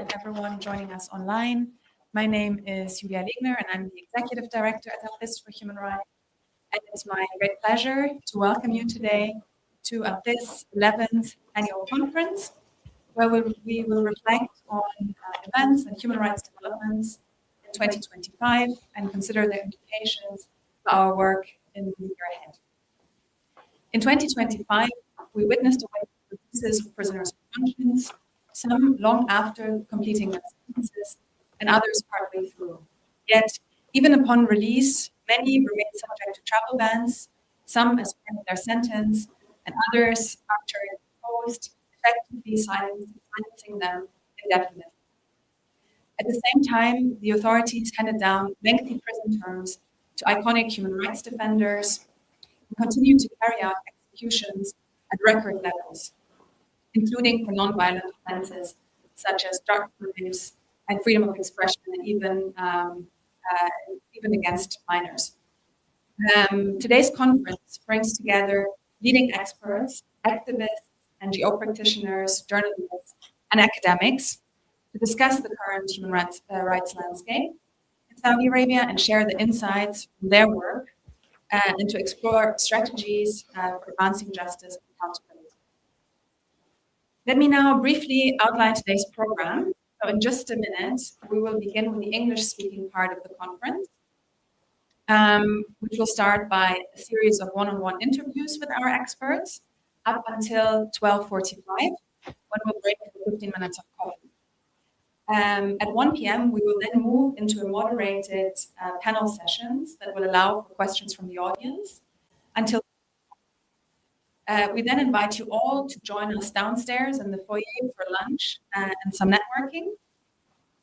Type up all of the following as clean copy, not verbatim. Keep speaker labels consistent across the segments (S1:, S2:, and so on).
S1: and everyone joining us online. My name is Julia Legner, and I'm the Executive Director at ALQST for Human Rights. And it's my great pleasure to welcome you today to ALQST's 11th annual conference, where we will reflect on events and human rights developments in 2025 and consider their implications for our work in the year ahead. In 2025, we witnessed a wave of releases of prisoners of conscience, some long after completing their sentences, and others partway through. Yet, even upon release, many remain subject to travel bans, some as part of their sentence, and others after imposed, effectively silencing them indefinitely. At the same time, the authorities handed down lengthy prison terms to iconic human rights defenders and continue to carry out executions at record levels, including for non-violent offenses such as drug crimes and freedom of expression, and even against minors. Today's conference brings together leading experts, activists, NGO practitioners, journalists, and academics to discuss the current human rights landscape in Saudi Arabia and share the insights from their work and to explore strategies for advancing justice and accountability. Let me now briefly outline today's program. So in just a minute, we will begin with the English-speaking part of the conference, which will start by a series of one-on-one interviews with our experts up until 12:45, when we'll break for 15 minutes of coffee. At 1 p.m., we will then move into a moderated panel sessions that will allow for questions from the audience until we then invite you all to join us downstairs in the foyer for lunch and some networking.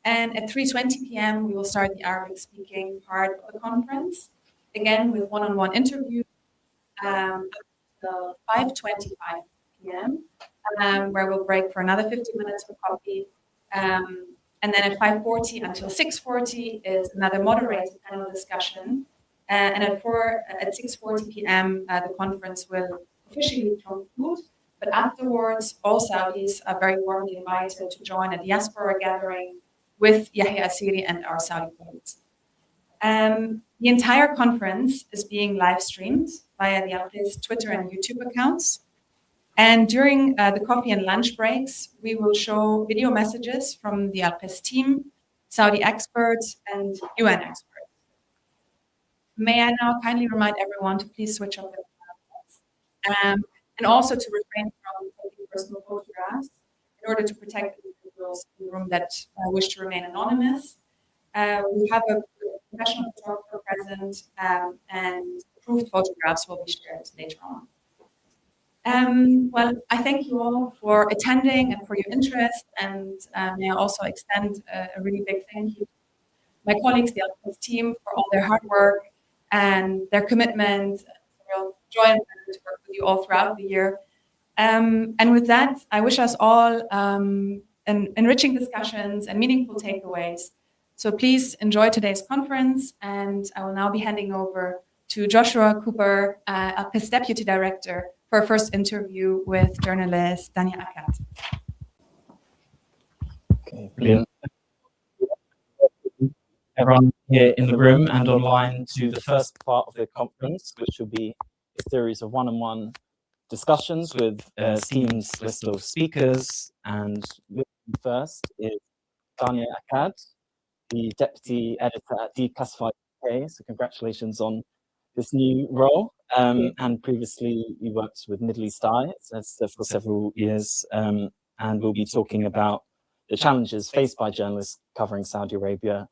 S1: And at 3:20 p.m., we will start the Arabic-speaking part of the conference, again with one-on-one interviews until 5:25 p.m., where we'll break for another 15 minutes for coffee. And then at 5:40 until 6:40 is another moderated panel discussion. And at 6:40 p.m., the conference will officially conclude. But afterwards, all Saudis are very warmly invited to join a diaspora gathering with Yahya Asiri and our Saudi colleagues. The entire conference is being live streamed via the ALQST Twitter and YouTube accounts. And during the coffee and lunch breaks, we will show video messages from the ALQST team, Saudi experts, and UN experts. May I now kindly remind everyone to please switch off their cameras, and also to refrain from taking personal photographs in order to protect the individuals in the room that wish to remain anonymous. We have a professional photographer present, and approved photographs will be shared later on. Well, I thank you all for attending and for your interest, and may I also extend a really big thank you to my colleagues, the ALQST team, for all their hard work and their commitment. It's a real joy and pleasure to work with you all throughout the year. And with that, I wish us all enriching discussions and meaningful takeaways. So please enjoy today's conference, and I will now be handing over to Joshua Cooper, ALQST Deputy Director, for our first interview with journalist Dania Akkad.
S2: Okay, brilliant. Everyone here in the room and online to the first part of the conference, which will be a series of one-on-one discussions with team's list of speakers. And first is Dania Akkad, the Deputy Editor at Declassified UK. So congratulations on this new role. And previously you worked with Middle East Eye for several years, and we'll be talking about the challenges faced by journalists covering Saudi Arabia.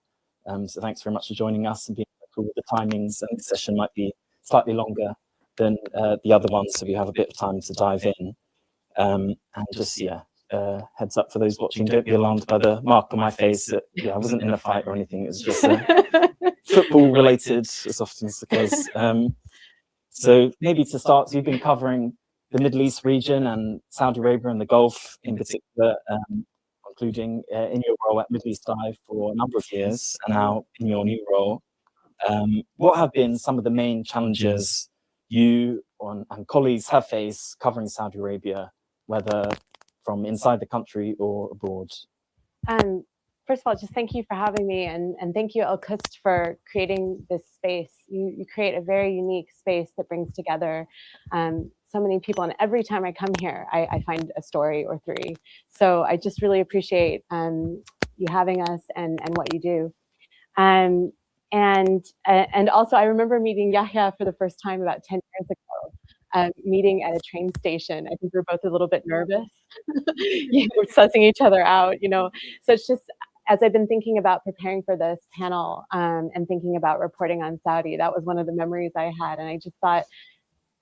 S2: So thanks very much for joining us and being cool with the timings. And the session might be slightly longer than the other ones, so we have a bit of time to dive in. And just, heads up for those watching, don't be alarmed by the mark on my face. I wasn't in a fight or anything, it was just football related, as often is the case. So maybe to start, so you've been covering the Middle East region and Saudi Arabia and the Gulf in particular, including in your role at Middle East Eye for a number of years, and now in your new role. What have been some of the main challenges you and colleagues have faced covering Saudi Arabia, whether from inside the country or abroad?
S3: First of all, just thank you for having me, and thank you, ALQST, for creating this space. You create a very unique space that brings together so many people, and every time I come here, I find a story or three. So I just really appreciate you having us and what you do. And also, I remember meeting Yahya for the first time about 10 years ago, meeting at a train station. I think we were both a little bit nervous. We were sussing each other out, you know. So it's just, as I've been thinking about preparing for this panel and thinking about reporting on Saudi, that was one of the memories I had. And I just thought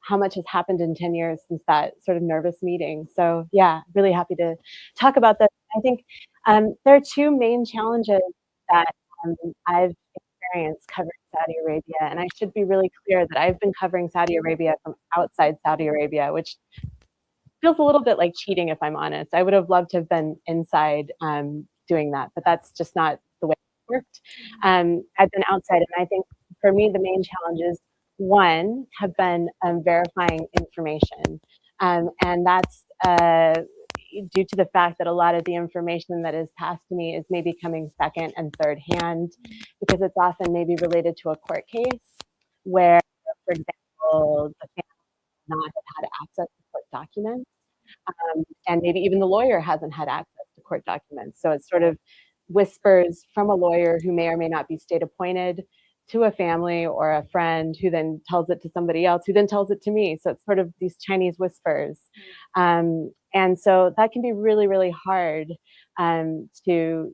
S3: how much has happened in 10 years since that sort of nervous meeting. So yeah, really happy to talk about this. I think there are two main challenges that I've experienced covering Saudi Arabia. And I should be really clear that I've been covering Saudi Arabia from outside Saudi Arabia, which feels a little bit like cheating, if I'm honest. I would have loved to have been inside doing that, but that's just not the way it worked. I've been outside, and I think for me, the main challenges, one, have been verifying information. And that's due to the fact that a lot of the information that is passed to me is maybe coming second and third hand, because it's often maybe related to a court case where, for example, the family not have had access to court documents, and maybe even the lawyer hasn't had access to court documents. So it's sort of whispers from a lawyer who may or may not be state appointed to a family or a friend, who then tells it to somebody else, who then tells it to me. So it's sort of these Chinese whispers. And so that can be really, really hard to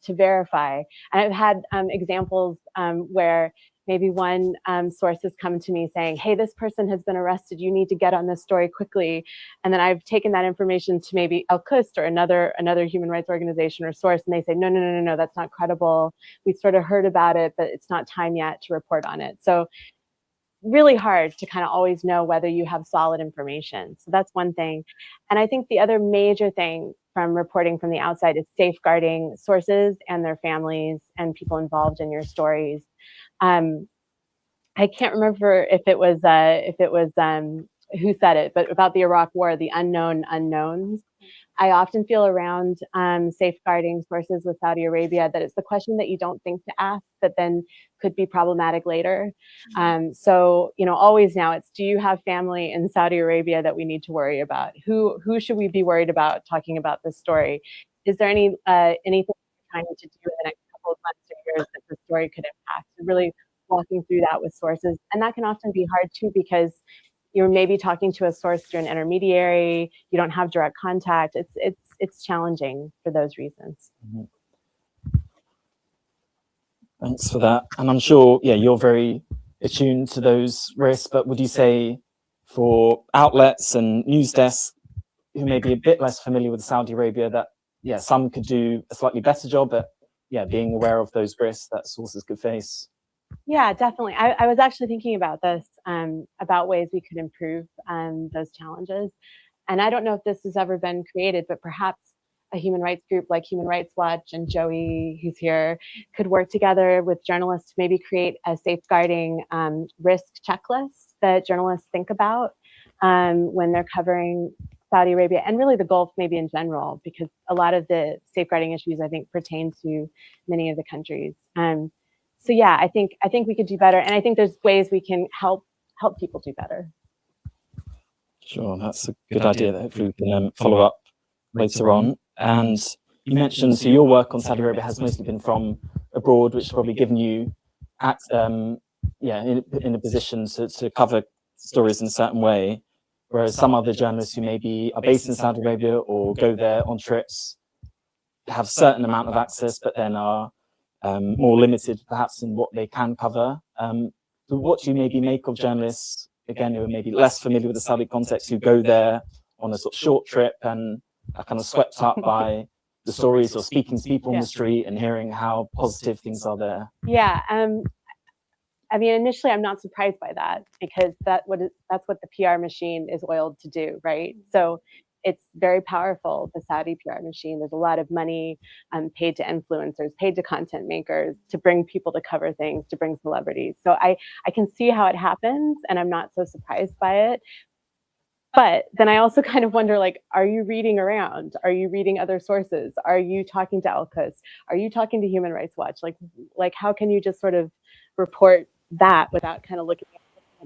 S3: verify. And I've had examples where maybe one source has come to me saying, hey, this person has been arrested, you need to get on this story quickly. And then I've taken that information to maybe ALQST or another human rights organization or source, and they say, no, that's not credible. We sort of heard about it, but it's not time yet to report on it. So really hard to kind of always know whether you have solid information. So that's one thing. And I think the other major thing from reporting from the outside is safeguarding sources and their families and people involved in your stories. I can't remember if it was who said it, but about the Iraq War, the unknown unknowns. I often feel around safeguarding sources with Saudi Arabia that it's the question that you don't think to ask that then could be problematic later. So, you know, always now it's, do you have family in Saudi Arabia that we need to worry about? Who should we be worried about talking about this story? Is there anything you're trying to do in the next couple of months or years that the story could impact? So really walking through that with sources. And that can often be hard too, because you're maybe talking to a source through an intermediary, you don't have direct contact. It's challenging for those reasons.
S2: Thanks for that. And I'm sure, yeah, you're very attuned to those risks, but would you say for outlets and news desks who may be a bit less familiar with Saudi Arabia that, yeah, some could do a slightly better job at, yeah, being aware of those risks that sources could face?
S3: Yeah, definitely. I was actually thinking about this, about ways we could improve those challenges. And I don't know if this has ever been created, but perhaps a human rights group like Human Rights Watch and Joey, who's here, could work together with journalists to maybe create a safeguarding risk checklist that journalists think about when they're covering Saudi Arabia and really the Gulf maybe in general, because a lot of the safeguarding issues I think pertain to many of the countries. So yeah, I think we could do better, and I think there's ways we can help people do better.
S2: Sure, that's a good idea that hopefully we can follow up later on. And you mentioned, so your work on Saudi Arabia has mostly been from abroad, which has probably given you, in a position to cover stories in a certain way, whereas some other journalists who maybe are based in Saudi Arabia or go there on trips have a certain amount of access, but then are more limited perhaps in what they can cover. So what do you maybe make of journalists, again, who are maybe less familiar with the Saudi context, who go there on a sort of short trip and are kind of swept up by the stories or speaking to people on the street and hearing how positive things are there?
S3: Yeah, I mean, initially I'm not surprised by that, because that's what the PR machine is oiled to do, right? So it's very powerful, the Saudi PR machine. There's a lot of money paid to influencers, paid to content makers to bring people to cover things, to bring celebrities. So I can see how it happens, and I'm not so surprised by it. But then I also kind of wonder, like, are you reading around? Are you reading other sources? Are you talking to ALQST? Are you talking to Human Rights Watch? Like how can you just sort of report that without kind of looking at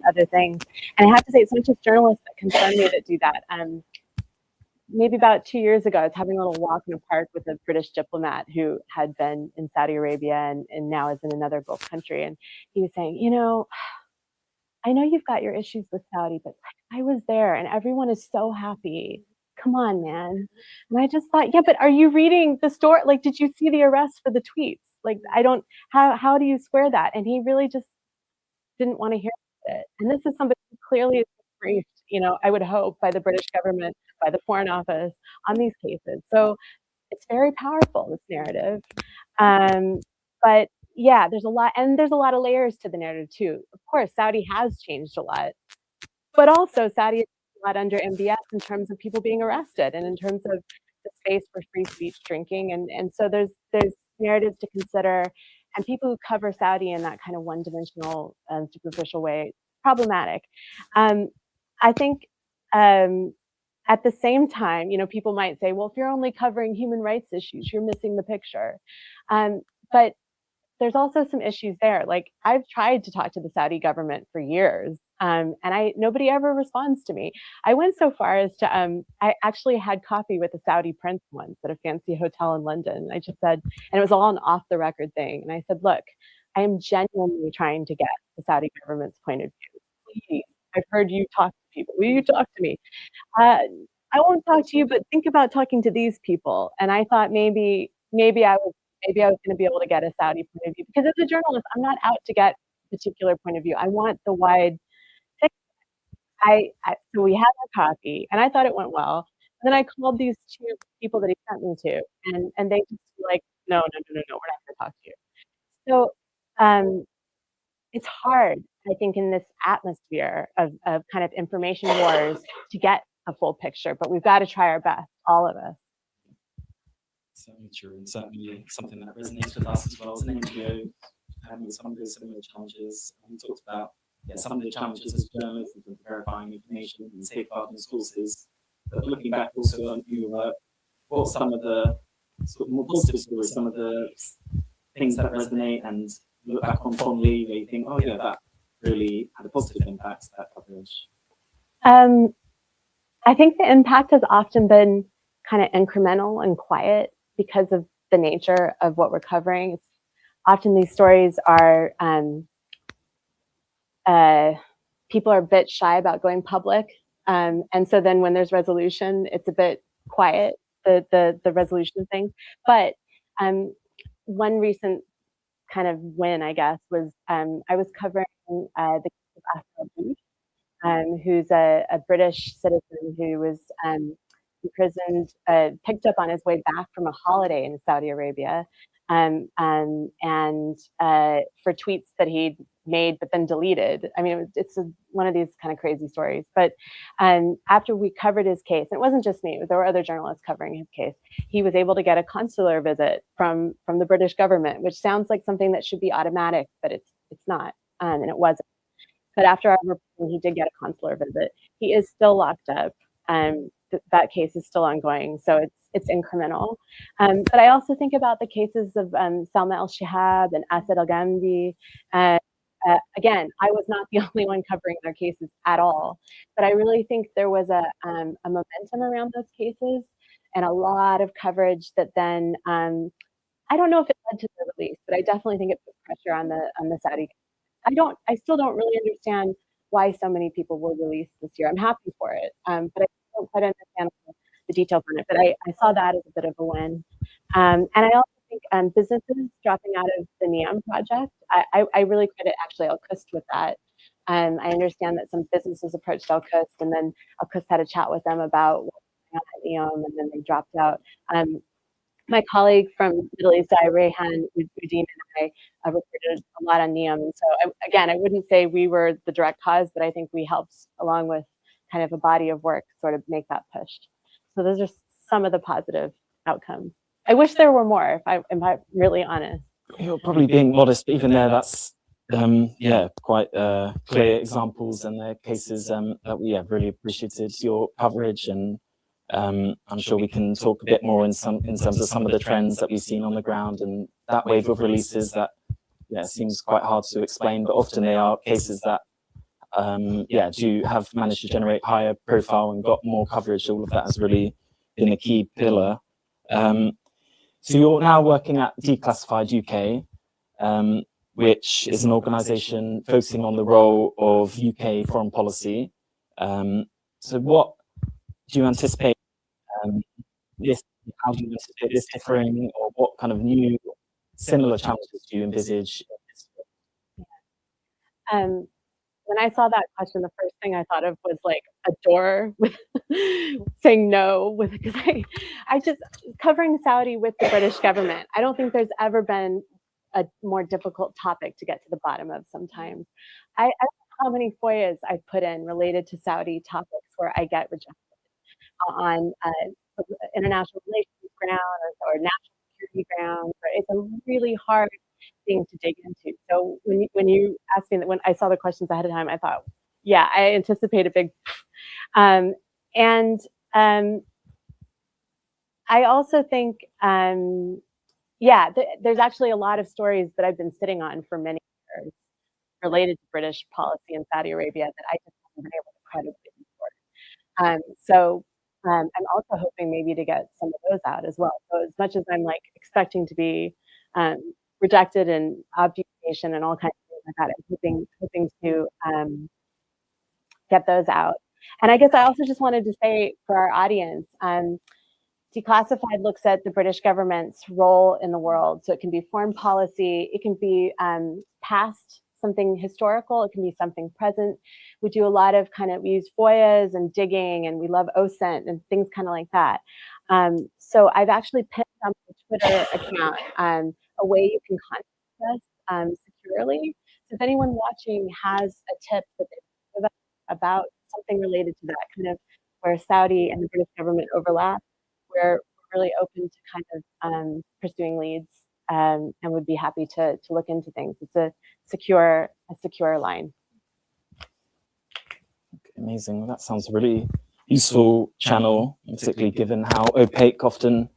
S3: other things? And I have to say, it's not just journalists that concern me that do that. Maybe about 2 years ago, I was having a little walk in a park with a British diplomat who had been in Saudi Arabia and now is in another Gulf country. And he was saying, you know, I know you've got your issues with Saudi, but I was there and everyone is so happy. Come on, man. And I just thought, yeah, but are you reading the story? Like, did you see the arrest for the tweets? Like, how do you square that? And he really just didn't want to hear it. And this is somebody who clearly is briefed, you know, I would hope, by the British government, by the Foreign Office on these cases. So it's very powerful, this narrative. But yeah, there's a lot, and there's a lot of layers to the narrative too. Of course, Saudi has changed a lot, but also Saudi is a lot under MBS in terms of people being arrested and in terms of the space for free speech drinking. And so there's narratives to consider, and people who cover Saudi in that kind of one-dimensional and superficial way, problematic. I think at the same time, you know, people might say, well, if you're only covering human rights issues, you're missing the picture. But there's also some issues there. Like, I've tried to talk to the Saudi government for years, and nobody ever responds to me. I went so far as to, I actually had coffee with a Saudi prince once at a fancy hotel in London. I just said, and it was all an off the record thing. And I said, look, I am genuinely trying to get the Saudi government's point of view. Please, I've heard you talk to people. Will you talk to me? I won't talk to you, but think about talking to these people. And I thought maybe I was going to be able to get a Saudi point of view, because as a journalist, I'm not out to get a particular point of view. I want the wide thing. So we had our coffee, and I thought it went well. And then I called these two people that he sent me to, and they just were like, no, we're not going to talk to you. So it's hard, I think, in this atmosphere of kind of information wars to get a full picture, but we've got to try our best, all of us.
S2: Certainly true, and certainly something that resonates with us as well as an NGO, having some of those similar challenges. We talked about some of the challenges as journalists in verifying information and safeguarding sources. But looking back also on your work, what are some of the sort of more positive stories, some of the things that resonate and look back on fondly, where you think, oh yeah, that really had a positive impact, that coverage?
S3: I think the impact has often been kind of incremental and quiet because of the nature of what we're covering. It's often these stories are, people are a bit shy about going public. And so then when there's resolution, it's a bit quiet, the resolution thing. But one recent kind of win, I guess, was I was covering the case of Asad, who's a British citizen who was imprisoned, picked up on his way back from a holiday in Saudi Arabia, and for tweets that he'd made but then deleted. I mean, it's one of these kind of crazy stories. But after we covered his case, and it wasn't just me, there were other journalists covering his case, he was able to get a consular visit from the British government, which sounds like something that should be automatic, but it's not, and it wasn't. But after our reporting, he did get a consular visit. He is still locked up. That case is still ongoing, so it's incremental. But I also think about the cases of Salma El-Shihab and Asad Al-Ghamdi. Again, I was not the only one covering their cases at all, but I really think there was a momentum around those cases and a lot of coverage that then, I don't know if it led to the release, but I definitely think it put pressure on the Saudi. I still don't really understand why so many people were released this year. I'm happy for it, but I don't quite understand the details on it. But I saw that as a bit of a win. And I also think businesses dropping out of the NEOM project, I really credit actually ALQST with that. I understand that some businesses approached ALQST, and then ALQST had a chat with them about what's going on at NEOM, and then they dropped out. My colleague from Middle East, Rayhan Uddin, and I reported a lot on NEOM. And so again, I wouldn't say we were the direct cause, but I think we helped, along with kind of a body of work, sort of make that push. So those are some of the positive outcomes. I wish there were more, if I'm really honest.
S2: You're probably being modest, but even there, that's yeah, quite clear examples and their cases that we really appreciated your coverage, and I'm sure we can talk a bit more in terms of some of the trends that we've seen on the ground and that wave of releases that seems quite hard to explain, but often they are cases that do have managed to generate higher profile and got more coverage. All of that has really been a key pillar. So you're now working at Declassified UK, which is an organisation focusing on the role of UK foreign policy. So what do you anticipate this? How do you anticipate this differing, or what kind of new similar challenges do you envisage?
S3: When I saw that question, the first thing I thought of was like a door with saying no, because I just covering Saudi with the British government. I don't think there's ever been a more difficult topic to get to the bottom of sometimes. I don't know how many FOIAs I've put in related to Saudi topics where I get rejected on international relations ground or national security grounds. It's a really hard thing to dig into. So when you asked me that, when I saw the questions ahead of time, I thought, yeah, I anticipate a big, and I also think, there's actually a lot of stories that I've been sitting on for many years related to British policy in Saudi Arabia that I just haven't been able to credibly report. I'm also hoping maybe to get some of those out as well. So as much as I'm like expecting to be rejected and obfuscation and all kinds of things like that, I'm hoping to get those out. And I guess I also just wanted to say for our audience, Declassified looks at the British government's role in the world. So it can be foreign policy, it can be past, something historical, it can be something present. We do a lot of we use FOIAs and digging, and we love OSINT and things kind of like that. So I've actually pinned on the Twitter account a way you can contact us securely. So if anyone watching has a tip that they give us about something related to that, kind of where Saudi and the British government overlap, we're really open to kind of pursuing leads, and would be happy to look into things. It's a secure line.
S2: Okay, amazing. Well, that sounds a really useful channel, particularly given how opaque often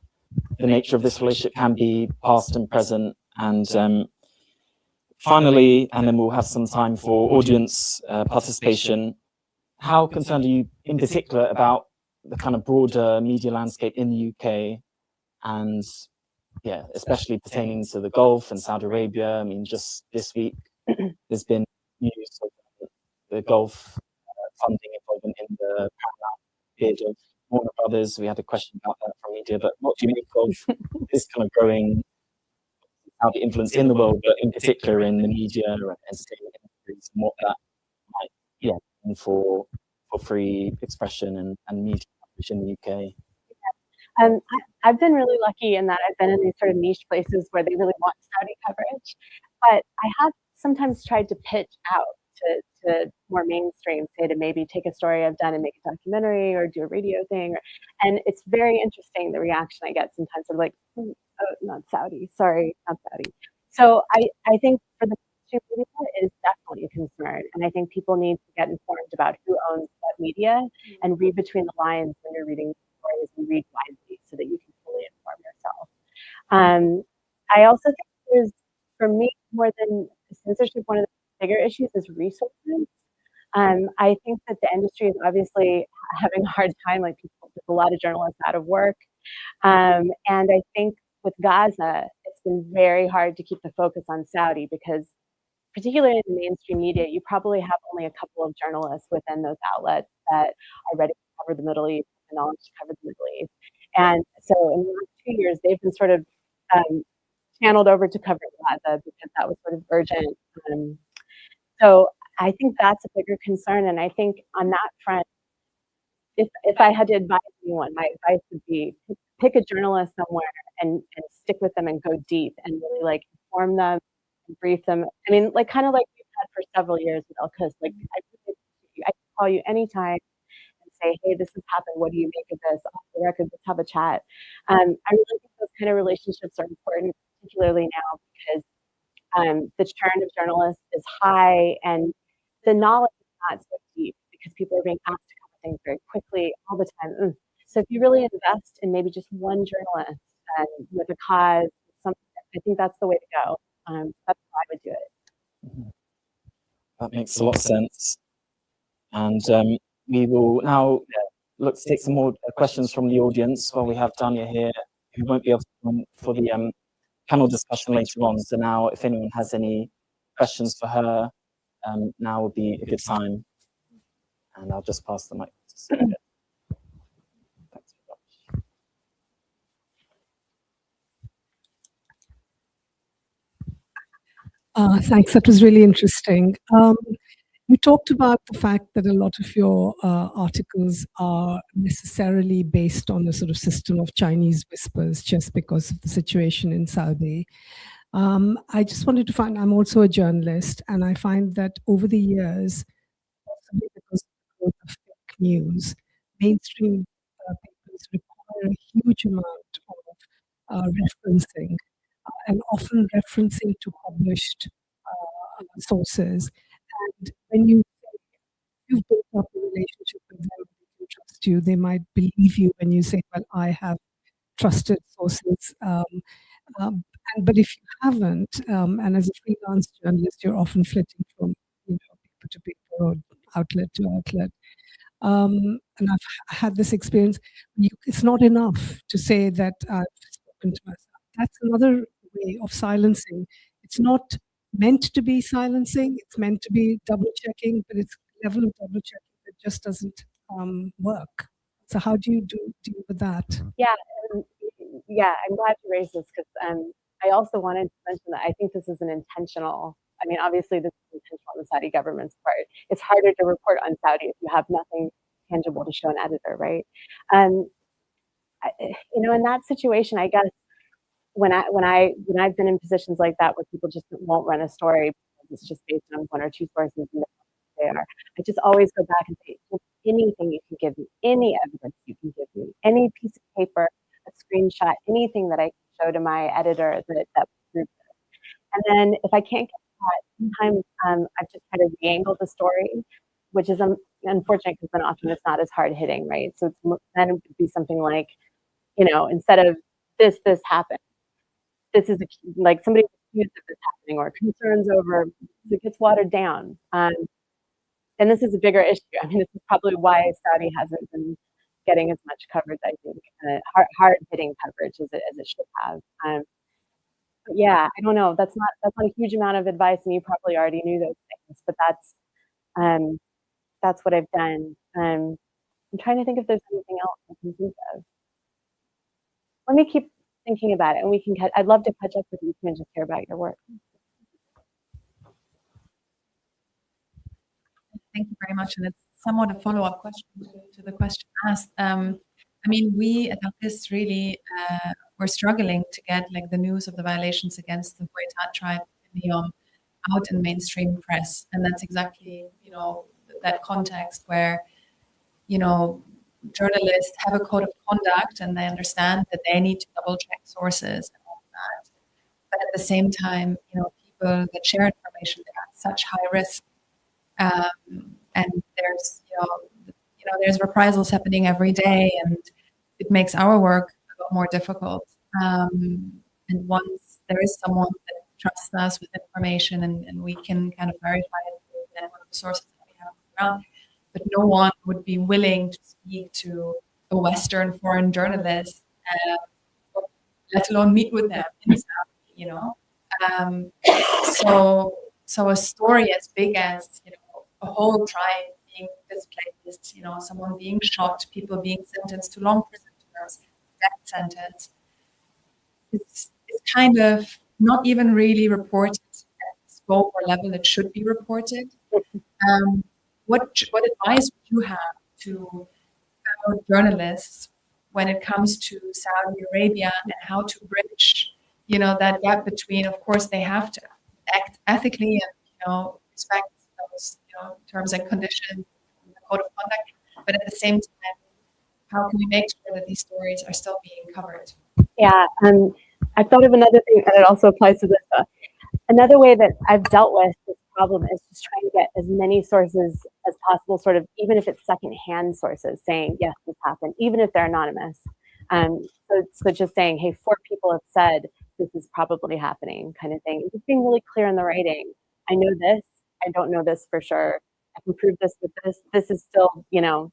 S2: the nature of this relationship can be, past and present. And finally, and then we'll have some time for audience participation, how concerned are you in particular about the kind of broader media landscape in the UK, and especially pertaining to the Gulf and Saudi Arabia? I mean, just this week, there's been news of the Gulf funding involvement in the Paramount bid of Warner Brothers. We had a question about that from media, but what do you make of this kind of growing Saudi influence in the world, but in particular in the media and entertainment industries, and what that might mean for free expression and media coverage in the UK?
S3: I've been really lucky in that I've been in these sort of niche places where they really want Saudi coverage, but I have sometimes tried to pitch out to more mainstream, say to maybe take a story I've done and make a documentary or do a radio thing. And it's very interesting, the reaction I get sometimes. They're like, oh, not Saudi, sorry, not Saudi. So I think for the media is definitely a concern. And I think people need to get informed about who owns what media and read between the lines when you're reading stories, and read widely so that you can fully inform yourself. I also think there's, for me, more than censorship, one of the bigger issues is resources. I think that the industry is obviously having a hard time, like there's a lot of journalists out of work. And I think with Gaza, it's been very hard to keep the focus on Saudi, because particularly in the mainstream media, you probably have only a couple of journalists within those outlets that are ready to cover the Middle East, the knowledge to cover the Middle East. And so in the last 2 years, they've been sort of channeled over to cover Gaza because that was sort of urgent. So I think that's a bigger concern. And I think on that front, if I had to advise anyone, my advice would be pick a journalist somewhere and stick with them and go deep and really like inform them and brief them. I mean, like kind of like we've had for several years with ALQST. Like I can call you anytime and say, hey, this has happened. What do you make of this? Off the record, let's have a chat. I really think those kind of relationships are important, particularly now, because The churn of journalists is high, and the knowledge is not so deep because people are being asked to cover things very quickly all the time. So if you really invest in maybe just one journalist with a cause, I think that's the way to go. That's how I would do it.
S2: That makes a lot of sense. And we will now look to take some more questions from the audience while we have Tanya here, who won't be able to come for the panel discussion later on. So now, if anyone has any questions for her, now would be a good time. And I'll just pass the mic to Sarah. Thanks very
S4: much. Thanks, that was really interesting. You talked about the fact that a lot of your articles are necessarily based on a sort of system of Chinese whispers just because of the situation in Saudi. I just wanted to find, I'm also a journalist, and I find that over the years, possibly because of the growth of fake news, mainstream papers require a huge amount of referencing, and often referencing to published sources. And when you've built up a relationship with them, they can trust you, they might believe you when you say, well, I have trusted sources. But if you haven't, and as a freelance journalist, you're often flitting from paper to paper or outlet to outlet. And I've had this experience. It's not enough to say that I've spoken to myself. That's another way of silencing. It's not meant to be silencing, it's meant to be double checking, but it's a level of double checking that just doesn't work. So how do you deal with that?
S3: Yeah, I'm glad you raised this, because I also wanted to mention that I think this is an intentional, I mean, obviously this is intentional on the Saudi government's part. It's harder to report on Saudi if you have nothing tangible to show an editor, right? In that situation, I guess, when I've been in positions like that where people just won't run a story because it's just based on one or two sources and they are, I just always go back and say, anything you can give me, any evidence you can give me, any piece of paper, a screenshot, anything that I can show to my editor that proves it. And then if I can't get that, sometimes I've just kind of re-angled the story, which is unfortunate because then often it's not as hard hitting, right? So then it would be something like, instead of this happened, this is like somebody accused of this happening, or concerns over, it gets watered down. And this is a bigger issue. I mean, this is probably why Saudi hasn't been getting as much coverage, I think, hard-hitting coverage as it should have. But yeah, I don't know. That's not a huge amount of advice, and you probably already knew those things. But that's what I've done. I'm trying to think if there's anything else I can think of. Let me keep thinking about it, and I'd love to catch up with you and just hear about your work.
S1: Thank you very much. And it's somewhat a follow-up question to the question asked. I mean, we at ALQST really were struggling to get the news of the violations against the Huaytat tribe in Neom out in mainstream press. And that's exactly, that context where, journalists have a code of conduct and they understand that they need to double check sources and all that. But at the same time, people that share information, they're at such high risk. And there's, there's reprisals happening every day, and it makes our work a lot more difficult. And once there is someone that trusts us with information and we can kind of verify it with the network of sources that we have on the ground, but no one would be willing to speak to a Western foreign journalist, let alone meet with them in Saudi, So a story as big as, a whole tribe being displaced, someone being shot, people being sentenced to long prison terms, death sentence, it's kind of not even really reported at the scope or level it should be reported. What advice would you have to fellow journalists when it comes to Saudi Arabia and how to bridge, that gap between, of course, they have to act ethically and, respect those, terms and conditions, the code of conduct, but at the same time, how can we make sure that these stories are still being covered?
S3: Yeah, I thought of another thing, and it also applies to this. Another way that I've dealt with this problem is just trying to get as many sources as possible, sort of, even if it's secondhand sources saying, yes, this happened, even if they're anonymous. So just saying, hey, 4 people have said this is probably happening, kind of thing. Just being really clear in the writing. I know this, I don't know this for sure. I can prove this with this. This is still, you know,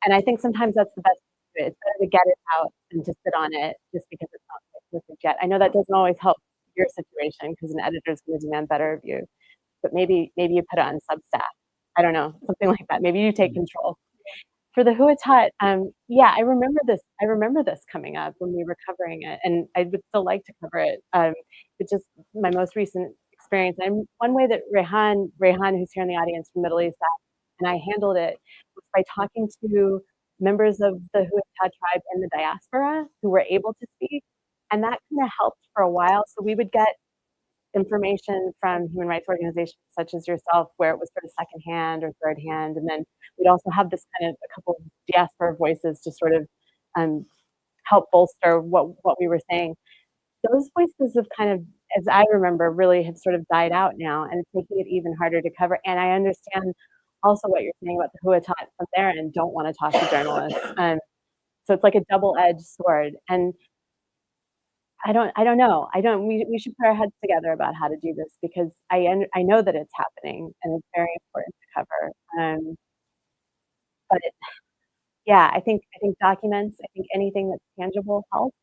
S3: and I think sometimes that's the best way to do it. It's better to get it out than to sit on it just because it's not perfect yet. I know that doesn't always help your situation because an editor is going to demand better of you, but maybe you put it on Substack. I don't know, something like that. Maybe you take control. For the Huatat, yeah, I remember this coming up when we were covering it, and I would still like to cover it. But just my most recent experience, and one way that Rehan, who's here in the audience from Middle East, and I handled it was by talking to members of the Huatat tribe in the diaspora who were able to speak, and that kind of helped for a while. So we would get information from human rights organizations such as yourself, where it was sort of secondhand or third hand, and then we'd also have this kind of a couple of diaspora voices to sort of help bolster what we were saying. Those voices have kind of, as I remember, really have sort of died out now, and it's making it even harder to cover. And I understand also what you're saying about the Huatat from there and don't want to talk to journalists. So it's like a double-edged sword. And I don't know. We should put our heads together about how to do this because I know that it's happening and it's very important to cover. But yeah, I think documents. I think anything that's tangible helps.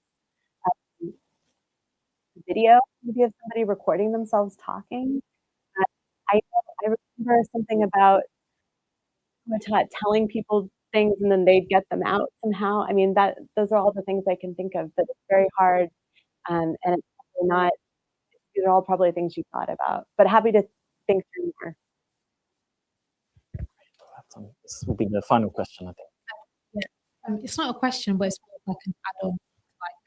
S3: Video, maybe of somebody recording themselves talking. I remember something about telling people things and then they'd get them out somehow. I mean, those are all the things I can think of, but it's very hard. And it's probably not, these are all probably things you thought about, but happy to think through more.
S2: This will be the final question, I think.
S5: Yeah, it's not a question, but it's more like an add-on, like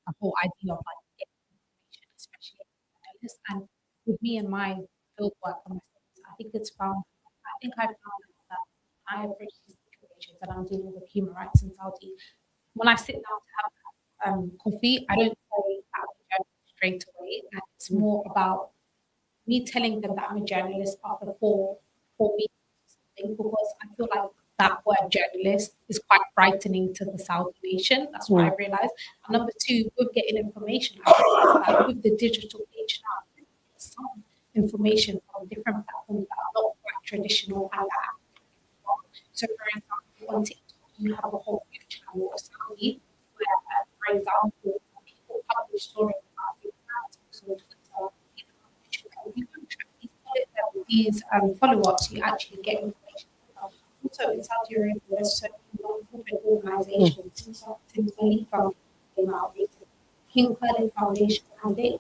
S5: a whole idea of like information, especially journalists. And with me and my field work on my studies, I think I found that I approach these situations and I'm dealing with human rights in Saudi. When I sit down to have coffee, I don't say that I'm a journalist straight away. And it's more about me telling them that I'm a journalist after 4 weeks or something, because I feel like that word journalist is quite frightening to the Saudi nation. That's what I realized. And number 2, with getting information, I realized that with the digital age now, there's some information from different platforms that are not quite traditional and that. So, for example, on TikTok, you have a whole new channel of Saudi where, for example, people publish stories about human rights, also on Twitter, and you can track these follow-ups, you actually get information. Also, in Saudi Arabia, there's certain non-profit organizations, Tim Khalid Foundation came out recently, King Khalid Foundation, and they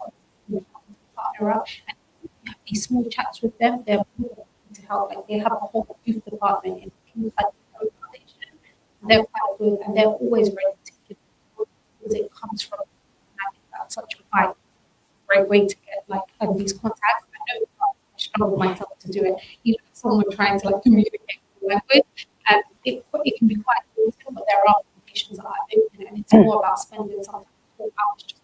S5: partner up and you have these small chats with them. They're to help. Like they have a whole youth department in King Khalid Foundation. They're quite good and they're always ready to give because it comes from. I think that's such a great way to get like these contacts. I know I struggle myself to do it. Even if someone trying to like communicate with language, and it can be quite important, but there are applications that are open, and it's more about spending some 4 hours just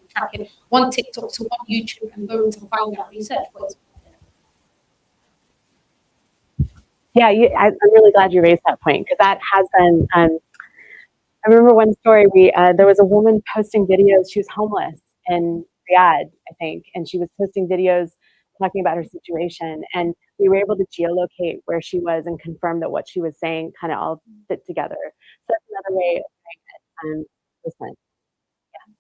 S5: tracking one TikTok to one YouTube and going to find that research.
S3: Yeah, I'm really glad you raised that point because that has been. I remember one story. There was a woman posting videos. She was homeless in Riyadh, I think, and she was posting videos talking about her situation. And we were able to geolocate where she was and confirm that what she was saying kind of all fit together. So that's another way of doing it. Yeah.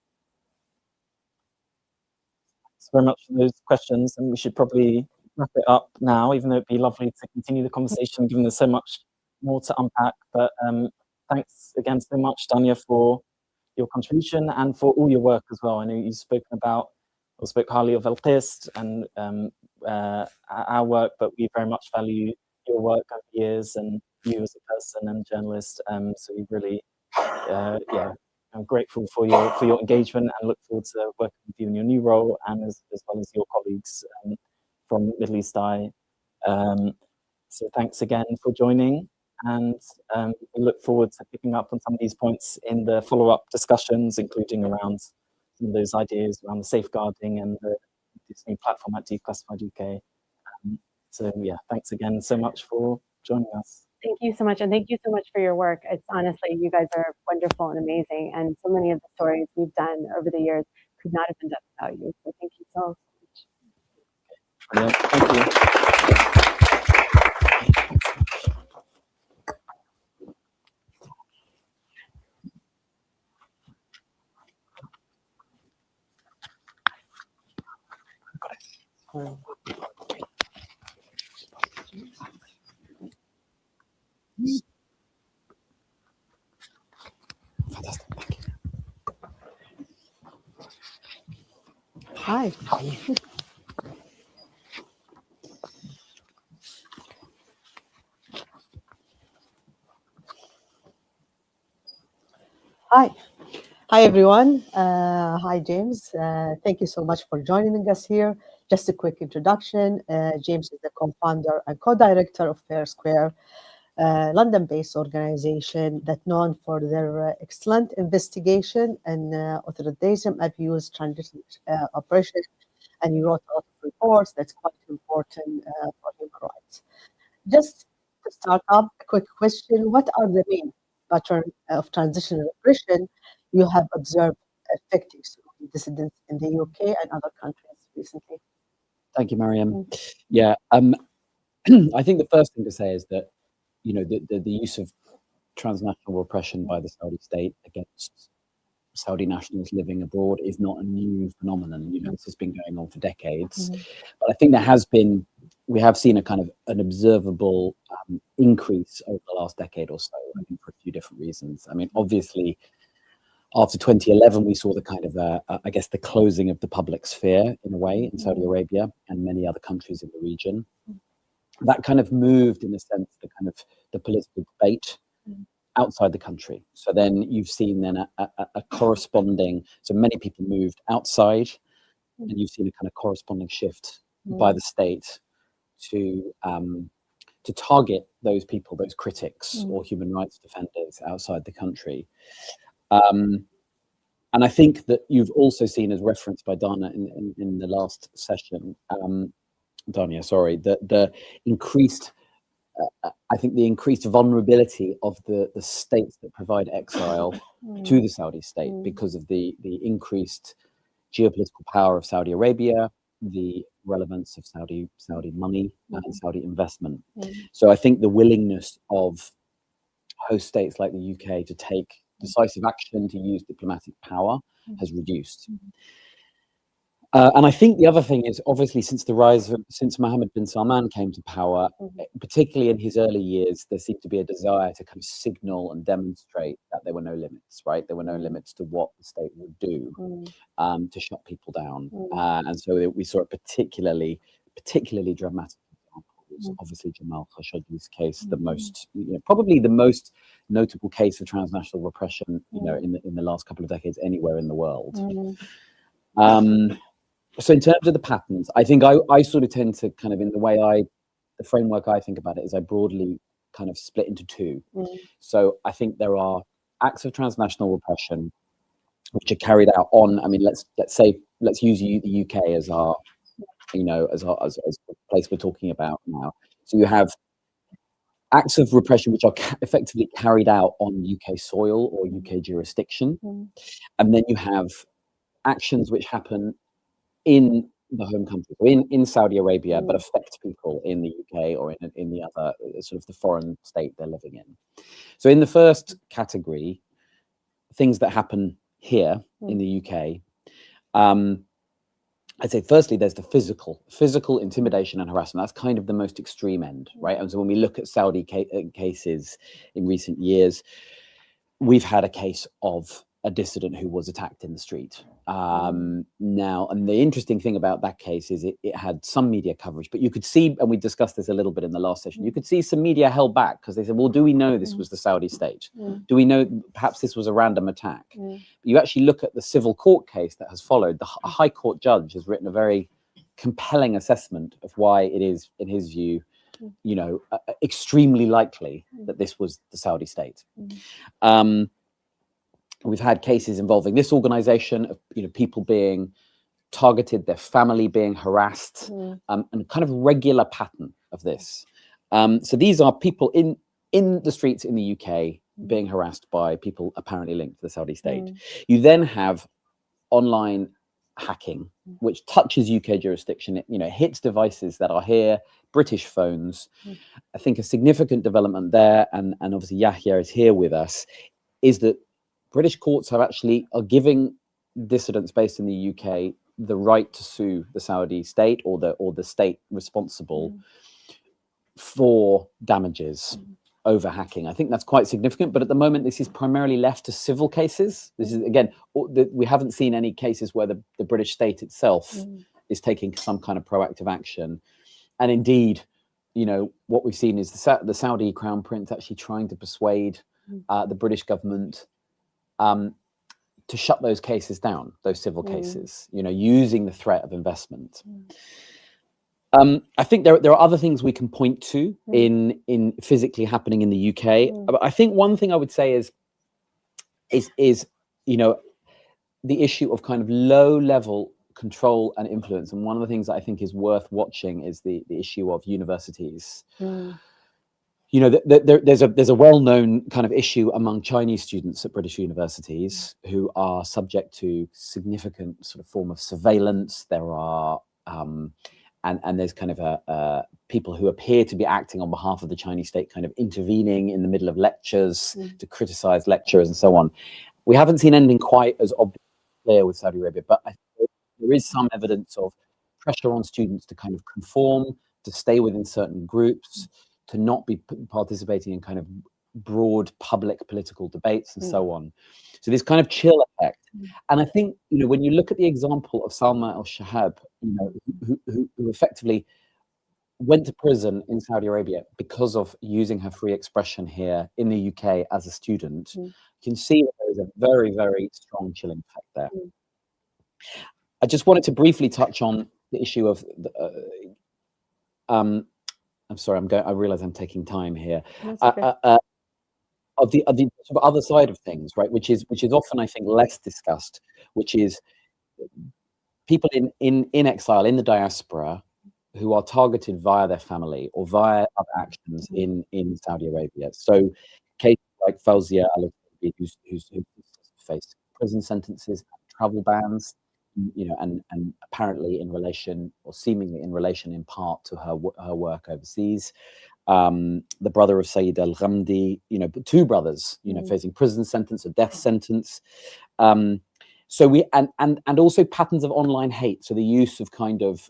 S2: Thanks very much for those questions, and we should probably wrap it up now, even though it'd be lovely to continue the conversation, given there's so much more to unpack. But thanks again so much, Dania, for your contribution and for all your work as well. I know you've spoken highly of ALQST and our work, but we very much value your work over the years and you as a person and journalist. So we really, I'm grateful for your engagement and look forward to working with you in your new role and as well as your colleagues from Middle East Eye. So thanks again for joining, and we look forward to picking up on some of these points in the follow-up discussions, including around some of those ideas around the safeguarding and the this new platform at Declassified UK. So yeah, thanks again so much for joining us.
S3: Thank you so much, and thank you so much for your work. It's honestly, you guys are wonderful and amazing, and so many of the stories we've done over the years could not have been done without you. So thank you so much.
S2: Brilliant. Thank you. Fantastic. Thank you.
S6: Hi. Hi. Hi, everyone. Hi, James. Thank you so much for joining us here. Just a quick introduction. James is the co-founder and co-director of Fair Square, London-based organization that's known for their excellent investigation and authorization abuse transition operation. And you wrote a lot of reports that's quite important for human rights. Just to start up, a quick question. What are the main pattern of transitional repression you have observed affecting dissidents in the UK and other countries recently?
S7: Thank you, Mariam. Yeah, I think the first thing to say is that, you know, the use of transnational repression by the Saudi state against Saudi nationals living abroad is not a new phenomenon. You know, this has been going on for decades. But I think we have seen a kind of an observable increase over the last decade or so, I think, for a few different reasons. I mean, obviously, after 2011, we saw the kind of, I guess, the closing of the public sphere in a way in Saudi Arabia and many other countries in the region. That kind of moved, in a sense, the political debate outside the country. So then you've seen then a corresponding, so many people moved outside, and you've seen a kind of corresponding shift by the state to target those people, those critics or human rights defenders outside the country. And I think that you've also seen, as referenced by Dana in the last session, Dania, sorry, the increased, I think the increased vulnerability of the states that provide exile to the Saudi state because of the increased geopolitical power of Saudi Arabia, the relevance of Saudi money and Saudi investment. So I think the willingness of host states like the UK to take decisive action, to use diplomatic power, has reduced. And I think the other thing is, obviously, since Mohammed bin Salman came to power, particularly in his early years, there seemed to be a desire to kind of signal and demonstrate that there were no limits, right? There were no limits to what the state would do to shut people down. And so we saw a particularly dramatic example. Obviously, Jamal Khashoggi's case, the most, probably the most notable case of transnational repression, in the last couple of decades anywhere in the world. So in terms of the patterns, I think I sort of tend to kind of, in the way the framework I think about it is I broadly kind of split into two. So I think there are acts of transnational repression which are carried out on, I mean, let's use the UK as our, as the place we're talking about now. So you have acts of repression which are effectively carried out on UK soil or UK jurisdiction. And then you have actions which happen in the home country, in Saudi Arabia, but affect people in the UK or in the other sort of the foreign state they're living in. So in the first category, things that happen here in the UK, I'd say firstly, there's the physical intimidation and harassment. That's kind of the most extreme end, right? And so when we look at Saudi cases in recent years, we've had a case of a dissident who was attacked in the street. Now, and the interesting thing about that case is it had some media coverage, but you could see, and we discussed this a little bit in the last session, you could see some media held back because they said, well, do we know this was the Saudi state? Do we know perhaps this was a random attack? But you actually look at the civil court case that has followed, a high court judge has written a very compelling assessment of why it is, in his view, extremely likely that this was the Saudi state. We've had cases involving this organization of people being targeted, their family being harassed, and kind of regular pattern of this. So these are people in the streets in the UK being harassed by people apparently linked to the Saudi state. You then have online hacking, which touches UK jurisdiction. It, hits devices that are here, British phones. I think a significant development there, and obviously Yahya is here with us, is that British courts are giving dissidents based in the UK the right to sue the Saudi state or the state responsible for damages over hacking. I think that's quite significant, but at the moment this is primarily left to civil cases. This is, again, we haven't seen any cases where the British state itself is taking some kind of proactive action. And indeed, what we've seen is the Saudi Crown Prince actually trying to persuade the British government to shut those cases down, those civil cases, using the threat of investment. I think there are other things we can point to in physically happening in the UK. But I think one thing I would say is the issue of kind of low level control and influence. And one of the things that I think is worth watching is the issue of universities. There's a well-known kind of issue among Chinese students at British universities who are subject to significant sort of form of surveillance. There are and there's kind of people who appear to be acting on behalf of the Chinese state, kind of intervening in the middle of lectures to criticize lecturers and so on. We haven't seen anything quite as obvious clear with Saudi Arabia, but I think there is some evidence of pressure on students to kind of conform, to stay within certain groups, to not be participating in kind of broad public political debates and so on. So this kind of chill effect. And I think, when you look at the example of Salma al-Shahab, who effectively went to prison in Saudi Arabia because of using her free expression here in the UK as a student, you can see that there is a very, very strong chilling effect there. I just wanted to briefly touch on the issue of I'm sorry, I realize I'm taking time here. Of the sort of other side of things, right, which is often, I think, less discussed, which is people in exile, in the diaspora, who are targeted via their family or via other actions in Saudi Arabia. So cases like Fawzia al-Asabi, who's faced prison sentences, travel bans, and apparently in relation, or seemingly in relation in part to her work overseas. The brother of Sayyid al-Ghamdi, two brothers, facing prison sentence, a death sentence. So we and also patterns of online hate. So the use of kind of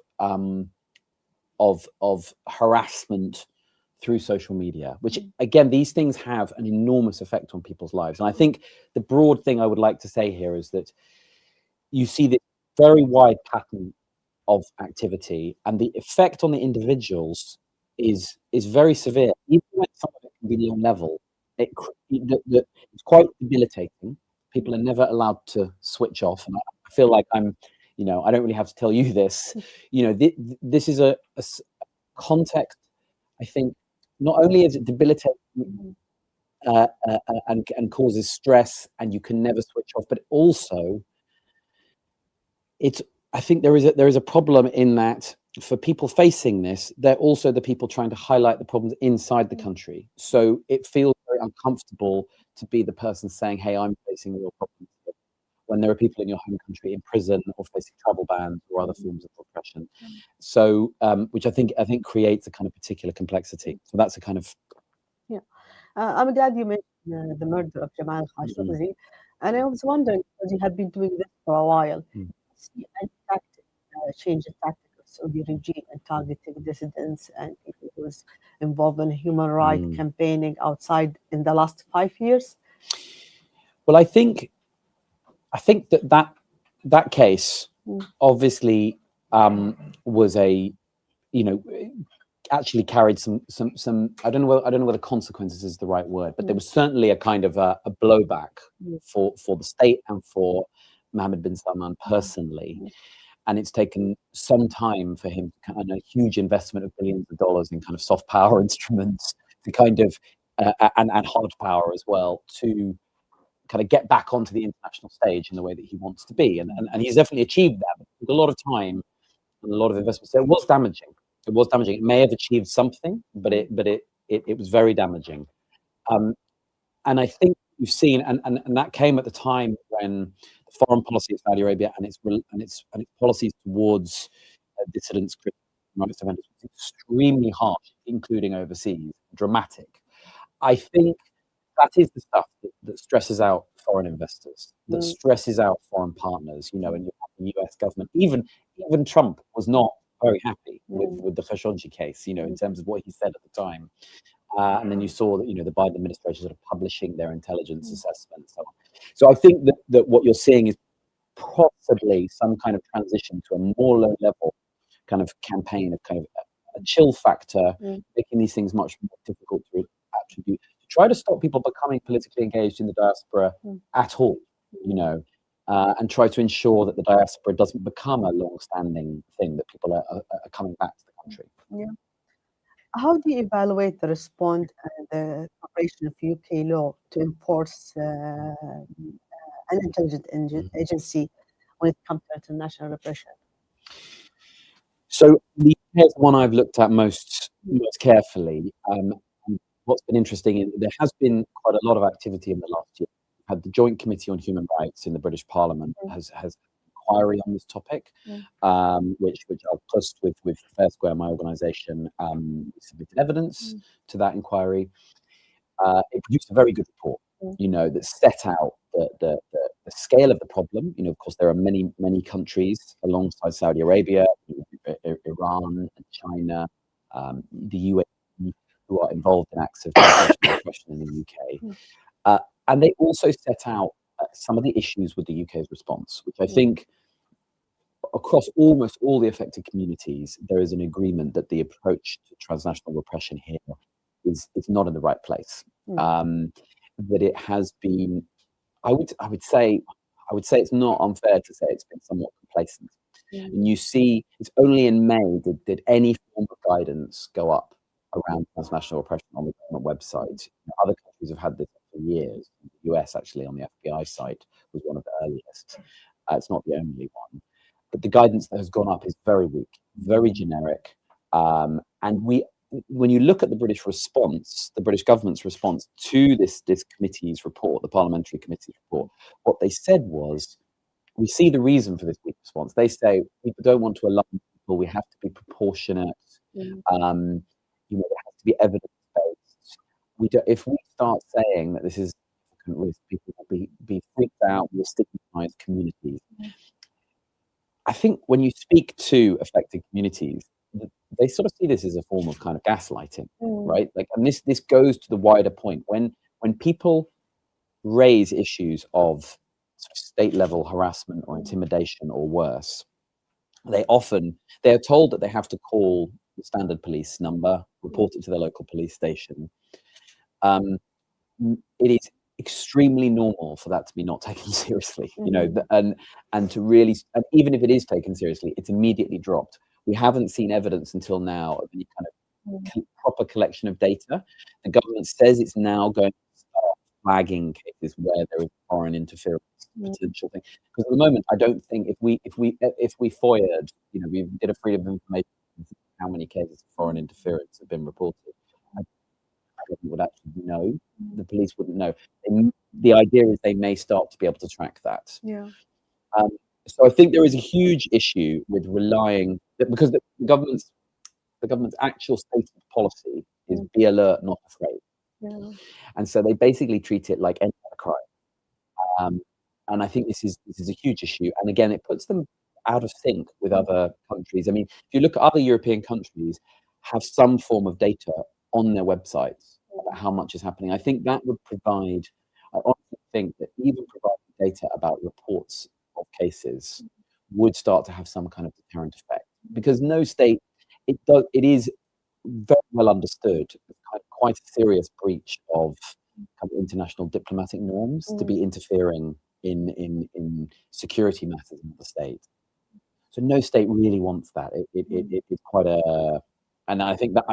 S7: harassment through social media, which again, these things have an enormous effect on people's lives. And I think the broad thing I would like to say here is that you see this very wide pattern of activity, and the effect on the individuals is very severe. Even when some of it can be low level, it's quite debilitating. People are never allowed to switch off, and I feel like I'm, I don't really have to tell you this. This is a context. I think not only is it debilitating and causes stress, and you can never switch off, but also I think there is a problem in that for people facing this, they're also the people trying to highlight the problems inside the country. So it feels very uncomfortable to be the person saying, hey, I'm facing real problems, when there are people in your home country in prison or facing travel bans or other forms of oppression. So, which I think creates a kind of particular complexity. So that's a kind of...
S6: Yeah. I'm glad you mentioned the murder of Jamal Khashoggi. And I was wondering, because you have been doing this for a while, see any change in tactics of the regime and targeting dissidents and people who was involved in human rights campaigning outside in the last 5 years?
S7: Well, I think that case obviously was actually carried some I don't know whether consequences is the right word, but there was certainly a kind of a blowback for the state and for Mohammed bin Salman personally. And it's taken some time for him, and a huge investment of billions of dollars in kind of soft power instruments to kind of and hard power as well, to kind of get back onto the international stage in the way that he wants to be. And he's definitely achieved that. But it took a lot of time and a lot of investment. So it was damaging. It was damaging. It may have achieved something, but it was very damaging. And I think you've seen, and that came at the time when the foreign policy of Saudi Arabia and its policies towards dissidents, critics, rights defenders was extremely harsh, including overseas, dramatic. I think that is the stuff that stresses out foreign investors, that stresses out foreign partners. You know, and you have the US government. Even Trump was not very happy with the Khashoggi case, you know, in terms of what he said at the time. And then you saw that, you know, the Biden administration sort of publishing their intelligence assessment and so on. So I think that what you're seeing is possibly some kind of transition to a more low-level kind of campaign of kind of a chill factor, making these things much more difficult to attribute, to try to stop people becoming politically engaged in the diaspora at all, you know, and try to ensure that the diaspora doesn't become a long-standing thing, that people are coming back to the country.
S6: Yeah. How do you evaluate the response and the operation of UK law to enforce an intelligence agency when it comes to international repression?
S7: So the UK is one I've looked at most carefully. And what's been interesting is there has been quite a lot of activity in the last year. We've had the Joint Committee on Human Rights in the British Parliament has inquiry on this topic, which ALQST with Fair Square, my organisation, submitted evidence to that inquiry. It produced a very good report, you know, that set out the scale of the problem. You know, of course, there are many countries alongside Saudi Arabia, Iran, and China, the UAE, who are involved in acts of repression in the UK. And they also set out some of the issues with the UK's response, which I think across almost all the affected communities, there is an agreement that the approach to transnational repression here is not in the right place. That it has been, I would say it's not unfair to say it's been somewhat complacent. And you see, it's only in May did any form of guidance go up around transnational repression on the government website. Other countries have had this for years. The US, actually, on the FBI site, was one of the earliest. It's not the only one. But the guidance that has gone up is very weak, very generic. And when you look at the British response, the British government's response to this committee's report, the parliamentary committee's report, what they said was, we see the reason for this weak response. They say, we don't want to alarm people, we have to be proportionate, you know, there has to be evidence-based. If we start saying that this is a significant risk, people will be freaked out, will stigmatize communities. I think when you speak to affected communities, they sort of see this as a form of kind of gaslighting, right? Like, and this goes to the wider point. When people raise issues of sort of state-level harassment or intimidation or worse, they are told that they have to call the standard police number, report it to their local police station. It is extremely normal for that to be not taken seriously, you know, and to really, and even if it is taken seriously, it's immediately dropped. We haven't seen evidence until now of any kind of proper collection of data. The government says it's now going to start flagging cases where there is foreign interference potential thing. Because at the moment, I don't think if we FOIA'd, you know, we did a freedom of information, how many cases of foreign interference have been reported, I would actually know. The police wouldn't know. The idea is they may start to be able to track that. So I think there is a huge issue with relying, because the government's actual stated policy is be alert, not afraid. And so they basically treat it like any other crime. And I think this is a huge issue. And again, it puts them out of sync with other countries. I mean, if you look at other European countries, have some form of data on their websites about how much is happening. I think that would provide, I honestly think that even providing data about reports of cases would start to have some kind of deterrent effect, because no state, it is very well understood, quite a serious breach of kind of international diplomatic norms to be interfering in security matters in the state. So no state really wants that. It's quite a, and I think that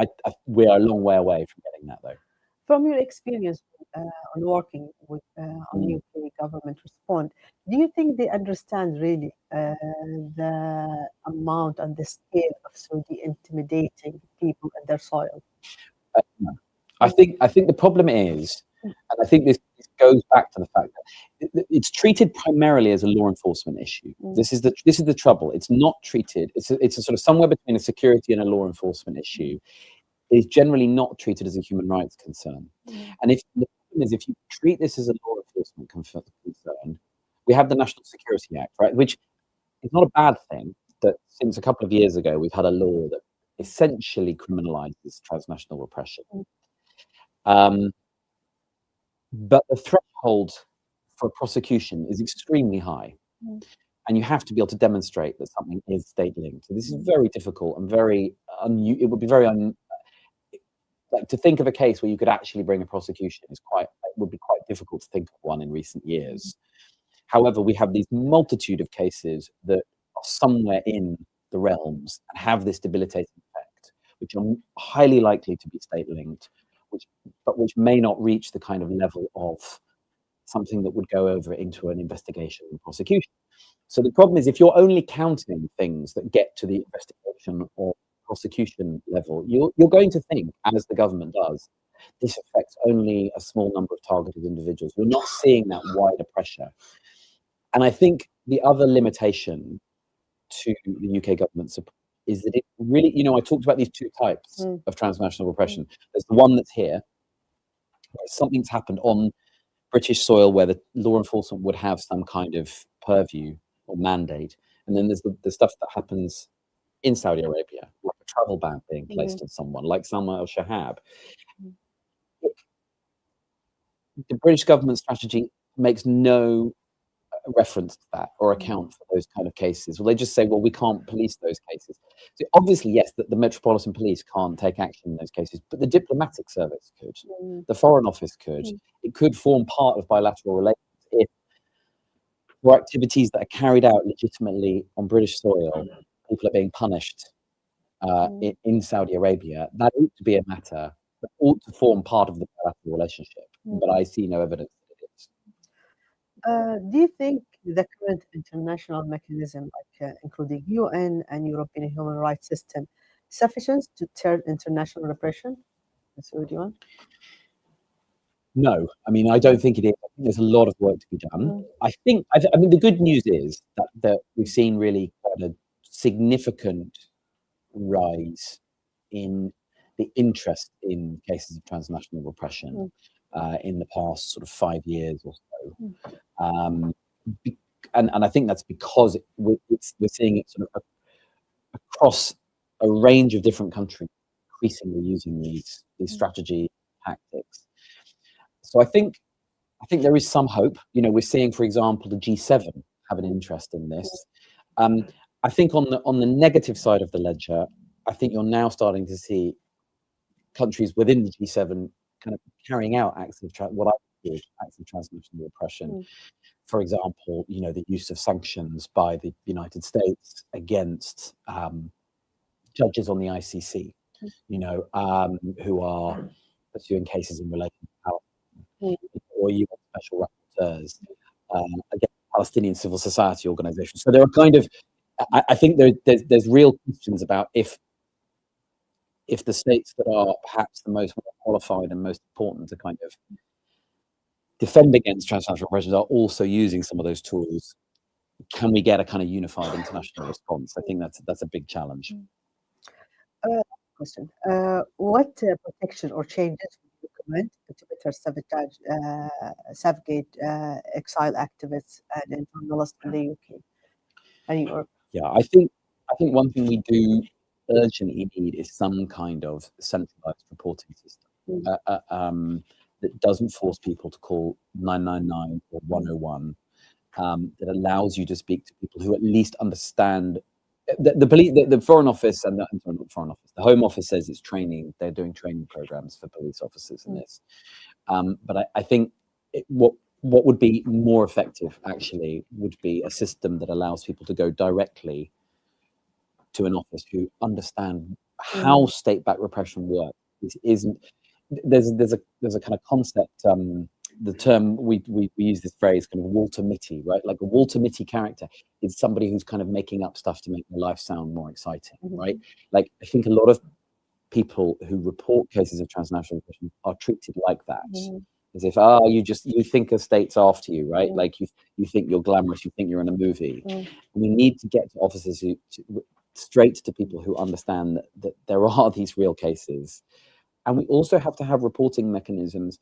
S7: we are a long way away from getting that, though.
S6: From your experience on working with on UK government response, do you think they understand really the amount and the scale of Saudi intimidating people and their soil?
S7: No. I think the problem is, and I think this goes back to the fact that it's treated primarily as a law enforcement issue. This is the trouble. It's not treated. It's a sort of somewhere between a security and a law enforcement issue. Is generally not treated as a human rights concern. And if the problem is, if you treat this as a law enforcement concern, we have the National Security Act, right, which is not a bad thing. That since a couple of years ago, we've had a law that essentially criminalizes transnational repression. But the threshold for prosecution is extremely high. And you have to be able to demonstrate that something is state linked. So this is very difficult and very it would be very like to think of a case where you could actually bring a prosecution would be quite difficult to think of one in recent years. However, we have these multitude of cases that are somewhere in the realms and have this debilitating effect, which are highly likely to be state linked, but which may not reach the kind of level of something that would go over into an investigation and prosecution. So the problem is, if you're only counting things that get to the investigation or prosecution level, you're going to think, as the government does, this affects only a small number of targeted individuals. You're not seeing that wider pressure. And I think the other limitation to the UK government support is that it really, I talked about these two types of transnational repression. There's the one that's here, where something's happened on British soil where the law enforcement would have some kind of purview or mandate. And then there's the stuff that happens in Saudi Arabia, like a travel ban being placed on someone, like Salma al-Shahab. The British government strategy makes no reference to that or account for those kind of cases. Well, they just say, well, we can't police those cases. So obviously, yes, the Metropolitan Police can't take action in those cases, but the diplomatic service could, the Foreign Office could. It could form part of bilateral relations if for activities that are carried out legitimately on British soil, people are being punished in Saudi Arabia. That ought to be a matter that ought to form part of the bilateral relationship, but I see no evidence that it is.
S6: Do you think the current international mechanism, like including UN and European human rights system, sufficient to turn international repression? That's what you want?
S7: No, I mean, I don't think it is. I think there's a lot of work to be done. I mean, the good news is that we've seen really quite a significant rise in the interest in cases of transnational repression in the past sort of 5 years or so. And I think that's because we're seeing it sort of across a range of different countries increasingly using these strategy tactics. So I think there is some hope. We're seeing, for example, the G7 have an interest in this. I think on the negative side of the ledger, I think you're now starting to see countries within the G7 kind of carrying out acts of transnational repression. For example, the use of sanctions by the United States against judges on the ICC, who are pursuing cases in relation to Palestine, or UN special rapporteurs against Palestinian civil society organizations. So there are kind of, I think there's real questions about if the states that are perhaps the most qualified and most important to kind of defend against transnational repression are also using some of those tools. Can we get a kind of unified international response? I think that's a big challenge.
S6: Question: what protection or changes would you recommend to better savigate exile activists and journalists in the UK and Europe?
S7: Yeah, I think one thing we do urgently need is some kind of centralized reporting system that doesn't force people to call 999 or 101, that allows you to speak to people who at least understand. The Foreign Office and not Foreign Office, the Home Office says it's training. They're doing training programs for police officers in this. But I think what would be more effective actually would be a system that allows people to go directly to an office who understand how state-backed repression works. This isn't, there's a kind of concept. The term we use this phrase, kind of Walter Mitty, right? Like a Walter Mitty character is somebody who's kind of making up stuff to make their life sound more exciting, right? Like I think a lot of people who report cases of transnational aggression are treated like that, as if you think a state's after you, right? Like you think you're glamorous, you think you're in a movie. And we need to get to officers straight to people who understand that there are these real cases, and we also have to have reporting mechanisms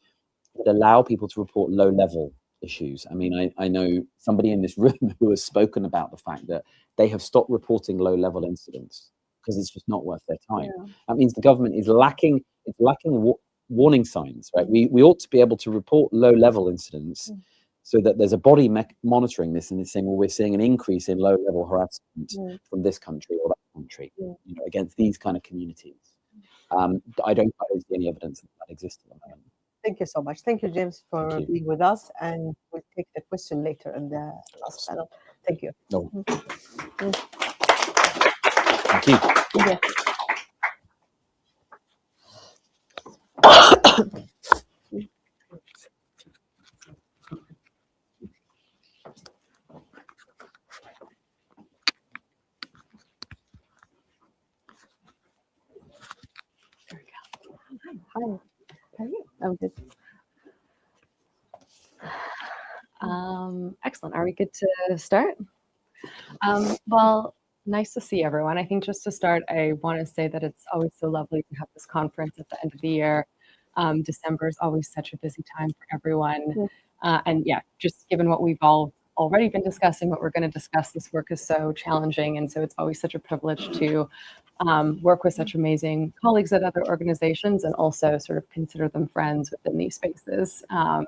S7: that allow people to report low-level issues. I mean, I know somebody in this room who has spoken about the fact that they have stopped reporting low-level incidents because it's just not worth their time. That means the government is lacking warning signs, right? We ought to be able to report low-level incidents so that there's a body monitoring this and saying, well, we're seeing an increase in low-level harassment from this country or that country, against these kind of communities. I don't see any evidence that exists at the moment.
S6: Thank you so much. Thank you, James, for being with us, and we'll take the question later in the last panel. Thank you.
S7: No. Thank you.
S6: Yeah. Hi. How are you? I'm good.
S8: Excellent. Are we good to start? Well, nice to see everyone. I think just to start, I want to say that it's always so lovely to have this conference at the end of the year. December is always such a busy time for everyone. And yeah, just given what we've all already been discussing, what we're going to discuss, this work is so challenging. And so it's always such a privilege to work with such amazing colleagues at other organizations and also sort of consider them friends within these spaces. So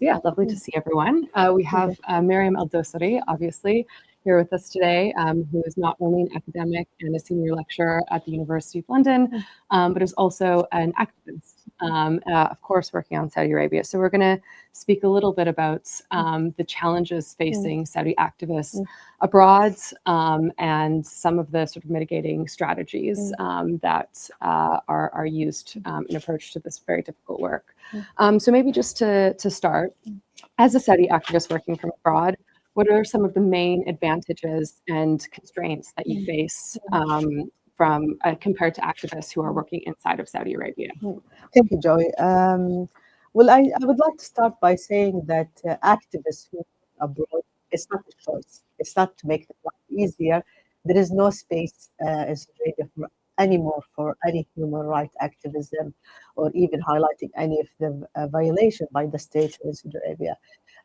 S8: yeah, lovely to see everyone. We have Miriam El-Dosari, obviously, here with us today, who is not only an academic and a senior lecturer at the University of London, but is also an activist, of course, working on Saudi Arabia. So we're going to speak a little bit about the challenges facing Saudi activists abroad and some of the sort of mitigating strategies that are used in approach to this very difficult work. So maybe just to start, as a Saudi activist working from abroad, what are some of the main advantages and constraints that you face from compared to activists who are working inside of Saudi Arabia?
S6: Thank you, Joy. Well, I would like to start by saying that activists who are abroad, it's not a choice. It's not to make the life easier. There is no space in Saudi Arabia anymore for any human rights activism or even highlighting any of the violation by the state in Saudi Arabia.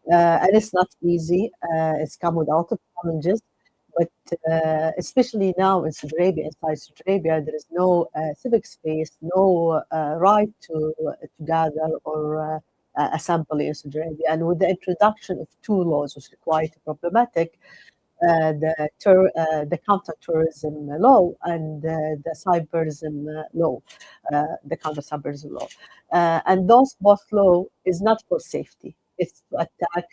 S6: And it's not easy. It's come with a lot of challenges, but especially now in Saudi Arabia, inside Saudi Arabia, there is no civic space, no right to gather or assembly in Saudi Arabia. And with the introduction of two laws, which are quite problematic, the counter-terrorism law and the cyberism law, the counter-cyberism law. And those both law is not for safety. It's to attack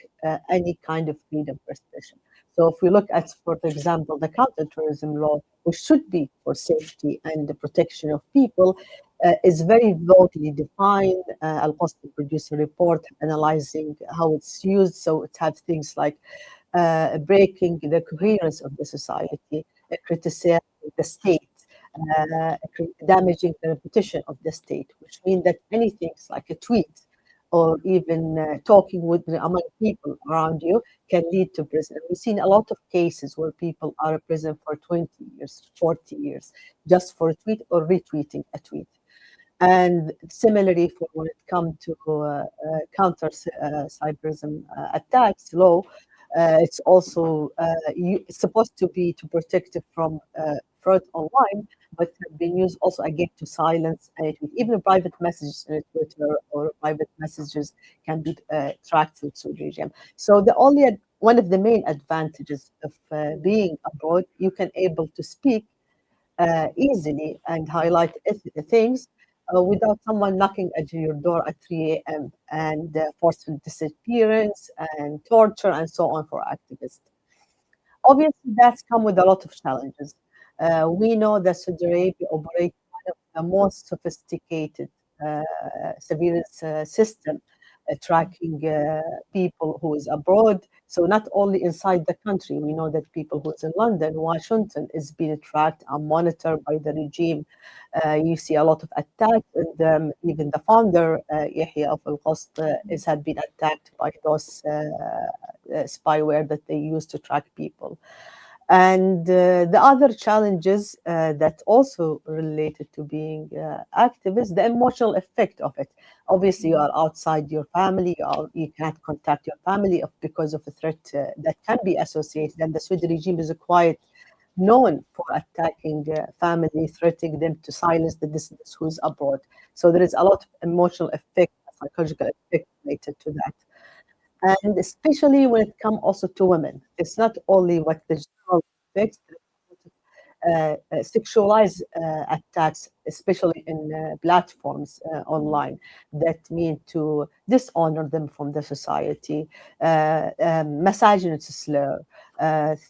S6: any kind of freedom of expression. So if we look at, for example, the counter-terrorism law, which should be for safety and the protection of people, is very vaguely defined. ALQST produced a report analyzing how it's used. So it has things like breaking the coherence of the society, criticizing the state, damaging the reputation of the state, which means that anything like a tweet or even talking with among people around you can lead to prison. We've seen a lot of cases where people are in prison for 20 years, 40 years, just for a tweet or retweeting a tweet. And similarly, for when it comes to counter-cyberism attacks law, it's also it's supposed to be to protect it from fraud online, but have been used also again to silence even private messages in Twitter or private messages can be tracked through Saudi regime. So one of the main advantages of being abroad, you can able to speak easily and highlight things without someone knocking at your door at 3 a.m. and forceful disappearance and torture and so on for activists. Obviously, that's come with a lot of challenges. We know that Saudi Arabia operates one of the most sophisticated surveillance system tracking people who is abroad. So not only inside the country, we know that people who's in London, Washington is being tracked and monitored by the regime. You see a lot of attacks, and even the founder, Yahya of القسط, had been attacked by those spyware that they use to track people. And the other challenges that also related to being activist, the emotional effect of it. Obviously, you are outside your family, or you can't contact your family because of a threat that can be associated. And the Saudi regime is quite known for attacking family, threatening them to silence the dissidents who's abroad. So there is a lot of emotional effect, psychological effect related to that. And especially when it comes also to women, it's not only what the general effects, sexualized attacks, especially in platforms online, that mean to dishonor them from the society, misogynist slur,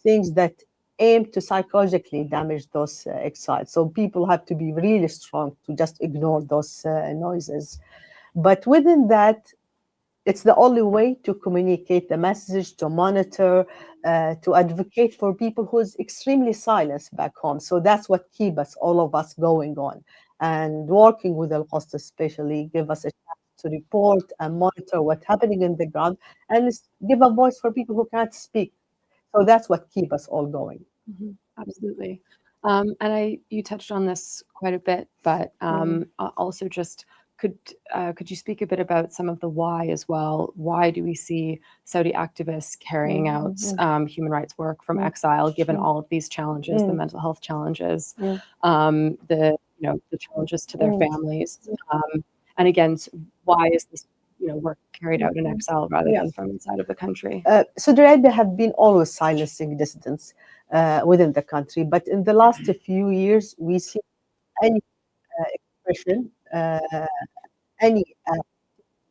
S6: things that aim to psychologically damage those exiles. So people have to be really strong to just ignore those noises. But within that, it's the only way to communicate the message, to monitor, to advocate for people who's extremely silenced back home. So that's what keeps us, all of us, going on. And working with القسط especially give us a chance to report and monitor what's happening in the ground and give a voice for people who can't speak. So that's what keeps us all going.
S8: Mm-hmm. Absolutely. And you touched on this quite a bit, but also just could you speak a bit about some of the why as well? Why do we see Saudi activists carrying out human rights work from exile, given all of these challenges, the mental health challenges, the challenges to their families, and again, why is this work carried out in exile rather than from inside of the country?
S6: Saudi Arabia have been always silencing dissidents within the country, but in the last few years, we see any expression, any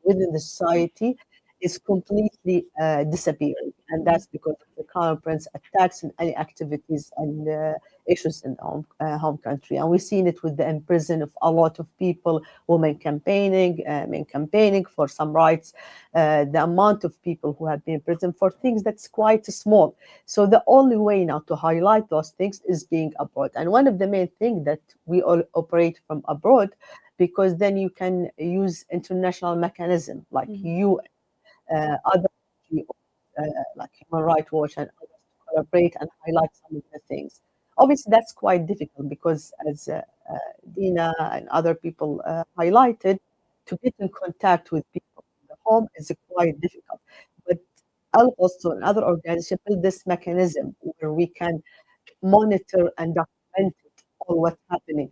S6: within the society is completely disappearing, and that's because of the Crown Prince attacks and any activities and issues in home country. And we've seen it with the imprisonment of a lot of people, women campaigning, men campaigning for some rights, the amount of people who have been imprisoned for things that's quite small. So the only way now to highlight those things is being abroad. And one of the main things that we all operate from abroad, because then you can use international mechanism like you, other like Human Rights Watch and others to collaborate and highlight some of the things. Obviously, that's quite difficult because, as Dina and other people highlighted, to get in contact with people in the home is quite difficult. But ALQST and other organizations build this mechanism where we can monitor and document all what's happening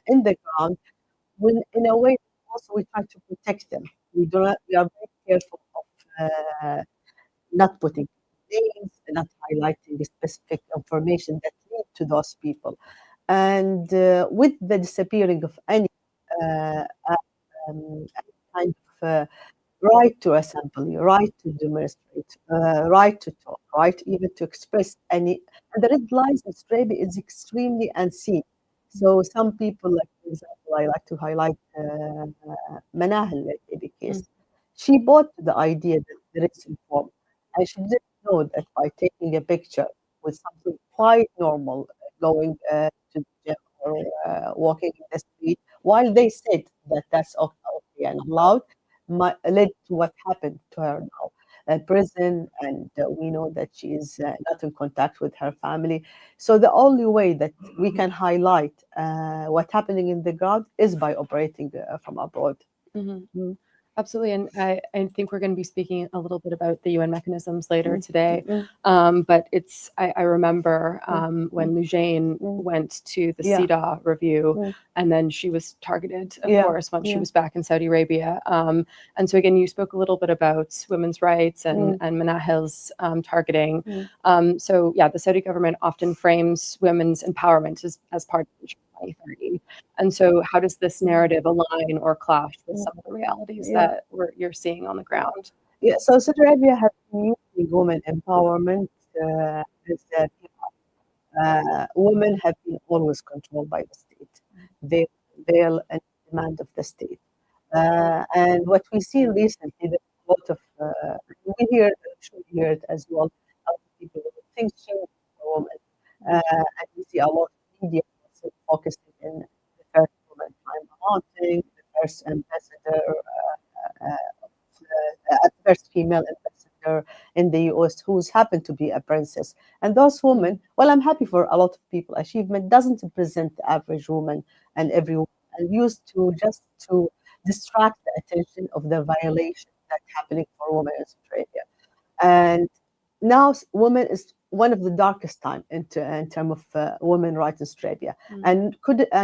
S6: in the ground. When, in a way, also we try to protect them. We are very careful of not putting names, not highlighting the specific information that lead to those people. And with the disappearing of any kind of right to assembly, right to demonstrate, right to talk, right even to express any, and the red lines in Saudi is extremely unseen. So some people, like for example, I like to highlight Manahal in the case. She bought the idea that there is reform, and she didn't know that by taking a picture with something quite normal, going to the gym or walking in the street, while they said that that's okay and allowed, led to what happened to her now. Prison, and we know that she is not in contact with her family. So the only way that we can highlight what's happening in the ground is by operating from abroad.
S8: Absolutely, and I think we're going to be speaking a little bit about the UN mechanisms later today. But I remember when Lujane went to the CEDAW review, and then she was targeted, of course, once she was back in Saudi Arabia. And so again, you spoke a little bit about women's rights and Manahil's targeting. So yeah, the Saudi government often frames women's empowerment as part of Vision 2030. And so how does this narrative align or clash with some of the realities that you're seeing on the ground?
S6: Yeah, so Saudi Arabia has been using women empowerment as women have been always controlled by the state. They and demand of the state. And what we see recently, there's a lot of, we hear, I'm sure you hear it as well, other people, things change for women. And we see a lot of media focusing in the first woman time mounting, the first ambassador, first female ambassador in the US who's happened to be a princess. And those women, well, I'm happy for a lot of people. Achievement doesn't represent the average woman and every woman, and used to just to distract the attention of the violation that's happening for women in Australia. And now women is one of the darkest time in terms of women rights in Australia. And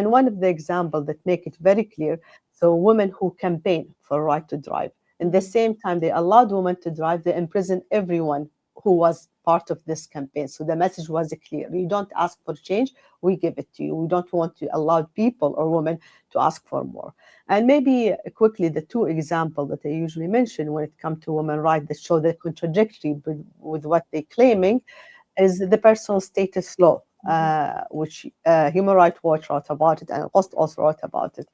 S6: one of the examples that make it very clear, so women who campaign for right to drive, in the same time they allowed women to drive, they imprisoned everyone who was part of this campaign. So the message was clear. You don't ask for change, we give it to you. We don't want to allow people or women to ask for more. And maybe quickly, the two examples that I usually mention when it comes to women's rights that show the contradictory with what they're claiming is the personal status law, which Human Rights Watch wrote about it and Alqasط also wrote about it.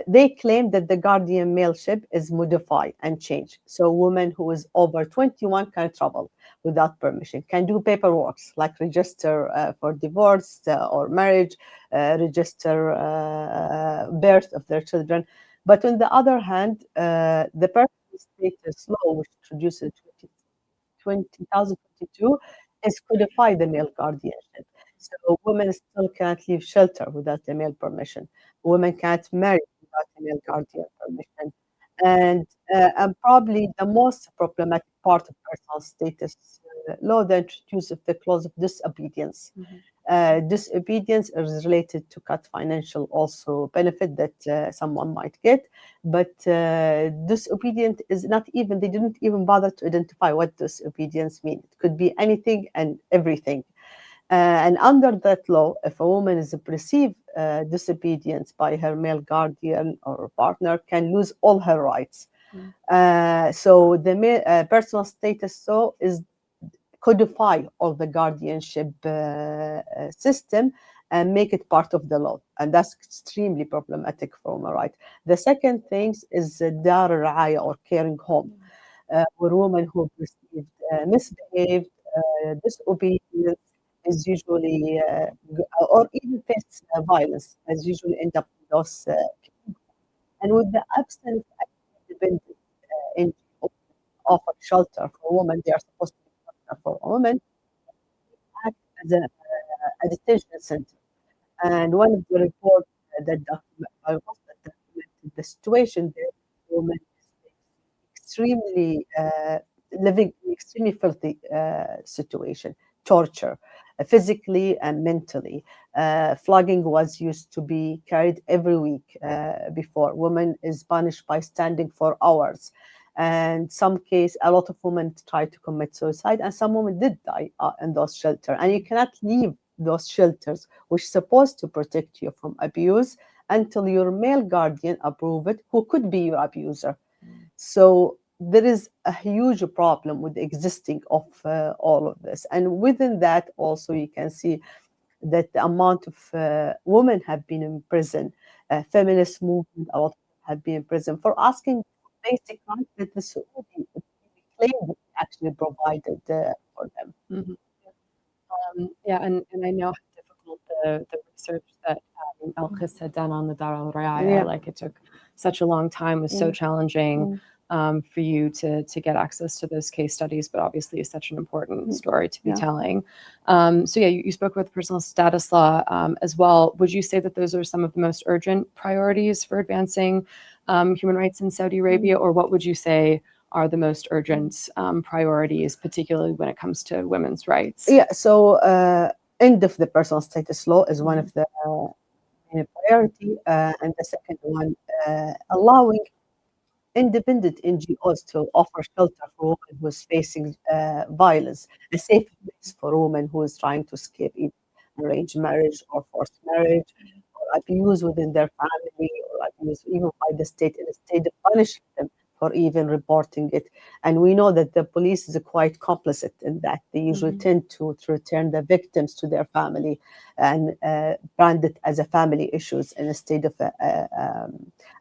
S6: They claim that the guardian maleship is modified and changed. So a woman who is over 21 can travel without permission, can do paperwork like register for divorce or marriage, register birth of their children. But on the other hand, the personal status law, which introduced in 2022, is codified the male guardianship. So women still can't leave shelter without the male permission. Women can't marry without a male guardian permission. And probably the most problematic part of personal status law, the introduce of the clause of disobedience. Disobedience is related to cut financial also benefit that someone might get, but disobedient is not even, they didn't even bother to identify what disobedience means. It could be anything and everything. And under that law, if a woman is perceived disobedience by her male guardian or partner, can lose all her rights. So the personal status law is codify all the guardianship system and make it part of the law. And that's extremely problematic for women, right? The second thing is dar al-raya or caring home, where women who perceived misbehaved, disobedience, is usually, or even face violence, as usually end up in those. And with the absence of independent NGOs offer shelter for women, they are supposed to be shelter for women, act as a detention center. And one of the reports that documented the situation there, women extremely living in extremely filthy situation, torture, physically and mentally. Flogging was used to be carried every week before. Women is punished by standing for hours. And some case, a lot of women tried to commit suicide, and some women did die in those shelters. And you cannot leave those shelters, which are supposed to protect you from abuse, until your male guardian approve it, who could be your abuser. So there is a huge problem with the existing of all of this. And within that also you can see that the amount of women have been in prison, feminist movement, a lot of them have been in prison for asking basic rights that the Saudi claimed actually provided for them.
S8: Yeah, and I know how difficult the research that ALQST had done on the Dar al-Raya, like it took such a long time, was so challenging for you to get access to those case studies, but obviously it's such an important story to be telling. So yeah, you spoke about the personal status law as well. Would you say that those are some of the most urgent priorities for advancing human rights in Saudi Arabia, or what would you say are the most urgent priorities, particularly when it comes to women's rights?
S6: Yeah, so end of the personal status law is one of the priority, and the second one, allowing independent NGOs to offer shelter for women who is facing violence, a safe place for women who is trying to escape either arranged marriage or forced marriage, or abuse within their family, or abuse even by the state, and the state punishing them for even reporting it. And we know that the police is quite complicit in that. They usually tend to return the victims to their family and brand it as a family issues instead of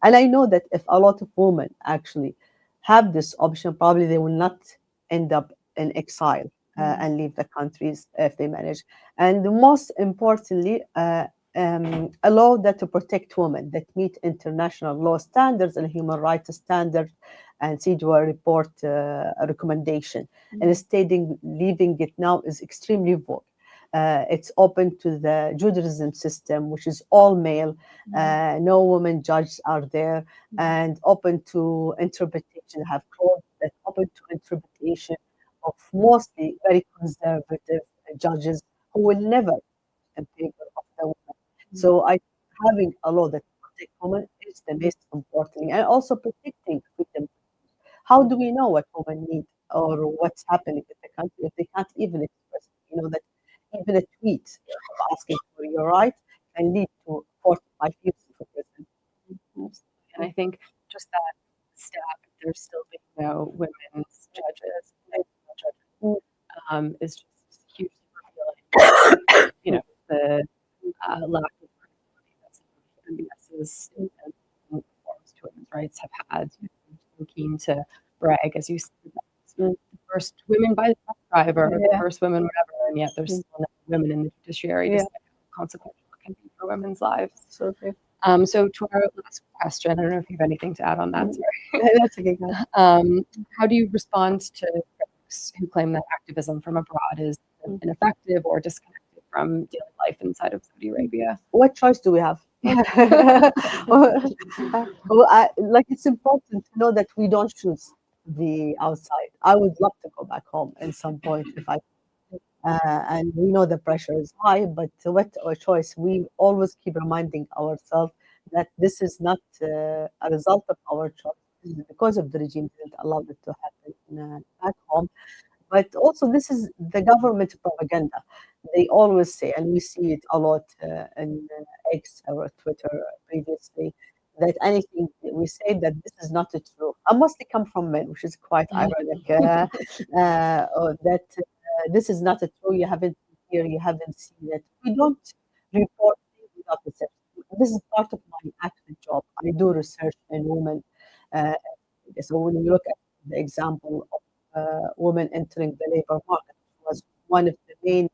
S6: and I know that if a lot of women actually have this option, probably they will not end up in exile and leave the countries if they manage. And most importantly, a law that to protect women that meet international law standards and human rights standards and CEDAW report recommendation. And stating leaving it now is extremely vague. It's open to the Judaism system, which is all male. No women judges are there, and open to interpretation. Have clauses that open to interpretation of mostly very conservative judges who will never in favor of the woman. So I having a law that protects women is the most important thing, and also protecting freedom. How do we know what women need or what's happening in the country if they can't even express it? You know that even a tweet of asking for your right can lead to 45 years in prison.
S8: And I think just that stat, there's still being no women's judges, is just hugely revealing. You know, the lack of credibility that some of MBS's reforms to women's rights have had. So keen to brag, as you said, the first women by the bus driver, the first women whatever, and yet there's still no women in the judiciary, despite how consequential it can be for women's lives. So to our last question, I don't know if you have anything to add on that. Sorry.
S6: That's okay.
S8: How do you respond to critics who claim that activism from abroad is ineffective or disconnected from daily life inside of Saudi Arabia?
S6: What choice do we have? Like it's important to know that we don't choose the outside. I would love to go back home at some point if I and we know the pressure is high, but what our choice? We always keep reminding ourselves that this is not a result of our choice. This is because of the regime didn't allow it to happen back home. But also, this is the government propaganda. They always say, and we see it a lot in X or Twitter previously, that anything we say that this is not true. I mostly come from men, which is quite ironic. That this is not true. You haven't here. You haven't seen it. We don't report things without research. This is part of my actual job. I do research in women. So when you look at the example of women entering the labor market, was one of the main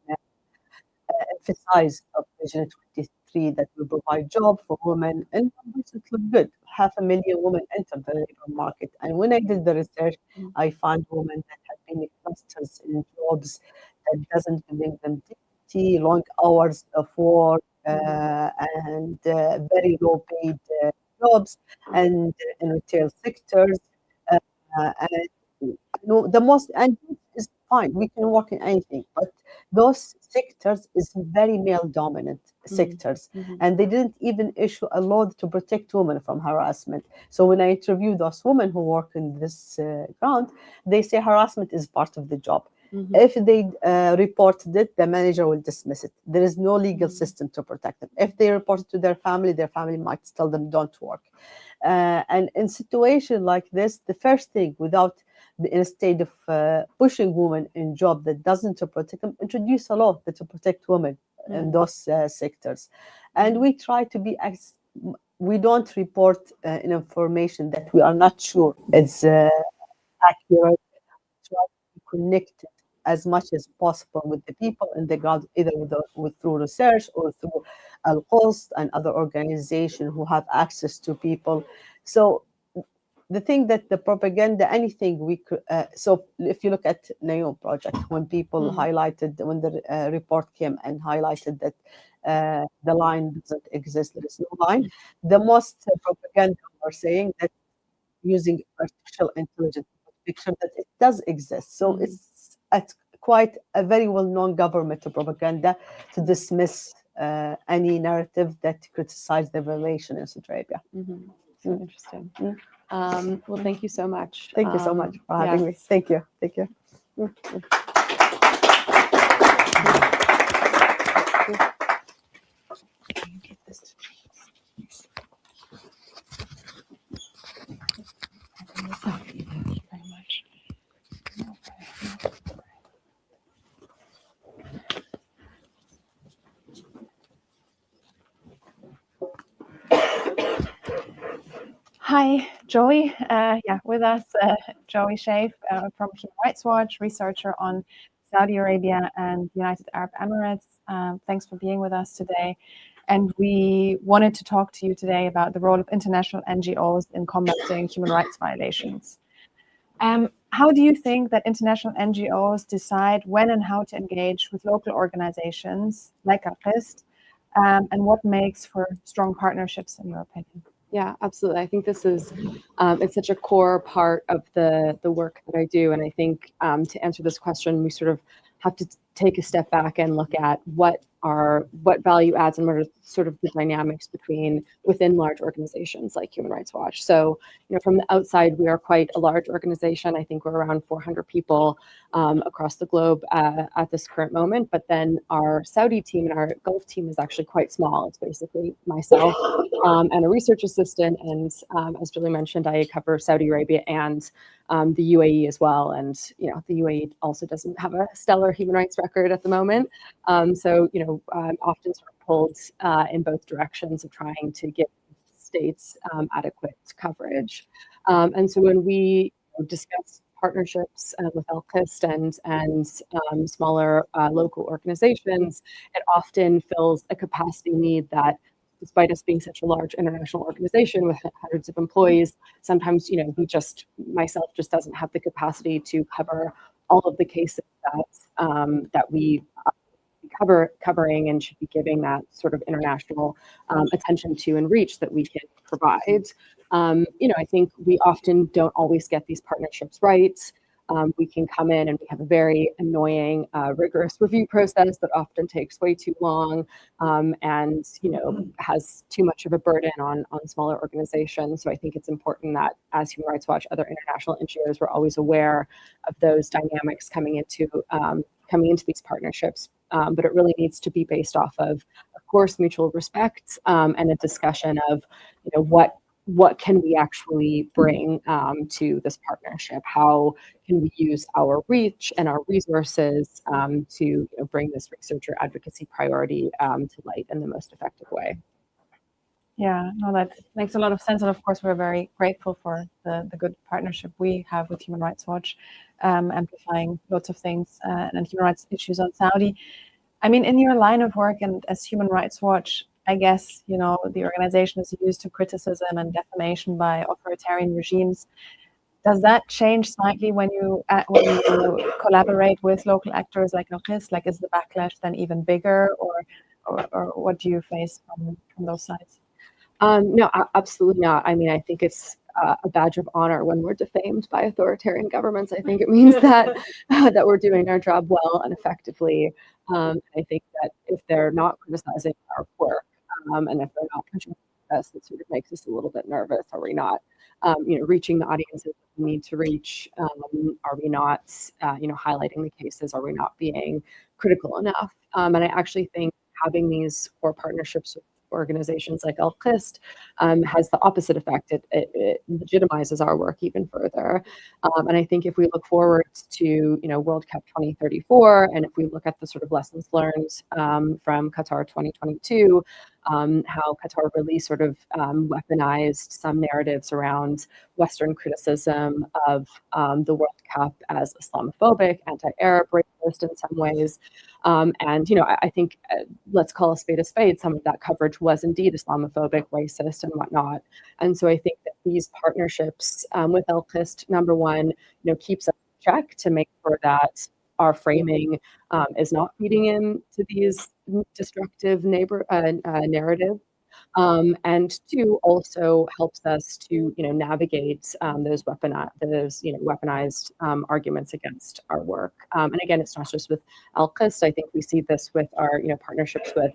S6: emphasized of Vision 23 that will provide jobs for women, and it looked good. 500,000 women entered the labor market, and when I did the research, I found women that had been clusters in jobs that doesn't give them dignity, long hours of work, and very low paid jobs, and in retail sectors, and the most, and is fine, we can work in anything, but those sectors is very male dominant sectors, and they didn't even issue a law to protect women from harassment. So when I interview those women who work in this ground, they say harassment is part of the job. If they reported it, the manager will dismiss it. There is no legal system to protect them. If they report it to their family might tell them don't work. And in situation like this, the first thing, instead of pushing women in job that doesn't to protect them, introduce a law that to protect women in those sectors. And we try to be, we don't report information that we are not sure it's accurate. Try to be connected as much as possible with the people in the ground, either through research or through ALQST and other organizations who have access to people. So the thing that the propaganda, anything we could, so if you look at Nayoom project, when people highlighted, when the report came and highlighted that the line doesn't exist, there is no line, the most propaganda are saying that using artificial intelligence picture that it does exist. So it's quite a very well-known government propaganda to dismiss any narrative that criticizes the violation in Saudi Arabia.
S8: So interesting. Well, thank you so much.
S6: Thank you so much for having me. Thank you. Thank you.
S8: Get this.
S9: Hi, Joey. With us, Joey Shaif from Human Rights Watch, researcher on Saudi Arabia and United Arab Emirates. Thanks for being with us today. And we wanted to talk to you today about the role of international NGOs in combating human rights violations. How do you think that international NGOs decide when and how to engage with local organizations like ALQST, and what makes for strong partnerships in your opinion?
S8: Yeah, absolutely. I think this is, it's such a core part of the work that I do. And I think to answer this question, we sort of have to take a step back and look at what value adds and what are sort of the dynamics within large organizations like Human Rights Watch. So, from the outside, we are quite a large organization. I think we're around 400 people across the globe at this current moment. But then our Saudi team and our Gulf team is actually quite small. It's basically myself and a research assistant. And as Julie mentioned, I cover Saudi Arabia and the UAE as well. And, the UAE also doesn't have a stellar human rights record at the moment. So, I'm often sort of pulled in both directions of trying to give states adequate coverage. And so when we discuss partnerships with ALQST and smaller local organizations, it often fills a capacity need that, despite us being such a large international organization with hundreds of employees, sometimes, myself just doesn't have the capacity to cover all of the cases that we covering and should be giving that sort of international attention to and reach that we can provide. I think we often don't always get these partnerships right. We can come in and we have a very annoying, rigorous review process that often takes way too long and, has too much of a burden on smaller organizations. So I think it's important that as Human Rights Watch, other international NGOs, we're always aware of those dynamics coming into these partnerships. But it really needs to be based off of course, mutual respect and a discussion of, what can we actually bring to this partnership? How can we use our reach and our resources to bring this researcher advocacy priority to light in the most effective way?
S9: Yeah, no, that makes a lot of sense. And of course, we're very grateful for the good partnership we have with Human Rights Watch, amplifying lots of things and human rights issues on Saudi. I mean, in your line of work and as Human Rights Watch, I guess, the organization is used to criticism and defamation by authoritarian regimes. Does that change slightly when you collaborate with local actors like ALQST? Like, is the backlash then even bigger, or what do you face from those sides?
S8: No, absolutely not. I mean, I think it's a badge of honor when we're defamed by authoritarian governments. I think it means that that we're doing our job well and effectively. I think that if they're not criticizing our work and if they're not pushing us, it sort of makes us a little bit nervous. Are we not, reaching the audiences we need to reach? Are we not, highlighting the cases? Are we not being critical enough? And I actually think having these core partnerships with organizations like ALQST has the opposite effect. It legitimizes our work even further. And I think if we look forward to, World Cup 2034, and if we look at the sort of lessons learned from Qatar 2022, how Qatar really sort of weaponized some narratives around Western criticism of the World Cup as Islamophobic, anti-Arab, racist in some ways. And, I think, let's call a spade, some of that coverage was indeed Islamophobic, racist, and whatnot. And so I think that these partnerships with ALQST, number one, keeps us in check to make sure that our framing is not feeding into these destructive narrative. And two, also helps us to navigate those weaponized arguments against our work. And again, it's not just with ALQST. I think we see this with our partnerships with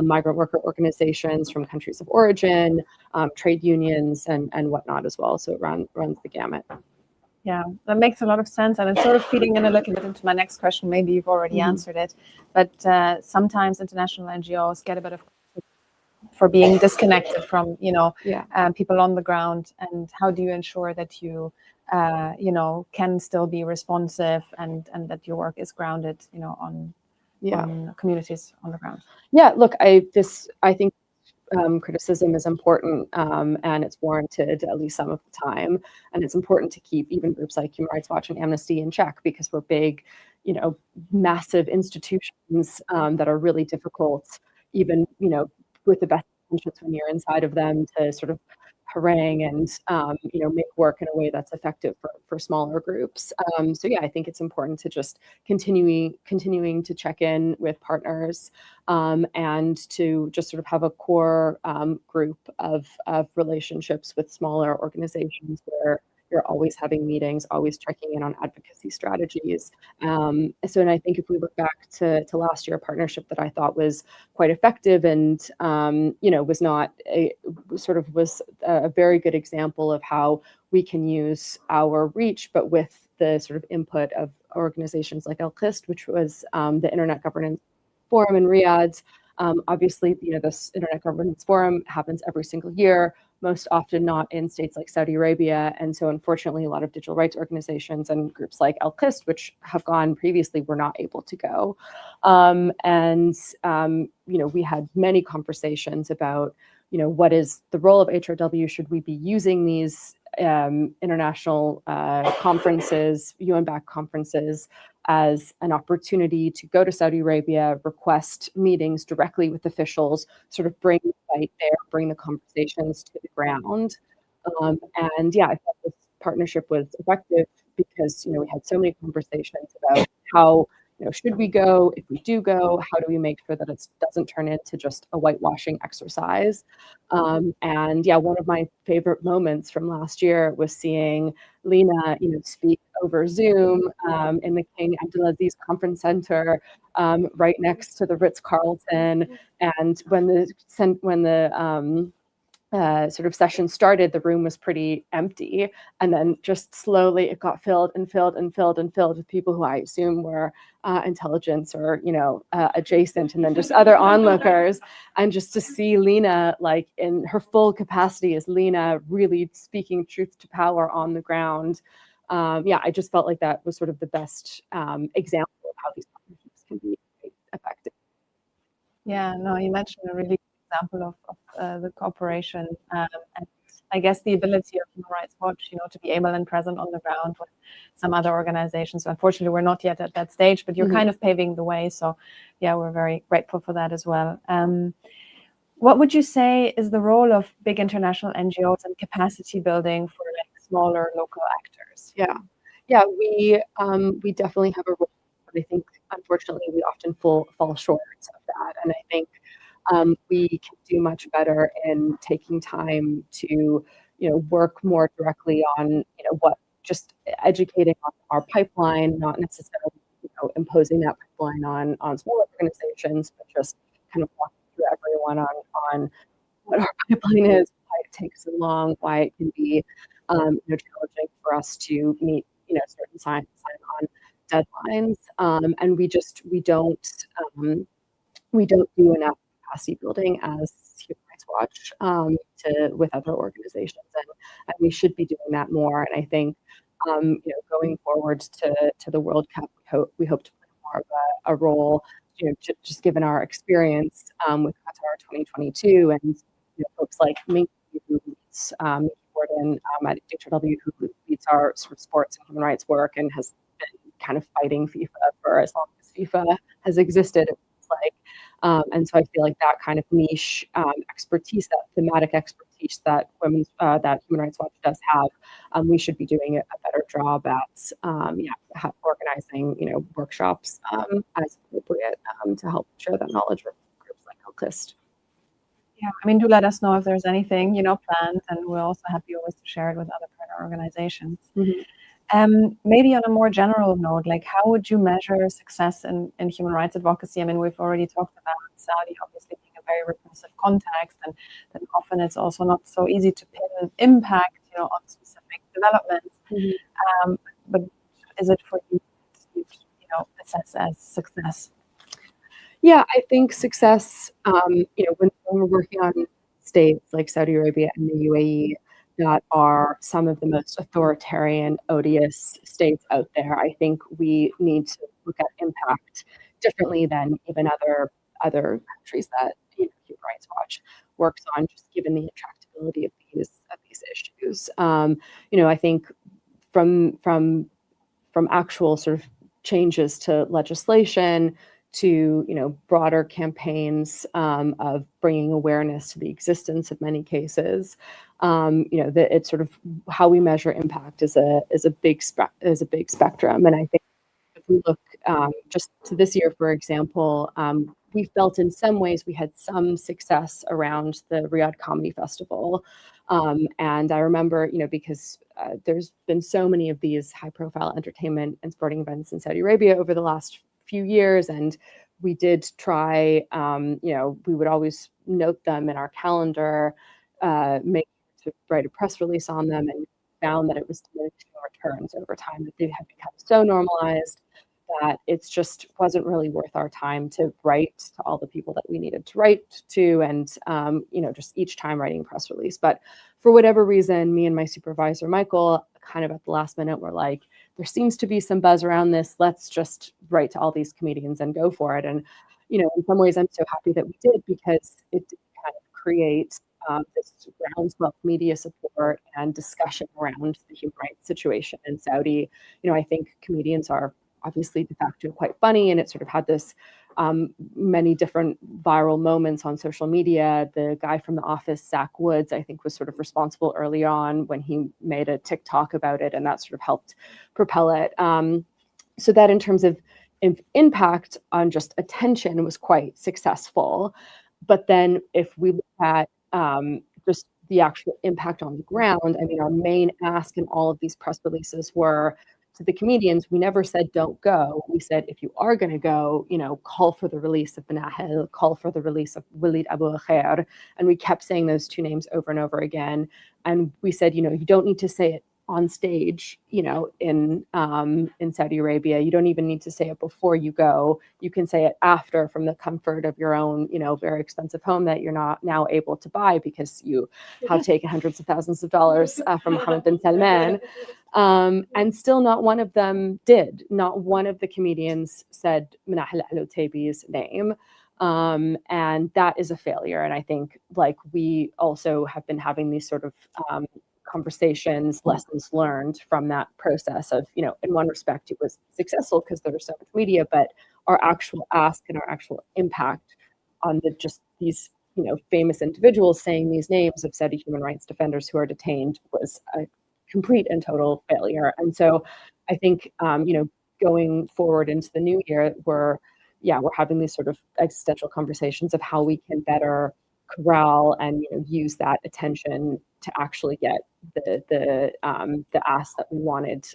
S8: migrant worker organizations from countries of origin, trade unions, and whatnot as well. So it runs the gamut.
S9: Yeah, that makes a lot of sense. And it's sort of feeding in a little bit into my next question. Maybe you've already answered it. But sometimes international NGOs get a bit of for being disconnected from, people on the ground. And how do you ensure that you, can still be responsive and that your work is grounded, on communities on the ground?
S8: Yeah, look, I think criticism is important, and it's warranted at least some of the time. And it's important to keep even groups like Human Rights Watch and Amnesty in check, because we're big, massive institutions that are really difficult, even, with the best intentions when you're inside of them, to sort of harangue and make work in a way that's effective for smaller groups. So yeah, I think it's important to just continuing to check in with partners, and to just sort of have a core group of relationships with smaller organizations where you're always having meetings, always checking in on advocacy strategies. And I think if we look back to last year, a partnership that I thought was quite effective and, was a very good example of how we can use our reach, but with the sort of input of organizations like ALQST, which was the Internet Governance Forum in Riyadh. Obviously, this Internet Governance Forum happens every single year, most often not in states like Saudi Arabia. And so unfortunately, a lot of digital rights organizations and groups like ALQST, which have gone previously, were not able to go. We had many conversations about, what is the role of HRW? Should we be using these international conferences, UN-backed conferences, as an opportunity to go to Saudi Arabia, request meetings directly with officials, sort of bring the fight there, bring the conversations to the ground. I thought this partnership was effective because, we had so many conversations about how, should we go? If we do go, how do we make sure that it doesn't turn into just a whitewashing exercise? One of my favorite moments from last year was seeing Lena, speak over Zoom in the King Abdulaziz Conference Center, right next to the Ritz-Carlton. And when the sort of session started, the room was pretty empty, and then just slowly it got filled and filled and filled and filled with people who I assume were intelligence or adjacent, and then just other onlookers. And just to see Lena, like, in her full capacity as Lena, really speaking truth to power on the ground. I just felt like that was sort of the best example of how these partnerships can be effective.
S9: Yeah, no, you mentioned a really good example of the cooperation, and I guess the ability of Human Rights Watch, to be able and present on the ground with some other organizations. Unfortunately, we're not yet at that stage, but you're kind of paving the way. So yeah, we're very grateful for that as well. What would you say is the role of big international NGOs in capacity building for smaller local actors?
S8: We definitely have a role, but I think unfortunately we often fall short of that. And I think we can do much better in taking time to, work more directly on, what just educating on our pipeline, not necessarily, imposing that pipeline on smaller organizations, but just kind of walking through everyone on what our pipeline is, why it takes so long, why it can be, challenging for us to meet, certain sign-on deadlines, and we don't do enough capacity building as Human Rights Watch with other organizations, and we should be doing that more. And I think going forward to the World Cup, we hope to play more of a role, just given our experience with Qatar 2022, and folks like Minky, who leads Gordon at HRW, who leads our sort of sports and human rights work and has been kind of fighting FIFA for as long as FIFA has existed. And so I feel like that kind of niche expertise, that thematic expertise that Human Rights Watch does have, we should be doing a better job at organizing, workshops as appropriate to help share that knowledge with groups like ALQST.
S9: Yeah, I mean, do let us know if there's anything, planned, and we're also happy always to share it with other partner organizations. Maybe on a more general note, how would you measure success in human rights advocacy? I mean, we've already talked about Saudi obviously being a very repressive context, and then often it's also not so easy to pin impact, on specific developments. But is it for you to, assess as success?
S8: Yeah, I think success, when we're working on states like Saudi Arabia and the UAE, that are some of the most authoritarian, odious states out there, I think we need to look at impact differently than even other countries that Human Rights Watch works on, just given the intractability of these issues. I think from actual sort of changes to legislation to broader campaigns of bringing awareness to the existence of many cases, that it's sort of how we measure impact is a big spectrum. And I think if we look just to this year, for example, we felt in some ways we had some success around the Riyadh Comedy Festival. And I remember, because there's been so many of these high-profile entertainment and sporting events in Saudi Arabia over the last few years, and we did try, we would always note them in our calendar, make to write a press release on them, and found that it was diminishing returns over time, that they had become so normalized that it's just wasn't really worth our time to write to all the people that we needed to write to, and just each time writing a press release. But for whatever reason, me and my supervisor Michael, kind of at the last minute, were like, there seems to be some buzz around this, let's just write to all these comedians and go for it. And in some ways I'm so happy that we did, because it did kind of create this groundswell of media support and discussion around the human rights situation in Saudi. I think comedians are obviously de facto quite funny, and it sort of had this many different viral moments on social media. The guy from The Office, Zach Woods, I think was sort of responsible early on when he made a TikTok about it, and that sort of helped propel it. So that in terms of impact on just attention was quite successful. But then if we look at just the actual impact on the ground, I mean, our main ask in all of these press releases were to the comedians. We never said don't go. We said, if you are going to go, call for the release of Benahel, call for the release of Walid Abu Khair. And we kept saying those two names over and over again. And we said, you don't need to say it on stage, in Saudi Arabia. You don't even need to say it before you go. You can say it after, from the comfort of your own, very expensive home that you're not now able to buy because you have taken hundreds of thousands of dollars from Mohammed bin Salman. And still not one of them did. Not one of the comedians said Manahel Al-Otaibi's name. And that is a failure. And I think we also have been having these sort of conversations, lessons learned from that process of, in one respect, it was successful because there was so much media, but our actual ask and our actual impact on just these, famous individuals saying these names of Saudi human rights defenders who are detained was a complete and total failure. And so I think, going forward into the new year, we're having these sort of existential conversations of how we can better corral and use that attention to actually get the ask that we wanted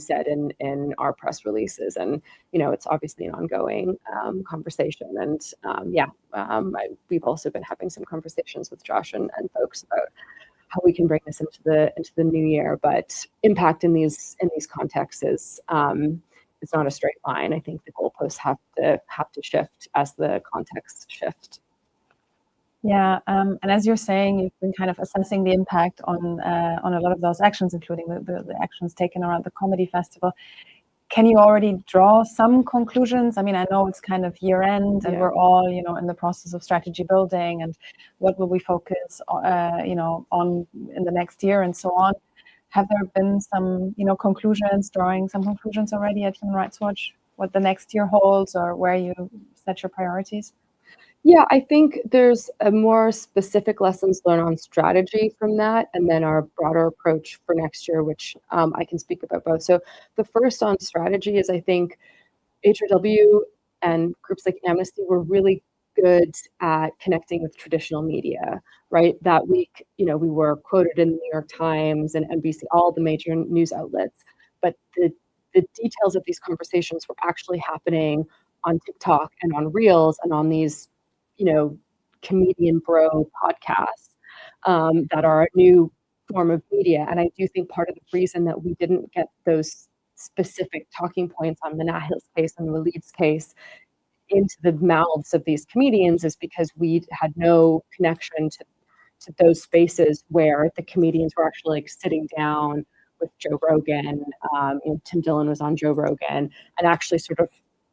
S8: said in our press releases. And it's obviously an ongoing conversation. And we've also been having some conversations with Josh and folks about how we can bring this into the new year. But impact in these contexts is it's not a straight line. I think the goalposts have to shift as the context shift.
S9: Yeah, and as you're saying, you've been kind of assessing the impact on a lot of those actions, including the actions taken around the comedy festival. Can you already draw some conclusions? I mean, I know it's kind of year end, and we're all, in the process of strategy building, and what will we focus, on in the next year, and so on. Have there been some, conclusions, drawing some conclusions already at Human Rights Watch? What the next year holds, or where you set your priorities?
S8: Yeah, I think there's a more specific lessons learned on strategy from that, and then our broader approach for next year, which I can speak about both. So the first on strategy is, I think HRW and groups like Amnesty were really good at connecting with traditional media, right? That week, we were quoted in the New York Times and NBC, all the major news outlets, but the details of these conversations were actually happening on TikTok and on Reels and on these comedian bro podcasts that are a new form of media. And I do think part of the reason that we didn't get those specific talking points on Manahel's case and Walid's case into the mouths of these comedians is because we had no connection to those spaces where the comedians were actually sitting down with Joe Rogan. Tim Dillon was on Joe Rogan and actually sort of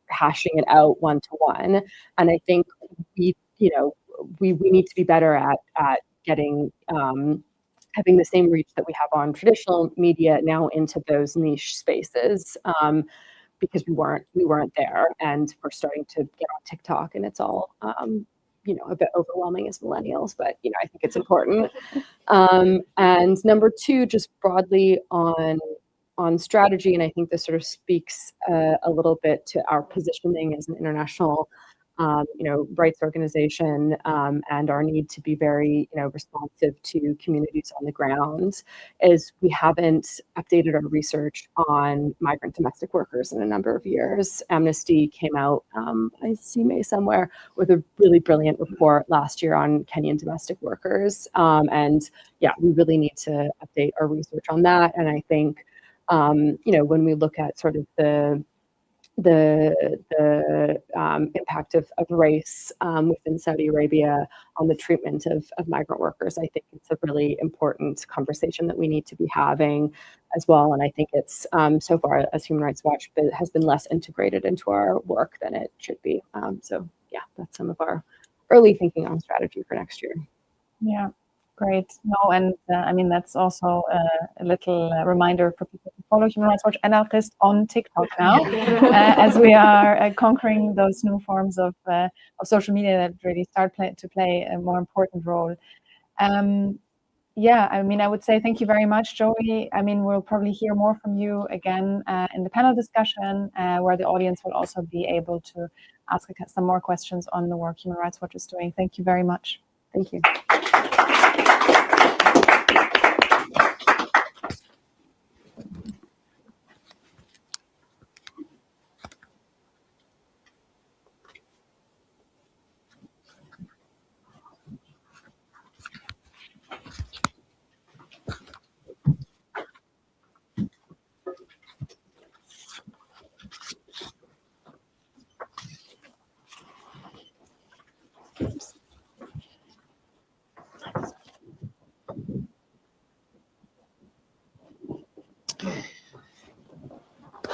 S8: hashing it out one-to-one. And I think we need to be better at getting having the same reach that we have on traditional media now into those niche spaces, because we weren't there, and we're starting to get on TikTok, and it's all a bit overwhelming as millennials, but I think it's important. And number two, just broadly on strategy, and I think this sort of speaks a little bit to our positioning as an international rights organization, and our need to be very responsive to communities on the ground, is we haven't updated our research on migrant domestic workers in a number of years. Amnesty came out, I see May somewhere, with a really brilliant report last year on Kenyan domestic workers, and we really need to update our research on that. And I think when we look at sort of the impact of race within Saudi Arabia on the treatment of migrant workers, I think it's a really important conversation that we need to be having as well. And I think it's so far as Human Rights Watch has been less integrated into our work than it should be. So that's some of our early thinking on strategy for next year.
S9: Yeah. Great. No, and I mean, that's also a little reminder for people to follow Human Rights Watch and ALQST on TikTok now, as we are conquering those new forms of social media that really start to play a more important role. I mean, I would say thank you very much, Joey. I mean, we'll probably hear more from you again in the panel discussion, where the audience will also be able to ask some more questions on the work Human Rights Watch is doing. Thank you very much.
S8: Thank you.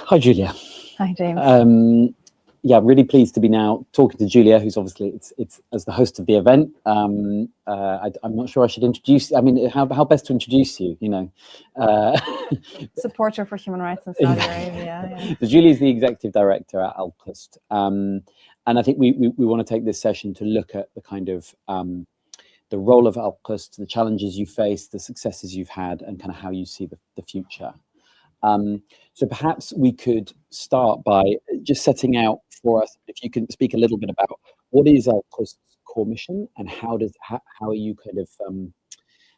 S7: Hi, Julia.
S9: Hi, James.
S7: Really pleased to be now talking to Julia, who's obviously it's as the host of the event. I'm not sure I should introduce. I mean, how best to introduce you?
S9: Supporter for human rights in Saudi Arabia. Yeah.
S7: So Julia is the executive director at ALQST, and I think we want to take this session to look at the kind of the role of ALQST, the challenges you face, the successes you've had, and kind of how you see the future. So perhaps we could start by just setting out for us, if you can speak a little bit about what is ALQST's core mission, and how are you kind of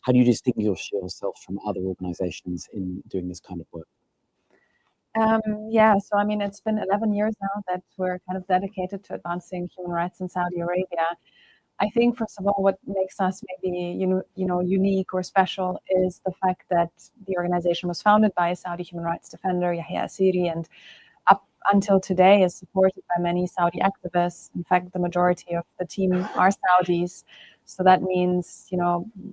S7: how do you distinguish yourself from other organizations in doing this kind of work?
S9: So I mean, it's been 11 years now that we're kind of dedicated to advancing human rights in Saudi Arabia. I think, first of all, what makes us maybe unique or special is the fact that the organization was founded by a Saudi human rights defender, Yahya Asiri, and up until today is supported by many Saudi activists. In fact, the majority of the team are Saudis. So that means,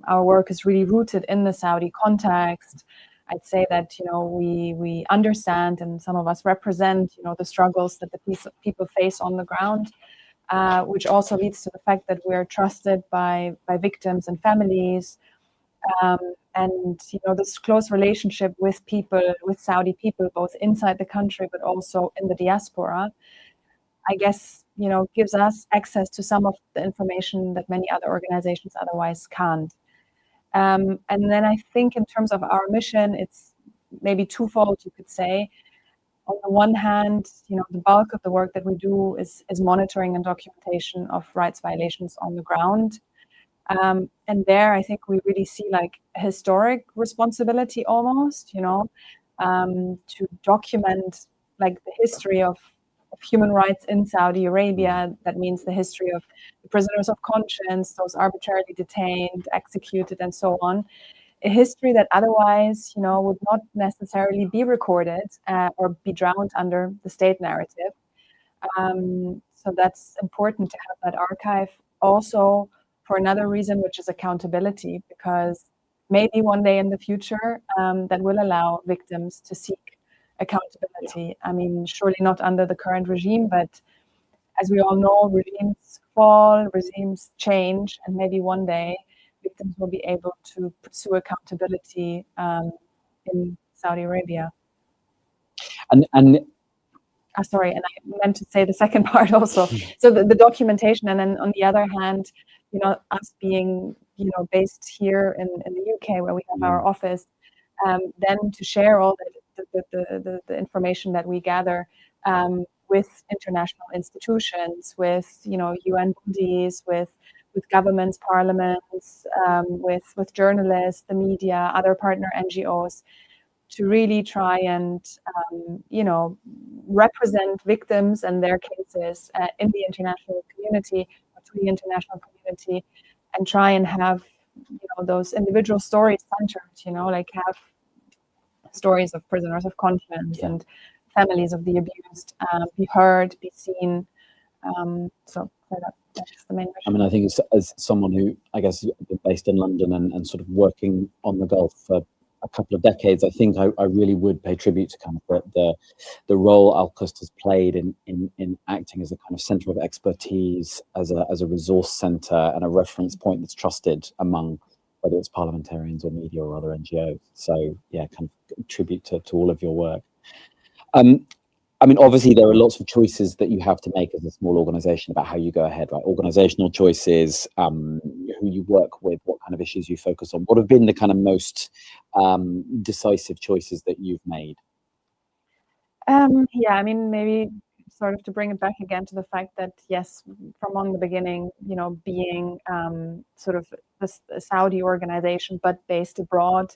S9: our work is really rooted in the Saudi context. I'd say that, we understand, and some of us represent, the struggles that the people face on the ground. Which also leads to the fact that we're trusted by victims and families, and this close relationship with Saudi people, both inside the country but also in the diaspora, I guess gives us access to some of the information that many other organizations otherwise can't. And then I think in terms of our mission, it's maybe twofold, you could say. On the one hand, the bulk of the work that we do is monitoring and documentation of rights violations on the ground. And there, I think we really see like a historic responsibility almost, to document like the history of human rights in Saudi Arabia. That means the history of the prisoners of conscience, those arbitrarily detained, executed, and so on. A history that otherwise, would not necessarily be recorded or be drowned under the state narrative. So that's important to have that archive. Also, for another reason, which is accountability, because maybe one day in the future that will allow victims to seek accountability. I mean, surely not under the current regime, but as we all know, regimes fall, regimes change, and maybe one day victims will be able to pursue accountability in Saudi Arabia.
S7: And
S9: sorry, and I meant to say the second part also. So the documentation, and then on the other hand, us being, based here in the UK where we have our office, then to share all the information that we gather with international institutions, with UN bodies, with governments, parliaments, with journalists, the media, other partner NGOs, to really try and represent victims and their cases in the international community, or to the international community, and try and have those individual stories centered, like have stories of prisoners of conscience and families of the abused be heard, be seen. So that's the main mission.
S7: I mean, I think as someone who, I guess, based in London and sort of working on the Gulf for a couple of decades, I think I really would pay tribute to kind of the role ALQST has played in acting as a kind of centre of expertise, as a resource centre and a reference point that's trusted among whether it's parliamentarians or media or other NGOs. So yeah, kind of tribute to all of your work. I mean, obviously there are lots of choices that you have to make as a small organisation about how you go ahead, right? Organisational choices, who you work with, what kind of issues you focus on. What have been the kind of most decisive choices that you've made?
S9: Yeah, I mean, maybe sort of to bring it back again to the fact that, yes, from on the beginning, being sort of a Saudi organisation, but based abroad,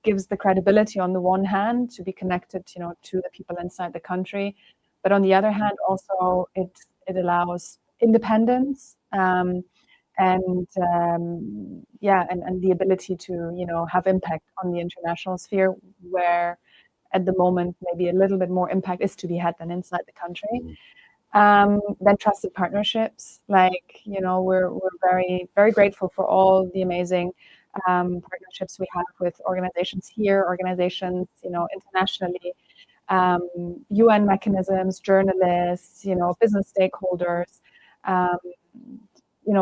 S9: gives the credibility on the one hand to be connected, to the people inside the country, but on the other hand, also it allows independence and the ability to have impact on the international sphere, where at the moment maybe a little bit more impact is to be had than inside the country. Then trusted partnerships, like we're very, very grateful for all the amazing partnerships we have with organizations here, organizations internationally, UN mechanisms, journalists, business stakeholders,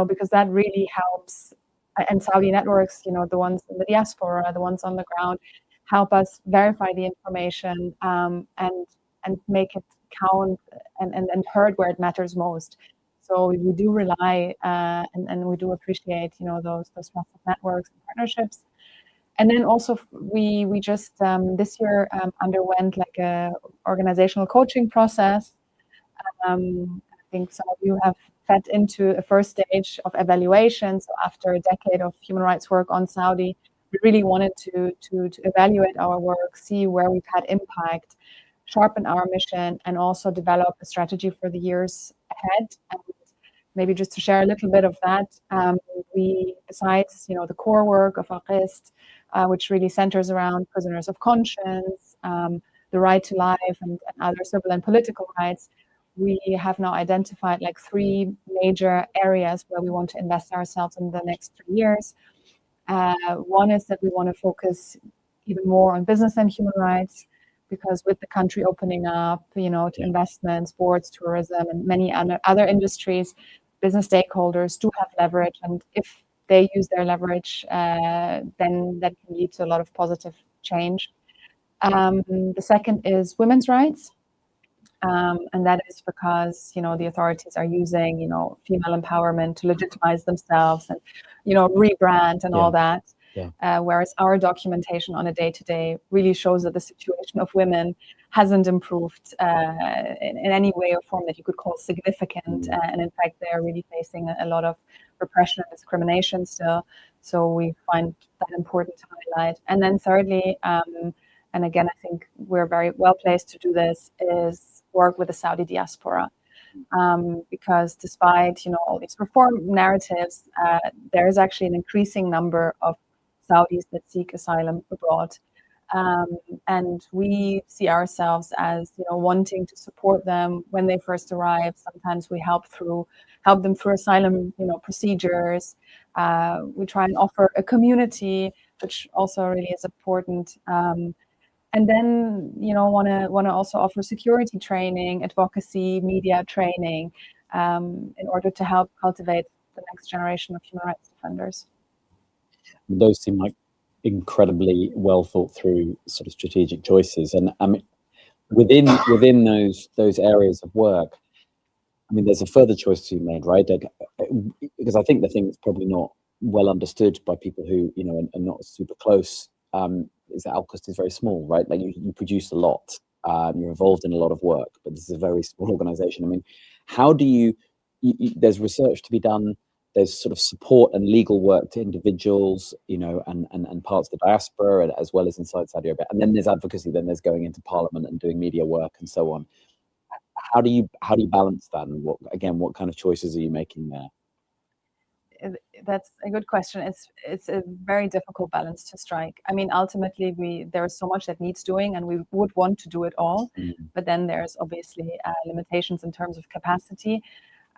S9: because that really helps. And Saudi networks, the ones in the diaspora, the ones on the ground, help us verify the information and make it count and heard where it matters most. So we do rely and we do appreciate, those trusted networks and partnerships. And then also we just this year underwent like a organizational coaching process. I think some of you have fed into a first stage of evaluation. So after a decade of human rights work on Saudi, we really wanted to evaluate our work, see where we've had impact, sharpen our mission, and also develop a strategy for the years ahead. And maybe just to share a little bit of that, we, besides the core work of ALQST, which really centers around prisoners of conscience, the right to life, and other civil and political rights, we have now identified like 3 major areas where we want to invest ourselves in the next 3 years. One is that we want to focus even more on business and human rights, because with the country opening up, to investment, sports, tourism, and many other industries, business stakeholders do have leverage, and if they use their leverage, then that can lead to a lot of positive change. The second is women's rights, and that is because the authorities are using female empowerment to legitimize themselves and rebrand and all that. Whereas our documentation on a day-to-day really shows that the situation of women hasn't improved in any way or form that you could call significant. And in fact, they're really facing a lot of repression and discrimination still. So we find that important to highlight. And then thirdly, and again, I think we're very well placed to do this, is work with the Saudi diaspora. Because despite all these reform narratives, there is actually an increasing number of Saudis that seek asylum abroad, and we see ourselves as wanting to support them when they first arrive. Sometimes we help them through asylum procedures. We try and offer a community, which also really is important. And then want to also offer security training, advocacy, media training, in order to help cultivate the next generation of human rights defenders.
S7: Those seem like incredibly well thought through sort of strategic choices, and I mean, within those areas of work, I mean, there's a further choice to be made, right? Because I think the thing that's probably not well understood by people who, you know, are not super close, is that ALQST is very small, right? Like you produce a lot, you're involved in a lot of work, but this is a very small organization. I mean, how do you there's research to be done, there's sort of support and legal work to individuals, you know, and parts of the diaspora, as well as inside Saudi Arabia. And then there's advocacy, then there's going into parliament and doing media work and so on. How do you balance that? And what kind of choices are you making there?
S9: That's a good question. It's a very difficult balance to strike. I mean, ultimately, there is so much that needs doing, and we would want to do it all. But then there's obviously limitations in terms of capacity.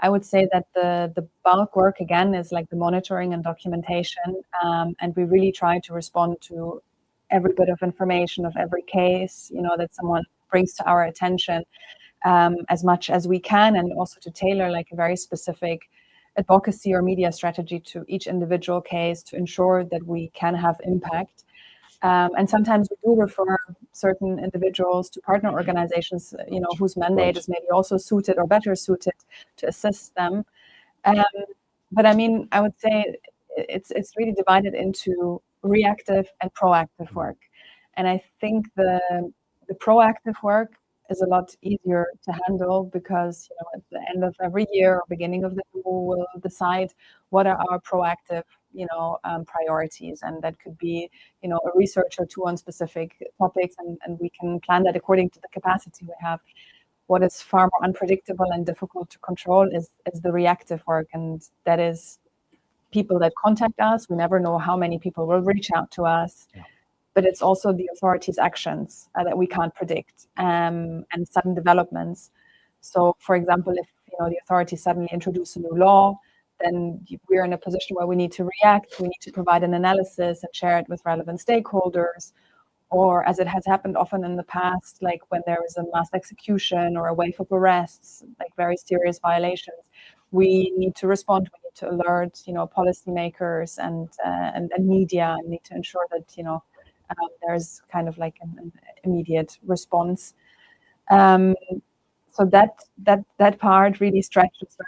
S9: I would say that the bulk work, again, is like the monitoring and documentation, and we really try to respond to every bit of information of every case, you know, that someone brings to our attention, as much as we can, and also to tailor like a very specific advocacy or media strategy to each individual case to ensure that we can have impact. And sometimes we do refer certain individuals to partner organizations, you know, whose mandate is maybe also suited or better suited to assist them. But I mean, I would say it's really divided into reactive and proactive work. And I think the proactive work is a lot easier to handle because, you know, at the end of every year or beginning of the year, we'll decide what are our proactive, you know, priorities. And that could be, you know, a research or two on specific topics, and we can plan that according to the capacity we have. What is far more unpredictable and difficult to control is the reactive work. And that is people that contact us. We never know how many people will reach out to us. Yeah. But it's also the authorities' actions that we can't predict, and sudden developments. So, for example, if, you know, the authorities suddenly introduce a new law, then we're in a position where we need to react. We need to provide an analysis and share it with relevant stakeholders. Or, as it has happened often in the past, like when there is a mass execution or a wave of arrests, like very serious violations, we need to respond. We need to alert, you know, policymakers and media, and need to ensure that, you know, there's kind of like an immediate response. So that part really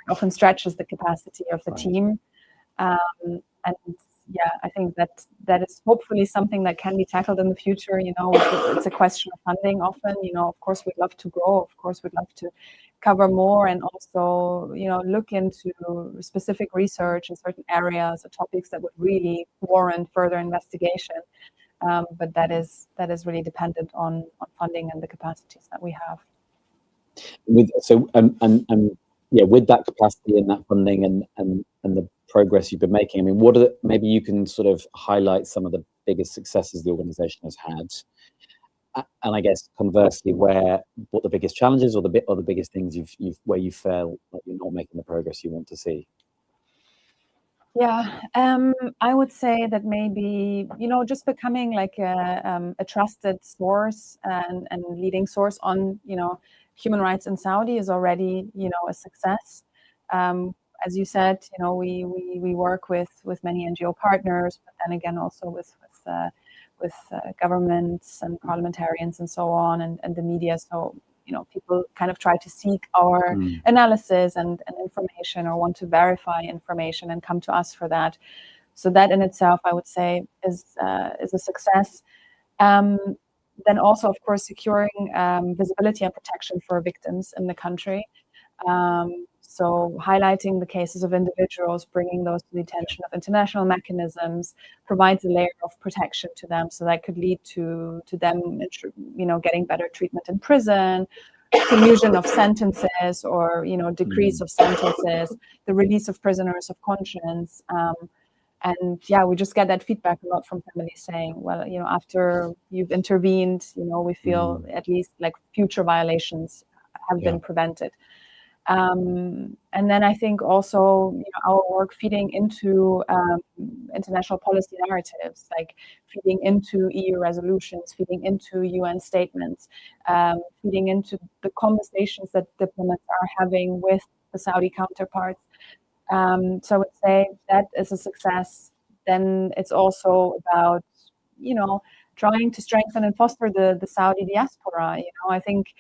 S9: often stretches the capacity of the team. And yeah, I think that is hopefully something that can be tackled in the future. You know, it's a question of funding often. You know, of course, we'd love to grow. Of course, we'd love to cover more, and also, you know, look into specific research in certain areas or topics that would really warrant further investigation. But that is really dependent on funding and the capacities that we have.
S7: With that capacity and that funding and the progress you've been making, I mean, maybe you can sort of highlight some of the biggest successes the organization has had, and I guess conversely, what the biggest challenges or the biggest things where you feel like you're not making the progress you want to see.
S9: Yeah, I would say that maybe, you know, just becoming like a trusted source and leading source on, you know, human rights in Saudi is already, you know, a success. As you said, you know, we work with many NGO partners, but then again also with governments and parliamentarians and so on, and the media. So, you know, people kind of try to seek our analysis and information, or want to verify information and come to us for that. So that in itself, I would say, is a success. Then also, of course, securing visibility and protection for victims in the country. So highlighting the cases of individuals, bringing those to the attention of international mechanisms, provides a layer of protection to them. So that could lead to them, you know, getting better treatment in prison, commutation of sentences, or, you know, decrease of sentences, the release of prisoners of conscience. And yeah, we just get that feedback a lot from families saying, well, you know, after you've intervened, you know, we feel at least like future violations have been prevented. And then I think also, you know, our work feeding into international policy narratives, like feeding into EU resolutions, feeding into UN statements, feeding into the conversations that diplomats are having with the Saudi counterparts. So I would say that is a success. Then it's also about, trying to strengthen and foster the Saudi diaspora. I think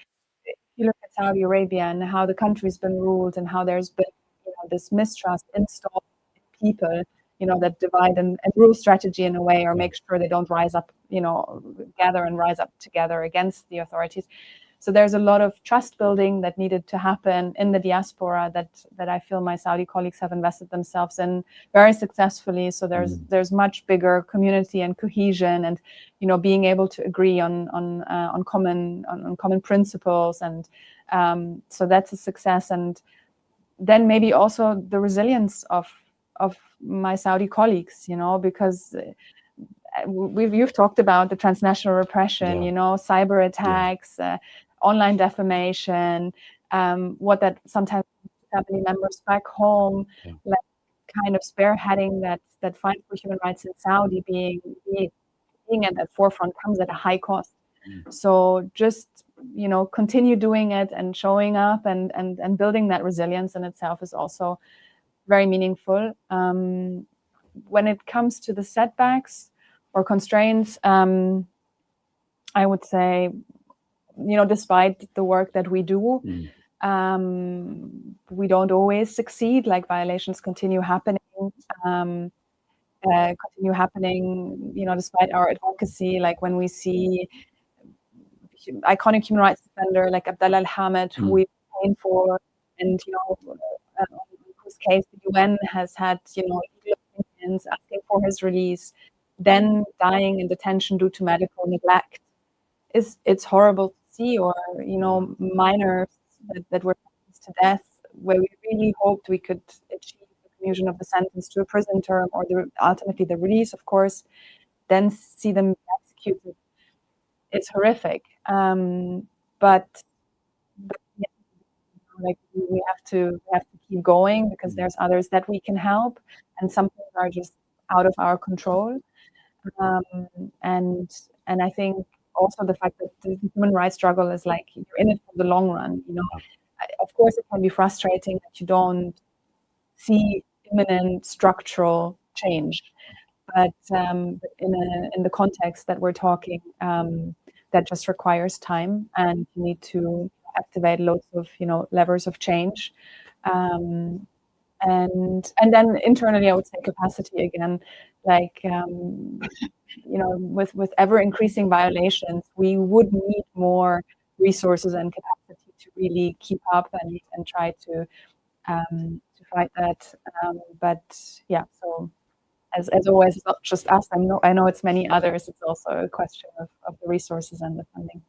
S9: if you look at Saudi Arabia and how the country's been ruled and how there's been this mistrust installed in people, that divide and rule strategy in a way, or make sure they don't rise up, gather and rise up together against the authorities. So there's a lot of trust building that needed to happen in the diaspora that I feel my Saudi colleagues have invested themselves in very successfully. So there's much bigger community and cohesion, and being able to agree on common principles, and so that's a success. And then maybe also the resilience of my Saudi colleagues, because you've talked about the transnational repression, cyber attacks, online defamation, what that sometimes family members back home, like kind of spearheading that fight for human rights in Saudi being at that forefront comes at a high cost. So just continue doing it and showing up and building that resilience in itself is also very meaningful. When it comes to the setbacks or constraints, I would say, despite the work that we do, we don't always succeed. Like, violations continue happening, despite our advocacy. Like when we see iconic human rights defender like Abdallah al-Hamid, who we campaign for, and whose case the UN has had legal opinions asking for his release, then dying in detention due to medical neglect, it's horrible to see. Or minors that were sentenced to death, where we really hoped we could achieve the commutation of the sentence to a prison term, or ultimately the release, of course, then see them executed. It's horrific. But yeah, like we have to keep going, because there's others that we can help, and some things are just out of our control. And I think also the fact that the human rights struggle is like, you're in it for the long run. Of course, it can be frustrating that you don't see imminent structural change, but in the context that we're talking, that just requires time, and you need to activate loads of levers of change. And then internally, I would say capacity again, like with ever increasing violations, we would need more resources and capacity to really keep up and try to fight that. But yeah, so as always, it's not just us. I know it's many others. It's also a question of the resources and the funding.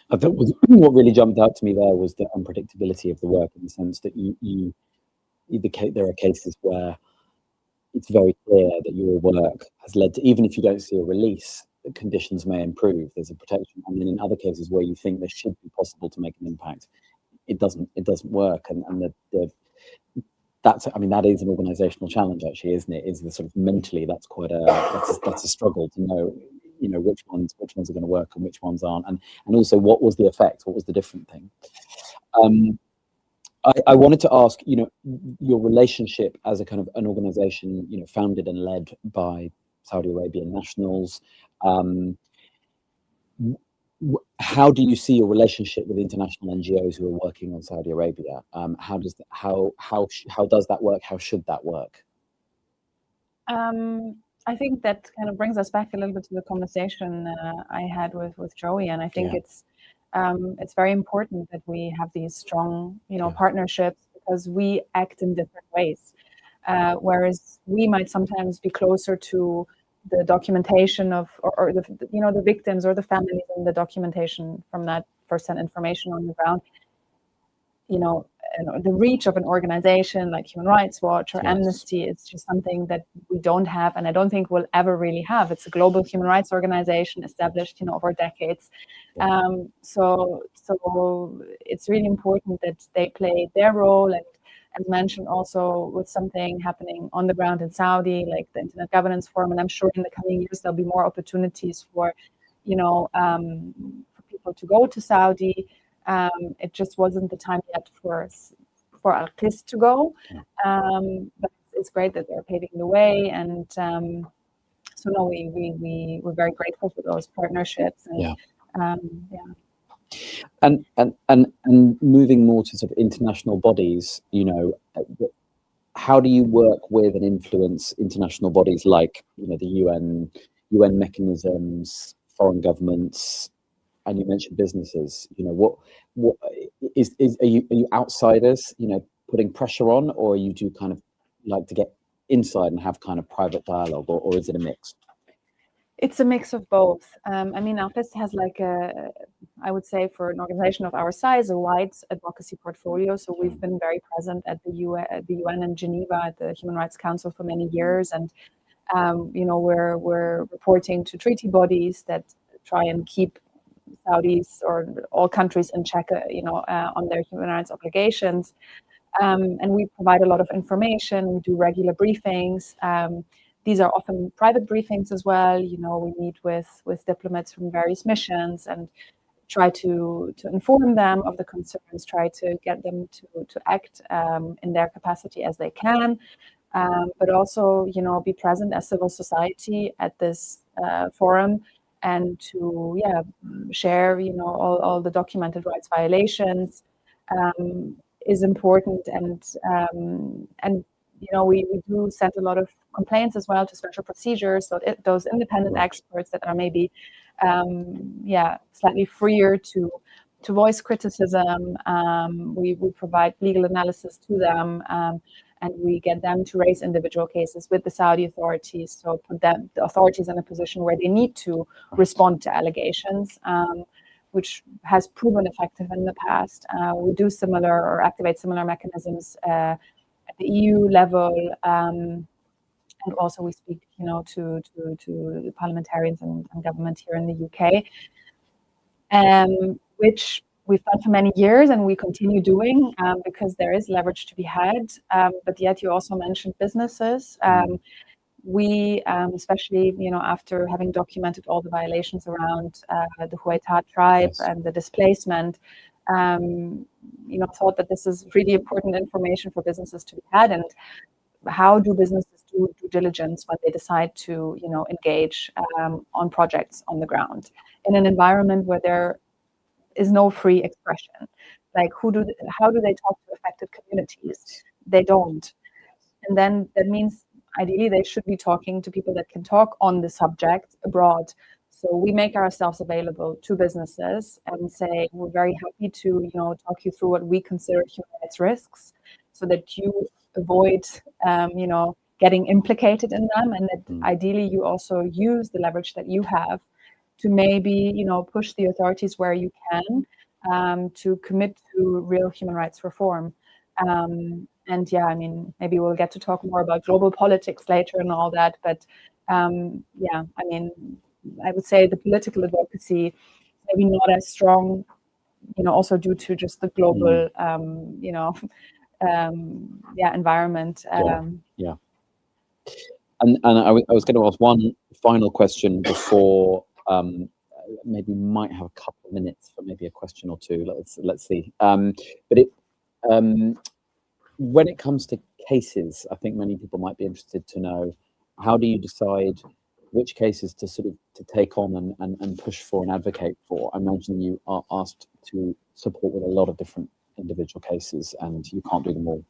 S7: I thought what really jumped out to me there was the unpredictability of the work, in the sense that there are cases where it's very clear that your work has led to, even if you don't see a release, the conditions may improve, there's a protection. And then in other cases where you think this should be possible to make an impact, it doesn't work. And that is an organizational challenge, actually, isn't it? Is the sort of mentally, that's a struggle to know, which ones are going to work and which ones aren't, and also what was the effect, what was the different thing. I wanted to ask, your relationship as a kind of an organization, founded and led by Saudi Arabian nationals. How do you see your relationship with international NGOs who are working on Saudi Arabia? How does that work? How should that work?
S9: I think that kind of brings us back a little bit to the conversation I had with Joey, and I think it's very important that we have these strong, partnerships, because we act in different ways. Whereas we might sometimes be closer to the documentation of, or the victims or the families, and the documentation from that first-hand information on the ground. The reach of an organization like Human Rights Watch or Amnesty is just something that we don't have, and I don't think we'll ever really have. It's a global human rights organization established, over decades. So it's really important that they play their role, and as mentioned, also with something happening on the ground in Saudi, like the Internet Governance Forum, and I'm sure in the coming years there'll be more opportunities for, for people to go to Saudi. It just wasn't the time yet for for ALQST to go. But it's great that they're paving the way, and so no, we're very grateful for those partnerships. And,
S7: And moving more to sort of international bodies, you know, how do you work with and influence international bodies like, you know, the UN mechanisms, foreign governments, and you mentioned businesses? You know, what are you outsiders, you know, putting pressure on, or you do kind of like to get inside and have kind of private dialogue, or is it a mix?
S9: It's a mix of both. I mean, ALQST has like I would say for an organization of our size, a wide advocacy portfolio. So we've been very present at the UN in Geneva, at the Human Rights Council for many years. And, you know, we're reporting to treaty bodies that try and keep Saudis or all countries in check, you know, on their human rights obligations. And we provide a lot of information. We do regular briefings. These are often private briefings as well. You know, we meet with diplomats from various missions and try to inform them of the concerns, try to get them to act in their capacity as they can, but also, you know, be present as civil society at this forum, and to share, you know, all the documented rights violations is important. And you know, we do send a lot of complaints as well to special procedures, so those independent experts that are maybe slightly freer to voice criticism. We provide legal analysis to them, and we get them to raise individual cases with the Saudi authorities, so put the authorities in a position where they need to respond to allegations, which has proven effective in the past. We do similar or activate similar mechanisms at the EU level, and also we speak, you know, to parliamentarians and government here in the UK, which we've done for many years and we continue doing, because there is leverage to be had. But yet you also mentioned businesses. We, especially, you know, after having documented all the violations around the Huayta tribe and the displacement, you know, thought that this is really important information for businesses to be had. And how do businesses do due diligence when they decide to, you know, engage on projects on the ground in an environment where there is no free expression? Like, how do they talk to affected communities? They don't. And then that means ideally they should be talking to people that can talk on the subject abroad. So we make ourselves available to businesses and say, we're very happy to, you know, talk you through what we consider human rights risks, so that you avoid, you know, getting implicated in them, and that ideally you also use the leverage that you have to maybe, you know, push the authorities where you can, to commit to real human rights reform. And yeah, I mean, maybe we'll get to talk more about global politics later and all that, but yeah, I mean, I would say the political advocacy maybe not as strong, you know, also due to just the global, you know, environment.
S7: Yeah. And I was going to ask one final question before, maybe might have a couple of minutes for maybe a question or two. Let's see. But when it comes to cases, I think many people might be interested to know, how do you decide which cases to sort of to take on and push for and advocate for? I imagine you are asked to support with a lot of different individual cases, and you can't do them all.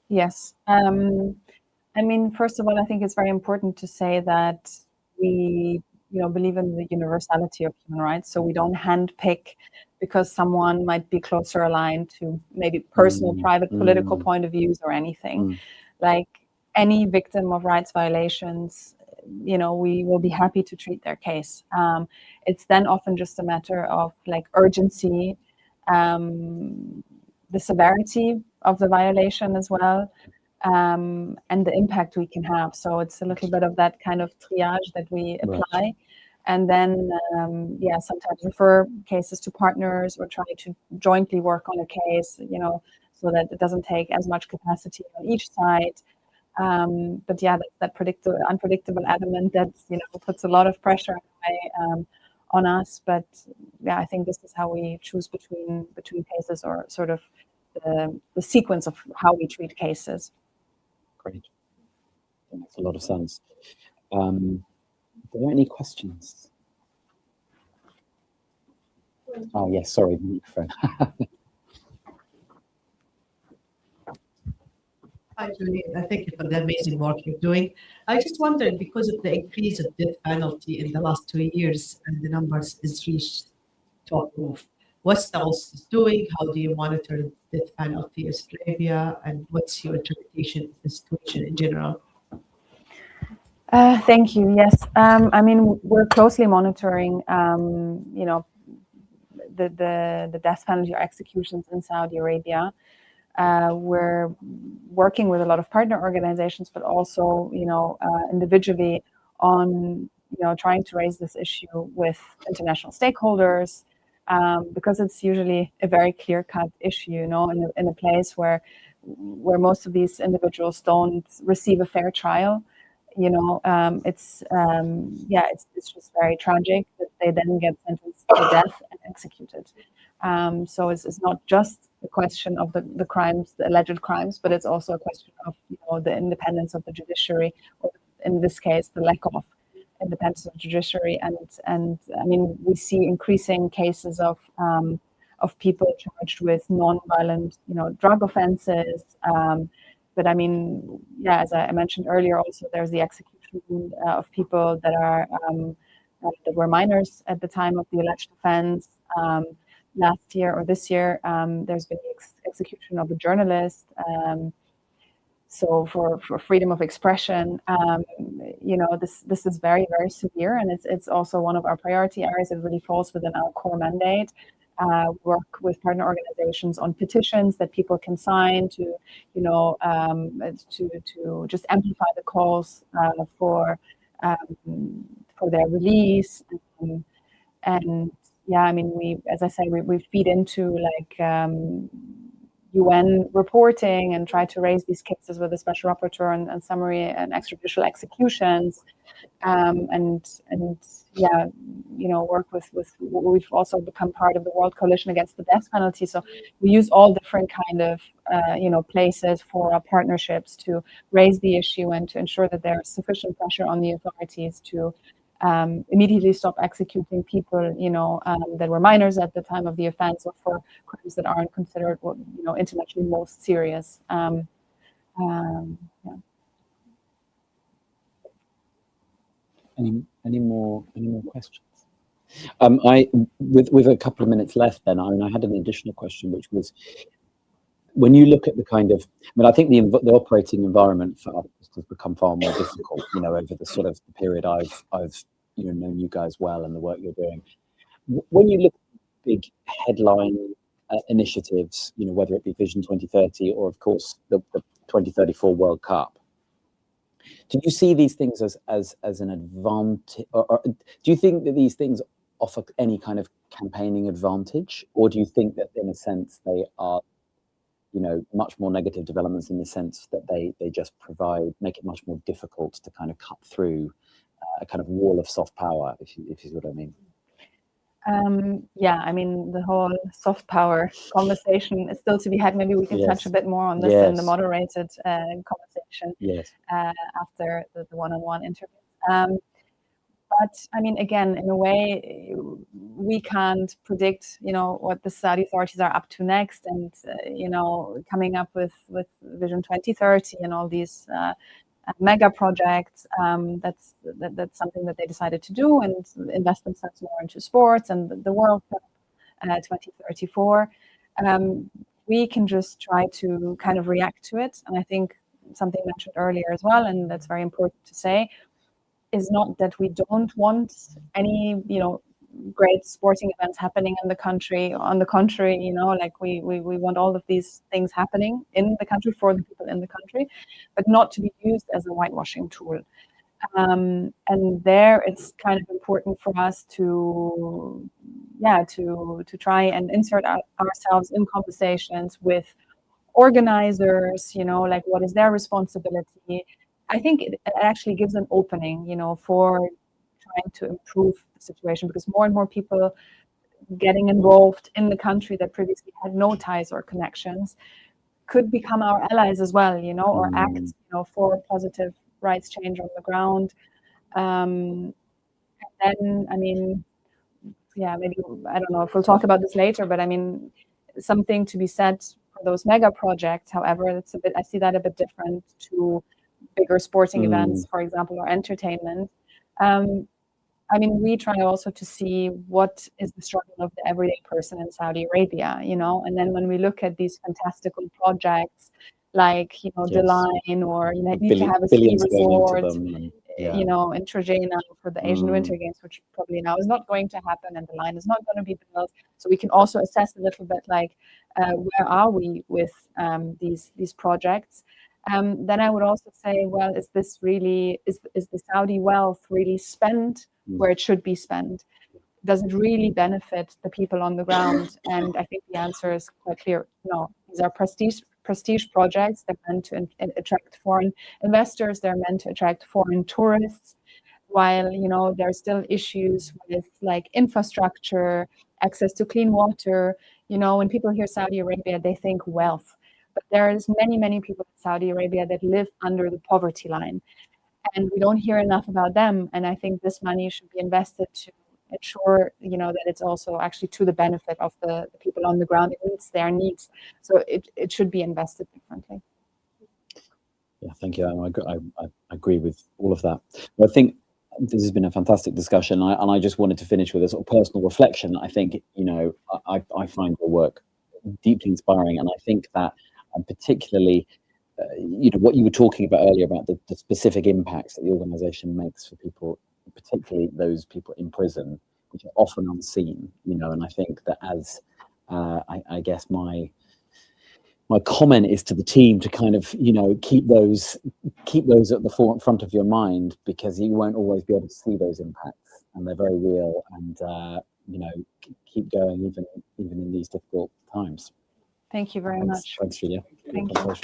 S9: Yes. I mean, first of all, I think it's very important to say that we, you know, believe in the universality of human rights. So we don't handpick because someone might be closer aligned to maybe personal, private, political point of views or anything. Like any victim of rights violations, you know, we will be happy to treat their case. It's then often just a matter of like urgency, the severity of the violation as well, and the impact we can have. So it's a little bit of that kind of triage that we apply. Right. And then, sometimes refer cases to partners or try to jointly work on a case, you know, so that it doesn't take as much capacity on each side. But yeah, that unpredictable element that, you know, puts a lot of pressure on us. But yeah, I think this is how we choose between cases, or sort of the sequence of how we treat cases.
S7: Great. That makes a lot of sense. Are there any questions? Oh, yes, sorry, microphone.
S10: Hi, Julie. Thank you for the amazing work you're doing. I just wondered, because of the increase of death penalty in the last 2 years and the numbers is reached top roof, what's the ALQST doing? How do you monitor death penalty in Arabia? And what's your interpretation of the situation in general?
S9: Thank you. Yes, I mean, we're closely monitoring, you know, the death penalty or executions in Saudi Arabia. We're working with a lot of partner organizations, but also, you know, individually on, you know, trying to raise this issue with international stakeholders, because it's usually a very clear-cut issue, you know, in a place where most of these individuals don't receive a fair trial. You know, it's just very tragic that they then get sentenced to death and executed. So it's not just the question of the crimes, the alleged crimes, but it's also a question of, you know, the independence of the judiciary, or in this case, the lack of independence of the judiciary. And I mean, we see increasing cases of people charged with non-violent, you know, drug offenses. But I mean, yeah, as I mentioned earlier, also there's the execution of people that are that were minors at the time of the alleged offense. Last year or this year, there's been the execution of a journalist. So for freedom of expression, you know, this is very, very severe, and it's also one of our priority areas. It really falls within our core mandate. Work with partner organizations on petitions that people can sign to, you know, to just amplify the calls for their release. And yeah, I mean, as I say, we feed into like UN reporting and try to raise these cases with the special rapporteur and summary and extrajudicial executions, and yeah, you know, work with. We've also become part of the World Coalition Against the Death Penalty, so we use all different kind of you know, places for our partnerships to raise the issue and to ensure that there's sufficient pressure on the authorities to immediately stop executing people, you know, that were minors at the time of the offense, or for crimes that aren't considered, you know, internationally most serious. Yeah.
S7: Any more questions? With a couple of minutes left, then I mean, I had an additional question, which was, when you look at the kind of, I mean, I think the operating environment for us has become far more difficult, you know, over the sort of period I've you know, known you guys well and the work you're doing. When you look at big headline initiatives, you know, whether it be Vision 2030 or, of course, the 2034 World Cup, do you see these things as an advantage, or do you think that these things offer any kind of campaigning advantage, or do you think that in a sense they are, you know, much more negative developments in the sense that they just make it much more difficult to kind of cut through a kind of wall of soft power, if you see what I mean?
S9: Yeah, I mean, the whole soft power conversation is still to be had. Maybe we can touch a bit more on this in the moderated conversation after the one-on-one interview. But I mean, again, in a way, we can't predict, you know, what the Saudi authorities are up to next, and you know, coming up with Vision 2030 and all these mega projects. That's something that they decided to do, and invest themselves more into sports and the World Cup 2034. We can just try to kind of react to it, and I think something mentioned earlier as well, and that's very important to say, is not that we don't want any, you know, great sporting events happening in the country. On the contrary, you know, like we want all of these things happening in the country for the people in the country, but not to be used as a whitewashing tool. And there, it's kind of important for us to try and insert ourselves in conversations with organizers. You know, like, what is their responsibility? I think it actually gives an opening, you know, for trying to improve the situation, because more and more people getting involved in the country that previously had no ties or connections could become our allies as well, or act, for positive rights change on the ground. And then, I mean, yeah, maybe, I don't know if we'll talk about this later, but I mean, something to be said for those mega projects. However, I see that a bit different to bigger sporting events, for example, or entertainment. I mean, we try also to see what is the struggle of the everyday person in Saudi Arabia, and then when we look at these fantastical projects like, the line, or need to have a ski resort, in Trojena for the Asian Winter Games, which probably now is not going to happen, and the line is not going to be built. So we can also assess a little bit like, where are we with these projects? Then I would also say, well, is the Saudi wealth really spent where it should be spent? Does it really benefit the people on the ground? And I think the answer is quite clear. No, these are prestige projects. They're meant to attract foreign investors. They're meant to attract foreign tourists. While, there are still issues with like infrastructure, access to clean water. When people hear Saudi Arabia, they think wealth. But there's many people in Saudi Arabia that live under the poverty line. And we don't hear enough about them. And I think this money should be invested to ensure, that it's also actually to the benefit of the people on the ground. It meets their needs. So it should be invested differently.
S7: Yeah, thank you. I agree with all of that. I think this has been a fantastic discussion. And I just wanted to finish with a sort of personal reflection. I think, I find your work deeply inspiring. And I think that particularly, what you were talking about earlier about the specific impacts that the organization makes for people, particularly those people in prison, which are often unseen, and I think that as I guess my comment is to the team to kind of, keep those at the front of your mind, because you won't always be able to see those impacts, and they're very real, and keep going even in these difficult times.
S9: Thank you very much.
S7: Thanks, Julia.
S9: Thank you.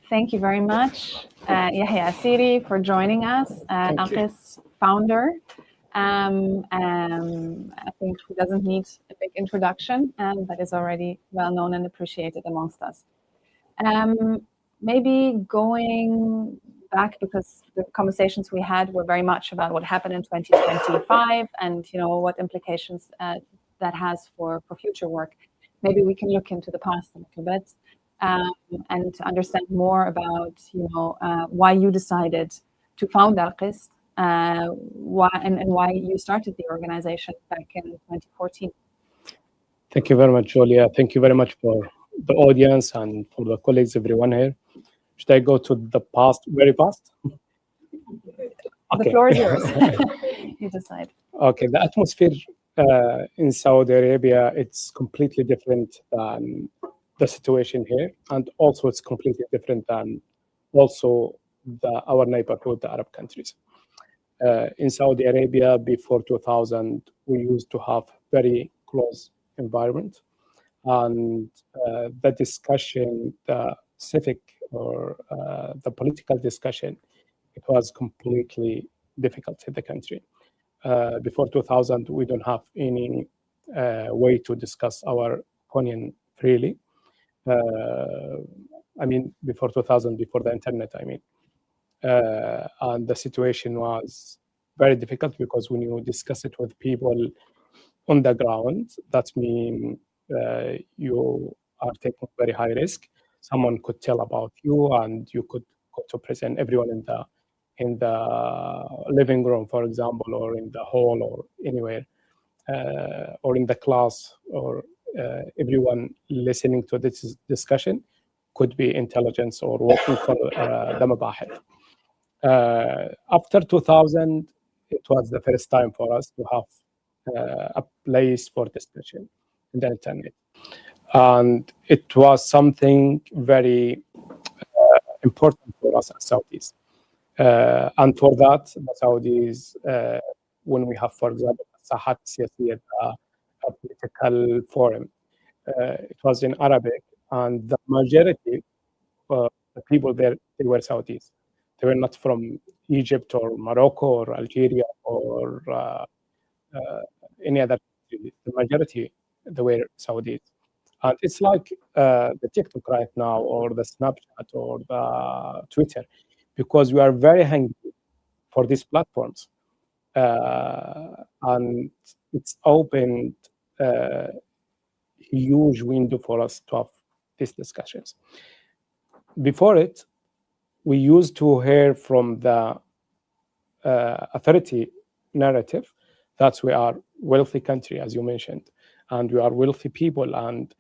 S9: Thank you very much, Yahya Asiri, for joining us, ALQST founder. I think he doesn't need a big introduction, but is already well known and appreciated amongst us. Maybe going back, because the conversations we had were very much about what happened in 2025 and what implications that has for future work. Maybe we can look into the past a little bit. And to understand more about, why you decided to found ALQST, why you started the organization back in 2014.
S11: Thank you very much, Julia. Thank you very much for the audience and for the colleagues, everyone here. Should I go to the past, very fast?
S9: Okay. The floor is yours. You decide.
S11: Okay, the atmosphere in Saudi Arabia, it's completely different than the situation here, and also it's completely different than also our neighborhood, the Arab countries. In Saudi Arabia before 2000, we used to have very close environment, and the discussion, the civic or the political discussion, it was completely difficult in the country. Before 2000, we don't have any way to discuss our opinion freely. I mean, before 2000, before the internet, I mean. And the situation was very difficult, because when you discuss it with people on the ground, that means you are taking very high risk. Someone could tell about you, and you could go to prison. Everyone in the living room, for example, or in the hall, or anywhere, or in the class, or everyone listening to this discussion could be intelligence or working for the mabahith. After 2000, it was the first time for us to have a place for discussion in the internet. And it was something very important for us as Saudis. And for that, the Saudis, when we have, for example, Sahat Siyasiyya, a political forum, it was in Arabic, and the majority of the people there, they were Saudis. They were not from Egypt or Morocco or Algeria or any other country. The majority, they were Saudis. And it's like the TikTok right now, or the Snapchat, or the Twitter, because we are very hungry for these platforms. And it's opened a huge window for us to have these discussions. Before it, we used to hear from the authority narrative that we are wealthy country, as you mentioned, and we are wealthy people, and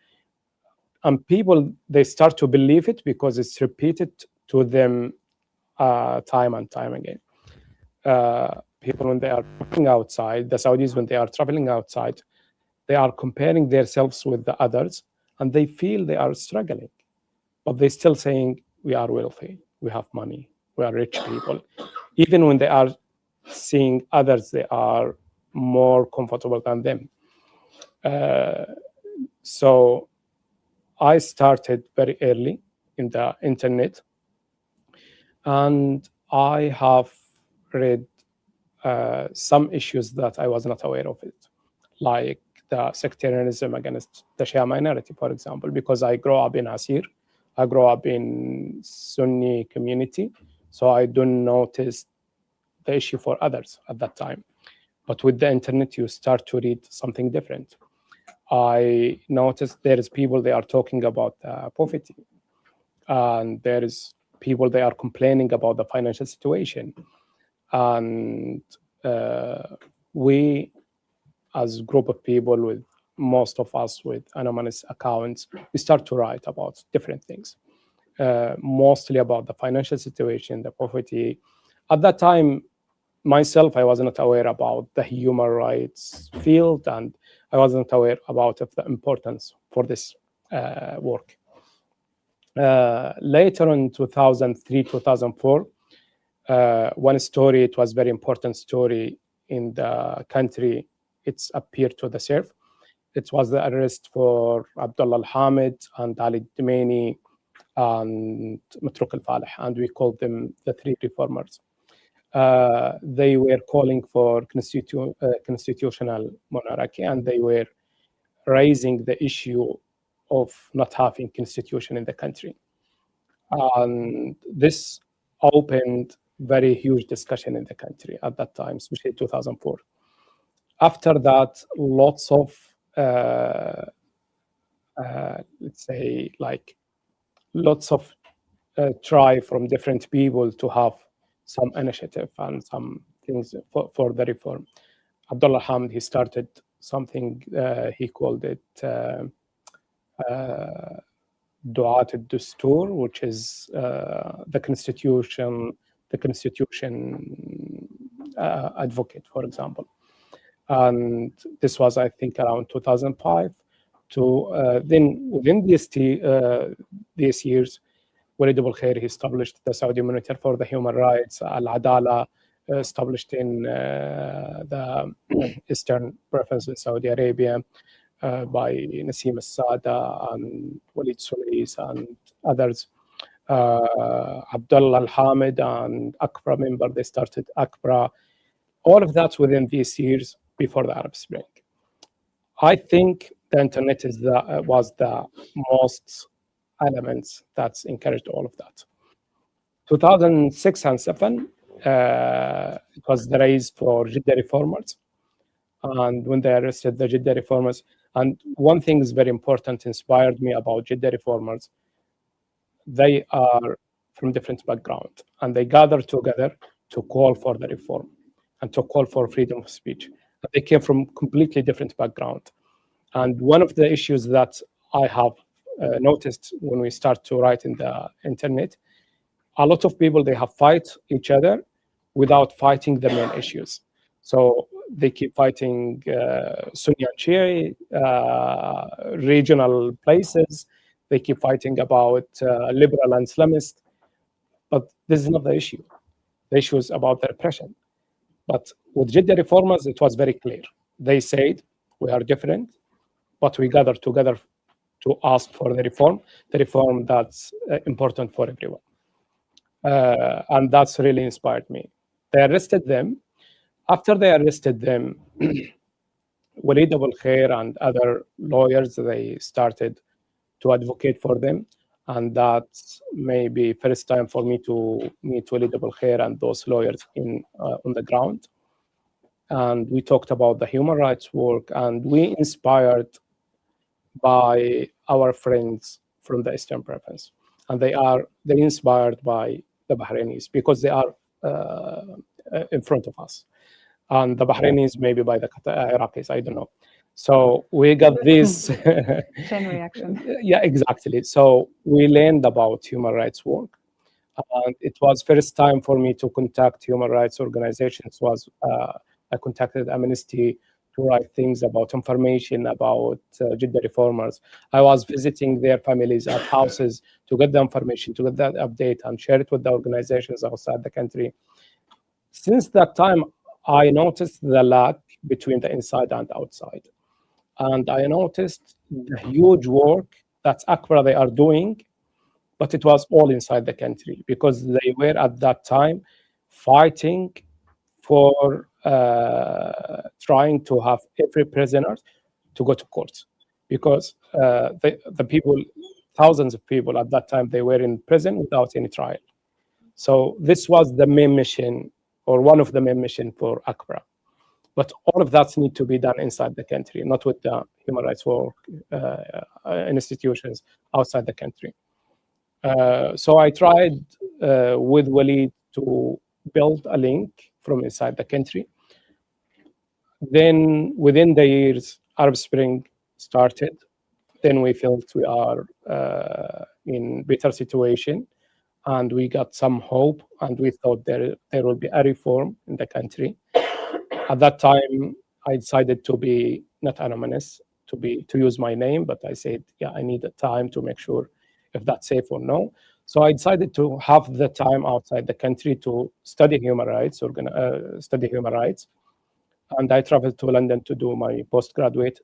S11: people, they start to believe it because it's repeated to them time and time again. People, when they are traveling outside, the Saudis, when they are traveling outside, they are comparing themselves with the others, and they feel they are struggling, but they're still saying, we are wealthy, we have money, we are rich people. Even when they are seeing others, they are more comfortable than them. So I started very early in the internet, and I have read some issues that I was not aware of it, like the sectarianism against the Shia minority, for example, because I grew up in Asir, I grew up in Sunni community, so I don't notice the issue for others at that time. But with the internet, you start to read something different. I noticed there is people, they are talking about poverty, and there is people, they are complaining about the financial situation. And we, as a group of people, with most of us with anonymous accounts, we start to write about different things, mostly about the financial situation, the poverty. At that time, myself, I was not aware about the human rights field, and I wasn't aware about the importance for this work. Later in 2003, 2004, one story, it was very important story in the country, it's appeared to the surf. It was the arrest for Abdullah Al-Hamid and Ali Dimeni and Matruk Al-Falih, and we called them the three reformers. They were calling for constitutional monarchy, and they were raising the issue of not having constitution in the country. And this opened very huge discussion in the country at that time, especially 2004. After that, lots of, let's say, like, lots of try from different people to have some initiative and some things for the reform. Abdullah Hamid, he started something, he called it Du'at al-Dustur, which is the constitution advocate, for example. And this was, I think, around 2005. To then within these years, Walid Abul Khair, he established the Saudi Monitor for the Human Rights, Al-Adala, established in the Eastern Province in Saudi Arabia by Nassim al-Sada and Walid Sulais and others. Abdullah Al-Hamid and Akbra member, they started Akbra. All of that within these years before the Arab Spring. I think the internet was the most elements that encouraged all of that. 2006 and 7, it was the race for Jeddah reformers. And when they arrested the Jeddah reformers, and one thing is very important, inspired me about Jeddah reformers, they are from different backgrounds, and they gathered together to call for the reform and to call for freedom of speech. They came from completely different background. And one of the issues that I have noticed when we start to write in the internet, a lot of people, they have fight each other without fighting the main issues. So they keep fighting Sunni and Shia, regional places. They keep fighting about liberal and Islamist. But this is not the issue. The issue is about the repression. But with Jeddah reformers, it was very clear. They said, we are different, but we gather together to ask for the reform that's important for everyone. And that's really inspired me. They arrested them. After they arrested them, Walid Abul Khair and other lawyers, they started to advocate for them. And that's maybe first time for me to meet Walid Abul Khair and those lawyers on the ground. And we talked about the human rights work, and we inspired by our friends from the Eastern Province. And they inspired by the Bahrainis because they are in front of us. And the Bahrainis maybe by the Iraqis, I don't know. So we got this
S9: chain reaction.
S11: Yeah, exactly. So we learned about human rights work. And it was first time for me to contact human rights organizations. I contacted Amnesty to write things about information about Jeddah reformers. I was visiting their families at houses to get the information, to get that update and share it with the organizations outside the country. Since that time, I noticed the lag between the inside and outside. And I noticed the huge work that ACBRA they are doing, but it was all inside the country because they were at that time fighting for trying to have every prisoner to go to court, because the people, thousands of people at that time, they were in prison without any trial. So this was the main mission, or one of the main mission for ACBRA. But all of that needs to be done inside the country, not with the human rights work institutions outside the country. So I tried with Walid to build a link from inside the country. Then within the years, Arab Spring started. Then we felt we are in better situation, and we got some hope, and we thought there will be a reform in the country. At that time, I decided to be not anonymous, to use my name, but I said, yeah, I need a time to make sure if that's safe or no. So I decided to have the time outside the country to study human rights, and I traveled to London to do my postgraduate.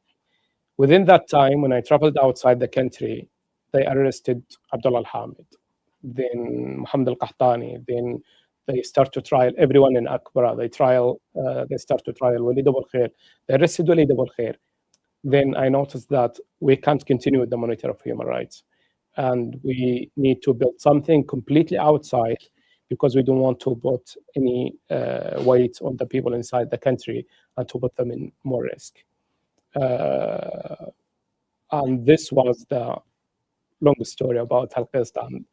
S11: Within that time, when I traveled outside the country, they arrested Abdullah al-Hamid, then Mohammed al-Qahtani, then they start to trial everyone in ACBRA. They start to trial Walid Abul Khair. They arrested Walid Abul Khair. Then I noticed that we can't continue with the monitor of human rights. And we need to build something completely outside, because we don't want to put any weight on the people inside the country and to put them in more risk. And this was the long story about ALQST and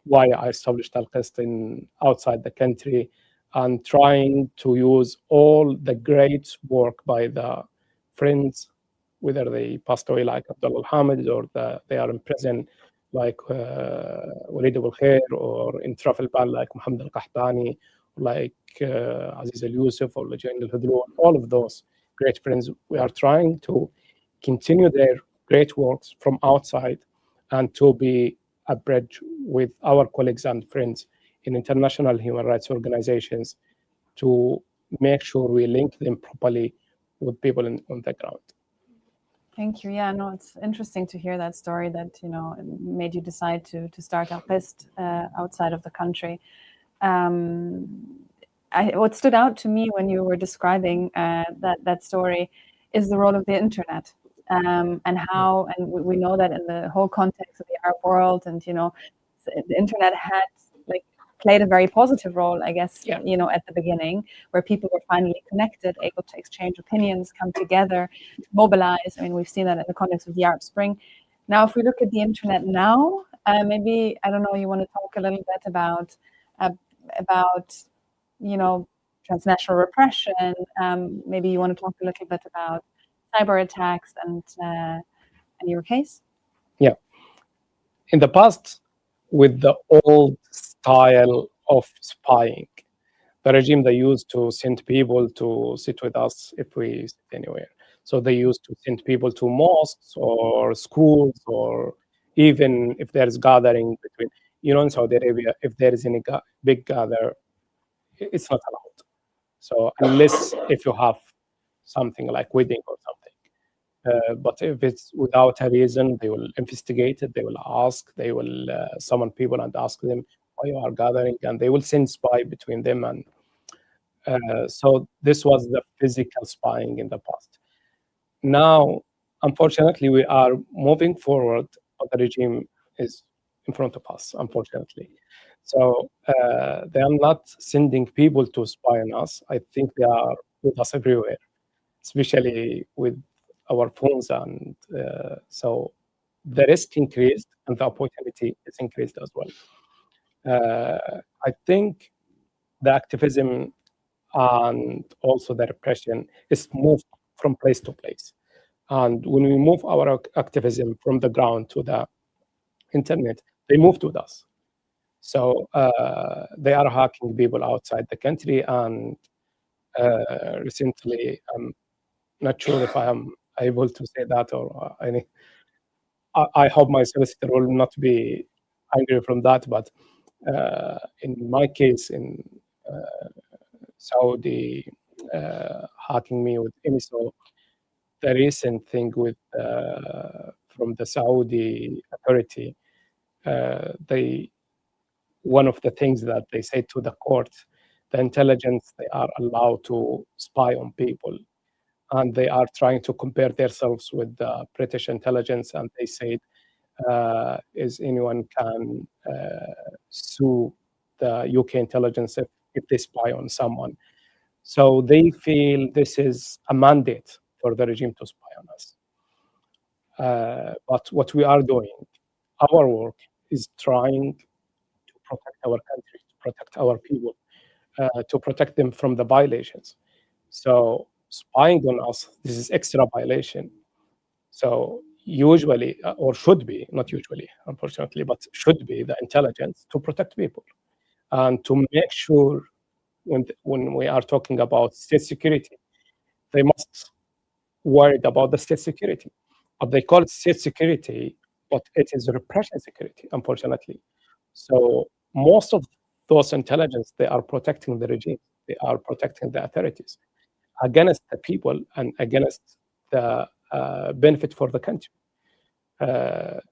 S11: why I established ALQST outside the country, and trying to use all the great work by the friends, whether they passed away like Abdullah al-Hamid, or they are in prison like Walid Abul Khair, or in travel ban like Mohammed al-Qahtani, like Aziz al-Yusuf or Lajain al-Hudroun, all of those great friends. We are trying to continue their great works from outside and to be a bridge with our colleagues and friends in international human rights organizations to make sure we link them properly with people on the ground.
S9: Thank you. Yeah, no, it's interesting to hear that story that, made you decide to start ALQST outside of the country. What stood out to me when you were describing that story is the role of the internet, and how, and we know that in the whole context of the Arab world, and the internet had played a very positive role, I guess, at the beginning, where people were finally connected, able to exchange opinions, come together, mobilize. I mean, we've seen that in the context of the Arab Spring. Now, if we look at the internet now, maybe, I don't know, you want to talk a little bit about transnational repression. Maybe you want to talk a little bit about cyber attacks and your case?
S11: Yeah. In the past, with the old style of spying, the regime, they used to send people to sit with us if we sit anywhere. So they used to send people to mosques or schools, or even if there's gathering between, in Saudi Arabia, if there is any big gather, it's not allowed. So unless if you have something like wedding or something. But if it's without a reason, they will investigate it, they will ask, they will summon people and ask them why you are gathering, and they will send spy between them. And so this was the physical spying in the past. Now, unfortunately, we are moving forward, but the regime is in front of us, unfortunately. So they are not sending people to spy on us. I think they are with us everywhere, especially with our phones. And so the risk increased and the opportunity is increased as well. I think the activism and also the repression is moved from place to place. And when we move our activism from the ground to the internet, they moved with us. So they are hacking people outside the country. And recently, I'm not sure if I am able to say that, or I hope my solicitor will not be angry from that. But in my case, in Saudi hacking me with IMISO, the recent thing with from the Saudi authority, one of the things that they say to the court, the intelligence, they are allowed to spy on people, and they are trying to compare themselves with the British intelligence, and they said, is anyone can sue the UK intelligence if they spy on someone. So they feel this is a mandate for the regime to spy on us. But what we are doing, our work is trying to protect our country, to protect our people, to protect them from the violations. So spying on us, this is extra violation. So usually, or should be, not usually, unfortunately, but should be the intelligence to protect people and to make sure when we are talking about state security, they must worried about the state security. But they call it state security, but it is repression security, unfortunately. So most of those intelligence, they are protecting the regime. They are protecting the authorities against the people and against the benefit for the country.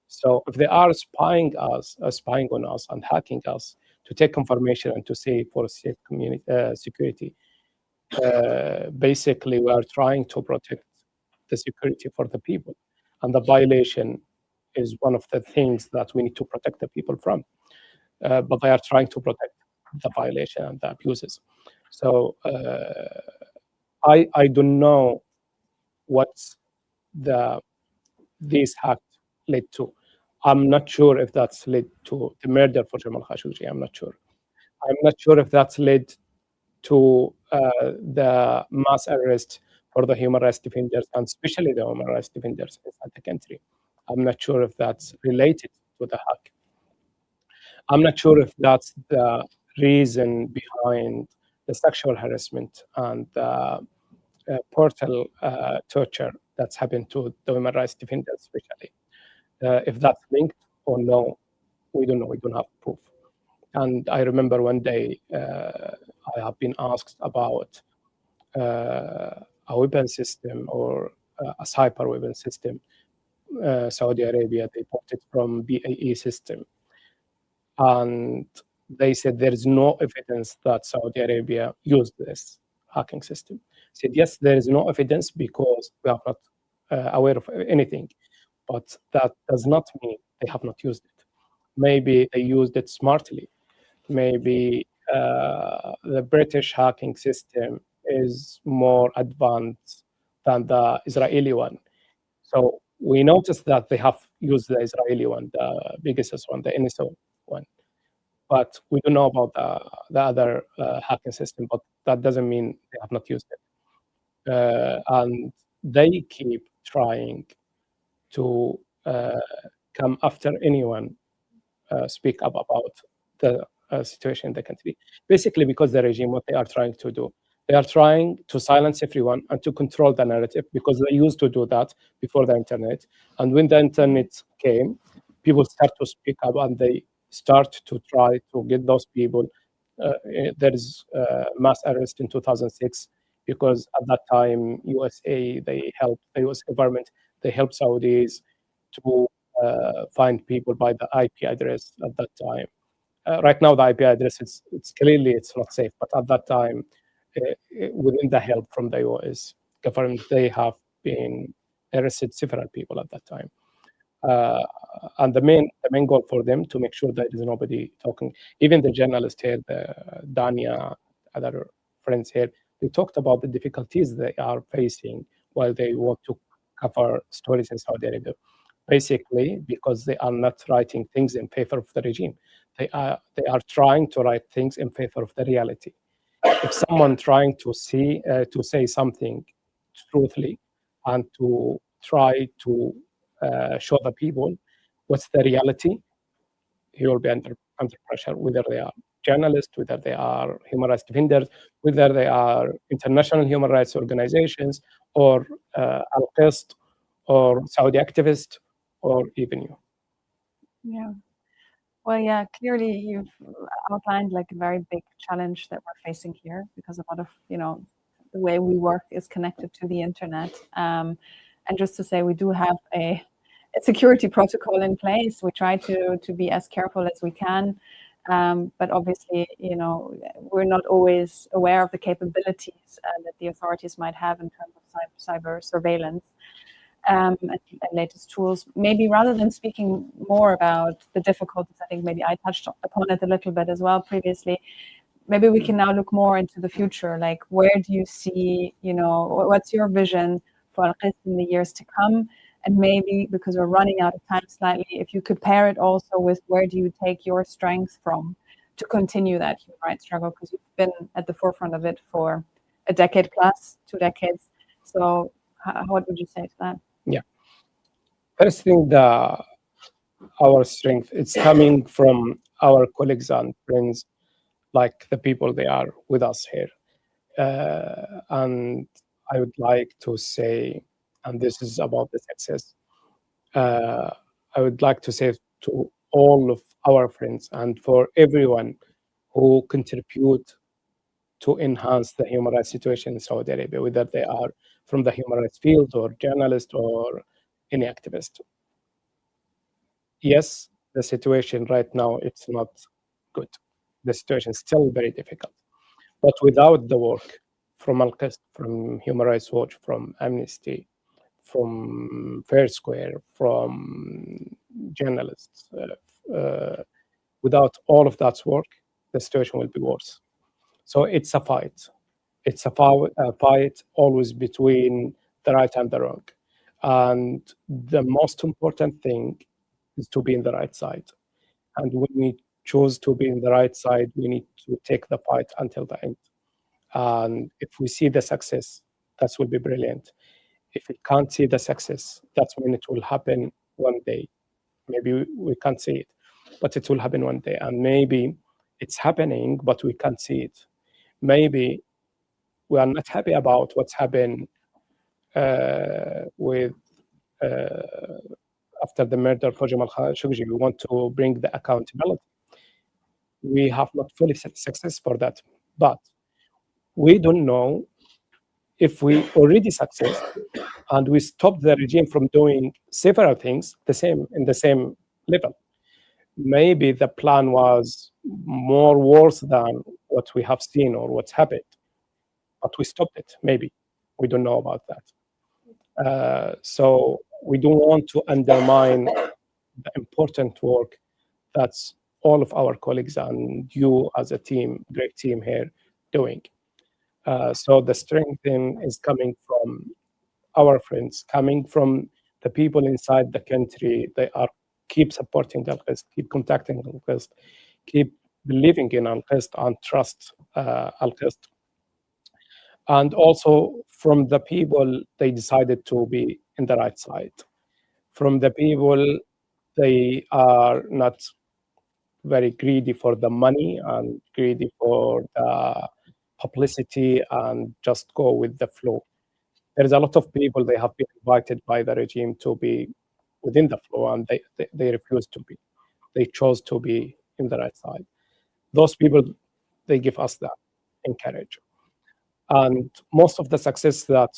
S11: So if they are spying on us and hacking us to take information and to say for safe community security, basically we are trying to protect the security for the people, and the violation is one of the things that we need to protect the people from. But they are trying to protect the violation and the abuses. So I don't know what these hacks led to. I'm not sure if that's led to the murder for Jamal Khashoggi. I'm not sure. I'm not sure if that's led to the mass arrest for the human rights defenders, and especially the human rights defenders inside the country. I'm not sure if that's related to the hack. I'm not sure if that's the reason behind the sexual harassment and the portal torture that's happened to the human rights defenders, especially. If that's linked or no, we don't know. We don't have proof. And I remember one day I have been asked about a weapon system or a cyber weapon system. Saudi Arabia, they bought it from BAE system. And they said there is no evidence that Saudi Arabia used this hacking system. I said, yes, there is no evidence because we are not aware of anything. But that does not mean they have not used it. Maybe they used it smartly. Maybe the British hacking system is more advanced than the Israeli one. So we noticed that they have used the Israeli one, the biggest one, the NSO one. But we don't know about the other hacking system, but that doesn't mean they have not used it. And they keep trying to come after anyone speak up about the situation in the country. Basically, because the regime, what they are trying to do, they are trying to silence everyone and to control the narrative, because they used to do that before the internet. And when the internet came, people start to speak up and they start to try to get those people. There is mass arrest in 2006, because at that time, USA, they helped the US government, they helped Saudis to find people by the IP address at that time. Right now, the IP address, it's clearly it's not safe, but at that time, within the help from the US government, they have been arrested several people at that time. And the main goal for them to make sure that there is nobody talking. Even the journalist here, the Dania, other friends here, they talked about the difficulties they are facing while they want to cover stories in Saudi Arabia. Basically, because they are not writing things in favor of the regime. They are trying to write things in favor of the reality. If someone trying to say something truthfully and to try to show the people what's the reality, he will be under pressure, whether they are journalists, whether they are human rights defenders, whether they are international human rights organizations, or ALQST, or Saudi activists, or even you.
S9: Yeah. Well, yeah, clearly you've outlined like a very big challenge that we're facing here, because a lot of, the way we work is connected to the internet. And just to say, we do have a security protocol in place. We try to be as careful as we can. But obviously, we're not always aware of the capabilities that the authorities might have in terms of cyber surveillance. And latest tools. Maybe rather than speaking more about the difficulties, I think maybe I touched upon it a little bit as well previously. Maybe we can now look more into the future. Like, where do you see, what's your vision for Al-Qist in the years to come? And maybe, because we're running out of time slightly, if you could pair it also with where do you take your strength from to continue that human rights struggle? Because you've been at the forefront of it for a decade plus, 2 decades. So what would you say to that?
S11: Yeah. First thing, our strength, it's coming from our colleagues and friends, like the people they are with us here. And I would like to say, and this is about the success, I would like to say to all of our friends and for everyone who contribute to enhance the human rights situation in Saudi Arabia, whether they are from the human rights field or journalist or any activist. Yes, the situation right now, it's not good. The situation is still very difficult. But without the work from Al-Qist, from Human Rights Watch, from Amnesty, from Fair Square, from journalists, without all of that work, the situation will be worse. So it's a fight. It's a fight always between the right and the wrong. And the most important thing is to be in the right side. And when we choose to be in the right side, we need to take the fight until the end. And if we see the success, that will be brilliant. If we can't see the success, that's when it will happen one day. Maybe we can't see it, but it will happen one day. And maybe it's happening, but we can't see it. Maybe we are not happy about what's happened with after the murder of Jamal Khashoggi. We want to bring the accountability. We have not fully success for that, but we don't know if we already succeed and we stop the regime from doing several things in the same level. Maybe the plan was more worse than what we have seen or what's happened, but we stopped it. Maybe we don't know about that. So we don't want to undermine the important work that's all of our colleagues and you as a team, great team here, doing. So the strength is coming from our friends, coming from the people inside the country. They are keep supporting Al-Qist, keep contacting Al-Qist, keep believing in Al-Qist and trust Al-Qist. And also from the people, they decided to be in the right side. From the people, they are not very greedy for the money and greedy for the publicity and just go with the flow. There's a lot of people, they have been invited by the regime to be within the flow, and they refuse to be. They chose to be in the right side. Those people, they give us that encourage. And most of the success that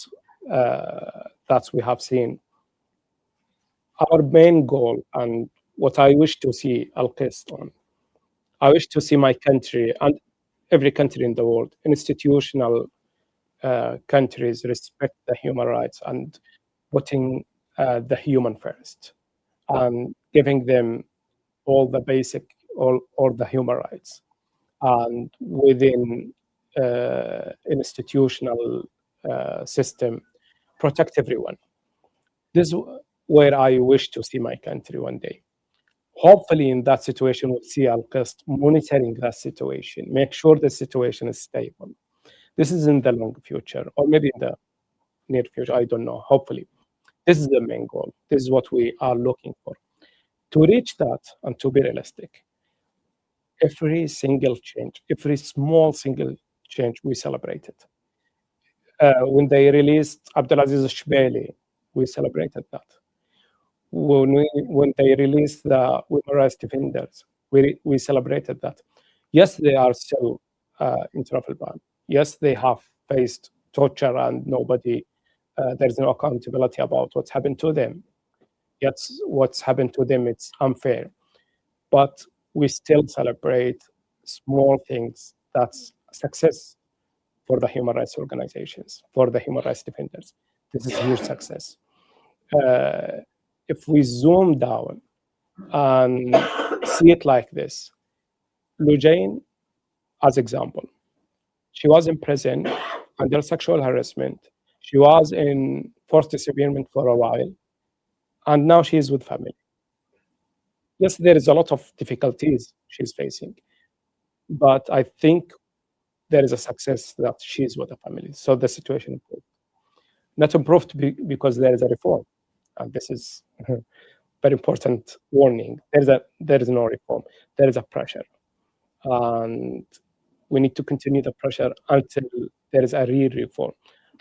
S11: we have seen, our main goal and what I wish to see ALQST on, I wish to see my country and every country in the world, institutional countries respect the human rights and putting the human first and giving them all the basic, all the human rights. And within institutional system, protect everyone. This is where I wish to see my country one day. Hopefully in that situation, we'll see ALQST monitoring that situation, make sure the situation is stable. This is in the long future, or maybe in the near future, I don't know, hopefully. This is the main goal. This is what we are looking for. To reach that and to be realistic, every single change, every small single change, we celebrate it. When they released Abdulaziz Shbeli, we celebrated that. When they released the women rights defenders, we celebrated that. Yes, they are still in travel ban. Yes, they have faced torture and nobody, there's no accountability about what's happened to them. Yet what's happened to them, it's unfair. But we still celebrate small things. That's success for the human rights organizations, for the human rights defenders. This is huge success. If we zoom down and see it like this, Lujain, as example, she was in prison under sexual harassment. She was in forced disappearance for a while, and now she is with family. Yes, there is a lot of difficulties she's facing, but I think there is a success that she's with a family. So the situation improved. Not improved because there is a reform, and this is a very important warning. There is no reform. There is a pressure, and we need to continue the pressure until there is a real reform.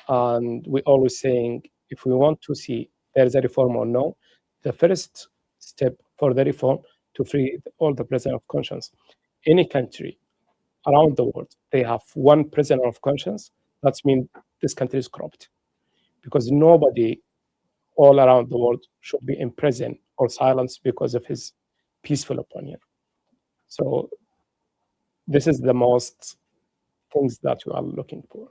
S11: And we always saying, if we want to see there is a reform or no, the first step for the reform to free all the prisoners of conscience. Any country around the world, they have one prisoner of conscience. That means this country is corrupt, because nobody all around the world should be in prison or silenced because of his peaceful opinion. So this is the most things that we are looking for.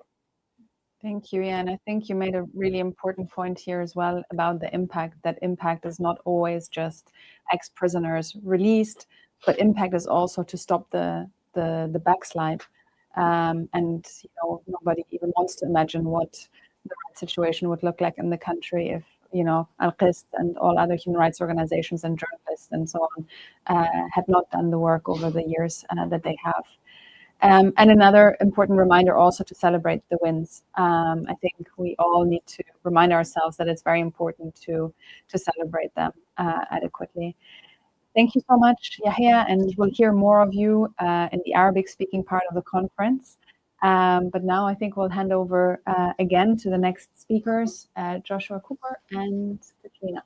S9: Thank you. Yeah, and I think you made a really important point here as well about the impact. That impact is not always just ex-prisoners released, but impact is also to stop the backslide. And nobody even wants to imagine what the right situation would look like in the country if ALQST and all other human rights organizations and journalists and so on had not done the work over the years that they have. And another important reminder also to celebrate the wins. I think we all need to remind ourselves that it's very important to celebrate them adequately. Thank you so much, Yahya, and we'll hear more of you in the Arabic-speaking part of the conference. But now I think we'll hand over again to the next speakers, Joshua Cooper and Katrina.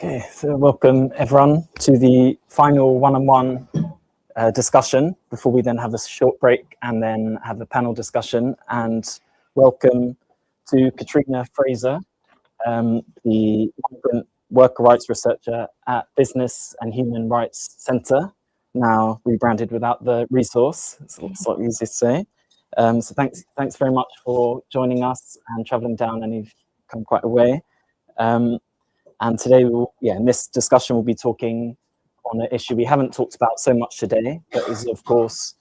S2: Okay, so welcome everyone to the final one-on-one discussion before we then have a short break and then have a panel discussion. And welcome to Katrina Fraser, the migrant worker rights researcher at Business and Human Rights Centre, now rebranded without the resource. It's slightly easier to say. So thanks very much for joining us and travelling down, and you've come quite a way. And today, in this discussion, we'll be talking on an issue we haven't talked about so much today, but is of course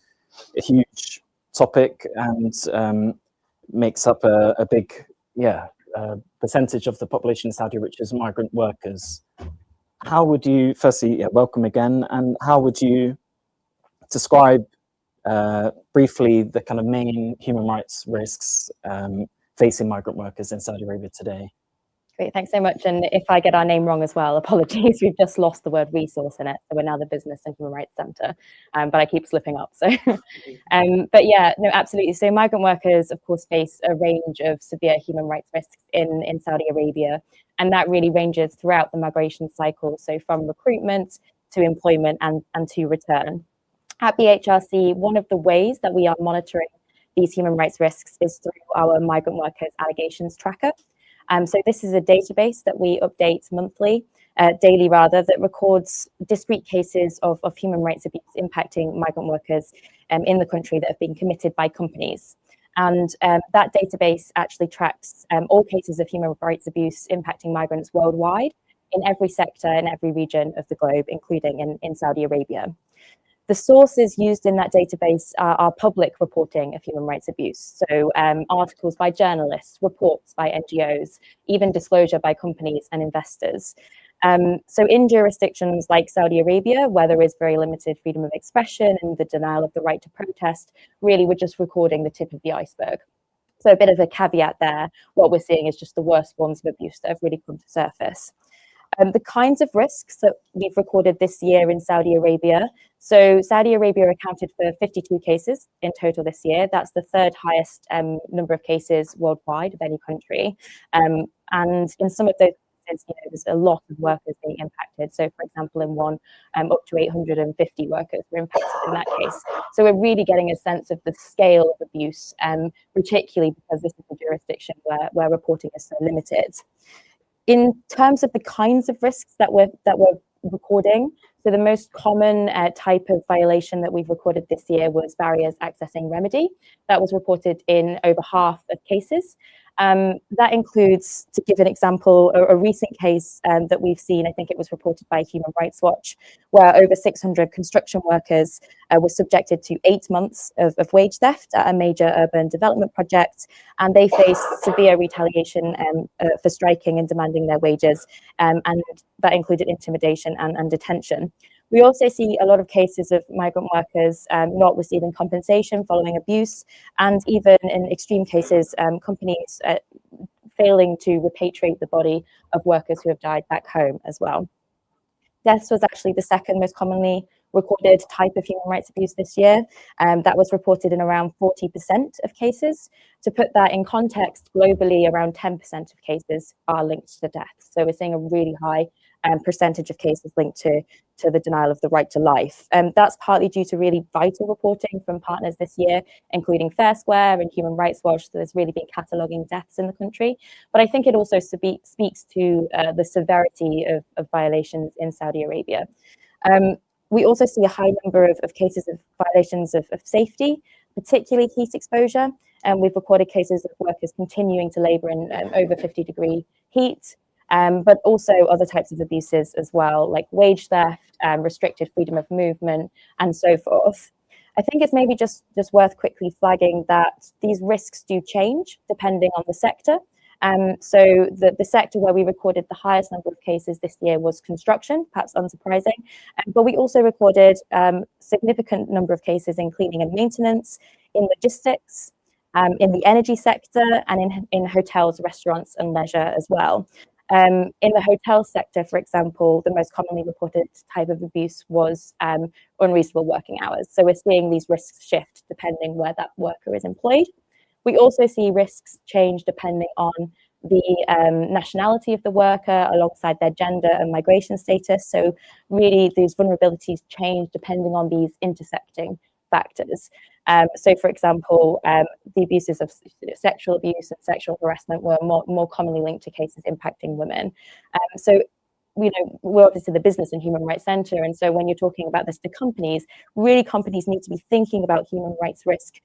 S2: a huge topic and makes up a big percentage of the population in Saudi, which is migrant workers. How would you, firstly, welcome again, and how would you describe briefly the kind of main human rights risks facing migrant workers in Saudi Arabia today?
S12: Great, thanks so much. And if I get our name wrong as well, apologies. We've just lost the word resource in it. So we're now the Business and Human Rights Centre, but I keep slipping up. So, but yeah, no, absolutely. So migrant workers, of course, face a range of severe human rights risks in Saudi Arabia. And that really ranges throughout the migration cycle. So from recruitment to employment and to return. At BHRC, one of the ways that we are monitoring these human rights risks is through our migrant workers allegations tracker. So this is a database that we update daily rather, that records discrete cases of human rights abuse impacting migrant workers in the country that have been committed by companies. And that database actually tracks all cases of human rights abuse impacting migrants worldwide in every sector, in every region of the globe, including in Saudi Arabia. The sources used in that database are public reporting of human rights abuse. So articles by journalists, reports by NGOs, even disclosure by companies and investors. So in jurisdictions like Saudi Arabia, where there is very limited freedom of expression and the denial of the right to protest, really we're just recording the tip of the iceberg. So a bit of a caveat there. What we're seeing is just the worst forms of abuse that have really come to surface. The kinds of risks that we've recorded this year in Saudi Arabia. So Saudi Arabia accounted for 52 cases in total this year. That's the third highest number of cases worldwide of any country. And in some of those cases, there's a lot of workers being impacted. So for example, in one, up to 850 workers were impacted in that case. So we're really getting a sense of the scale of abuse, particularly because this is a jurisdiction where reporting is so limited. In terms of the kinds of risks that we're recording, so the most common type of violation that we've recorded this year was barriers accessing remedy. That was reported in over half of cases. That includes, to give an example, a recent case that we've seen, I think it was reported by Human Rights Watch, where over 600 construction workers were subjected to 8 months of wage theft at a major urban development project, and they faced severe retaliation for striking and demanding their wages, and that included intimidation and detention. We also see a lot of cases of migrant workers not receiving compensation following abuse, and even in extreme cases, companies failing to repatriate the body of workers who have died back home as well. Deaths was actually the second most commonly recorded type of human rights abuse this year. That was reported in around 40% of cases. To put that in context, globally, around 10% of cases are linked to death. So we're seeing a really high percentage of cases linked to the denial of the right to life. That's partly due to really vital reporting from partners this year, including Fair Square and Human Rights Watch, that has really been cataloguing deaths in the country. But I think it also speaks to the severity of violations in Saudi Arabia. We also see a high number of cases of violations of safety, particularly heat exposure. We've recorded cases of workers continuing to labour in over 50-degree heat, but also other types of abuses as well, like wage theft, restricted freedom of movement, and so forth. I think it's maybe just worth quickly flagging that these risks do change depending on the sector. So the sector where we recorded the highest number of cases this year was construction, perhaps unsurprising, but we also recorded significant number of cases in cleaning and maintenance, in logistics, in the energy sector, and in hotels, restaurants, and leisure as well. In the hotel sector, for example, the most commonly reported type of abuse was unreasonable working hours. So we're seeing these risks shift depending where that worker is employed. We also see risks change depending on the nationality of the worker alongside their gender and migration status. So really these vulnerabilities change depending on these intersecting factors. So for example, the abuses of sexual abuse and sexual harassment were more commonly linked to cases impacting women. So we're obviously the Business and Human Rights Centre, and so when you're talking about this to companies, really companies need to be thinking about human rights risk,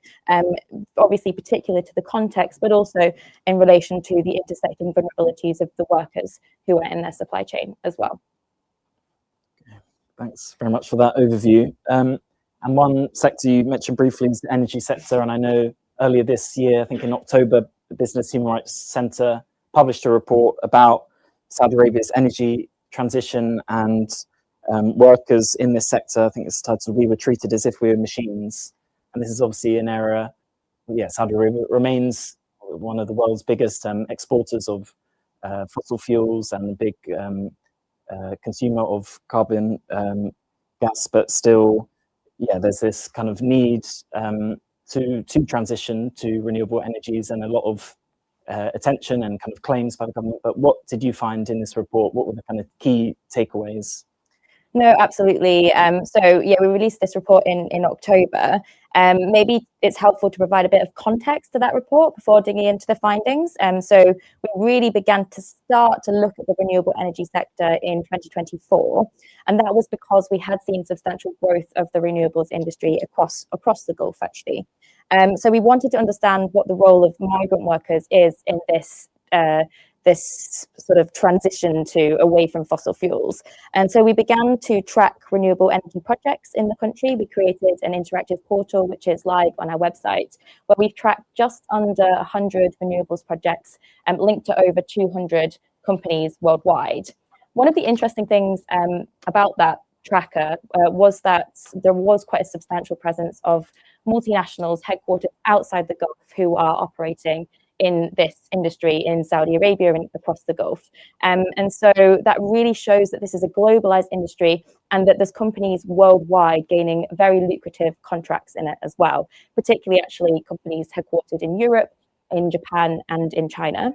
S12: obviously particular to the context, but also in relation to the intersecting vulnerabilities of the workers who are in their supply chain as well.
S2: Thanks very much for that overview. And one sector you mentioned briefly is the energy sector, and I know earlier this year, I think in October, the Business Human Rights Centre published a report about Saudi Arabia's energy transition and workers in this sector. I think it's titled "We Were Treated as If We Were Machines," and this is obviously an area. Saudi Arabia remains one of the world's biggest exporters of fossil fuels and a big consumer of carbon gas, but still, there's this kind of need to transition to renewable energies and a lot of attention and kind of claims by the government. But what did you find in this report? What were the kind of key takeaways?
S12: No, absolutely. We released this report in October. Maybe it's helpful to provide a bit of context to that report before digging into the findings. So we really began to start to look at the renewable energy sector in 2024. And that was because we had seen substantial growth of the renewables industry across the Gulf, actually. So we wanted to understand what the role of migrant workers is in this sort of transition away from fossil fuels. And so we began to track renewable energy projects in the country. We created an interactive portal, which is live on our website, where we've tracked just under 100 renewables projects linked to over 200 companies worldwide. One of the interesting things about that tracker was that there was quite a substantial presence of multinationals headquartered outside the Gulf who are operating in this industry in Saudi Arabia and across the Gulf. And so that really shows that this is a globalized industry and that there's companies worldwide gaining very lucrative contracts in it as well, particularly actually companies headquartered in Europe, in Japan, and in China.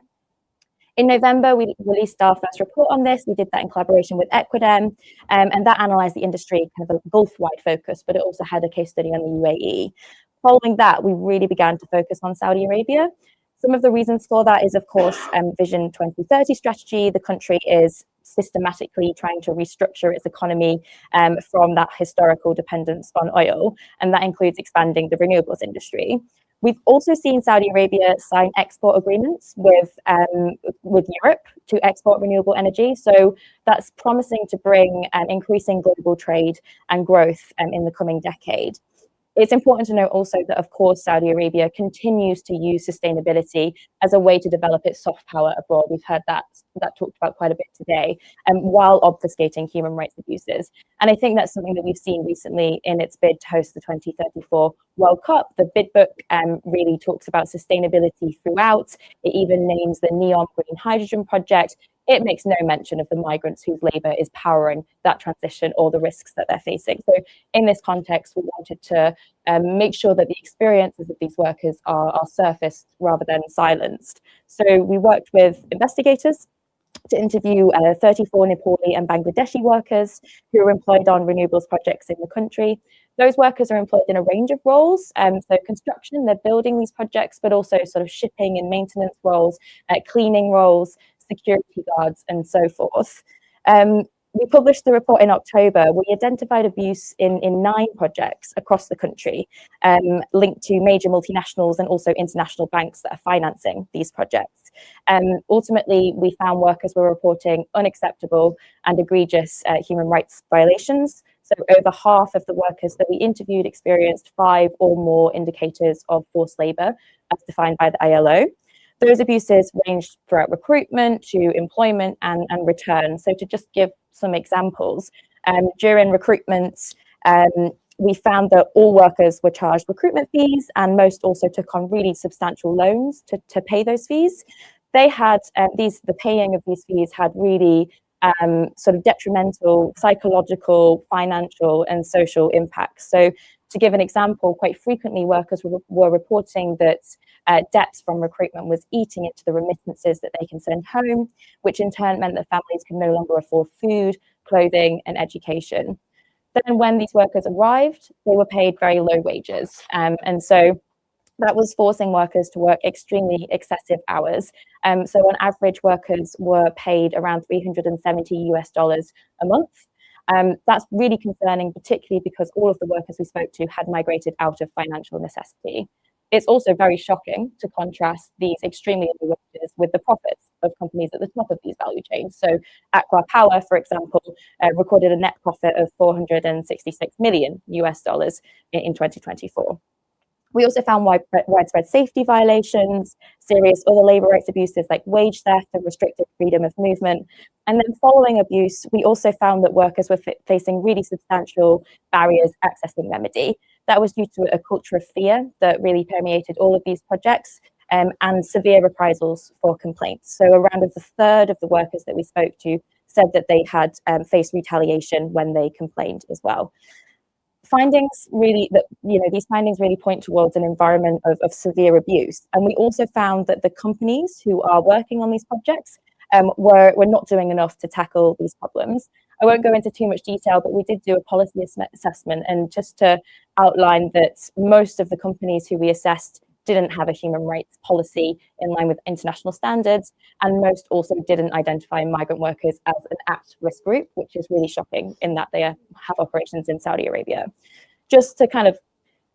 S12: In November, we released our first report on this. We did that in collaboration with Equidem, and that analysed the industry kind of a Gulf-wide focus, but it also had a case study on the UAE. Following that, we really began to focus on Saudi Arabia. Some of the reasons for that is, of course, Vision 2030 strategy. The country is systematically trying to restructure its economy from that historical dependence on oil, and that includes expanding the renewables industry. We've also seen Saudi Arabia sign export agreements with Europe to export renewable energy. So that's promising to bring increasing global trade and growth in the coming decade. It's important to note also that, of course, Saudi Arabia continues to use sustainability as a way to develop its soft power abroad. We've heard that talked about quite a bit today, while obfuscating human rights abuses. And I think that's something that we've seen recently in its bid to host the 2034 World Cup. The bid book really talks about sustainability throughout. It even names the Neom Green Hydrogen project. It makes no mention of the migrants whose labour is powering that transition or the risks that they're facing. So in this context, we wanted to make sure that the experiences of these workers are surfaced rather than silenced. So we worked with investigators to interview 34 Nepali and Bangladeshi workers who are employed on renewables projects in the country. Those workers are employed in a range of roles, so construction, they're building these projects, but also sort of shipping and maintenance roles, cleaning roles, security guards, and so forth. We published the report in October. We identified abuse in 9 projects across the country, linked to major multinationals and also international banks that are financing these projects. Ultimately, we found workers were reporting unacceptable and egregious human rights violations. So over half of the workers that we interviewed experienced 5 or more indicators of forced labour, as defined by the ILO. Those abuses ranged throughout recruitment to employment and return. So to just give some examples, during recruitment, we found that all workers were charged recruitment fees, and most also took on really substantial loans to pay those fees. They had the paying of these fees had really sort of detrimental psychological, financial, and social impacts. So to give an example, quite frequently workers were reporting that debts from recruitment was eating into the remittances that they can send home, which in turn meant that families could no longer afford food, clothing, and education. Then when these workers arrived, they were paid very low wages. And so that was forcing workers to work extremely excessive hours. So on average, workers were paid around $370 a month. That's really concerning, particularly because all of the workers we spoke to had migrated out of financial necessity. It's also very shocking to contrast these extremely low wages with the profits of companies at the top of these value chains. So Aqua Power, for example, recorded a net profit of $466 million in 2024. We also found widespread safety violations, serious other labour rights abuses like wage theft and restricted freedom of movement. And then following abuse, we also found that workers were facing really substantial barriers accessing remedy. That was due to a culture of fear that really permeated all of these projects, and severe reprisals for complaints. So around a third of the workers that we spoke to said that they had faced retaliation when they complained as well. These findings really point towards an environment of severe abuse. And we also found that the companies who are working on these projects were not doing enough to tackle these problems. I won't go into too much detail, but we did do a policy assessment, and just to outline that most of the companies who we assessed didn't have a human rights policy in line with international standards, and most also didn't identify migrant workers as an at-risk group, which is really shocking in that they have operations in Saudi Arabia. Just to kind of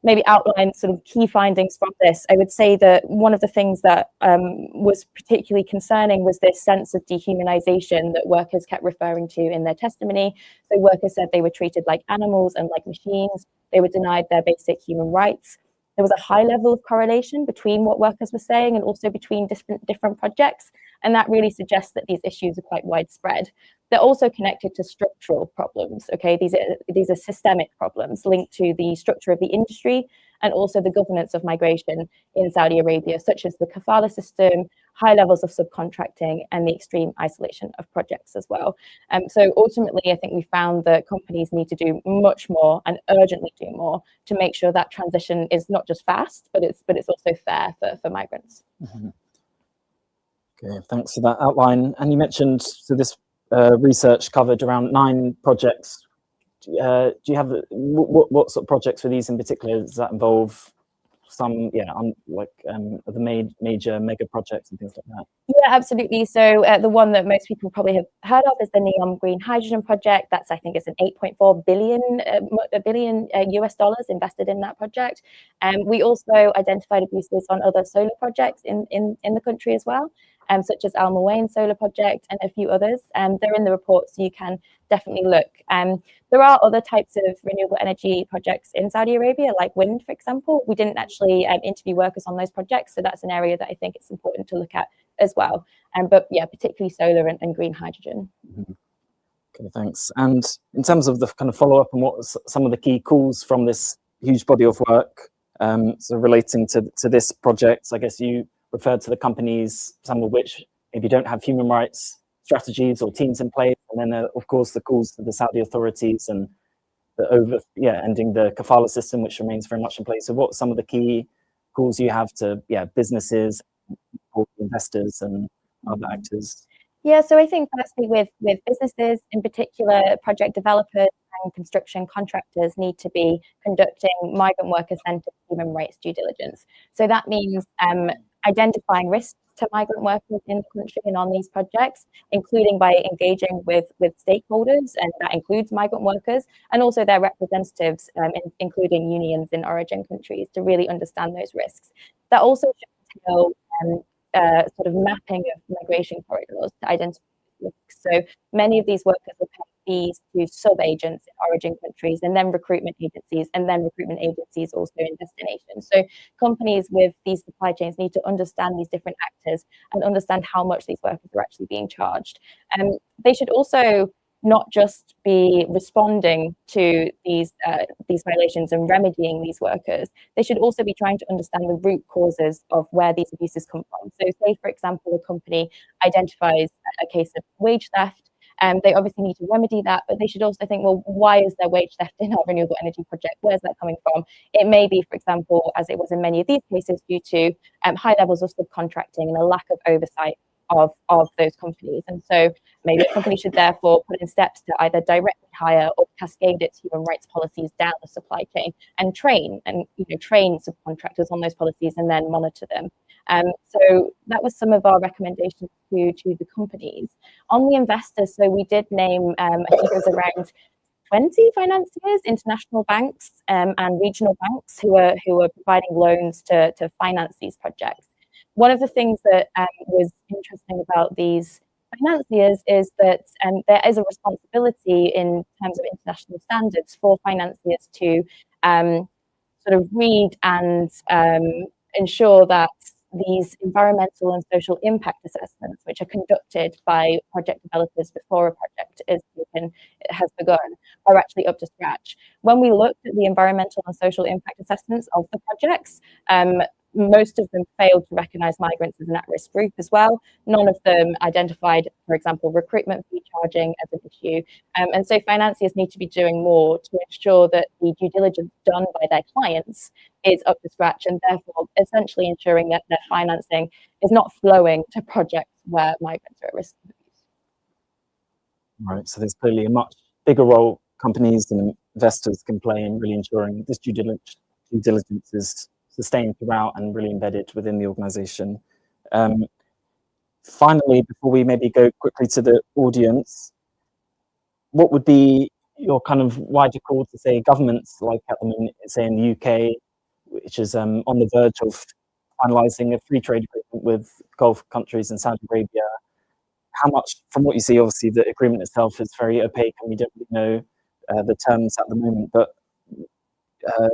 S12: maybe outline sort of key findings from this, I would say that one of the things that was particularly concerning was this sense of dehumanization that workers kept referring to in their testimony. So workers said they were treated like animals and like machines. They were denied their basic human rights. There was a high level of correlation between what workers were saying and also between different projects. And that really suggests that these issues are quite widespread. They're also connected to structural problems, okay? These are systemic problems linked to the structure of the industry and also the governance of migration in Saudi Arabia, such as the kafala system, high levels of subcontracting, and the extreme isolation of projects as well. So ultimately, I think we found that companies need to do much more and urgently do more to make sure that transition is not just fast, but it's also fair for migrants.
S2: Mm-hmm. Okay, thanks for that outline. And you mentioned, so this research covered around 9 projects. Do you have, what sort of projects were these in particular? Does that involve some, the major mega projects and things like that?
S12: Yeah, absolutely. So the one that most people probably have heard of is the NEOM Green Hydrogen Project. That's, I think, it's an $8.4 billion US dollars invested in that project. We also identified abuses on other solar projects in the country as well, such as Al Muwain Solar Project and a few others. They're in the report, so you can definitely look. There are other types of renewable energy projects in Saudi Arabia, like wind, for example. We didn't actually interview workers on those projects, so that's an area that I think it's important to look at as well. But yeah, particularly solar and green hydrogen.
S2: Mm-hmm. Okay, thanks. And in terms of the kind of follow-up and what some of the key calls from this huge body of work, so relating to this project, I guess you referred to the companies, some of which maybe don't have human rights strategies or teams in place, and then of course the calls to the Saudi authorities and the ending the kafala system, which remains very much in place. So what are some of the key calls you have to businesses, investors and other actors?
S12: Yeah, so I think firstly with businesses, in particular project developers and construction contractors, need to be conducting migrant worker-centered human rights due diligence. So that means identifying risks to migrant workers in the country and on these projects, including by engaging with stakeholders, and that includes migrant workers and also their representatives, including unions in origin countries, to really understand those risks. That also should entail sort of mapping of migration corridors to identify risks. So many of these workers will pay fees to sub-agents in origin countries, and then recruitment agencies also in destinations. So companies with these supply chains need to understand these different actors and understand how much these workers are actually being charged. They should also not just be responding to these violations and remedying these workers. They should also be trying to understand the root causes of where these abuses come from. So say, for example, a company identifies a case of wage theft. They obviously need to remedy that, but they should also think, well, why is there wage theft in our renewable energy project? Where's that coming from? It may be, for example, as it was in many of these cases, due to high levels of subcontracting and a lack of oversight of those companies. And so maybe a company should therefore put in steps to either directly hire or cascade its human rights policies down the supply chain and train subcontractors on those policies and then monitor them. So that was some of our recommendations to the companies. On the investors, so we did name, I think it was around 20 financiers, international banks and regional banks who are providing loans to finance these projects. One of the things that was interesting about these financiers is that there is a responsibility in terms of international standards for financiers to sort of read and ensure that these environmental and social impact assessments, which are conducted by project developers before a project has begun, are actually up to scratch. When we looked at the environmental and social impact assessments of the projects, most of them failed to recognise migrants as an at-risk group as well. None of them identified, for example, recruitment fee charging as an issue. And so financiers need to be doing more to ensure that the due diligence done by their clients is up to scratch, and therefore essentially ensuring that their financing is not flowing to projects where migrants are at risk of abuse.
S2: Right, so there's clearly a much bigger role companies and investors can play in really ensuring this due diligence is sustained throughout and really embedded within the organization. Finally, before we maybe go quickly to the audience, what would be your kind of wider call to, say, governments, like at the moment, say in the UK, which is on the verge of finalizing a free trade agreement with Gulf countries and Saudi Arabia? How much, from what you see, obviously the agreement itself is very opaque and we don't really know the terms at the moment, but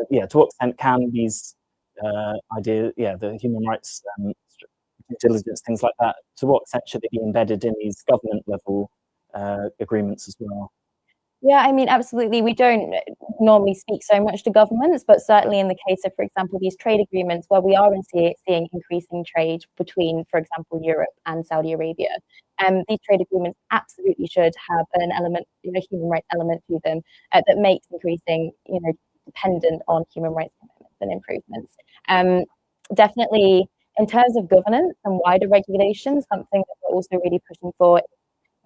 S2: yeah, to what extent can these the human rights due diligence, things like that, to what extent should they be embedded in these government level agreements as well?
S12: Yeah, I mean, absolutely. We don't normally speak so much to governments, but certainly in the case of, for example, these trade agreements where we are seeing increasing trade between, for example, Europe and Saudi Arabia, these trade agreements absolutely should have an element, human rights element to them that makes increasing, dependent on human rights commitments and improvements. Definitely, in terms of governance and wider regulations, something that we're also really pushing for is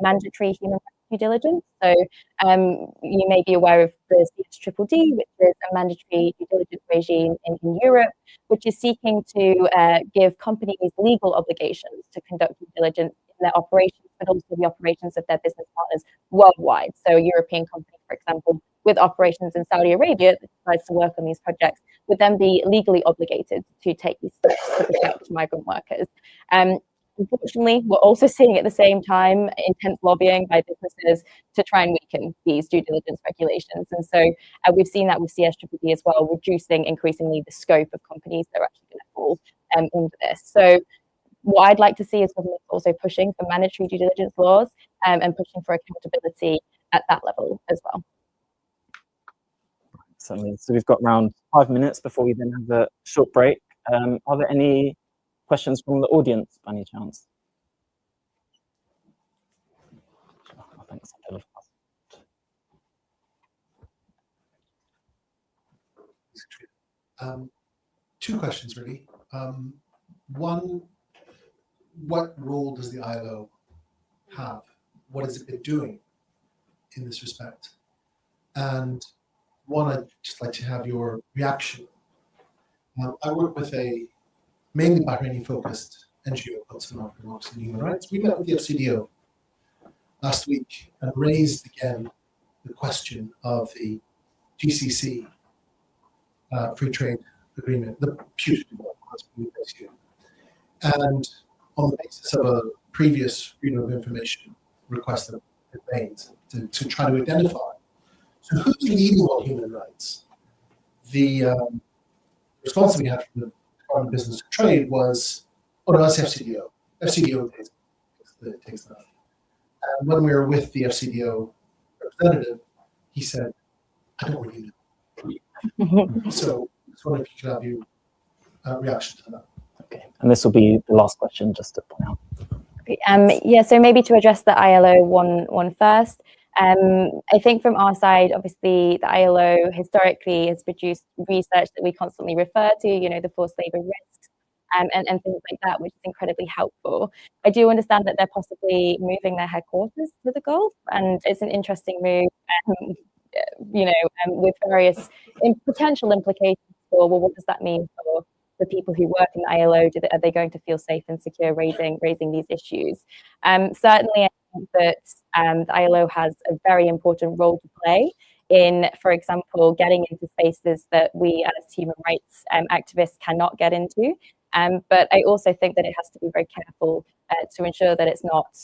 S12: mandatory human rights due diligence. So you may be aware of the CSDDD, which is a mandatory due diligence regime in Europe, which is seeking to give companies legal obligations to conduct due diligence in their operations, but also the operations of their business partners worldwide. So a European company, for example, with operations in Saudi Arabia that decides to work on these projects would then be legally obligated to take these steps to protect migrant workers. Unfortunately, we're also seeing at the same time intense lobbying by businesses to try and weaken these due diligence regulations. And so we've seen that with CSDDD as well, reducing increasingly the scope of companies that are actually going to fall into this. So what I'd like to see is governments also pushing for mandatory due diligence laws and pushing for accountability at that level as well.
S2: Certainly. So we've got around 5 minutes before we then have a short break. Are there any questions from the audience by any chance? Thanks.
S13: Two questions really. One, what role does the ILO have? What has it been doing in this respect? And one, I'd just like to have your reaction. I work with a mainly Bahraini-focused NGO called Senate for Human Rights. We met with the FCDO last week and raised again the question of the GCC free trade agreement, the putative one, let's put it this year. And on the basis of a previous freedom of information request that it made to try to identify, so who's leading on human rights? The response that we had from the Department of Business and Trade was, oh no, that's FCDO. FCDO takes that. And when we were with the FCDO representative, he said, I don't really know. So I just wonder if you could have your reaction to that.
S2: Okay, and this will be the last question, just to point out.
S12: Okay. Yeah, so maybe to address the ILO one first. I think from our side, obviously, the ILO historically has produced research that we constantly refer to, the forced labour risks and things like that, which is incredibly helpful. I do understand that they're possibly moving their headquarters to the Gulf, and it's an interesting move, with various potential implications for, well, what does that mean for the people who work in the ILO? Are they going to feel safe and secure raising these issues? Certainly, I think that the ILO has a very important role to play in, for example, getting into spaces that we as human rights activists cannot get into. But I also think that it has to be very careful to ensure that it's not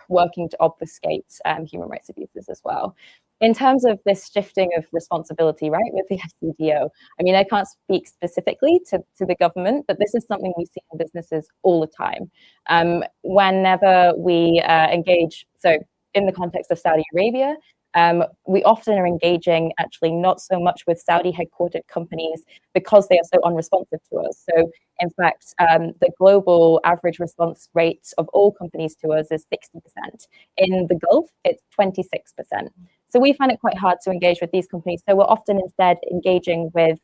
S12: working to obfuscate human rights abuses as well. In terms of this shifting of responsibility, right, with the SCDO, I mean, I can't speak specifically to the government, but this is something we see in businesses all the time. Whenever we engage, so in the context of Saudi Arabia, we often are engaging actually not so much with Saudi headquartered companies because they are so unresponsive to us. So in fact, the global average response rate of all companies to us is 60%. In the Gulf, it's 26%. So we find it quite hard to engage with these companies. So we're often instead engaging with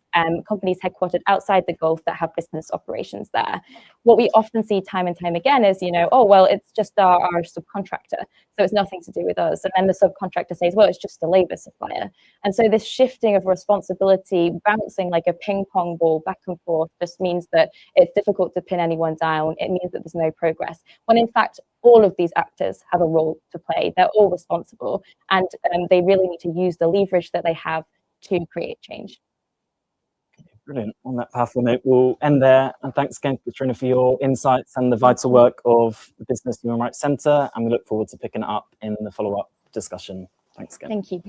S12: companies headquartered outside the Gulf that have business operations there. What we often see time and time again is, oh, well, it's just our subcontractor, so it's nothing to do with us. And then the subcontractor says, well, it's just a labor supplier. And so this shifting of responsibility, bouncing like a ping pong ball back and forth, just means that it's difficult to pin anyone down. It means that there's no progress. When in fact, all of these actors have a role to play. They're all responsible, and they really need to use the leverage that they have to create change.
S2: Brilliant. On that powerful note, we'll end there. And thanks again, Katrina, for your insights and the vital work of the Business Human Rights Centre. And we look forward to picking it up in the follow-up discussion. Thanks again.
S12: Thank you.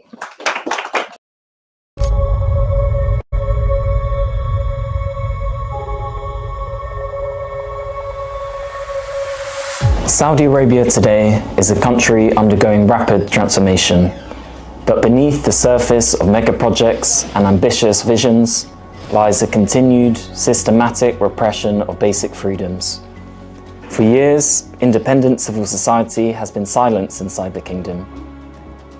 S2: Saudi Arabia today is a country undergoing rapid transformation, but beneath the surface of mega projects and ambitious visions lies a continued systematic repression of basic freedoms. For years, independent civil society has been silenced inside the kingdom.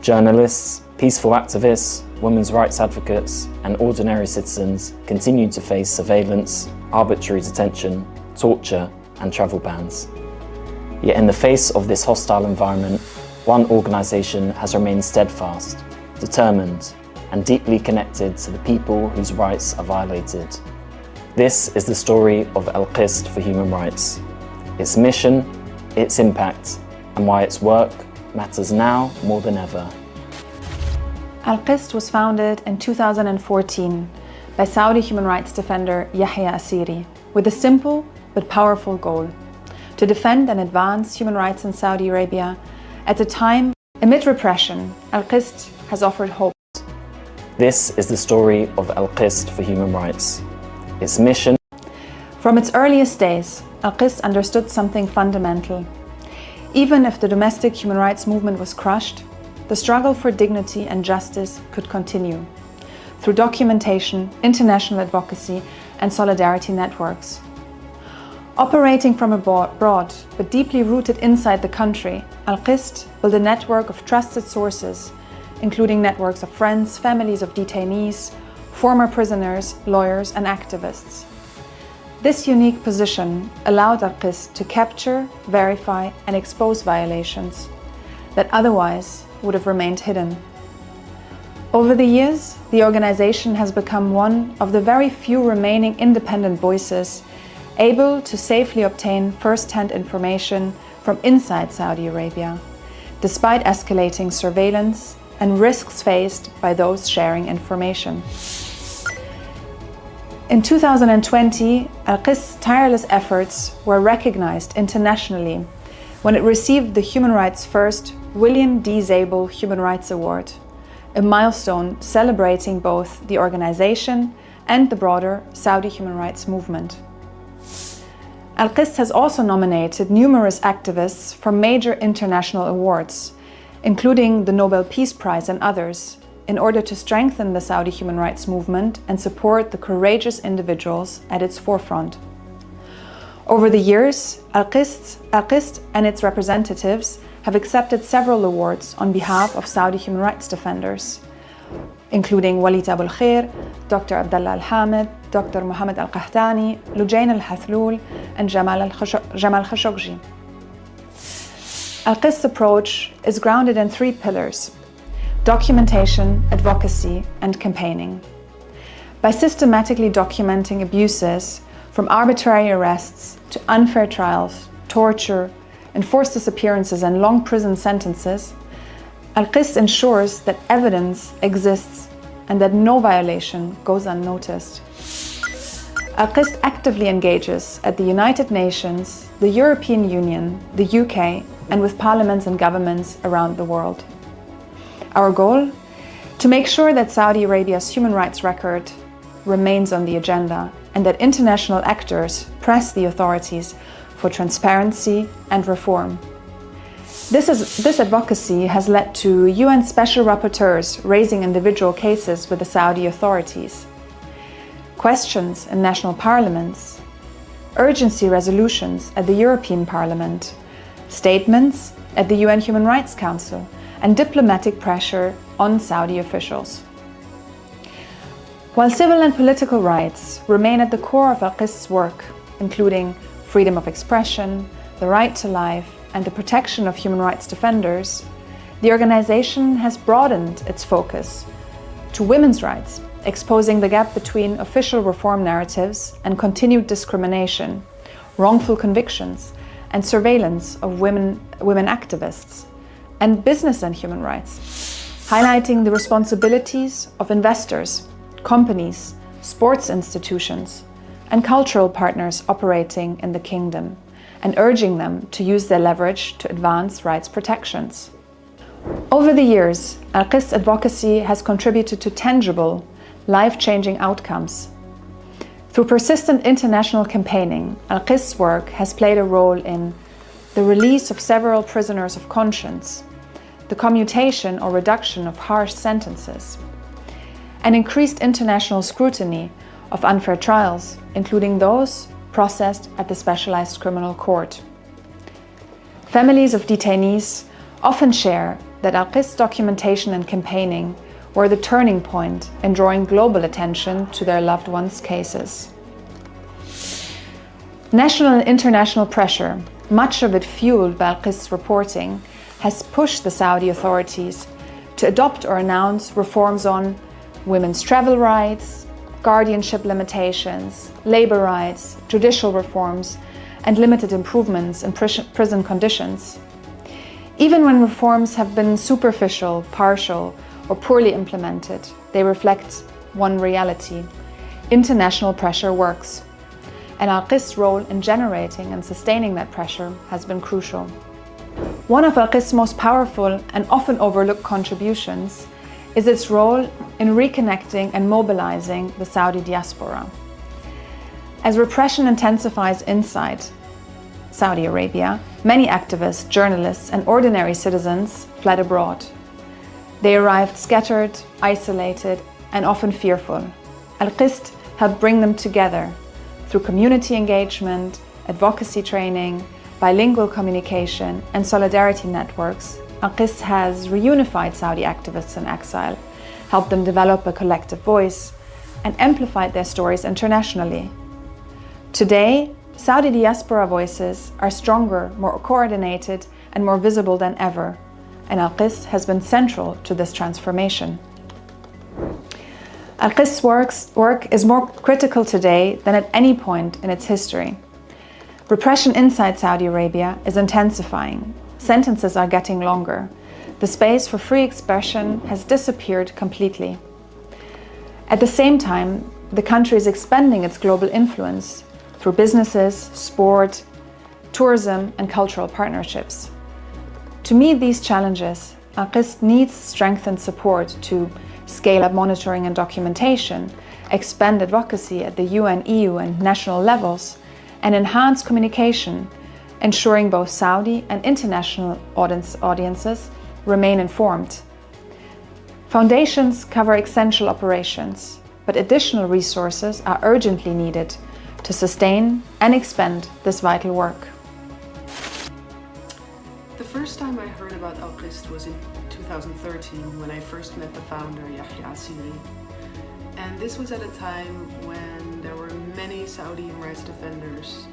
S2: Journalists, peaceful activists, women's rights advocates, and ordinary citizens continue to face surveillance, arbitrary detention, torture, and travel bans. Yet in the face of this hostile environment, one organisation has remained steadfast, determined, and deeply connected to the people whose rights are violated. This is the story of ALQST for human rights, its mission, its impact, and why its work matters now more than ever.
S14: ALQST was founded in 2014 by Saudi human rights defender Yahya Assiri with a simple but powerful goal: to defend and advance human rights in Saudi Arabia at a time amid repression. ALQST has offered hope.
S2: This is the story of ALQST for human rights, its mission.
S14: From its earliest days, ALQST understood something fundamental. Even if the domestic human rights movement was crushed, the struggle for dignity and justice could continue through documentation, international advocacy, and solidarity networks. Operating from abroad, but deeply rooted inside the country, ALQST built a network of trusted sources, including networks of friends, families of detainees, former prisoners, lawyers, and activists. This unique position allowed ALQST to capture, verify, and expose violations that otherwise would have remained hidden. Over the years, the organization has become one of the very few remaining independent voices able to safely obtain first-hand information from inside Saudi Arabia, despite escalating surveillance and risks faced by those sharing information. In 2020, ALQST's tireless efforts were recognized internationally when it received the Human Rights First William D. Zabel Human Rights Award, a milestone celebrating both the organization and the broader Saudi human rights movement. ALQST has also nominated numerous activists for major international awards, including the Nobel Peace Prize and others, in order to strengthen the Saudi human rights movement and support the courageous individuals at its forefront. Over the years, ALQST and its representatives have accepted several awards on behalf of Saudi human rights defenders, including Walid Abul Khair, Dr. Abdullah Al-Hamid, Dr. Mohammed Al-Qahtani, Lujain Al-Hathloul, and Jamal Khashoggi. Al-Qist's approach is grounded in 3 pillars: documentation, advocacy, and campaigning. By systematically documenting abuses, from arbitrary arrests to unfair trials, torture, enforced disappearances, and long prison sentences, Al-Qist ensures that evidence exists and that no violation goes unnoticed. Al-Qist actively engages at the United Nations, the European Union, the UK, and with parliaments and governments around the world. Our goal? To make sure that Saudi Arabia's human rights record remains on the agenda and that international actors press the authorities for transparency and reform. This advocacy has led to UN special rapporteurs raising individual cases with the Saudi authorities, questions in national parliaments, urgency resolutions at the European Parliament, statements at the UN Human Rights Council, and diplomatic pressure on Saudi officials. While civil and political rights remain at the core of Al-Qist's work, including freedom of expression, the right to life, and the protection of human rights defenders, the organization has broadened its focus to women's rights, exposing the gap between official reform narratives and continued discrimination, wrongful convictions, and surveillance of women activists, and business and human rights, highlighting the responsibilities of investors, companies, sports institutions, and cultural partners operating in the kingdom, and urging them to use their leverage to advance rights protections. Over the years, Al-Qist's advocacy has contributed to tangible, life-changing outcomes. Through persistent international campaigning, Al-Qist's work has played a role in the release of several prisoners of conscience, the commutation or reduction of harsh sentences, and increased international scrutiny of unfair trials, including those processed at the Specialized Criminal Court. Families of detainees often share that Al-Qist's documentation and campaigning were the turning point in drawing global attention to their loved ones' cases. National and international pressure, much of it fueled by Al-Qist's reporting, has pushed the Saudi authorities to adopt or announce reforms on women's travel rights, guardianship limitations, labor rights, judicial reforms, and limited improvements in prison conditions. Even when reforms have been superficial, partial, or poorly implemented, they reflect one reality: international pressure works. And Al-Qist's role in generating and sustaining that pressure has been crucial. One of Al-Qist's most powerful and often overlooked contributions is its role in reconnecting and mobilizing the Saudi diaspora. As repression intensifies inside Saudi Arabia, many activists, journalists, and ordinary citizens fled abroad. They arrived scattered, isolated, and often fearful. Al-Qist helped bring them together through community engagement, advocacy training, bilingual communication, and solidarity networks. Al-Qist has reunified Saudi activists in exile, helped them develop a collective voice, and amplified their stories internationally. Today, Saudi diaspora voices are stronger, more coordinated, and more visible than ever, and Al-Qist has been central to this transformation. Al-Qist's work is more critical today than at any point in its history. Repression inside Saudi Arabia is intensifying. Sentences are getting longer. The space for free expression has disappeared completely. At the same time, the country is expanding its global influence through businesses, sport, tourism, and cultural partnerships. To meet these challenges, Al-Qist needs strengthened support to scale up monitoring and documentation, expand advocacy at the UN, EU, and national levels, and enhance communication, ensuring both Saudi and international audiences remain informed. Foundations cover essential operations, but additional resources are urgently needed to sustain and expand this vital work.
S15: The first time I heard about Al-Qist was in 2013 when I first met the founder, Yahya Assiri. And this was at a time when there many Saudi human rights defenders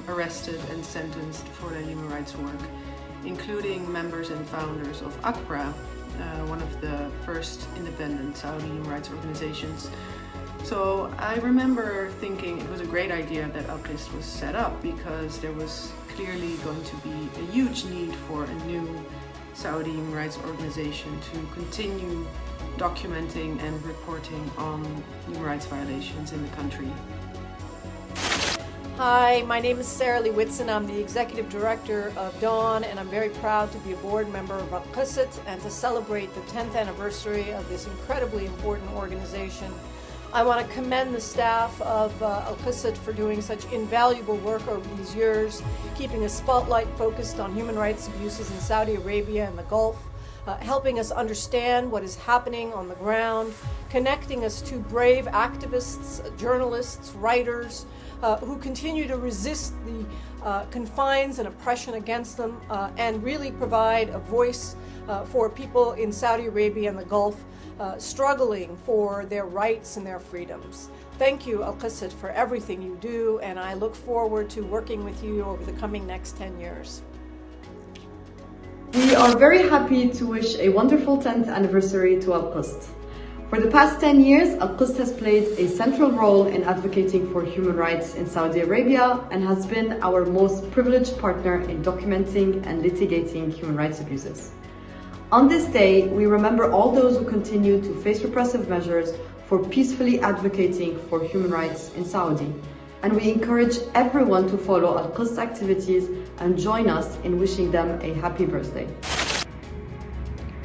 S15: arrested and sentenced for their human rights work, including members and founders of ACPRA, one of the first independent Saudi human rights organizations. So I remember thinking it was a great idea that ALQST was set up, because there was clearly going to be a huge need for a new Saudi human rights organization to continue documenting and reporting on human rights violations in the country.
S16: Hi, my name is Sarah Lee Whitson. I'm the Executive Director of DAWN, and I'm very proud to be a board member of ALQST and to celebrate the 10th anniversary of this incredibly important organization. I want to commend the staff of ALQST for doing such invaluable work over these years, keeping a spotlight focused on human rights abuses in Saudi Arabia and the Gulf, helping us understand what is happening on the ground, connecting us to brave activists, journalists, writers, who continue to resist the confines and oppression against them, and really provide a voice for people in Saudi Arabia and the Gulf struggling for their rights and their freedoms. Thank you, ALQST, for everything you do, and I look forward to working with you over the coming next 10 years.
S17: We are very happy to wish a wonderful 10th anniversary to ALQST. For the past 10 years, ALQST has played a central role in advocating for human rights in Saudi Arabia and has been our most privileged partner in documenting and litigating human rights abuses. On this day, we remember all those who continue to face repressive measures for peacefully advocating for human rights in Saudi. And we encourage everyone to follow ALQST activities and join us in wishing them a happy birthday.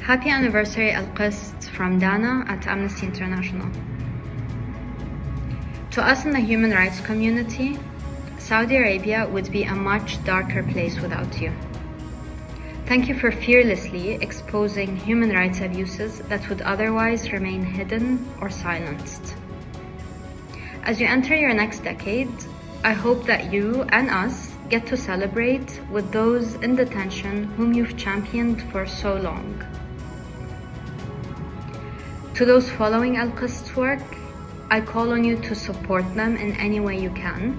S18: Happy anniversary ALQST from Dana at Amnesty International. To us in the human rights community, Saudi Arabia would be a much darker place without you. Thank you for fearlessly exposing human rights abuses that would otherwise remain hidden or silenced. As you enter your next decade, I hope that you and us get to celebrate with those in detention whom you've championed for so long. To those following ALQST's work, I call on you to support them in any way you can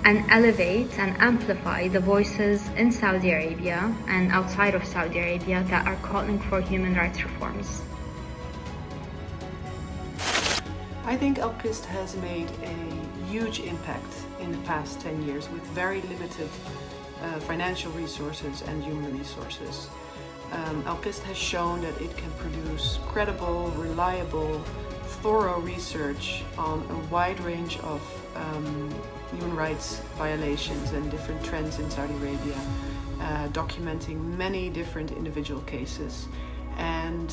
S18: and elevate and amplify the voices in Saudi Arabia and outside of Saudi Arabia that are calling for human rights reforms.
S15: I think ALQST has made a huge impact in the past 10 years with very limited financial resources and human resources. ALQST has shown that it can produce credible, reliable, thorough research on a wide range of human rights violations and different trends in Saudi Arabia, documenting many different individual cases. And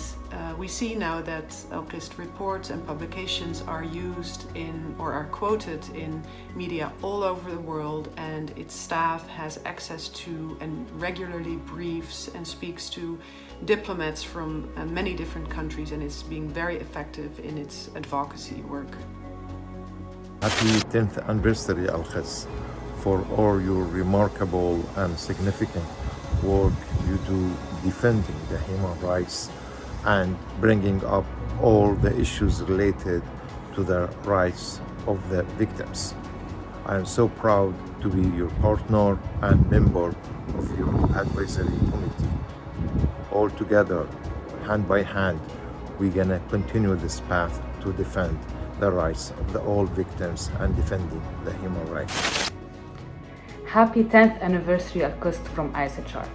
S15: we see now that ALQST reports and publications are used in or are quoted in media all over the world, and its staff has access to and regularly briefs and speaks to diplomats from many different countries, and is being very effective in its advocacy work.
S19: Happy 10th anniversary, ALQST, for all your remarkable and significant work you do defending the human rights and bringing up all the issues related to the rights of the victims. I am so proud to be your partner and member of your advisory committee. All together, hand by hand, we're gonna continue this path to defend the rights of all victims and defending the human rights.
S20: Happy 10th anniversary ALQST from ISHR.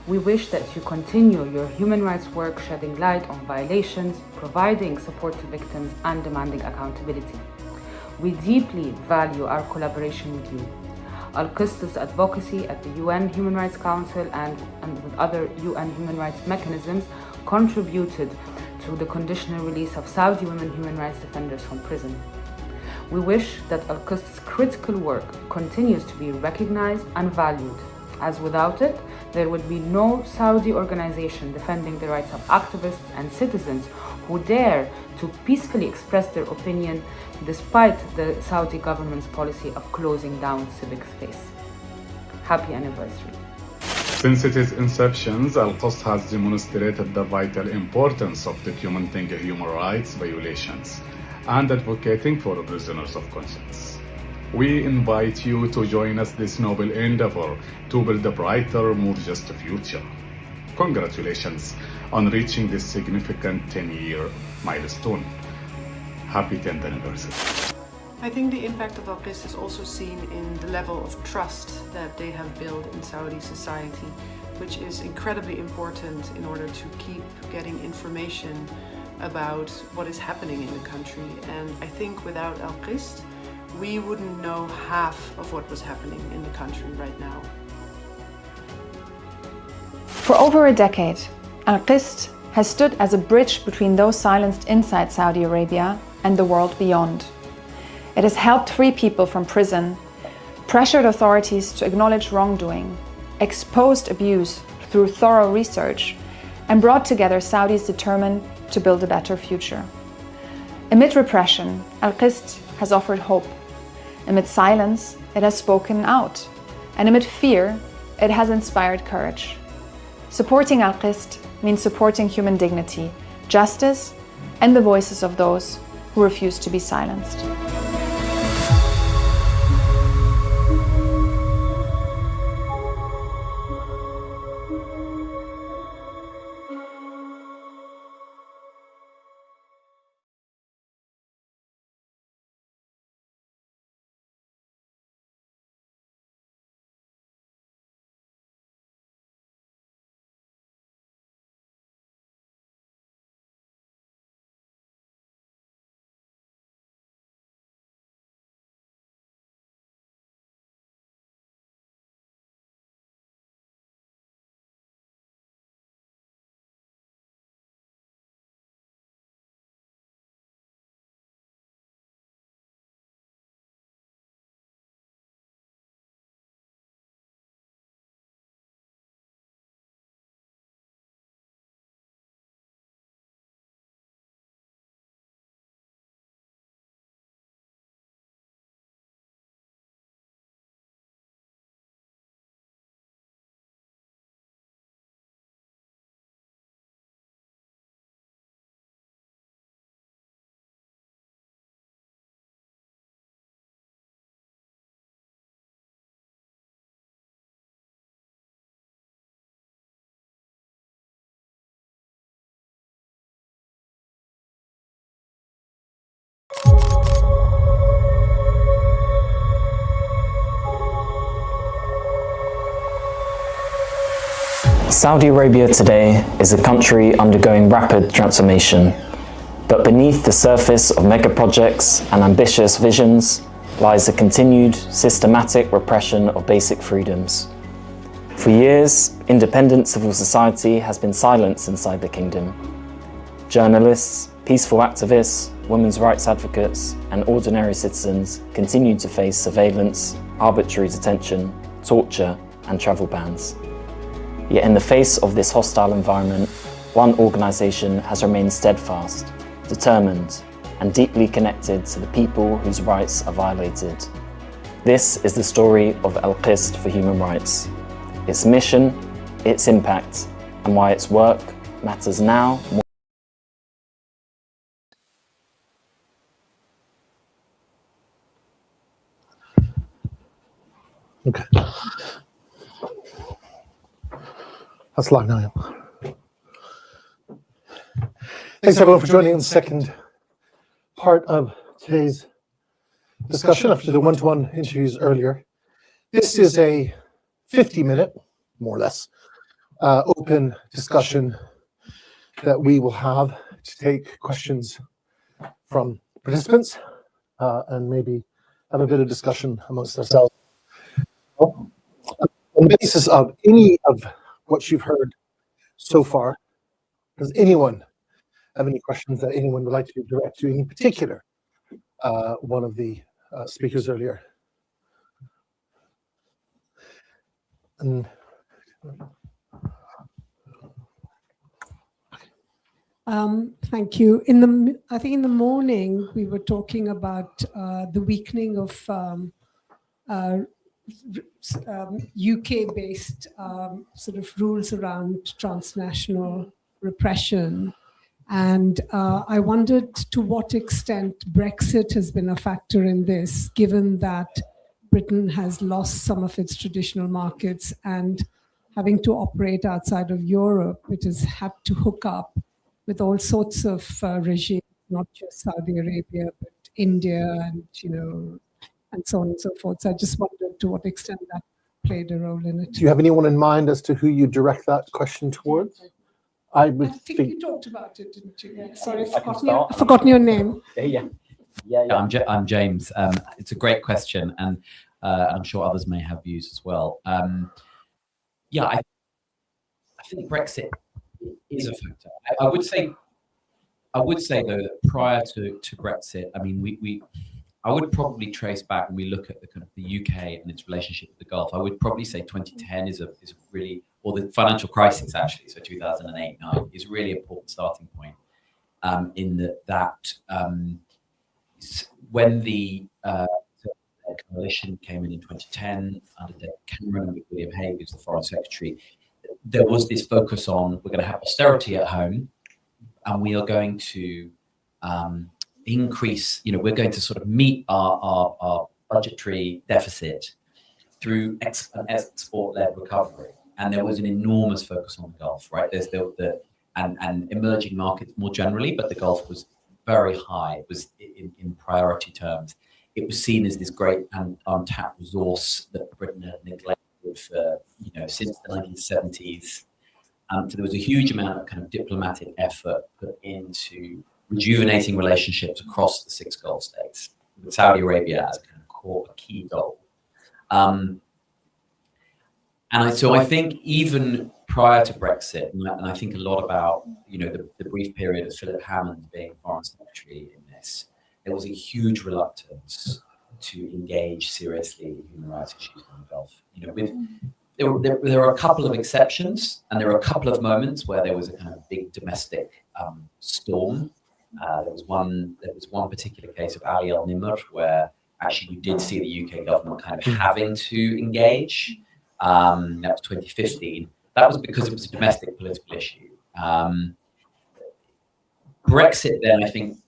S20: We wish that you continue your human rights work, shedding light on violations, providing support to victims, and demanding accountability. We deeply value our collaboration with you. ALQST's advocacy at the UN Human Rights Council and with other UN human rights mechanisms contributed to the conditional release of Saudi women human rights defenders from prison. We wish that ALQST's critical work continues to be recognized and valued, as without it, there would be no Saudi organization defending the rights of activists and citizens who dare to peacefully express their opinion despite the Saudi government's policy of closing down civic space. Happy anniversary.
S21: Since its inception, ALQST has demonstrated the vital importance of documenting human rights violations and advocating for prisoners of conscience. We invite you to join us this noble endeavor to build a brighter, more just future. Congratulations on reaching this significant 10-year milestone. Happy 10th anniversary.
S15: I think the impact of ALQST is also seen in the level of trust that they have built in Saudi society, which is incredibly important in order to keep getting information about what is happening in the country. And I think without ALQST, we wouldn't know half of what was happening in the country right now.
S14: For over a decade, ALQST has stood as a bridge between those silenced inside Saudi Arabia and the world beyond. It has helped free people from prison, pressured authorities to acknowledge wrongdoing, exposed abuse through thorough research, and brought together Saudis determined to build a better future. Amid repression, ALQST has offered hope. Amid silence, it has spoken out. And amid fear, it has inspired courage. Supporting ALQST means supporting human dignity, justice, and the voices of those who refuse to be silenced.
S2: Saudi Arabia today is a country undergoing rapid transformation, but beneath the surface of mega projects and ambitious visions lies a continued systematic repression of basic freedoms. For years, independent civil society has been silenced inside the kingdom. Journalists, peaceful activists, women's rights advocates, and ordinary citizens continue to face surveillance, arbitrary detention, torture, and travel bans. Yet in the face of this hostile environment, one organisation has remained steadfast, determined, and deeply connected to the people whose rights are violated. This is the story of ALQST for Human Rights. Its mission, its impact, and why its work matters now more.
S13: Okay. That's live now. Thanks everyone for joining in the second part of today's discussion after the one-to-one interviews earlier. This is a 50-minute, more or less, open discussion that we will have to take questions from participants and maybe have a bit of discussion amongst ourselves. On the basis of any of what you've heard so far, does anyone have any questions that anyone would like to direct to, in particular, one of the speakers earlier? And
S4: thank you. I think in the morning we were talking about the weakening of UK-based sort of rules around transnational repression, And I wondered to what extent Brexit has been a factor in this, given that Britain has lost some of its traditional markets and having to operate outside of Europe, it has had to hook up with all sorts of regimes, not just Saudi Arabia, but India and, and so on and so forth. So I just wondered to what extent that played a role in it.
S13: Do you have anyone in mind as to who you direct that question towards? I think
S4: you talked about it, didn't you? Yeah. Sorry, I've forgotten your name.
S1: I'm James. It's a great question, and I'm sure others may have views as well. I think Brexit is a factor. I would say though that prior to Brexit, I mean, I would probably trace back when we look at the kind of the UK and its relationship with the Gulf. I would probably say 2010 is a really, or the financial crisis actually, so 2008-9 is a really important starting point. In that when the coalition came in 2010 under David Cameron and William Hague as the Foreign Secretary, there was this focus on we're going to have austerity at home, and we are going to increase, we're going to sort of meet our budgetary deficit through an export-led recovery. And there was an enormous focus on the Gulf, right? There's and emerging markets more generally, but the Gulf was very high. It was in priority terms. It was seen as this great and untapped resource that Britain had neglected for, since the 1970s. So there was a huge amount of kind of diplomatic effort put into rejuvenating relationships across the 6 Gulf states, with Saudi Arabia as a kind of key goal. So I think even prior to Brexit, and I think a lot about, the brief period of Philip Hammond being Foreign Secretary in this, there was a huge reluctance to engage seriously with human rights issues in the Gulf. There are a couple of exceptions, and there are a couple of moments where there was a kind of big domestic storm. There was one particular case of Ali al-Nimr where actually we did see the UK government kind of having to engage. That was 2015. That was because it was a domestic political issue. Brexit then, I think,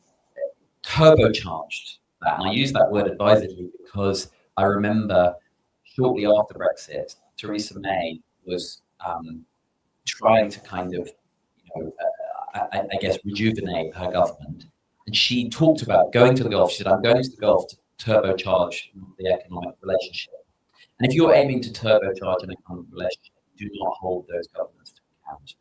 S1: turbocharged that. And I use that word advisedly because I remember shortly after Brexit, Theresa May was trying to kind of, I guess, rejuvenate her government. And she talked about going to the Gulf. She said, I'm going to the Gulf to turbocharge the economic relationship. And if you're aiming to turbocharge an economic relationship, do not hold those governments to account.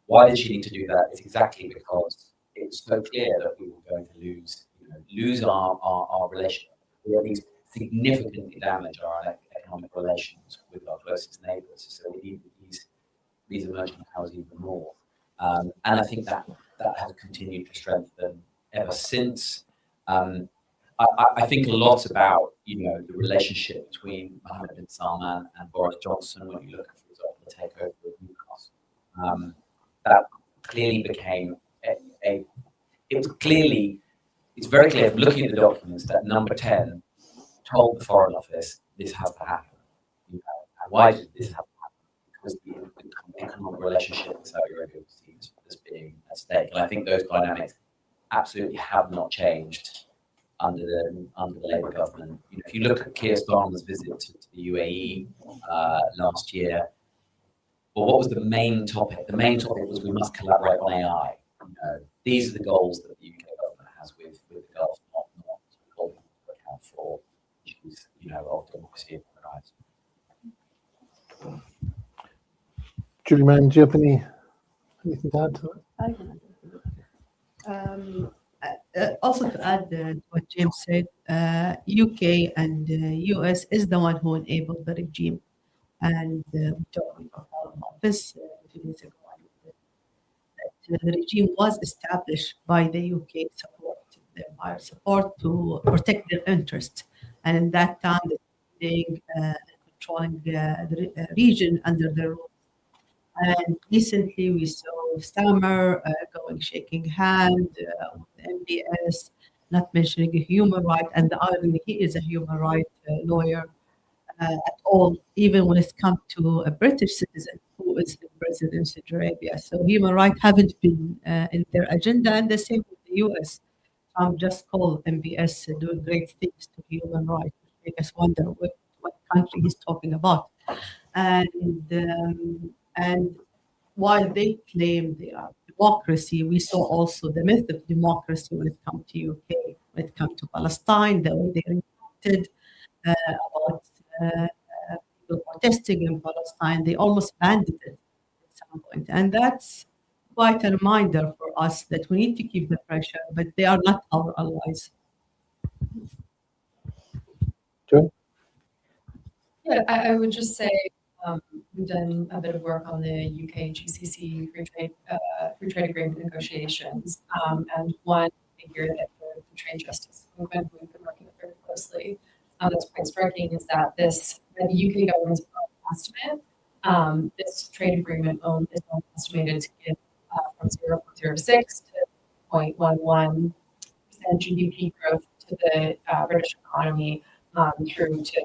S1: Why did she need to do that? It's exactly because it was so clear that we were going to lose our relationship. We already significantly damage our economic relations with our closest neighbours. So we need these emerging powers even more. And I think that has continued to strengthen ever since. I think a lot about, the relationship between Mohammed bin Salman and Boris Johnson when you look at, for example, the takeover of Newcastle. That clearly became it's very clear from looking at the documents that Number 10 told the Foreign Office this has to happen. Why did this have to happen? Because the economic relationship with Saudi Arabia was seen as being at stake. And I think those dynamics absolutely have not changed under the Labour government. If you look at Keir Starmer's visit to the UAE last year, well, what was the main topic? The main topic was we must collaborate on AI. These are the goals that the UK government has with the Gulf, not holding to account for issues, of democracy and human rights.
S13: Julie Mann, do you have anything to add to
S10: that? Also to add to what James said, UK and US is the one who enabled the regime. And we talked about this 2 days ago. The regime was established by the UK support, the empire support to protect their interests. And in that time, they were controlling the region under their rule. And recently we saw Stammer shaking hand with MBS, not mentioning a human right, and the irony, he is a human right lawyer at all, even when it comes to a British citizen who who is the president in Saudi Arabia. So human rights haven't been in their agenda, and the same with the US. Trump just called MBS doing great things to human rights, which make us wonder what country he's talking about. And while they claim they are democracy, we saw also the myth of democracy when it comes to UK, when it comes to Palestine, the way they reacted about people protesting in Palestine. They almost banned it at some point. And that's quite a reminder for us that we need to keep the pressure, but they are not our allies.
S7: Joy?
S8: Yeah, I would just say we've done a bit of work on the UK GCC free trade agreement negotiations, and one figure that the trade justice movement we've been working with very closely that's quite striking is that the UK government's estimate, this trade agreement is estimated to give from 0.06 to 0.11% GDP growth to the British economy through to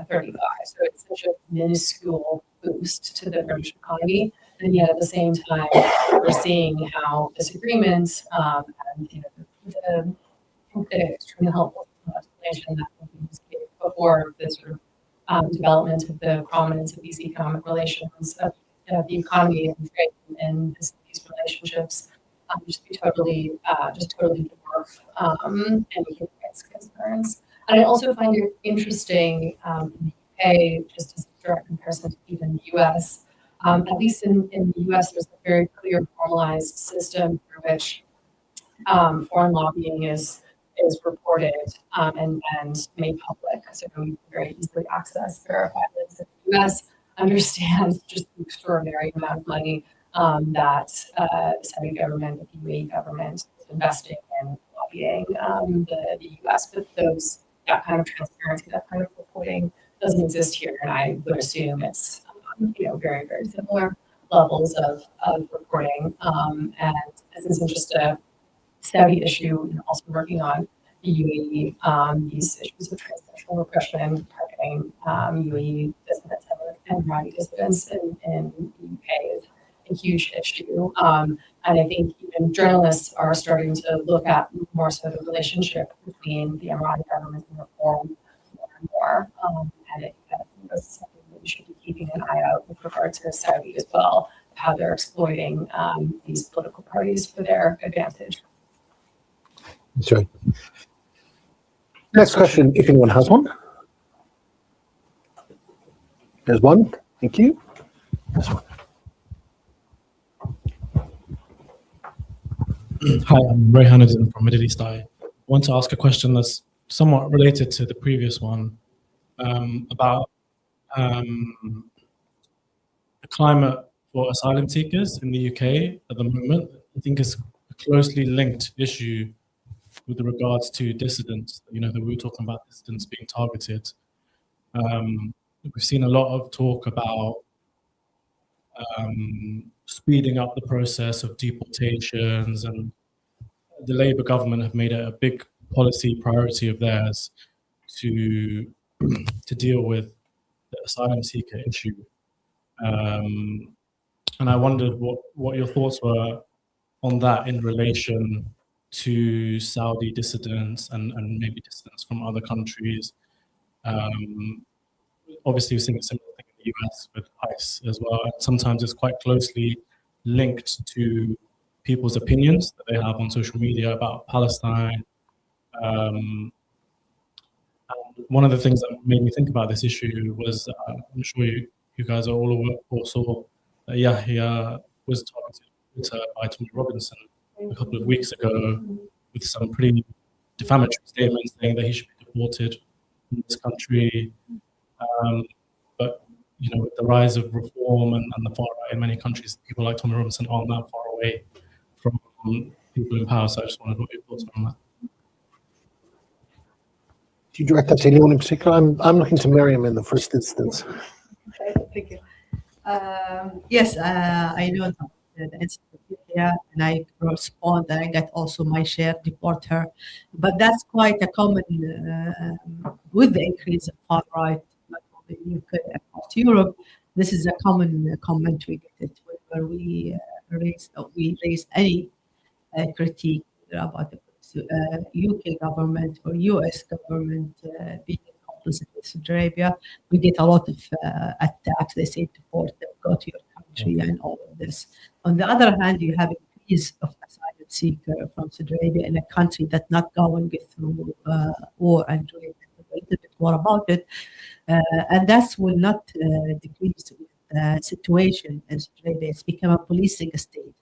S8: 35. So it's such a minuscule boost to the British economy, and yet at the same time, we're seeing how this agreement and the extremely helpful explanation that was given before the sort of development of the prominence of these economic relations of the economy and trade and these relationships just totally dwarf any human rights concerns. And I also find it interesting in the UK, just as a direct comparison to even the US, at least in the US, there's a very clear formalized system through which foreign lobbying is reported and made public. So you can very easily access verified lists. In the US understands just the extraordinary amount of money that the Saudi government, the UAE government is investing in lobbying the US, but that kind of transparency, that kind of reporting doesn't exist here, and I would assume it's very, very similar levels of reporting. And this isn't just a Saudi issue, also working on the UAE, these issues of transnational repression, targeting UAE dissidents and Emirati dissidents in the UK is a huge issue. And I think even journalists are starting to look at more so the relationship between the Emirati government and reform more and more. And I think that's something that we should be keeping an eye out with regard to Saudi as well, how they're exploiting these political parties for their advantage.
S5: Sorry. Next question, if anyone has one. There's one. Thank you. This one.
S22: Hi, I'm Ray Hanadin from Middle East Eye. I want to ask a question that's somewhat related to the previous one about the climate for asylum seekers in the UK at the moment. I think it's a closely linked issue with regards to dissidents. That we were talking about dissidents being targeted. We've seen a lot of talk about speeding up the process of deportations, and the Labour government have made it a big policy priority of theirs to deal with the asylum seeker issue. And I wondered what your thoughts were on that in relation to Saudi dissidents and maybe dissidents from other countries. Obviously, we've seen a similar thing in the US with ICE as well. And sometimes it's quite closely linked to people's opinions that they have on social media about Palestine. And one of the things that made me think about this issue was, I'm sure you guys are all aware, or saw that Yahya was targeted by Tommy Robinson a couple of weeks ago with some pretty defamatory statements saying that he should be deported from this country. But with the rise of reform and the far right in many countries, people like Tommy Robinson aren't that far away from people in power. So I just wondered what your thoughts were on that.
S5: Do you direct that to anyone in particular? I'm looking to Miriam in the first instance.
S10: Okay, thank you. Yes, I know the incident here, and I respond, and I get also my share, deport her. But that's quite a common with the increase of far right, not only in the UK, across Europe. This is a common comment we get it whenever we raise any critique about the UK government or US government being complicit with Saudi Arabia. We get a lot of attacks. They say deport them, go to your country, and all of this. On the other hand, you have increase of asylum seeker from Saudi Arabia in a country that's not going through war and doing a little bit more about it, and that will not decrease with the situation in Saudi Arabia. It's become a policing state,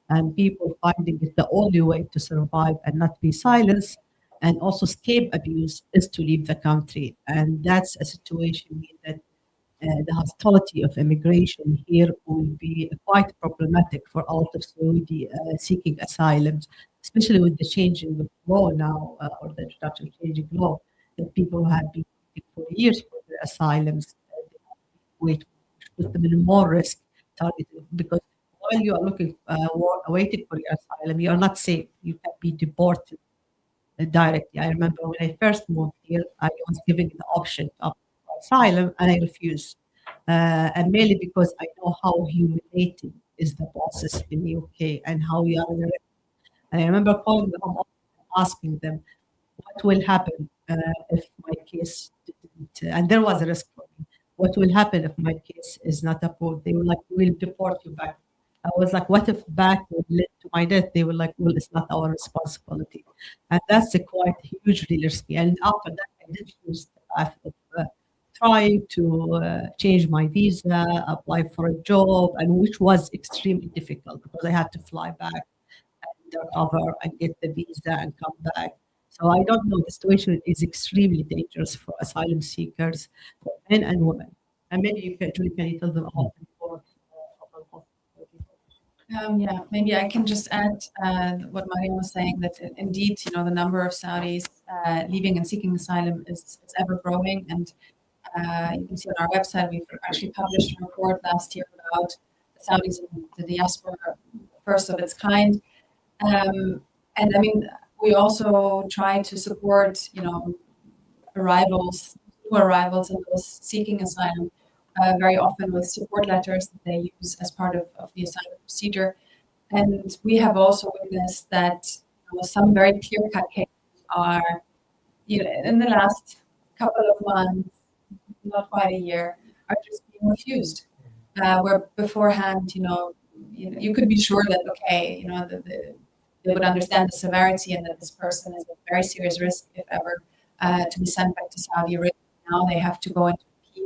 S10: and people finding it the only way to survive and not be silenced and also escape abuse is to leave the country. And that's a situation that the hostility of immigration here will be quite problematic for a lot of Saudi seeking asylum, especially with the changing of law now, or the introduction of changing law, that people have been waiting for years for their asylums. Wait, put them in more risk, targeted, because while you are looking, waiting for your asylum, you are not safe. You can be deported directly. I remember when I first moved here, I was given the option of asylum, and I refused. And mainly because I know how humiliating is the process in the UK and how we are in the risk. And I remember calling them up, asking them, what will happen if my case didn't, and there was a risk for me. What will happen if my case is not approved? They were like, we'll deport you back. I was like, what if back would lead to my death? They were like, well, it's not our responsibility. And that's a quite hugely risky. And after that, I did choose the path of trying to change my visa, apply for a job, and which was extremely difficult because I had to fly back and recover and get the visa and come back. So I don't know, the situation is extremely dangerous for asylum seekers, for men and women. And maybe you can, Julie, can you tell them about
S9: Yeah, maybe I can just add what Mariam was saying, that indeed, the number of Saudis leaving and seeking asylum is ever growing. And you can see on our website, we've actually published a report last year about the Saudis in the diaspora, first of its kind. And I mean, we also try to support, new arrivals and those seeking asylum very often with support letters that they use as part of the asylum procedure. And we have also witnessed that some very clear-cut cases are, in the last couple of months, not quite a year, are just being refused. Where beforehand, you could be sure that, okay, they would understand the severity and that this person is a very serious risk, if ever, to be sent back to Saudi Arabia. Now they have to go into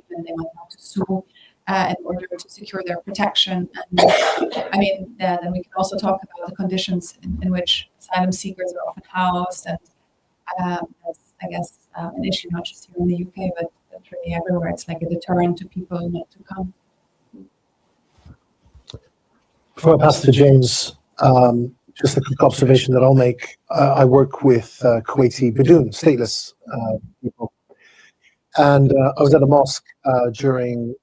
S9: and they might have to sue in order to secure their protection. And I mean, then we can also talk about the conditions in which asylum seekers are often housed, and that's, I guess, an issue not just here in the UK, but really everywhere. It's like a deterrent to people not to come.
S5: Before I pass to James, just a quick observation that I'll make. I work with Kuwaiti Badoon, stateless people. And I was at a mosque during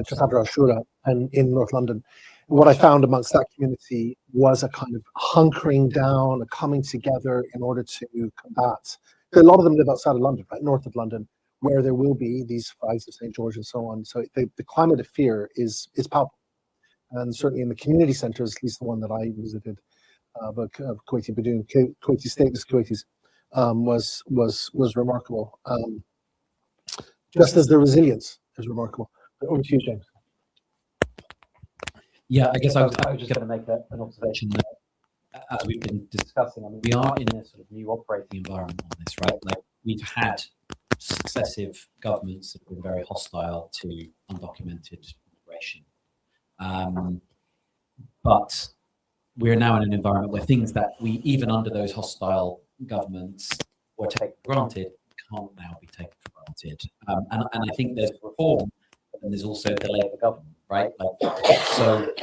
S5: just after Ashura and in North London. What I found amongst that community was a kind of hunkering down, a coming together in order to combat. A lot of them live outside of London, right, north of London, where there will be these flags of St. George and so on. So the climate of fear is palpable. And certainly in the community centres, at least the one that I visited, but Kuwaiti Badoon, Kuwaiti stateless Kuwaitis, was remarkable. Just as the resilience is remarkable. But over to you, James.
S1: Yeah, I guess I was just going to make an observation that, as we've been discussing, I mean, we are in a sort of new operating environment on this, right? Like, we've had successive governments that have been very hostile to undocumented immigration. But we're now in an environment where things that we, even under those hostile governments, were taken for granted, can't now be taken for granted. And I think there's reform, but then there's also the Labour government, right? Like, so,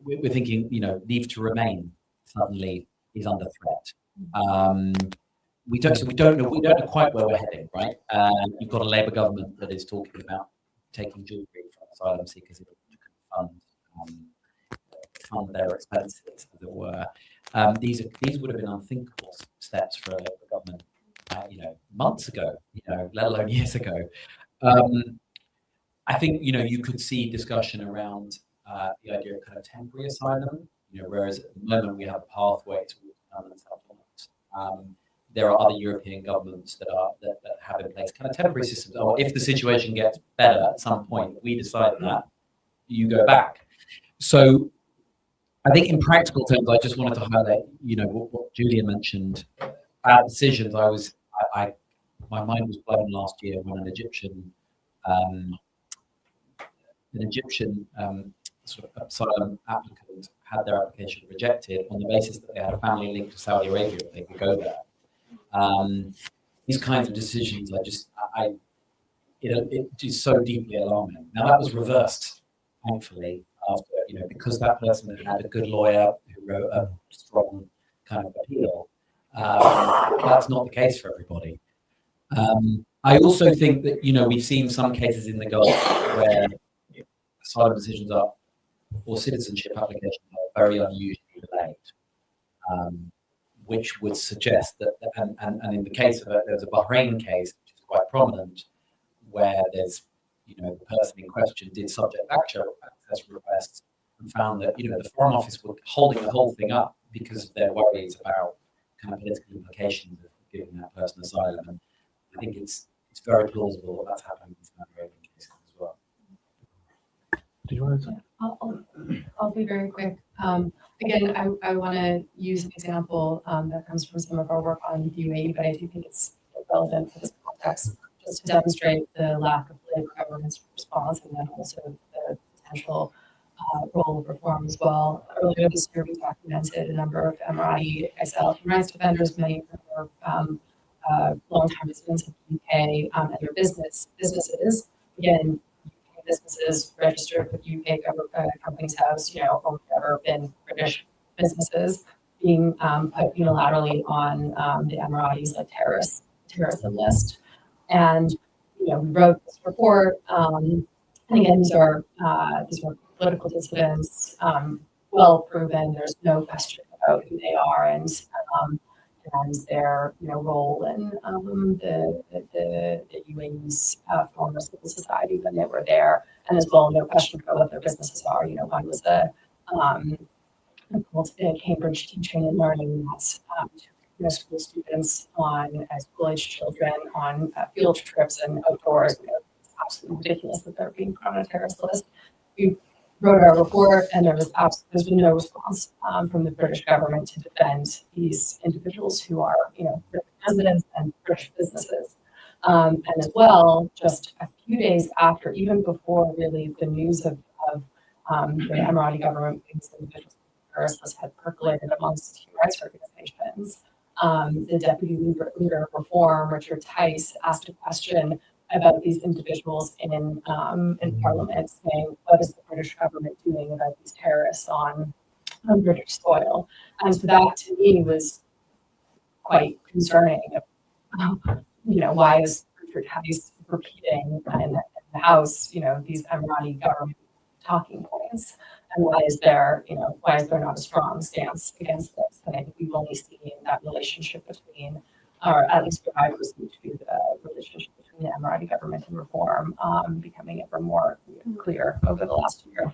S1: we're thinking, leave to remain suddenly is under threat. We don't know quite where we're heading, right? You've got a Labour government that is talking about taking jewellery from asylum seekers in order to fund their expenses, as it were. These would have been unthinkable steps for a Labour government, months ago, let alone years ago. I think, you could see discussion around the idea of kind of temporary asylum, whereas at the moment we have a pathway towards permanent settlement. There are other European governments that have in place kind of temporary systems. Or if the situation gets better at some point, we decide that you go back. So I think in practical terms, I just wanted to highlight, what Julia mentioned about decisions. My mind was blown last year when an Egyptian sort of asylum applicant had their application rejected on the basis that they had a family link to Saudi Arabia, that they could go there. These kinds of decisions, it is so deeply alarming. Now that was reversed, thankfully, after, because that person had a good lawyer who wrote a strong kind of appeal. That's not the case for everybody. I also think that, we've seen some cases in the Gulf where asylum decisions or citizenship applications are very unusually delayed. Which would suggest that, and in the case of there's a Bahrain case, which is quite prominent, where there's, the person in question did subject access requests and found that, the Foreign Office were holding the whole thing up because of their worries about kind of political implications of giving that person asylum. And I think it's very plausible that that's happening in some Arabian cases as well.
S5: Do you want to?
S8: I'll be very quick. Again, I want to use an example that comes from some of our work on the UAE, but I do think it's relevant for this context, just to demonstrate the lack of the government's response and then also the potential role of reform as well. Earlier this year, we documented a number of Emirati XL human rights defenders, many of them were long-time residents of the UK and their businesses. Again, businesses registered with UK Companies House, only ever been British businesses being put unilaterally on the Emiratis like terrorism list. And we wrote this report. And again, these are political dissidents, well proven. There's no question about who they are and their role in the UAE's former civil society when they were there, and as well no question about what their businesses are. One was a Cambridge Teaching and Learning that's school students on school-aged children on field trips and outdoors. It's absolutely ridiculous that they're being put on a terrorist list. We wrote our report, and there's been no response from the British government to defend these individuals who are, British residents and British businesses. And as well, just a few days after, even before really the news of the Emirati government being these individuals terrorist list had percolated amongst human rights organizations, the deputy leader of reform, Richard Tice, asked a question about these individuals in Parliament, saying, what is the British government doing about these terrorists on British soil? And so that to me was quite concerning. Why is Richard Tice repeating in the House, these Emirati government talking points? And why is there not a strong stance against this? And I think we've only seen that relationship between, or at least what I perceive to be the relationship between the Emirati government and reform becoming ever more clear over the last year.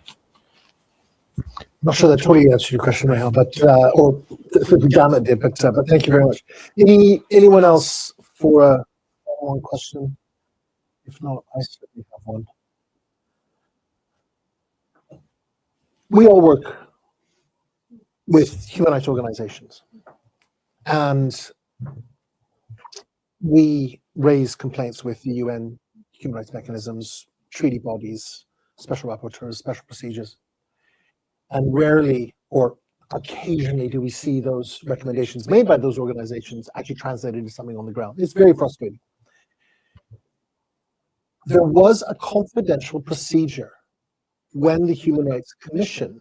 S5: I'm not sure that totally answered your question, Rehan, but or Janet did, but thank you very much. Anyone else for a follow-on question? If not, I certainly have one. We all work with human rights organizations, and we raise complaints with the UN human rights mechanisms, treaty bodies, special rapporteurs, special procedures. And rarely or occasionally do we see those recommendations made by those organizations actually translated into something on the ground. It's very frustrating. There was a confidential procedure when the Human Rights Commission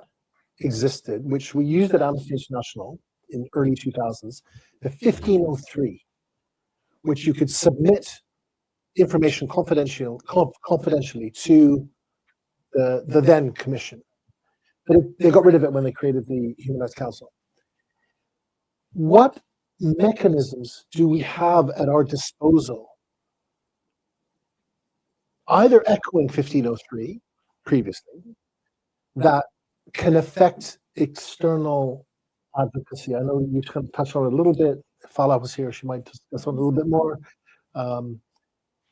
S5: existed, which we used at Amnesty International in early 2000s, the 1503, which you could submit information confidentially to the then commission. But they got rid of it when they created the Human Rights Council. What mechanisms do we have at our disposal either echoing 1503 previously, that can affect external advocacy. I know you kind of touched on it a little bit. If Fala was here, she might discuss on a little bit more.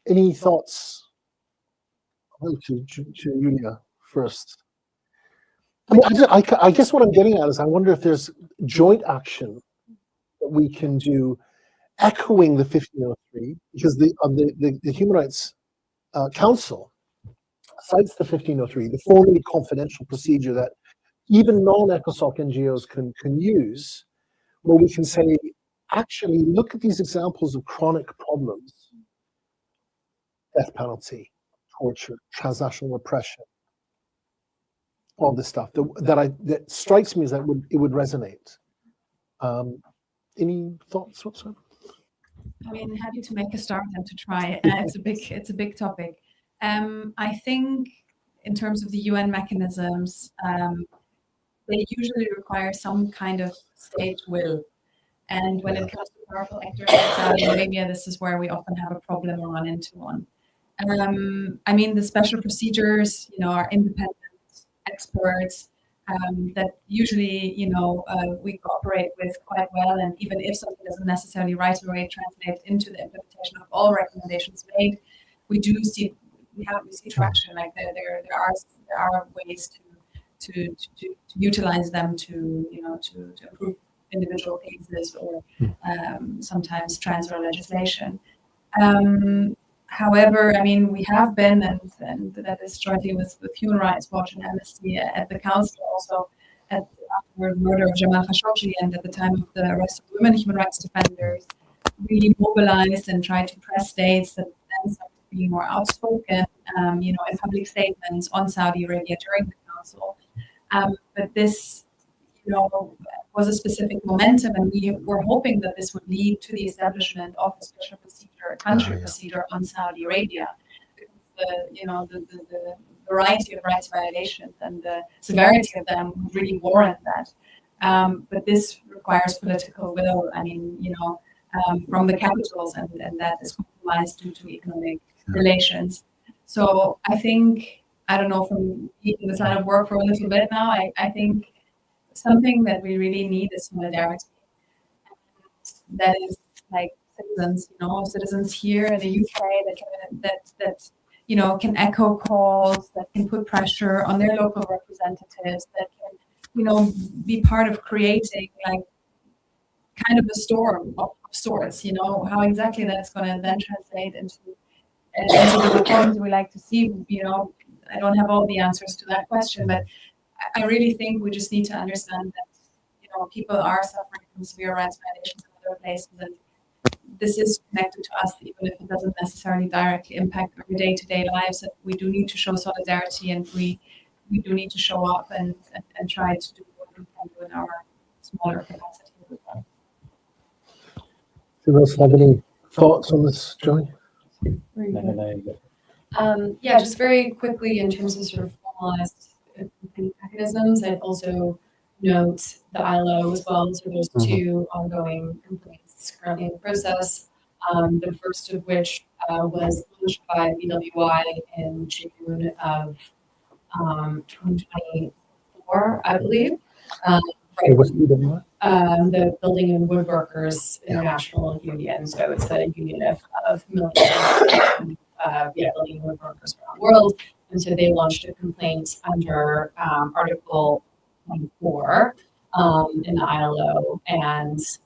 S5: Any thoughts? To Julia first. I mean, I guess what I'm getting at is I wonder if there's joint action that we can do echoing the 1503, because the Human Rights Council cites the 1503, the formally confidential procedure that even non-ECOSOC NGOs can use, where we can say, actually, look at these examples of chronic problems: death penalty, torture, transnational repression, all this stuff that strikes me as that it would resonate. Any thoughts whatsoever?
S9: I mean, happy to make a start and to try. It's a big topic. I think in terms of the UN mechanisms, they usually require some kind of state will. And when it comes to powerful actors like Saudi Arabia, this is where we often have a problem or run into one. I mean, the special procedures, are independent experts that usually, we cooperate with quite well. And even if something doesn't necessarily right away translate into the implementation of all recommendations made, we see traction. Like there are ways to utilize them to improve individual cases or sometimes transfer legislation. However, I mean, we have been, and that is jointly with Human Rights Watch and Amnesty at the Council, also after the murder of Jamal Khashoggi and at the time of the arrest of women human rights defenders, really mobilized and tried to press states that then started being more outspoken, in public statements on Saudi Arabia during the Council. But this, was a specific momentum, and we were hoping that this would lead to the establishment of a special procedure, a country procedure on Saudi Arabia. The variety of rights violations and the severity of them really warrant that. But this requires political will. I mean, from the capitals, and that is compromised due to economic relations. So I think, I don't know, from being this line of work for a little bit now, I think something that we really need is solidarity. And that is like citizens here in the UK that can echo calls, that can put pressure on their local representatives, that can, be part of creating like kind of a storm of sorts. How exactly that's going to then translate into the reforms we like to see. I don't have all the answers to that question, but I really think we just need to understand that, people are suffering from severe rights violations in other places, and this is connected to us, even if it doesn't necessarily directly impact our day-to-day lives. That we do need to show solidarity, and we do need to show up and try to do what we can do in our smaller capacity as well.
S5: Do you guys have any thoughts on this, Joey?
S8: Yeah, just very quickly in terms of sort of formalized mechanisms, I'd also note the ILO as well. So there's two ongoing complaints currently in the process. The first of which was launched by BWI in June of 2024, I believe.
S5: What's BWI?
S8: The Building and Woodworkers International Union. So it's a union of military building and woodworkers around the world. And so they launched a complaint under Article 24 in the ILO. And this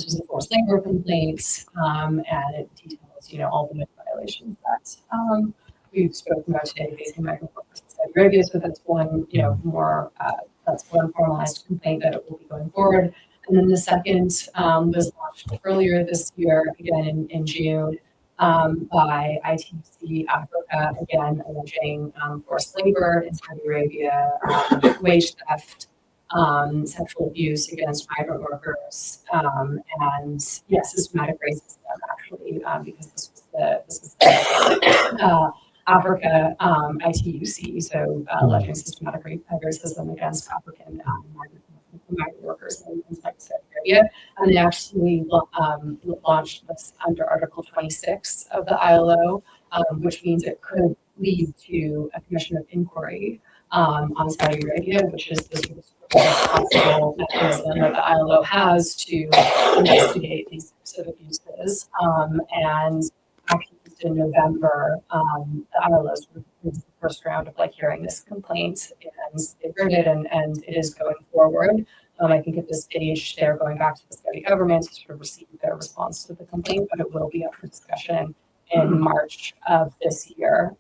S8: was a forced labor complaint, and it details, all the violations that we've spoken about today facing migrant workers in Saudi Arabia. So that's one, that's one formalized complaint that it will be going forward. And then the second was launched earlier this year, again in June, by ITUC Africa, again alleging forced labor in Saudi Arabia, wage theft, sexual abuse against migrant workers, and systematic racism, actually, because this is the Africa ITUC, so alleging systematic racism against African migrant workers in Saudi Arabia. And they actually launched this under Article 26 of the ILO, which means it could lead to a commission of inquiry on Saudi Arabia, which is the sort of responsible mechanism that the ILO has to investigate these types of abuses. And actually, just in November, the ILO was the first round of hearing this complaint, and they heard it, and it is going forward. I think at this stage they're going back to the Saudi government to sort of receive their response to the complaint, but it will be up for discussion in March of this year.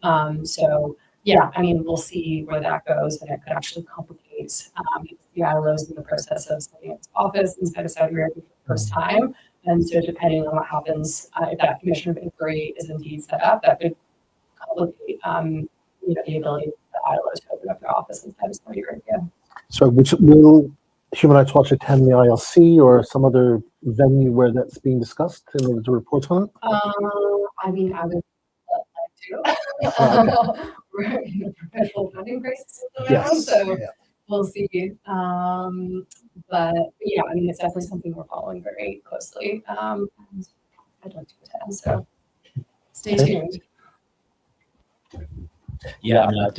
S8: So yeah, I mean, we'll see where that goes, and it could actually complicate the ILO's in the process of setting its office inside of Saudi Arabia for the first time. And so depending on what happens, if that commission of inquiry is indeed set up, that could complicate the ability of the ILO to open up their office inside of Saudi Arabia.
S5: So which will Human Rights Watch attend the ILC or some other venue where that's being discussed in order to report on it?
S8: I mean, I would like to. We're in a perpetual funding crisis at the moment, so we'll see. But yeah, I mean, it's definitely something we're following very closely. And I'd like to attend, so stay tuned.
S1: Yeah, I mean,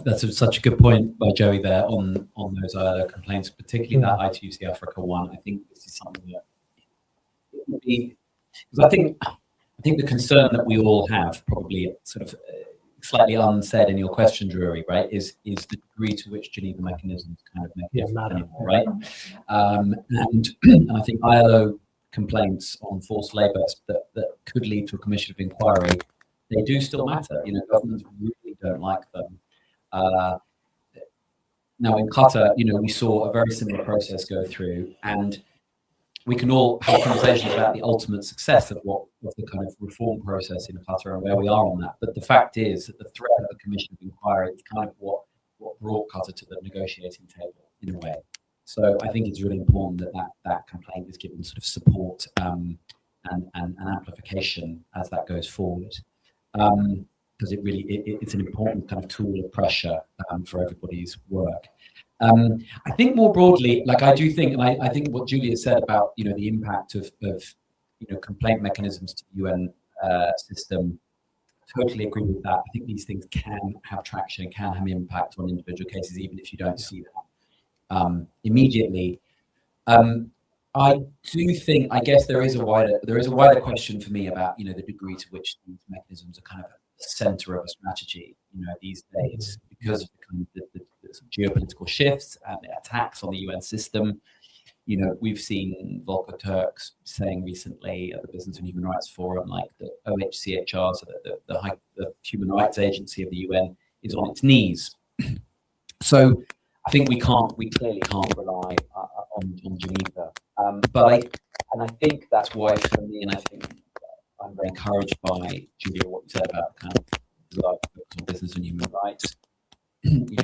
S1: that's such a good point by Joey there on those ILO complaints, particularly that ITUC Africa one. I think this is something that it would be, because I think the concern that we all have, probably sort of slightly unsaid in your question, Drury, right, is the degree to which Geneva mechanisms kind of make it anymore, right? And I think ILO complaints on forced labour that could lead to a commission of inquiry, they do still matter. Governments really don't like them. Now in Qatar, we saw a very similar process go through, and we can all have conversations about the ultimate success of the kind of reform process in Qatar and where we are on that. But the fact is that the threat of a commission of inquiry is kind of what brought Qatar to the negotiating table in a way. So I think it's really important that complaint is given sort of support and amplification as that goes forward. Because it's an important kind of tool of pressure for everybody's work. I think more broadly, I do think, and I think what Julia said about the impact of complaint mechanisms to the UN system, totally agree with that. I think these things can have traction, can have impact on individual cases, even if you don't see that immediately. I do think, I guess there is a wider question for me about the degree to which these mechanisms are kind of the center of a strategy these days, because of the geopolitical shifts and the attacks on the UN system. We've seen Volker Turk saying recently at the Business and Human Rights Forum, the OHCHR, so the Human Rights Agency of the UN, is on its knees. So I think we clearly can't rely on Geneva. But I think that's why, for me, and I think I'm very encouraged by Julia, what you said about kind of on business and human rights,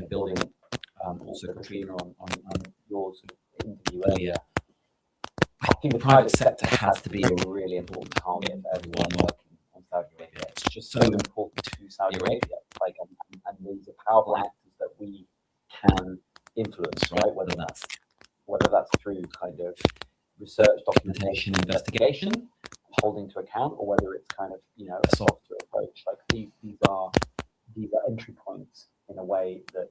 S1: building also Katrina on your sort of interview earlier. I think the private sector has to be a really important target for everyone working on Saudi Arabia. It's just so important to Saudi Arabia, and these are powerful actors that we can influence, right? Whether that's through kind of research, documentation, investigation, holding to account, or whether it's kind of a softer approach. These are entry points in a way that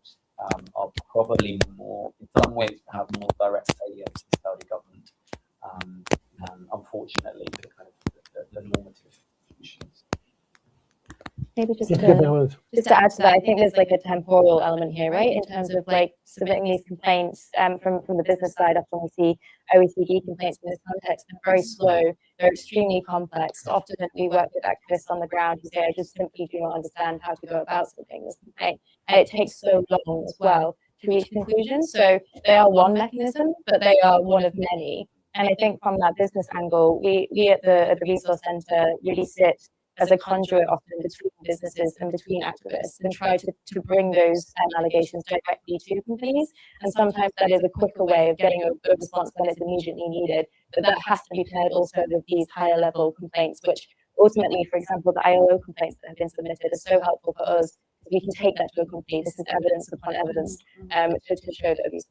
S1: are probably more, in some ways, have more direct salience to the Saudi government, and unfortunately the normative solutions.
S12: Maybe just to add to that, I think there's a temporal element here, right? In terms of submitting these complaints from the business side. Often we see OECD complaints in this context. They're very slow. They're extremely complex. Often we work with activists on the ground who say, I just simply do not understand how to go about submitting this complaint. And it takes so long as well to reach conclusions. So they are one mechanism, but they are one of many. And I think from that business angle, we at the Resource Centre really sit as a conduit often between businesses and between activists, and try to bring those allegations directly to companies. And sometimes that is a quicker way of getting a response when it's immediately needed. But that has to be paired also with these higher level complaints, which ultimately, for example, the ILO complaints that have been submitted are so helpful for us. We can take that to a company. This is evidence upon evidence to show that abuse.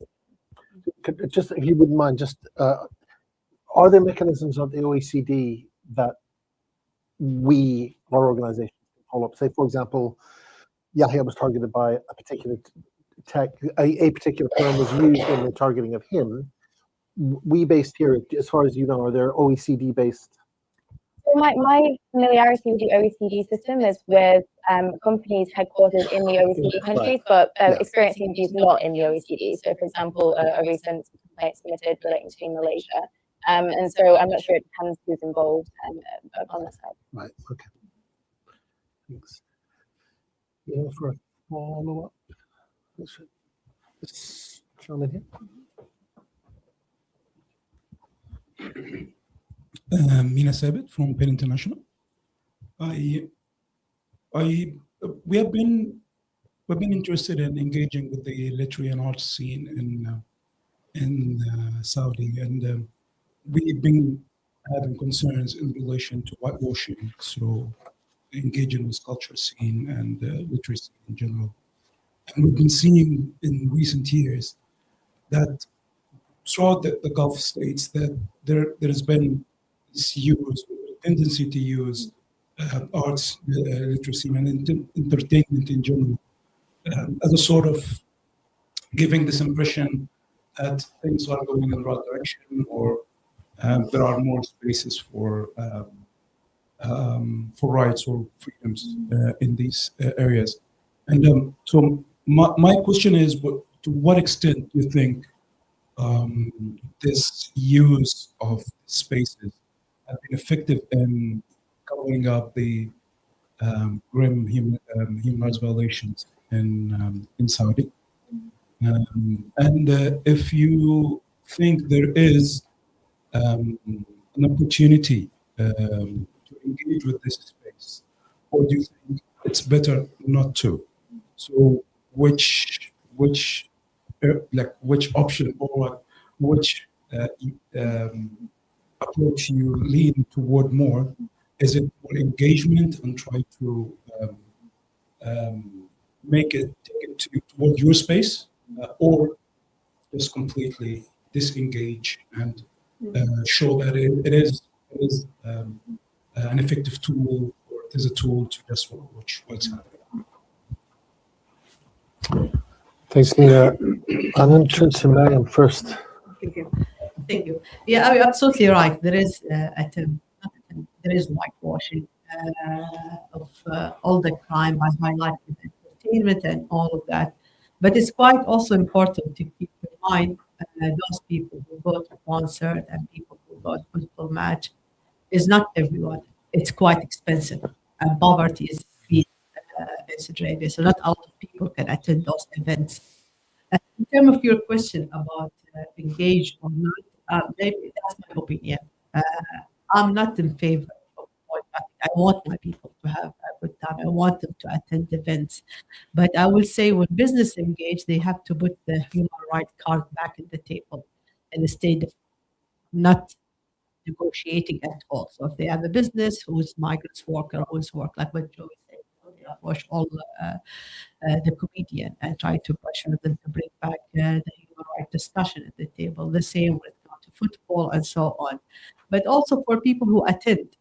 S5: Just, if you wouldn't mind, are there mechanisms of the OECD that our organizations follow-up. Say, for example, Yahya was targeted by a particular a particular term was used in the targeting of him. We based here, as far as you know, are there OECD-based?
S12: My familiarity with the OECD system is with companies headquartered in the OECD countries, but experiencing issues not in the OECD. So, for example, a recent complaint submitted relating to Malaysia. And so I'm not sure it depends who's involved on that side.
S5: Right, okay. Thanks. Yeah, for a follow-up. This gentleman here.
S3: Mina Sabit from Penn International. We've been interested in engaging with the literary and arts scene in Saudi, and we've been having concerns in relation to whitewashing, so engaging with culture scene and literacy in general. And we've been seeing in recent years that throughout the Gulf states that there has been this tendency to use arts, literacy, and entertainment in general as a sort of giving this impression that things are going in the right direction, or there are more spaces for rights or freedoms in these areas. And so my question is, to what extent do you think this use of spaces have been effective in covering up the grim human rights violations in Saudi? And if you think there is an opportunity to engage with this space, or do you think it's better not to? So which option or which approach you lean toward more? Is it more engagement and try to take it toward your space, or just completely disengage and show that it is an effective tool, or it is a tool to just watch what's happening?
S5: Thanks, Nina. I'm going to turn to Mariam first.
S10: Thank you. Thank you. Yeah, I mean, absolutely right. There is there is whitewashing of all the crime by highlighting entertainment and all of that. But it's quite also important to keep in mind those people who go to concert and people who go to football match is not everyone. It's quite expensive. Poverty is in Saudi Arabia, so not a lot of people can attend those events. In terms of your question about engage or not, maybe that's my opinion. I'm not in favor of boycotting. I want my people to have a good time. I want them to attend events. But I will say when business engage, they have to put the human rights card back in the table instead of not negotiating at all. So if they have a business whose migrants work or who's work, like what Joey said, they push all the comedian and try to pressure them to bring back the human rights discussion at the table. The same when it comes to football and so on. But also for people who attend,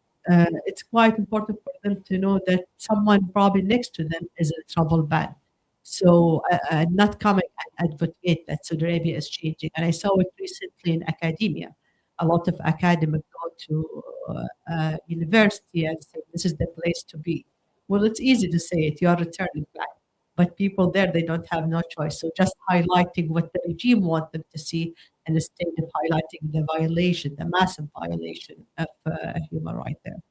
S10: it's quite important for them to know that someone probably next to them is a travel ban. So not coming and advocate that Saudi Arabia is changing. And I saw it recently in academia. A lot of academics go to university and say, this is the place to be. Well, it's easy to say it, you are returning back. But people there, they don't have no choice. So just highlighting what the regime wants them to see, and instead of highlighting the violation, the massive violation of human rights there.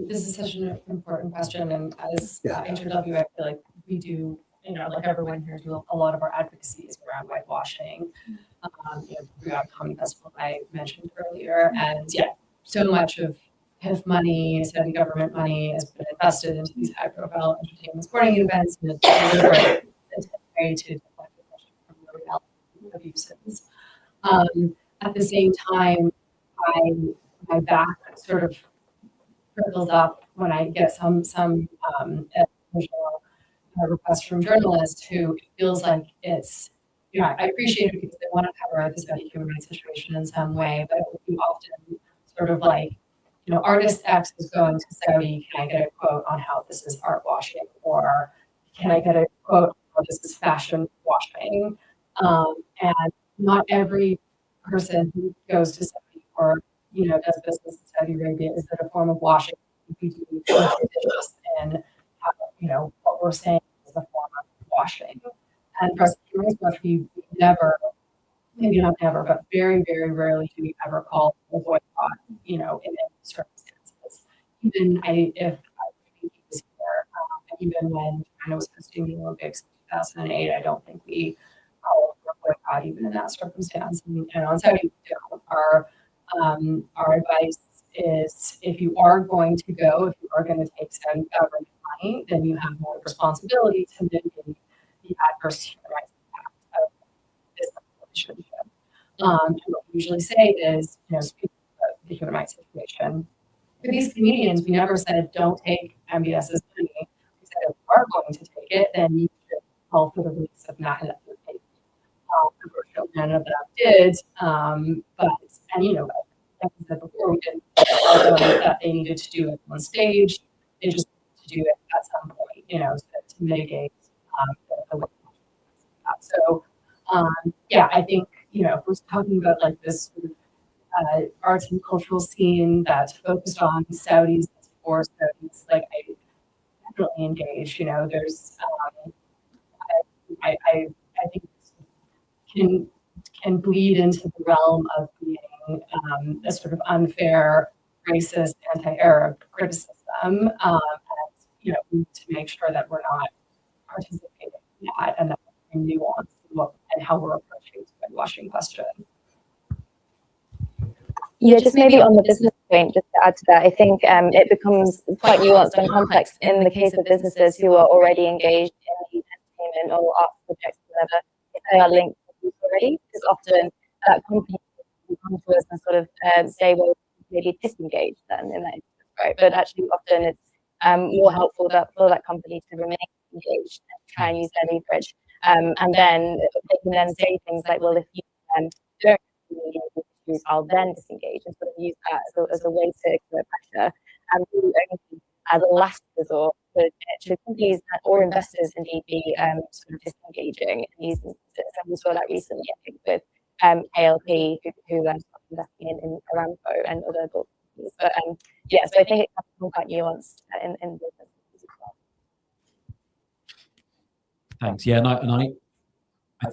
S8: This is such an important question, and as HRW, I feel like we do, like everyone here, do a lot of our advocacy is around whitewashing. Throughout Comedy Festival I mentioned earlier, and so much of money, Saudi government money, has been invested into these high-profile entertainment sporting events, and it's a way to deflect attention from the reality of abuses. At the same time, my back sort of prickles up when I get some requests from journalists who it feels like it's I appreciate it because they want to cover the Saudi human rights situation in some way, but you often sort of like, artist X is going to Saudi, can I get a quote on how this is art washing? Or can I get a quote on how this is fashion washing? And not every person who goes to Saudi or, does business in Saudi Arabia is that a form of washing. We do in how, what we're saying is a form of washing. And for us, Human Rights Watch, we never, maybe not never, but very, very rarely do we ever call a boycott, in any circumstances. Even if I think he was here, even when China was hosting the Olympics in 2008, I don't think we called for a boycott even in that circumstance. And on Saudi, our advice is if you are going to go, if you are going to take Saudi government money, then you have more responsibility to mitigate the adverse human rights impact of this relationship. And what we usually say is, speaking about the human rights situation, for these comedians, we never said don't take MBS's money. We said if you are going to take it, then you should call for the release of Mahmoud. Unfortunately, none of them did. But like I said before, we didn't tell them that they needed to do it on stage. They just needed to do it at some point, to mitigate the way. So, I think, if we're talking about like this sort of, arts and cultural scene that's focused on Saudis for Saudis, like I definitely engage. There's, I think can bleed into the realm of being a sort of unfair, racist, anti-Arab criticism, and we need to make sure that we're not participating in that and that we're nuanced and how we're approaching the whitewashing question.
S12: Just maybe on the business point, just to add to that, I think it becomes quite nuanced and complex in the case of businesses who are already engaged in the entertainment or art projects, whatever, if they are linked to already, because often that company will come to us and sort of say, well, maybe disengage then in that instance, right? But actually often it's more helpful for that company to remain engaged and try and use their leverage. And then they can then say things like, well, if you don't engage with issues, I'll then disengage, and sort of use that as a way to exert pressure. And really only as a last resort should companies or investors indeed be sort of disengaging in these instances. And we saw that recently, I think, with ALP, who stopped investing in Aramco and other gold companies. But so I think it can be quite nuanced in business as well.
S1: Thanks. Yeah,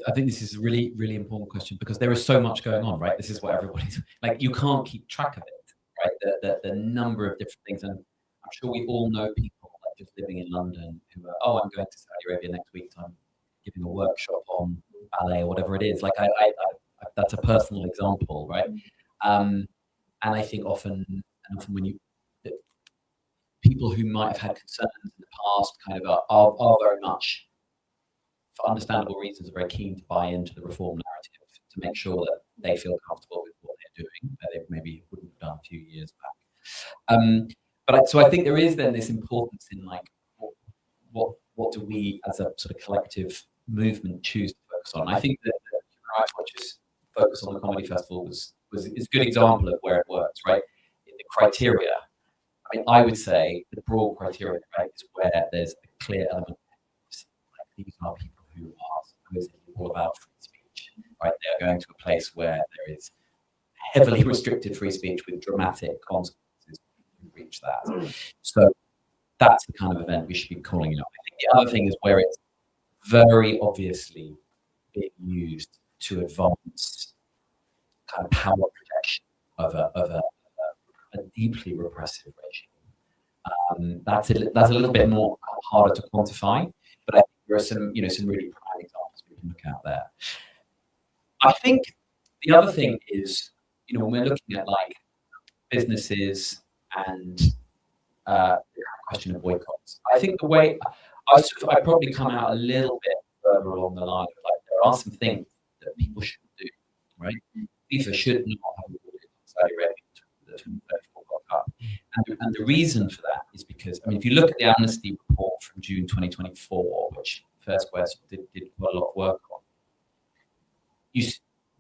S1: I think this is a really, really important question because there is so much going on, right? This is what everybody's like. You can't keep track of it, right? The number of different things, and I'm sure we all know people like just living in London who are, I'm going to Saudi Arabia next week. I'm giving a workshop on ballet or whatever it is. Like I that's a personal example, right? And I think often when people who might have had concerns in the past kind of are very much, for understandable reasons, are very keen to buy into the reform narrative to make sure that they feel comfortable with what they're doing that they maybe wouldn't have done a few years back. So I think there is then this importance in like what do we as a sort of collective movement choose to focus on. I think that the Human Rights Watch's focus on the comedy festival is a good example of where it works, right? The criteria. I mean, I would say the broad criteria, right, is where there's a clear element of like these are people who are supposedly all about free speech, right? They are going to a place where there is heavily restricted free speech with dramatic consequences to reach that. So that's the kind of event we should be calling it up. I think the other thing is where it's very obviously being used to advance kind of power projection of a deeply repressive regime. That's a little bit more harder to quantify, but I think there are some really prime examples we can look at there. I think the other thing is, when we're looking at like businesses and the question of boycotts, I think the way I probably come out a little bit further along the line of like there are some things that people should do, right? FIFA should not have awarded Saudi Arabia the 2034 World Cup. And the reason for that is because, I mean, if you look at the Amnesty report from June 2024, which Fair Square did quite a lot of work on,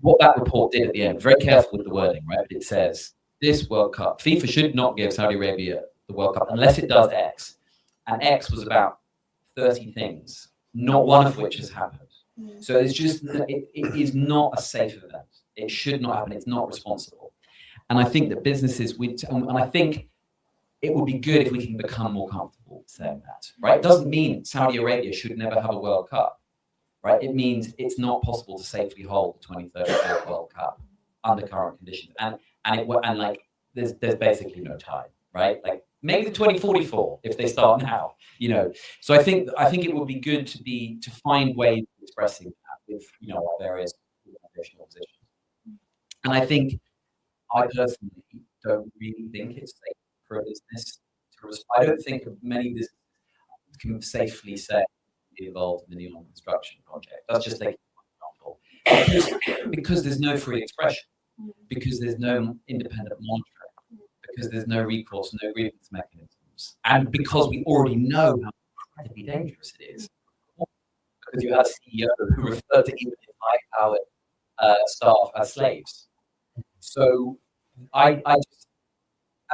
S1: what that report did at the end, very careful with the wording, right? But it says this World Cup, FIFA should not give Saudi Arabia the World Cup unless it does X. And X was about 30 things, not one of which has happened. So it's just, it is not a safe event. It should not happen. It's not responsible. And I think that businesses, and I think it would be good if we can become more comfortable saying that, right? It doesn't mean Saudi Arabia should never have a World Cup, right? It means it's not possible to safely hold the 2034 World Cup under current conditions. And like, there's basically no time, right? Like, maybe the 2044 if they start now, you know. So I think it would be good to find ways of expressing that with, you know, our various organizational positions. And I think I personally don't really think it's safe for a business to respond. I don't think many businesses can safely say be involved in the Neon construction project. That's just taking one example. Because there's no free expression, because there's no independent monitoring, because there's no recourse, no grievance mechanisms, and because we already know how incredibly dangerous it is. Because you had a CEO who referred to even his high-powered staff as slaves. So I just,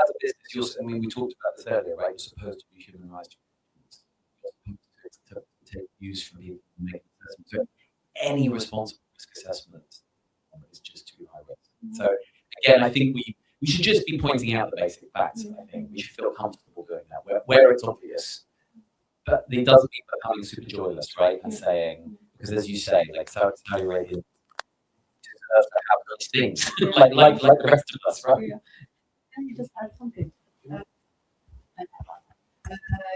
S1: as a business, I mean, we talked about this earlier, right? You're supposed to be human rights. You're supposed to take views from people and make assessments. So any responsible risk assessment is just too high risk. So again, I think we should just be pointing out the basic facts. I think we should feel comfortable doing that where it's obvious. But it doesn't mean becoming super joyless, right? And saying, because as you say, like Saudi Arabia deserves to have those things, like the rest of us, right?
S10: Yeah. Can you just add something?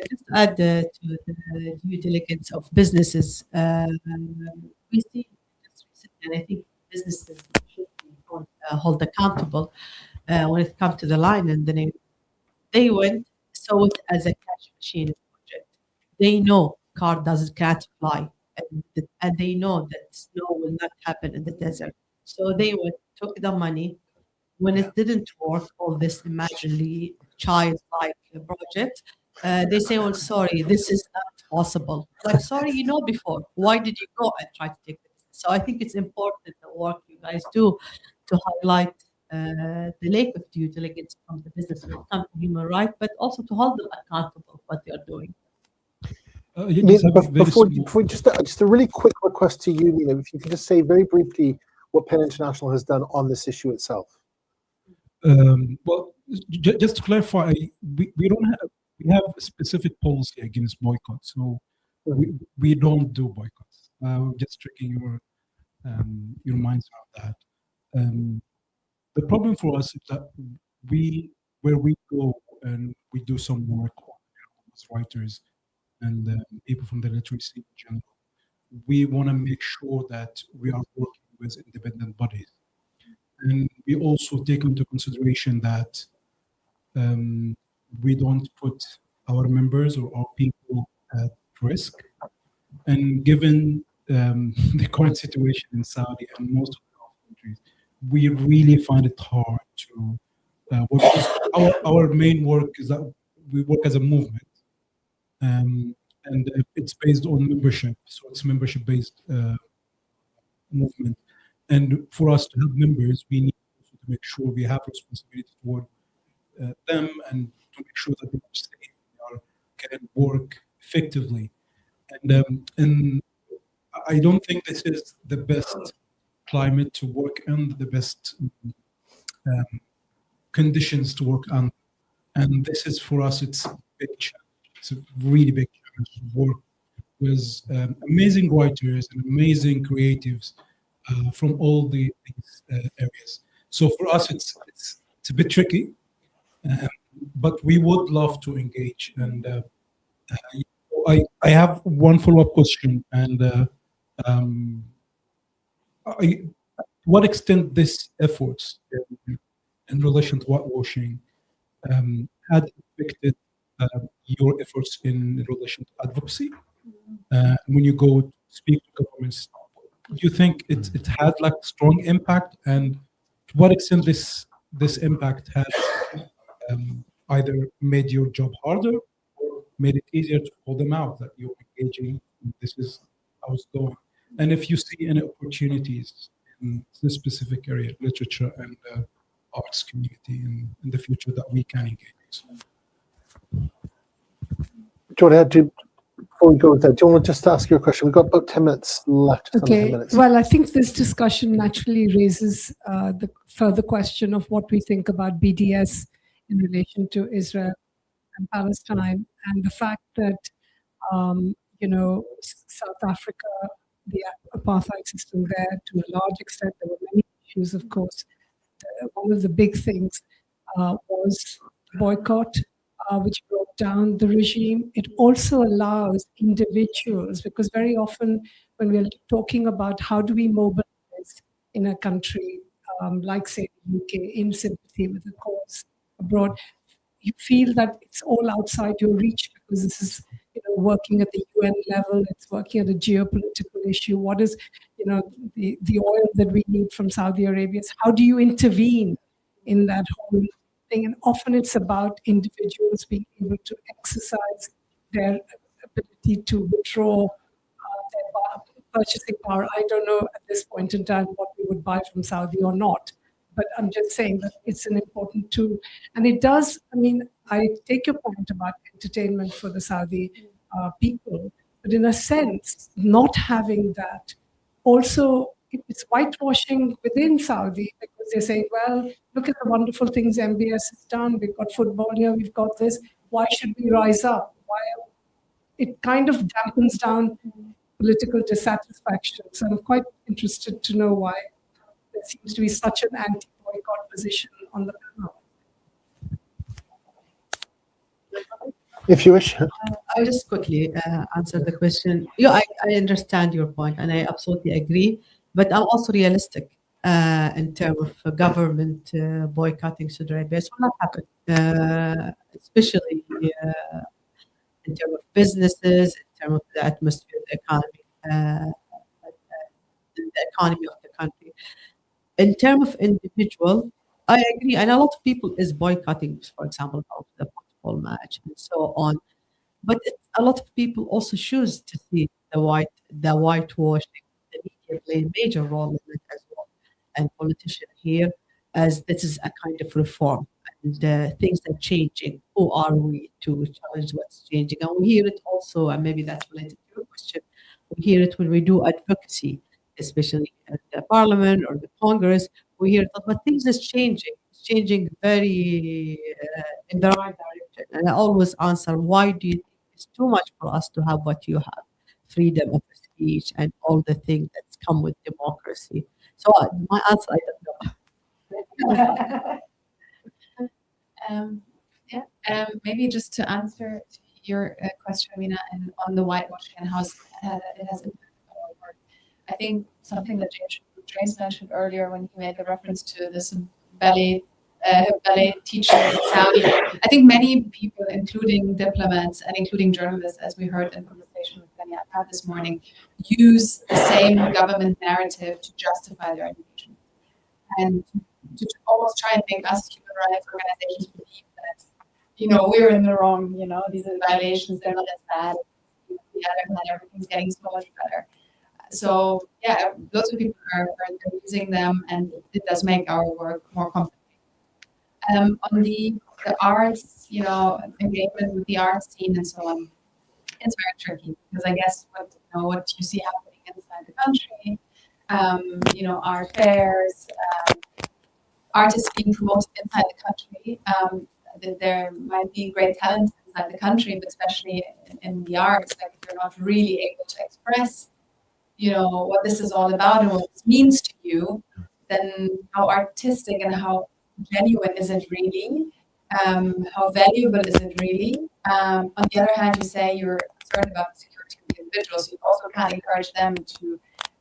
S10: Just add to the due diligence of businesses. We see just recently, and I think businesses should be held accountable when it comes to the line and the name. They saw it as a cash machine project. They know car can't fly, and they know that snow will not happen in the desert. So they took the money. When it didn't work, all this imaginary childlike project, they say, "Oh, sorry, this is not possible." Like, sorry, you know before. Why did you go and try to take it? So I think it's important the work you guys do to highlight the lack of due diligence from the business when it comes to human rights, but also to hold them accountable for what they are doing.
S5: Before just a really quick request to you, Nina, if you could just say very briefly what Penn International has done on this issue itself.
S3: Well, just to clarify, we have a specific policy against boycotts, so we don't do boycotts. Just tricking your minds around that. The problem for us is that where we go and we do some work as writers and people from the literacy in general, we want to make sure that we are working with independent bodies. And we also take into consideration that we don't put our members or our people at risk. And given the current situation in Saudi and most of the Gulf countries, we really find it hard to work. Our main work is that we work as a movement, and it's based on membership. So it's membership-based movement. And for us to have members, we need to make sure we have responsibility toward them and to make sure that they are safe, they can work effectively. And I don't think this is the best climate to work in, the best conditions to work on. And this is for us, it's a big challenge. It's a really big challenge to work with amazing writers and amazing creatives from all these areas. So for us, it's a bit tricky, but we would love to engage. And I have one follow-up question, and to what extent this efforts in relation to whitewashing had affected your efforts in relation to advocacy? When you go to speak to governments, do you think it had like strong impact, and to what extent this impact has either made your job harder or made it easier to call them out that you're engaging, this is how it's going? And if you see any opportunities in this specific area, literature and arts community in the future that we can engage.
S5: Do you want to add before we go with that, do you want to just ask your question? We've got about 10 minutes left.
S4: Okay.
S5: 10 minutes.
S4: Well, I think this discussion naturally raises the further question of what we think about BDS in relation to Israel and Palestine, and the fact that, South Africa, the apartheid system there, to a large extent, there were many issues, of course. One of the big things was boycott, which broke down the regime. It also allows individuals, because very often when we're talking about how do we mobilize in a country like, say, the UK, in sympathy with the cause abroad, you feel that it's all outside your reach because this is working at the UN level, it's working at a geopolitical issue. What is, the oil that we need from Saudi Arabia? How do you intervene in that whole thing? And often it's about individuals being able to exercise their ability to withdraw their purchasing power. I don't know at this point in time what we would buy from Saudi or not, but I'm just saying that it's an important tool. And it does, I take your point about entertainment for the Saudi people, but in a sense, not having that also, it's whitewashing within Saudi, because they're saying, well, look at the wonderful things MBS has done. We've got football here, we've got this. Why should we rise up? Why? It kind of dampens down political dissatisfaction. So I'm quite interested to know why there seems to be such an anti-boycott position on the panel.
S5: If you wish.
S10: I'll just quickly answer the question. I understand your point, and I absolutely agree. But I'm also realistic in terms of government boycotting Saudi Arabia. It will not happen, especially in terms of businesses, in terms of the atmosphere, the economy, the economy of the country. In terms of individual, I agree, and a lot of people is boycotting, for example, of the football match and so on. But a lot of people also choose to see the whitewashing. The media play a major role in it as well, and politicians here, as this is a kind of reform and things are changing. Who are we to challenge what's changing? And we hear it also, and maybe that's related to your question. We hear it when we do advocacy, especially at the Parliament or the Congress. We hear it, but things is changing. It's changing very in the right direction. And I always answer, why do you think it's too much for us to have what you have? Freedom of speech and all the things that come with democracy. So my answer, I don't know.
S6: Maybe just to answer your question, Amina, and on the whitewashing and how it has impacted our work. I think something that James mentioned earlier when he made the reference to this ballet teacher in Saudi. I think many people, including diplomats and including journalists, as we heard in conversation with Daniel this morning, use the same government narrative to justify their engagement. And to almost try and make us human rights organizations believe that, we're in the wrong, these are violations, they're not as bad. Everything's getting so much better. So, yeah, lots of people are using them, and it does make our work more complicated. On the arts, engagement with the arts scene and so on, it's very tricky because I guess what you see happening inside the country, art fairs, artists being promoted inside the country. There might be great talent inside the country, but especially in the arts, like if you're not really able to express, what this is all about and what this means to you, then how artistic and how genuine is it really? How valuable is it really? On the other hand, you say you're concerned about the security of the individuals. You also can't encourage them to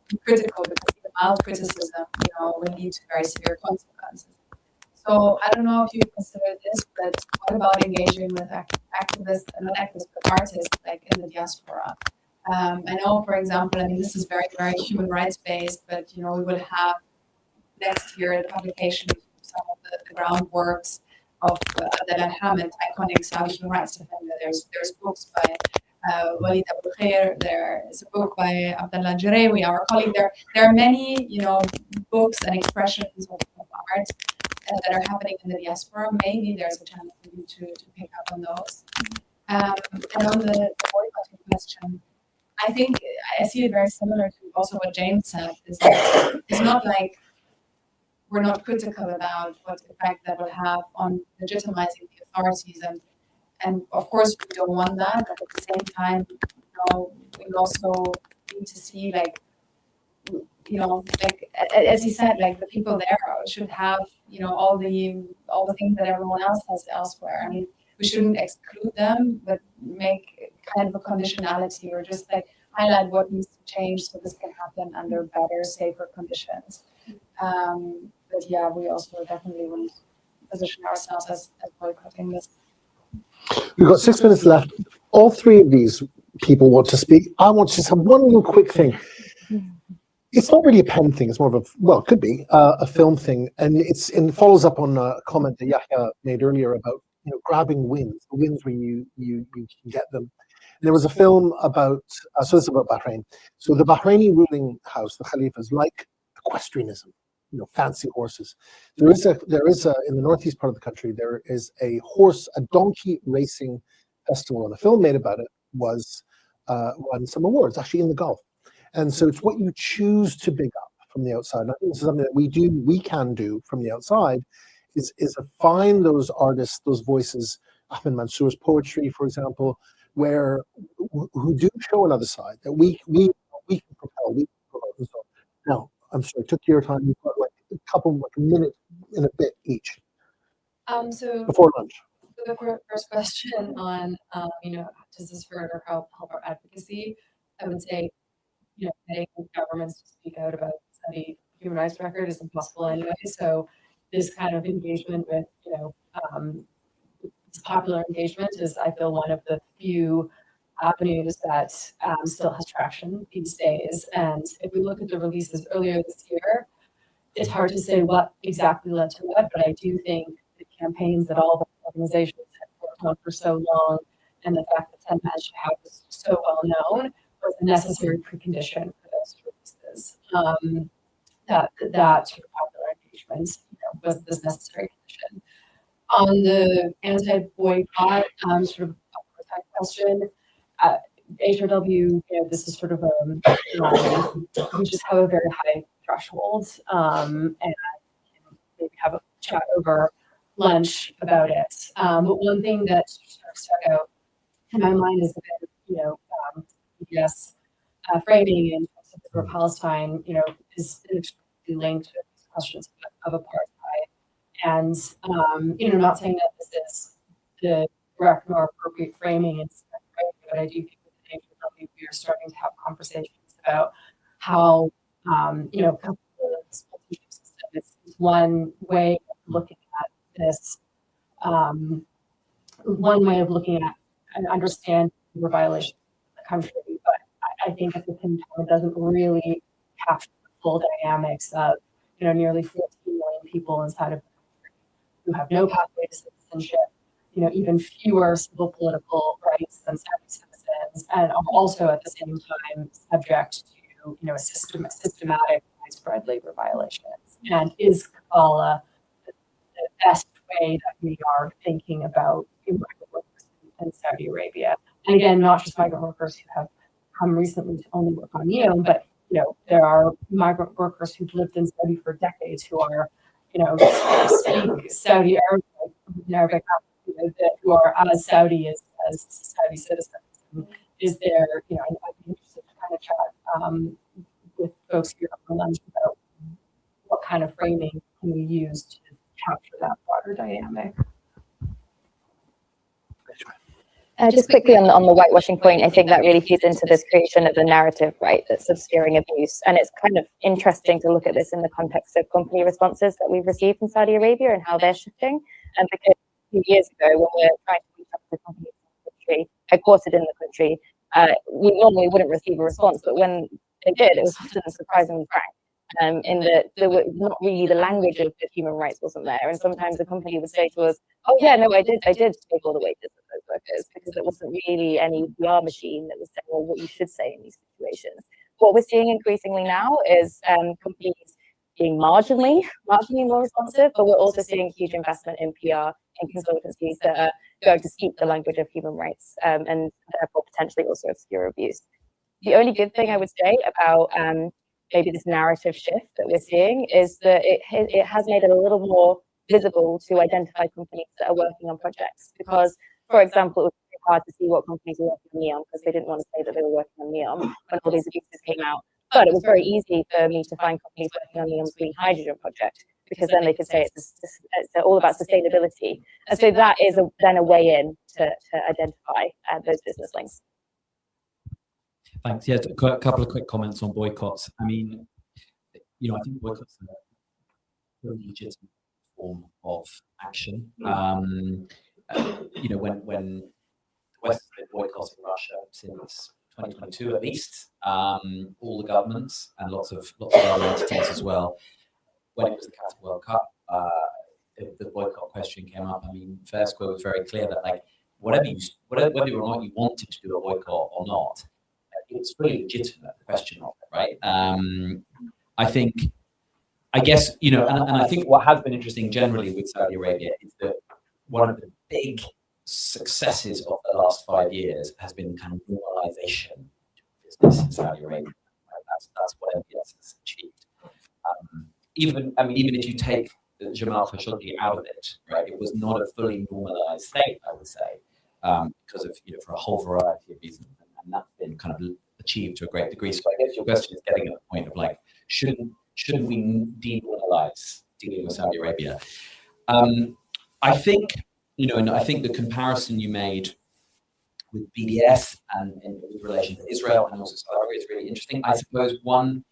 S6: be critical because even mild criticism, will lead to very severe consequences. So I don't know if you consider this, but what about engaging with activists, not activists, but artists like in the diaspora? I know, for example, this is very, very human rights based, but we will have next year the publication of some of the groundworks of Abdel Hamid, iconic Saudi human rights defender. There's books by Walid Abu Khair. There is a book by Abdallah Jarewi, our colleague. There are many, books and expressions of art that are happening in the diaspora. Maybe there's a chance for you to pick up on those. And on the boycotting question, I think I see it very similar to also what James said. Is that it's not like we're not critical about what effect that will have on legitimizing the authorities, and of course we don't want that. But at the same time, we also need to see as he said, the people there should have all the things that everyone else has elsewhere. I mean, we shouldn't exclude them, but make kind of a conditionality, or just highlight what needs to change so this can happen under better, safer conditions. But yeah, we also definitely want to position ourselves as boycotting this.
S5: We've got 6 minutes left. All three of these people want to speak. I want to just have one little quick thing. It's not really a pen thing. It's more of it could be a film thing, and it follows up on a comment that Yahya made earlier about grabbing wins, the wins where you can get them. And there was a film about so this is about Bahrain. So the Bahraini ruling house, the Khalifa, is like equestrianism, fancy horses. There is a in the northeast part of the country, there is a donkey racing festival, and a film made about it was won some awards actually in the Gulf. And so it's what you choose to big up from the outside. And I think this is something that we can do from the outside, is to find those artists, those voices, Ahmed Mansour's poetry, for example, who do show another side that we can propel, we can promote. And so now, I'm sorry, took your time. You've got a minute and a bit each.
S6: So
S5: before lunch.
S6: The first question on, does this hurt or help our advocacy? I would say, getting governments to speak out about the human rights record is impossible anyway. So this kind of engagement with, this popular engagement is, I feel, one of the few avenues that still has traction these days. And if we look at the releases earlier this year, it's hard to say what exactly led to what, but I do think the campaigns that all the organizations had worked on for so long, and the fact that 10 Maj Shihab was so well known, was a necessary precondition for those releases. That sort of popular engagement was this necessary condition. On the anti-boycott sort of question, HRW, this is sort of we just have a very high threshold, and maybe have a chat over lunch about it. But one thing that sort of stuck out in my mind is a bit of, yes, framing in terms of Palestine, is inextricably linked with these questions of apartheid. And, I'm not saying that this is the correct or appropriate framing, but I do think that we are starting to have conversations about how, it's one way of looking at this, one way of looking at and understand the violations of the country. But I think at the same time, it doesn't really capture the full dynamics of, nearly 14 million people inside of the country who have no pathway to citizenship, even fewer civil political rights than Saudi citizens, and are also at the same time subject to, a systematic widespread labor violations. And is Kabbalah the best way that we are thinking about migrant workers in Saudi Arabia? And again, not just migrant workers who have come recently to only work on Neom, but there are migrant workers who've lived in Saudi for decades who are, speak Saudi Arabic, who are as Saudi as Saudi citizens. And is there, I'd be interested to kind of chat with folks here on lunch about what kind of framing can we use to capture that broader dynamic.
S12: Just quickly on the whitewashing point, I think that really feeds into this creation of a narrative, right, that's obscuring abuse. And it's kind of interesting to look at this in the context of company responses that we've received from Saudi Arabia and how they're shifting. And because a few years ago, when we were trying to reach out to companies in the country, headquartered in the country, we normally wouldn't receive a response, but when they did, it was often surprisingly frank. in that there were not really the language of human rights wasn't there. And sometimes the company would say to us, oh yeah, no, I did take all the wages of those workers, because there wasn't really any PR machine that was saying, well, what you should say in these situations. What we're seeing increasingly now is companies being marginally more responsive, but we're also seeing huge investment in PR and consultancies that are going to speak the language of human rights and therefore potentially also obscure abuse. The only good thing I would say about maybe this narrative shift that we're seeing is that it has made it a little more visible to identify companies that are working on projects. Because, for example, it was very hard to see what companies were working on NEOM because they didn't want to say that they were working on NEOM when all these abuses came out. But it was very easy for me to find companies working on NEOM's green hydrogen project, because then they could say it's all about sustainability. And so that is then a way in to identify those business links.
S1: Thanks. Yeah, a couple of quick comments on boycotts. I mean, I think boycotts are a really legitimate form of action. When the West has been boycotting Russia since 2022 at least, all the governments and lots of other entities as well. When it was the Qatar World Cup, the boycott question came up. I mean, Fair Square was very clear that whether or not you wanted to do a boycott or not, it's fully legitimate, the question of it, right? I guess, and I think what has been interesting generally with Saudi Arabia is that one of the big successes of the last 5 years has been kind of normalization of business in Saudi Arabia. Right? That's what MBS has achieved. Even if you take Jamal Khashoggi out of it, right, it was not a fully normalized state, I would say, because of for a whole variety of reasons, and that's been kind of achieved to a great degree. So I guess your question is getting at the point of shouldn't we denormalize dealing with Saudi Arabia? I think and I think the comparison you made with BDS and in relation to Israel and also Saudi Arabia is really interesting. I suppose one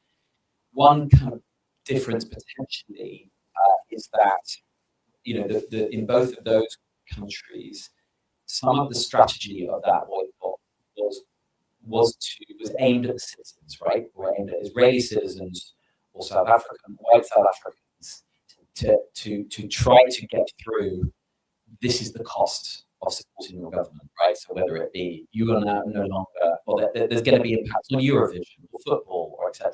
S1: kind of difference potentially is that in both of those countries, some of the strategy of that boycott was aimed at the citizens, right? Were aimed at Israeli citizens or South African, white South Africans, to try to get through. This is the cost of supporting your government, right? So whether it be you are now no longer, or there's going to be impacts on Eurovision or football or et cetera,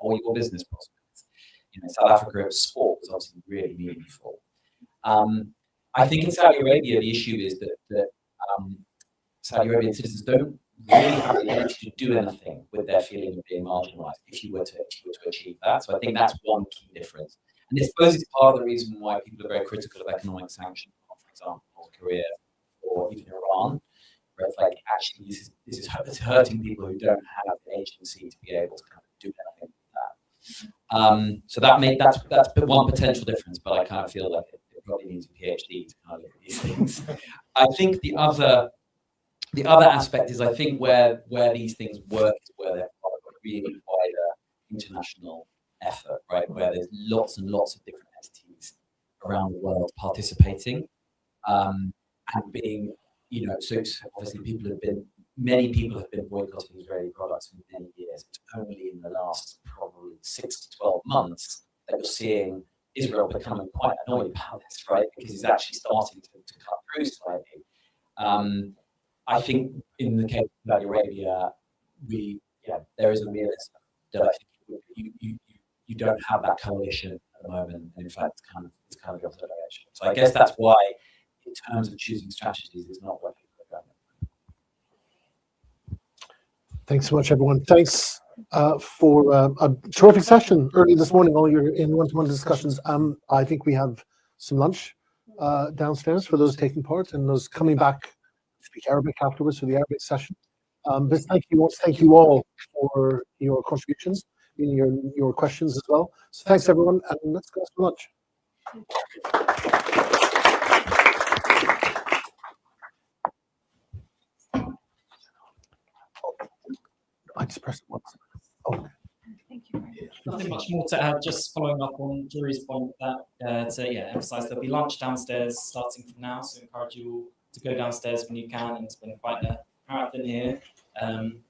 S1: or your business prospects. South Africa sport was obviously really meaningful. I think in Saudi Arabia the issue is that Saudi Arabian citizens don't really have the ability to do anything with their feeling of being marginalised if you were to achieve that. So I think that's one key difference. And I suppose it's part of the reason why people are very critical of economic sanctions, for example, North Korea or even Iran, where it's like, actually, this is hurting people who don't have the agency to be able to kind of do anything with that. So that's one potential difference, but I kind of feel like it probably needs a PhD to kind of look at these things. I think the other aspect is, I think where these things work is where they're part of a really wider international effort, right? Where there's lots and lots of different entities around the world participating, and being, so obviously many people have been boycotting Israeli products for many years. It's only in the last probably 6 to 12 months that we're seeing Israel becoming quite annoyed about this, right? Because it's actually starting to cut through slightly. I think in the case of Saudi Arabia, there is a realism that I think you don't have that coalition at the moment, and in fact, it's kind of the opposite direction. So I guess that's why, in terms of choosing strategies, it's not what people are going.
S5: Thanks so much, everyone. Thanks for a terrific session early this morning. All your in one-to-one discussions. I think we have some lunch downstairs for those taking part and those coming back to speak Arabic afterwards for the Arabic session. But thank you all for your contributions, your questions as well. So thanks, everyone, and let's go for lunch. I just pressed it once. Oh.
S2: Thank you. Nothing much more to add, just following up on Jury's point that to emphasise there'll be lunch downstairs starting from now, so I encourage you all to go downstairs when you can. It's been quite a marathon here. And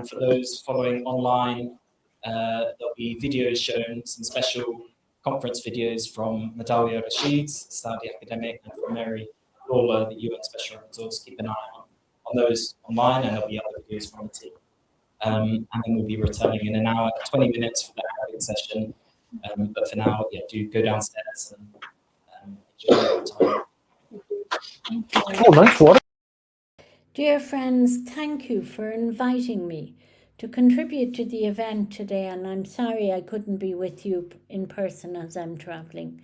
S2: for those following online, There'll be videos shown, some special conference videos from Madawiya Rashid, Saudi academic, and from Mary Lawler, the UN Special Rapporteur. Keep an eye on those online, and there'll be other videos from the team. And then we'll be returning in an hour, 20 minutes for the Arabic session. But for now, yeah, do go downstairs and enjoy your time.
S5: Oh, nice water.
S11: Dear friends, thank you for inviting me to contribute to the event today, and I'm sorry I couldn't be with you in person as I'm traveling.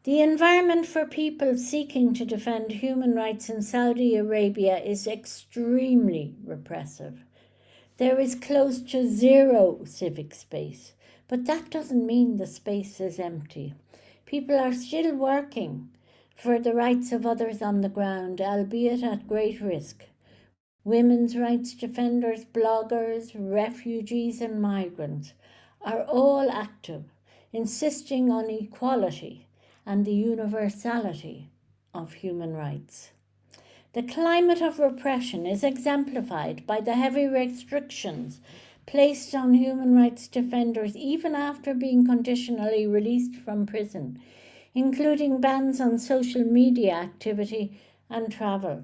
S11: The environment for people seeking to defend human rights in Saudi Arabia is extremely repressive. There is close to zero civic space, but that doesn't mean the space is empty. People are still working for the rights of others on the ground, albeit at great risk. Women's rights defenders, bloggers, refugees and migrants are all active, insisting on equality and the universality of human rights. The climate of repression is exemplified by the heavy restrictions placed on human rights defenders even after being conditionally released from prison, including bans on social media activity and travel.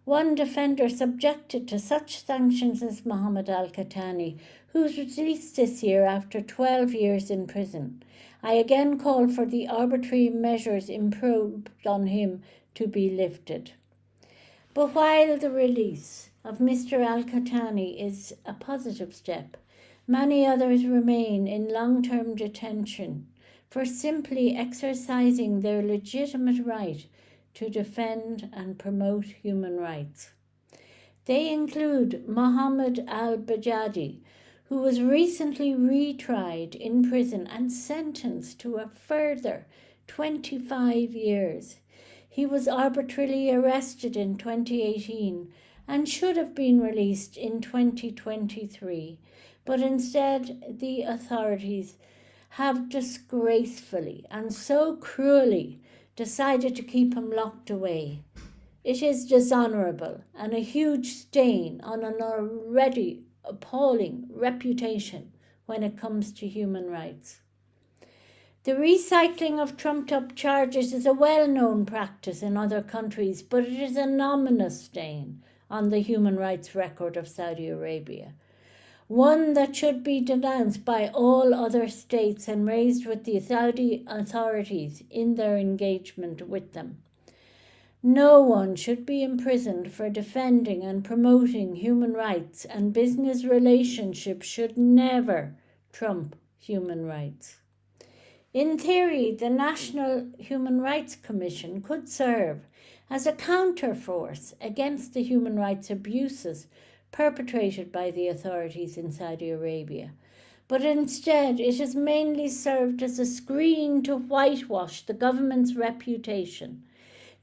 S11: One defender subjected to such sanctions is Mohammed Al-Qahtani, who was released this year after 12 years in prison. I again call for the arbitrary measures imposed on him to be lifted. But while the release of Mr. Al-Qahtani is a positive step, many others remain in long-term detention for simply exercising their legitimate right to defend and promote human rights. They include Mohammed al-Bajadi, who was recently retried in prison and sentenced to a further 25 years. He was arbitrarily arrested in 2018 and should have been released in 2023, but instead the authorities have disgracefully and so cruelly decided to keep him locked away. It is dishonourable and a huge stain on an already appalling reputation when it comes to human rights. The recycling of trumped-up charges is a well-known practice in other countries, but it is a ominous stain on the human rights record of Saudi Arabia, one that should be denounced by all other states and raised with the Saudi authorities in their engagement with them. No one should be imprisoned for defending and promoting human rights, and business relationships should never trump human rights. In theory, the National Human Rights Commission could serve as a counterforce against the human rights abuses perpetrated by the authorities in Saudi Arabia. But instead, it has mainly served as a screen to whitewash the government's reputation.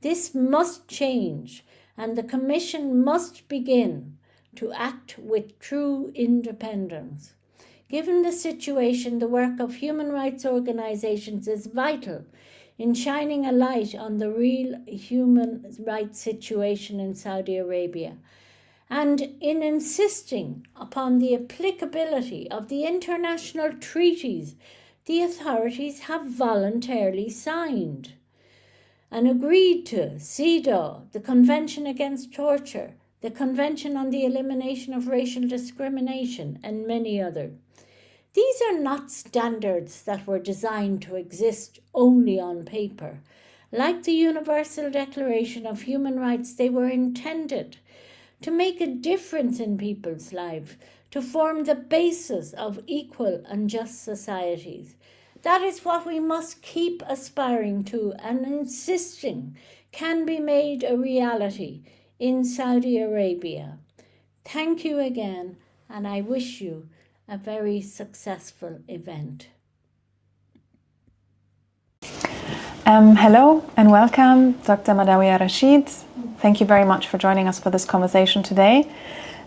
S11: This must change, and the Commission must begin to act with true independence. Given the situation, the work of human rights organizations is vital in shining a light on the real human rights situation in Saudi Arabia, and in insisting upon the applicability of the international treaties the authorities have voluntarily signed and agreed to: CEDAW, the Convention Against Torture, the Convention on the Elimination of Racial Discrimination, and many others. These are not standards that were designed to exist only on paper. Like the Universal Declaration of Human Rights, they were intended to make a difference in people's lives, to form the basis of equal and just societies. That is what we must keep aspiring to and insisting can be made a reality in Saudi Arabia. Thank you again, and I wish you a very successful event.
S14: Hello and welcome, Dr. Madawiya Rashid. Thank you very much for joining us for this conversation today.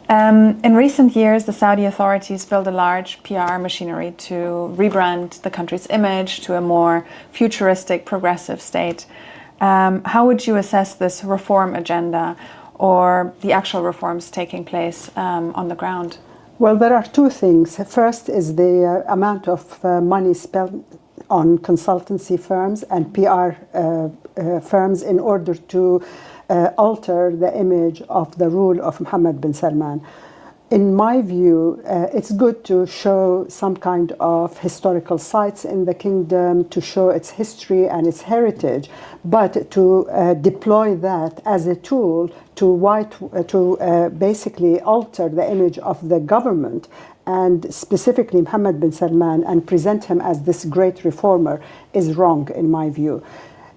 S14: In recent years, the Saudi authorities built a large PR machinery to rebrand the country's image to a more futuristic, progressive state. How would you assess this reform agenda or the actual reforms taking place on the ground?
S16: Well, there are two things. First is the amount of money spent on consultancy firms and PR firms in order to alter the image of the rule of Mohammed bin Salman. In my view, it's good to show some kind of historical sites in the kingdom, to show its history and its heritage, but to deploy that as a tool to basically alter the image of the government and specifically Mohammed bin Salman and present him as this great reformer is wrong in my view.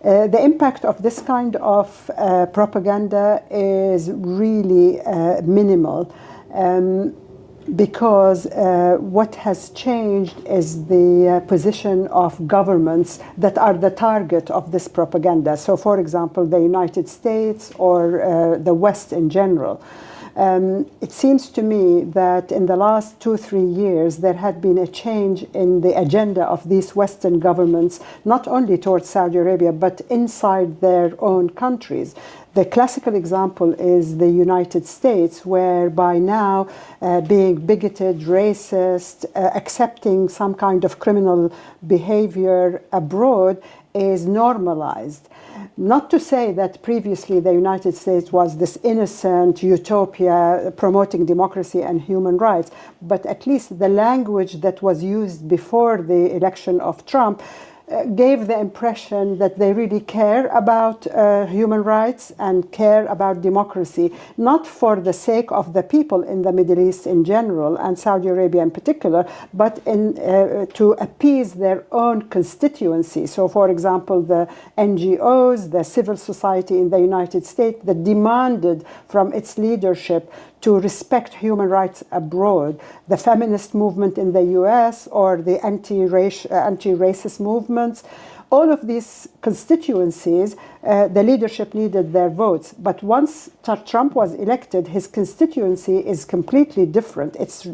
S16: The impact of this kind of propaganda is really minimal. Because what has changed is the position of governments that are the target of this propaganda. So, for example, the United States or the West in general. It seems to me that in the last 2-3 years there had been a change in the agenda of these Western governments, not only towards Saudi Arabia, but inside their own countries. The classical example is the United States, where by now being bigoted, racist, accepting some kind of criminal behavior abroad is normalized. Not to say that previously the United States was this innocent utopia promoting democracy and human rights, but at least the language that was used before the election of Trump gave the impression that they really care about human rights and care about democracy, not for the sake of the people in the Middle East in general and Saudi Arabia in particular, but to appease their own constituency. So, for example, the NGOs, the civil society in the United States that demanded from its leadership to respect human rights abroad, the feminist movement in the US or the anti-racist movements, all of these constituencies, the leadership needed their votes. But once Trump was elected, his constituency is completely different. It's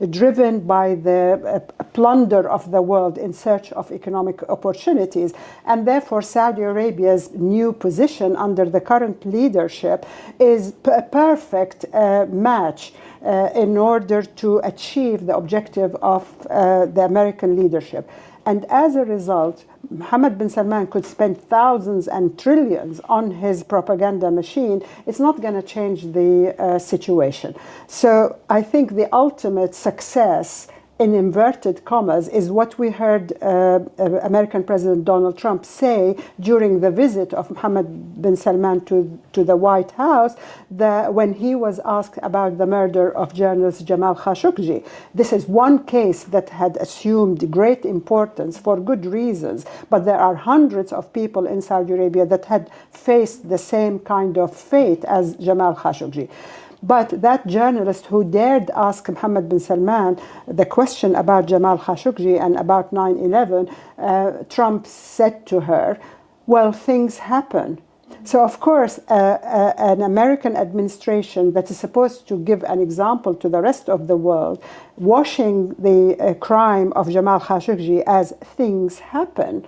S16: driven by the plunder of the world in search of economic opportunities. And therefore, Saudi Arabia's new position under the current leadership is a perfect match in order to achieve the objective of the American leadership. And as a result, Mohammed bin Salman could spend thousands and trillions on his propaganda machine. It's not going to change the situation. So I think the ultimate success, in inverted commas, is what we heard American President Donald Trump say during the visit of Mohammed bin Salman to the White House, when he was asked about the murder of journalist Jamal Khashoggi. This is one case that had assumed great importance for good reasons, but there are hundreds of people in Saudi Arabia that had faced the same kind of fate as Jamal Khashoggi. But that journalist who dared ask Mohammed bin Salman the question about Jamal Khashoggi and about 9/11, Trump said to her, well, things happen. So, of course, an American administration that is supposed to give an example to the rest of the world, washing the crime of Jamal Khashoggi as things happen,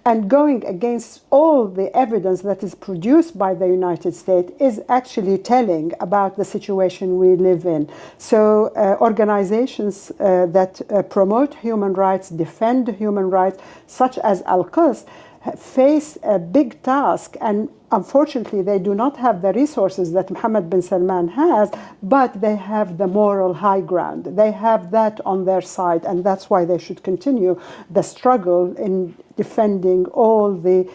S16: and going against all the evidence that is produced by the United States is actually telling about the situation we live in. So organizations that promote human rights, defend human rights, such as ALQST, face a big task, and unfortunately they do not have the resources that Mohammed bin Salman has, but they have the moral high ground. They have that on their side, and that's why they should continue the struggle in defending all the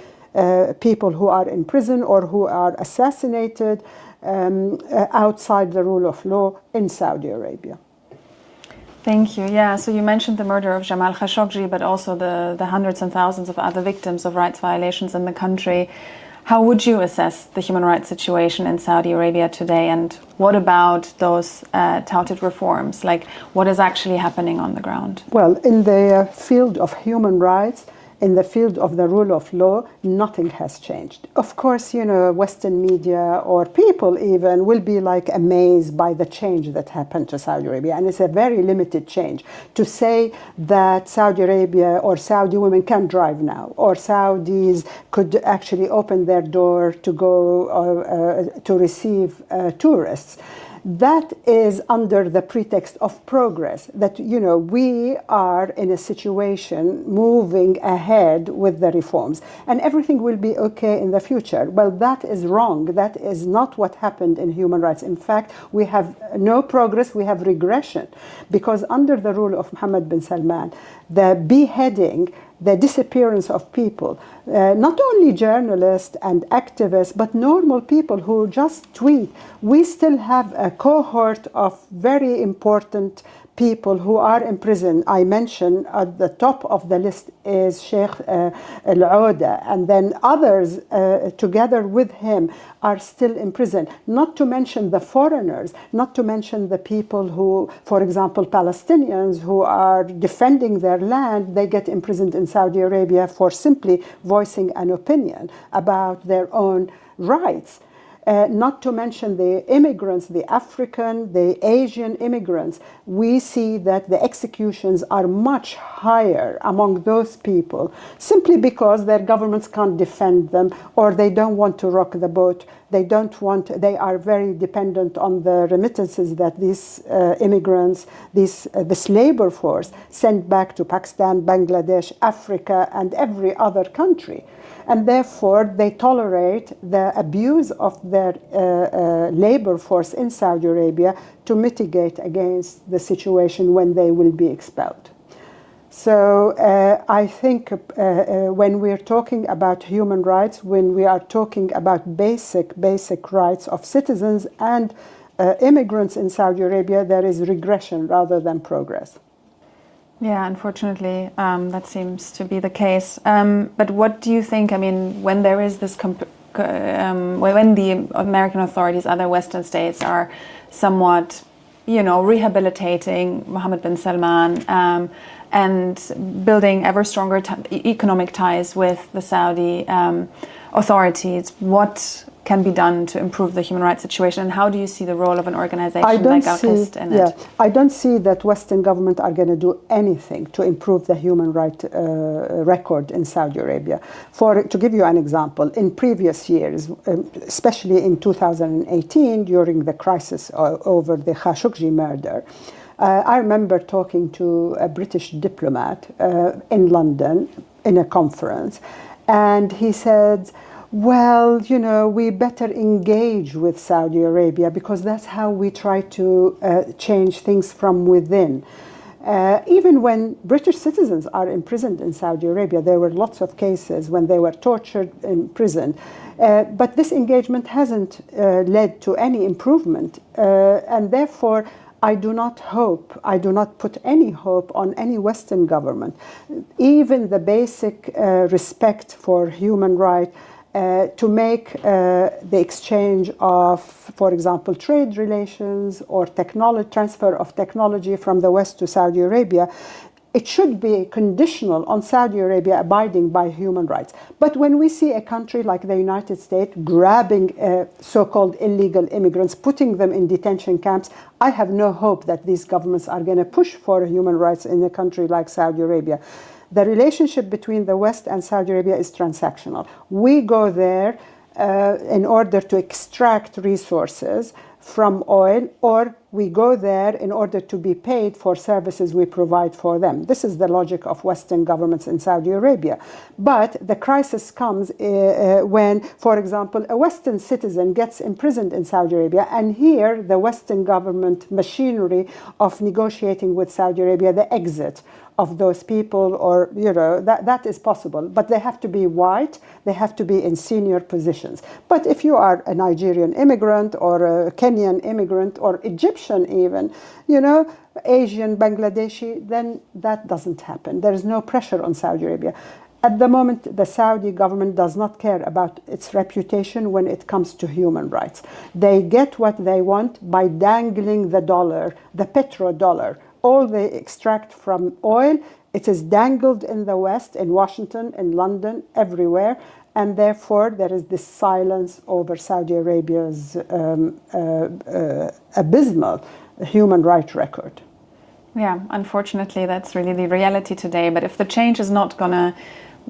S16: people who are in prison or who are assassinated outside the rule of law in Saudi Arabia.
S14: Thank you. Yeah, so you mentioned the murder of Jamal Khashoggi, but also the hundreds and thousands of other victims of rights violations in the country. How would you assess the human rights situation in Saudi Arabia today? And what about those touted reforms? Like, what is actually happening on the ground?
S16: Well, in the field of human rights, in the field of the rule of law, nothing has changed. Of course, Western media or people even will be like amazed by the change that happened to Saudi Arabia. And it's a very limited change. To say that Saudi Arabia or Saudi women can drive now, or Saudis could actually open their door to go to receive tourists. That is under the pretext of progress, that, you know, we are in a situation moving ahead with the reforms and everything will be okay in the future. Well, that is wrong. That is not what happened in human rights. In fact, we have no progress, we have regression, because under the rule of Mohammed bin Salman, the beheading, the disappearance of people, not only journalists and activists, but normal people who just tweet. We still have a cohort of very important people who are in prison. I mentioned at the top of the list is Sheikh Al-Auda, and then others together with him are still in prison. Not to mention the foreigners, not to mention the people who, for example, Palestinians who are defending their land, they get imprisoned in Saudi Arabia for simply voicing an opinion about their own rights. Not to mention the immigrants, the African, the Asian immigrants. We see that the executions are much higher among those people simply because their governments can't defend them, or they don't want to rock the boat. They are very dependent on the remittances that these immigrants, this labor force send back to Pakistan, Bangladesh, Africa, and every other country. And therefore, they tolerate the abuse of their labor force in Saudi Arabia to mitigate against the situation when they will be expelled. So I think when we're talking about human rights, when we are talking about basic rights of citizens and immigrants in Saudi Arabia, there is regression rather than progress.
S14: Yeah, unfortunately, that seems to be the case. But what do you think? I mean, when there is this, when the American authorities, other Western states are somewhat, you know, rehabilitating Mohammed bin Salman and building ever stronger economic ties with the Saudi authorities, what can be done to improve the human rights situation, and how do you see the role of an organization like ALQST in it?
S16: I don't see that Western government are going to do anything to improve the human rights record in Saudi Arabia. To give you an example, in previous years, especially in 2018, during the crisis over the Khashoggi murder, I remember talking to a British diplomat in London in a conference, and he said, well, you know, we better engage with Saudi Arabia because that's how we try to change things from within. Even when British citizens are imprisoned in Saudi Arabia, there were lots of cases when they were tortured in prison. But this engagement hasn't led to any improvement. And therefore, I do not put any hope on any Western government. Even the basic respect for human rights, to make the exchange of, for example, trade relations or transfer of technology from the West to Saudi Arabia, it should be conditional on Saudi Arabia abiding by human rights. But when we see a country like the United States grabbing so-called illegal immigrants, putting them in detention camps, I have no hope that these governments are going to push for human rights in a country like Saudi Arabia. The relationship between the West and Saudi Arabia is transactional. We go there in order to extract resources from oil, or we go there in order to be paid for services we provide for them. This is the logic of Western governments in Saudi Arabia. But the crisis comes when, for example, a Western citizen gets imprisoned in Saudi Arabia, and here the Western government machinery of negotiating with Saudi Arabia, the exit of those people, or, you know, that is possible. But they have to be white, they have to be in senior positions. But if you are a Nigerian immigrant or a Kenyan immigrant or Egyptian even, you know, Asian, Bangladeshi, then that doesn't happen. There is no pressure on Saudi Arabia. At the moment, the Saudi government does not care about its reputation when it comes to human rights. They get what they want by dangling the dollar, the petrodollar. All they extract from oil, it is dangled in the West, in Washington, in London, everywhere, and therefore there is this silence over Saudi Arabia's abysmal human rights record.
S14: Yeah, unfortunately, that's really the reality today. But if the change is not going to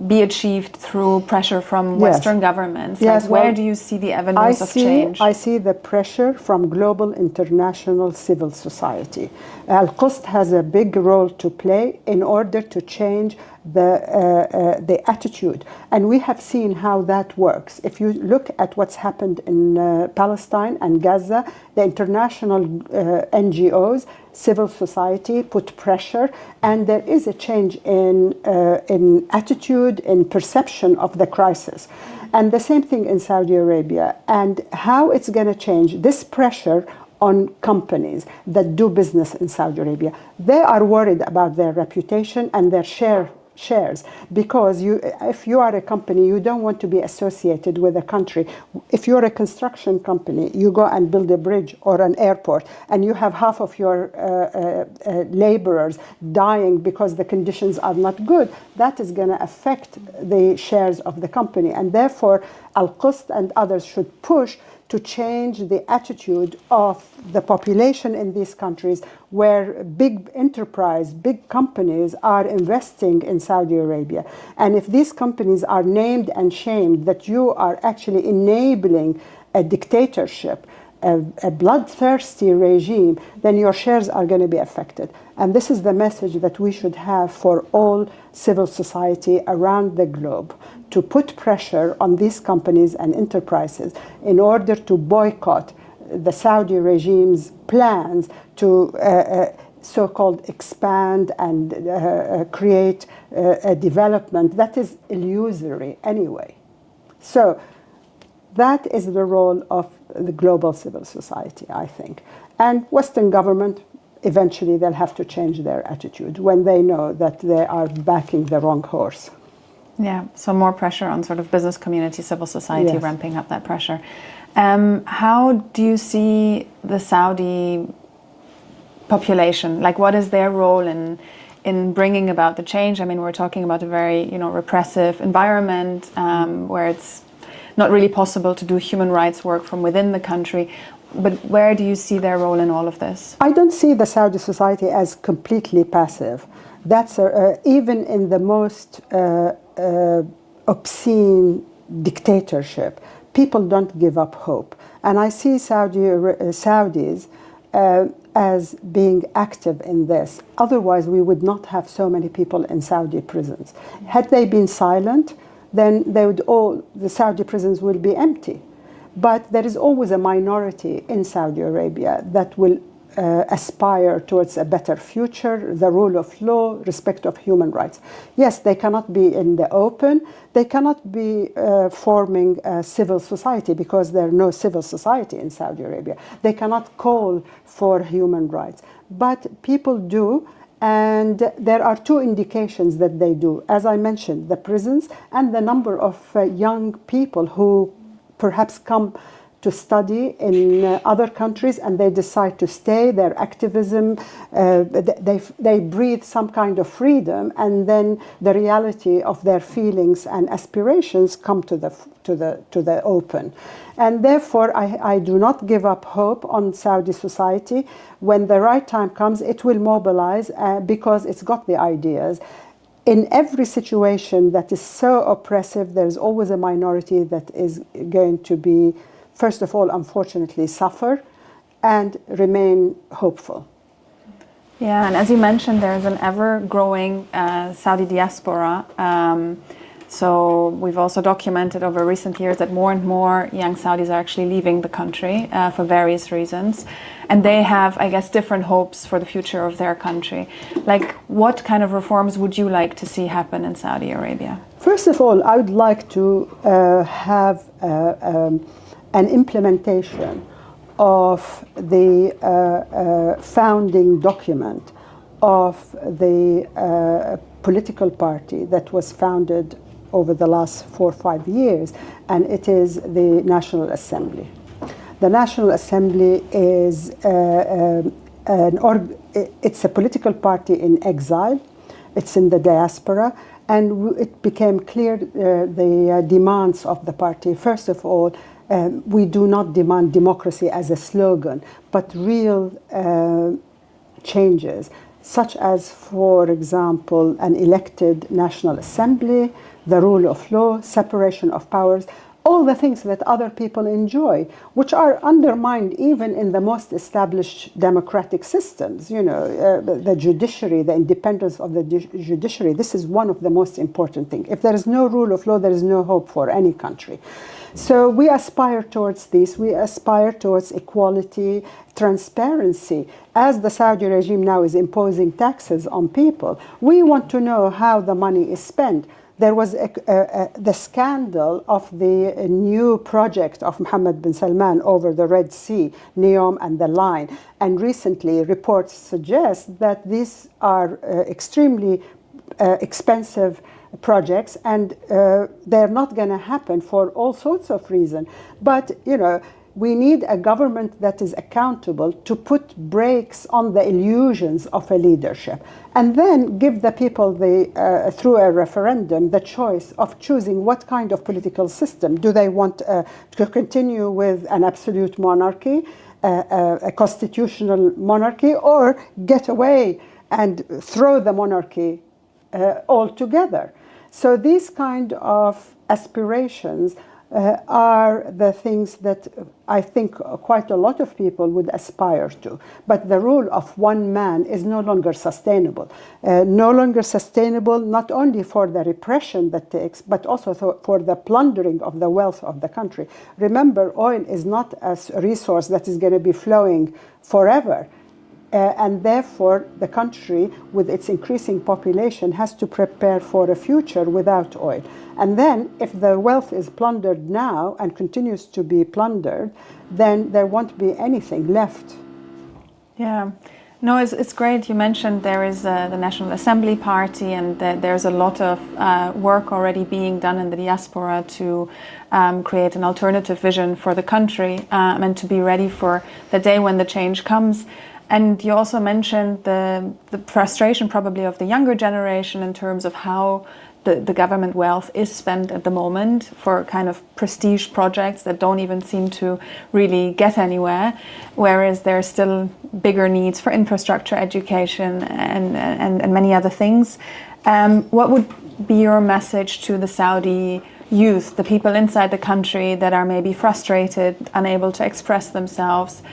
S14: be achieved through pressure from Western governments?
S16: Yes,
S14: like, where do you see the avenues of change?
S16: I see the pressure from global international civil society. ALQST has a big role to play in order to change the attitude. And we have seen how that works. If you look at what's happened in Palestine and Gaza, the international NGOs, civil society put pressure, and there is a change in attitude, in perception of the crisis. And the same thing in Saudi Arabia. And how it's going to change, this pressure on companies that do business in Saudi Arabia, they are worried about their reputation and their shares, because if you are a company, you don't want to be associated with a country. If you're a construction company, you go and build a bridge or an airport, and you have half of your laborers dying because the conditions are not good, that is going to affect the shares of the company. And therefore, ALQST and others should push to change the attitude of the population in these countries, where big enterprise, big companies are investing in Saudi Arabia. And if these companies are named and shamed that you are actually enabling a dictatorship, a bloodthirsty regime, then your shares are going to be affected. And this is the message that we should have for all civil society around the globe, to put pressure on these companies and enterprises in order to boycott the Saudi regime's plans to so-called expand and create a development that is illusory anyway. So that is the role of the global civil society, I think. And Western government, eventually they'll have to change their attitude when they know that they are backing the wrong horse.
S14: Yeah, so more pressure on sort of business community, civil society, yes, ramping up that pressure. How do you see the Saudi population? Like, what is their role in bringing about the change? I mean, we're talking about a very, repressive environment where it's not really possible to do human rights work from within the country. But where do you see their role in all of this?
S16: I don't see the Saudi society as completely passive. That's even in the most obscene dictatorship, people don't give up hope. And I see Saudis as being active in this. Otherwise, we would not have so many people in Saudi prisons. Had they been silent, then the Saudi prisons will be empty. But there is always a minority in Saudi Arabia that will aspire towards a better future, the rule of law, respect of human rights. Yes, they cannot be in the open. They cannot be forming a civil society because there is no civil society in Saudi Arabia. They cannot call for human rights. But people do, and there are two indications that they do. As I mentioned, the prisons and the number of young people who perhaps come to study in other countries and they decide to stay. Their activism, they breathe some kind of freedom, and then the reality of their feelings and aspirations come to the open. And therefore, I do not give up hope on Saudi society. When the right time comes, it will mobilize because it's got the ideas. In every situation that is so oppressive, there's always a minority that is going to be, first of all, unfortunately, suffer and remain hopeful.
S14: Yeah, and as you mentioned, there's an ever-growing Saudi diaspora. So we've also documented over recent years that more and more young Saudis are actually leaving the country for various reasons. And they have, I guess, different hopes for the future of their country. Like, what kind of reforms would you like to see happen in Saudi Arabia?
S16: First of all, I would like to have an implementation of the founding document of the political party that was founded over the last 4 or 5 years, and it is the National Assembly. The National Assembly is it's a political party in exile. It's in the diaspora, and it became clear the demands of the party. First of all, we do not demand democracy as a slogan, but real changes. such as, for example, an elected National Assembly, the rule of law, separation of powers, all the things that other people enjoy, which are undermined even in the most established democratic systems. You know, the judiciary, the independence of the judiciary, this is one of the most important things. If there is no rule of law, there is no hope for any country. So we aspire towards this. We aspire towards equality, transparency. As the Saudi regime now is imposing taxes on people, we want to know how the money is spent. There was the scandal of the new project of Mohammed bin Salman over the Red Sea, NEOM and the Line. And recently, reports suggest that these are extremely expensive projects, and they're not going to happen for all sorts of reasons. But, you know, we need a government that is accountable to put brakes on the illusions of a leadership, and then give the people, through a referendum, the choice of choosing what kind of political system. Do they want to continue with an absolute monarchy, a constitutional monarchy, or get away and throw the monarchy altogether? So these kind of aspirations are the things that I think quite a lot of people would aspire to. But the rule of one man is no longer sustainable. No longer sustainable not only for the repression that takes, but also for the plundering of the wealth of the country. Remember, oil is not a resource that is going to be flowing forever. And therefore, the country, with its increasing population, has to prepare for a future without oil. And then, if the wealth is plundered now and continues to be plundered, then there won't be anything left.
S14: Yeah. No, it's great. You mentioned there is the National Assembly Party, and there's a lot of work already being done in the diaspora to create an alternative vision for the country and to be ready for the day when the change comes. And you also mentioned the frustration probably of the younger generation in terms of how the government wealth is spent at the moment for kind of prestige projects that don't even seem to really get anywhere, whereas there are still bigger needs for infrastructure, education, and many other things. What would be your message to the Saudi youth, the people inside the country that are maybe frustrated, unable to express themselves?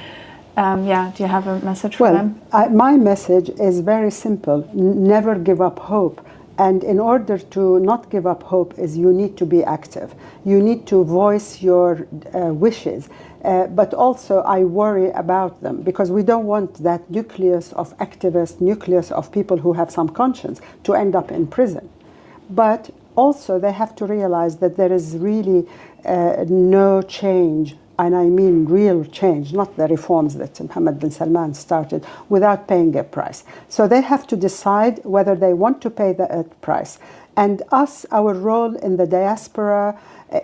S14: Do you have a message for them?
S16: My message is very simple. Never give up hope. And in order to not give up hope is you need to be active. You need to voice your wishes. But also I worry about them, because we don't want that nucleus of activists, nucleus of people who have some conscience to end up in prison. But also they have to realize that there is really no change, and I mean real change, not the reforms that Mohammed bin Salman started, without paying a price. So they have to decide whether they want to pay the price. And us, our role in the diaspora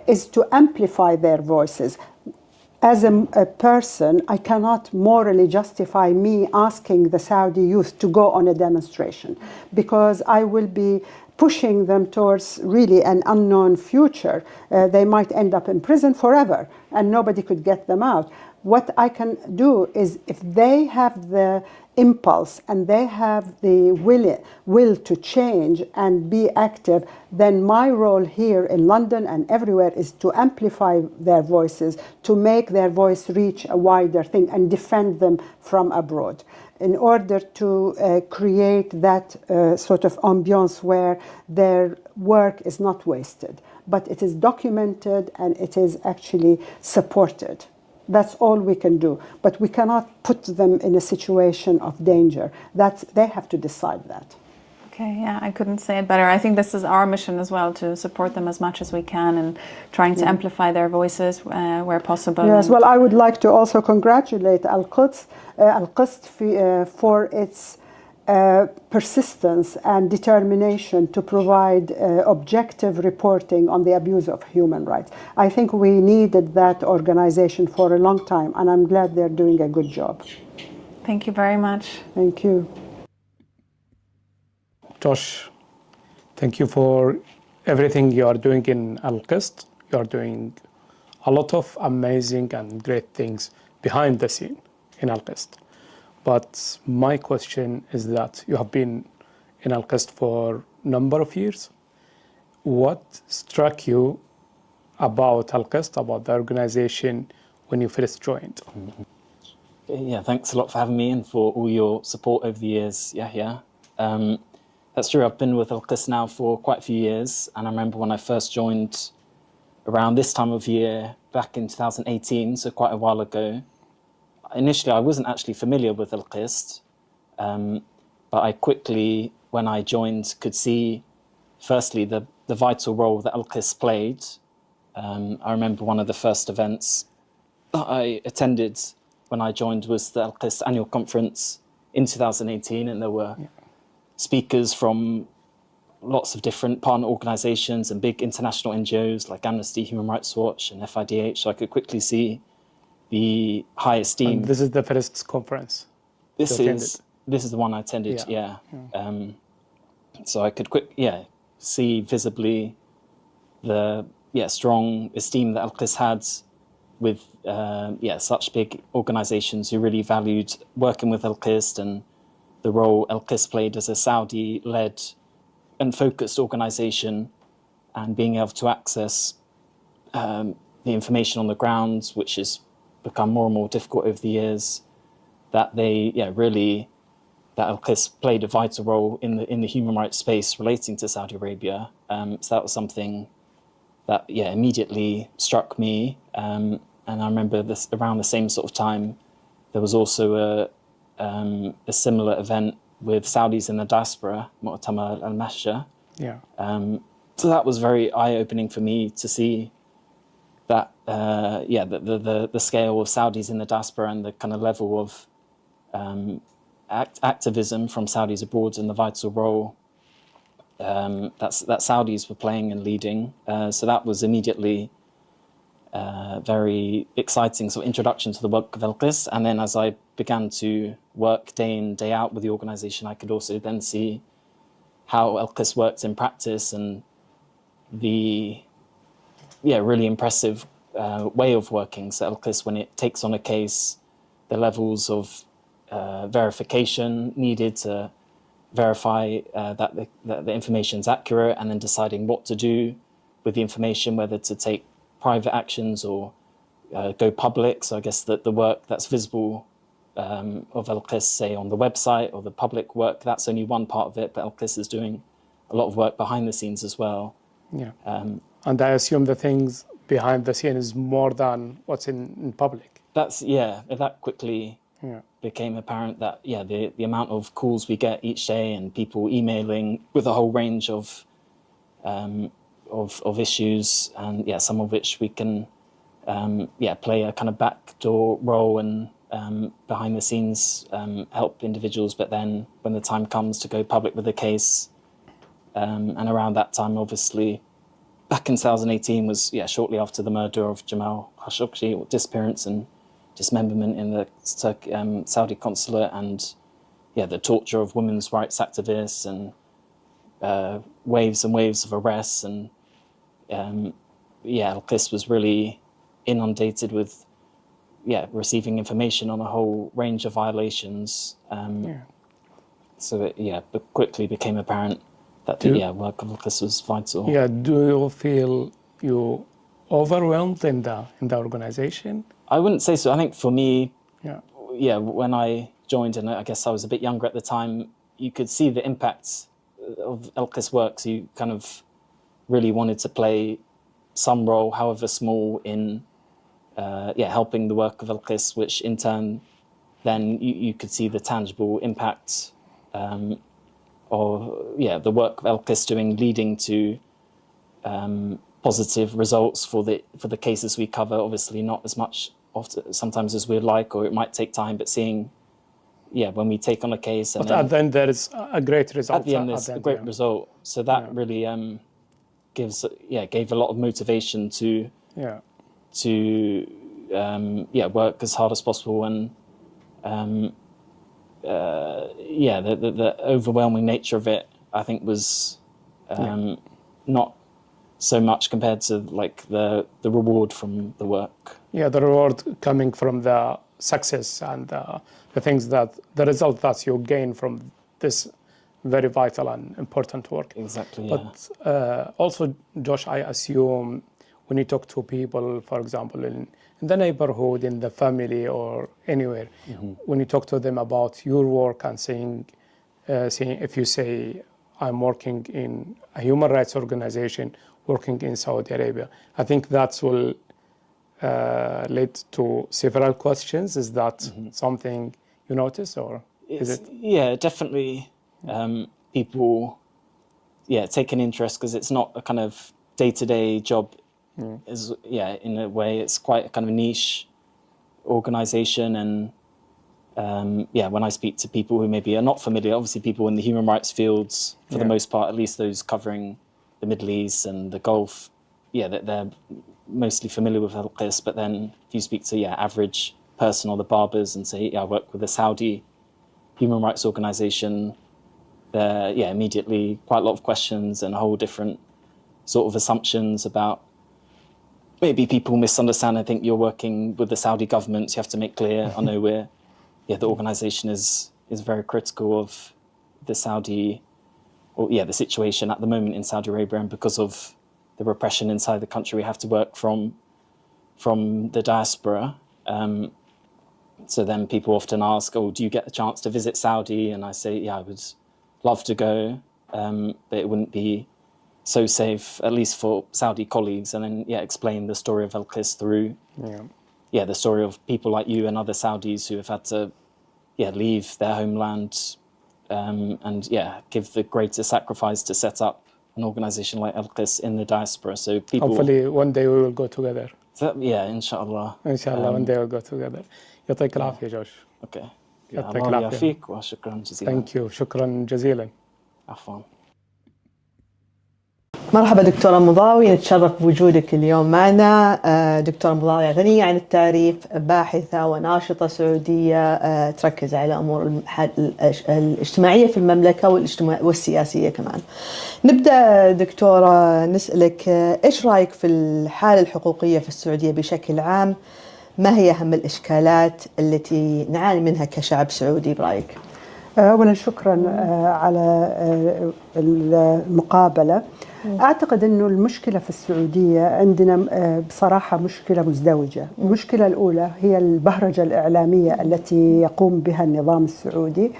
S16: is to amplify their voices. As a person, I cannot morally justify me asking the Saudi youth to go on a demonstration, because I will be pushing them towards really an unknown future. They might end up in prison forever and nobody could get them out. What I can do is, if they have the impulse and they have the will to change and be active, then my role here in London and everywhere is to amplify their voices, to make their voice reach a wider thing and defend them from abroad, in order to create that sort of ambience where their work is not wasted, but it is documented and it is actually supported. That's all we can do. But we cannot put them in a situation of danger. They have to decide that.
S14: Okay, yeah, I couldn't say it better. I think this is our mission as well, to support them as much as we can and trying to amplify their voices where possible.
S16: Yes, well, I would like to also congratulate ALQST for its persistence and determination to provide objective reporting on the abuse of human rights. I think we needed that organization for a long time, and I'm glad they're doing a good job.
S14: Thank you very much.
S16: Thank you.
S17: Josh, thank you for everything you are doing in ALQST. You are doing a lot of amazing and great things behind the scene in ALQST. But my question is that you have been in Al-Qasd for a number of years. What struck you about Al-Qasd, about the organization, when you first joined?
S2: Yeah, thanks a lot for having me and for all your support over the years. Yeah. That's true. I've been with Al-Qasd now for quite a few years, and I remember when I first joined around this time of year, back in 2018, so quite a while ago. Initially, I wasn't actually familiar with Al-Qasd, but I quickly, when I joined, could see, firstly, the vital role that Al-Qasd played. I remember one of the first events that I attended when I joined was the Al-Qasd annual conference in 2018, and there were speakers from lots of different partner organizations and big international NGOs like Amnesty, Human Rights Watch and FIDH, so I could quickly see the high esteem.
S17: And this is the first conference?
S2: This is the one I attended, yeah. So I could see visibly the strong esteem that Al-Qasd had with such big organizations who really valued working with Al-Qasd and the role Al-Qasd played as a Saudi-led and focused organization, and being able to access the information on the ground, which has become more and more difficult over the years, that they that Al-Qasd played a vital role in the human rights space relating to Saudi Arabia. So that was something that immediately struck me. And I remember this around the same sort of time, there was also a similar event with Saudis in the diaspora, Mؤتمر al-Masha. So that was very eye-opening for me to see that the scale of Saudis in the diaspora and the kind of level of activism from Saudis abroad and the vital role that Saudis were playing and leading. So that was immediately very exciting sort of introduction to the work of Al-Qasd. And then as I began to work day in, day out with the organization, I could also then see how Al-Qasd worked in practice and the really impressive way of working. So Al-Qasd, when it takes on a case, the levels of verification needed to verify that the information is accurate, and then deciding what to do with the information, whether to take private actions or go public. So I guess that the work that's visible of Al-Qasd, say on the website, or the public work, that's only one part of it, but Al-Qasd is doing a lot of work behind the scenes as well.
S17: And I assume the things behind the scene is more than what's in public.
S2: That quickly became apparent, that the amount of calls we get each day and people emailing with a whole range of issues, and some of which we can play a kind of backdoor role and behind the scenes help individuals, but then when the time comes to go public with the case, and around that time, obviously, back in 2018 was shortly after the murder of Jamal Khashoggi, or disappearance and dismemberment in the Saudi consulate, and the torture of women's rights activists, and waves and waves of arrests, and Al-Qasd was really inundated with receiving information on a whole range of violations. So it quickly became apparent that the work of Al-Qasd was vital.
S17: Do you feel you overwhelmed in the organization?
S2: I wouldn't say so. I think for me, when I joined, and I guess I was a bit younger at the time, you could see the impact of Al-Qasd work. So you kind of really wanted to play some role, however small, in helping the work of Al-Qasd, which in turn, then you could see the tangible impact of the work of Al-Qasd doing, leading to positive results for the cases we cover. Obviously, not as much sometimes as we'd like, or it might take time, but seeing when we take on a case, and
S17: but at the end there is a great result.
S2: At the end, there's a great result. So that really gave a lot of motivation to work as hard as possible, and the overwhelming nature of it, I think, was not so much compared to like the reward from the work.
S17: The reward coming from the success and the the result that you gain from this very vital and important work.
S2: Exactly. Yeah.
S17: But also, Josh, I assume when you talk to people, for example, in the neighborhood, in the family, or anywhere, when you talk to them about your work and saying if you say, I'm working in a human rights organization, working in Saudi Arabia, I think that will lead to several questions. Is that something you notice, or is it?
S2: Yeah, definitely. People, take an interest, because it's not a kind of day-to-day job. Is in a way, it's quite a kind of niche organization, and when I speak to people who maybe are not familiar, obviously people in the human rights fields, for the most part, at least those covering the Middle East and the Gulf, they're mostly familiar with ALQST. But then if you speak to average person or the barbers and say, I work with a Saudi human rights organization, there immediately quite a lot of questions and a whole different sort of assumptions about, maybe people misunderstand. I think you're working with the Saudi government, so you have to make clear, I know the organization is very critical of the Saudi, or the situation at the moment in Saudi Arabia, and because of the repression inside the country, we have to work from the diaspora. So then people often ask, do you get a chance to visit Saudi? And I say, I would love to go, but it wouldn't be so safe, at least for Saudi colleagues. And then, explain the story of ALQST through, the story of people like you and other Saudis who have had to, leave their homeland, and give the greatest sacrifice to set up an organization like ALQST in the diaspora. So people,
S17: hopefully one day we will go together.
S2: inshallah.
S17: Inshallah, one day we'll go together. يعطيك العافية جوش.
S2: Okay.
S17: يعطيك
S2: الله
S17: العافية.
S2: يعافيك وشكرا جزيلا.
S17: Thank you. شكرا جزيلا.
S2: عفوا.
S18: مرحبا دكتورة مضاوي، نتشرف بوجودك اليوم معنا. دكتورة مضاوي غنية عن التعريف، باحثة وناشطة سعودية تركز على أمور الاجتماعية في المملكة والسياسية كمان. نبدأ دكتورة نسألك إيش رأيك في الحالة الحقوقية في السعودية بشكل عام؟ ما هي أهم الإشكالات التي نعاني منها كشعب سعودي برأيك؟
S16: أولا شكرا على المقابلة. أعتقد أنه المشكلة في السعودية عندنا بصراحة مشكلة مزدوجة. المشكلة الأولى هي البهرجة الإعلامية التي يقوم بها النظام السعودي،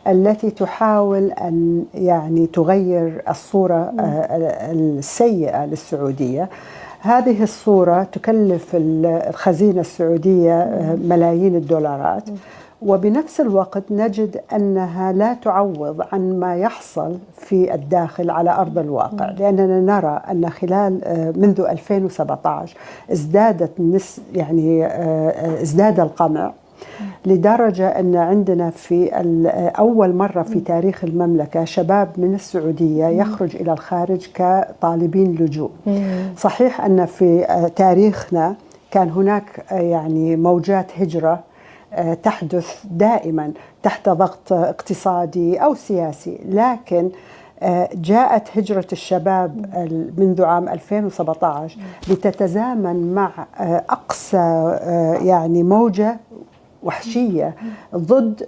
S16: التي تحاول أن تغير الصورة السيئة للسعودية. هذه الصورة تكلف الخزينة السعودية ملايين الدولارات، وبنفس الوقت نجد أنها لا تعوض عن ما يحصل في الداخل على أرض الواقع، لأننا نرى أن خلال منذ 2017 ازداد القمع، لدرجة أن عندنا في أول مرة في تاريخ المملكة شباب من السعودية يخرج إلى الخارج كطالبين لجوء. صحيح أن في تاريخنا كان هناك موجات هجرة تحدث دائما تحت ضغط اقتصادي أو سياسي، لكن جاءت هجرة الشباب منذ عام 2017 لتتزامن مع أقصى موجة وحشية ضد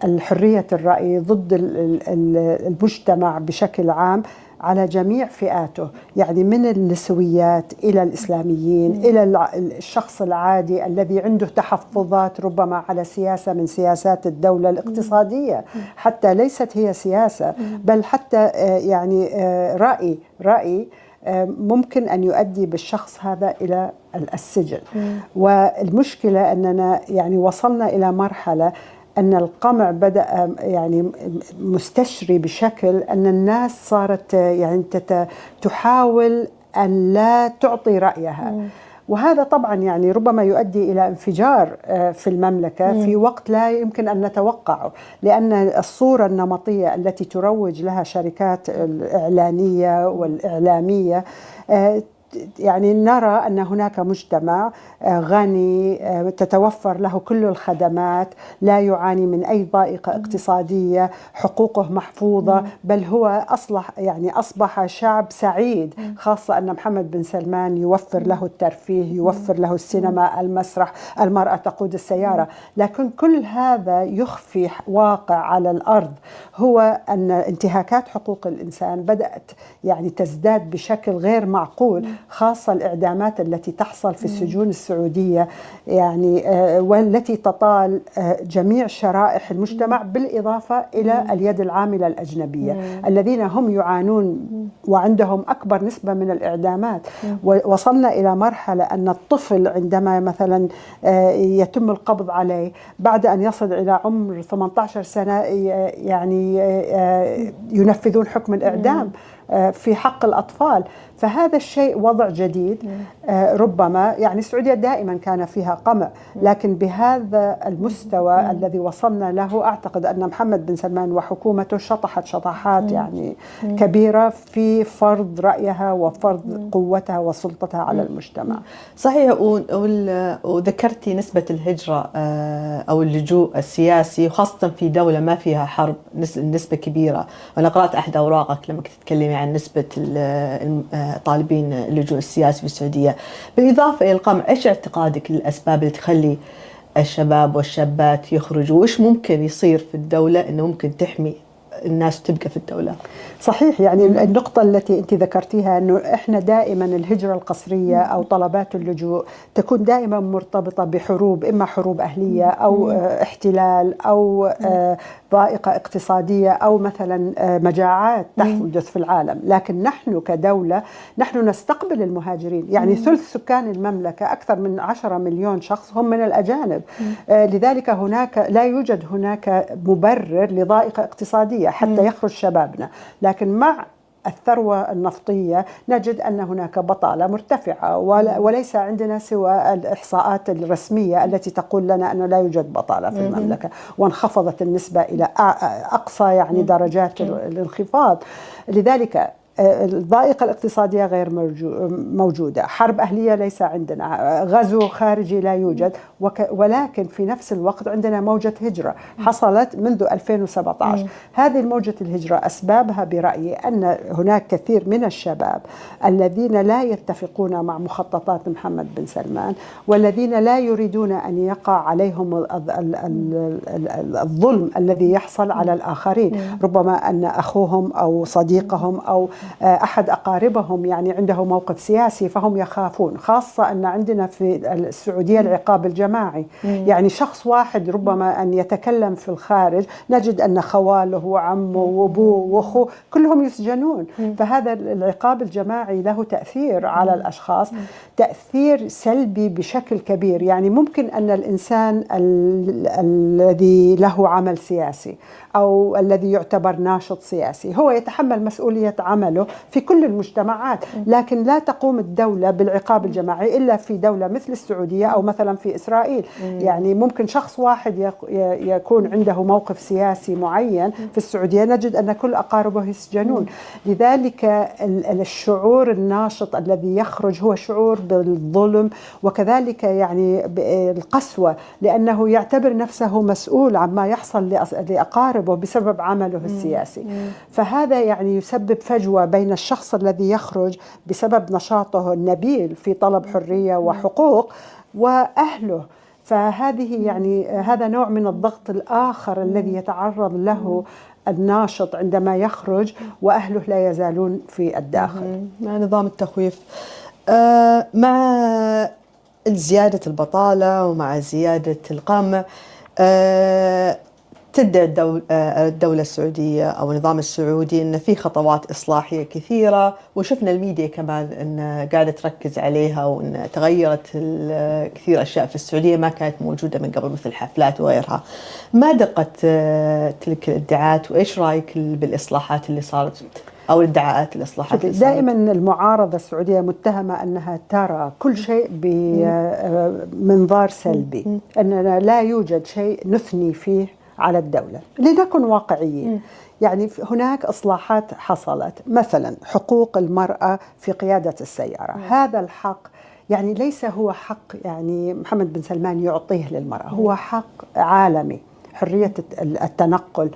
S16: الحرية الرأي، ضد المجتمع بشكل عام على جميع فئاته، من النسويات إلى الإسلاميين إلى الشخص العادي الذي عنده تحفظات ربما على سياسة من سياسات الدولة الاقتصادية، حتى ليست هي سياسة بل حتى رأي ممكن أن يؤدي بالشخص هذا إلى السجن. والمشكلة أننا وصلنا إلى مرحلة أن القمع بدأ مستشري بشكل أن الناس صارت تحاول أن لا تعطي رأيها، وهذا طبعا ربما يؤدي إلى انفجار في المملكة في وقت لا يمكن أن نتوقعه، لأن الصورة النمطية التي تروج لها شركات الإعلانية والإعلامية يعني نرى أن هناك مجتمع غني تتوفر له كل الخدمات، لا يعاني من أي ضائقة اقتصادية، حقوقه محفوظة، بل هو أصبح شعب سعيد، خاصة أن محمد بن سلمان يوفر له الترفيه، يوفر له السينما، المسرح، المرأة تقود السيارة. لكن كل هذا يخفي واقع على الأرض، هو أن انتهاكات حقوق الإنسان بدأت يعني تزداد بشكل غير معقول، خاصة الإعدامات التي تحصل في السجون السعودية يعني والتي تطال جميع شرائح المجتمع، بالإضافة إلى اليد العاملة الأجنبية الذين هم يعانون وعندهم أكبر نسبة من الإعدامات. وصلنا إلى مرحلة أن الطفل عندما مثلا يتم القبض عليه بعد أن يصل إلى عمر 18 سنة يعني ينفذون حكم الإعدام في حق الأطفال. فهذا الشيء وضع جديد ربما يعني السعودية دائما كان فيها قمع، لكن بهذا المستوى الذي وصلنا له أعتقد أن محمد بن سلمان وحكومته شطحت شطحات يعني كبيرة في فرض رأيها وفرض قوتها وسلطتها على المجتمع.
S18: صحيح. وذكرتي نسبة الهجرة أو اللجوء السياسي، وخاصة في دولة ما فيها حرب نسبة كبيرة. وأنا قرأت أحد أوراقك لما كنت تتكلمي عن نسبة طالبين اللجوء السياسي في السعودية. بالإضافة إلى القمع، إيش اعتقادك للأسباب اللي تخلي الشباب والشابات يخرجوا؟ وإيش ممكن يصير في الدولة إنه ممكن تحمي الناس تبقى في الدولة؟
S16: صحيح، يعني النقطة التي أنت ذكرتيها أنه إحنا دائما الهجرة القسرية أو طلبات اللجوء تكون دائما مرتبطة بحروب، إما حروب أهلية أو احتلال أو ضائقة اقتصادية أو مثلا مجاعات تحدث في العالم. لكن نحن كدولة نحن نستقبل المهاجرين، يعني ثلث سكان المملكة أكثر من 10 مليون شخص هم من الأجانب. لذلك هناك لا يوجد هناك مبرر لضائقة اقتصادية حتى يخرج شبابنا. لكن مع الثروة النفطية نجد أن هناك بطالة مرتفعة، وليس عندنا سوى الإحصاءات الرسمية التي تقول لنا أنه لا يوجد بطالة في المملكة، وانخفضت النسبة إلى أقصى يعني درجات الانخفاض. لذلك الضائقة الاقتصادية غير موجودة، حرب أهلية ليس عندنا، غزو خارجي لا يوجد، ولكن في نفس الوقت عندنا موجة هجرة حصلت منذ 2017. هذه الموجة الهجرة أسبابها برأيي أن هناك كثير من الشباب الذين لا يتفقون مع مخططات محمد بن سلمان، والذين لا يريدون أن يقع عليهم الظلم الذي يحصل على الآخرين، ربما أن أخوهم أو صديقهم أو أحد أقاربهم يعني عنده موقف سياسي فهم يخافون، خاصة أن عندنا في السعودية العقاب الجماعي، يعني شخص واحد ربما أن يتكلم في الخارج نجد أن خواله وعمه وأبوه وأخوه كلهم يسجنون. فهذا العقاب الجماعي له تأثير على الأشخاص، تأثير سلبي بشكل كبير. يعني ممكن أن الإنسان الذي له عمل سياسي أو الذي يعتبر ناشط سياسي هو يتحمل مسؤولية عمله في كل المجتمعات، لكن لا تقوم الدولة بالعقاب الجماعي إلا في دولة مثل السعودية أو مثلا في إسرائيل. يعني ممكن شخص واحد يكون عنده موقف سياسي معين في السعودية نجد أن كل أقاربه يسجنون. لذلك الشعور الناشط الذي يخرج هو شعور بالظلم، وكذلك يعني القسوة، لأنه يعتبر نفسه مسؤول عما يحصل لأقاربه بسبب عمله السياسي. فهذا يعني يسبب فجوة بين الشخص الذي يخرج بسبب نشاطه النبيل في طلب حرية وحقوق وأهله. فهذه يعني هذا نوع من الضغط الآخر الذي يتعرض له الناشط عندما يخرج وأهله لا يزالون في الداخل.
S18: مع نظام التخويف، مع زيادة البطالة ومع زيادة القمع، تدعي الدولة السعودية أو النظام السعودي أن في خطوات إصلاحية كثيرة، وشفنا الميديا كمان أن قاعدة تركز عليها، وأن تغيرت كثير أشياء في السعودية ما كانت موجودة من قبل مثل الحفلات وغيرها. ما دقت تلك الادعاءات، وإيش رأيك بالإصلاحات اللي صارت أو الادعاءات الإصلاحات اللي صارت؟
S16: دائما المعارضة السعودية متهمة أنها ترى كل شيء بمنظار سلبي، أننا لا يوجد شيء نثني فيه على الدولة. لنكن واقعيين، يعني هناك إصلاحات حصلت، مثلا حقوق المرأة في قيادة السيارة. هذا الحق يعني ليس هو حق يعني محمد بن سلمان يعطيه للمرأة، هو حق عالمي، حرية التنقل.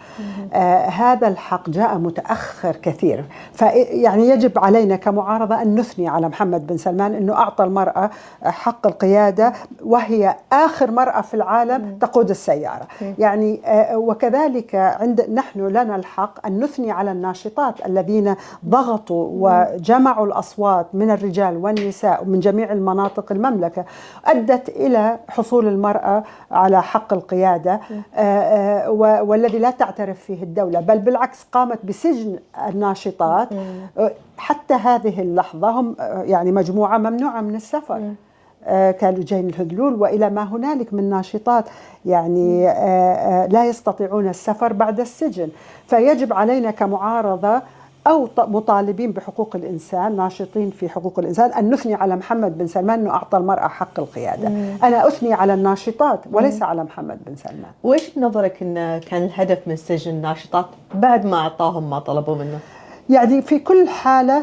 S16: هذا الحق جاء متأخر كثير، فيعني يجب علينا كمعارضة أن نثني على محمد بن سلمان أنه أعطى المرأة حق القيادة وهي آخر مرأة في العالم تقود السيارة. يعني وكذلك نحن لنا الحق أن نثني على الناشطات الذين ضغطوا وجمعوا الأصوات من الرجال والنساء ومن جميع المناطق المملكة، أدت إلى حصول المرأة على حق القيادة، والذي لا تعترف فيه الدولة، بل بالعكس قامت بسجن الناشطات. حتى هذه اللحظة هم يعني مجموعة ممنوعة من السفر، كالوجين الهذلول وإلى ما هنالك من ناشطات يعني لا يستطيعون السفر بعد السجن. فيجب علينا كمعارضة أو مطالبين بحقوق الإنسان، ناشطين في حقوق الإنسان، أن نثني على محمد بن سلمان أنه أعطى المرأة حق القيادة. أنا أثني على الناشطات وليس على محمد بن سلمان.
S18: وإيش نظرك أن كان الهدف من سجن الناشطات بعد ما أعطاهم ما طلبوا منه؟
S16: يعني في كل حالة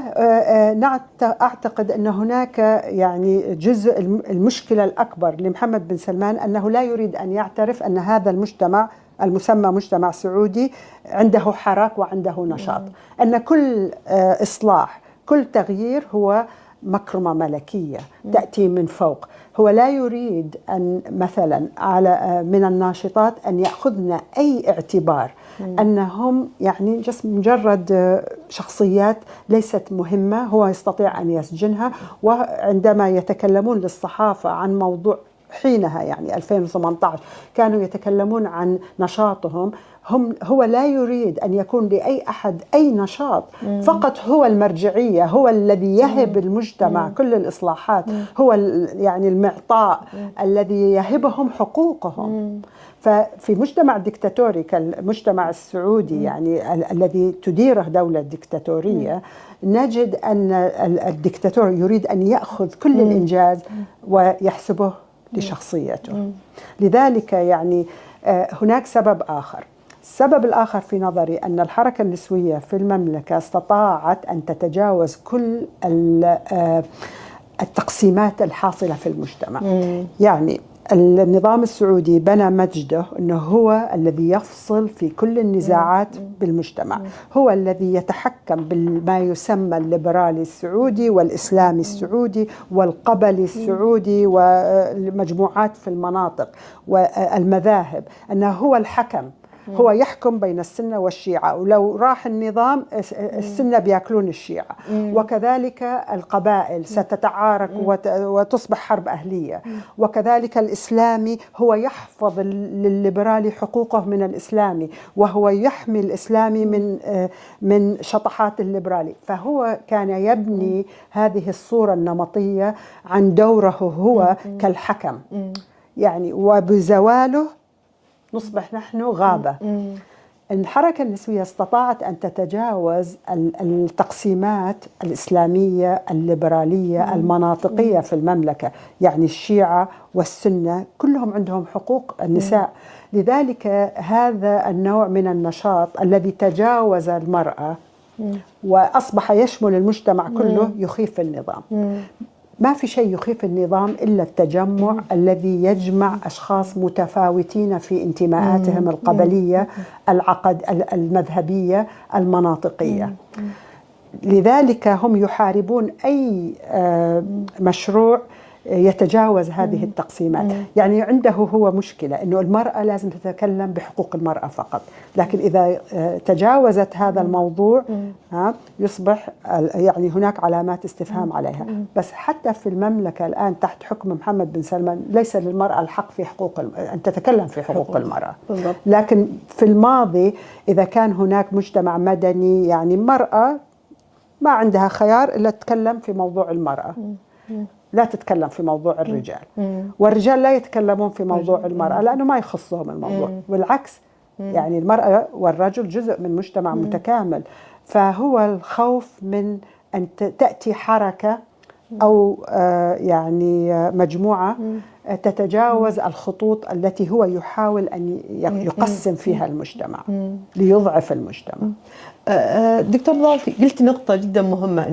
S16: أعتقد أن هناك يعني جزء المشكلة الأكبر لمحمد بن سلمان أنه لا يريد أن يعترف أن هذا المجتمع المسمى مجتمع سعودي عنده حراك وعنده نشاط، أن كل إصلاح كل تغيير هو مكرمة ملكية تأتي من فوق. هو لا يريد أن مثلا على من الناشطات أن يأخذن أي اعتبار أنهم يعني مجرد شخصيات ليست مهمة هو يستطيع أن يسجنها. وعندما يتكلمون للصحافة عن موضوع حينها يعني 2018 كانوا يتكلمون عن نشاطهم، هو لا يريد أن يكون لأي أحد أي نشاط، فقط هو المرجعية، هو الذي يهب المجتمع كل الإصلاحات، هو يعني المعطاء الذي يهبهم حقوقهم. ففي مجتمع ديكتاتوري كالمجتمع السعودي يعني الذي تديره دولة ديكتاتورية، نجد أن الديكتاتور يريد أن يأخذ كل الإنجاز ويحسبه لشخصيته. لذلك يعني هناك سبب آخر. السبب الآخر في نظري أن الحركة النسوية في المملكة استطاعت أن تتجاوز كل التقسيمات الحاصلة في المجتمع. يعني النظام السعودي بنى مجده أنه هو الذي يفصل في كل النزاعات بالمجتمع، هو الذي يتحكم بما يسمى الليبرالي السعودي والإسلامي السعودي والقبلي السعودي والمجموعات في المناطق والمذاهب، أنه هو الحكم، هو يحكم بين السنة والشيعة، ولو راح النظام السنة بياكلون الشيعة، وكذلك القبائل ستتعارك وتصبح حرب أهلية، وكذلك الإسلامي هو يحفظ للليبرالي حقوقه من الإسلامي، وهو يحمي الإسلامي من شطحات الليبرالي. فهو كان يبني هذه الصورة النمطية عن دوره هو كالحكم يعني، وبزواله نصبح نحن غابة. الحركة النسوية استطاعت أن تتجاوز التقسيمات الإسلامية الليبرالية المناطقية في المملكة، يعني الشيعة والسنة كلهم عندهم حقوق النساء. لذلك هذا النوع من النشاط الذي تجاوز المرأة وأصبح يشمل المجتمع كله يخيف النظام. ما في شيء يخيف النظام إلا التجمع الذي يجمع أشخاص متفاوتين في انتماءاتهم القبلية، المذهبية، المناطقية. لذلك هم يحاربون أي مشروع يتجاوز هذه التقسيمات. يعني عنده هو مشكلة أنه المرأة لازم تتكلم بحقوق المرأة فقط، لكن إذا تجاوزت هذا الموضوع يصبح يعني هناك علامات استفهام عليها. بس حتى في المملكة الآن تحت حكم محمد بن سلمان ليس للمرأة الحق في حقوق أن تتكلم في حقوق المرأة. لكن في الماضي إذا كان هناك مجتمع مدني يعني مرأة ما عندها خيار إلا تتكلم في موضوع المرأة، لا تتكلم في موضوع الرجال، والرجال لا يتكلمون في موضوع المرأة لأنه ما يخصهم الموضوع، والعكس يعني المرأة والرجل جزء من مجتمع متكامل. فهو الخوف من أن تأتي حركة أو يعني مجموعة تتجاوز الخطوط التي هو يحاول أن يقسم فيها المجتمع ليضعف المجتمع.
S18: دكتور ضالتي قلت نقطة جدا مهمة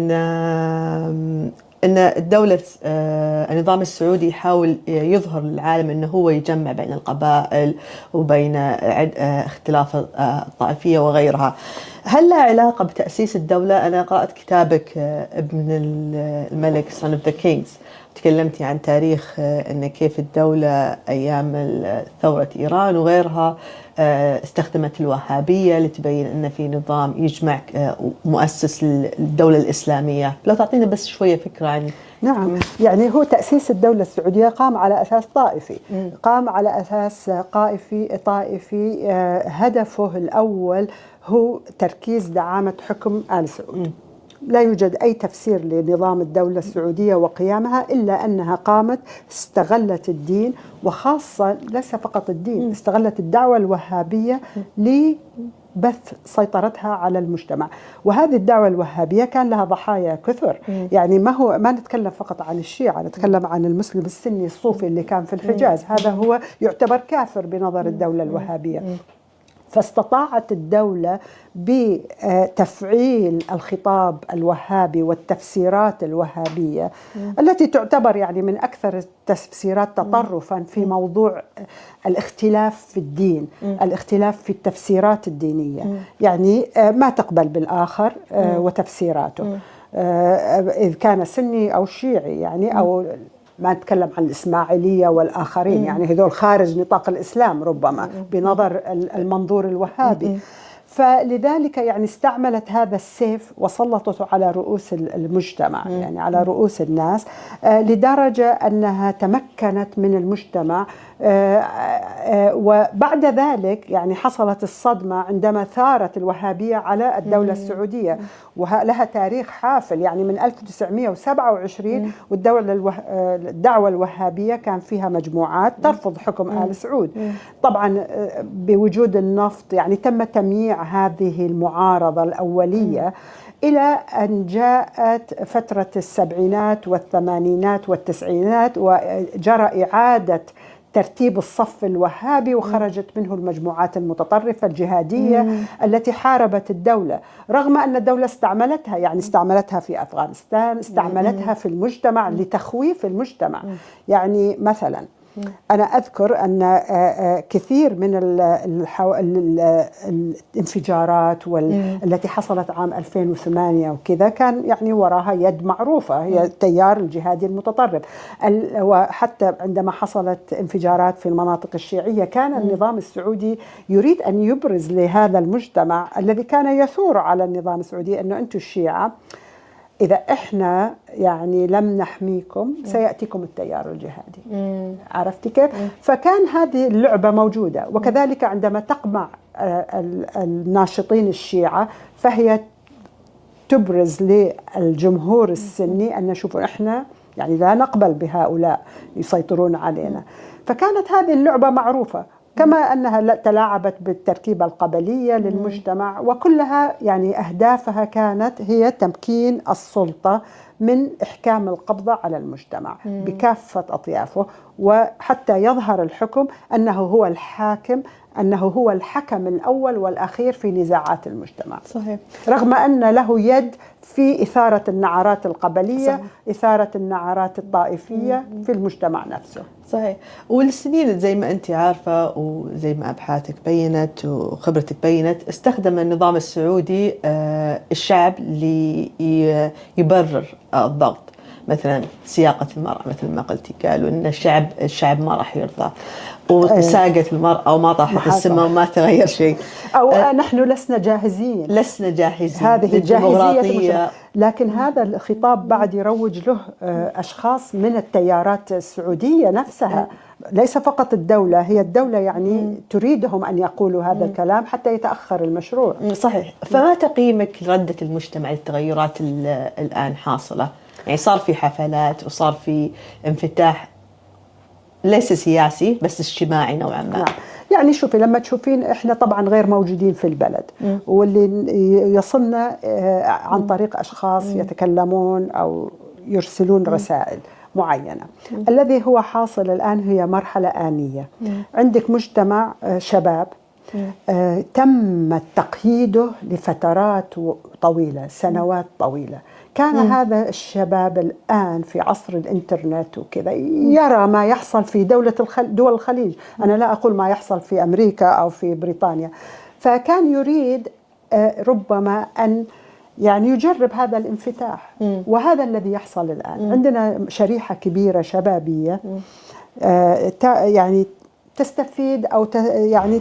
S18: أن الدولة النظام السعودي يحاول يظهر للعالم أنه هو يجمع بين القبائل وبين اختلاف الطائفية وغيرها. هل لها علاقة بتأسيس الدولة؟ أنا قرأت كتابك ابن الملك Son of the Kings، تكلمتي عن تاريخ أن كيف الدولة أيام ثورة إيران وغيرها استخدمت الوهابية لتبين أن في نظام يجمع مؤسس للدولة الإسلامية. لو تعطينا بس شوية فكرة عن.
S16: نعم، يعني هو تأسيس الدولة السعودية قام على أساس طائفي، قام على أساس طائفي هدفه الأول هو تركيز دعامة حكم آل سعود. لا يوجد أي تفسير لنظام الدولة السعودية وقيامها إلا أنها قامت استغلت الدين، وخاصة ليس فقط الدين، استغلت الدعوة الوهابية لبث سيطرتها على المجتمع. وهذه الدعوة الوهابية كان لها ضحايا كثر، يعني ما نتكلم فقط عن الشيعة، نتكلم عن المسلم السني الصوفي اللي كان في الحجاز، هذا هو يعتبر كافر بنظر الدولة الوهابية. فاستطاعت الدولة بتفعيل الخطاب الوهابي والتفسيرات الوهابية التي تعتبر يعني من أكثر التفسيرات تطرفا في موضوع الاختلاف في الدين، الاختلاف في التفسيرات الدينية، يعني ما تقبل بالآخر وتفسيراته إذ كان سني أو شيعي، يعني أو ما نتكلم عن الإسماعيلية والآخرين، يعني هذول خارج نطاق الإسلام ربما بنظر المنظور الوهابي. فلذلك يعني استعملت هذا السيف وسلطته على رؤوس المجتمع، يعني على رؤوس الناس، لدرجة أنها تمكنت من المجتمع. وبعد ذلك يعني حصلت الصدمة عندما ثارت الوهابية على الدولة السعودية، ولها تاريخ حافل، يعني من 1927 والدعوة الوهابية كان فيها مجموعات ترفض حكم آل سعود. طبعا بوجود النفط يعني تم تمييع هذه المعارضة الأولية إلى أن جاءت فترة السبعينات والثمانينات والتسعينات وجرى إعادة ترتيب الصف الوهابي، وخرجت منه المجموعات المتطرفة الجهادية التي حاربت الدولة، رغم أن الدولة استعملتها، يعني استعملتها في أفغانستان، استعملتها في المجتمع لتخويف المجتمع. يعني مثلا أنا أذكر أن كثير من الانفجارات التي حصلت عام 2008 وكذا كان يعني وراها يد معروفة، هي التيار الجهادي المتطرف. وحتى عندما حصلت انفجارات في المناطق الشيعية كان النظام السعودي يريد أن يبرز لهذا المجتمع الذي كان يثور على النظام السعودي أنه أنتم الشيعة إذا إحنا يعني لم نحميكم سيأتيكم التيار الجهادي. عرفتي كيف؟ فكان هذه اللعبة موجودة. وكذلك عندما تقمع الناشطين الشيعة فهي تبرز للجمهور السني أن نشوفوا إحنا يعني لا نقبل بهؤلاء يسيطرون علينا. فكانت هذه اللعبة معروفة، كما أنها تلاعبت بالتركيبة القبلية للمجتمع، وكلها يعني أهدافها كانت هي تمكين السلطة من إحكام القبضة على المجتمع بكافة أطيافه، وحتى يظهر الحكم أنه هو الحاكم، أنه هو الحكم الأول والأخير في نزاعات المجتمع.
S18: صحيح.
S16: رغم أن له يد في إثارة النعرات القبلية، صحيح. إثارة النعرات الطائفية في المجتمع نفسه.
S18: صحيح. والسنين زي ما أنت عارفة وزي ما أبحاثك بينت وخبرتك بينت، استخدم النظام السعودي الشعب ليبرر الضغط. مثلا سياقة المرأة مثل ما قلتي، قالوا إن الشعب ما راح يرضى، وساقت المرأة وما طاحت السماء وما تغير شيء،
S16: أو نحن لسنا جاهزين
S18: هذه الجاهزية.
S16: لكن هذا الخطاب بعد يروج له أشخاص من التيارات السعودية نفسها، ليس فقط الدولة، هي الدولة يعني تريدهم أن يقولوا هذا الكلام حتى يتأخر المشروع.
S18: صحيح. فما تقييمك لردة المجتمع للتغيرات الآن حاصلة؟ يعني صار في حفلات وصار في انفتاح ليس سياسي بس اجتماعي نوعا ما.
S16: يعني شوفي، لما تشوفين احنا طبعا غير موجودين في البلد، واللي يصلنا عن طريق اشخاص يتكلمون او يرسلون رسائل معينة. الذي هو حاصل الآن هي مرحلة آنية. عندك مجتمع شباب تم تقييده لفترات طويلة، سنوات طويلة. كان هذا الشباب الآن في عصر الإنترنت وكذا يرى ما يحصل في دول الخليج. أنا لا أقول ما يحصل في أمريكا أو في بريطانيا. فكان يريد ربما أن يعني يجرب هذا الانفتاح، وهذا الذي يحصل الآن. عندنا شريحة كبيرة شبابية يعني تستفيد أو يعني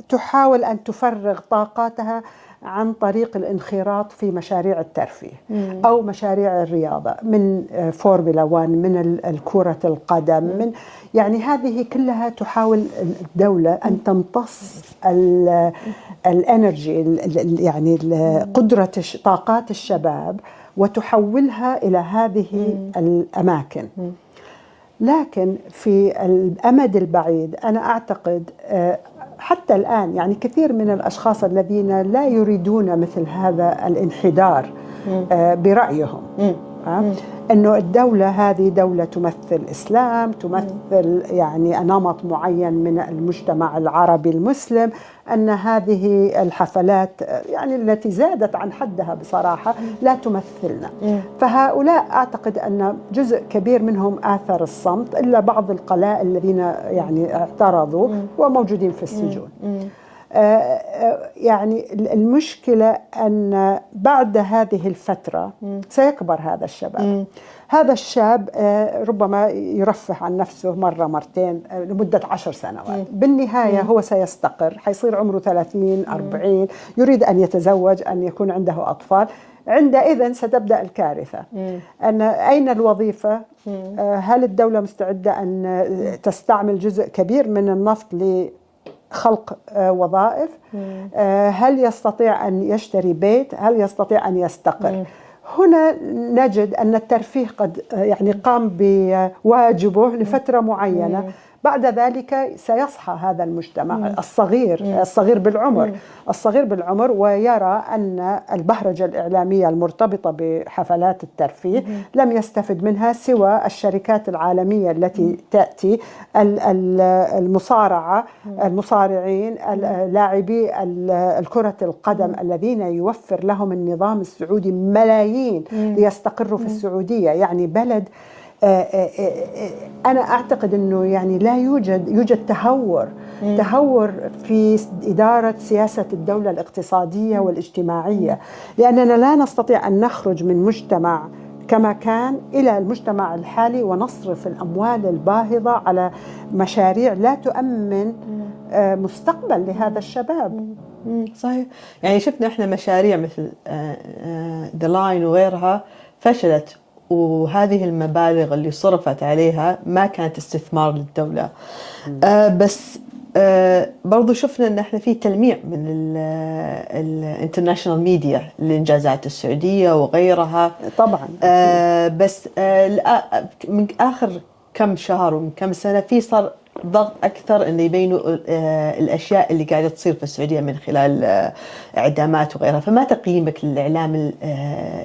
S16: تحاول أن تفرغ طاقاتها عن طريق الانخراط في مشاريع الترفيه أو مشاريع الرياضة، من فورمولا 1، من كرة القدم، من يعني هذه كلها تحاول الدولة أن تمتص الانرجي، يعني قدرة طاقات الشباب وتحولها إلى هذه الأماكن. لكن في الأمد البعيد أنا أعتقد حتى الآن يعني كثير من الأشخاص الذين لا يريدون مثل هذا الانحدار برأيهم، أنه الدولة هذه دولة تمثل إسلام، تمثل يعني نمط معين من المجتمع العربي المسلم، أن هذه الحفلات يعني التي زادت عن حدها بصراحة لا تمثلنا. فهؤلاء أعتقد أن جزء كبير منهم آثر الصمت، إلا بعض القلائل الذين يعني اعترضوا وموجودين في السجون. يعني المشكلة أن بعد هذه الفترة سيكبر هذا الشباب. هذا الشاب ربما يرفه عن نفسه مرة مرتين لمدة 10 سنوات، بالنهاية هو سيستقر، حيصير عمره 30 40، يريد أن يتزوج، أن يكون عنده أطفال. عندئذ ستبدأ الكارثة. أن أين الوظيفة؟ هل الدولة مستعدة أن تستعمل جزء كبير من النفط خلق وظائف؟ هل يستطيع أن يشتري بيت؟ هل يستطيع أن يستقر؟ هنا نجد أن الترفيه قد يعني قام بواجبه لفترة معينة، بعد ذلك سيصحى هذا المجتمع الصغير بالعمر ويرى أن البهرجة الإعلامية المرتبطة بحفلات الترفيه لم يستفد منها سوى الشركات العالمية التي تأتي، المصارعين، لاعبي الكرة القدم الذين يوفر لهم النظام السعودي ملايين ليستقروا في السعودية. يعني بلد أنا أعتقد أنه يعني لا يوجد تهور في إدارة سياسة الدولة الاقتصادية والاجتماعية، لأننا لا نستطيع أن نخرج من مجتمع كما كان إلى المجتمع الحالي ونصرف الأموال الباهظة على مشاريع لا تؤمن مستقبل لهذا الشباب.
S18: صحيح. يعني شفنا إحنا مشاريع مثل The Line وغيرها فشلت، وهذه المبالغ اللي صرفت عليها ما كانت استثمار للدولة. بس برضو شفنا ان احنا في تلميع من الانترناشنال ميديا للإنجازات السعودية وغيرها
S16: طبعا.
S18: بس من آخر كم شهر ومن كم سنة صار ضغط أكثر أن يبينوا الأشياء اللي قاعدة تصير في السعودية من خلال إعدامات وغيرها. فما تقييمك للإعلام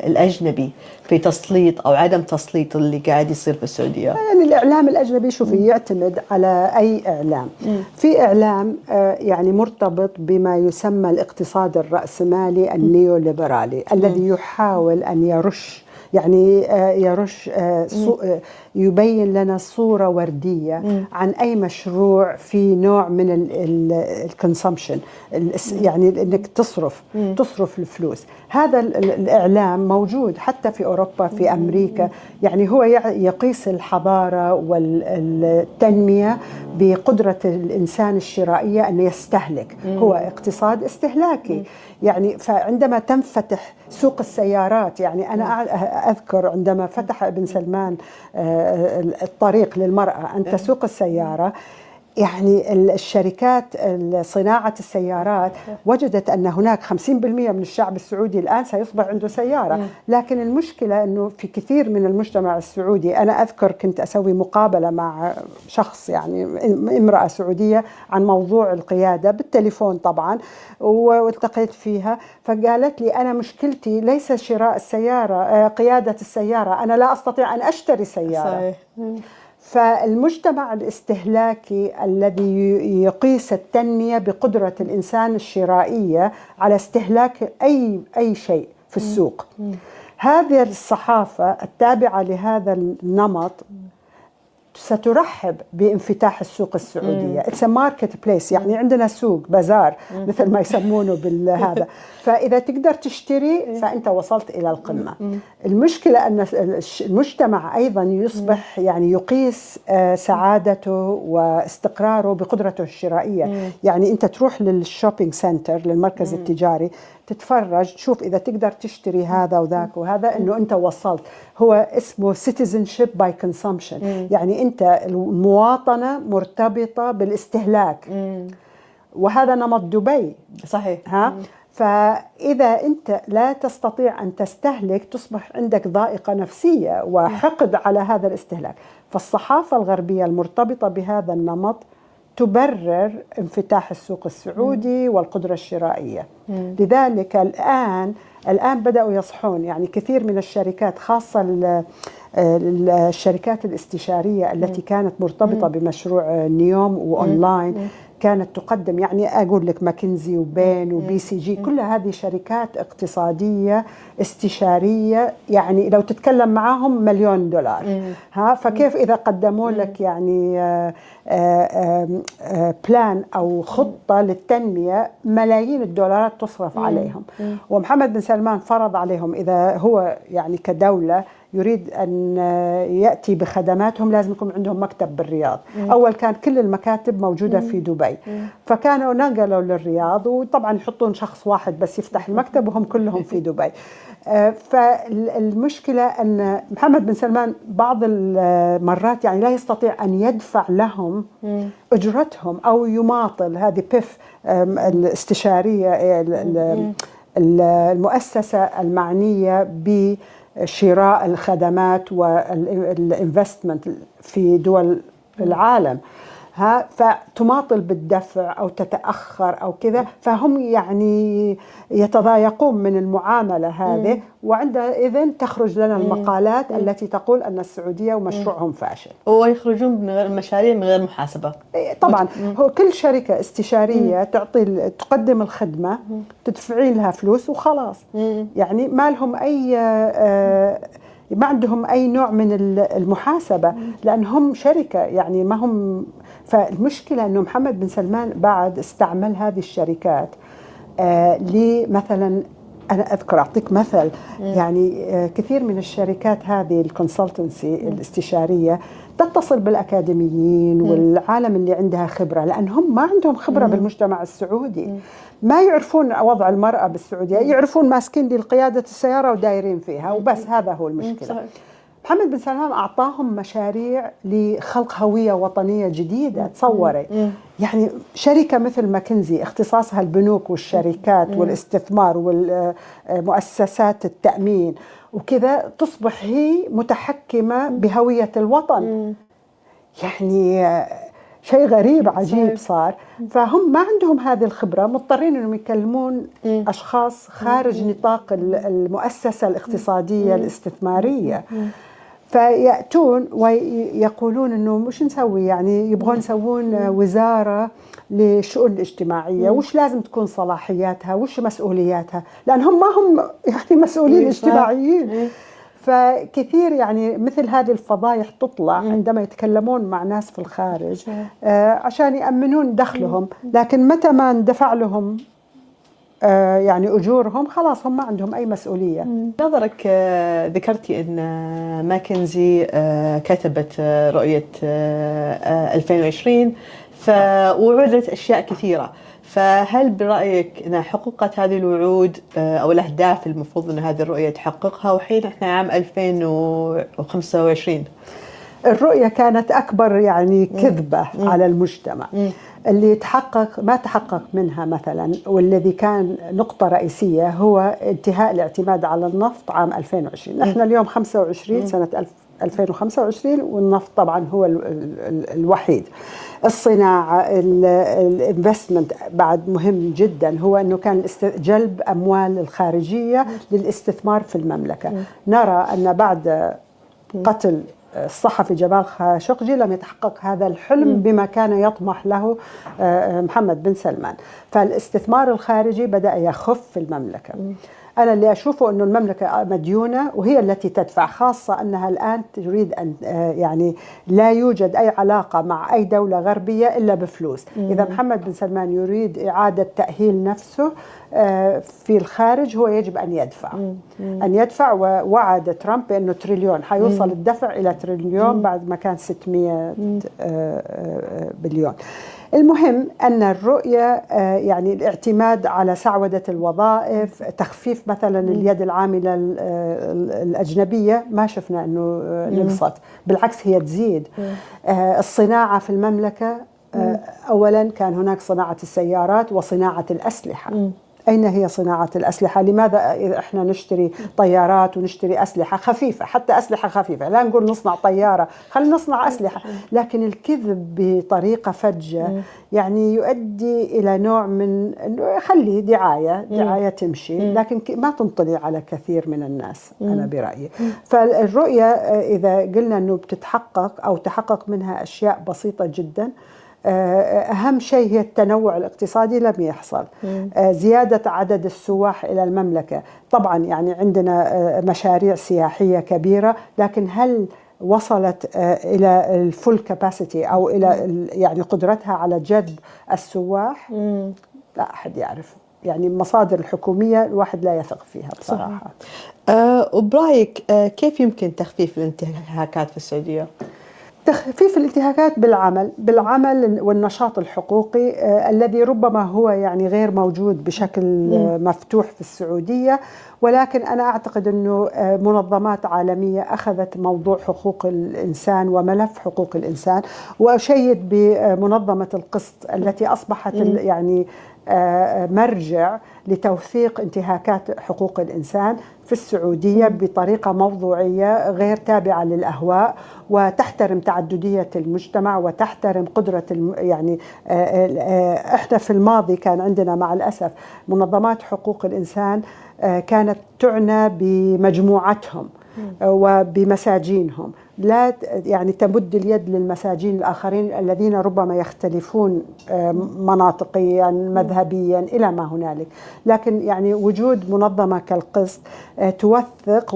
S18: الأجنبي في تسليط أو عدم تسليط اللي قاعد يصير في السعودية؟
S16: يعني الإعلام الأجنبي شوفي يعتمد على أي إعلام. في إعلام يعني مرتبط بما يسمى الاقتصاد الرأسمالي النيوليبرالي الذي يحاول أن يرش يبين لنا صورة وردية عن أي مشروع في نوع من الكونسومشن، يعني أنك تصرف الفلوس. هذا الإعلام موجود حتى في أوروبا، في أمريكا. يعني هو يقيس الحضارة والتنمية بقدرة الإنسان الشرائية أن يستهلك. هو اقتصاد استهلاكي. يعني فعندما تنفتح سوق السيارات، يعني أنا أذكر عندما فتح ابن سلمان الطريق للمرأة أن تسوق السيارة، يعني الشركات صناعة السيارات وجدت أن هناك 50% من الشعب السعودي الآن سيصبح عنده سيارة. لكن المشكلة أنه في كثير من المجتمع السعودي، أنا أذكر كنت أسوي مقابلة مع شخص يعني امرأة سعودية عن موضوع القيادة بالتليفون طبعا، والتقيت فيها فقالت لي أنا مشكلتي ليس شراء السيارة، قيادة السيارة، أنا لا أستطيع أن أشتري سيارة. صحيح. فالمجتمع الاستهلاكي الذي يقيس التنمية بقدرة الإنسان الشرائية على استهلاك أي شيء في السوق، هذه الصحافة التابعة لهذا النمط سترحب بانفتاح السوق السعودية. It's a marketplace، يعني عندنا سوق بازار مثل ما يسمونه بالهذا. فإذا تقدر تشتري فأنت وصلت إلى القمة. المشكلة أن المجتمع أيضا يصبح يعني يقيس سعادته واستقراره بقدرته الشرائية. يعني أنت تروح للشوبينج سنتر، للمركز التجاري، تتفرج تشوف إذا تقدر تشتري هذا وذاك وهذا، إنه أنت وصلت. هو اسمه citizenship by consumption، يعني أنت المواطنة مرتبطة بالاستهلاك. وهذا نمط دبي. صحيح. ها؟ فإذا أنت لا تستطيع أن تستهلك تصبح عندك ضائقة نفسية وحقد على هذا الاستهلاك. فالصحافة الغربية المرتبطة بهذا النمط تبرر انفتاح السوق السعودي والقدرة الشرائية. لذلك الآن بدأوا يصحون، يعني كثير من الشركات خاصة الشركات الاستشارية التي كانت مرتبطة بمشروع نيوم وأونلاين كانت تقدم، يعني أقول لك ماكنزي وبين وبي سي جي، كل هذه شركات اقتصادية استشارية، يعني لو تتكلم معاهم $1,000,000. ها، فكيف إذا قدموا لك يعني بلان أو خطة للتنمية ملايين الدولارات تصرف عليهم. ومحمد بن سلمان فرض عليهم إذا هو يعني كدولة يريد أن يأتي بخدماتهم لازم يكون عندهم مكتب بالرياض. أول كان كل المكاتب موجودة في دبي، فكانوا نقلوا للرياض، وطبعا يحطون شخص واحد بس يفتح المكتب وهم كلهم في دبي. فالمشكلة أن محمد بن سلمان بعض المرات يعني لا يستطيع أن يدفع لهم أجرتهم أو يماطل هذه بيف الاستشارية، المؤسسة المعنية بشراء الخدمات والانفستمنت في دول العالم، فتماطل بالدفع أو تتأخر أو كذا، فهم يعني يتضايقون من المعاملة هذه. وعندئذ تخرج لنا المقالات التي تقول أن السعودية ومشروعهم فاشل،
S18: ويخرجون من غير مشاريع من غير محاسبة.
S16: طبعا هو كل شركة استشارية تقدم الخدمة، تدفعين لها فلوس وخلاص. يعني ما لهم ما عندهم أي نوع من المحاسبة، لأنهم شركة يعني ما هم. فالمشكلة أنه محمد بن سلمان بعد استعمل هذه الشركات مثلا أنا أذكر أعطيك مثل، يعني كثير من الشركات هذه الكونسلتنسي الاستشارية تتصل بالأكاديميين والعالم اللي عندها خبرة، لأنهم ما عندهم خبرة بالمجتمع السعودي، ما يعرفون وضع المرأة بالسعودية، يعرفون ماسكين دي القيادة السيارة ودايرين فيها وبس. هذا هو المشكلة. محمد بن سلمان أعطاهم مشاريع لخلق هوية وطنية جديدة. تصوري يعني شركة مثل ماكنزي اختصاصها البنوك والشركات والاستثمار والمؤسسات التأمين وكذا، تصبح هي متحكمة بهوية الوطن. يعني شيء غريب عجيب صار. فهم ما عندهم هذه الخبرة، مضطرين أنهم يكلمون أشخاص خارج نطاق المؤسسة الاقتصادية الاستثمارية، فيأتون ويقولون أنه مش نسوي، يعني يبغون يسوون وزارة للشؤون الاجتماعية، وش لازم تكون صلاحياتها، وش مسؤولياتها، لأنهم ما هم يعني مسؤولين اجتماعيين. فكثير يعني مثل هذه الفضايح تطلع عندما يتكلمون مع ناس في الخارج عشان يأمنون دخلهم، لكن متى ما اندفع لهم يعني أجورهم خلاص هم ما عندهم أي مسؤولية.
S18: نظرك ذكرتي أن ماكنزي كتبت رؤية 2020 ووعدت أشياء كثيرة، فهل برأيك أنها حققت هذه الوعود أو الأهداف المفروض أن هذه الرؤية تحققها، وحين إحنا عام 2025؟
S16: الرؤية كانت أكبر يعني كذبة على المجتمع. اللي ما تحقق منها مثلا، والذي كان نقطة رئيسية، هو انتهاء الاعتماد على النفط عام 2020. نحن اليوم 25 سنة 2025 والنفط طبعا هو الوحيد. الصناعة، الانفستمنت بعد مهم جدا، هو أنه كان جلب أموال الخارجية للاستثمار في المملكة. نرى أن بعد قتل الصحفي جمال خاشقجي لم يتحقق هذا الحلم بما كان يطمح له محمد بن سلمان، فالاستثمار الخارجي بدأ يخف في المملكة. أنا اللي أشوفه أنه المملكة مديونة وهي التي تدفع، خاصة أنها الآن تريد أن يعني لا يوجد أي علاقة مع أي دولة غربية إلا بفلوس. إذا محمد بن سلمان يريد إعادة تأهيل نفسه في الخارج، هو يجب أن يدفع. ووعد ترامب بأنه تريليون، حيوصل الدفع إلى تريليون بعد ما كان 600 بليون. المهم أن الرؤية يعني الاعتماد على سعودة الوظائف، تخفيف مثلا اليد العاملة الأجنبية، ما شفنا أنه نقصت، بالعكس هي تزيد. الصناعة في المملكة، أولا كان هناك صناعة السيارات وصناعة الأسلحة. أين هي صناعة الأسلحة؟ لماذا إحنا نشتري طيارات ونشتري أسلحة خفيفة، حتى أسلحة خفيفة؟ لا نقول نصنع طيارة، خلينا نصنع أسلحة. لكن الكذب بطريقة فجة يعني يؤدي إلى نوع من أنه يخلي دعاية تمشي، لكن ما تنطلي على كثير من الناس. أنا برأيي فالرؤية إذا قلنا أنه بتتحقق أو تحقق منها أشياء بسيطة جدا، أهم شيء هي التنوع الاقتصادي، لم يحصل. زيادة عدد السواح إلى المملكة، طبعا يعني عندنا مشاريع سياحية كبيرة، لكن هل وصلت إلى الفول كاباسيتي أو إلى يعني قدرتها على جذب السواح؟ لا أحد يعرف. يعني المصادر الحكومية الواحد لا يثق فيها بصراحة.
S18: وبرأيك كيف يمكن تخفيف الانتهاكات في السعودية؟
S16: تخفيف الانتهاكات بالعمل والنشاط الحقوقي الذي ربما هو يعني غير موجود بشكل مفتوح في السعودية، ولكن أنا أعتقد أنه منظمات عالمية أخذت موضوع حقوق الإنسان وملف حقوق الإنسان، وأشيد بمنظمة القسط التي أصبحت يعني مرجع لتوثيق انتهاكات حقوق الإنسان في السعودية بطريقة موضوعية غير تابعة للأهواء، وتحترم تعددية المجتمع وتحترم قدرة يعني إحنا في الماضي كان عندنا مع الأسف منظمات حقوق الإنسان كانت تعنى بمجموعتهم وبمساجينهم، لا يعني تمد اليد للمساجين الآخرين الذين ربما يختلفون مناطقيا مذهبيا إلى ما هنالك. لكن يعني وجود منظمة كالقسط توثق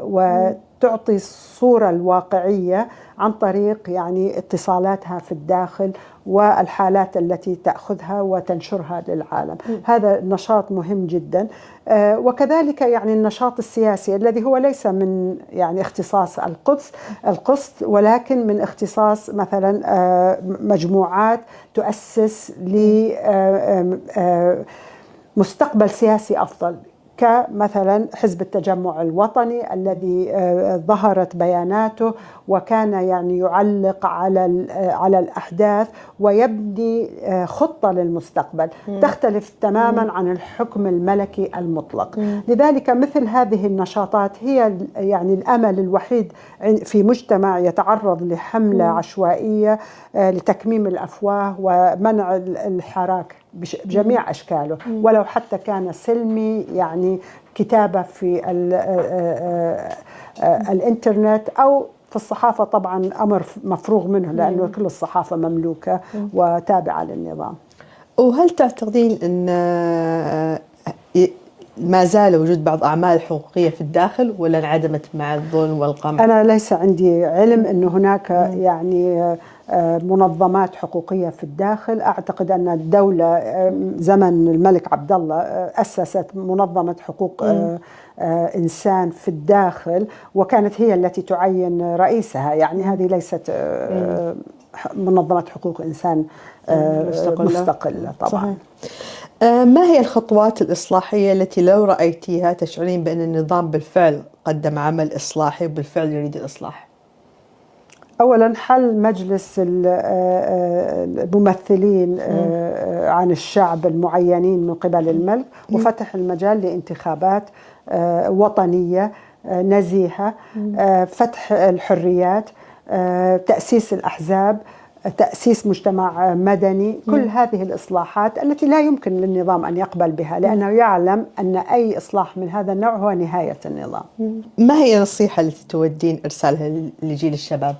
S16: وتعطي الصورة الواقعية عن طريق يعني اتصالاتها في الداخل والحالات التي تأخذها وتنشرها للعالم. هذا نشاط مهم جدا. وكذلك يعني النشاط السياسي الذي هو ليس من يعني اختصاص القسط، ولكن من اختصاص مثلا مجموعات تؤسس لمستقبل سياسي أفضل، كمثلا حزب التجمع الوطني الذي ظهرت بياناته وكان يعني يعلق على الأحداث ويبني خطة للمستقبل تختلف تماما عن الحكم الملكي المطلق. لذلك مثل هذه النشاطات هي يعني الأمل الوحيد في مجتمع يتعرض لحملة عشوائية لتكميم الأفواه ومنع الحراك بجميع أشكاله، ولو حتى كان سلمي، يعني كتابة في الإنترنت أو في الصحافة. طبعا أمر مفروغ منه لأنه كل الصحافة مملوكة وتابعة للنظام.
S18: وهل تعتقدين أن ما زال وجود بعض أعمال حقوقية في الداخل ولا انعدمت مع الظلم والقمع؟
S16: أنا ليس عندي علم أنه هناك يعني منظمات حقوقية في الداخل. أعتقد أن الدولة زمن الملك عبد الله أسست منظمة حقوق إنسان في الداخل، وكانت هي التي تعين رئيسها. يعني هذه ليست منظمة حقوق إنسان مستقلة طبعا.
S18: صحيح. ما هي الخطوات الإصلاحية التي لو رأيتيها تشعرين بأن النظام بالفعل قدم عمل إصلاحي وبالفعل يريد الإصلاح؟
S16: أولا حل مجلس الممثلين عن الشعب المعينين من قبل الملك، وفتح المجال لانتخابات وطنية نزيهة، فتح الحريات، تأسيس الأحزاب، تأسيس مجتمع مدني، كل هذه الإصلاحات التي لا يمكن للنظام أن يقبل بها، لأنه يعلم أن أي إصلاح من هذا النوع هو نهاية النظام.
S18: ما هي النصيحة التي تودين إرسالها لجيل الشباب؟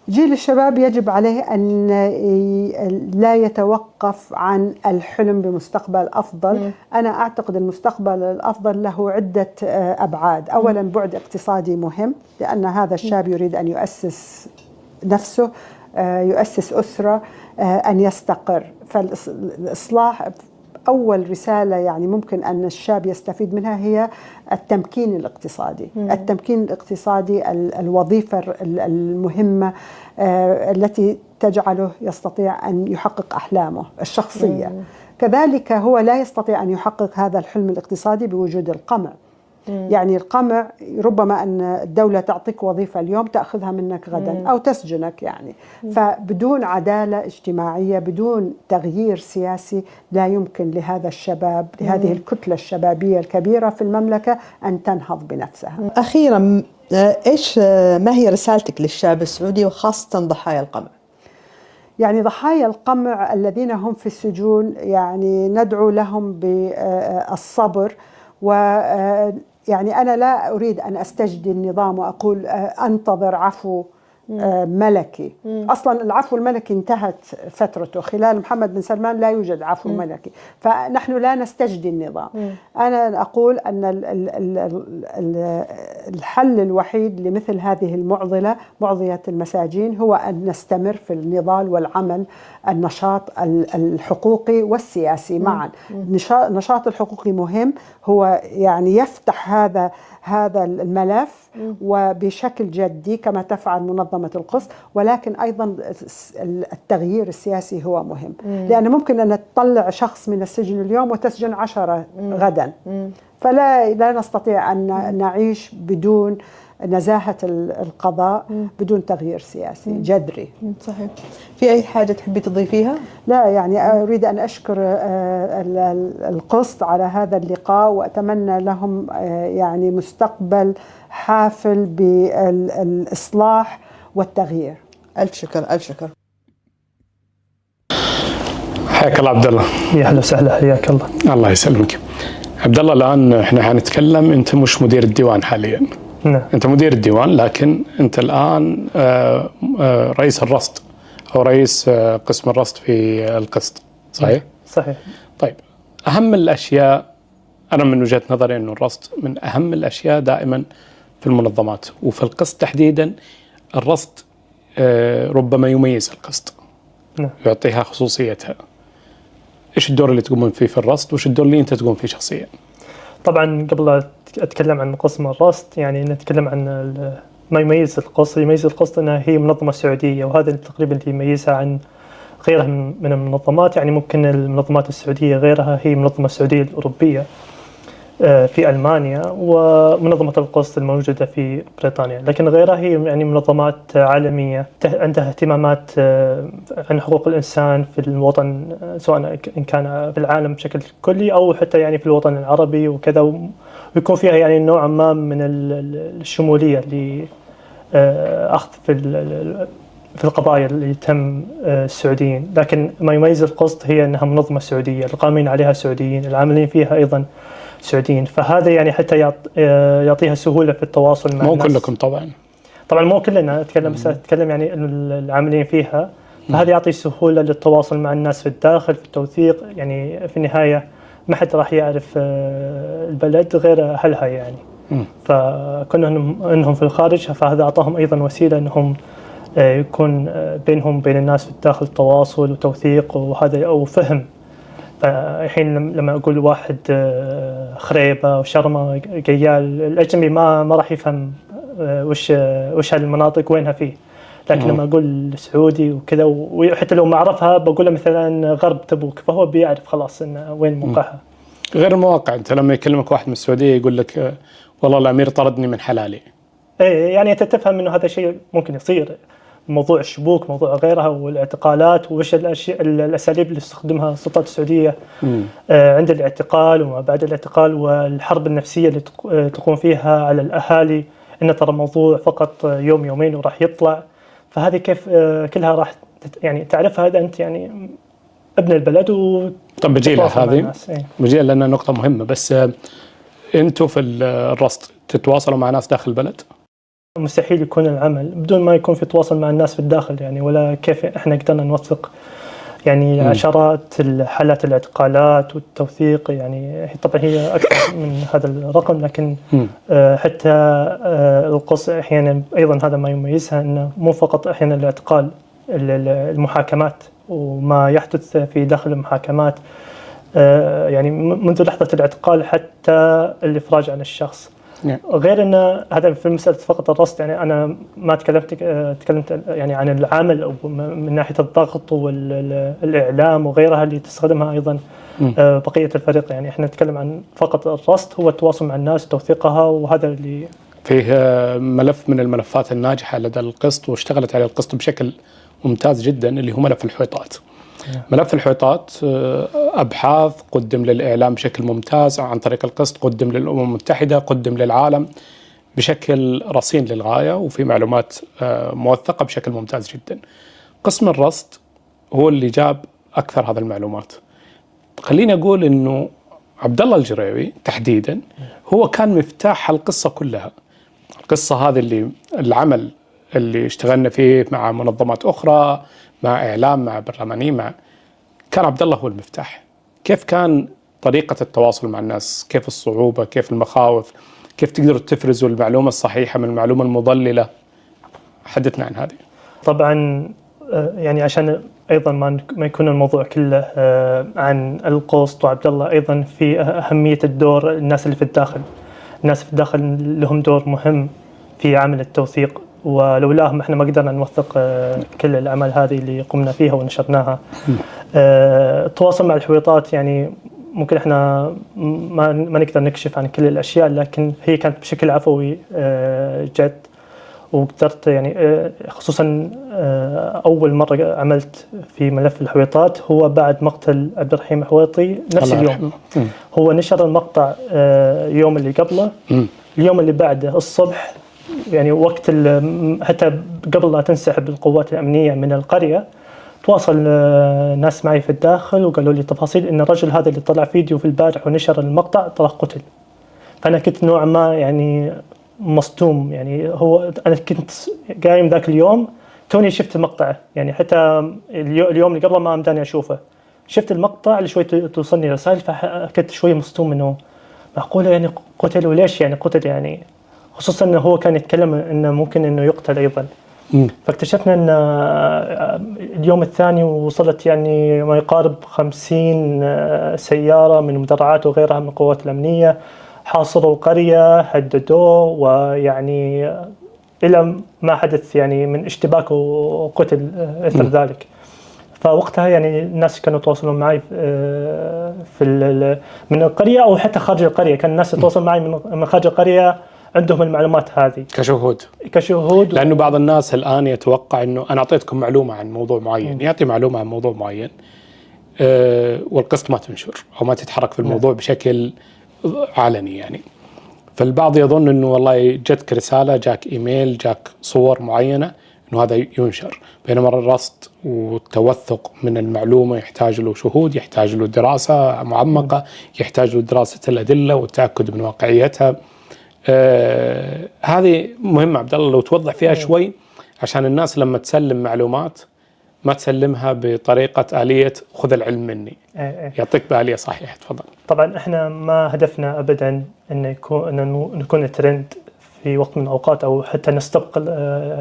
S16: جيل الشباب يجب عليه أن لا يتوقف عن الحلم بمستقبل أفضل. أنا أعتقد المستقبل الأفضل له عدة أبعاد. أولا بعد اقتصادي مهم، لأن هذا الشاب يريد أن يؤسس نفسه، يؤسس أسرة، أن يستقر. فالإصلاح أول رسالة يعني ممكن أن الشاب يستفيد منها هي التمكين الاقتصادي. التمكين الاقتصادي الوظيفة المهمة التي تجعله يستطيع أن يحقق أحلامه الشخصية. كذلك هو لا يستطيع أن يحقق هذا الحلم الاقتصادي بوجود القمع. يعني القمع ربما أن الدولة تعطيك وظيفة اليوم تأخذها منك غدا أو تسجنك يعني. فبدون عدالة اجتماعية، بدون تغيير سياسي، لا يمكن لهذا الشباب، لهذه الكتلة الشبابية الكبيرة في المملكة أن تنهض بنفسها.
S18: أخيرا ما هي رسالتك للشاب السعودي وخاصة ضحايا القمع؟
S16: يعني ضحايا القمع الذين هم في السجون يعني ندعو لهم بالصبر، ويعني أنا لا أريد أن أستجدي النظام وأقول أنتظر عفو ملكي. أصلا العفو الملكي انتهت فترته، خلال محمد بن سلمان لا يوجد عفو ملكي، فنحن لا نستجدي النظام. أنا أقول أن الحل الوحيد لمثل هذه المعضلة، معضلة المساجين، هو أن نستمر في النضال والعمل، النشاط الحقوقي والسياسي معا. النشاط الحقوقي مهم، هو يعني يفتح هذا الملف وبشكل جدي كما تفعل منظمة القسط، ولكن أيضا التغيير السياسي هو مهم، لأن ممكن أن تطلع شخص من السجن اليوم وتسجن 10 غدا، فلا نستطيع أن نعيش بدون نزاهة القضاء، بدون تغيير سياسي جذري.
S18: صحيح. في أي حاجة تحبي تضيفيها؟
S16: لا، يعني أريد أن أشكر القسط على هذا اللقاء، وأتمنى لهم يعني مستقبل حافل بالإصلاح والتغيير.
S18: ألف شكر. ألف شكر.
S21: حياك الله عبد الله.
S19: يا اهلا وسهلا، حياك الله.
S21: الله يسلمك عبد الله. الآن احنا حنتكلم، أنت مش مدير الديوان حاليا.
S19: نعم.
S21: أنت مدير الديوان، لكن أنت الآن رئيس الرصد أو رئيس قسم الرصد في القسط، صحيح؟
S19: صحيح.
S21: طيب، أهم الأشياء، أنا من وجهة نظري أنه الرصد من أهم الأشياء دائما في المنظمات، وفي القسط تحديدا الرصد ربما يميز القسط.
S19: نعم.
S21: يعطيها خصوصيتها. إيش الدور اللي تقومون فيه في الرصد، وإيش الدور اللي أنت تقوم فيه شخصيا؟
S19: طبعا قبل أتكلم عن قسم الرصد، يعني نتكلم عن ما يميز القسط. يميز القسط أنها هي منظمة سعودية، وهذا تقريبا اللي يميزها عن غيرها من المنظمات. يعني ممكن المنظمات السعودية غيرها هي المنظمة السعودية الأوروبية في ألمانيا، ومنظمة القسط الموجودة في بريطانيا، لكن غيرها هي يعني منظمات عالمية عندها اهتمامات عن حقوق الإنسان في الوطن، سواء إن كان في العالم بشكل كلي أو حتى يعني في الوطن العربي وكذا، ويكون فيها يعني نوع ما من الشمولية لأخذ في القضايا اللي تهم السعوديين. لكن ما يميز القسط هي أنها منظمة سعودية، القائمين عليها سعوديين، العاملين فيها أيضا سعوديين، فهذا يعني حتى يعطيها سهولة في التواصل مع
S21: الناس.
S19: مو
S21: كلكم
S19: طبعا مو كلنا، أتكلم يعني العاملين فيها، فهذا يعطي سهولة للتواصل مع الناس في الداخل، في التوثيق. يعني في النهاية ما حد راح يعرف البلد غير أهلها يعني. فكونهم إنهم في الخارج، فهذا أعطاهم أيضا وسيلة إنهم يكون بينهم بين الناس في الداخل تواصل وتوثيق، وهذا أو فهم. الحين لما أقول واحد خريبة وشرمة قيال، الأجنبي ما راح يفهم وش هالمناطق وينها فيه، لكن لما أقول سعودي وكذا، وحتى لو ما أعرفها بقول له مثلا غرب تبوك، فهو بيعرف خلاص إنه وين موقعها.
S21: غير المواقع، أنت لما يكلمك واحد من السعودية يقول لك والله الأمير طردني من حلالي.
S19: إيه، يعني أنت تفهم إنه هذا شيء ممكن يصير، موضوع الشبوك، موضوع غيرها والاعتقالات، وش الأساليب اللي تستخدمها السلطات السعودية عند الاعتقال وما بعد الاعتقال، والحرب النفسية اللي تقوم فيها على الأهالي، إن ترى الموضوع فقط يوم يومين وراح يطلع. فهذه كيف كلها راح يعني تعرفها هذا أنت يعني ابن البلد.
S17: طب بجي هذه بجي لأنها نقطة مهمة، بس أنتوا في الرصد تتواصلوا مع ناس داخل البلد؟
S19: مستحيل يكون العمل بدون ما يكون في تواصل مع الناس في الداخل يعني، ولا كيف احنا قدرنا نوثق يعني عشرات حالات الاعتقالات والتوثيق يعني. طبعا هي أكثر من هذا الرقم، لكن حتى القسط أحيانا أيضا هذا ما يميزها، أنه مو فقط أحيانا الاعتقال، المحاكمات وما يحدث في داخل المحاكمات يعني منذ لحظة الاعتقال حتى الإفراج عن الشخص. غير أن هذا في مسألة فقط الرصد يعني، أنا ما تكلمت يعني عن العمل أو من ناحية الضغط والإعلام وغيرها اللي تستخدمها أيضا بقية الفريق يعني. إحنا نتكلم عن فقط الرصد، هو التواصل مع الناس، توثيقها، وهذا اللي
S17: فيه ملف من الملفات الناجحة لدى القسط واشتغلت على القسط بشكل ممتاز جدا، اللي هو ملف الحويطات. ملف الحويطات أبحاث قدم للإعلام بشكل ممتاز عن طريق القسط، قدم للأمم المتحدة، قدم للعالم بشكل رصين للغاية، وفي معلومات موثقة بشكل ممتاز جدا. قسم الرصد هو اللي جاب أكثر هذه المعلومات. خليني أقول إنه عبد الله الجريوي تحديدا هو كان مفتاح القصة كلها. القصة هذه اللي العمل اللي اشتغلنا فيه مع منظمات أخرى، مع إعلام، مع برلمانيين، كان عبد الله هو المفتاح. كيف كان طريقة التواصل مع الناس، كيف الصعوبة، كيف المخاوف، كيف تقدروا تفرزوا المعلومة الصحيحة من المعلومة المضللة؟ حدثنا عن هذه.
S19: طبعا يعني عشان أيضا ما يكون الموضوع كله عن القسط وعبد الله، أيضا في أهمية الدور الناس اللي في الداخل. الناس في الداخل لهم دور مهم في عمل التوثيق، ولولاهم احنا ما قدرنا نوثق كل الأعمال هذه اللي قمنا فيها ونشرناها. التواصل مع الحويطات يعني ممكن احنا ما نقدر نكشف عن كل الأشياء، لكن هي كانت بشكل عفوي جد، وقدرت يعني خصوصا أول مرة عملت في ملف الحويطات هو بعد مقتل عبد الرحيم حويطي نفس اليوم. هو نشر المقطع يوم اللي قبله، اليوم اللي بعده الصبح يعني وقت حتى قبل لا تنسحب القوات الأمنية من القرية، تواصل ناس معي في الداخل وقالوا لي تفاصيل إن الرجل هذا اللي طلع فيديو في البارح ونشر المقطع ترى قتل. فأنا كنت نوعا ما يعني مصدوم يعني. هو أنا كنت قايم ذاك اليوم توني شفت المقطع يعني، حتى اليوم اللي قبله ما أمداني أشوفه. شفت المقطع اللي شوي توصلني رسائل، فكنت شوي مصدوم إنه معقولة يعني قتل، وليش يعني قتل يعني، خصوصا إنه هو كان يتكلم إنه ممكن إنه يقتل أيضا. فاكتشفنا أن اليوم الثاني وصلت يعني ما يقارب 50 سيارة من مدرعات وغيرها من القوات الأمنية، حاصروا القرية، هددوه، ويعني إلى ما حدث يعني من اشتباك وقتل إثر ذلك. فوقتها يعني الناس كانوا يتواصلون معي من القرية أو حتى خارج القرية، كان الناس يتواصلون معي من خارج القرية عندهم المعلومات هذه كشهود.
S17: لأنه بعض الناس الآن يتوقع أنه أنا أعطيتكم معلومة عن موضوع معين، يعطي معلومة عن موضوع معين والقسط ما تنشر أو ما تتحرك في الموضوع بشكل علني يعني. فالبعض يظن أنه والله جتك رسالة، جاك إيميل، جاك صور معينة، أنه هذا ينشر. بينما الرصد والتوثق من المعلومة يحتاج له شهود، يحتاج له دراسة معمقة، يحتاج له دراسة الأدلة والتأكد من واقعيتها. هذه مهمة عبد الله لو توضح فيها شوي، عشان الناس لما تسلم معلومات ما تسلمها بطريقة آلية خذ العلم مني، يعطيك بآلية صحيحة. تفضل.
S19: طبعا احنا ما هدفنا أبدا أن نكون الترند في وقت من الأوقات أو حتى نستبق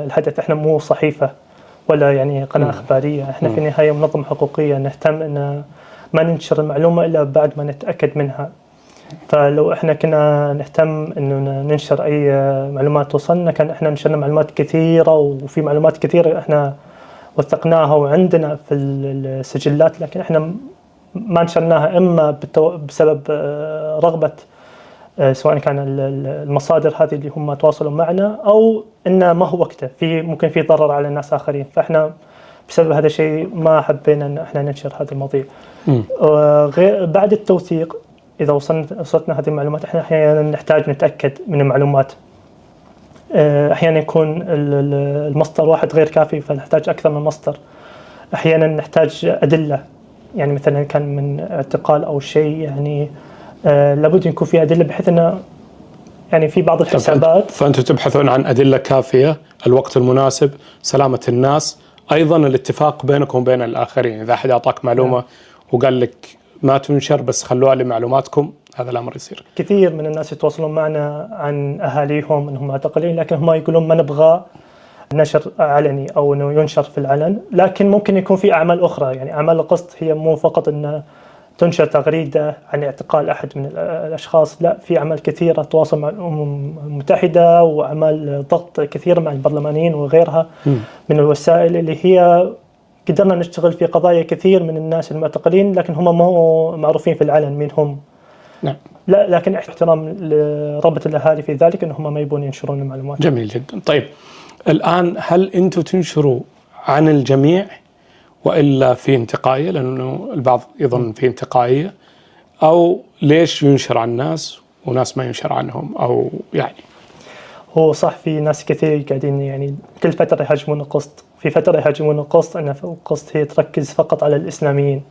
S19: الحدث. احنا مو صحيفة ولا يعني قناة أخبارية، احنا في النهاية منظمة حقوقية نهتم أن ما ننشر المعلومة إلا بعد ما نتأكد منها. فلو احنا كنا نهتم انه ننشر اي معلومات توصلنا، كان احنا نشرنا معلومات كثيره، وفي معلومات كثيره احنا وثقناها وعندنا في السجلات، لكن احنا ما نشرناها اما بسبب رغبه سواء كان المصادر هذه اللي هم تواصلوا معنا أو إنه ما هو وقته، ممكن في ضرر على الناس آخرين. فإحنا بسبب هذا الشيء ما حبينا إن إحنا ننشر هذه المواضيع. بعد التوثيق إذا وصلتنا هذه المعلومات، إحنا أحيانا نحتاج نتأكد من المعلومات. أحيانا يكون المصدر واحد غير كافي فنحتاج أكثر من مصدر. أحيانا نحتاج أدلة، يعني مثلا كان من اعتقال أو شيء، يعني لابد يكون في أدلة بحيث أنه يعني في بعض الحسابات.
S17: فأنتم تبحثون عن أدلة كافية، الوقت المناسب، سلامة الناس، أيضا الاتفاق بينكم وبين الآخرين. إذا أحد أعطاك معلومة وقال لك ما تنشر بس خلوها لمعلوماتكم، هذا الأمر يصير.
S19: كثير من الناس يتواصلون معنا عن أهاليهم أنهم معتقلين، لكن هم يقولون ما نبغى نشر علني أو أنه ينشر في العلن، لكن ممكن يكون في أعمال أخرى. يعني أعمال القسط هي مو فقط أن تنشر تغريدة عن اعتقال أحد من الأشخاص، لا، في أعمال كثيرة تواصل مع الأمم المتحدة وأعمال ضغط كثيرة مع البرلمانيين وغيرها من الوسائل اللي هي قدرنا نشتغل في قضايا كثير من الناس المعتقلين، لكن هم ما هو معروفين في العلن مين هم.
S17: نعم.
S19: لا، لكن احترام لرغبة الأهالي في ذلك أنهم ما يبون ينشرون المعلومات.
S17: جميل جدا. طيب الآن هل أنتم تنشروا عن الجميع وإلا في انتقائية؟ لأنه البعض يظن في انتقائية، أو ليش ينشر عن ناس وناس ما ينشر عنهم؟ أو يعني
S19: هو صح في ناس كثير قاعدين يعني كل فترة يهاجمون القسط. في فترة يهاجمون القسط أن القسط هي تركز فقط على الإسلاميين.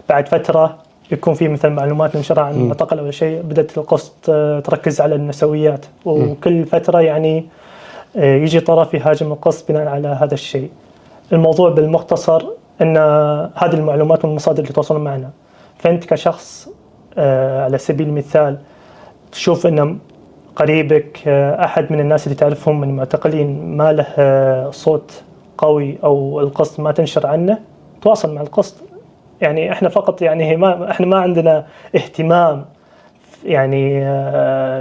S19: بعد فترة يكون في مثل معلومات ننشرها عن المعتقل أو شيء، بدأت القسط تركز على النسويات. وكل فترة يعني يجي طرف يهاجم القسط بناء على هذا الشيء. الموضوع بالمختصر أن هذه المعلومات والمصادر اللي توصلون معنا، فأنت كشخص على سبيل المثال تشوف أن قريبك أحد من الناس اللي تعرفهم من المعتقلين ما له صوت قوي أو القسط ما تنشر عنه، تواصل مع القسط. يعني إحنا فقط يعني إحنا ما عندنا اهتمام يعني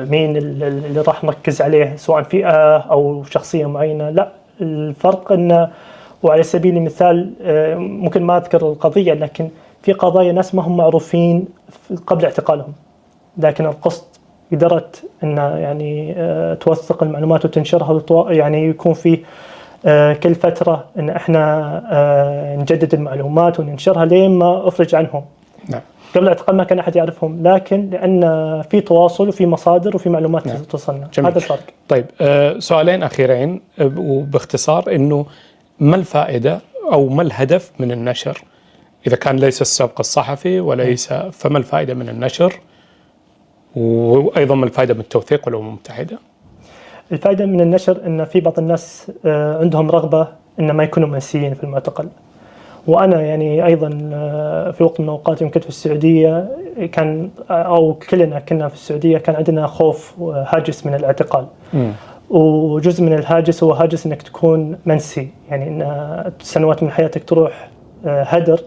S19: مين اللي راح نركز عليه سواء فئة أو شخصية معينة، لا. الفرق أنه وعلى سبيل المثال ممكن ما أذكر القضية، لكن في قضايا ناس ما هم معروفين قبل اعتقالهم، لكن القسط قدرت أن يعني توثق المعلومات وتنشرها، يعني يكون في كل فترة أن إحنا نجدد المعلومات وننشرها لين ما أفرج عنهم.
S17: نعم.
S19: قبل الاعتقال ما كان أحد يعرفهم، لكن لأن في تواصل وفي مصادر وفي معلومات توصلنا. هذا الفرق.
S17: طيب سؤالين أخيرين وباختصار، إنه ما الفائدة أو ما الهدف من النشر؟ إذا كان ليس السبق الصحفي وليس، فما الفائدة من النشر؟ وأيضا ما الفائدة من التوثيق والأمم المتحدة؟
S19: الفائدة من النشر أن في بعض الناس عندهم رغبة أن ما يكونوا منسيين في المعتقل. وأنا يعني أيضا في وقت من الأوقات يمكن في السعودية كان، أو كلنا كنا في السعودية كان عندنا خوف وهاجس من الاعتقال. وجزء من الهاجس هو هاجس أنك تكون منسي، يعني أن سنوات من حياتك تروح هدر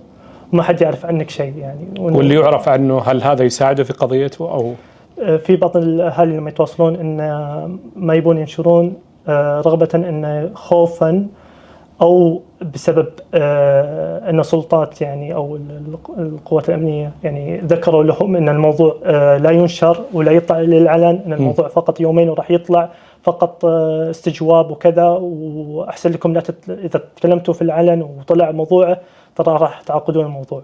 S19: وما حد يعرف عنك شيء. يعني
S17: واللي يعرف عنه هل هذا يساعده في قضيته؟ أو
S19: في بعض الأهالي لما يتواصلون أن ما يبون ينشرون رغبة أن خوفا أو بسبب أن سلطات يعني أو القوات الأمنية يعني ذكروا لهم أن الموضوع لا ينشر ولا يطلع للعلن، أن الموضوع فقط يومين وراح يطلع فقط استجواب وكذا، وأحسن لكم لا إذا تكلمتوا في العلن وطلع موضوعه ترى راح تعقدون الموضوع.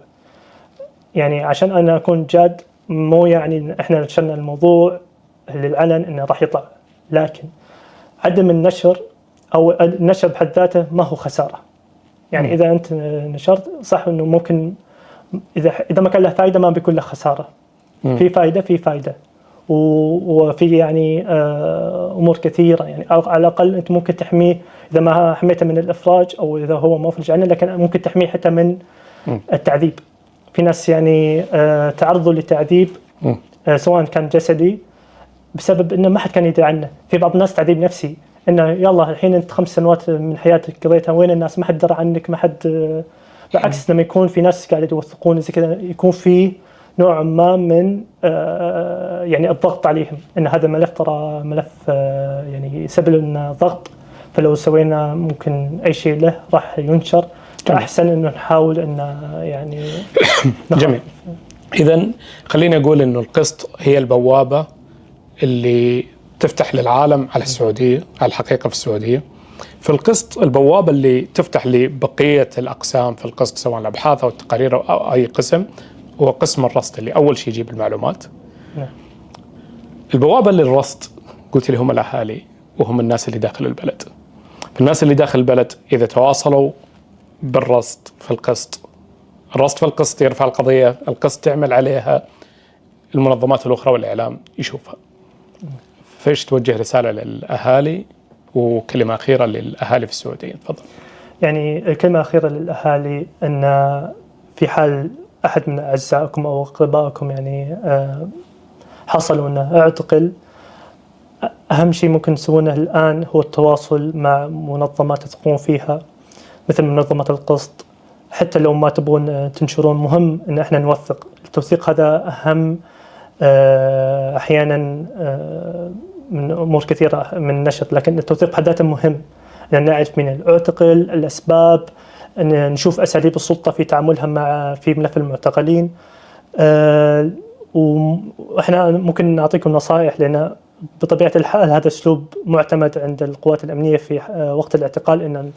S19: يعني عشان أنا أكون جاد، مو يعني إحنا نشرنا الموضوع للعلن إنه راح يطلع، لكن عدم النشر أو النشر بحد ذاته ما هو خسارة. يعني إذا أنت نشرت صح إنه ممكن إذا ما كان له فائدة ما بيكون له خسارة. في فائدة وفي يعني أمور كثيرة، يعني على الأقل أنت ممكن تحميه إذا ما حميته من الإفراج أو إذا هو مفرج عنه، لكن ممكن تحميه حتى من التعذيب. في ناس يعني تعرضوا للتعذيب سواء كان جسدي بسبب إنه ما حد كان يدري عنه. في بعض الناس تعذيب نفسي، إنه يلا الحين أنت 5 سنوات من حياتك قضيتها وين الناس، ما حد درى عنك، ما حد. بالعكس لما يكون في ناس قاعدة يوثقون زي كذا يكون في نوع ما من يعني الضغط عليهم إن هذا الملف ترى ملف يعني سبل إنه ضغط، فلو سوينا ممكن أي شيء له راح ينشر. أحسن إنه نحاول إنه يعني
S17: جميل. إذن خلينا نقول إنه القسط هي البوابة اللي تفتح للعالم على السعودية، على الحقيقة في السعودية. في القسط البوابة اللي تفتح لبقية الأقسام في القسط سواء الأبحاث أو التقارير أو أي قسم هو قسم الرصد اللي أول شيء يجيب المعلومات. البوابة للرصد قلت لي هم الأهالي وهم الناس اللي داخل البلد. الناس اللي داخل البلد إذا تواصلوا بالرصد في القسط، الرصد في القسط يرفع القضية، القسط تعمل عليها المنظمات الأخرى والإعلام يشوفها. فإيش توجه رسالة للأهالي وكلمة أخيرة للأهالي في السعودية؟ تفضل.
S19: يعني كلمة أخيرة للأهالي أن في حال أحد من أعزائكم أو أقربائكم يعني حصلوا أنه اعتقل، أهم شيء ممكن تسوونه الآن هو التواصل مع منظمات تقوم فيها مثل منظمة القسط. حتى لو ما تبغون تنشرون، مهم أن احنا نوثق. التوثيق هذا أهم أحيانا من أمور كثيرة من النشر، لكن التوثيق بحد ذاته مهم لأن نعرف من الاعتقل، الأسباب، أن نشوف أساليب السلطة في تعاملها في ملف المعتقلين. وإحنا ممكن نعطيكم نصائح لأن بطبيعة الحال هذا أسلوب معتمد عند القوات الأمنية في وقت الاعتقال، إن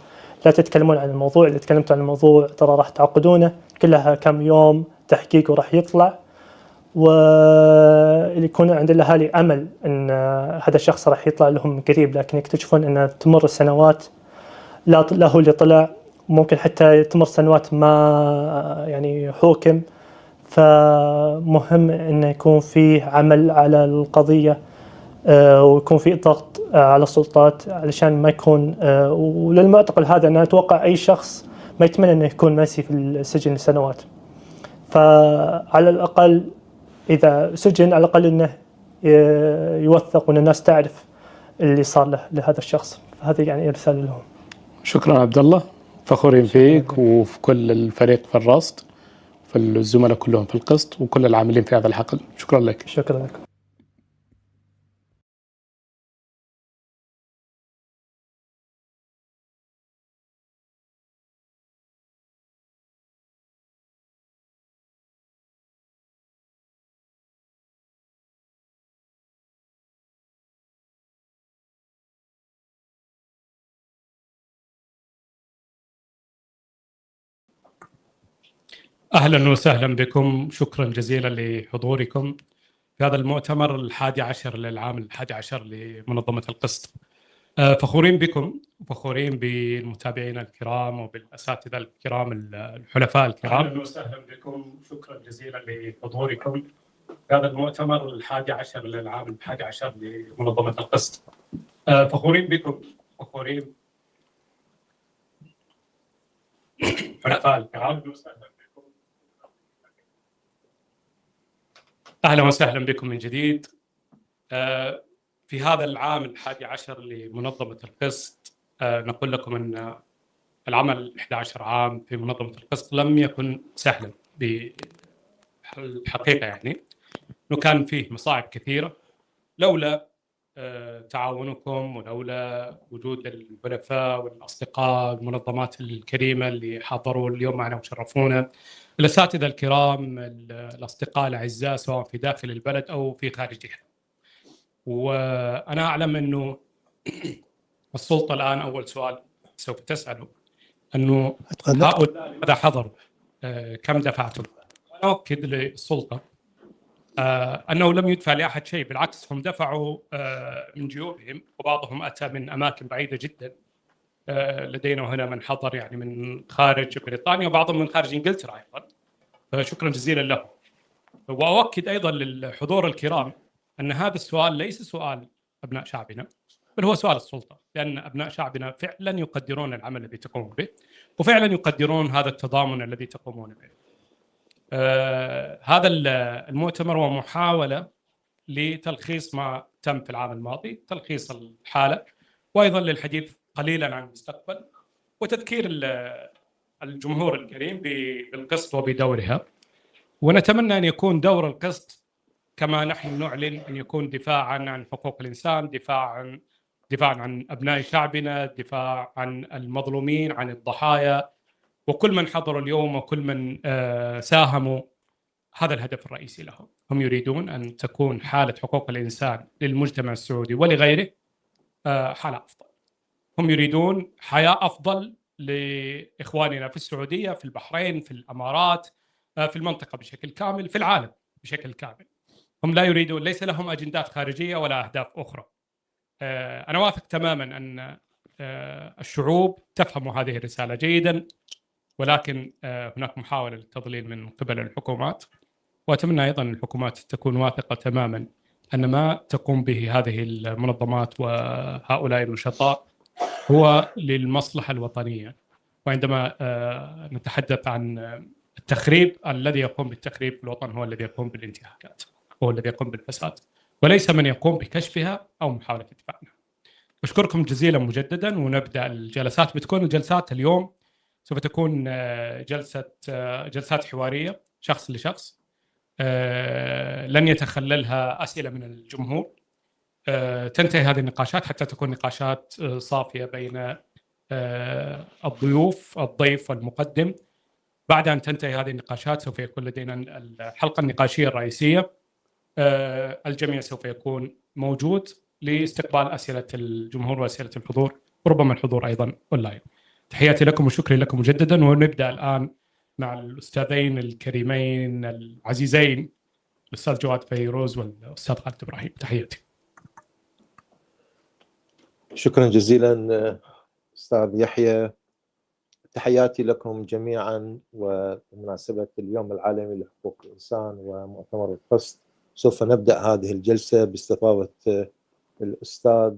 S19: لا تتكلمون عن الموضوع. إذا تكلمتوا عن الموضوع ترى راح تعقدونه، كلها كم يوم تحقيق وراح يطلع. ويكون عند الأهالي أمل أن هذا الشخص راح يطلع لهم قريب، لكن يكتشفون أن تمر السنوات لا هو اللي طلع، ممكن حتى تمر سنوات ما يعني حوكم. فمهم أن يكون فيه عمل على القضية ويكون فيه ضغط على السلطات علشان ما يكون وللمعتقل هذا. أنا أتوقع أي شخص ما يتمنى أنه يكون ماسي في السجن لسنوات، فعلى الأقل إذا سجن على الأقل أنه يوثق وأن الناس تعرف اللي صار له لهذا الشخص. هذه يعني رسالة لهم.
S17: شكرا عبد الله، فخورين فيك وفي كل الفريق في الرصد، في الزملاء كلهم في القسط وكل العاملين في هذا الحقل. شكرا لك.
S19: شكرا لك.
S22: أهلا وسهلا بكم، شكرا جزيلا لحضوركم في هذا المؤتمر 11 للعام 11 لمنظمة القسط. فخورين بكم وفخورين بالمتابعين الكرام وبالأساتذة الكرام الحلفاء الكرام. أهلا وسهلا بكم، شكرا جزيلا لحضوركم في هذا المؤتمر 11 للعام 11 لمنظمة القسط. فخورين بكم، فخورين حلفاء الكرام. أهلا وسهلا بكم من جديد. في هذا العام 11 لمنظمة القسط نقول لكم أن العمل 11 عام في منظمة القسط لم يكن سهلا بالحقيقة، يعني أنه كان فيه مصاعب كثيرة لولا تعاونكم ولولا وجود الحلفاء والأصدقاء والمنظمات الكريمة اللي حضروا اليوم معنا وشرفونا، الأساتذة الكرام، الأصدقاء الأعزاء سواء في داخل البلد أو في خارجها. وأنا أعلم أنه السلطة الآن أول سؤال سوف تسأله أنه هؤلاء ماذا حضروا؟ كم دفعتم؟ أنا أؤكد للسلطة أنه لم يدفع لأحد شيء، بالعكس هم دفعوا من جيوبهم، وبعضهم أتى من أماكن بعيدة جدا. لدينا هنا من حضر يعني من خارج بريطانيا وبعضهم من خارج إنجلترا أيضا، فشكرا جزيلا لهم. وأؤكد أيضا للحضور الكرام أن هذا السؤال ليس سؤال أبناء شعبنا، بل هو سؤال السلطة، لأن أبناء شعبنا فعلا يقدرون العمل الذي تقوم به وفعلا يقدرون هذا التضامن الذي تقومون به. هذا المؤتمر هو محاولة لتلخيص ما تم في العام الماضي، تلخيص الحالة، وأيضا للحديث قليلا عن المستقبل وتذكير الجمهور الكريم بالقسط وبدورها. ونتمنى أن يكون دور القسط كما نحن نعلن أن يكون دفاعا عن حقوق الإنسان، دفاعا عن أبناء شعبنا، دفاع عن المظلومين، عن الضحايا، وكل من حضروا اليوم وكل من ساهموا
S15: هذا الهدف الرئيسي لهم. هم يريدون أن تكون حالة حقوق الإنسان للمجتمع السعودي ولغيره حالة أفضل. هم يريدون حياة أفضل لإخواننا في السعودية، في البحرين، في الأمارات، في المنطقة بشكل كامل، في العالم بشكل كامل. هم لا يريدون، ليس لهم أجندات خارجية ولا أهداف أخرى. أنا واثق تماما أن الشعوب تفهم هذه الرسالة جيدا، ولكن هناك محاولة للتضليل من قبل الحكومات، وأتمنى أيضا الحكومات تكون واثقة تماما أن ما تقوم به هذه المنظمات وهؤلاء النشطاء هو للمصلحة الوطنية. وعندما نتحدث عن التخريب، الذي يقوم بالتخريب في الوطن هو الذي يقوم بالانتهاكات، هو الذي يقوم بالفساد، وليس من يقوم بكشفها أو محاولة الدفاع عنها. أشكركم جزيلا مجددا، ونبدأ الجلسات. بتكون الجلسات اليوم سوف تكون جلسات حوارية شخص لشخص، لن يتخللها أسئلة من الجمهور. تنتهي هذه النقاشات حتى تكون نقاشات صافية بين الضيف والمقدم. بعد أن تنتهي هذه النقاشات سوف يكون لدينا الحلقة النقاشية الرئيسية. الجميع سوف يكون موجود لاستقبال أسئلة الجمهور وأسئلة الحضور، وربما الحضور أيضا أونلاين. تحياتي لكم وشكري لكم مجددا، ونبدأ الآن مع الأستاذين الكريمين العزيزين، الأستاذ جواد فيروز والأستاذ خالد إبراهيم. تحياتي.
S20: شكرا جزيلا أستاذ يحيى. تحياتي لكم جميعا، وبمناسبة اليوم العالمي لحقوق الإنسان ومؤتمر القسط سوف نبدأ هذه الجلسة باستضافة الأستاذ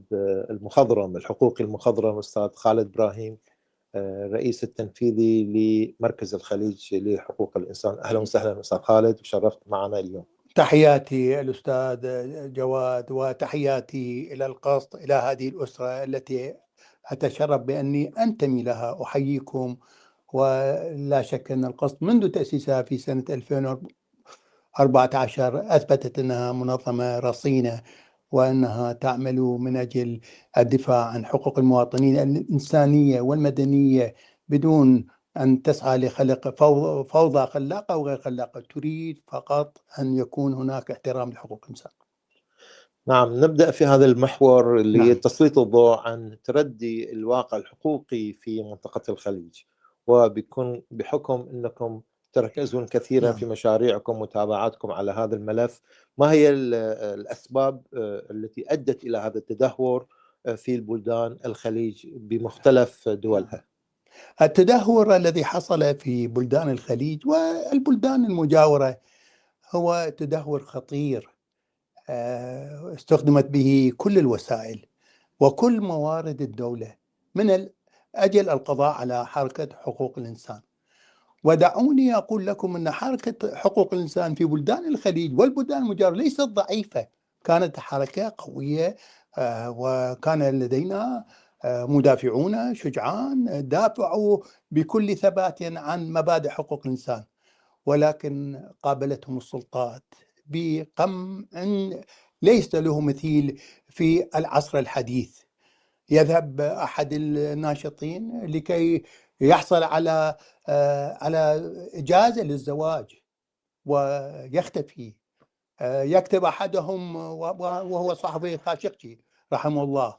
S20: المخضرم الحقوقي المخضرم أستاذ خالد إبراهيم، الرئيس التنفيذي لمركز الخليج لحقوق الإنسان. أهلا وسهلا أستاذ خالد، وشرفت معنا اليوم.
S23: تحياتي الأستاذ جواد، وتحياتي إلى القسط، إلى هذه الأسرة التي أتشرف بأني أنتمي لها. أحييكم. ولا شك أن القسط منذ تأسيسها في سنة 2014 أثبتت أنها منظمة رصينة، وأنها تعمل من أجل الدفاع عن حقوق المواطنين الإنسانية والمدنية بدون أن تسعى لخلق فوضى خلاقة أو غير خلاقة. تريد فقط أن يكون هناك احترام لحقوق الإنسان.
S20: نعم، نبدأ في هذا المحور اللي هي تسليط الضوء عن تردي الواقع الحقوقي في منطقة الخليج، وبيكون بحكم أنكم تركزون كثيرا في مشاريعكم ومتابعاتكم على هذا الملف. ما هي الأسباب التي أدت إلى هذا التدهور في البلدان الخليج بمختلف دولها؟
S23: التدهور الذي حصل في بلدان الخليج والبلدان المجاورة هو تدهور خطير، استخدمت به كل الوسائل وكل موارد الدولة من أجل القضاء على حركة حقوق الإنسان. ودعوني أقول لكم أن حركة حقوق الإنسان في بلدان الخليج والبلدان المجاورة ليست ضعيفة، كانت حركة قوية، وكان لدينا مدافعون شجعان دافعوا بكل ثبات عن مبادئ حقوق الإنسان، ولكن قابلتهم السلطات بقمع ليس له مثيل في العصر الحديث. يذهب أحد الناشطين لكي يحصل على إجازة للزواج ويختفي. يكتب أحدهم، وهو صحفي خاشقجي رحمه الله،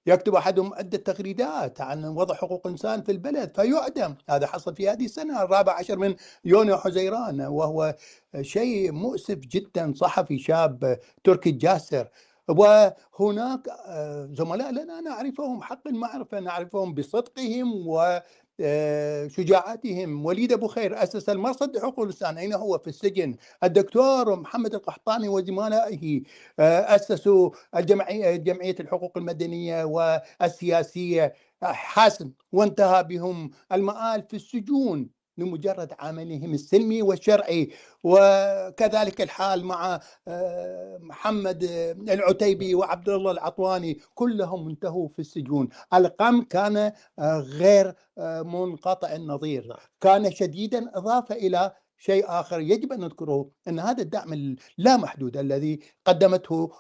S23: يكتب أحدهم عدة تغريدات عن وضع حقوق الإنسان في البلد فيعدم. هذا حصل في هذه السنة 14 من يونيو حزيران، وهو شيء مؤسف جدا. صحفي شاب تركي الجاسر. وهناك زملاء لنا نعرفهم حق المعرفة، نعرفهم بصدقهم وشجاعتهم. وليد أبو خير أسس المرصد لحقوق الإنسان، أين هو؟ في السجن. الدكتور محمد القحطاني وزملائه أسسوا جمعية الحقوق المدنية والسياسية، حسن وانتهى بهم المآل في السجون لمجرد عملهم السلمي والشرعي. وكذلك الحال مع محمد العتيبي وعبد الله العطواني، كلهم انتهوا في السجون. القمع كان غير منقطع النظير، كان شديدا. إضافة إلى شيء آخر يجب أن نذكره، أن هذا الدعم اللامحدود الذي قدمته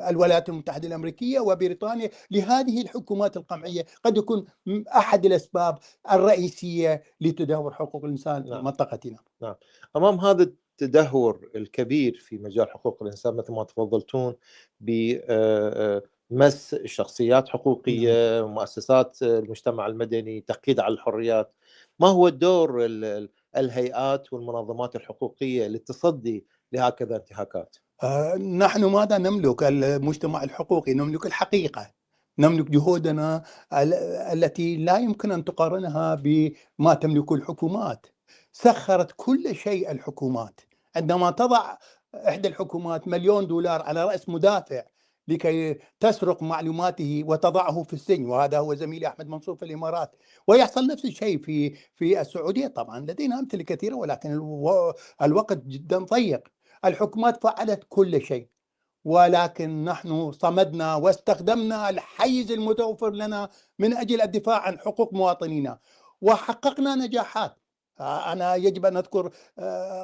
S23: الولايات المتحدة الأمريكية وبريطانيا لهذه الحكومات القمعية قد يكون أحد الأسباب الرئيسية لتدهور حقوق الإنسان في منطقتنا.
S20: نعم. أمام هذا التدهور الكبير في مجال حقوق الإنسان مثل ما تفضلتون بمس شخصيات حقوقية، مؤسسات المجتمع المدني، تقييد على الحريات. ما هو الدور الهيئات والمنظمات الحقوقية للتصدي لهكذا انتهاكات؟
S23: نحن ماذا نملك؟ المجتمع الحقوقي نملك الحقيقة، نملك جهودنا التي لا يمكن أن تقارنها بما تملكه الحكومات. سخرت كل شيء الحكومات. عندما تضع إحدى الحكومات $1,000,000 على رأس مدافع لكي تسرق معلوماته وتضعه في السجن، وهذا هو زميلي أحمد منصور في الإمارات، ويحصل نفس الشيء في السعودية. طبعا لدينا أمثلة كثيرة ولكن الوقت جدا ضيق. الحكومات فعلت كل شيء، ولكن نحن صمدنا واستخدمنا الحيز المتوفر لنا من أجل الدفاع عن حقوق مواطنينا، وحققنا نجاحات. أنا يجب أن أذكر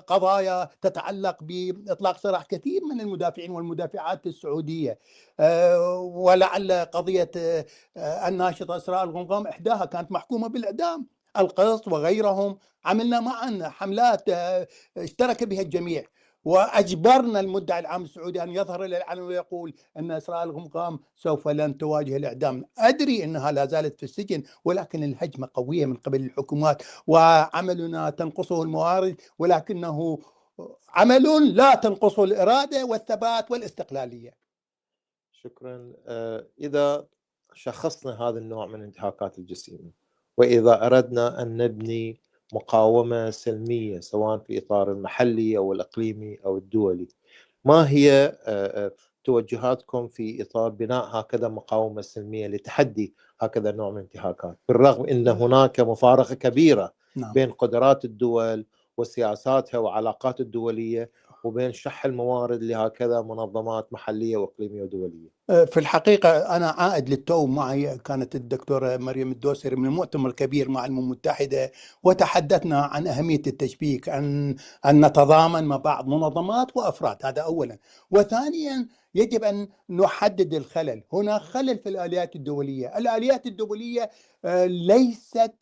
S23: قضايا تتعلق بإطلاق سراح كثير من المدافعين والمدافعات السعودية، ولعل قضية الناشطة إسراء الغمغام إحداها كانت محكومة بالإعدام. القسط وغيرهم عملنا معا حملات اشترك بها الجميع، وأجبرنا المدعي العام السعودي أن يظهر إلى العلن ويقول أن إسراء الغمغام سوف لن تواجه الإعدام. أدري أنها لا زالت في السجن، ولكن الهجمة قوية من قبل الحكومات، وعملنا تنقصه الموارد، ولكنه عمل لا تنقصه الإرادة والثبات والاستقلالية.
S20: شكرا. إذا شخصنا هذا النوع من انتهاكات الجسيمة، وإذا أردنا أن نبني مقاومة سلمية سواء في إطار المحلي أو الإقليمي أو الدولي، ما هي توجهاتكم في إطار بناء هكذا مقاومة سلمية لتحدي هكذا نوع من الانتهاكات، بالرغم أن هناك مفارقة كبيرة بين قدرات الدول وسياساتها وعلاقات الدولية وبين شح الموارد لهكذا منظمات محلية وإقليمية ودولية؟
S23: في الحقيقة أنا عائد للتو، معي كانت الدكتورة مريم الدوسري من المؤتمر الكبير مع الأمم المتحدة، وتحدثنا عن أهمية التشبيك، أن نتضامن مع بعض منظمات وأفراد. هذا أولا. وثانيا يجب أن نحدد الخلل. هنا خلل في الآليات الدولية. الآليات الدولية ليست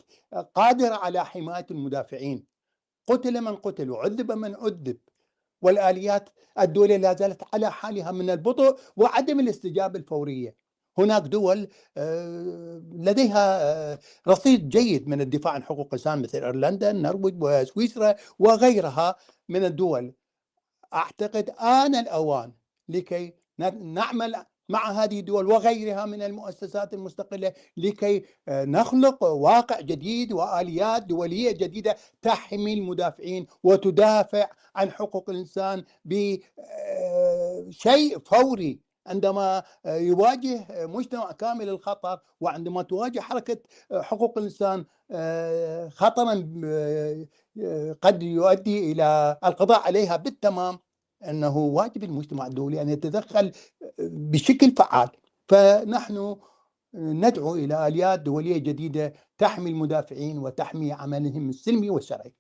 S23: قادرة على حماية المدافعين. قتل من قتل وعذب من عذب، والآليات الدولية لا زالت على حالها من البطء وعدم الاستجابة الفورية. هناك دول لديها رصيد جيد من الدفاع عن حقوق الإنسان مثل أيرلندا، النرويج وسويسرا وغيرها من الدول. أعتقد آن الأوان لكي نعمل مع هذه الدول وغيرها من المؤسسات المستقلة لكي نخلق واقع جديد وآليات دولية جديدة تحمي المدافعين وتدافع عن حقوق الإنسان بشيء فوري. عندما يواجه مجتمع كامل الخطر، وعندما تواجه حركة حقوق الإنسان خطرا قد يؤدي إلى القضاء عليها بالتمام، أنه واجب المجتمع الدولي أن يتدخل بشكل فعال. فنحن ندعو إلى آليات دولية جديدة تحمي المدافعين وتحمي عملهم السلمي والشرعي.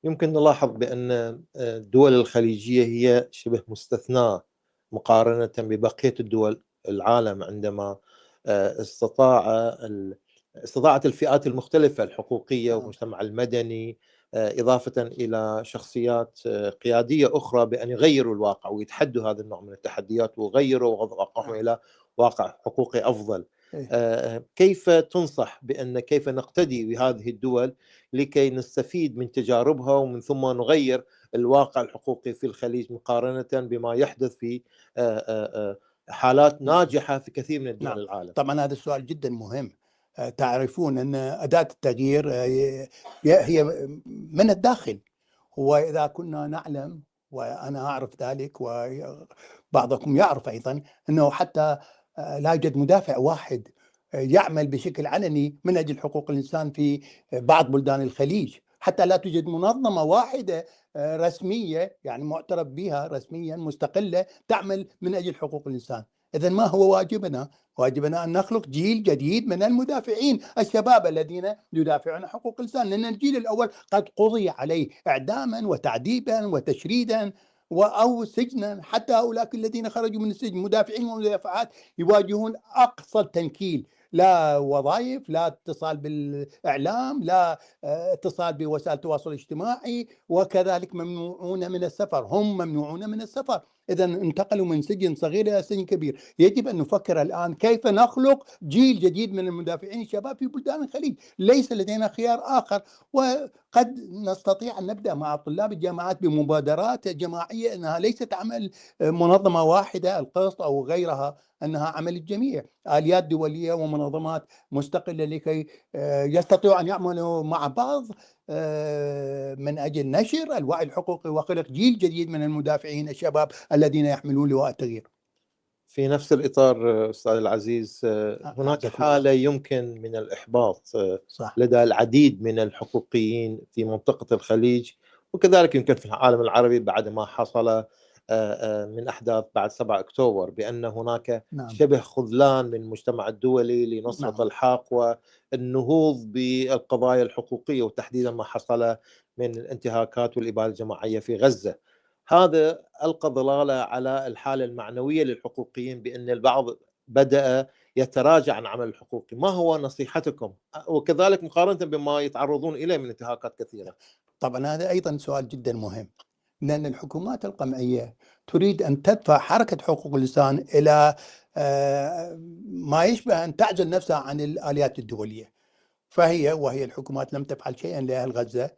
S20: يمكن نلاحظ بأن الدول الخليجية هي شبه مستثناة مقارنة ببقية الدول العالم، عندما استطاعت الفئات المختلفة الحقوقية والمجتمع المدني إضافة إلى شخصيات قيادية أخرى بأن يغيروا الواقع ويتحدوا هذا النوع من التحديات وغيروا واقعهم إلى واقع حقوقي أفضل. كيف تنصح بأن كيف نقتدي بهذه الدول لكي نستفيد من تجاربها ومن ثم نغير الواقع الحقوقي في الخليج مقارنة بما يحدث في حالات ناجحة في كثير من دول العالم؟
S23: طبعا هذا السؤال جدا مهم. تعرفون أن أداة التغيير هي من الداخل. وإذا كنا نعلم، وأنا أعرف ذلك وبعضكم يعرف أيضا، أنه حتى لا يوجد مدافع واحد يعمل بشكل علني من أجل حقوق الإنسان في بعض بلدان الخليج. حتى لا توجد منظمة واحدة رسمية، يعني معترف بها رسميا مستقلة، تعمل من أجل حقوق الإنسان. إذن ما هو واجبنا؟ واجبنا أن نخلق جيل جديد من المدافعين، الشباب الذين يدافعون عن حقوق الإنسان، لأن الجيل الأول قد قضي عليه إعداما وتعذيبا وتشريدا أو سجنا. حتى هؤلاء الذين خرجوا من السجن مدافعين ومدافعات يواجهون أقصى التنكيل. لا وظائف، لا اتصال بالإعلام، لا اتصال بوسائل التواصل الاجتماعي، وكذلك ممنوعون من السفر. هم ممنوعون من السفر، إذا انتقلوا من سجن صغير إلى سجن كبير. يجب أن نفكر الآن كيف نخلق جيل جديد من المدافعين الشباب في بلدان الخليج. ليس لدينا خيار آخر، وقد نستطيع أن نبدأ مع طلاب الجامعات بمبادرات جماعية، أنها ليست عمل منظمة واحدة القسط أو غيرها، أنها عمل الجميع، آليات دولية ومنظمات مستقلة لكي يستطيعوا أن يعملوا مع بعض من أجل نشر الوعي الحقوقي وخلق جيل جديد من المدافعين الشباب الذين يحملون لواء التغيير.
S20: في نفس الإطار أستاذ العزيز، هناك حالة يمكن من الإحباط لدى العديد من الحقوقيين في منطقة الخليج، وكذلك يمكن في العالم العربي بعد ما حصل من أحداث بعد 7 أكتوبر، بأن هناك شبه خذلان من المجتمع الدولي لنصرة الحق والنهوض بالقضايا الحقوقية، وتحديدا ما حصل من الانتهاكات والإبادة الجماعية في غزة. هذا ألقى ظلالة على الحالة المعنوية للحقوقيين، بأن البعض بدأ يتراجع عن عمل الحقوقي. ما هو نصيحتكم، وكذلك مقارنة بما يتعرضون إليه من انتهاكات كثيرة؟
S23: طبعا هذا أيضا سؤال جدا مهم، لأن الحكومات القمعية تريد أن تدفع حركة حقوق الإنسان إلى ما يشبه أن تعزل نفسها عن الآليات الدولية. وهي الحكومات لم تفعل شيئا لأهل غزة.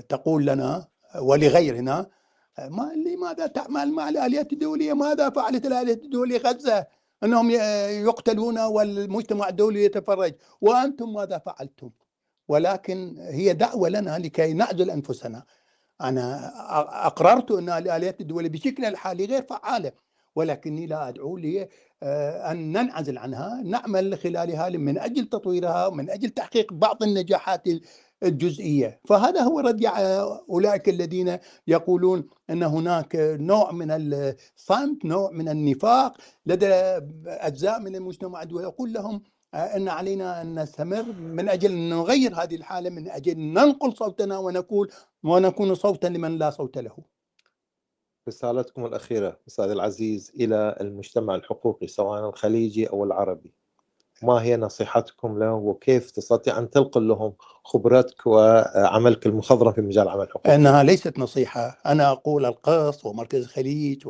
S23: تقول لنا ولغيرنا لماذا تعمل مع الآليات الدولية؟ ماذا فعلت الآليات الدولية غزة؟ أنهم يقتلون والمجتمع الدولي يتفرج، وأنتم ماذا فعلتم؟ ولكن هي دعوة لنا لكي نعزل أنفسنا. أنا أقررت أن الآليات الدولية بشكل الحالي غير فعالة، ولكني لا أدعو أن ننعزل عنها. نعمل خلالها من أجل تطويرها ومن أجل تحقيق بعض النجاحات الجزئية. فهذا هو ردع أولئك الذين يقولون أن هناك نوع من الصمت، نوع من النفاق لدى أجزاء من المجتمع الدولي. أقول لهم أن علينا أن نستمر من أجل أن نغير هذه الحالة، من أجل أن ننقل صوتنا ونكون صوتا لمن لا صوت له.
S20: رسالتكم الأخيرة أستاذ العزيز إلى المجتمع الحقوقي سواء الخليجي أو العربي، ما هي نصيحتكم له، وكيف تستطيع أن تنقل لهم خبرتك وعملك المخضرم في مجال عمل الحقوق؟
S23: أنها ليست نصيحة، أنا أقول القسط ومركز الخليج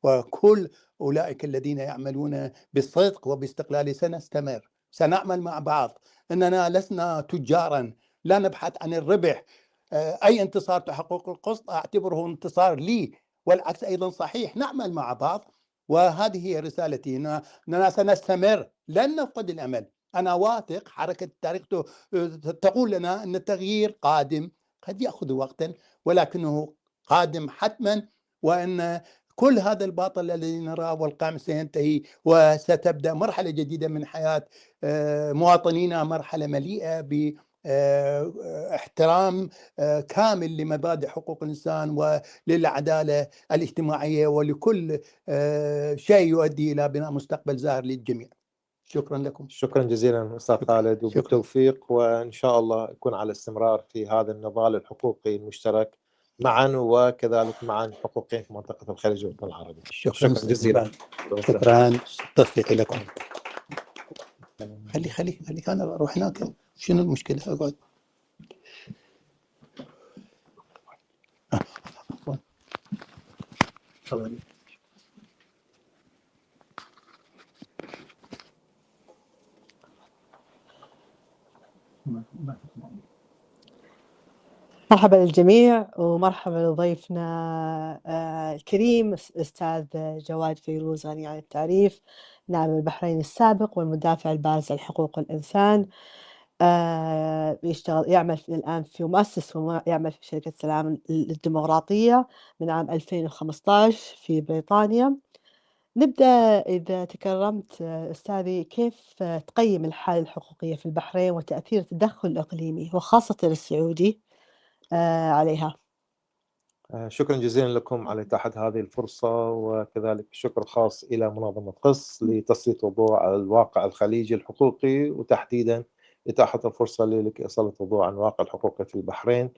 S23: وكل أولئك الذين يعملون بالصدق وباستقلال سنستمر، سنعمل مع بعض. أننا لسنا تجارا، لا نبحث عن الربح. أي انتصار تحقق القسط أعتبره انتصار لي، والعكس أيضا صحيح. نعمل مع بعض، وهذه هي رسالتي، أننا سنستمر، لن نفقد الأمل. أنا واثق حركة التاريخ تقول لنا أن التغيير قادم، قد يأخذ وقتا ولكنه قادم حتما، وأن كل هذا الباطل الذي نراه والقمع سينتهي، وستبدأ مرحلة جديدة من حياة مواطنينا، مرحلة مليئة باحترام كامل لمبادئ حقوق الإنسان وللعدالة الاجتماعية ولكل شيء يؤدي إلى بناء مستقبل زاهر للجميع. شكرا لكم.
S20: شكرا جزيلا أستاذ خالد، وبالتوفيق، وإن شاء الله يكون على استمرار في هذا النضال الحقوقي المشترك معا، وكذلك مع الحقوقيين في منطقة الخليج والوطن العربي.
S23: شكرا
S20: جزيلا.
S23: شكرا، توفيقي لكم. خلي أنا أروح هناك، شنو المشكلة؟ أقعد.
S18: مرحبا للجميع، ومرحبا لضيفنا الكريم الأستاذ جواد فيروز، غني عن التعريف، نائب البحرين السابق والمدافع البارز عن حقوق الإنسان. يعمل الآن في مؤسس ويعمل في شركة سلام الديمقراطية من عام 2015 في بريطانيا. نبدأ إذا تكرمت أستاذي، كيف تقيم الحالة الحقوقية في البحرين وتأثير التدخل الإقليمي وخاصة السعودي عليها؟
S20: شكرا جزيلا لكم على إتاحة هذه الفرصة، وكذلك شكر خاص إلى منظمة قسط لتسليط الضوء على الواقع الخليجي الحقوقي، وتحديدا إتاحة الفرصة لكي أسلط الضوء عن الواقع الحقوقي في البحرين.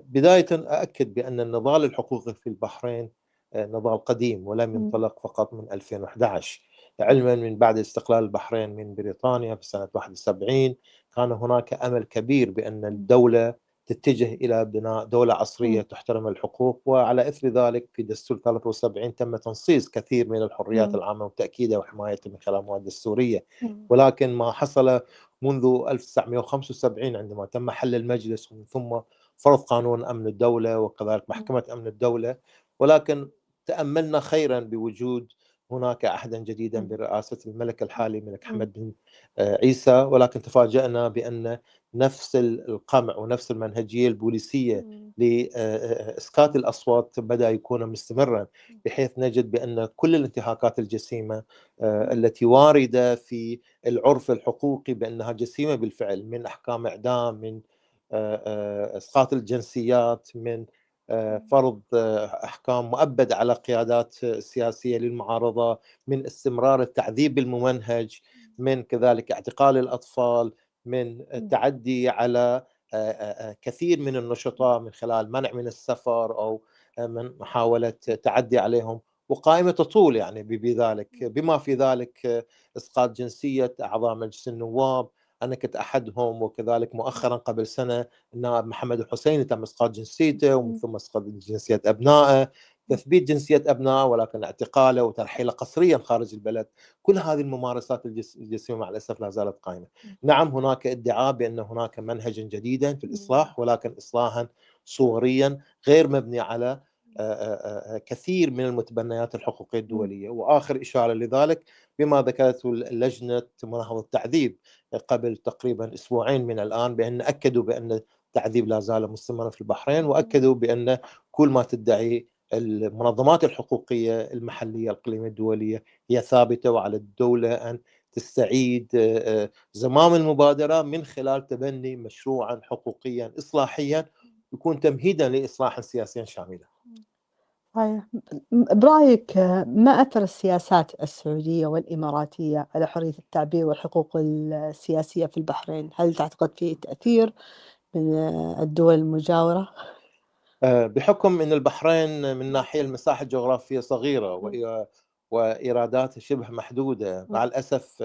S20: بداية أؤكد بأن النضال الحقوقي في البحرين نضال قديم ولم ينطلق فقط من 2011. علما من بعد استقلال البحرين من بريطانيا في سنة 71 كان هناك أمل كبير بأن الدولة تتجه إلى بناء دولة عصرية تحترم الحقوق، وعلى إثر ذلك في دستور 73 تم تنصيص كثير من الحريات العامة وتأكيدها وحمايتها من خلال مواد دستورية. ولكن ما حصل منذ 1975 عندما تم حل المجلس ومن ثم فرض قانون أمن الدولة وكذلك محكمة أمن الدولة، ولكن تأملنا خيرا بوجود هناك عهدا جديدا برئاسة الملك الحالي الملك حمد بن عيسى، ولكن تفاجأنا بأن نفس القمع ونفس المنهجية البوليسية لإسكات الأصوات بدأ يكون مستمرا، بحيث نجد بأن كل الانتهاكات الجسيمة التي واردة في العرف الحقوقي بأنها جسيمة بالفعل، من أحكام إعدام، من إسقاط الجنسيات، من فرض أحكام مؤبد على قيادات سياسية للمعارضة، من استمرار التعذيب الممنهج، من كذلك اعتقال الأطفال، من التعدي على كثير من النشطاء من خلال منع من السفر أو من محاولة تعدي عليهم، وقائمة تطول يعني بذلك، بما في ذلك إسقاط جنسية أعضاء مجلس النواب. أنا كنت أحدهم، وكذلك مؤخرا قبل سنة النائب محمد الحسيني تم إسقاط جنسيته ومن ثم إسقاط جنسية أبنائه، تثبيت جنسية أبنائه ولكن اعتقاله وترحيله قسريا خارج البلد. كل هذه الممارسات الجسيمة مع الأسف لا زالت قائمة. نعم هناك ادعاء بأن هناك منهجا جديدا في الإصلاح، ولكن إصلاحا صوريا غير مبني على كثير من المتبنيات الحقوقية الدولية. وآخر إشارة لذلك بما ذكرته لجنة مناهضة التعذيب قبل تقريبا أسبوعين من الآن، بأن أكدوا بأن التعذيب لا زال مستمرا في البحرين، وأكدوا بأن كل ما تدعي المنظمات الحقوقية المحلية الإقليمية الدولية هي ثابتة، وعلى الدولة أن تستعيد زمام المبادرة من خلال تبني مشروعا حقوقيا إصلاحيا يكون تمهيدا لإصلاح سياسيا شاملا.
S18: برأيك ما أثر السياسات السعودية والإماراتية على حرية التعبير والحقوق السياسية في البحرين؟ هل تعتقد فيه تأثير من الدول المجاورة؟
S20: بحكم أن البحرين من ناحية المساحة الجغرافية صغيرة وإيراداتها شبه محدودة، مع الأسف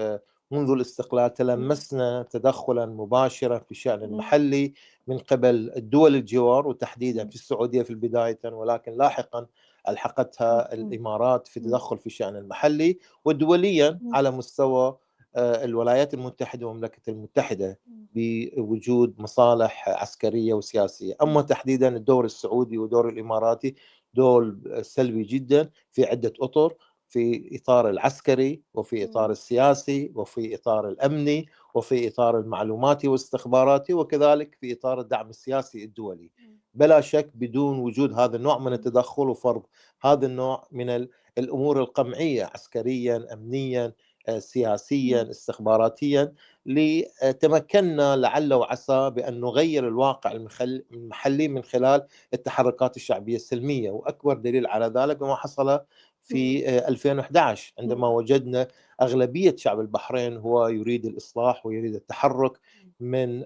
S20: منذ الاستقلال تلمسنا تدخلا مباشرا في الشأن المحلي من قبل الدول الجوار، وتحديدا في السعودية في البداية، ولكن لاحقا ألحقتها الإمارات في تدخل في الشأن المحلي، ودوليا على مستوى الولايات المتحدة والمملكة المتحدة بوجود مصالح عسكرية وسياسية. أما تحديدا الدور السعودي ودور الإماراتي دور سلبي جدا في عدة أطر، في إطار العسكري وفي إطار السياسي وفي إطار الأمني وفي إطار المعلوماتي والاستخباراتي، وكذلك في إطار الدعم السياسي الدولي. بلا شك بدون وجود هذا النوع من التدخل وفرض هذا النوع من الأمور القمعية عسكريا أمنيا سياسيا استخباراتيا، لتمكنا لعل وعسى بأن نغير الواقع المحلي من خلال التحركات الشعبية السلمية. وأكبر دليل على ذلك ما حصل في 2011 عندما وجدنا أغلبية شعب البحرين هو يريد الإصلاح ويريد التحرك من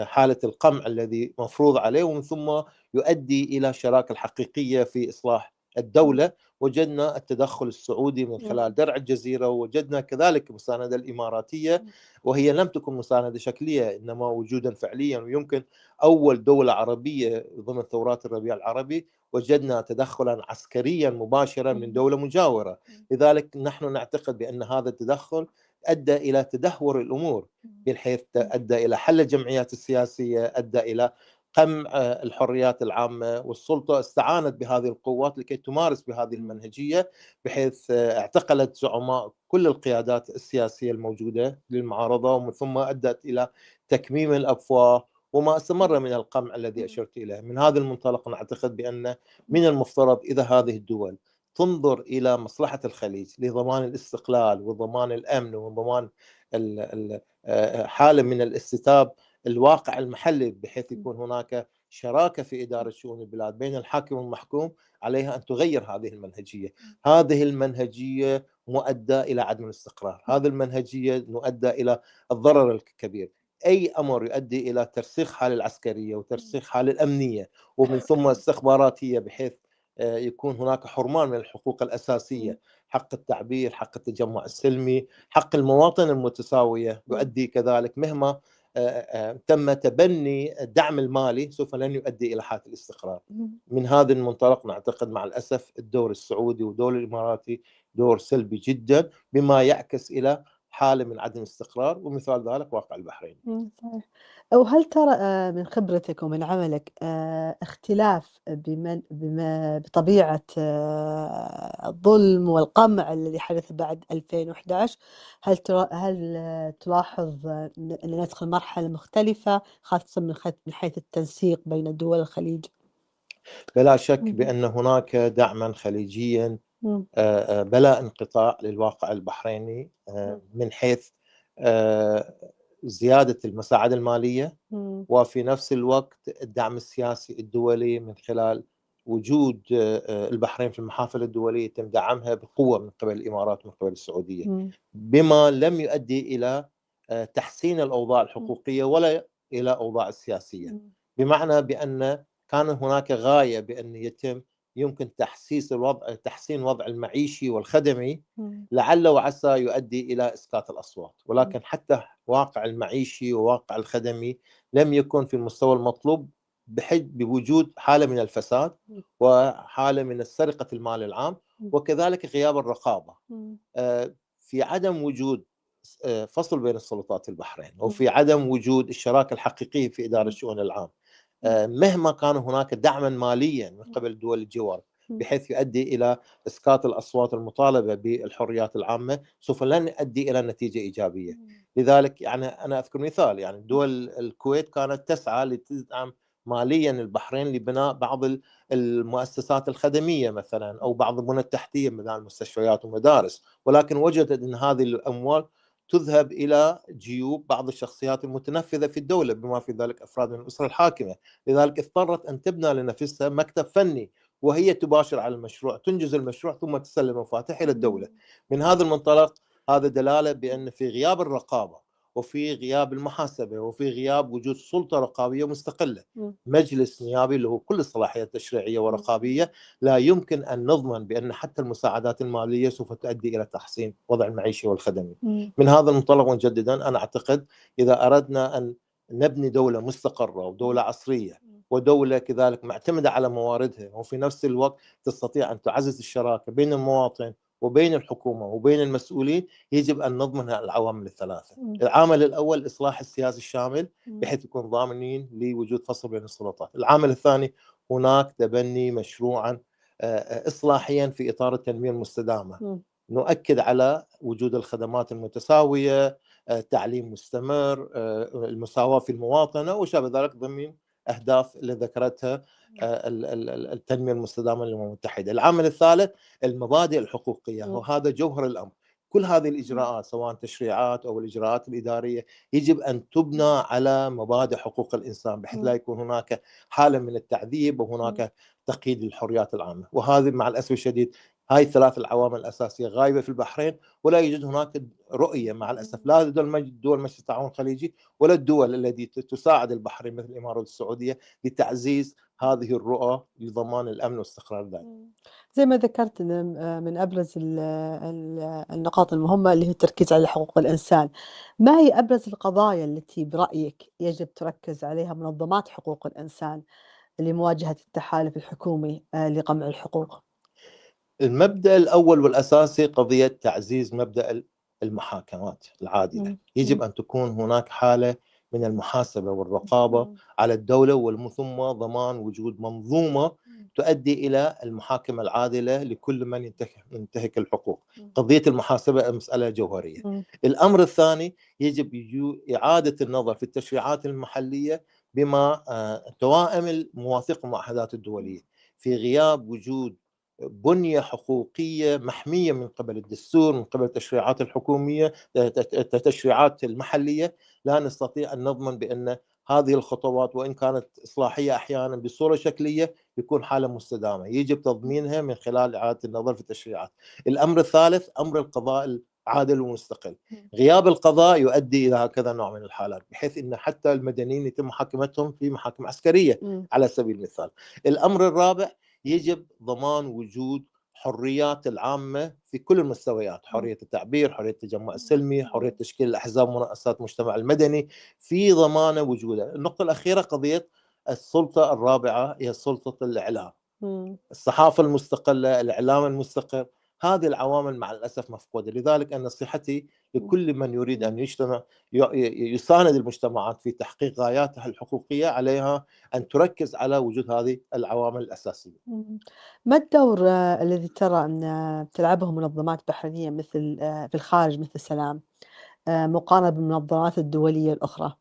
S20: حالة القمع الذي مفروض عليه، ومن ثم يؤدي إلى شراكة الحقيقية في إصلاح الدولة. وجدنا التدخل السعودي من خلال درع الجزيرة، ووجدنا كذلك مساندة الإماراتية، وهي لم تكن مساندة شكلية إنما وجودا فعليا. ويمكن أول دولة عربية ضمن ثورات الربيع العربي وجدنا تدخلا عسكريا مباشرا من دولة مجاورة. لذلك نحن نعتقد بأن هذا التدخل أدى إلى تدهور الأمور، بحيث أدى إلى حل الجمعيات السياسية، أدى إلى قمع الحريات العامة، والسلطة استعانت بهذه القوات لكي تمارس بهذه المنهجية، بحيث اعتقلت زعماء كل القيادات السياسية الموجودة للمعارضة، ومن ثم أدت إلى تكميم الأفواه وما استمر من القمع الذي أشرت إليه. من هذا المنطلق نعتقد بأن من المفترض إذا هذه الدول تنظر إلى مصلحة الخليج لضمان الاستقلال وضمان الأمن وضمان حالة من الاستتاب الواقع المحلي، بحيث يكون هناك شراكة في إدارة شؤون البلاد بين الحاكم والمحكوم، عليها أن تغير هذه المنهجية. هذه المنهجية مؤدى إلى عدم الاستقرار، هذه المنهجية مؤدى إلى الضرر الكبير. أي أمر يؤدي إلى ترسيخ حال العسكرية وترسيخ حال الأمنية ومن ثم استخباراتية، بحيث يكون هناك حرمان من الحقوق الأساسية حق التعبير، حق التجمع السلمي، حق المواطن المتساوية يؤدي كذلك مهما تم تبني الدعم المالي سوف لن يؤدي إلى حالة الاستقرار. من هذا المنطلق نعتقد مع الأسف الدور السعودي والدور الإماراتي دور سلبي جدا، بما يعكس إلى حالة من عدم الاستقرار، ومثال ذلك واقع البحرين.
S18: صحيح. وهل ترى من خبرتك ومن عملك اختلاف بطبيعة الظلم والقمع الذي حدث بعد 2011؟ هل تلاحظ أن ندخل مرحلة مختلفة خاصة من حيث التنسيق بين دول الخليج؟
S20: بلا شك بأن هناك دعما خليجيا بلا انقطاع للواقع البحريني من حيث زيادة المساعدة المالية، وفي نفس الوقت الدعم السياسي الدولي من خلال وجود البحرين في المحافل الدولية يتم دعمها بقوة من قبل الإمارات ومن قبل السعودية، بما لم يؤدي إلى تحسين الأوضاع الحقوقية ولا إلى أوضاع السياسية. بمعنى بأن كان هناك غاية بأن يمكن تحسين الوضع المعيشي والخدمي لعل وعسى يؤدي إلى إسقاط الأصوات، ولكن حتى واقع المعيشي وواقع الخدمي لم يكن في المستوى المطلوب بوجود حالة من الفساد وحالة من سرقة المال العام، وكذلك غياب الرقابة، في عدم وجود فصل بين السلطات في البحرين، وفي عدم وجود الشراكة الحقيقية في إدارة الشؤون العام. مهما كان هناك دعما ماليا من قبل دول الجوار بحيث يؤدي إلى إسقاط الأصوات المطالبة بالحريات العامة، سوف لن يؤدي إلى نتيجة إيجابية. لذلك يعني أنا أذكر مثال، يعني دول الكويت كانت تسعى لتدعم ماليا البحرين لبناء بعض المؤسسات الخدمية مثلا، أو بعض البنى التحتية مثل المستشفيات والمدارس، ولكن وجدت أن هذه الأموال تذهب إلى جيوب بعض الشخصيات المتنفذة في الدولة، بما في ذلك أفراد من الأسرة الحاكمة. لذلك اضطرت أن تبنى لنفسها مكتب فني، وهي تباشر على المشروع، تنجز المشروع ثم تسلم مفاتيح إلى الدولة. من هذا المنطلق هذا دلالة بأن في غياب الرقابة وفي غياب المحاسبة وفي غياب وجود سلطة رقابية مستقلة، مجلس نيابي له كل الصلاحيات التشريعية ورقابية، لا يمكن أن نضمن بأن حتى المساعدات المالية سوف تؤدي إلى تحسين وضع المعيشي والخدمي. من هذا المنطلق مجددا أنا أعتقد إذا أردنا أن نبني دولة مستقرة ودولة عصرية ودولة كذلك معتمدة على مواردها، وفي نفس الوقت تستطيع أن تعزز الشراكة بين المواطن وبين الحكومة وبين المسؤولين، يجب أن نضمن العوامل الثلاثة. العامل الأول إصلاح السياسي الشامل بحيث يكون ضامنين لوجود فصل بين السلطات. العامل الثاني هناك تبني مشروعا إصلاحيا في إطار التنمية المستدامة، نؤكد على وجود الخدمات المتساوية، تعليم مستمر، المساواة في المواطنة وشابه ذلك ضمن أهداف اللي ذكرتها التنمية المستدامة للأمم المتحدة. العامل الثالث المبادئ الحقوقية، وهذا جوهر الأمر. كل هذه الإجراءات سواء تشريعات أو الإجراءات الإدارية يجب أن تبنى على مبادئ حقوق الإنسان بحيث لا يكون هناك حالة من التعذيب وهناك تقييد للحريات العامة. وهذه مع الأسف الشديد هاي الثلاث العوامل الأساسية غايبة في البحرين، ولا يوجد هناك رؤية مع الأسف لا دول مجلس التعاون الخليجي ولا الدول التي تساعد البحرين مثل الإمارات والسعودية لتعزيز هذه الرؤى لضمان الأمن والاستقرار الدائم.
S18: زي ما ذكرت من أبرز النقاط المهمة اللي هي التركيز على حقوق الإنسان. ما هي أبرز القضايا التي برأيك يجب تركز عليها منظمات حقوق الإنسان لمواجهة التحالف الحكومي لقمع الحقوق؟
S20: المبدأ الأول والأساسي قضية تعزيز مبدأ المحاكمات العادلة. يجب أن تكون هناك حالة من المحاسبة والرقابة على الدولة، ومن ثم ضمان وجود منظومة تؤدي إلى المحاكمة العادلة لكل من ينتهك الحقوق. قضية المحاسبة مسألة جوهرية. الأمر الثاني يجب إعادة النظر في التشريعات المحلية بما توائم المواثيق والمعاهدات الدولية، في غياب وجود بنية حقوقية محمية من قبل الدستور من قبل التشريعات الحكومية التشريعات المحلية. لا نستطيع أن نضمن بأن هذه الخطوات وإن كانت إصلاحية أحيانا بصورة شكلية يكون حالة مستدامة، يجب تضمينها من خلال إعادة النظر في التشريعات. الأمر الثالث أمر القضاء العادل والمستقل. غياب القضاء يؤدي إلى هكذا نوع من الحالات بحيث أن حتى المدنيين يتم محاكمتهم في محاكم عسكرية على سبيل المثال. الأمر الرابع يجب ضمان وجود الحريات العامة في كل المستويات، حرية التعبير، حرية التجمع السلمي، حرية تشكيل الأحزاب ومؤسسات المجتمع المدني، في ضمان وجوده. النقطة الأخيرة قضية السلطة الرابعة هي سلطة الإعلام، الصحافة المستقلة، الإعلام المستقل. هذه العوامل مع الأسف مفقودة. لذلك أن نصيحتي لكل من يريد أن يجتمع يساند المجتمعات في تحقيق غاياتها الحقوقية، عليها أن تركز على وجود هذه العوامل الأساسية.
S18: ما الدور الذي ترى أن تلعبه منظمات بحرية مثل في الخارج مثل السلام مقارنة بالمنظمات الدولية الأخرى؟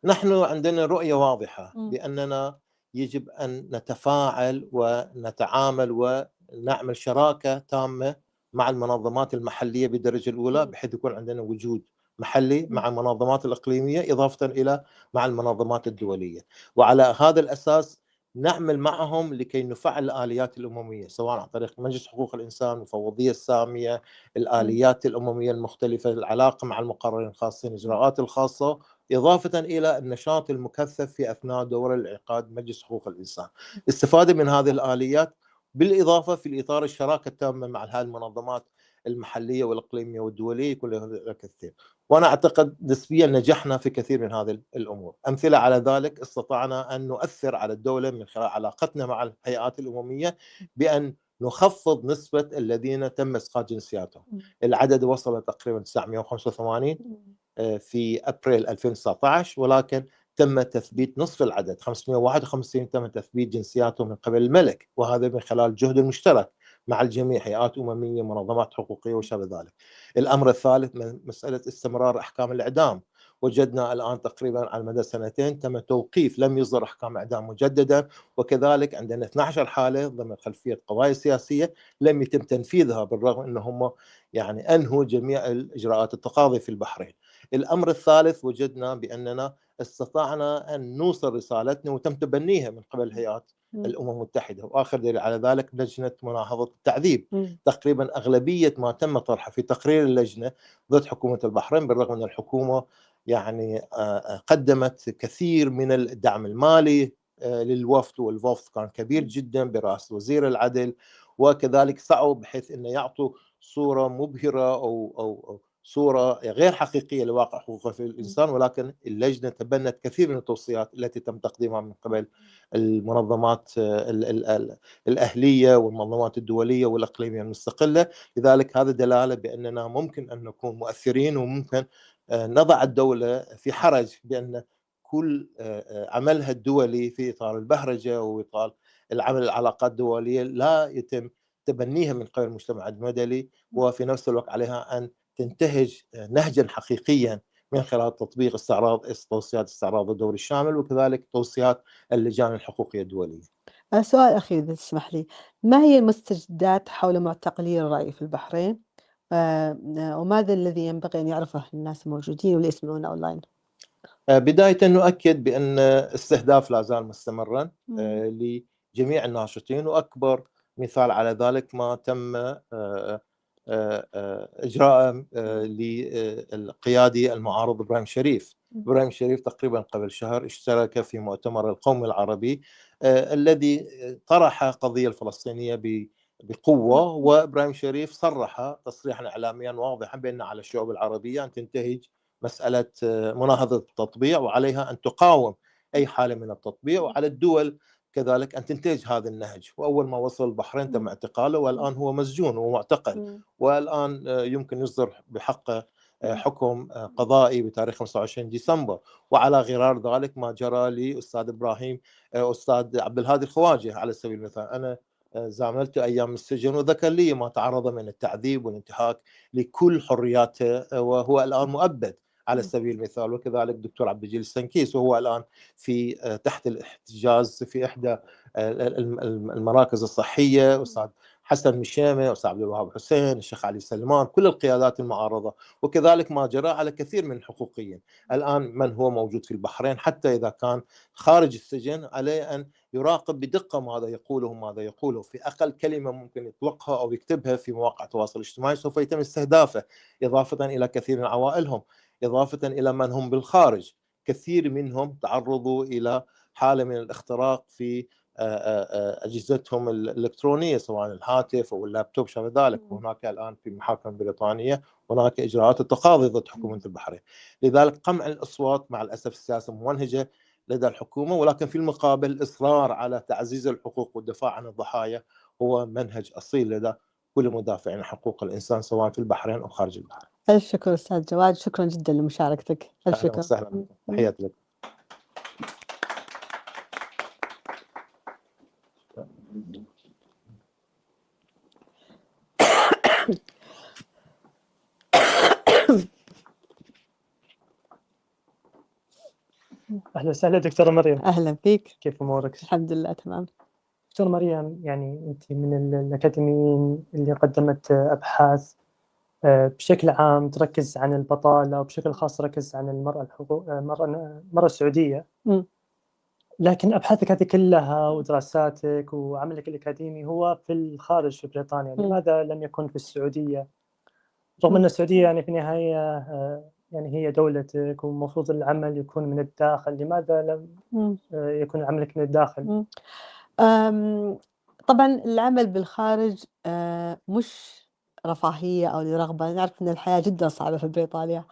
S20: نحن عندنا رؤية واضحة بأننا يجب أن نتفاعل ونتعامل ونعمل شراكة تامة مع المنظمات المحلية بالدرجة الأولى، بحيث يكون عندنا وجود محلي مع المنظمات الإقليمية إضافة إلى مع المنظمات الدولية، وعلى هذا الأساس نعمل معهم لكي نفعل الآليات الأممية، سواء عن طريق مجلس حقوق الإنسان، المفوضية السامية، الآليات الأممية المختلفة، العلاقة مع المقررين الخاصين، الإجراءات الخاصة، إضافة إلى النشاط المكثف في أثناء دور الانعقاد مجلس حقوق الإنسان. استفادة من هذه الآليات، بالإضافة في الإطار الشراكة التامة مع هذه المنظمات المحلية والإقليمية والدولية، كل هذا كثير. وأنا أعتقد نسبيا نجحنا في كثير من هذه الأمور. أمثلة على ذلك، استطعنا أن نؤثر على الدولة من خلال علاقتنا مع الهيئات الأممية بأن نخفض نسبة الذين تم إسقاط جنسياتهم. العدد وصل تقريبا 985 في أبريل 2019، ولكن تم تثبيت نصف العدد، 551 تم تثبيت جنسياتهم من قبل الملك، وهذا من خلال الجهد المشترك مع الجميع، هيئات أممية، منظمات حقوقية وشابه ذلك. الأمر الثالث مسألة استمرار أحكام الإعدام. وجدنا الآن تقريبا على مدى سنتين تم توقيف، لم يصدر أحكام إعدام مجددا، وكذلك عندنا 12 حالة ضمن خلفية قضايا سياسية لم يتم تنفيذها، بالرغم أنهم يعني أنهوا جميع الإجراءات التقاضي في البحرين. الأمر الثالث، وجدنا بأننا استطعنا أن نوصل رسالتنا وتم تبنيها من قبل هيئات الأمم المتحدة. وآخر دليل على ذلك لجنة مناهضة التعذيب. تقريبا أغلبية ما تم طرحه في تقرير اللجنة ضد حكومة البحرين، بالرغم أن الحكومة يعني قدمت كثير من الدعم المالي للوفد، والوفد كان كبير جدا برئاسة وزير العدل، وكذلك سعوا بحيث أن يعطوا صورة مبهرة أو صورة غير حقيقية لواقع حقوق الإنسان، ولكن اللجنة تبنت كثير من التوصيات التي تم تقديمها من قبل المنظمات الأهلية والمنظمات الدولية والإقليمية المستقلة. لذلك هذا دلالة بأننا ممكن أن نكون مؤثرين، وممكن نضع الدولة في حرج بأن كل عملها الدولي في إطار البهرجة وإطار العمل العلاقات الدولية لا يتم تبنيها من قبل المجتمع المدني، وفي نفس الوقت عليها أن تنتهج نهجا حقيقيا من خلال تطبيق توصيات استعراض الدوري الشامل، وكذلك توصيات اللجان الحقوقية الدولية.
S18: سؤال أخير إذا تسمح لي، ما هي المستجدات حول معتقلي الرأي في البحرين؟ وماذا الذي ينبغي أن يعرفه الناس الموجودين واللي يسمعونا أونلاين؟
S20: بداية نؤكد بأن استهداف لا زال مستمرا لجميع الناشطين، وأكبر مثال على ذلك ما تم إجراء للقيادي المعارض إبراهيم شريف. إبراهيم شريف تقريبا قبل شهر اشترك في مؤتمر القومي العربي الذي طرح قضية الفلسطينية بقوة، وإبراهيم شريف صرح تصريحا إعلاميا واضحا بأن على الشعوب العربية أن تنتهج مسألة مناهضة التطبيع، وعليها أن تقاوم أي حالة من التطبيع، وعلى الدول كذلك أن تنتهج هذا النهج. وأول ما وصل البحرين تم اعتقاله، والآن هو مسجون ومعتقل، والآن يمكن يصدر بحقه حكم قضائي بتاريخ 25 ديسمبر. وعلى غرار ذلك ما جرى لأستاذ إبراهيم، أستاذ عبد الهادي الخواجه على سبيل المثال، أنا زاملته أيام السجن وذكر لي ما تعرض من التعذيب والانتهاك لكل حرياته، وهو الآن مؤبد على سبيل المثال. وكذلك دكتور عبد الجليل السنكيس، وهو الآن في تحت الاحتجاز في إحدى المراكز الصحية، أستاذ حسن مشيمة، أستاذ عبد الوهاب حسين، الشيخ علي سلمان، كل القيادات المعارضة. وكذلك ما جرى على كثير من الحقوقيين. الآن من هو موجود في البحرين حتى إذا كان خارج السجن عليه أن يراقب بدقة ماذا يقوله في أقل كلمة ممكن يطلقها أو يكتبها في مواقع التواصل الاجتماعي سوف يتم استهدافه، إضافة إلى كثير من عوائلهم، إضافة إلى من هم بالخارج. كثير منهم تعرضوا إلى حالة من الاختراق في أجهزتهم الإلكترونية سواء الهاتف أو اللابتوب شابه ذلك. وهناك الآن في محاكم بريطانية هناك إجراءات التقاضي ضد حكومة البحرين. لذلك قمع الأصوات مع الأسف السياسة ممنهجة لدى الحكومة، ولكن في المقابل الإصرار على تعزيز الحقوق والدفاع عن الضحايا هو منهج أصيل لدى كل مدافعين حقوق الإنسان سواء في البحرين أو خارج البحرين.
S18: ألف شكر أستاذ جواد، شكرا جدا لمشاركتك. ألف
S20: أهلا
S18: شكر.
S20: وسهلا، تحياتي لك.
S19: أهلا وسهلا دكتورة مريم.
S18: أهلا فيك.
S19: كيف أمورك؟
S18: الحمد لله تمام.
S19: دكتورة مريم، يعني أنت من الأكاديميين اللي قدمت أبحاث بشكل عام تركز عن البطالة، وبشكل خاص تركز عن المرأة السعودية. لكن أبحاثك هذه كلها ودراساتك وعملك الأكاديمي هو في الخارج في بريطانيا، لماذا لم يكن في السعودية؟ رغم أن السعودية يعني في النهاية يعني هي دولتك ومفروض العمل يكون من الداخل، لماذا لم يكون عملك من الداخل؟
S18: طبعا العمل بالخارج مش رفاهية أو لرغبة. نعرف أن الحياة جدا صعبة في بريطانيا،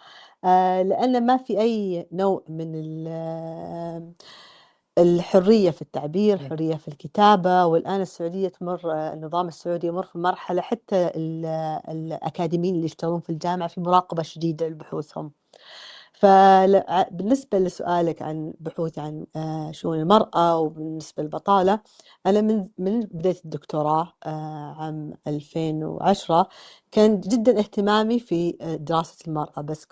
S18: لأن ما في أي نوع من الحرية في التعبير، حرية في الكتابة. والآن السعودية تمر، النظام السعودي يمر في مرحلة حتى الأكاديميين اللي يشتغلون في الجامعة في مراقبة شديدة لبحوثهم. فبالنسبة لسؤالك عن بحوث عن شؤون المرأة وبالنسبة للبطالة، أنا من بداية الدكتوراه عام 2010 كان جدا اهتمامي في دراسة المرأة، بس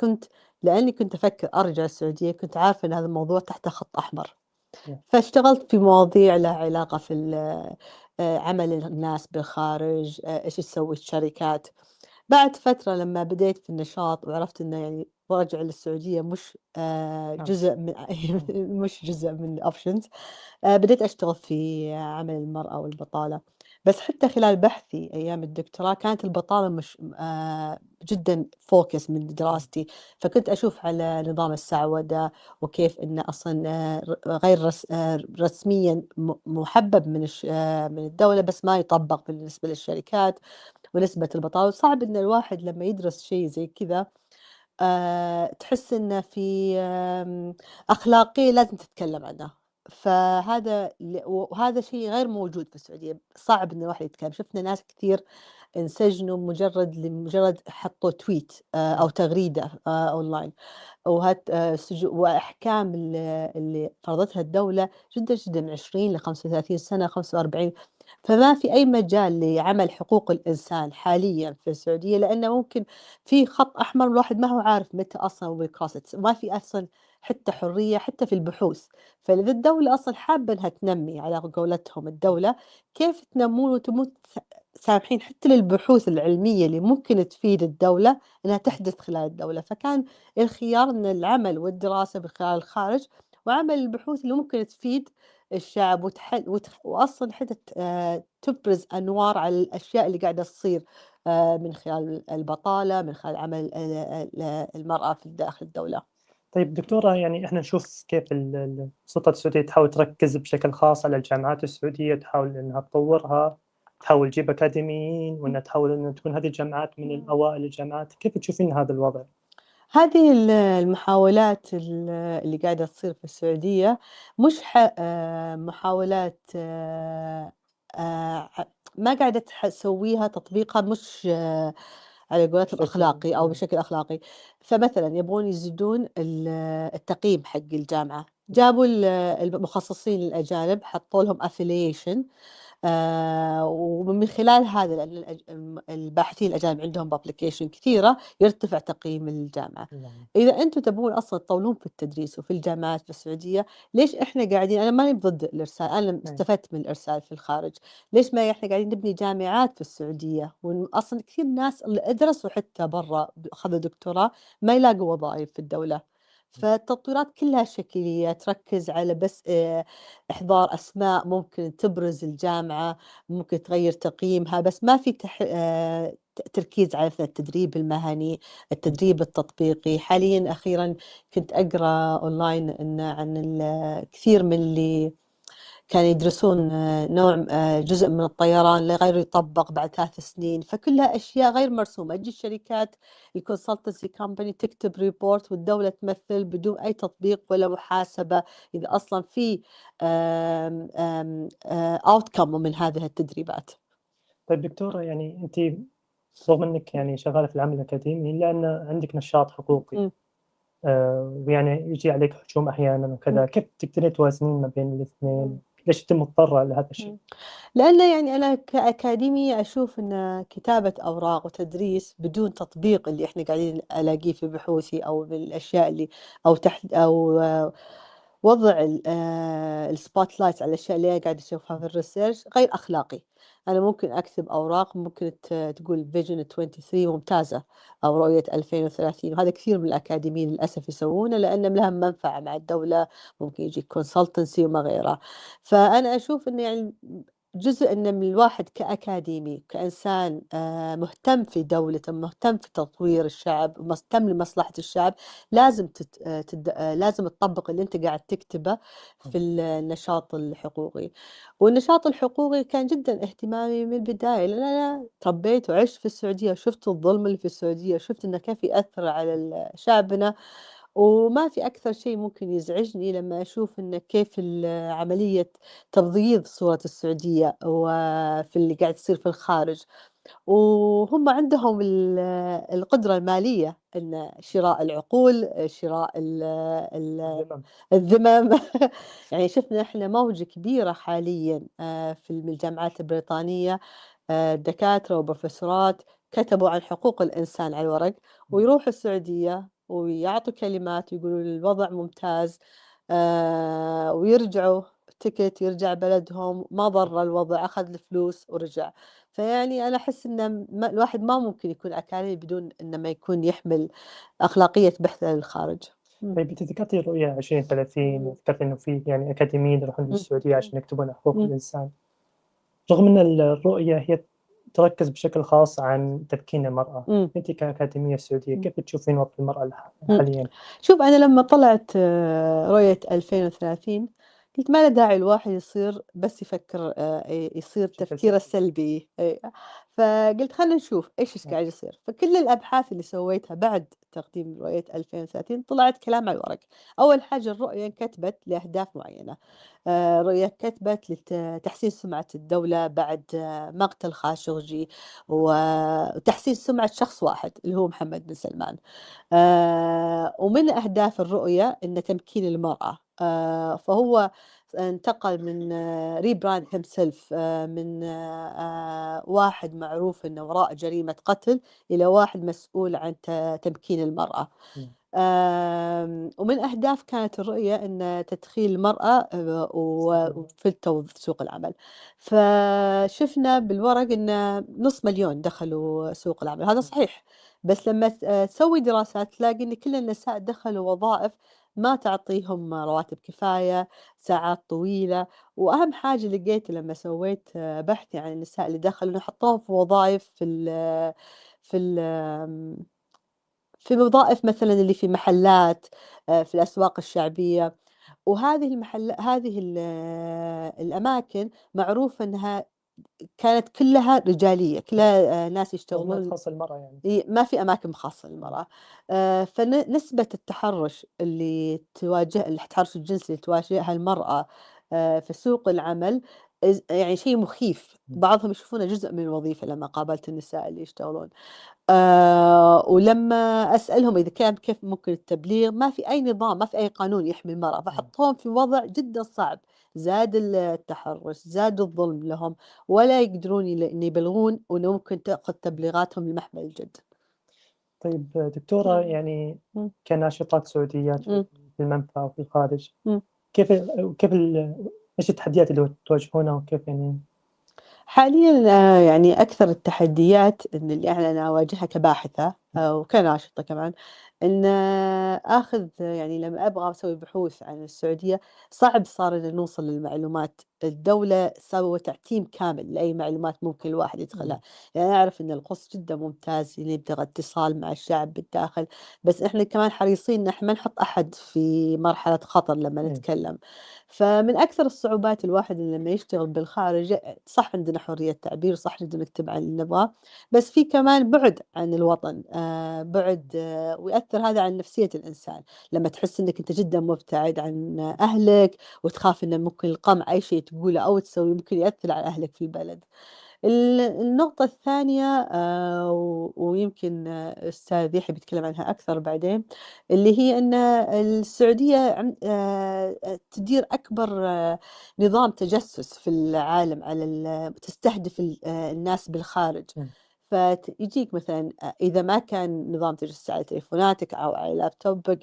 S18: لأني كنت أفكر أرجع السعودية كنت عارفة أن هذا الموضوع تحت خط أحمر. فاشتغلت في مواضيع لها علاقة في عمل الناس بالخارج، إيش تسوي الشركات. بعد فترة لما بديت في النشاط وعرفت إنه يعني برجع للسعودية مش جزء من مش جزء من الأوبشنز، بديت أشتغل في عمل المرأة والبطالة. بس حتى خلال بحثي أيام الدكتوراه كانت البطالة مش جدا فوكس من دراستي، فكنت أشوف على نظام السعودة وكيف إنه أصلا غير رسميا محبب من الدولة، بس ما يطبق بالنسبة للشركات ونسبة البطالة. صعب إن الواحد لما يدرس شيء زي كذا تحس إنه في أخلاقية لازم تتكلم عنه. وهذا شيء غير موجود في السعودية. صعب إن الواحد يتكلم. شفنا ناس كثير انسجنوا لمجرد حطوا تويت أو تغريدة أونلاين، وأحكام اللي فرضتها الدولة جدا جدا من 20 ل 35 سنة 45. فما في أي مجال لعمل حقوق الإنسان حاليا في السعودية، لأنه ممكن في خط أحمر الواحد ما هو عارف متى أصلا ويكروس. ما في أصلا حتى حرية حتى في البحوث. فإذا الدولة أصلا حابة أنها تنمي، على قولتهم الدولة، كيف تنمون وتموت سامحين حتى للبحوث العلمية اللي ممكن تفيد الدولة أنها تحدث خلال الدولة. فكان الخيار أن العمل والدراسة خلال الخارج، وعمل البحوث اللي ممكن تفيد الشعب وأصلا حتى تبرز أنوار على الأشياء اللي قاعدة تصير من خلال البطالة، من خلال عمل المرأة في داخل الدولة.
S19: طيب دكتورة، يعني احنا نشوف كيف السلطة السعودية تحاول تركز بشكل خاص على الجامعات السعودية، تحاول انها تطورها، تحاول تجيب اكاديميين، وانها تحاول ان تكون هذه الجامعات من الاوائل الجامعات. كيف تشوفين هذا الوضع؟
S18: هذه المحاولات اللي قاعدة تصير في السعودية مش محاولات ما قاعدة تسويها تطبيقها مش على قولتهم أخلاقي أو بشكل أخلاقي. فمثلا يبغون يزيدون التقييم حق الجامعة، جابوا المخصصين الأجانب حطوا لهم affiliation، ومن خلال هذا لأن الباحثين الأجانب عندهم بابليكيشن كثيرة يرتفع تقييم الجامعة. إذا أنتم تبون أصلا تطولون في التدريس وفي الجامعات في السعودية، ليش إحنا قاعدين؟ أنا ماني ضد الإرسال، أنا استفدت من الإرسال في الخارج. ليش ما إحنا قاعدين نبني جامعات في السعودية؟ وأصلا كثير ناس اللي درسوا حتى برا أخذوا دكتوراه ما يلاقوا وظائف في الدولة. فالتطويرات كلها شكلية تركز على بس إحضار أسماء ممكن تبرز الجامعة، ممكن تغير تقييمها، بس ما في تركيز على التدريب المهني، التدريب التطبيقي. حاليا أخيرا كنت أقرأ أونلاين عن كثير من اللي كانوا يدرسون نوع جزء من الطيران لغير يطبق بعد 3 سنين، فكلها أشياء غير مرسومة. تجي الشركات الكونسلتنسي كامباني تكتب ريبورت والدولة تمثل بدون أي تطبيق ولا محاسبة إذا أصلا في outcome من هذه التدريبات.
S19: طيب دكتورة، يعني أنت رغم أنك يعني شغالة في العمل الأكاديمي إلا أن عندك نشاط حقوقي، ويعني يجي عليك هجوم أحيانا وكذا، كيف تقدرين توازنين ما بين الاثنين؟ ليش أنت مضطرة لهذا الشيء؟
S18: لأن يعني أنا كأكاديمية أشوف أن كتابة أوراق وتدريس بدون تطبيق اللي إحنا قاعدين ألاقيه في بحوثي أو بالأشياء اللي أو تحت أو وضع السبوت لايت على الأشياء اللي أنا قاعدة أشوفها في الريسيرش غير أخلاقي. أنا ممكن أكتب أوراق ممكن تقول فيجن 23 ممتازة أو رؤية 2030، وهذا كثير من الأكاديميين للأسف يسوونه لأن لهم منفعة مع الدولة، ممكن يجي كونسلتنسي وما غيره. فأنا أشوف إنه يعني جزء إن من الواحد كأكاديمي كإنسان مهتم في دولته، مهتم في تطوير الشعب، مهتم لمصلحة الشعب، لازم لازم تطبق اللي أنت قاعد تكتبه في النشاط الحقوقي. والنشاط الحقوقي كان جدا اهتمامي من البداية، لأن أنا تربيت وعشت في السعودية وشفت الظلم اللي في السعودية، شفت إنه كيف يأثر على شعبنا. وما في أكثر شيء ممكن يزعجني لما أشوف إن كيف عملية تبضيض صورة السعودية وفي اللي قاعد يصير في الخارج، وهم عندهم القدرة المالية إن شراء العقول، شراء الذمم. يعني شفنا إحنا موجة كبيرة حاليا في الجامعات البريطانية، دكاترة وبروفيسورات كتبوا عن حقوق الإنسان على الورق ويروحوا السعودية ويعطوا كلمات ويقولوا الوضع ممتاز، ويرجعوا تكت يرجع بلدهم ما ضر الوضع، أخذ الفلوس ورجع. فيعني أنا أحس إن الواحد ما ممكن يكون أكاديمي بدون إنه ما يكون يحمل أخلاقية بحث للخارج.
S19: طيب أنت ذكرتي الرؤية 2030 وذكرت إنه في يعني أكاديميين يروحون للسعودية عشان يكتبون عن حقوق الإنسان، رغم أن الرؤية هي تركز بشكل خاص عن تمكين المرأة، أنت كأكاديمية سعودية كيف تشوفين وضع المرأة حاليا؟
S18: شوف أنا لما طلعت رؤية 2030 قلت ما له داعي الواحد يصير بس يفكر يصير تفكيره السلبي، فقلت خلينا نشوف إيش قاعد يصير. فكل الأبحاث اللي سويتها بعد تقديم رؤية 2030 طلعت كلام على الورق. أول حاجة الرؤية انكتبت لأهداف معينة، رؤية كتبت لتحسين سمعة الدولة بعد مقتل خاشقجي وتحسين سمعة شخص واحد اللي هو محمد بن سلمان. ومن أهداف الرؤية إن تمكين المرأة، فهو انتقل من ريبراند himself من واحد معروف إنه وراء جريمة قتل إلى واحد مسؤول عن تمكين المرأة. ومن أهداف كانت الرؤية أن تدخيل المرأة في سوق العمل. فشفنا بالورق أن 500,000 دخلوا سوق العمل، هذا صحيح، بس لما تسوي دراسات تلاقي أن كل النساء دخلوا وظائف ما تعطيهم رواتب كفاية، ساعات طويلة. وأهم حاجة لقيت لما سويت بحث عن النساء اللي دخلوا نحطهم في وظائف في وظائف مثلا اللي في محلات، في الأسواق الشعبية. وهذه هذه الأماكن معروفة أنها كانت كلها رجالية، كلها ناس يشتغلون
S19: خاصة المرأة يعني
S18: ما في أماكن خاصة للمرأة. فنسبة التحرش التحرش الجنسي اللي تواجهها المرأة في سوق العمل يعني شيء مخيف. بعضهم يشوفونه جزء من الوظيفة لما قابلت النساء اللي يشتغلون. ولما أسألهم إذا كان كيف ممكن التبليغ، ما في أي نظام، ما في أي قانون يحمي المرأة، فحطهم في وضع جدا صعب، زاد التحرش، زاد الظلم لهم، ولا يقدرون إن يبلغون، وإنه ممكن تأخذ تبليغاتهم لمحمل الجد.
S19: طيب دكتورة، يعني كناشطات سعوديات في المنفى وفي الخارج، كيف إيش التحديات اللي تواجهونها وكيف يعني؟
S18: حاليا يعني أكثر التحديات اللي أنا أواجهها كباحثة وكناشطة كمان، إن آخذ يعني لما أبغى أسوي بحوث عن السعودية صعب صار إن نوصل للمعلومات الدولة سووا تعتيم كامل لأي معلومات ممكن الواحد يدخلها. يعني أعرف أن القسط جدا ممتاز اللي يبدأ اتصال مع الشعب بالداخل، بس إحنا كمان حريصين إن إحنا ما نحط أحد في مرحلة خطر لما نتكلم. فمن أكثر الصعوبات الواحد لما يشتغل بالخارج، صح عندنا حرية تعبير، صح نقدر نكتب عن اللي نبغاه، بس في كمان بعد عن الوطن، بعد، ويأثر هذا عن نفسية الإنسان لما تحس إنك أنت جدا مبتعد عن أهلك، وتخاف إن ممكن القمع أي شيء تقوله أو تسويه ممكن يأثر على أهلك في البلد. النقطة الثانية، ويمكن أستاذ يحيى بيتكلم عنها أكثر بعدين، اللي هي أن السعودية تدير أكبر نظام تجسس في العالم، على تستهدف الناس بالخارج. فيجيك مثلا إذا ما كان نظام تجسس على تليفوناتك أو على لابتوبك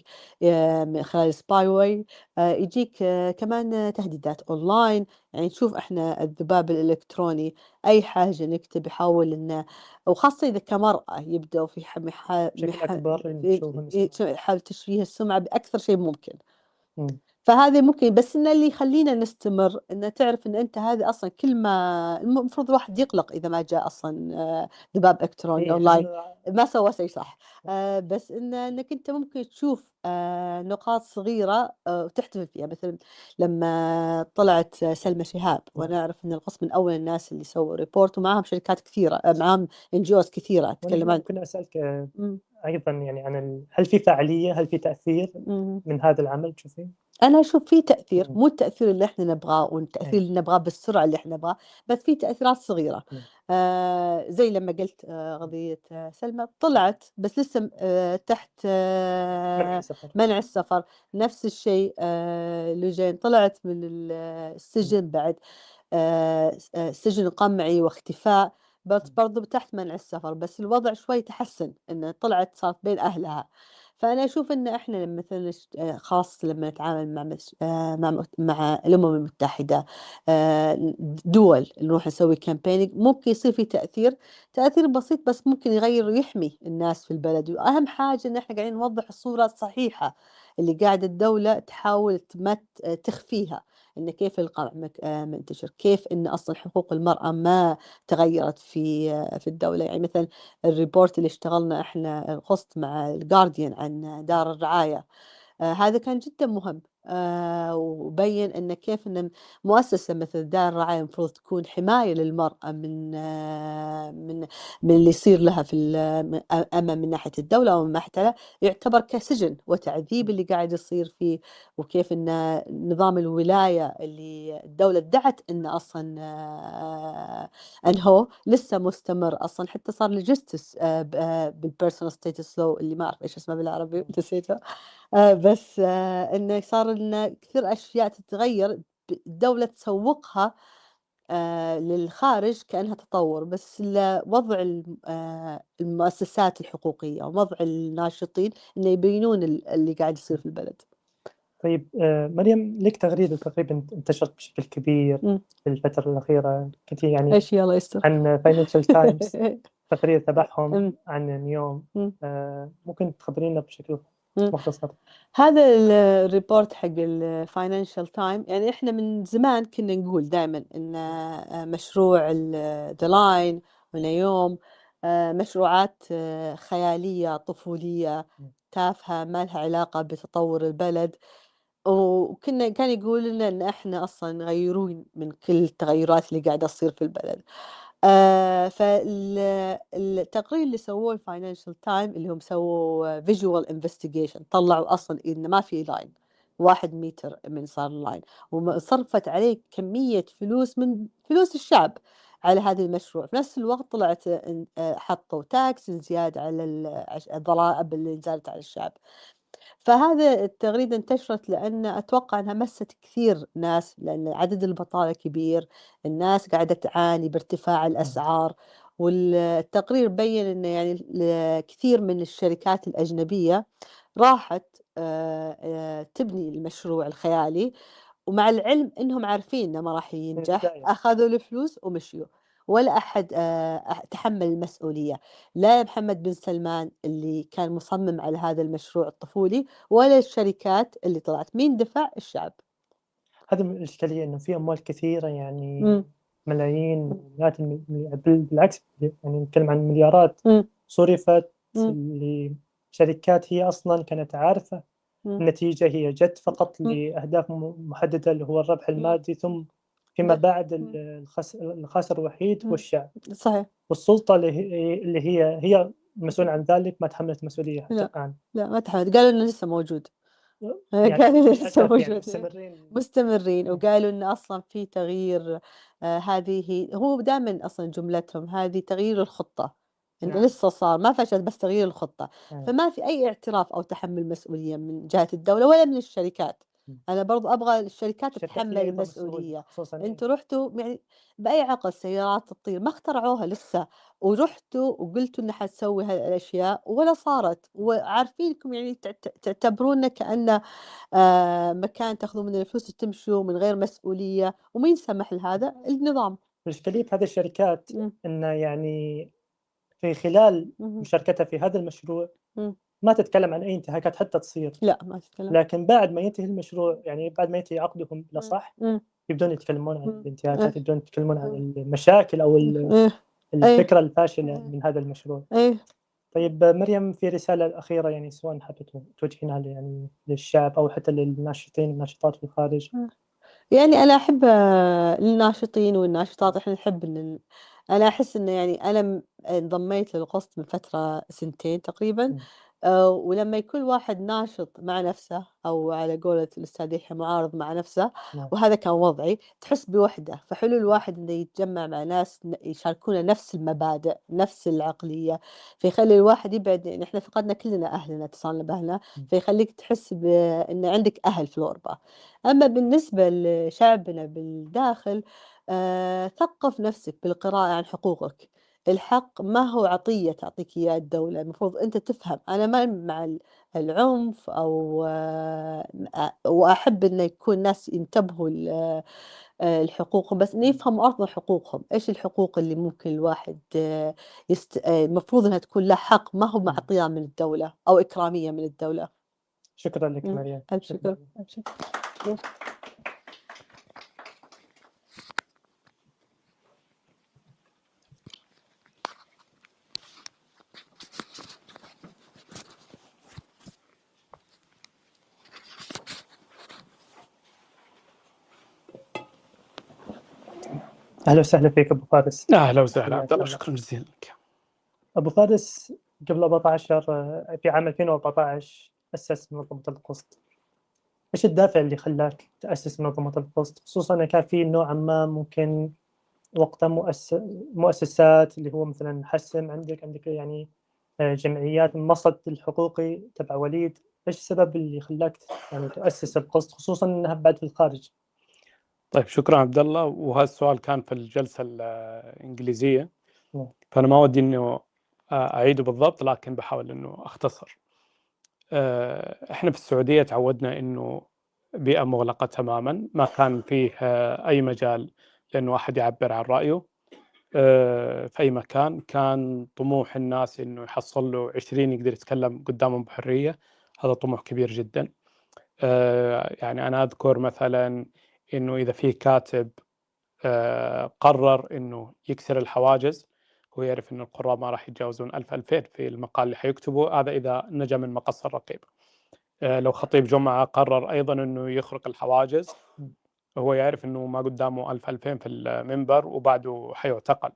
S18: من خلال سباي واي، يجيك كمان تهديدات أونلاين. يعني نشوف إحنا الذباب الإلكتروني، أي حاجة نكتب يحاول إنه، وخاصة إذا كمرأة يبدأوا في
S19: بشكل أكبر نشوفهم
S18: يحاول تشويه السمعة بأكثر شيء ممكن. فهذا ممكن، بس إن اللي يخلينا نستمر إن تعرف إن أنت هذا أصلا كل ما المفروض الواحد يقلق إذا ما جاء أصلا ذباب إلكتروني أونلاين ما سوى شيء صح. بس إنك أنت ممكن تشوف نقاط صغيرة وتحتفل فيها. مثلا لما طلعت سلمى شهاب، وأنا أعرف إن القسط من أول الناس اللي سووا ريبورت، ومعهم شركات كثيرة، معهم NGOs كثيرة تتكلم عن.
S19: ممكن أسألك أيضا يعني عن هل في فعالية، هل في تأثير من هذا العمل تشوفين؟
S18: أنا أشوف في تأثير، مو التأثير اللي إحنا نبغاه والتأثير اللي نبغاه بالسرعة اللي إحنا نبغاه، بس في تأثيرات صغيرة. زي لما قلت قضية سلمى طلعت، بس لسه تحت منع السفر. نفس الشيء لجين طلعت من السجن بعد سجن قمعي واختفاء، بس برضو تحت منع السفر، بس الوضع شوي تحسن إنه طلعت صارت بين أهلها. فأنا أشوف إن إحنا لما مثلا خاص لما نتعامل مع الأمم المتحدة، دول نروح نسوي كامبينج، ممكن يصير في تأثير بسيط، بس ممكن يغير ويحمي الناس في البلد. وأهم حاجة إن إحنا قاعدين نوضح الصورة الصحيحة اللي قاعدة الدولة تحاول ما تخفيها، إن كيف القمع منتشر، كيف إن أصلا حقوق المرأة ما تغيرت في الدولة. يعني مثلا الريبورت اللي اشتغلنا إحنا القسط مع الجارديان عن دار الرعاية، هذا كان جدا مهم، وبين أن كيف أن مؤسسة مثل دار الرعاية المفروض تكون حماية للمرأة من اللي يصير لها أما من ناحية الدولة أو من ناحية يعتبر كسجن وتعذيب اللي قاعد يصير فيه، وكيف أن نظام الولاية اللي الدولة ادعت أن أصلا أنه لسه مستمر أصلا، حتى صار لجستس بالبيرسونال ستيتس لو اللي ما أعرف إيش اسمه بالعربي نسيته. بس إنه صار إنه كثير أشياء تتغير، الدولة تسوقها للخارج كأنها تطور، بس وضع المؤسسات الحقوقية ووضع الناشطين إنه يبينون اللي قاعد يصير في البلد.
S19: طيب مريم، لك تغريدة تقريبا انتشرت بشكل كبير في الفترة الأخيرة كثير، يعني
S18: إيش يلا يستر
S19: عن فاينانشال تايمز تقرير تبعهم عن اليوم، ممكن تخبرينا بشكل مختصر؟
S18: هذا الريبورت حق الفاينانشال تايم، يعني احنا من زمان كنا نقول دائما ان مشروع ذا لاين ونيوم مشروعات خيالية طفولية تافهة ما لها علاقة بتطور البلد، كان يقول لنا ان احنا اصلا نغيرون من كل التغيرات اللي قاعدة تصير في البلد. فالتقرير اللي سووه الفاينانشال تايم اللي هم سووا فيجوال انفستيجيشن، طلعوا اصلا ان ما في لاين 1 متر من صار اللاين، وصرفت عليه كمية فلوس من فلوس الشعب على هذا المشروع. في نفس الوقت طلعت حطوا تاكس زيادة على الضرائب اللي نزلت على الشعب. فهذا التغريدة انتشرت لأن أتوقع أنها مست كثير ناس، لأن عدد البطالة كبير، الناس قاعدة تعاني بارتفاع الأسعار. والتقرير بين أنه يعني كثير من الشركات الأجنبية راحت تبني المشروع الخيالي، ومع العلم أنهم عارفين أنه ما راح ينجح، أخذوا الفلوس ومشيوا، ولا أحد تحمل المسؤولية، لا محمد بن سلمان اللي كان مصمم على هذا المشروع الطفولي، ولا الشركات اللي طلعت. مين دفع؟ الشعب.
S19: هذه الإشكالية، إنه في أموال كثيرة يعني ملايين مئات بالعكس يعني نتكلم عن مليارات صرفت لشركات هي أصلا كانت عارفة النتيجة، هي جت فقط لأهداف محددة اللي هو الربح المادي، ثم فيما بعد الخاسر الوحيد هو الشعب.
S18: صحيح.
S19: والسلطة اللي هي مسؤولة عن ذلك ما تحملت مسؤولية حتى الآن.
S18: لا ما تحملت، قالوا إنه لسه موجود.
S19: يعني
S18: قالوا لسه موجود
S19: يعني
S18: مستمرين، وقالوا إن أصلا في تغيير. هذه هو دائما أصلا جملتهم هذه تغيير الخطة، إنه لسه صار ما فشل بس تغيير الخطة. فما في أي اعتراف أو تحمل مسؤولية من جهة الدولة ولا من الشركات. أنا برضو أبغى الشركات تتحمل المسؤولية. أنتوا رحتوا يعني بأي عقل سيارات تطير ما اخترعوها لسه، ورحتوا وقلتوا إن حتسوي هذه الأشياء ولا صارت، وعارفينكم يعني تعتبرونه كأنه مكان تاخذوا منه الفلوس وتمشوا من غير مسؤولية. ومين سمح لهذا؟ النظام.
S19: الإشكالية في هذه الشركات إنه يعني في خلال مشاركتها في هذا المشروع ما تتكلم عن أي انتهاكات حتى تصير،
S18: لا ما تتكلم،
S19: لكن بعد ما ينتهي المشروع يعني بعد ما ينتهي عقدهم بالأصح يبدون يتكلمون عن الانتهاكات، يبدون يتكلمون عن المشاكل أو الفكرة الفاشلة من هذا المشروع. طيب مريم، في رسالة أخيرة يعني سواء حابة توجهينها يعني للشعب أو حتى للناشطين والناشطات في الخارج؟
S18: يعني أنا أحب الناشطين والناشطات، إحنا نحب إن أنا أحس إنه يعني أنا انضميت للقسط من فترة 2 تقريبا. ولما يكون واحد ناشط مع نفسه أو على قولة الأستاذ يحيى معارض مع نفسه، وهذا كان وضعي، تحس بوحدة. فحلو الواحد إنه يتجمع مع ناس يشاركون نفس المبادئ نفس العقلية، فيخلي الواحد يبعد. يعني إحنا فقدنا كلنا أهلنا، اتصلنا بأهلنا، فيخليك تحس بأن عندك أهل في الغربة. أما بالنسبة لشعبنا بالداخل، ثقف نفسك بالقراءة عن حقوقك. الحق ما هو عطية تعطيك إياه الدولة، المفروض أنت تفهم. أنا ما مع العنف أو وأحب إنه يكون الناس ينتبهوا الحقوق، بس إنه يفهموا أصلا حقوقهم. إيش الحقوق اللي ممكن الواحد المفروض إنها تكون له حق، ما هو معطية من الدولة أو إكرامية من الدولة.
S19: شكرا لك مريم.
S18: ألف شكر.
S19: أهلا وسهلا فيك أبو فارس.
S15: أهلا وسهلا عبد الله، شكرا جزيلا لك.
S19: أبو فارس، قبل 14 في عام 2014 أسس منظمة القسط. إيش الدافع اللي خلاك تأسس منظمة القسط؟ خصوصا أن كان في نوعا ما ممكن وقتها مؤسسات اللي هو مثلا حسم، عندك يعني جمعيات، المصد الحقوقي تبع وليد. إيش السبب اللي خلاك يعني تأسس القسط خصوصا أنها بعد في الخارج؟
S15: طيب شكرا عبد الله، وهذا السؤال كان في الجلسة الإنجليزية، فأنا ما ودي إنه أعيده بالضبط، لكن بحاول إنه أختصر. إحنا في السعودية تعودنا إنه بيئة مغلقة تماما، ما كان فيه أي مجال لأنه أحد يعبر عن رأيه في أي مكان. كان طموح الناس إنه يحصل له 20 يقدر يتكلم قدامهم بحرية، هذا طموح كبير جدا. يعني أنا أذكر مثلا إنه إذا في كاتب قرر إنه يكسر الحواجز، هو يعرف إنه القراء ما راح يتجاوزون 1000-2000 في المقال اللي حيكتبه، هذا إذا نجا من مقص الرقيب. لو خطيب جمعة قرر أيضا إنه يخرق الحواجز، هو يعرف إنه ما قدامه 1000-2000 في المنبر وبعده حيعتقل.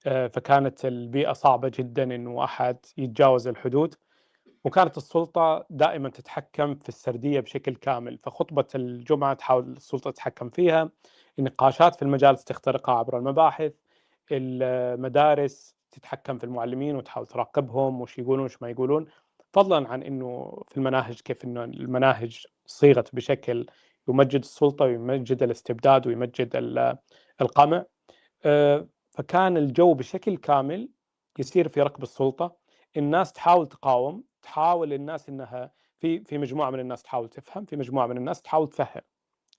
S15: فكانت البيئة صعبة جدا إنه أحد يتجاوز الحدود، وكانت السلطة دائما تتحكم في السردية بشكل كامل. فخطبة الجمعة تحاول السلطة تتحكم فيها، النقاشات في المجالس تخترقها عبر المباحث، المدارس تتحكم في المعلمين وتحاول تراقبهم وش يقولون وش ما يقولون، فضلا عن إنه في المناهج كيف إنه المناهج صيغت بشكل يمجد السلطة ويمجد الاستبداد ويمجد القمع. فكان الجو بشكل كامل يسير في ركب السلطة. الناس تحاول تقاوم، تحاول الناس إنها في مجموعة من الناس تحاول تفهم، في مجموعة من الناس تحاول تفهم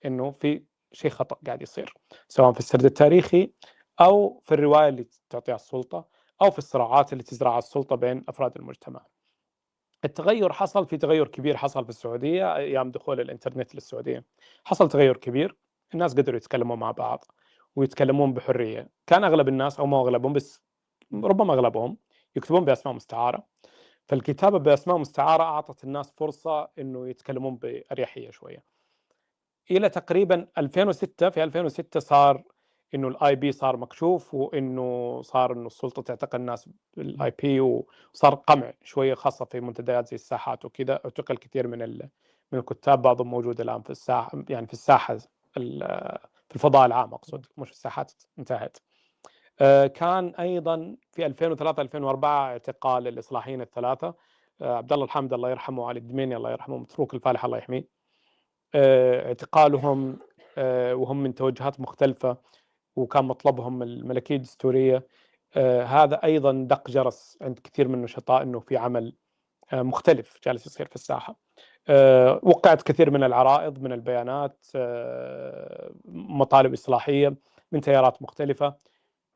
S15: إنه في شيء خطأ قاعد يصير، سواء في السرد التاريخي أو في الرواية اللي تعطيها السلطة أو في الصراعات اللي تزرعها السلطة بين أفراد المجتمع.
S17: التغير حصل، في تغير كبير حصل في السعودية أيام دخول الإنترنت للسعودية. حصل تغير كبير، الناس قدروا يتكلموا مع بعض ويتكلمون بحرية. كان أغلب الناس، أو ما أغلبهم بس ربما أغلبهم، يكتبون بأسماء مستعارة. فالكتابة بأسماء مستعارة أعطت الناس فرصة إنه يتكلمون بأريحية شوية. إلى تقريبا 2006، في 2006 صار إنه الآي بي صار مكشوف، وإنه صار إنه السلطة تعتقل الناس بالآي بي، وصار قمع شوية خاصة في منتديات زي الساحات وكذا. اعتقل كثير من الكتاب، بعضهم موجود الآن في الساحة، يعني في الساحة في الفضاء العام أقصد، مش الساحات انتهت. كان أيضا في 2003 2004 اعتقال الإصلاحيين الثلاثة، عبد الله الحامد الله يرحمه، وعلي الدميني الله يرحمه، متروك الفالح الله يحميه. اعتقالهم وهم من توجهات مختلفة، وكان مطلبهم الملكية الدستورية. هذا أيضا دق جرس عند كثير من النشطاء أنه في عمل مختلف جالس يصير في الساحة. وقعت كثير من العرائض، من البيانات، مطالب إصلاحية من تيارات مختلفة.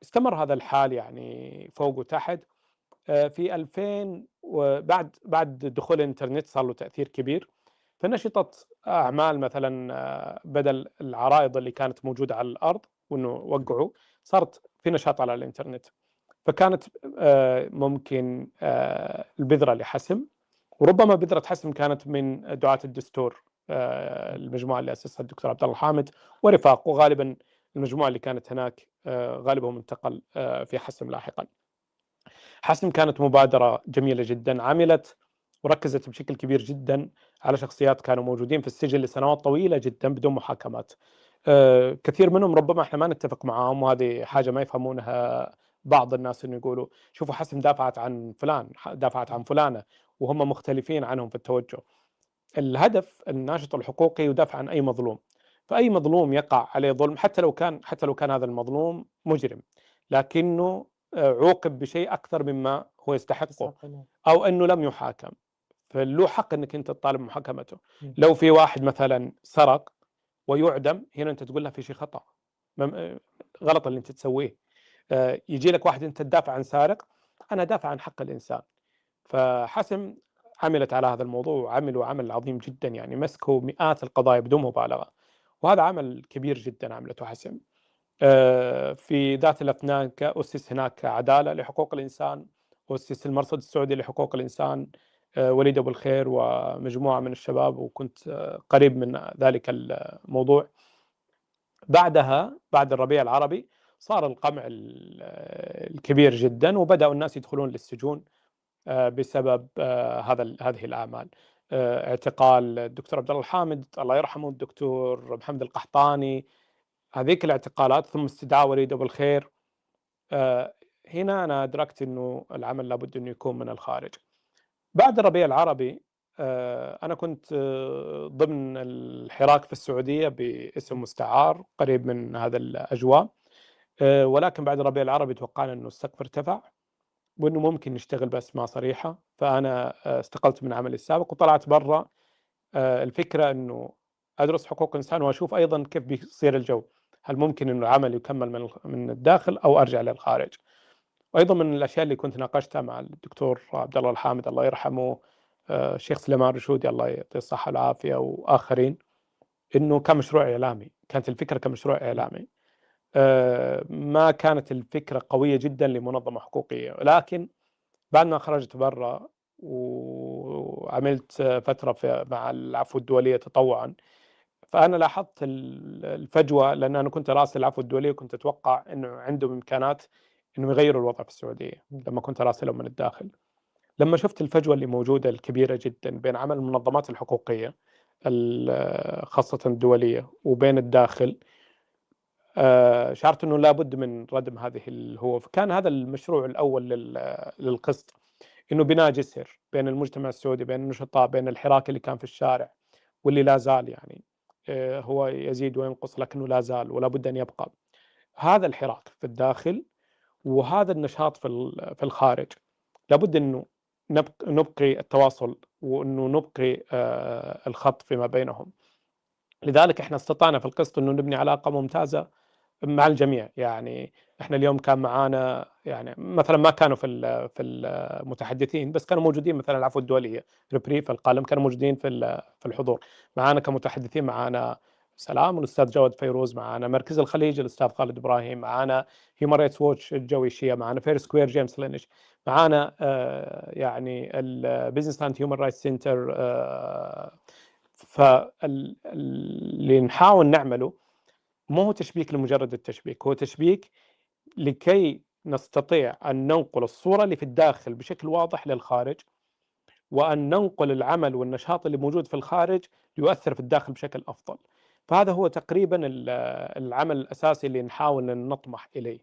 S17: استمر هذا الحال يعني فوق وتحت. في 2000 بعد دخول الإنترنت صار له تأثير كبير، فنشطت أعمال مثلا بدل العرائض اللي كانت موجودة على الأرض وإنه وقعوا، صارت في نشاط على الإنترنت. فكانت ممكن البذرة لحسم، وربما بذرة حسم كانت من دعاة الدستور، المجموعة اللي أسسها الدكتور عبد الله الحامد ورفاقه. وغالبا المجموعة اللي كانت هناك غالبهم انتقل في حسم لاحقا. حسم كانت مبادرة جميلة جدا، عملت وركزت بشكل كبير جدا على شخصيات كانوا موجودين في السجن لسنوات طويلة جدا بدون محاكمات. كثير منهم ربما احنا ما نتفق معهم، وهذه حاجة ما يفهمونها بعض الناس، انه يقولوا شوفوا حسم دافعت عن فلان، دافعت عن فلانة، وهم مختلفين عنهم في التوجه. الهدف الناشط الحقوقي يدافع عن أي مظلوم، فأي مظلوم يقع عليه ظلم، حتى لو كان هذا المظلوم مجرم، لكنه عوقب بشيء أكثر مما هو يستحقه، أو أنه لم يحاكم، فله حق أنك أنت تطالب محاكمته. لو في واحد مثلا سرق ويعدم، هنا أنت تقول له في شيء خطأ، غلط اللي أنت تسويه. يجي لك واحد أنت تدافع عن سارق، أنا دافع عن حق الإنسان. فحسم عملت على هذا الموضوع، وعملوا عمل عظيم جدا، يعني مسكوا مئات القضايا بدون مبالغة، وهذا عمل كبير جدا عملته حسم. في ذات الأثناء أسس هناك عدالة لحقوق الإنسان، أسس المرصد السعودي لحقوق الإنسان، وليد أبو الخير ومجموعة من الشباب، وكنت قريب من ذلك الموضوع. بعدها بعد الربيع العربي صار القمع الكبير جدا، وبدأوا الناس يدخلون للسجون بسبب هذه الأعمال. اعتقال الدكتور عبد الله الحامد الله يرحمه، الدكتور محمد القحطاني، هذيك الاعتقالات، ثم استدعاء وليد أبو الخير. هنا أنا أدركت أنه العمل لابد أنه يكون من الخارج. بعد الربيع العربي أنا كنت ضمن الحراك في السعودية باسم مستعار قريب من هذا الأجواء، ولكن بعد الربيع العربي توقعنا أنه السقف ارتفع وأنه ممكن نشتغل بأسماء صريحة. فأنا استقلت من عملي السابق وطلعت برا. الفكرة أنه أدرس حقوق الإنسان وأشوف أيضا كيف بيصير الجو، هل ممكن أنه العمل يكمل من الداخل أو أرجع للخارج. وأيضا من الأشياء اللي كنت ناقشتها مع الدكتور عبد الله الحامد الله يرحمه، الشيخ سليمان رشودي الله يعطيه الصحة والعافية، وآخرين، إنه كمشروع إعلامي، كانت الفكرة كمشروع إعلامي. ما كانت الفكرة قوية جدا لمنظمة حقوقية. لكن بعد ما خرجت برا وعملت فترة مع العفو الدولية تطوعا، فأنا لاحظت الفجوة، لأن أنا كنت رأس العفو الدولية وكنت أتوقع أنه عندهم إمكانات أنه يغيروا الوضع في السعودية لما كنت راسلهم من الداخل. لما شفت الفجوة اللي موجودة الكبيرة جدا بين عمل المنظمات الحقوقية خاصة الدولية وبين الداخل، شعرت أنه لابد من ردم هذه الهوة. فكان هذا المشروع الأول للقسط، أنه بناء جسر بين المجتمع السعودي، بين النشطاء، بين الحراك اللي كان في الشارع واللي لا زال، يعني هو يزيد وينقص لكنه لا زال ولا بد أن يبقى. هذا الحراك في الداخل وهذا النشاط في الخارج، لابد أنه نبقي التواصل، وأنه نبقي الخط فيما بينهم. لذلك احنا استطعنا في القسط أنه نبني علاقة ممتازة مع الجميع. يعني احنا اليوم كان معانا يعني مثلا ما كانوا في المتحدثين، بس كانوا موجودين مثلا العفو الدوليه ريبريف القلم كانوا موجودين في الحضور معانا كمتحدثين. معانا سلام والاستاذ جواد فيروز، معانا مركز الخليج الاستاذ خالد ابراهيم، معانا هيومن رايتس ووتش الجوي شيا، معانا فير سكوير جيمس لينش، معانا يعني البزنس اند هيومن رايتس سنتر. فاللي نحاول نعمله مو هو تشبيك لمجرد التشبيك، هو تشبيك لكي نستطيع أن ننقل الصورة اللي في الداخل بشكل واضح للخارج، وأن ننقل العمل والنشاط اللي موجود في الخارج ليؤثر في الداخل بشكل أفضل. فهذا هو تقريبا العمل الأساسي اللي نحاول أن نطمح إليه،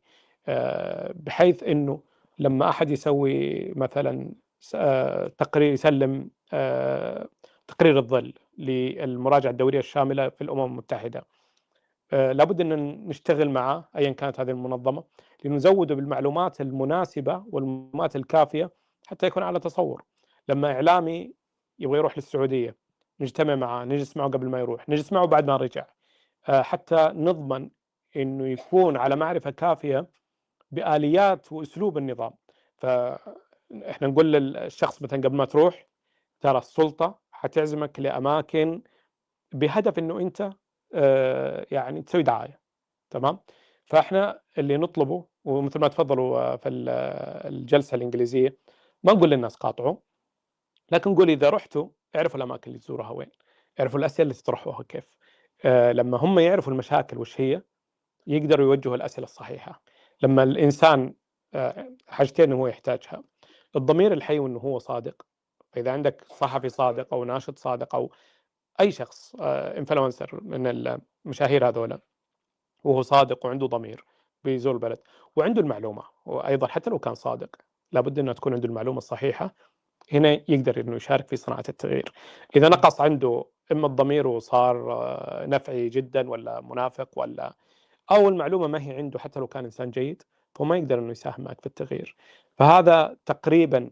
S17: بحيث أنه لما أحد يسوي مثلا تقرير، يسلم تقرير الظل للمراجعة الدورية الشاملة في الأمم المتحدة، لابد أن نشتغل معه أيا كانت هذه المنظمة لنزوده بالمعلومات المناسبة والمعلومات الكافية حتى يكون على تصور. لما إعلامي يبغى يروح للسعودية نجتمع معه، نجلس معه قبل ما يروح، نجلس معه بعد ما رجع، حتى نضمن أنه يكون على معرفة كافية بآليات وأسلوب النظام. فإحنا نقول للشخص مثلا قبل ما تروح ترى السلطة حتعزمك لأماكن بهدف أنه أنت يعني تسوي دعاية، تمام؟ فإحنا اللي نطلبه، ومثل ما تفضلوا في الجلسة الإنجليزية، ما نقول للناس قاطعوا، لكن نقول إذا رحتوا اعرفوا الأماكن اللي تزورها وين، اعرفوا الأسئلة اللي تطرحوها كيف. لما هم يعرفوا المشاكل وش هي يقدروا يوجهوا الأسئلة الصحيحة. لما الإنسان حاجتين هو يحتاجها: الضمير الحي وأنه هو صادق. فإذا عندك صحفي صادق أو ناشط صادق أو أي شخص انفلونسر من المشاهير هذولا وهو صادق وعنده ضمير بيزور البلد وعنده المعلومة، وأيضا حتى لو كان صادق لابد أنه تكون عنده المعلومة الصحيحة، هنا يقدر أنه يشارك في صناعة التغيير. إذا نقص عنده إما الضمير وصار نفعي جدا ولا منافق، ولا أو المعلومة ما هي عنده حتى لو كان إنسان جيد، فما يقدر أنه يساهم معك في التغيير. فهذا تقريبا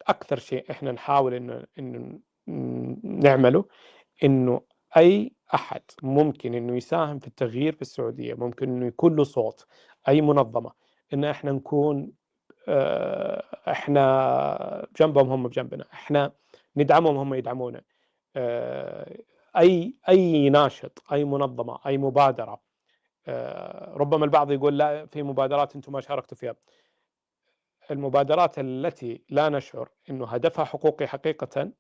S17: أكثر شيء إحنا نحاول إنه نعمله، إنه أي أحد ممكن إنه يساهم في التغيير في السعودية، ممكن إنه يكون له صوت، أي منظمة، إن إحنا نكون إحنا جنبهم هم بجنبنا، إحنا ندعمهم هم يدعمونا. أي ناشط، أي منظمة، أي مبادرة. ربما البعض يقول لا في مبادرات أنتم ما شاركتوا فيها. المبادرات التي لا نشعر إنه هدفها حقوقي حقيقة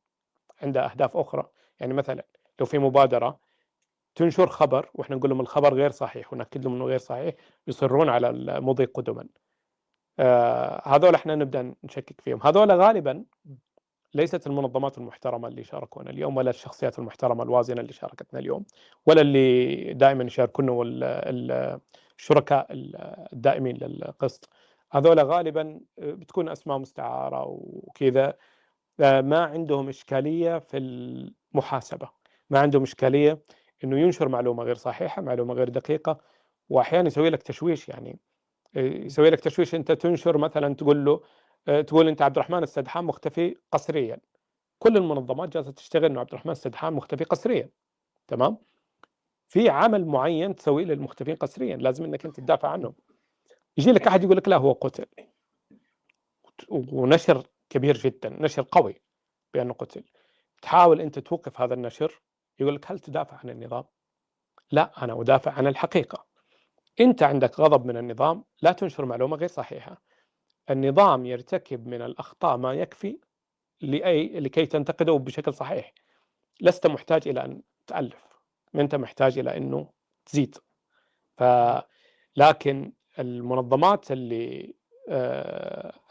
S17: عندها أهداف أخرى. يعني مثلا لو في مبادرة تنشر خبر وإحنا نقول لهم الخبر غير صحيح ونأكد لهم إنه غير صحيح، يصرون على المضي قدما. هذول إحنا نبدأ نشكك فيهم. هذول غالبا ليست المنظمات المحترمة اللي شاركونا اليوم، ولا الشخصيات المحترمة الوازنة اللي شاركتنا اليوم، ولا اللي دائما يشاركونا والشركاء الدائمين للقسط. هذول غالبا بتكون أسماء مستعارة وكذا، ما عندهم إشكالية في المحاسبة، ما عندهم إشكالية إنه ينشر معلومة غير صحيحة، معلومة غير دقيقة، وأحيانا يسوي لك تشويش. يعني يسوي لك تشويش، أنت تنشر مثلا تقول له تقول أنت عبد الرحمن السدحان مختفي قسريا، كل المنظمات جالسة تشتغل إنه عبد الرحمن السدحان مختفي قسريا، تمام؟ في عمل معين تسويه للمختفين قسريا لازم إنك أنت تدافع عنه. يجي لك أحد يقول لك لا هو قتل، ونشر كبير جدا، نشر قوي بأنه قتل، تحاول أنت توقف هذا النشر، يقول لك هل تدافع عن النظام؟ لا، أنا أدافع عن الحقيقة. أنت عندك غضب من النظام، لا تنشر معلومة غير صحيحة. النظام يرتكب من الأخطاء ما يكفي لكي تنتقده بشكل صحيح. لست محتاج إلى أن تألف، أنت محتاج إلى أنه تزيد. لكن المنظمات اللي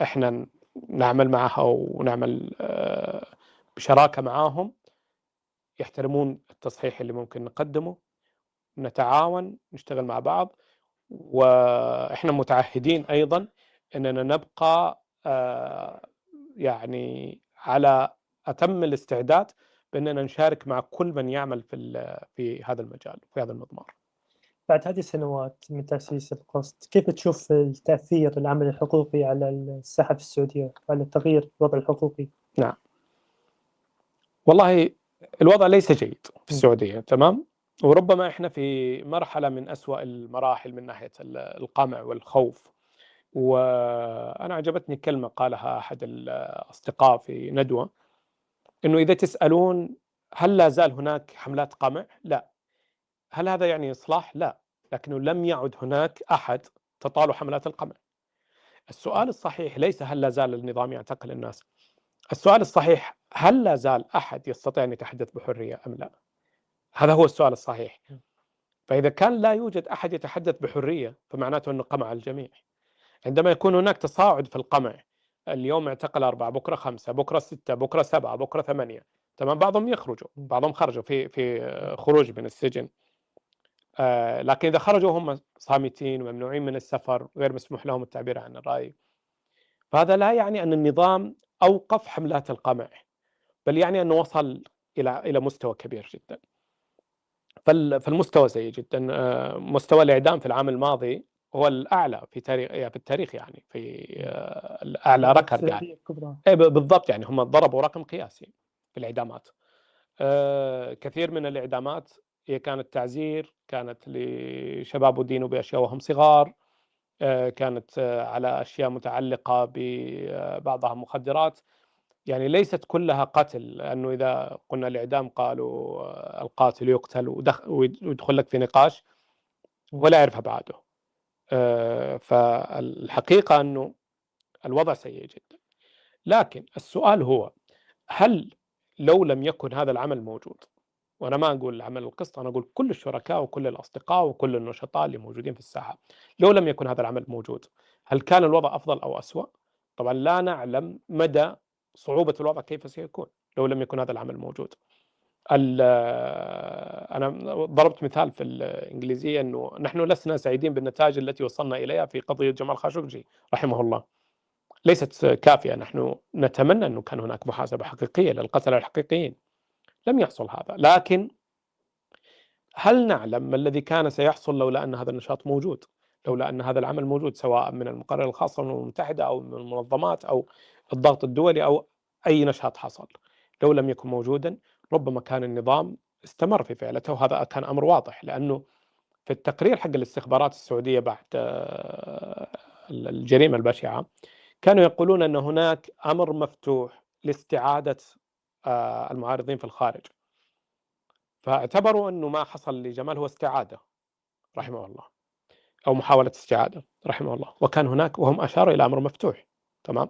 S17: إحنا نعمل معها ونعمل بشراكة معاهم يحترمون التصحيح اللي ممكن نقدمه، نتعاون، نشتغل مع بعض، وإحنا متعهدين أيضا أننا نبقى يعني على أتم الاستعداد بأننا نشارك مع كل من يعمل في هذا المجال، في هذا المضمار.
S19: بعد هذه السنوات من تأسيس القسط، كيف تشوف التأثير العمل الحقوقي على الساحة في السعودية وعلى تغيير الوضع الحقوقي؟
S17: نعم، والله الوضع ليس جيد في السعودية، تمام؟ وربما إحنا في مرحلة من أسوأ المراحل من ناحية القمع والخوف. وأنا عجبتني كلمة قالها أحد الأصدقاء في ندوة، إنه إذا تسألون هل لا زال هناك حملات قمع؟ لا. هل هذا يعني إصلاح؟ لا، لكنه لم يعد هناك أحد تطال حملات القمع. السؤال الصحيح ليس هل لا زال النظام يعتقل الناس، السؤال الصحيح هل لا زال أحد يستطيع أن يتحدث بحرية أم لا؟ هذا هو السؤال الصحيح. فإذا كان لا يوجد أحد يتحدث بحرية فمعناته أنه قمع الجميع. عندما يكون هناك تصاعد في القمع، اليوم اعتقل 4، بكرة 5، بكرة 6، بكرة 7، بكرة 8، تمام، بعضهم يخرجوا، بعضهم خرجوا في خروج من السجن، لكن إذا خرجوا هم صامتين وممنوعين من السفر، غير مسموح لهم التعبير عن الرأي، فهذا لا يعني أن النظام أوقف حملات القمع، بل يعني أنه وصل إلى مستوى كبير جدا. فالمستوى سيء جدا. مستوى الإعدام في العام الماضي هو الأعلى في التاريخ يعني في الأعلى ركرد يعني. بالضبط، يعني هم ضربوا رقم قياسي في الإعدامات. كثير من الإعدامات هي كانت تعزير، كانت لشباب أدينوا بأشياء وهم صغار، كانت على أشياء متعلقة ببعضها مخدرات، يعني ليست كلها قتل، لأنه إذا قلنا الإعدام قالوا القاتل يقتل ويدخل لك في نقاش ولا يعرف أبعاده. فالحقيقة أنه الوضع سيء جدا. لكن السؤال هو، هل لو لم يكن هذا العمل موجود، وأنا ما أقول عمل القسط، أنا أقول كل الشركاء وكل الأصدقاء وكل النشطاء اللي موجودين في الساحة، لو لم يكن هذا العمل موجود هل كان الوضع أفضل أو أسوأ؟ طبعا لا نعلم مدى صعوبة الوضع كيف سيكون لو لم يكن هذا العمل موجود. أنا ضربت مثال في الإنجليزية أنه نحن لسنا سعيدين بالنتائج التي وصلنا إليها في قضية جمال خاشقجي رحمه الله، ليست كافية. نحن نتمنى أنه كان هناك محاسبة حقيقية للقتلة الحقيقيين، لم يحصل هذا. لكن هل نعلم ما الذي كان سيحصل لولا أن هذا النشاط موجود، لولا أن هذا العمل موجود، سواء من المقرر الخاص من الأمم المتحدة أو من المنظمات أو الضغط الدولي أو أي نشاط حصل؟ لو لم يكن موجودا ربما كان النظام استمر في فعلته، وهذا كان أمر واضح، لأنه في التقرير حق الاستخبارات السعودية بعد الجريمة البشعة كانوا يقولون أن هناك أمر مفتوح لاستعادة المعارضين في الخارج، فاعتبروا أنه ما حصل لجمال هو استعادة رحمه الله، أو محاولة استعادة رحمه الله، وكان هناك، وهم أشاروا إلى أمر مفتوح. تمام.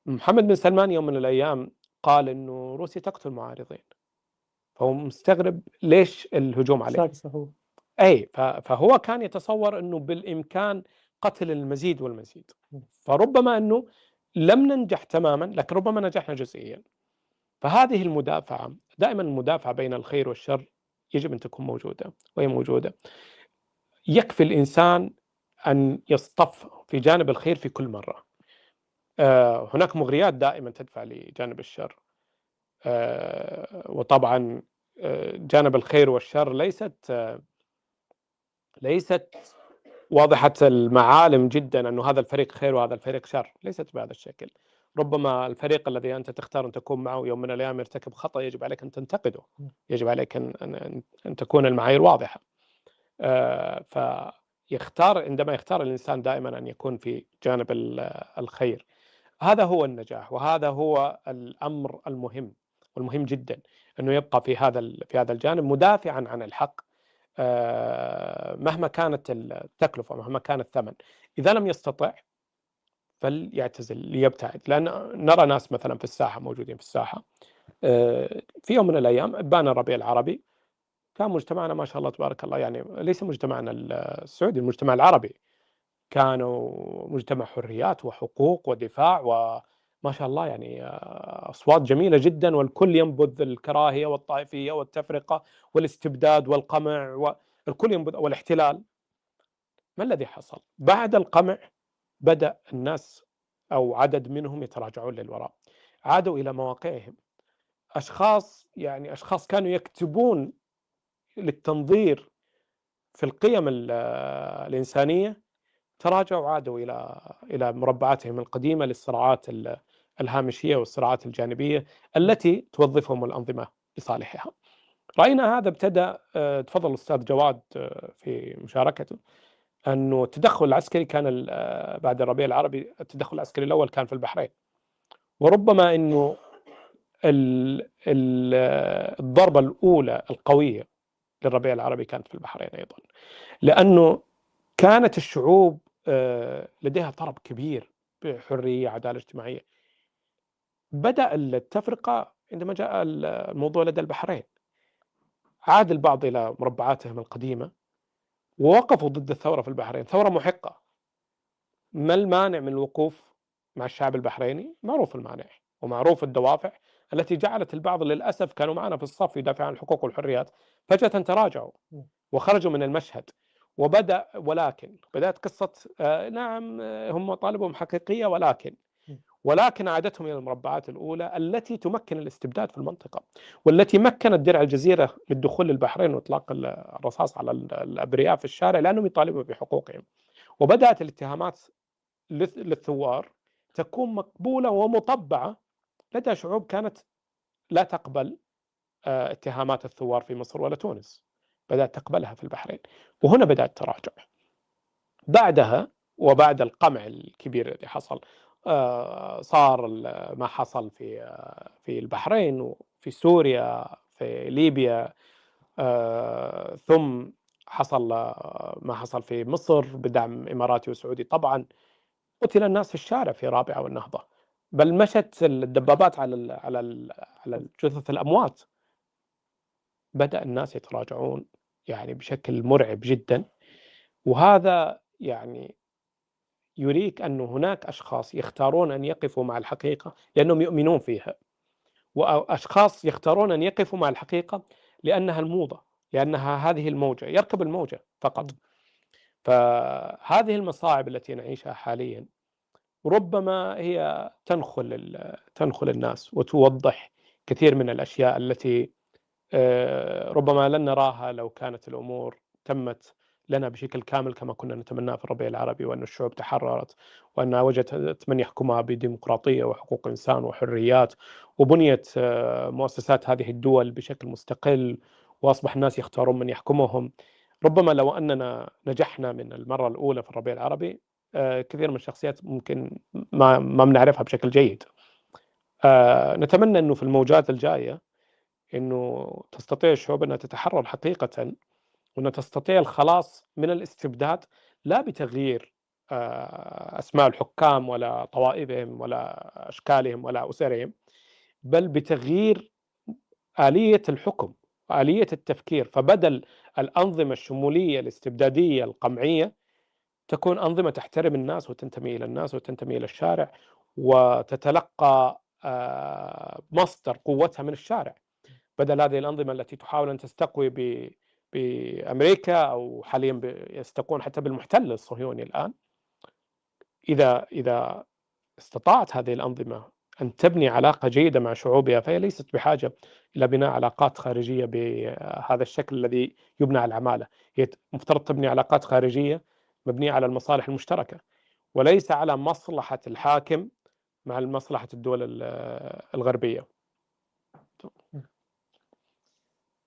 S17: محمد بن سلمان يوم من الأيام قال أنه روسيا تقتل معارضين، فهو مستغرب ليش الهجوم عليه. أي فهو كان يتصور أنه بالإمكان قتل المزيد والمزيد، فربما أنه لم ننجح تماما لكن ربما نجحنا جزئيا. فهذه المدافعة، دائما المدافعة بين الخير والشر يجب أن تكون موجودة، وهي موجودة. يكفي الإنسان أن يصطف في جانب الخير في كل مرة. هناك مغريات دائما تدفع لجانب الشر، وطبعا جانب الخير والشر ليست واضحة المعالم جدا أنه هذا الفريق خير وهذا الفريق شر، ليست بهذا الشكل. ربما الفريق الذي أنت تختار أن تكون معه يوم من الأيام يرتكب خطأ، يجب عليك أن تنتقده، يجب عليك أن تكون المعايير واضحة. عندما يختار الإنسان دائما أن يكون في جانب الخير، هذا هو النجاح، وهذا هو الأمر المهم والمهم جدا، أنه يبقى في هذا الجانب مدافعا عن الحق مهما كانت التكلفة، مهما كان الثمن. إذا لم يستطع فليعتزل، ليبتعد. لأن نرى ناس مثلا في الساحة، موجودين في الساحة، في يوم من الأيام بان الربيع العربي، كان مجتمعنا ما شاء الله تبارك الله، يعني ليس مجتمعنا السعودي، المجتمع العربي كانوا مجتمع حريات وحقوق ودفاع وما شاء الله، يعني أصوات جميلة جدا، والكل ينبذ الكراهية والطائفية والتفرقة والاستبداد والقمع، والكل ينبذ والاحتلال. ما الذي حصل؟ بعد القمع بدأ الناس أو عدد منهم يتراجعون للوراء، عادوا إلى مواقعهم. أشخاص كانوا يكتبون للتنظير في القيم الإنسانية، تراجعوا وعادوا إلى مربعاتهم القديمة للصراعات الهامشية والصراعات الجانبية التي توظفهم الأنظمة
S15: لصالحها. رأينا هذا ابتدأ، تفضل الأستاذ جواد في مشاركته، أنه التدخل العسكري كان بعد الربيع العربي، التدخل العسكري الأول كان في البحرين، وربما أنه الضربة الأولى القوية للربيع العربي كانت في البحرين أيضا، لأنه كانت الشعوب لديها طلب كبير بحرية، عدالة اجتماعية. بدأ التفرقة عندما جاء الموضوع لدى البحرين، عاد البعض إلى مربعاتهم القديمة ووقفوا ضد الثورة في البحرين، ثورة محقة. ما المانع من الوقوف مع الشعب البحريني؟ معروف المانع ومعروف الدوافع التي جعلت البعض للأسف كانوا معنا في الصف يدافع عن الحقوق والحريات، فجأة تراجعوا وخرجوا من المشهد. ولكن بدأت قصة نعم هم طالبهم حقيقية، ولكن عادتهم إلى المربعات الأولى التي تمكن الاستبداد في المنطقة، والتي مكنت درع الجزيرة من الدخول للبحرين وإطلاق الرصاص على الأبرياء في الشارع لأنهم يطالبوا بحقوقهم. وبدأت الاتهامات للثوار تكون مقبولة ومطبعة لدى شعوب كانت لا تقبل اتهامات الثوار في مصر ولا تونس، بدأت تقبلها في البحرين، وهنا بدأ التراجع. بعدها وبعد القمع الكبير الذي حصل، صار ما حصل في البحرين وفي سوريا في ليبيا، ثم حصل ما حصل في مصر بدعم إماراتي وسعودي. طبعا قتل الناس في الشارع في رابعة والنهضة، بل مشت الدبابات على جثث الأموات. بدأ الناس يتراجعون يعني بشكل مرعب جدا، وهذا يعني يريك أن هناك أشخاص يختارون أن يقفوا مع الحقيقة لأنهم يؤمنون فيها، وأشخاص يختارون أن يقفوا مع الحقيقة لأنها الموضة، لأنها هذه الموجة، يركب الموجة فقط. فهذه المصاعب التي نعيشها حاليا ربما هي تنخل الناس وتوضح كثير من الأشياء التي ربما لن نراها لو كانت الأمور تمت لنا بشكل كامل كما كنا نتمنى في الربيع العربي، وأن الشعوب تحررت وأنها وجدت من يحكمها بديمقراطية وحقوق إنسان وحريات، وبنيت مؤسسات هذه الدول بشكل مستقل، وأصبح الناس يختارون من يحكمهم. ربما لو أننا نجحنا من المرة الأولى في الربيع العربي، كثير من الشخصيات ممكن ما بنعرفها بشكل جيد. نتمنى أنه في الموجات الجاية أنه تستطيع الشعوب أنها تتحرر حقيقة، وأنها تستطيع الخلاص من الاستبداد، لا بتغيير أسماء الحكام ولا طوائفهم ولا أشكالهم ولا أسرهم، بل بتغيير آلية الحكم وآلية التفكير. فبدل الأنظمة الشمولية الاستبدادية القمعية تكون أنظمة تحترم الناس وتنتمي إلى الناس وتنتمي إلى الشارع وتتلقى مصدر قوتها من الشارع، بدل هذه الأنظمة التي تحاول أن تستقوي بأمريكا أو حاليا يستقون حتى بالمحتل الصهيوني الآن. إذا استطاعت هذه الأنظمة أن تبني علاقة جيدة مع شعوبها، فهي ليست بحاجة إلى بناء علاقات خارجية بهذا الشكل الذي يبنى على العمالة. هي مفترض تبني علاقات خارجية مبنية على المصالح المشتركة، وليس على مصلحة الحاكم مع مصلحة الدول الغربية.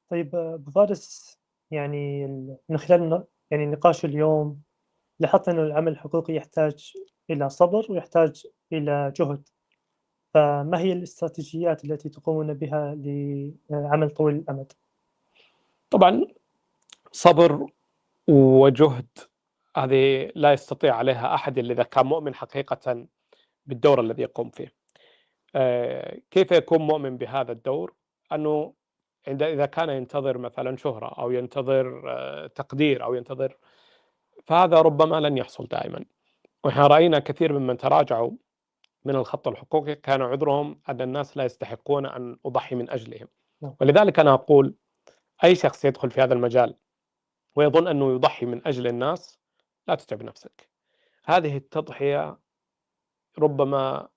S19: طيب أبو فارس، يعني من خلال يعني نقاش اليوم لاحظت أنه العمل الحقوقي يحتاج إلى صبر ويحتاج إلى جهد، فما هي الاستراتيجيات التي تقومون بها لعمل طويل الأمد؟
S15: طبعا صبر وجهد هذه لا يستطيع عليها أحد إلا إذا كان مؤمن حقيقة بالدور الذي يقوم فيه. كيف يكون مؤمن بهذا الدور؟ أنه إذا كان ينتظر مثلا شهرة أو ينتظر تقدير أو ينتظر، فهذا ربما لن يحصل دائما. وإحنا رأينا كثير ممن تراجعوا من الخط الحقوقي كان عذرهم أن الناس لا يستحقون أن أضحي من أجلهم. ولذلك أنا أقول أي شخص يدخل في هذا المجال ويظن أنه يضحي من أجل الناس، لا تتعب نفسك. هذه التضحية ربما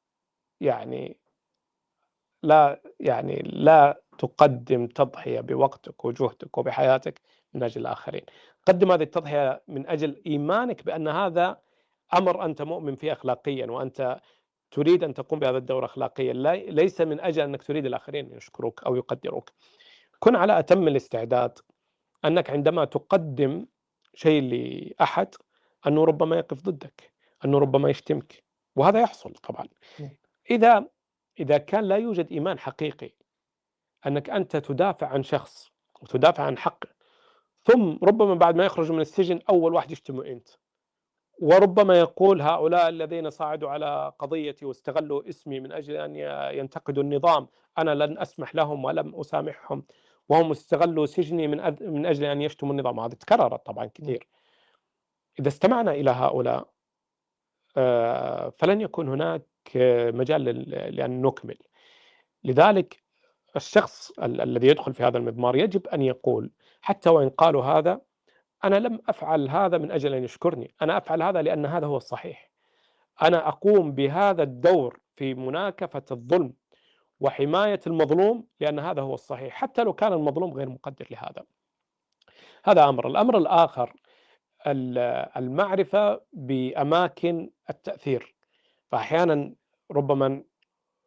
S15: لا تقدم تضحية بوقتك وجهدك وبحياتك من أجل الآخرين. قدم هذه التضحية من أجل إيمانك بأن هذا أمر أنت مؤمن فيه أخلاقيا، وأنت
S7: تريد أن تقوم بهذا الدور أخلاقيا، ليس من أجل أنك تريد الآخرين أن يشكروك أو يقدروك. كن على أتم الاستعداد أنك عندما تقدم شيء لأحد أنه ربما يقف ضدك، أنه ربما يشتمك، وهذا يحصل طبعا. إذا كان لا يوجد إيمان حقيقي أنك أنت تدافع عن شخص وتدافع عن حقه، ثم ربما بعد ما يخرج من السجن أول واحد يشتمه أنت، وربما يقول هؤلاء الذين صعدوا على قضيتي واستغلوا اسمي من أجل أن ينتقدوا النظام أنا لن أسمح لهم ولم أسامحهم، وهم استغلوا سجني من أجل أن يشتموا النظام. هذا تكررت طبعا كثير. إذا استمعنا إلى هؤلاء فلن يكون هناك مجال لأن نكمل. لذلك الشخص الذي يدخل في هذا المضمار يجب أن يقول حتى وإن قالوا هذا، أنا لم أفعل هذا من أجل أن يشكرني، أنا أفعل هذا لأن هذا هو الصحيح. أنا أقوم بهذا الدور في مناكفة الظلم وحماية المظلوم لأن هذا هو الصحيح، حتى لو كان المظلوم غير مقدر لهذا. هذا أمر. الأمر الآخر المعرفة بأماكن التأثير. فأحيانا ربما،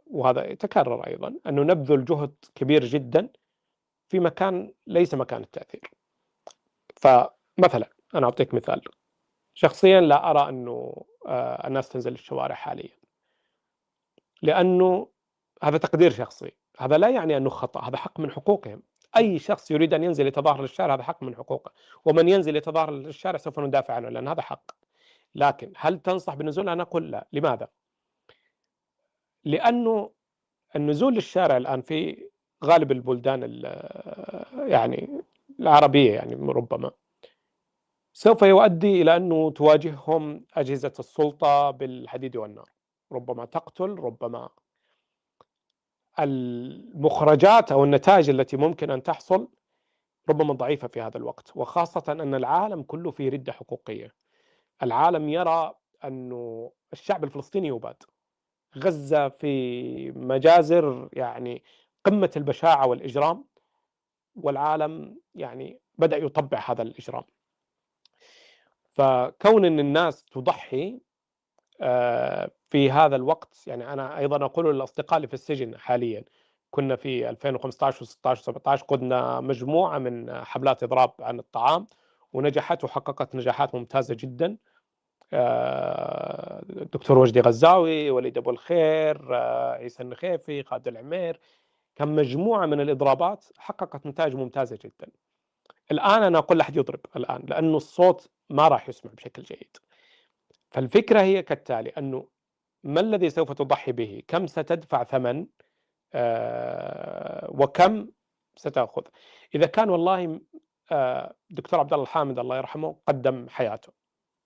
S7: وهذا يتكرر أيضا، أنه نبذل جهد كبير جدا في مكان ليس مكان التأثير. فمثلا أنا أعطيك مثال شخصيا، لا أرى أنه الناس تنزل الشوارع حاليا، لأنه هذا تقدير شخصي. هذا لا يعني أنه خطأ، هذا حق من حقوقهم. أي شخص يريد أن ينزل يتظاهر للشارع هذا حق من حقوقه، ومن ينزل يتظاهر للشارع سوف ندافع عنه لأن هذا حق. لكن هل تنصح بالنزول؟ أنا أقول لا. لماذا؟ لأنه النزول للشارع الآن في غالب البلدان يعني العربية يعني ربما سوف يؤدي إلى أنه تواجههم أجهزة السلطة بالحديد والنار، ربما تقتل، ربما المخرجات أو النتائج التي ممكن أن تحصل ربما ضعيفة في هذا الوقت، وخاصة أن العالم كله في ردة حقوقية. العالم يرى أنه الشعب الفلسطيني يباد، غزة في مجازر يعني قمة البشاعة والإجرام، والعالم يعني بدأ يطبع هذا الإجرام. فكون أن الناس تضحي في هذا الوقت، يعني أنا أيضا أقول للأصدقاء اللي في السجن حاليا، كنا في 2015 و16 و17 قدنا مجموعة من حملات إضراب عن الطعام ونجحت وحققت نجاحات ممتازة جدا. الدكتور وجدي غزاوي، وليد أبو الخير، عيسى النخيفي، خالد العمير، كان مجموعة من الإضرابات حققت نتائج ممتازة جدا. الآن أنا أقول لحد يضرب الآن لأنه الصوت ما راح يسمع بشكل جيد. فالفكرة هي كالتالي، أنه ما الذي سوف تضحي به؟ كم ستدفع ثمن؟ وكم ستأخذ؟ إذا كان والله دكتور عبد الله الحامد الله يرحمه قدم حياته،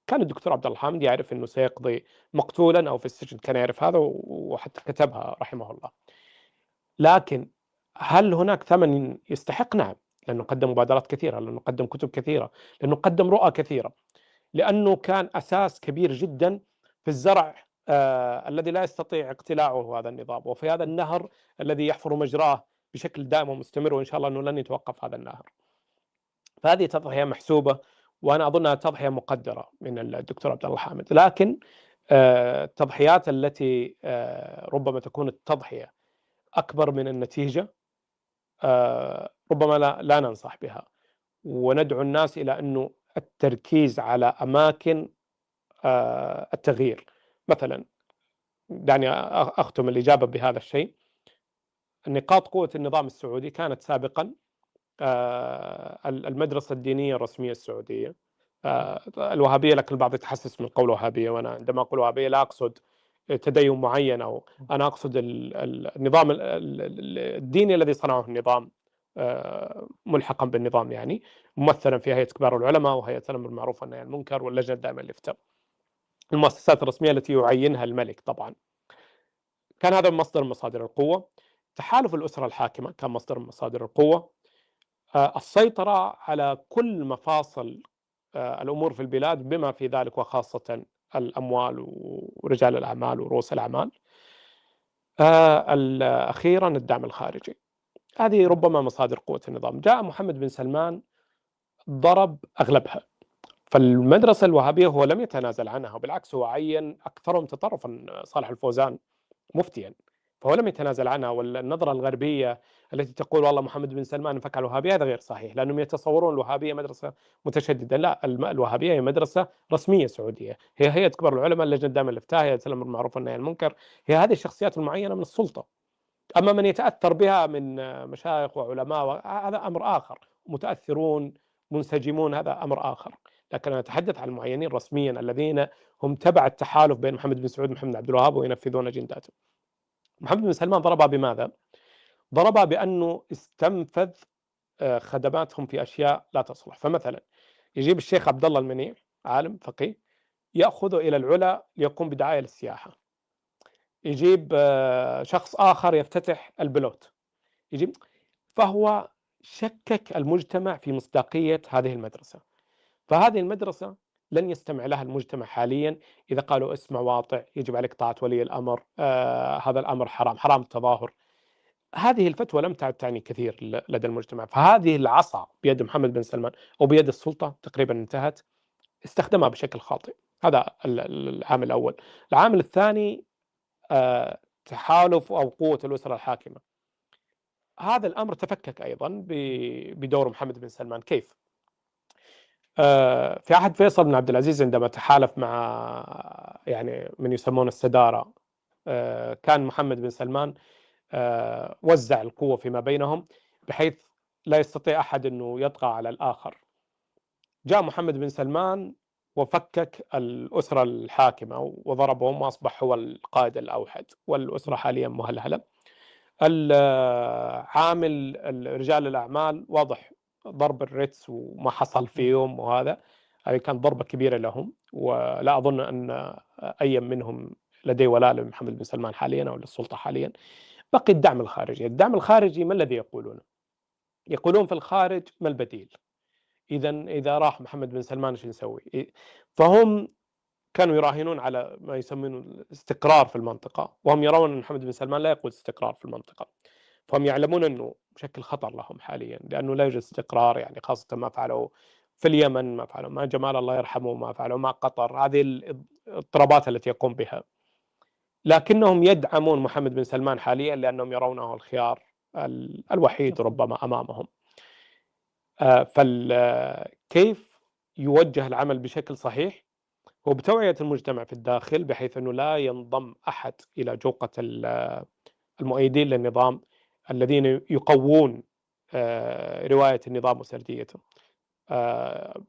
S7: كان الدكتور عبد الله الحامد يعرف أنه سيقضي مقتولا أو في السجن، كان يعرف هذا وحتى كتبها رحمه الله. لكن هل هناك ثمن يستحق؟ نعم، لأنه قدم مبادرات كثيرة، لأنه قدم كتب كثيرة، لأنه قدم رؤى كثيرة، لأنه كان أساس كبير جدا في الزرع الذي لا يستطيع اقتلاعه هذا النظام، وفي هذا النهر الذي يحفر مجراه بشكل دائم ومستمر، وإن شاء الله أنه لن يتوقف هذا النهر. فهذه تضحية محسوبة، وأنا أظنها تضحية مقدرة من الدكتور عبد الله حامد. لكن التضحيات التي ربما تكون التضحية أكبر من النتيجة ربما لا ننصح بها، وندعو الناس إلى أنه التركيز على أماكن التغيير. مثلا دعني أختم الإجابة بهذا الشيء. نقاط قوة النظام السعودي كانت سابقا المدرسة الدينية الرسمية السعودية. الوهابية، لكن البعض يتحسس من قول وهابية، وأنا عندما أقول وهابية لا أقصد تدين معين، أو أنا أقصد النظام الديني الذي صنعه النظام ملحقا بالنظام، يعني ممثلا في هيئة كبار العلماء وهيئة الأمر بالمعروف والنهي عن المنكر واللجنة الدائمة للإفتاء، المؤسسات الرسمية التي يعينها الملك. طبعا كان هذا مصدر من مصادر القوة. تحالف الأسرة الحاكمة كان مصدر من مصادر القوة. السيطرة على كل مفاصل الأمور في البلاد بما في ذلك وخاصة الأموال ورجال الأعمال ورؤوس الأعمال. أخيرا الدعم الخارجي. هذه ربما مصادر قوة النظام. جاء محمد بن سلمان ضرب أغلبها، فالمدرسة الوهابية هو لم يتنازل عنها، وبالعكس هو عين أكثرهم تطرفا صالح الفوزان مفتيا، فهو لم يتنازل عنها. والنظرة الغربية التي تقول والله محمد بن سلمان انفك على الوهابية، هذا غير صحيح، لأنهم يتصورون الوهابية مدرسة متشددة. لا، الوهابية هي مدرسة رسمية سعودية، هي هيئة كبار العلماء، اللجنة الدائمة للإفتاء، هيئة الأمر بالمعروف والنهي عن المنكر، هي هذه الشخصيات المعينة من السلطة. أما من يتأثر بها من مشايخ وعلماء هذا أمر آخر، متأثرون منسجمون هذا أمر آخر. لكن أنا أتحدث عن المعينين رسميا الذين هم تبع التحالف بين محمد بن سعود ومحمد عبد الوهاب وينفذون أجنداته. محمد بن سلمان ضربها بماذا؟ ضربها بأنه استنفذ خدماتهم في أشياء لا تصلح. فمثلا يجيب الشيخ عبد الله المنيع عالم فقيه يأخذه إلى العلا ليقوم بدعاية للسياحة، يجيب شخص آخر يفتتح البلوت، يجيب، فهو شكك المجتمع في مصداقية هذه المدرسة. فهذه المدرسة لن يستمع لها المجتمع حاليا إذا قالوا اسمع واطع، يجب عليك طاعة ولي الأمر، هذا الأمر حرام، حرام التظاهر. هذه الفتوى لم تعد تعني كثير لدى المجتمع. فهذه العصا بيد محمد بن سلمان أو بيد السلطة تقريبا انتهت، استخدمها بشكل خاطئ. هذا العامل الأول. العامل الثاني تحالف أو قوة الأسرة الحاكمة. هذا الأمر تفكك أيضا بدور محمد بن سلمان. كيف؟ في عهد فيصل بن عبد العزيز عندما تحالف مع يعني من يسمون السدارة، كان محمد بن سلمان وزع القوة فيما بينهم بحيث لا يستطيع أحد أنه يطغى على الآخر. جاء محمد بن سلمان وفكك الأسرة الحاكمة وضربهم وأصبح هو القائد الأوحد، والأسرة حاليا مهلهلة. عامل رجال الأعمال واضح ضرب الريتس وما حصل فيهم، وهذا هذه كانت ضربة كبيرة لهم، ولا أظن أن أي منهم لديه ولاء لمحمد بن سلمان حاليا أو للسلطة حاليا. بقي الدعم الخارجي. الدعم الخارجي ما الذي يقولونه؟ يقولون في الخارج ما البديل؟ إذا راح محمد بن سلمان ايش نسوي؟ فهم كانوا يراهنون على ما يسمونه الاستقرار في المنطقة، وهم يرون أن محمد بن سلمان لا يقود استقرار في المنطقة، فهم يعلمون أنه بشكل خطر لهم حاليا، لأنه لا يوجد استقرار، يعني خاصة ما فعلوا في اليمن، ما فعلوا مع جمال الله يرحمه، ما فعلوا مع قطر، هذه الاضطرابات التي يقوم بها. لكنهم يدعمون محمد بن سلمان حاليا لأنهم يرونه الخيار الوحيد ربما أمامهم. فكيف يوجه العمل بشكل صحيح؟ هو بتوعية المجتمع في الداخل بحيث أنه لا ينضم أحد إلى جوقة المؤيدين للنظام الذين يقوون رواية النظام وسرديته.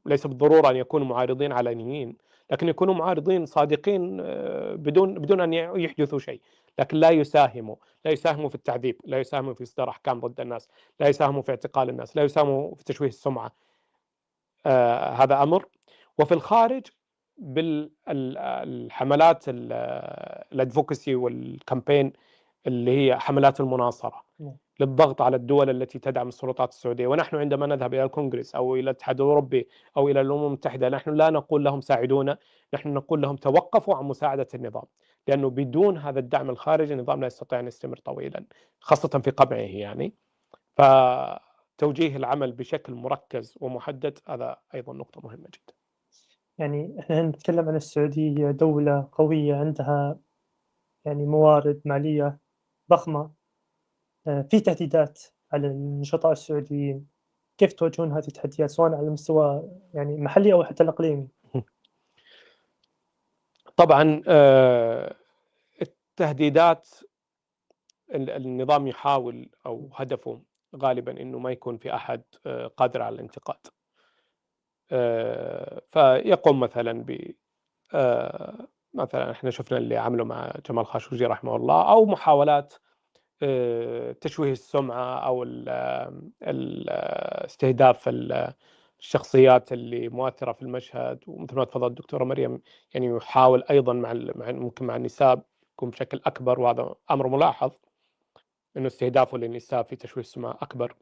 S7: ليس بالضرورة أن يكونوا معارضين علنيين، لكن يكونوا معارضين صادقين بدون أن يحدثوا شيء، لكن لا يساهموا في التعذيب، لا يساهموا في إصدار أحكام ضد الناس، لا يساهموا في اعتقال الناس، لا يساهموا في تشويه السمعة. هذا أمر. وفي الخارج بالحملات الادفوكسي والكامبين اللي هي حملات المناصرة للضغط على الدول التي تدعم السلطات السعودية. ونحن عندما نذهب إلى الكونغرس أو إلى الاتحاد الأوروبي أو إلى الأمم المتحدة، نحن لا نقول لهم ساعدونا، نحن نقول لهم توقفوا عن مساعدة النظام، لأنه بدون هذا الدعم الخارجي النظام لا يستطيع أن يستمر طويلا، خاصة في قمعه يعني. فتوجيه العمل بشكل مركز ومحدد هذا أيضا نقطة مهمة جدا.
S19: يعني احنا نتكلم عن السعودية دولة قوية عندها يعني موارد مالية ضخمة، في تهديدات على النشطاء السعوديين. كيف تواجهون هذه التحديات سواء على المستوى يعني محلي أو حتى الإقليمي؟
S7: طبعا التهديدات النظام يحاول أو هدفه غالبا أنه ما يكون في أحد قادر على الانتقاد. فيقوم مثلا ب مثلا احنا شفنا اللي عملوا مع جمال خاشقجي رحمه الله، أو محاولات تشويه السمعة أو استهداف الشخصيات اللي مؤثرة في المشهد. ومثل ما تفضلت الدكتورة مريم، يعني يحاول أيضا ممكن مع النساء يكون بشكل أكبر، وهذا أمر ملاحظ إنه استهدافه للنساء في تشويه السمعة أكبر.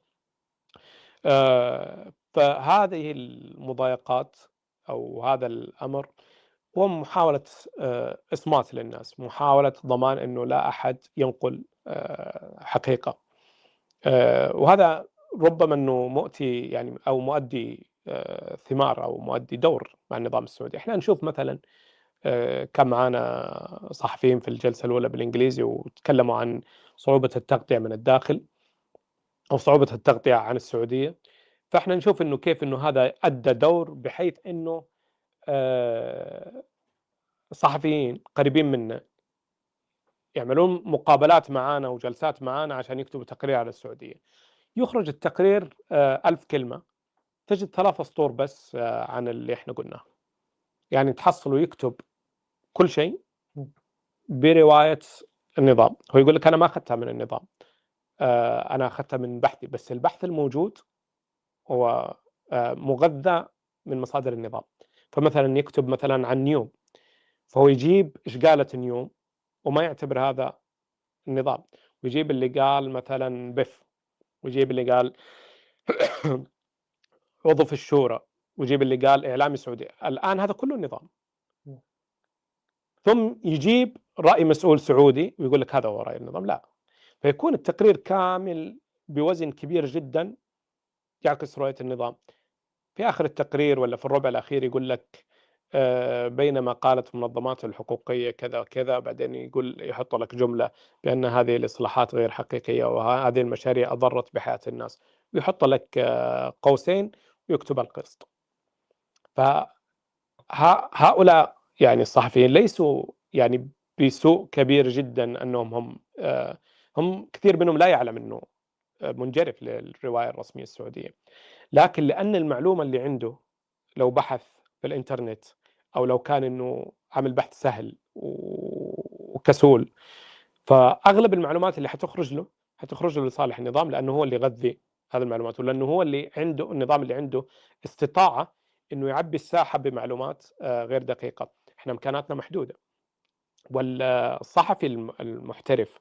S7: فهذه المضايقات أو هذا الأمر هو محاولة إصمات للناس، محاولة ضمان أنه لا أحد ينقل حقيقة. وهذا ربما أنه مؤتي يعني أو مؤدي ثمار أو مؤدي دور مع النظام السعودي. احنا نشوف مثلا كان معانا صحفيين في الجلسة الأولى بالإنجليزي وتكلموا عن صعوبة التغطية من الداخل أو صعوبة التغطية عن السعودية. فاحنا نشوف إنه كيف إنه هذا أدى دور، بحيث إنه صحفيين قريبين منا يعملون مقابلات معانا وجلسات معانا عشان يكتبوا تقرير على السعودية. يخرج التقرير 1000 كلمة، تجد 3 سطور بس عن اللي احنا قلناه. يعني تحصلوا يكتب كل شيء برواية النظام. هو يقول لك أنا ما أخذتها من النظام، أنا أخذتها من بحثي، بس البحث الموجود هو مغذى من مصادر النظام. فمثلا يكتب مثلا عن نيوم، فهو يجيب إيش قالت نيوم وما يعتبر هذا النظام، ويجيب اللي قال مثلا بف، ويجيب اللي قال عضو في الشورى، ويجيب اللي قال إعلامي سعودي. الآن هذا كله النظام. ثم يجيب رأي مسؤول سعودي ويقول لك هذا هو رأي النظام. لا، فيكون التقرير كامل بوزن كبير جدا يعكس رؤية النظام. في آخر التقرير ولا في الربع الأخير يقول لك بينما قالت منظمات الحقوقية كذا وكذا، بعدين يحط لك جملة بأن هذه الإصلاحات غير حقيقية وهذه المشاريع أضرت بحياة الناس، ويحط لك قوسين ويكتب القسط. فهؤلاء يعني الصحفيين ليسوا يعني بسوء كبير جدا أنهم هم كثير منهم لا يعلم أنه منجرف للرواية الرسمية السعودية، لكن لأن المعلومة اللي عنده لو بحث في الإنترنت أو لو كان إنه عمل بحث سهل وكسول، فأغلب المعلومات اللي حتخرج له لصالح النظام، لأنه هو اللي يغذي هذه المعلومات، ولأنه هو اللي عنده النظام اللي عنده استطاعة إنه يعبي الساحة بمعلومات غير دقيقة. إحنا إمكاناتنا محدودة، والصحفي المحترف،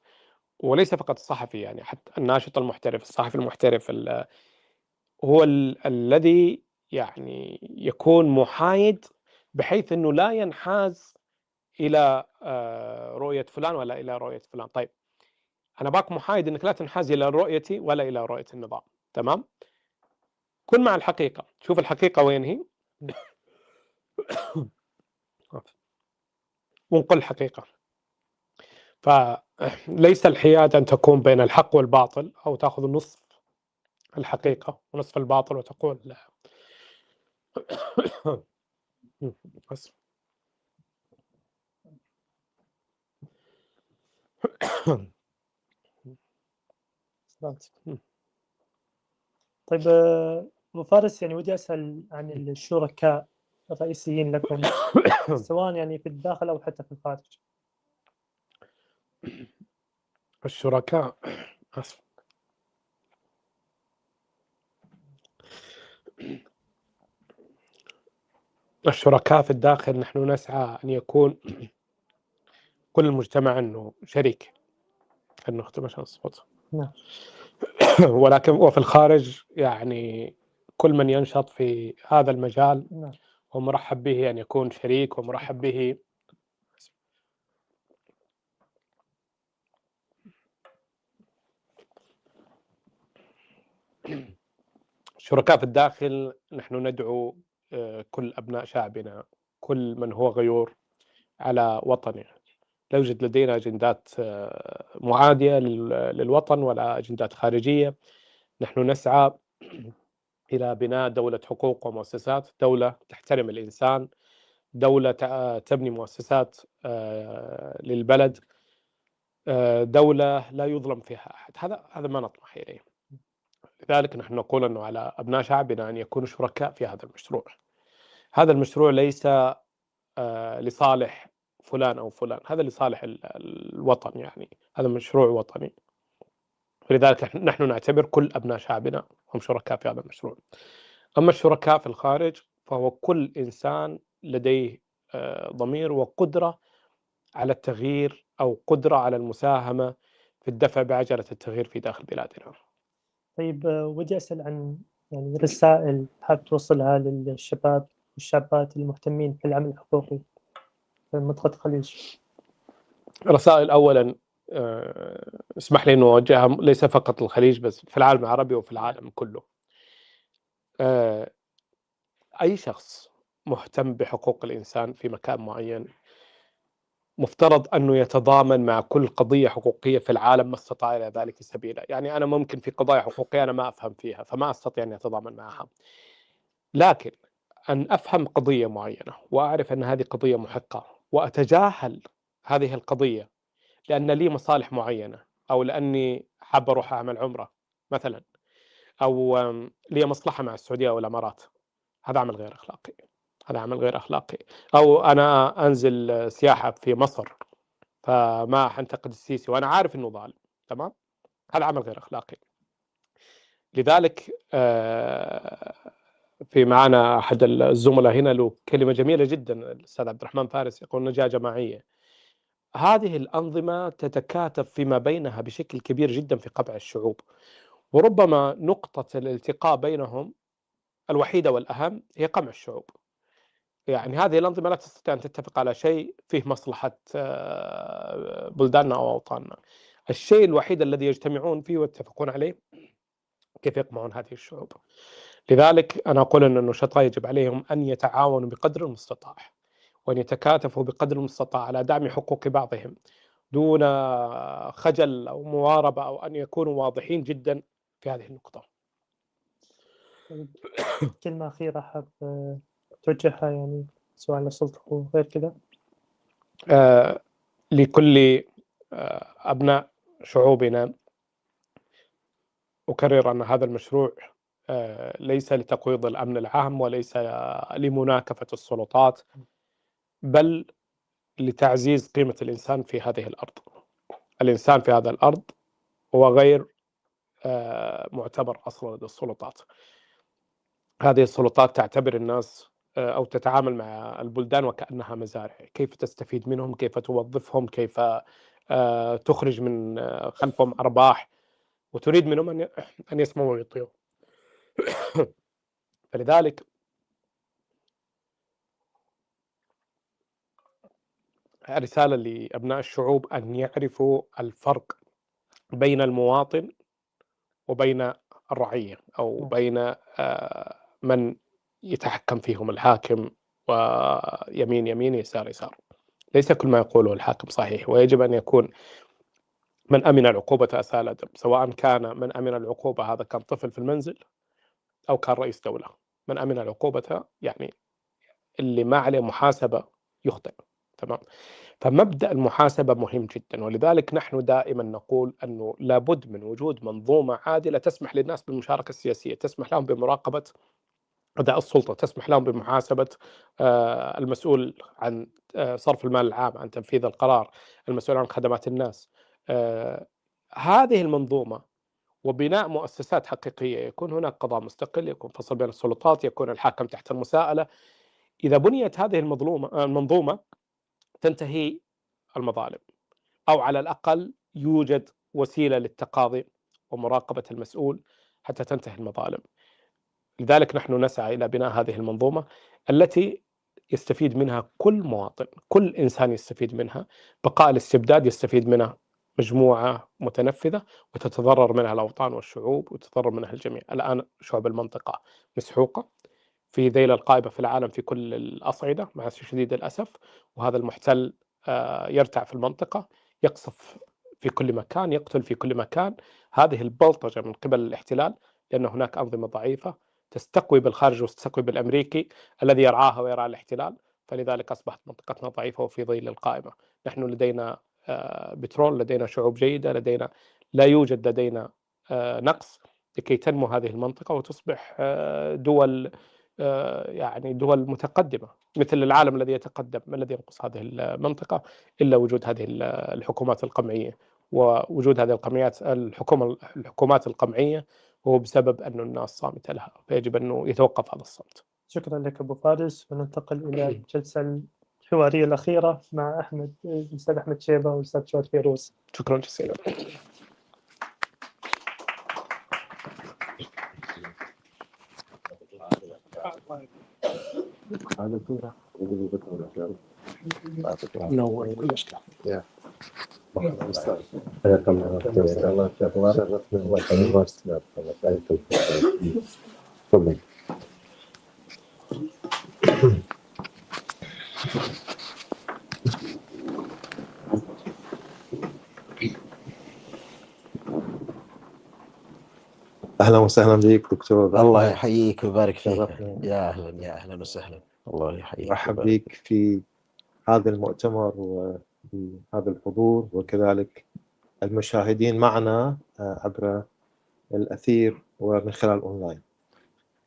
S7: وليس فقط الصحفي يعني حتى الناشط المحترف، الصحفي المحترف هو الذي يعني يكون محايد، بحيث أنه لا ينحاز إلى رؤية فلان ولا إلى رؤية فلان. طيب أنا باك محايد أنك لا تنحاز إلى رؤيتي ولا إلى رؤية النظام. تمام؟ كن مع الحقيقة، شوف الحقيقة وين هي ونقل الحقيقة. فليس الحياد أن تكون بين الحق والباطل، أو تأخذ نصف الحقيقة ونصف الباطل وتقول لا. بس
S19: طيب أبو فارس، يعني ودي أسأل عن الشركاء الرئيسيين لكم سواء يعني في الداخل أو حتى في الخارج.
S7: الشركاء الشركاء في الداخل، نحن نسعى أن يكون كل المجتمع أنه شريك، أنه اختمش الصوت. ولكن وفي الخارج يعني كل من ينشط في هذا المجال هو مرحب به أن يكون شريك، ومرحب به. الشركاء في الداخل نحن ندعو كل أبناء شعبنا، كل من هو غيور على وطنه. لا يوجد لدينا أجندات معادية للوطن ولا أجندات خارجية. نحن نسعى إلى بناء دولة حقوق ومؤسسات، دولة تحترم الإنسان، دولة تبني مؤسسات للبلد، دولة لا يظلم فيها أحد. هذا ما نطمح إليه. لذلك نحن نقول أنه على أبناء شعبنا أن يكونوا شركاء في هذا المشروع. هذا المشروع ليس لصالح فلان أو فلان، هذا لصالح الوطن، يعني هذا مشروع وطني. ولذلك نحن نعتبر كل أبناء شعبنا هم شركاء في هذا المشروع. أما الشركاء في الخارج فهو كل إنسان لديه ضمير وقدرة على التغيير أو قدرة على المساهمة في الدفع بعجلة التغيير في داخل بلادنا.
S19: طيب ودي أسأل عن يعني رسائل حاب توصلها للشباب والشابات المهتمين في العمل الحقوقي في منطقة الخليج.
S7: رسائل أولا اسمح لي أن أوجهها ليس فقط للخليج بس في العالم العربي وفي العالم كله. أي شخص مهتم بحقوق الإنسان في مكان معين مفترض أنه يتضامن مع كل قضية حقوقية في العالم ما استطاع إلى ذلك سبيلا. يعني أنا ممكن في قضايا حقوقية أنا ما أفهم فيها فما أستطيع أن أتضامن معها، لكن أن أفهم قضية معينة وأعرف أن هذه قضية محقة وأتجاهل هذه القضية لأن لي مصالح معينة، أو لأني حاب أروح أعمل عمرة مثلا، أو لي مصلحة مع السعودية أو الإمارات، هذا عمل غير أخلاقي. هذا عمل غير أخلاقي. أو أنا أنزل سياحة في مصر فما حنتقد السيسي وأنا عارف أنه ظالم، تمام؟ هذا عمل غير أخلاقي. لذلك في معنا أحد الزملاء هنا له كلمة جميلة جدا، الأستاذ عبد الرحمن فارس، يقول نجاة جماعية. هذه الأنظمة تتكاتف فيما بينها بشكل كبير جدا في قمع الشعوب، وربما نقطة الالتقاء بينهم الوحيدة والأهم هي قمع الشعوب. يعني هذه الأنظمة لا تستطيع أن تتفق على شيء فيه مصلحة بلداننا أو أوطاننا. الشيء الوحيد الذي يجتمعون فيه ويتفقون عليه كيف يقمعون هذه الشعوب. لذلك أنا أقول أن النشطاء يجب عليهم أن يتعاونوا بقدر المستطاع وأن يتكاتفوا بقدر المستطاع على دعم حقوق بعضهم دون خجل أو مواربة، أو أن يكونوا واضحين جدا في هذه النقطة.
S19: كلمة أخيرة حاب توجهها، يعني سواء للسلطة أو غير كذا؟
S7: لكل أبناء شعوبنا أكرر أن هذا المشروع ليس لتقويض الأمن العام وليس لمناكفة السلطات، بل لتعزيز قيمة الإنسان في هذه الأرض. الإنسان في هذا الأرض هو غير معتبر أصلا لدى السلطات. هذه السلطات تعتبر الناس أو تتعامل مع البلدان وكأنها مزارع، كيف تستفيد منهم، كيف توظفهم، كيف تخرج من خلفهم أرباح، وتريد منهم أن يسمعوا ويطيعوا. فلذلك رسالة لأبناء الشعوب أن يعرفوا الفرق بين المواطن وبين الرعية، أو بين من يتحكم فيهم الحاكم، ويمين يمين يسار يسار. ليس كل ما يقوله الحاكم صحيح، ويجب أن يكون من أمن العقوبة أساء الأدب، سواء كان من أمن العقوبة هذا كان طفل في المنزل أو كان رئيس دولة. من أمن العقوبة يعني اللي ما عليه محاسبة يخطئ، تمام؟ فمبدأ المحاسبة مهم جدا، ولذلك نحن دائما نقول أنه لابد من وجود منظومة عادلة تسمح للناس بالمشاركة السياسية، تسمح لهم بمراقبة أداء السلطة، تسمح لهم بمحاسبة المسؤول عن صرف المال العام، عن تنفيذ القرار، المسؤول عن خدمات الناس. هذه المنظومة وبناء مؤسسات حقيقية، يكون هناك قضاء مستقل، يكون فصل بين السلطات، يكون الحاكم تحت المساءلة. إذا بنيت هذه المنظومة تنتهي المظالم، أو على الأقل يوجد وسيلة للتقاضي ومراقبة المسؤول حتى تنتهي المظالم. لذلك نحن نسعى إلى بناء هذه المنظومة التي يستفيد منها كل مواطن، كل إنسان يستفيد منها. بقاء الاستبداد يستفيد منها مجموعة متنفذة وتتضرر منها الأوطان والشعوب وتتضرر منها الجميع. الآن شعوب المنطقة مسحوقة في ذيل القائبة في العالم في كل الأصعدة مع شديد الأسف، وهذا المحتل يرتع في المنطقة، يقصف في كل مكان، يقتل في كل مكان. هذه البلطجة من قبل الاحتلال، لأن هناك أنظمة ضعيفة تستقوي بالخارج وتستقوي بالأمريكي الذي يرعاها ويرعى الاحتلال، فلذلك أصبحت منطقتنا ضعيفة وفي ذيل القائمة. نحن لدينا بترول، لدينا شعوب جيدة، لا يوجد لدينا نقص لكي تنمو هذه المنطقة وتصبح دول يعني دول متقدمة مثل العالم الذي يتقدم. ما الذي ينقص هذه المنطقة إلا وجود هذه الحكومات القمعية، ووجود هذه الحكومات القمعية هو بسبب أن الناس صامتة لها، فيجب أنه يتوقف هذا الصمت.
S19: شكرا لك أبو فارس، وننتقل إلى الجلسة الحوارية الأخيرة مع الأستاذ أحمد شيبة والأستاذ جواد فيروز.
S7: شكرا جزيلا.
S20: اهلا وسهلا بك دكتور.
S8: الله يحييك ويبارك فيك.
S20: شرفنا.
S8: يا اهلا يا اهلا وسهلا. الله يحييك
S20: مرحب
S8: ويبارك
S20: بك في هذا المؤتمر وفي هذا الحضور، وكذلك المشاهدين معنا عبر الأثير ومن خلال أونلاين.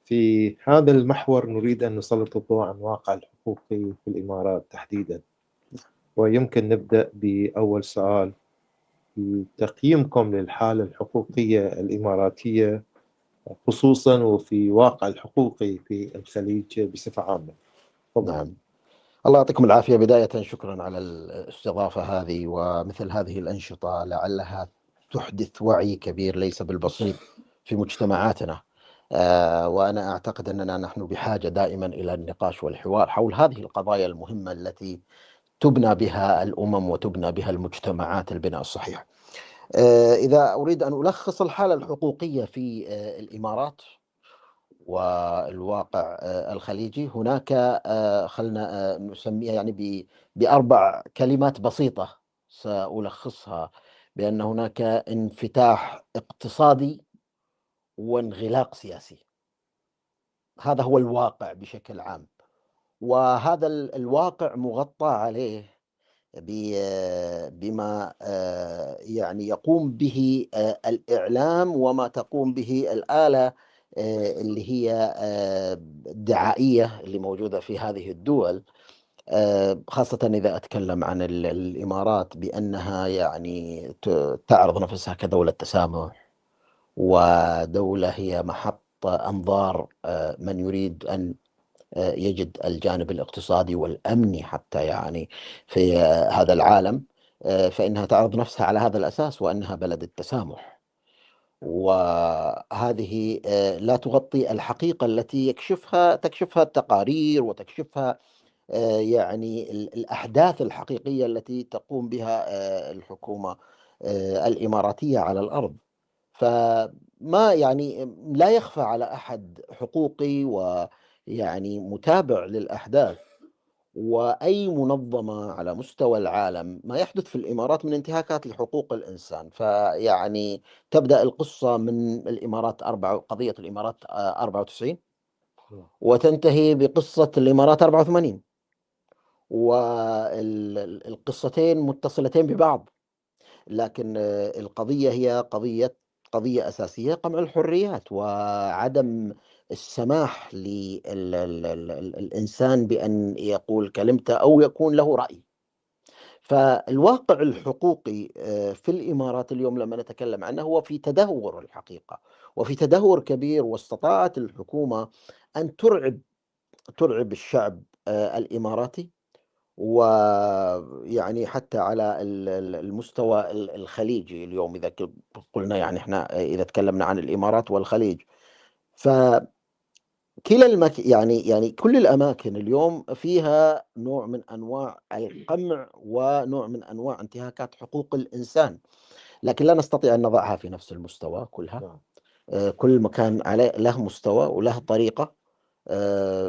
S20: في هذا المحور نريد أن نسلط الضوء عن الواقع الحقوقي في الإمارات تحديدا، ويمكن نبدأ بأول سؤال في تقييمكم للحالة الحقوقية الإماراتية خصوصا وفي واقع الحقوقي في الخليج بصفة عامة.
S8: نعم، الله يعطيكم العافية. بداية شكرا على الاستضافة هذه، ومثل هذه الأنشطة لعلها تحدث وعي كبير ليس بالبسيط في مجتمعاتنا. وأنا أعتقد أننا نحن بحاجة دائما إلى النقاش والحوار حول هذه القضايا المهمة التي تبنى بها الأمم وتبنى بها المجتمعات البناء الصحيح. إذا أريد أن ألخص الحالة الحقوقية في الإمارات والواقع الخليجي، هناك خلنا نسميها يعني بأربع كلمات بسيطة سألخصها، بأن هناك انفتاح اقتصادي وانغلاق سياسي. هذا هو الواقع بشكل عام، وهذا الواقع مغطى عليه بما يعني يقوم به الإعلام وما تقوم به الآلة اللي هي الدعائية اللي موجودة في هذه الدول، خاصة إذا أتكلم عن الإمارات بأنها يعني تعرض نفسها كدولة تسامح، ودولة هي محط أنظار من يريد أن يجد الجانب الاقتصادي والأمني حتى يعني في هذا العالم، فإنها تعرض نفسها على هذا الأساس وأنها بلد التسامح. وهذه لا تغطي الحقيقة التي تكشفها التقارير وتكشفها يعني الأحداث الحقيقية التي تقوم بها الحكومة الإماراتية على الأرض. فما يعني لا يخفى على أحد حقوقي ويعني متابع للأحداث وأي منظمة على مستوى العالم ما يحدث في الإمارات من انتهاكات لحقوق الإنسان. فيعني تبدأ القصة من الإمارات قضية الإمارات 94 وتنتهي بقصة الإمارات 84، والقصتين متصلتين ببعض، لكن القضية هي قضية أساسية، قمع الحريات وعدم السماح للإنسان بأن يقول كلمته أو يكون له رأي. فالواقع الحقوقي في الإمارات اليوم لما نتكلم عنه هو في تدهور الحقيقة، وفي تدهور كبير، واستطاعت الحكومة أن ترعب الشعب الإماراتي، ويعني حتى على المستوى الخليجي اليوم إذا قلنا يعني احنا إذا تكلمنا عن الإمارات والخليج، فكلا يعني كل الأماكن اليوم فيها نوع من أنواع القمع ونوع من أنواع انتهاكات حقوق الإنسان، لكن لا نستطيع أن نضعها في نفس المستوى كلها. كل مكان له مستوى وله طريقة،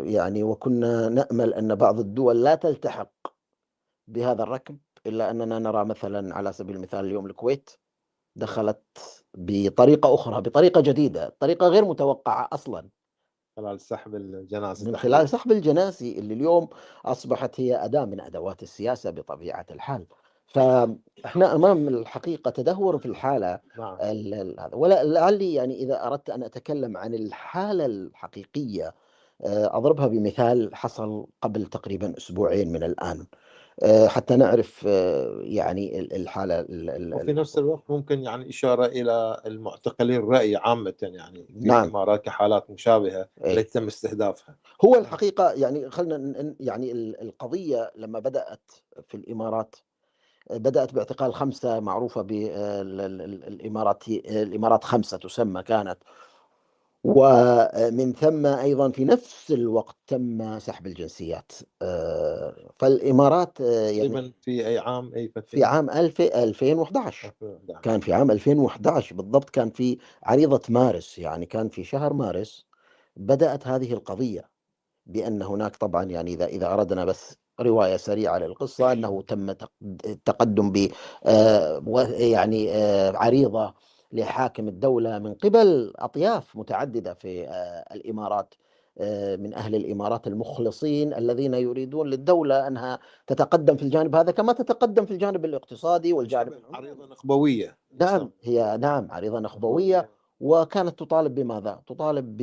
S8: يعني وكنا نأمل أن بعض الدول لا تلتحق بهذا الركب، إلا أننا نرى مثلا على سبيل المثال اليوم الكويت دخلت بطريقة أخرى، بطريقة جديدة، طريقة غير متوقعة أصلا،
S20: خلال سحب الجنازة،
S8: من خلال سحب الجنازي اللي اليوم أصبحت هي أداة من أدوات السياسة بطبيعة الحال. فإحنا أمام الحقيقة تدهور في الحالة. هذا ولعلي يعني إذا أردت أن أتكلم عن الحالة الحقيقية أضربها بمثال حصل قبل تقريبا أسبوعين من الآن حتى نعرف يعني الحالة.
S20: وفي نفس الوقت ممكن يعني إشارة إلى المعتقلين الرأي عامة يعني في
S8: نعم.
S20: الإمارات كحالات مشابهة التي تم استهدافها.
S8: هو الحقيقة يعني خلنا يعني القضية لما بدأت في الإمارات بدأت باعتقال 5 معروفة الإمارات 5 تسمى كانت، ومن ثم أيضا في نفس الوقت تم سحب الجنسيات. فالإمارات يعني
S20: في أي عام
S8: في عام 2011 كان في عام 2011 بالضبط، كان في عريضة مارس، يعني كان في شهر مارس بدأت هذه القضية، بأن هناك طبعا يعني إذا أردنا بس رواية سريعة للقصة أنه تم التقدم ب يعني عريضة لحاكم الدولة من قبل أطياف متعددة في الإمارات، من أهل الإمارات المخلصين الذين يريدون للدولة أنها تتقدم في الجانب هذا كما تتقدم في الجانب الاقتصادي والجانب
S20: عريضة نخبوية.
S8: نعم، هي نعم عريضة نخبوية، وكانت تطالب بماذا؟ تطالب ب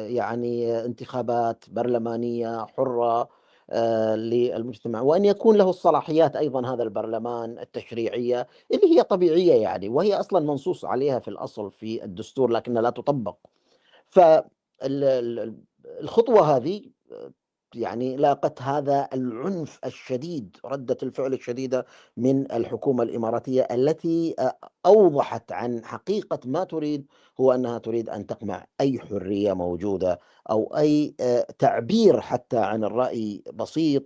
S8: يعني انتخابات برلمانية حرة للمجتمع، وأن يكون له الصلاحيات أيضا هذا البرلمان التشريعية اللي هي طبيعية يعني، وهي أصلا منصوص عليها في الأصل في الدستور لكنها لا تطبق. فالخطوة هذه يعني لاقت هذا العنف الشديد، ردة الفعل الشديدة من الحكومة الإماراتية التي أوضحت عن حقيقة ما تريد، هو أنها تريد أن تقمع أي حرية موجودة أو أي تعبير حتى عن الرأي بسيط.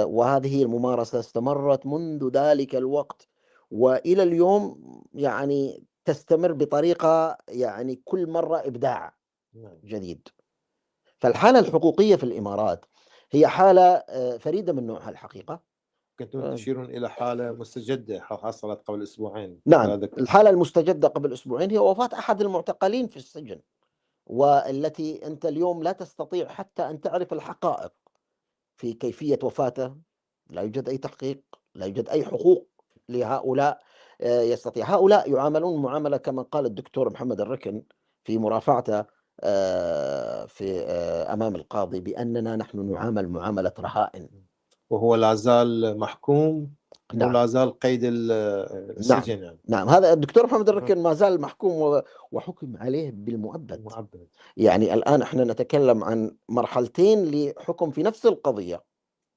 S8: وهذه الممارسة استمرت منذ ذلك الوقت وإلى اليوم، يعني تستمر بطريقة يعني كل مرة إبداع جديد. فالحالة الحقوقية في الإمارات هي حالة فريدة من نوعها الحقيقة.
S20: كنتم تشيرون إلى حالة مستجدة حصلت قبل أسبوعين.
S8: نعم، الحالة المستجدة قبل أسبوعين هي وفاة أحد المعتقلين في السجن، والتي أنت اليوم لا تستطيع حتى أن تعرف الحقائق في كيفية وفاته. لا يوجد أي تحقيق، لا يوجد أي حقوق لهؤلاء. هؤلاء يعاملون معاملة كما قال الدكتور محمد الركن في مرافعته في أمام القاضي بأننا نحن نعامل معاملة رهائن،
S20: وهو لا زال محكوم.
S8: نعم.
S20: ولا زال قيد السجن.
S8: نعم. نعم، هذا الدكتور محمد الركن ما زال محكوم وحكم عليه بالمؤبد. يعني الآن احنا نتكلم عن مرحلتين لحكم في نفس القضية.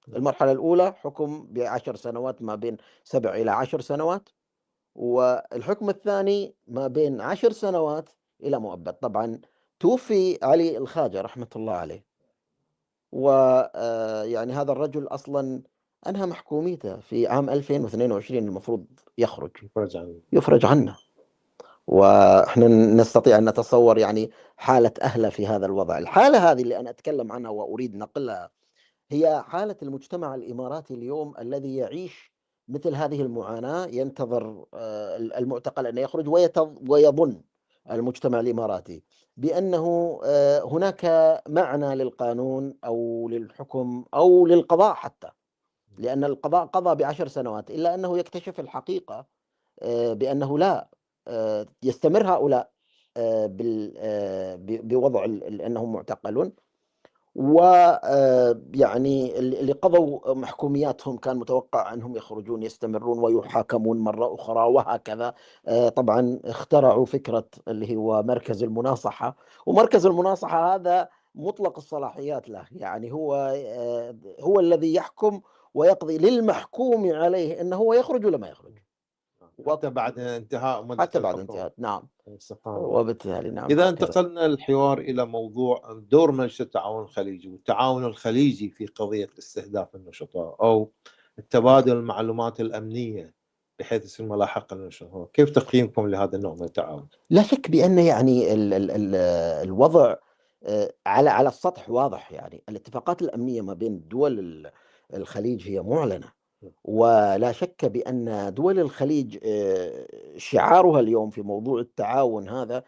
S8: المرحلة الأولى حكم ب10 سنوات، ما بين 7 إلى 10 سنوات، والحكم الثاني ما بين 10 سنوات إلى مؤبد. طبعا توفي علي الخاجة رحمة الله عليه، ويعني هذا الرجل أصلا أنهى محكوميته في عام 2022، المفروض يفرج عنه. وإحنا نستطيع أن نتصور يعني حالة أهله في هذا الوضع. الحالة هذه اللي أنا أتكلم عنها وأريد نقلها هي حالة المجتمع الإماراتي اليوم الذي يعيش مثل هذه المعاناة، ينتظر المعتقل أن يخرج، ويظن المجتمع الإماراتي بأنه هناك معنى للقانون أو للحكم أو للقضاء حتى، لأن القضاء قضى ب10 سنوات، إلا أنه يكتشف الحقيقة بأنه لا يستمر هؤلاء بوضع أنهم معتقلون. ويعني اللي قضوا محكومياتهم كان متوقع أنهم يخرجون يستمرون ويحاكمون مرة أخرى وهكذا. طبعا اخترعوا فكرة اللي هو مركز المناصحة، ومركز المناصحة هذا مطلق الصلاحيات له، يعني هو الذي يحكم ويقضي للمحكوم عليه أنه هو يخرج ولا ما يخرج،
S20: حتى بعد انتهاء مدة
S8: حتى بعد انتهاء. نعم. وبالتالي نعم.
S20: إذا انتقلنا الحوار إلى موضوع دور مجلس التعاون الخليجي والتعاون الخليجي في قضية استهداف النشطاء أو التبادل المعلومات الأمنية بحيث يصير ملاحقة للنشطاء، كيف تقييمكم لهذا النوع من التعاون؟
S8: لا شك بأن يعني الوضع على السطح واضح. يعني الاتفاقات الأمنية ما بين دول الخليج هي معلنة، ولا شك بأن دول الخليج شعارها اليوم في موضوع التعاون هذا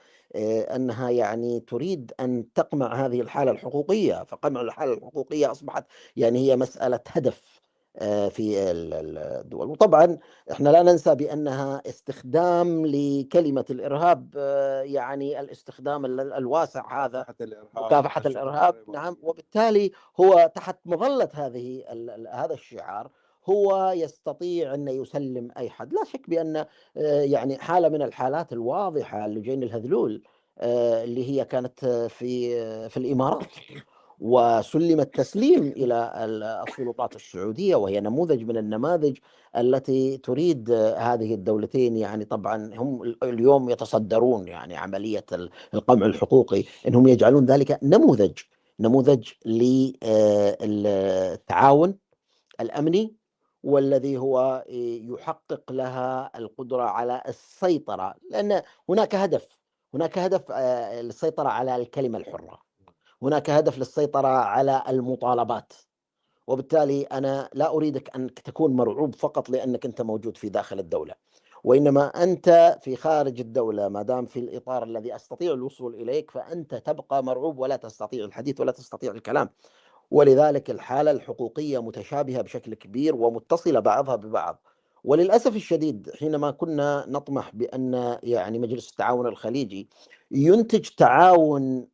S8: أنها يعني تريد أن تقمع هذه الحالة الحقوقية. فقمع الحالة الحقوقية أصبحت يعني هي مسألة هدف في الدول. وطبعا احنا لا ننسى بأنها استخدام لكلمة الإرهاب، يعني الاستخدام الواسع هذا، مكافحة الإرهاب. نعم. وبالتالي هو تحت مظلة هذا الشعار هو يستطيع أن يسلم أي حد. لا شك بأن يعني حالة من الحالات الواضحة لجين الهذلول اللي هي كانت في الإمارات وسلمت تسليم إلى السلطات السعودية، وهي نموذج من النماذج التي تريد هذه الدولتين. يعني طبعا هم اليوم يتصدرون يعني عملية القمع الحقوقي، أنهم يجعلون ذلك نموذج للتعاون الأمني، والذي هو يحقق لها القدرة على السيطرة، لأن هناك هدف للسيطرة على الكلمة الحرة، هناك هدف للسيطرة على المطالبات. وبالتالي أنا لا أريدك أن تكون مرعوب فقط لأنك أنت موجود في داخل الدولة، وإنما أنت في خارج الدولة ما دام في الإطار الذي أستطيع الوصول إليك فأنت تبقى مرعوب ولا تستطيع الحديث ولا تستطيع الكلام. ولذلك الحالة الحقوقية متشابهة بشكل كبير ومتصلة بعضها ببعض. وللأسف الشديد حينما كنا نطمح بأن يعني مجلس التعاون الخليجي ينتج تعاون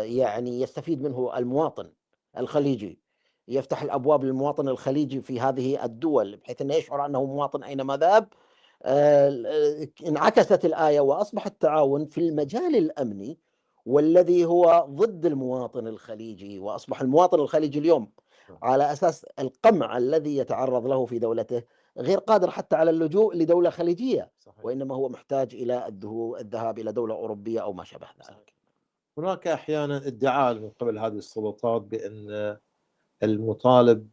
S8: يعني يستفيد منه المواطن الخليجي، يفتح الأبواب للمواطن الخليجي في هذه الدول بحيث أنه يشعر أنه مواطن أينما ذهب، انعكست الآية وأصبح التعاون في المجال الأمني والذي هو ضد المواطن الخليجي، وأصبح المواطن الخليجي اليوم على أساس القمع الذي يتعرض له في دولته غير قادر حتى على اللجوء لدولة خليجية، وإنما هو محتاج إلى الذهاب إلى دولة أوروبية أو ما شابه ذلك.
S20: هناك أحيانا ادعاء من قبل هذه السلطات بأن المطالب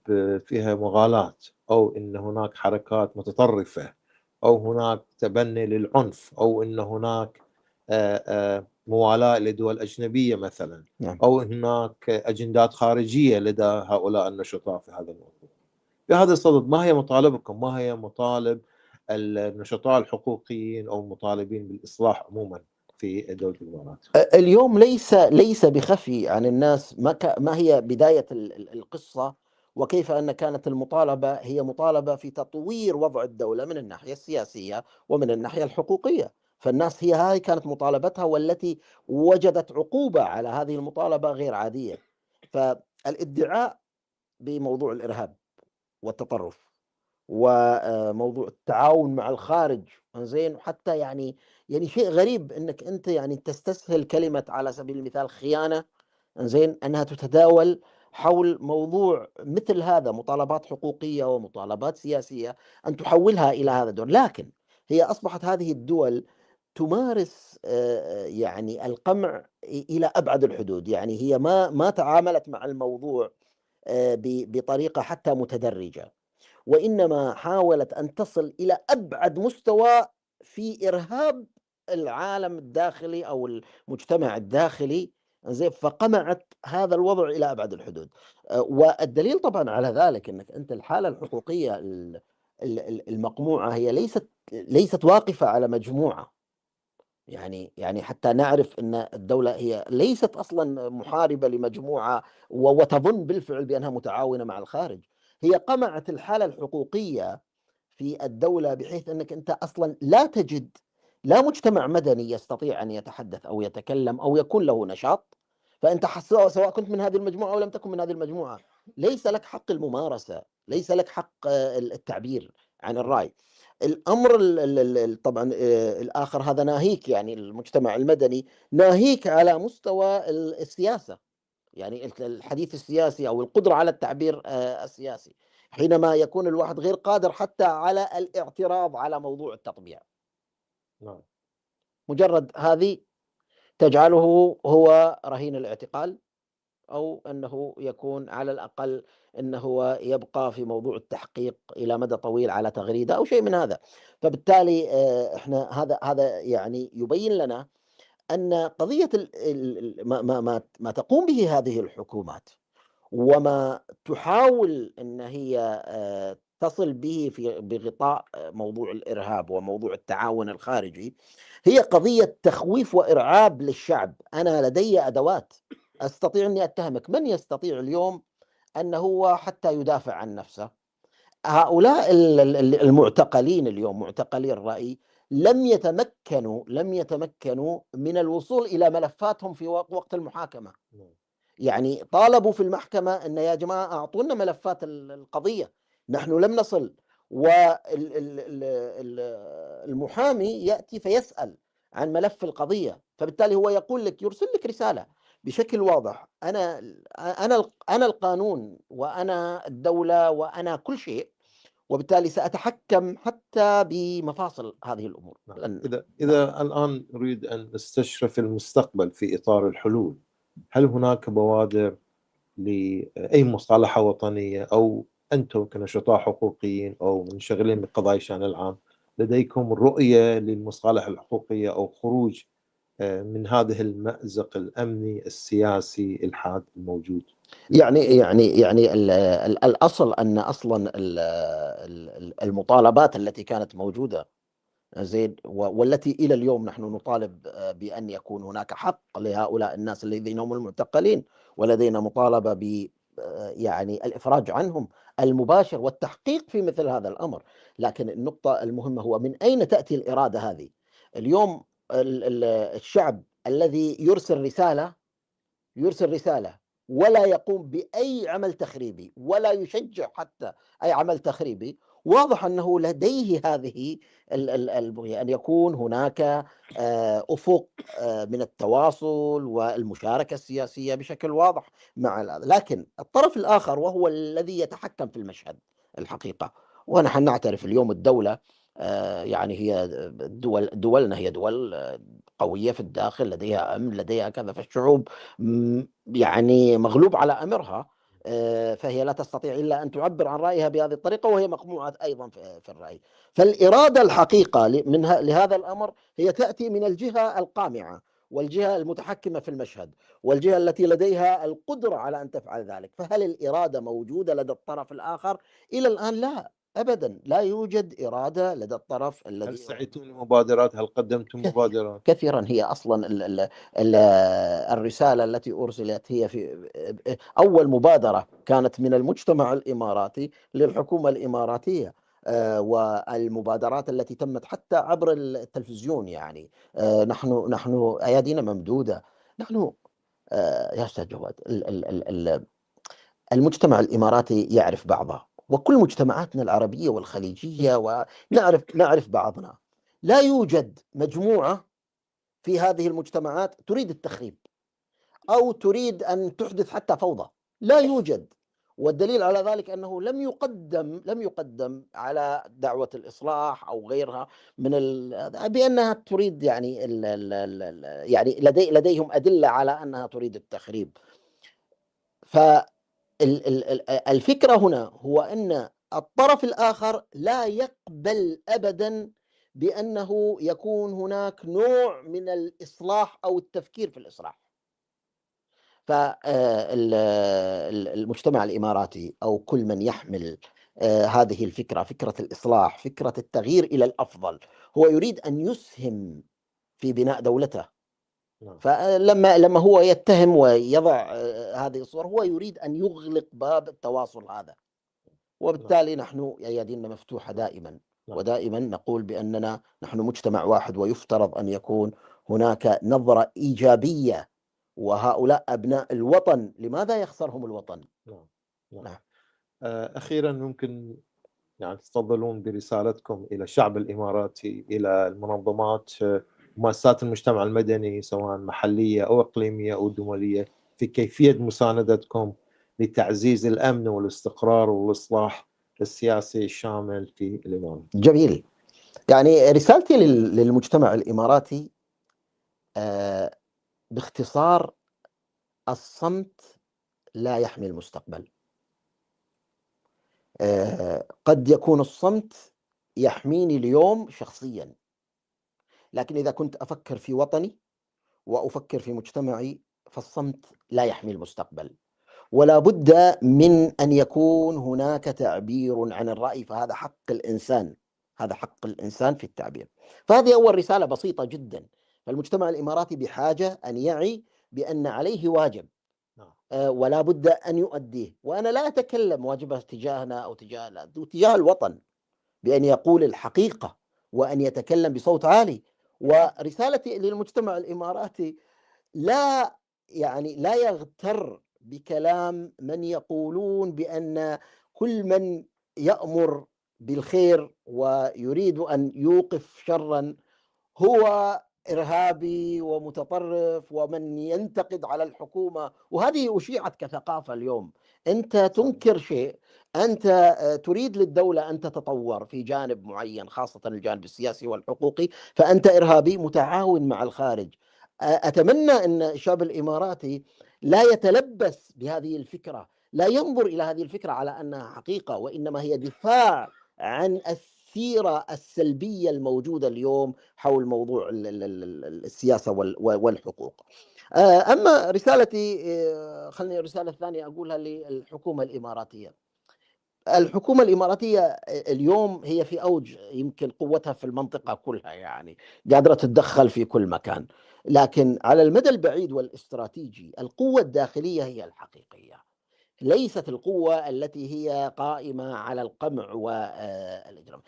S20: فيها مغالاة، أو أن هناك حركات متطرفة، أو هناك تبني للعنف، أو أن هناك موالاة لدول أجنبية مثلا، أو هناك أجندات خارجية لدى هؤلاء النشطاء في هذا الموضوع. في هذا الصدد ما هي مطالبكم؟ ما هي مطالب النشطاء الحقوقيين أو المطالبين بالإصلاح عموما في دولة الإمارات؟
S8: اليوم ليس بخفي عن الناس ما هي بداية القصة، وكيف أن كانت المطالبة هي مطالبة في تطوير وضع الدولة من الناحية السياسية ومن الناحية الحقوقية. فالناس هذه كانت مطالبتها، والتي وجدت عقوبة على هذه المطالبة غير عادية. فالادعاء بموضوع الإرهاب والتطرف وموضوع التعاون مع الخارج زين، حتى يعني شيء غريب انك انت يعني تستسهل كلمة على سبيل المثال خيانة زين انها تتداول حول موضوع مثل هذا، مطالبات حقوقية ومطالبات سياسية، ان تحولها الى هذا الدور. لكن هي اصبحت هذه الدول تمارس يعني القمع الى ابعد الحدود. يعني هي ما تعاملت مع الموضوع بطريقة حتى متدرجة، وإنما حاولت أن تصل إلى أبعد مستوى في إرهاب العالم الداخلي أو المجتمع الداخلي، فقمعت هذا الوضع إلى أبعد الحدود. والدليل طبعا على ذلك أنك أنت الحالة الحقوقية المقموعة هي ليست واقفة على مجموعة. يعني حتى نعرف أن الدولة هي ليست أصلا محاربة لمجموعة وتظن بالفعل بأنها متعاونة مع الخارج. هي قمعت الحالة الحقوقية في الدولة بحيث أنك أنت أصلا لا تجد لا مجتمع مدني يستطيع أن يتحدث أو يتكلم أو يكون له نشاط. فأنت سواء كنت من هذه المجموعة أو لم تكن من هذه المجموعة ليس لك حق الممارسة، ليس لك حق التعبير عن الرأي. الأمر طبعا الآخر هذا ناهيك، يعني المجتمع المدني ناهيك على مستوى السياسة، يعني الحديث السياسي أو القدرة على التعبير السياسي، حينما يكون الواحد غير قادر حتى على الاعتراض على موضوع التطبيع. مجرد هذه تجعله هو رهين الاعتقال، أو أنه يكون على الأقل أنه هو يبقى في موضوع التحقيق إلى مدى طويل على تغريدة أو شيء من هذا. فبالتالي إحنا هذا يعني يبين لنا أن قضية ما تقوم به هذه الحكومات وما تحاول أن هي تصل به بغطاء موضوع الإرهاب وموضوع التعاون الخارجي هي قضية تخويف وإرعاب للشعب. أنا لدي أدوات أستطيع أني أتهمك. من يستطيع اليوم أنه هو حتى يدافع عن نفسه؟ هؤلاء المعتقلين اليوم، معتقلي الرأي، لم يتمكنوا من الوصول إلى ملفاتهم في وقت المحاكمة. يعني طالبوا في المحكمة أن يا جماعة أعطونا ملفات القضية، نحن لم نصل. والمحامي يأتي فيسأل عن ملف القضية، فبالتالي هو يقول لك، يرسل لك رسالة بشكل واضح: أنا القانون وأنا الدولة وأنا كل شيء، وبالتالي سأتحكم حتى بمفاصل هذه الأمور.
S20: إذا الآن نريد أن نستشرف المستقبل في إطار الحلول، هل هناك بوادر لأي مصالحة وطنية، أو أنتم كنشطاء حقوقيين أو منشغلين بقضايا الشأن العام لديكم رؤية للمصالحة الحقوقية أو خروج من هذه المأزق الأمني السياسي الحاد الموجود؟
S8: يعني الأصل أن أصلا المطالبات التي كانت موجودة زين، والتي إلى اليوم نحن نطالب بأن يكون هناك حق لهؤلاء الناس الذين هم المعتقلين، ولدينا مطالبة ب يعني الإفراج عنهم المباشر والتحقيق في مثل هذا الأمر. لكن النقطة المهمة هو من أين تأتي الإرادة هذه؟ اليوم الشعب الذي يرسل رسالة ولا يقوم بأي عمل تخريبي ولا يشجع حتى أي عمل تخريبي، واضح أنه لديه هذه أن يكون هناك أفق من التواصل والمشاركة السياسية بشكل واضح مع هذا. لكن الطرف الآخر وهو الذي يتحكم في المشهد الحقيقة، ونحن نعترف اليوم الدولة يعني هي دولنا هي دول قوية في الداخل، لديها أمن، لديها كذا، فالشعوب يعني مغلوب على أمرها، فهي لا تستطيع إلا أن تعبر عن رأيها بهذه الطريقة، وهي مقموعة أيضا في الرأي. فالإرادة الحقيقة لهذا الأمر هي تأتي من الجهة القامعة والجهة المتحكمة في المشهد والجهة التي لديها القدرة على أن تفعل ذلك. فهل الإرادة موجودة لدى الطرف الآخر؟ إلى الآن لا، أبدا لا يوجد إرادة لدى الطرف الذي.
S20: هل سعيتم لمبادرات؟ هل قدمتم مبادرات؟
S8: كثيرا. هي أصلا الرسالة التي أرسلت هي في أول مبادرة كانت من المجتمع الإماراتي للحكومة الإماراتية، والمبادرات التي تمت حتى عبر التلفزيون. يعني نحن أيادينا ممدودة. نحن يا أستاذ جواد، المجتمع الإماراتي يعرف بعضه، وكل مجتمعاتنا العربية والخليجية، ونعرف بعضنا. لا يوجد مجموعة في هذه المجتمعات تريد التخريب أو تريد أن تحدث حتى فوضى، لا يوجد. والدليل على ذلك أنه لم يقدم على دعوة الإصلاح أو غيرها من بأنها تريد يعني لديهم أدلة على أنها تريد التخريب. فالفكرة هنا هو أن الطرف الآخر لا يقبل أبدا بأنه يكون هناك نوع من الإصلاح أو التفكير في الإصلاح. فالمجتمع الإماراتي أو كل من يحمل هذه الفكرة، فكرة الإصلاح، فكرة التغيير إلى الأفضل، هو يريد أن يسهم في بناء دولته. فلما هو يتهم ويضع هذه الصور، هو يريد أن يغلق باب التواصل هذا. وبالتالي نحن أيادينا مفتوحة دائما، ودائما نقول بأننا نحن مجتمع واحد، ويفترض أن يكون هناك نظرة إيجابية. وهؤلاء أبناء الوطن، لماذا يخسرهم الوطن؟
S20: نعم. أخيرا، ممكن يعني تفضلون برسالتكم إلى الشعب الإماراتي، إلى المنظمات، مؤسسات المجتمع المدني سواء محلية أو إقليمية أو دولية، في كيفية مساندتكم لتعزيز الأمن والاستقرار والإصلاح السياسي الشامل في الإمارات.
S8: جميل. يعني رسالتي للمجتمع الإماراتي باختصار: الصمت لا يحمي المستقبل. قد يكون الصمت يحميني اليوم شخصيا، لكن إذا كنت أفكر في وطني وأفكر في مجتمعي، فالصمت لا يحمي المستقبل. ولا بد من أن يكون هناك تعبير عن الرأي، فهذا حق الإنسان، هذا حق الإنسان في التعبير. فهذه أول رسالة بسيطة جدا. فالمجتمع الإماراتي بحاجة أن يعي بأن عليه واجب، ولا بد أن يؤديه. وأنا لا أتكلم واجبه تجاهنا أو تجاه الوطن، بأن يقول الحقيقة وأن يتكلم بصوت عالي. ورسالتي للمجتمع الإماراتي: لا يغتر بكلام من يقولون بأن كل من يأمر بالخير ويريد أن يوقف شرا هو إرهابي ومتطرف، ومن ينتقد على الحكومة. وهذه أشيعت كثقافة اليوم. أنت تنكر شيء، أنت تريد للدولة أن تتطور في جانب معين، خاصة الجانب السياسي والحقوقي، فأنت إرهابي متعاون مع الخارج. أتمنى أن الشعب الإماراتي لا يتلبس بهذه الفكرة، لا ينظر إلى هذه الفكرة على أنها حقيقة، وإنما هي دفاع عن السيرة السلبية الموجودة اليوم حول موضوع السياسة والحقوق. أما رسالتي، خلني الرسالة الثانية أقولها للحكومة الإماراتية: الحكومة الإماراتية اليوم هي في أوج يمكن قوتها في المنطقة كلها، يعني قادرة تتدخل في كل مكان، لكن على المدى البعيد والاستراتيجي القوة الداخلية هي الحقيقية، ليست القوة التي هي قائمة على القمع والإجرام.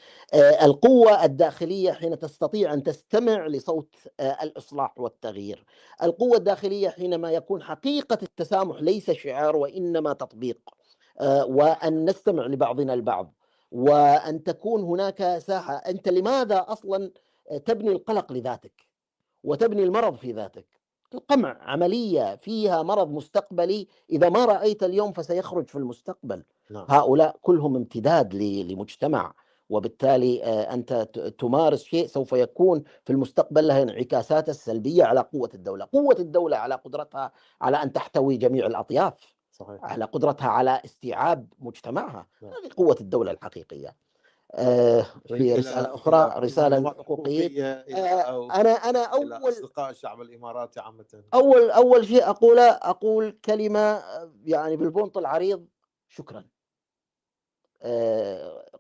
S8: القوة الداخلية حين تستطيع أن تستمع لصوت الإصلاح والتغيير. القوة الداخلية حينما يكون حقيقة التسامح ليس شعار وإنما تطبيق، وأن نستمع لبعضنا البعض، وأن تكون هناك ساحة. أنت لماذا أصلا تبني القلق لذاتك وتبني المرض في ذاتك؟ القمع عملية فيها مرض مستقبلي، إذا ما رأيت اليوم فسيخرج في المستقبل. نعم. هؤلاء كلهم امتداد لمجتمع، وبالتالي أنت تمارس شيء سوف يكون في المستقبل له انعكاسات السلبية على قوة الدولة. قوة الدولة على قدرتها على أن تحتوي جميع الأطياف، صحيح. على قدرتها على استيعاب مجتمعها. هذه قوة الدولة الحقيقية. في رسالة أخرى، رسالة حقوقية. أنا أول
S20: أصدقاء الشعب الإماراتي عامة،
S8: أول شيء أقول كلمة يعني بالبنط العريض: شكرا.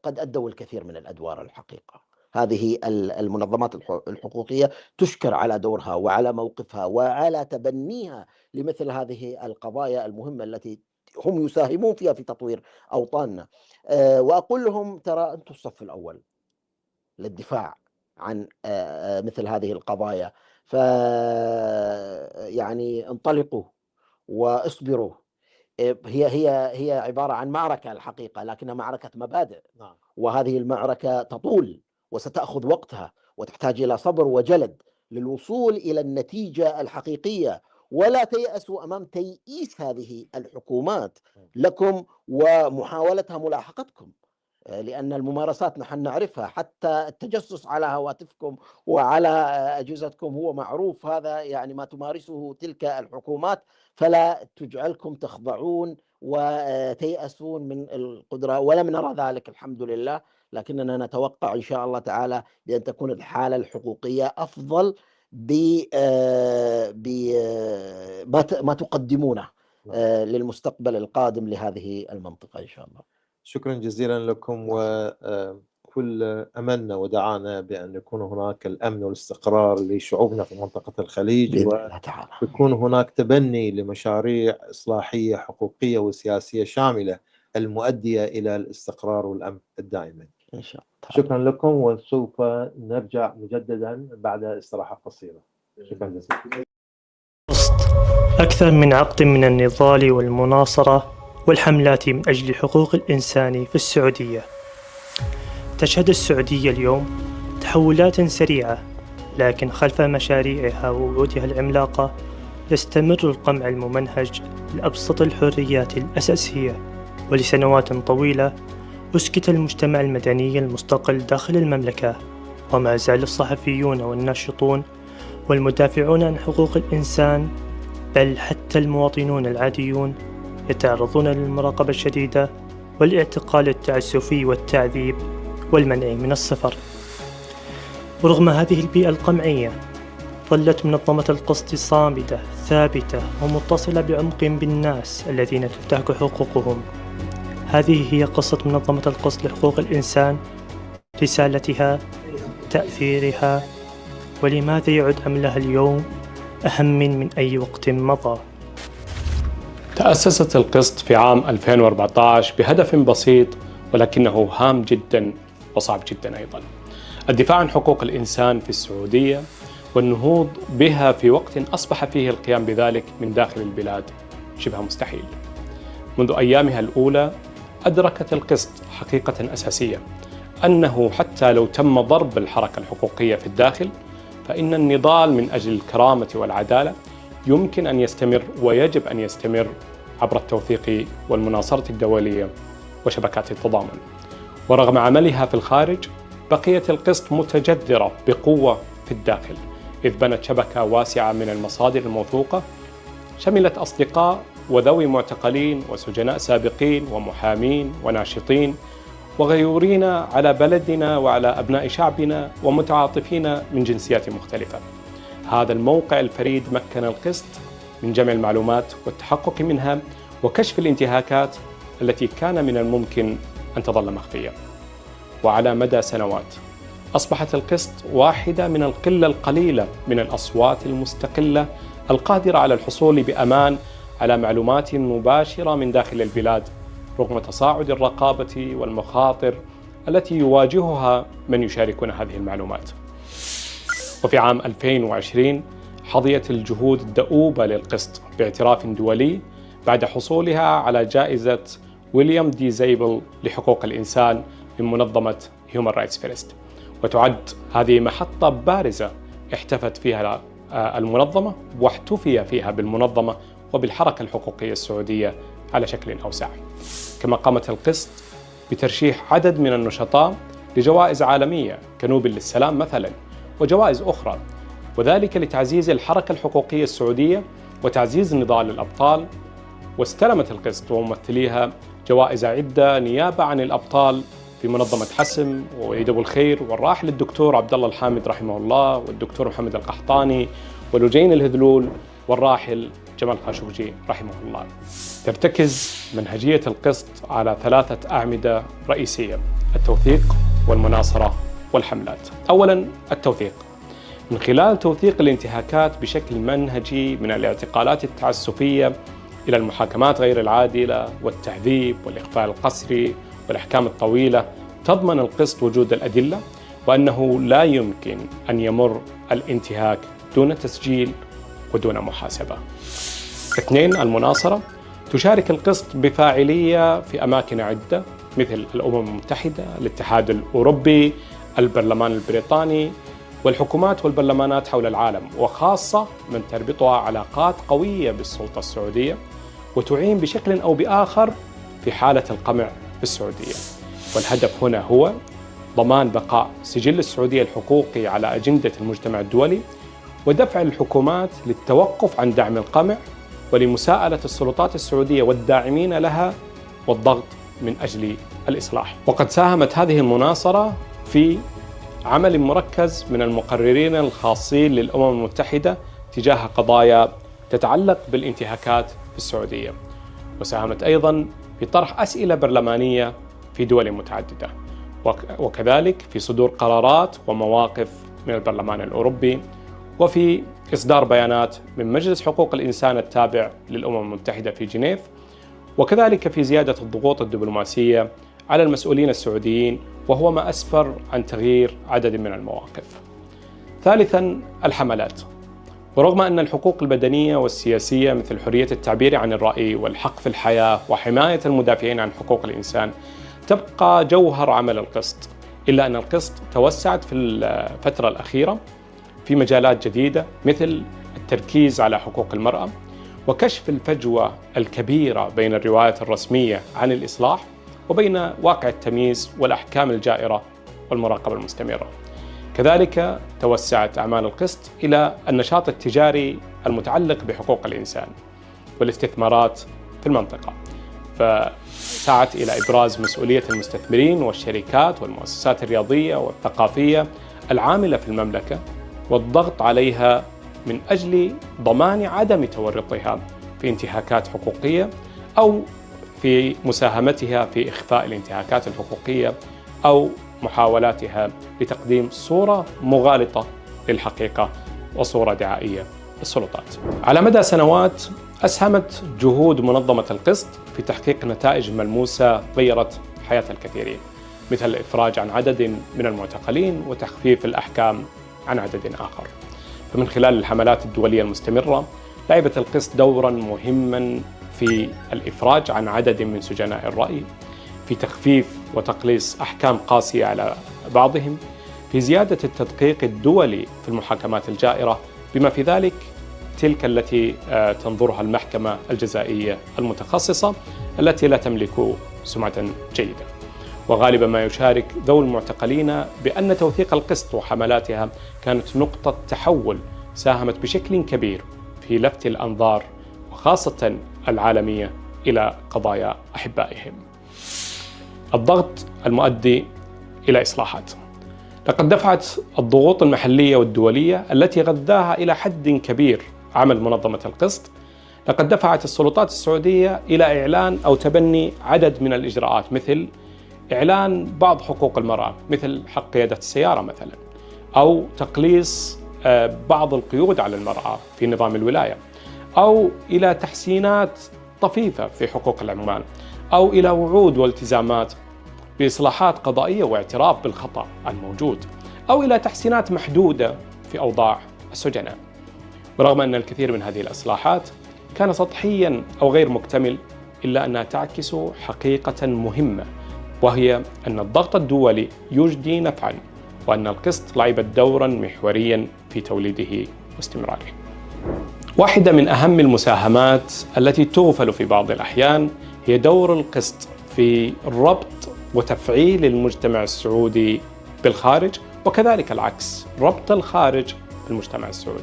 S8: قد أدوا الكثير من الأدوار الحقيقة. هذه المنظمات الحقوقية تشكر على دورها وعلى موقفها وعلى تبنيها لمثل هذه القضايا المهمة التي هم يساهمون فيها في تطوير أوطاننا. وأقول لهم: ترى أنتم الصف الأول للدفاع عن مثل هذه القضايا، يعني انطلقوا واصبروا. هي عبارة عن معركة الحقيقة، لكنها معركة مبادئ. نعم. وهذه المعركة تطول وستأخذ وقتها وتحتاج إلى صبر وجلد للوصول إلى النتيجة الحقيقية. ولا تيأسوا أمام تيئيس هذه الحكومات لكم ومحاولتها ملاحقتكم، لأن الممارسات نحن نعرفها، حتى التجسس على هواتفكم وعلى أجهزتكم هو معروف. هذا يعني ما تمارسه تلك الحكومات، فلا تجعلكم تخضعون وتيأسون من القدرة. ولم نرى ذلك الحمد لله، لكننا نتوقع إن شاء الله تعالى بأن تكون الحالة الحقوقية أفضل بما تقدمونه للمستقبل القادم لهذه المنطقة إن شاء الله.
S20: شكرا جزيلا لكم، وكل أملنا ودعانا بأن يكون هناك الأمن والاستقرار لشعوبنا في منطقة الخليج، ويكون هناك تبني لمشاريع إصلاحية حقوقية وسياسية شاملة المؤدية إلى الاستقرار والأمن الدائم
S8: إن شاء الله.
S20: شكرا لكم، وسوف نرجع مجددا بعد استراحة قصيرة. شكرا جزيلا.
S19: أكثر من عقد من النضال والمناصرة والحملات من أجل حقوق الإنسان في السعودية. تشهد السعودية اليوم تحولات سريعة، لكن خلف مشاريعها ووعودها العملاقة يستمر القمع الممنهج لأبسط الحريات الأساسية. ولسنوات طويلة أسكت المجتمع المدني المستقل داخل المملكة، وما زال الصحفيون والناشطون والمدافعون عن حقوق الإنسان بل حتى المواطنون العاديون يتعرضون للمراقبة الشديدة والاعتقال التعسفي والتعذيب والمنع من السفر. ورغم هذه البيئة القمعية ظلت منظمة القسط صامدة ثابتة ومتصلة بعمق بالناس الذين تنتهك حقوقهم. هذه هي قصة منظمة القسط لحقوق الإنسان، رسالتها، تأثيرها، ولماذا يعد أملها اليوم أهم من أي وقت مضى.
S17: تأسست القسط في عام 2014 بهدف بسيط ولكنه هام جدا وصعب جدا أيضا: الدفاع عن حقوق الإنسان في السعودية والنهوض بها في وقت أصبح فيه القيام بذلك من داخل البلاد شبه مستحيل. منذ أيامها الأولى أدركت القسط حقيقة أساسية، أنه حتى لو تم ضرب الحركة الحقوقية في الداخل فإن النضال من أجل الكرامة والعدالة يمكن أن يستمر ويجب أن يستمر عبر التوثيق والمناصرة الدولية وشبكات التضامن. ورغم عملها في الخارج بقيت القسط متجذرة بقوة في الداخل، إذ بنت شبكة واسعة من المصادر الموثوقة شملت أصدقاء وذوي معتقلين وسجناء سابقين ومحامين وناشطين وغيورين على بلدنا وعلى أبناء شعبنا ومتعاطفين من جنسيات مختلفة. هذا الموقع الفريد مكن القسط من جمع المعلومات والتحقق منها وكشف الانتهاكات التي كان من الممكن
S7: أن تظل مخفية. وعلى مدى سنوات أصبحت القسط واحدة من القلة القليلة من الأصوات المستقلة القادرة على الحصول بأمان على معلومات مباشرة من داخل البلاد، رغم تصاعد الرقابة والمخاطر التي يواجهها من يشاركون هذه المعلومات. وفي عام 2020 حظيت الجهود الدؤوبة للقسط باعتراف دولي بعد حصولها على جائزة ويليام دي زيبل لحقوق الإنسان من منظمة Human Rights First، وتعد هذه محطة بارزة احتفت فيها المنظمة واحتفي فيها بالمنظمة وبالحركة الحقوقية السعودية على شكل أوسع. كما قامت القسط بترشيح عدد من النشطاء لجوائز عالمية كنوبل للسلام مثلا وجوائز أخرى، وذلك لتعزيز الحركة الحقوقية السعودية وتعزيز نضال الأبطال. واستلمت القسط وممثليها جوائز عدة نيابة عن الأبطال في منظمة حسم ووليد أبو الخير والراحل الدكتور عبد الله الحامد رحمه الله والدكتور محمد القحطاني ولجين الهذلول والراحل جمال خاشقجي رحمه الله. ترتكز منهجية القسط على 3 أعمدة رئيسية: التوثيق والمناصرة والحملات. أولاً التوثيق، من خلال توثيق الانتهاكات بشكل منهجي من الاعتقالات التعسفية إلى المحاكمات غير العادلة والتعذيب والإخفاء القسري والأحكام الطويلة، تضمن القسط وجود الأدلة وأنه لا يمكن أن يمر الانتهاك دون تسجيل ودون محاسبة. 2 المناصرة، تشارك القسط بفاعلية في أماكن عدة مثل الأمم المتحدة، الاتحاد الأوروبي، البرلمان البريطاني والحكومات والبرلمانات حول العالم، وخاصة من تربطها علاقات قوية بالسلطة السعودية وتعين بشكل أو بآخر في حالة القمع في السعودية. والهدف هنا هو ضمان بقاء سجل السعودية الحقوقي على أجندة المجتمع الدولي، ودفع الحكومات للتوقف عن دعم القمع ولمساءلة السلطات السعودية والداعمين لها والضغط من أجل الإصلاح. وقد ساهمت هذه المناصرة في عمل مركز من المقررين الخاصين للأمم المتحدة تجاه قضايا تتعلق بالانتهاكات في السعودية، وساهمت أيضاً في طرح أسئلة برلمانية في دول متعددة، وكذلك في صدور قرارات ومواقف من البرلمان الأوروبي، وفي إصدار بيانات من مجلس حقوق الإنسان التابع للأمم المتحدة في جنيف، وكذلك في زيادة الضغوط الدبلوماسية على المسؤولين السعوديين، وهو ما أسفر عن تغيير عدد من المواقف. ثالثاً الحملات، ورغم أن الحقوق البدنية والسياسية مثل حرية التعبير عن الرأي والحق في الحياة وحماية المدافعين عن حقوق الإنسان تبقى جوهر عمل القسط، إلا أن القسط توسعت في الفترة الأخيرة في مجالات جديدة مثل التركيز على حقوق المرأة وكشف الفجوة الكبيرة بين الروايات الرسمية عن الإصلاح وبين واقع التمييز والأحكام الجائرة والمراقبة المستمرة. كذلك توسعت أعمال القسط إلى النشاط التجاري المتعلق بحقوق الإنسان والاستثمارات في المنطقة، فسعت إلى إبراز مسؤولية المستثمرين والشركات والمؤسسات الرياضية والثقافية العاملة في المملكة والضغط عليها من أجل ضمان عدم تورطها في انتهاكات حقوقية أو في مساهمتها في إخفاء الانتهاكات الحقوقية أو محاولاتها لتقديم صورة مغالطة للحقيقة وصورة دعائية للسلطات. على مدى سنوات أسهمت جهود منظمة القسط في تحقيق نتائج ملموسة غيرت حياة الكثيرين، مثل الإفراج عن عدد من المعتقلين وتخفيف الأحكام عن عدد آخر. فمن خلال الحملات الدولية المستمرة لعبت القسط دورا مهما في الإفراج عن عدد من سجناء الرأي، في تخفيف وتقليص أحكام قاسية على بعضهم، في زيادة التدقيق الدولي في المحاكمات الجائرة، بما في ذلك تلك التي تنظرها المحكمة الجزائية المتخصصة التي لا تملك سمعة جيدة. وغالبا ما يشارك ذوي المعتقلين بأن توثيق القسط وحملاتها كانت نقطة تحول ساهمت بشكل كبير في لفت الأنظار وخاصة العالمية إلى قضايا أحبائهم. الضغط المؤدي إلى إصلاحات. لقد دفعت الضغوط المحلية والدولية التي غذاها إلى حد كبير عمل منظمة القسط، لقد دفعت السلطات السعودية إلى إعلان أو تبني عدد من الإجراءات مثل إعلان بعض حقوق المرأة مثل حق قيادة السيارة مثلا، أو تقليص بعض القيود على المرأة في نظام الولاية، أو إلى تحسينات طفيفة في حقوق العمال، أو إلى وعود والتزامات بإصلاحات قضائية واعتراف بالخطأ الموجود، أو إلى تحسينات محدودة في أوضاع السجناء. برغم أن الكثير من هذه الإصلاحات كان سطحيا أو غير مكتمل، إلا أنها تعكس حقيقة مهمة، وهي أن الضغط الدولي يجدي نفعا، وأن القسط لعب دورا محوريا في توليده واستمراره. واحدة من أهم المساهمات التي تغفل في بعض الأحيان هي دور القسط في ربط وتفعيل المجتمع السعودي بالخارج، وكذلك العكس، ربط الخارج بالمجتمع السعودي.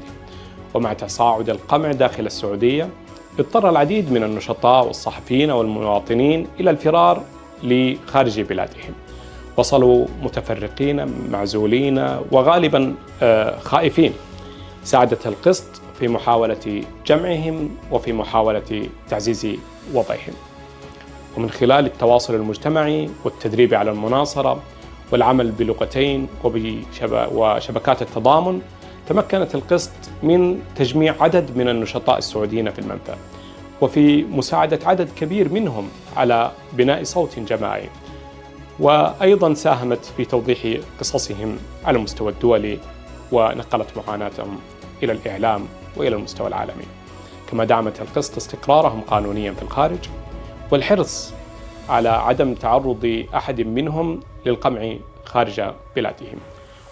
S7: ومع تصاعد القمع داخل السعودية اضطر العديد من النشطاء والصحفيين والمواطنين إلى الفرار لخارج بلادهم. وصلوا متفرقين معزولين وغالبا خائفين. ساعدت القسط في محاولة جمعهم وفي محاولة تعزيز وضعهم. ومن خلال التواصل المجتمعي والتدريب على المناصرة والعمل بلغتين وشبكات التضامن، تمكنت القسط من تجميع عدد من النشطاء السعوديين في المنفى، وفي مساعدة عدد كبير منهم على بناء صوت جماعي، وأيضا ساهمت في توضيح قصصهم على المستوى الدولي، ونقلت معاناتهم إلى الإعلام وإلى المستوى العالمي. كما دعمت القسط استقرارهم قانونيا في الخارج، والحرص على عدم تعرض أحد منهم للقمع خارج بلادهم.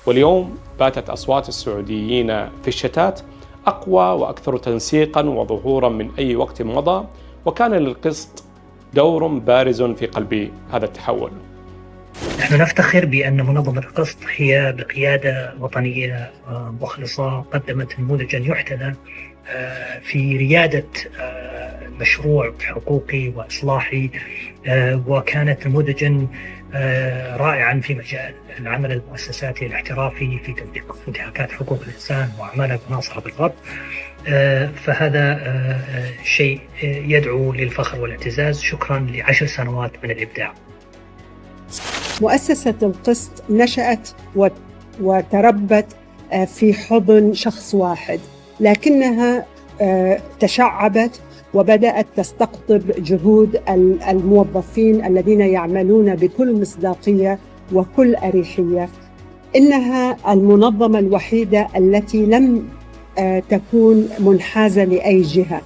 S7: واليوم باتت أصوات السعوديين في الشتات أقوى وأكثر تنسيقا وظهورا من أي وقت مضى، وكان للقسط دور بارز في قلب هذا التحول.
S3: نحن نفتخر بأن منظمة القسط هي بقيادة وطنية مخلصة قدمت نموذجا يحتذى في ريادة مشروع حقوقي وإصلاحي، وكانت نموذجا رائعا في مجال العمل المؤسساتي الاحترافي في تطبيق انتهاكات حقوق الإنسان وأعمال المناصرة بالغرب. فهذا شيء يدعو للفخر والاعتزاز. شكرا ل10 سنوات من الإبداع.
S16: مؤسسة القسط نشأت وتربت في حضن شخص واحد، لكنها تشعبت وبدأت تستقطب جهود الموظفين الذين يعملون بكل مصداقية وكل أريحية. إنها المنظمة الوحيدة التي لم تكون منحازة لأي جهة،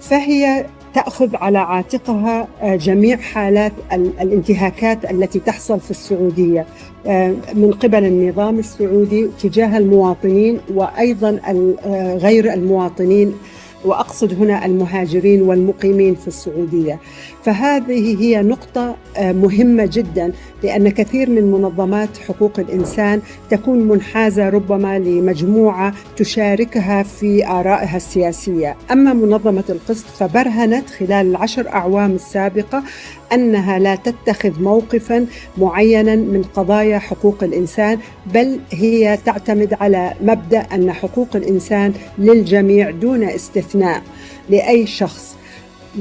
S16: فهي تأخذ على عاتقها جميع حالات الانتهاكات التي تحصل في السعودية من قبل النظام السعودي تجاه المواطنين وأيضا غير المواطنين، وأقصد هنا المهاجرين والمقيمين في السعودية. فهذه هي نقطة مهمة جدا، لأن كثير من منظمات حقوق الإنسان تكون منحازة ربما لمجموعة تشاركها في آرائها السياسية. أما منظمة القسط فبرهنت خلال ال10 أعوام السابقة أنها لا تتخذ موقفا معينا من قضايا حقوق الإنسان، بل هي تعتمد على مبدأ أن حقوق الإنسان للجميع دون استثناء لأي شخص.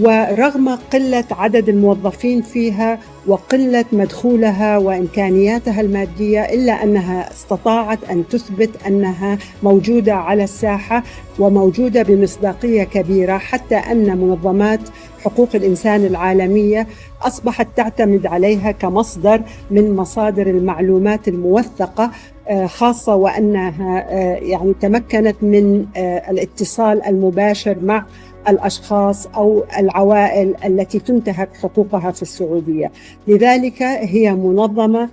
S16: ورغم قلة عدد الموظفين فيها وقلة مدخولها وإمكانياتها المادية، إلا أنها استطاعت أن تثبت أنها موجودة على الساحة وموجودة بمصداقية كبيرة، حتى أن منظمات حقوق الإنسان العالمية أصبحت تعتمد عليها كمصدر من مصادر المعلومات الموثقة، خاصة وأنها يعني تمكنت من الاتصال المباشر مع الأشخاص أو العوائل التي تنتهك حقوقها في السعودية. لذلك هي منظمة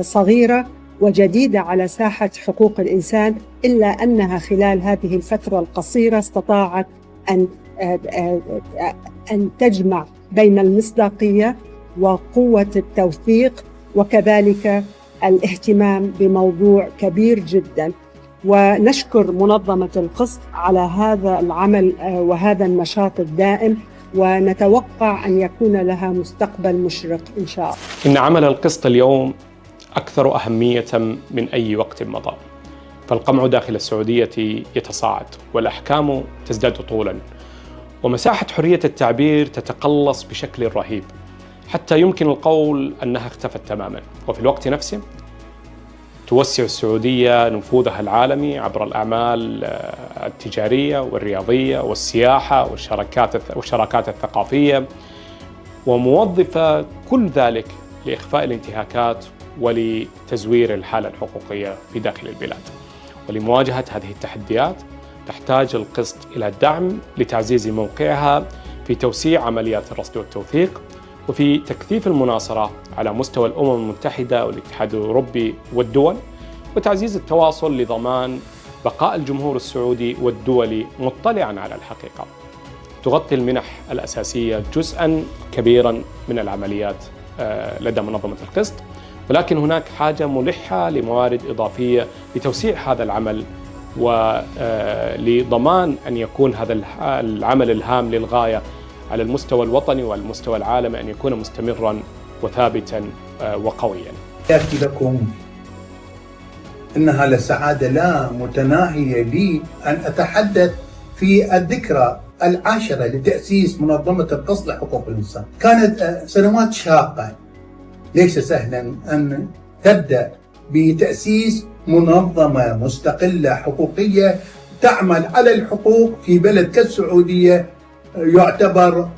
S16: صغيرة وجديدة على ساحة حقوق الإنسان، إلا أنها خلال هذه الفترة القصيرة استطاعت أن تجمع بين المصداقية وقوة التوثيق وكذلك الاهتمام بموضوع كبير جدا. ونشكر منظمة القسط على هذا العمل وهذا النشاط الدائم، ونتوقع أن يكون لها مستقبل مشرق إن شاء الله.
S7: إن عمل القسط اليوم أكثر أهمية من أي وقت مضى، فالقمع داخل السعودية يتصاعد والأحكام تزداد طولا، ومساحة حرية التعبير تتقلص بشكل رهيب. حتى يمكن القول أنها اختفت تماما. وفي الوقت نفسه توسع السعودية نفوذها العالمي عبر الأعمال التجارية والرياضية والسياحة والشراكات الثقافية، وموظفة كل ذلك لإخفاء الانتهاكات ولتزوير الحالة الحقوقية في داخل البلاد. ولمواجهة هذه التحديات تحتاج القسط إلى الدعم لتعزيز موقعها في توسيع عمليات الرصد والتوثيق، وفي تكثيف المناصرة على مستوى الأمم المتحدة والاتحاد الأوروبي والدول، وتعزيز التواصل لضمان بقاء الجمهور السعودي والدولي مطلعاً على الحقيقة. تغطي المنح الأساسية جزءاً كبيراً من العمليات لدى منظمة القسط، ولكن هناك حاجة ملحة لموارد إضافية لتوسيع هذا العمل، ولضمان أن يكون هذا العمل الهام للغاية على المستوى الوطني والمستوى العالمي أن يكون مستمراً وثابتاً وقوياً.
S23: يأتي لكم إنها لسعادة لا متناهية لي أن أتحدث في الذكرى 10 لتأسيس منظمة القسط لحقوق الإنسان. كانت سنوات شاقة، ليس سهلا أن تبدأ بتأسيس منظمة مستقلة حقوقية تعمل على الحقوق في بلد كالسعودية، يعتبر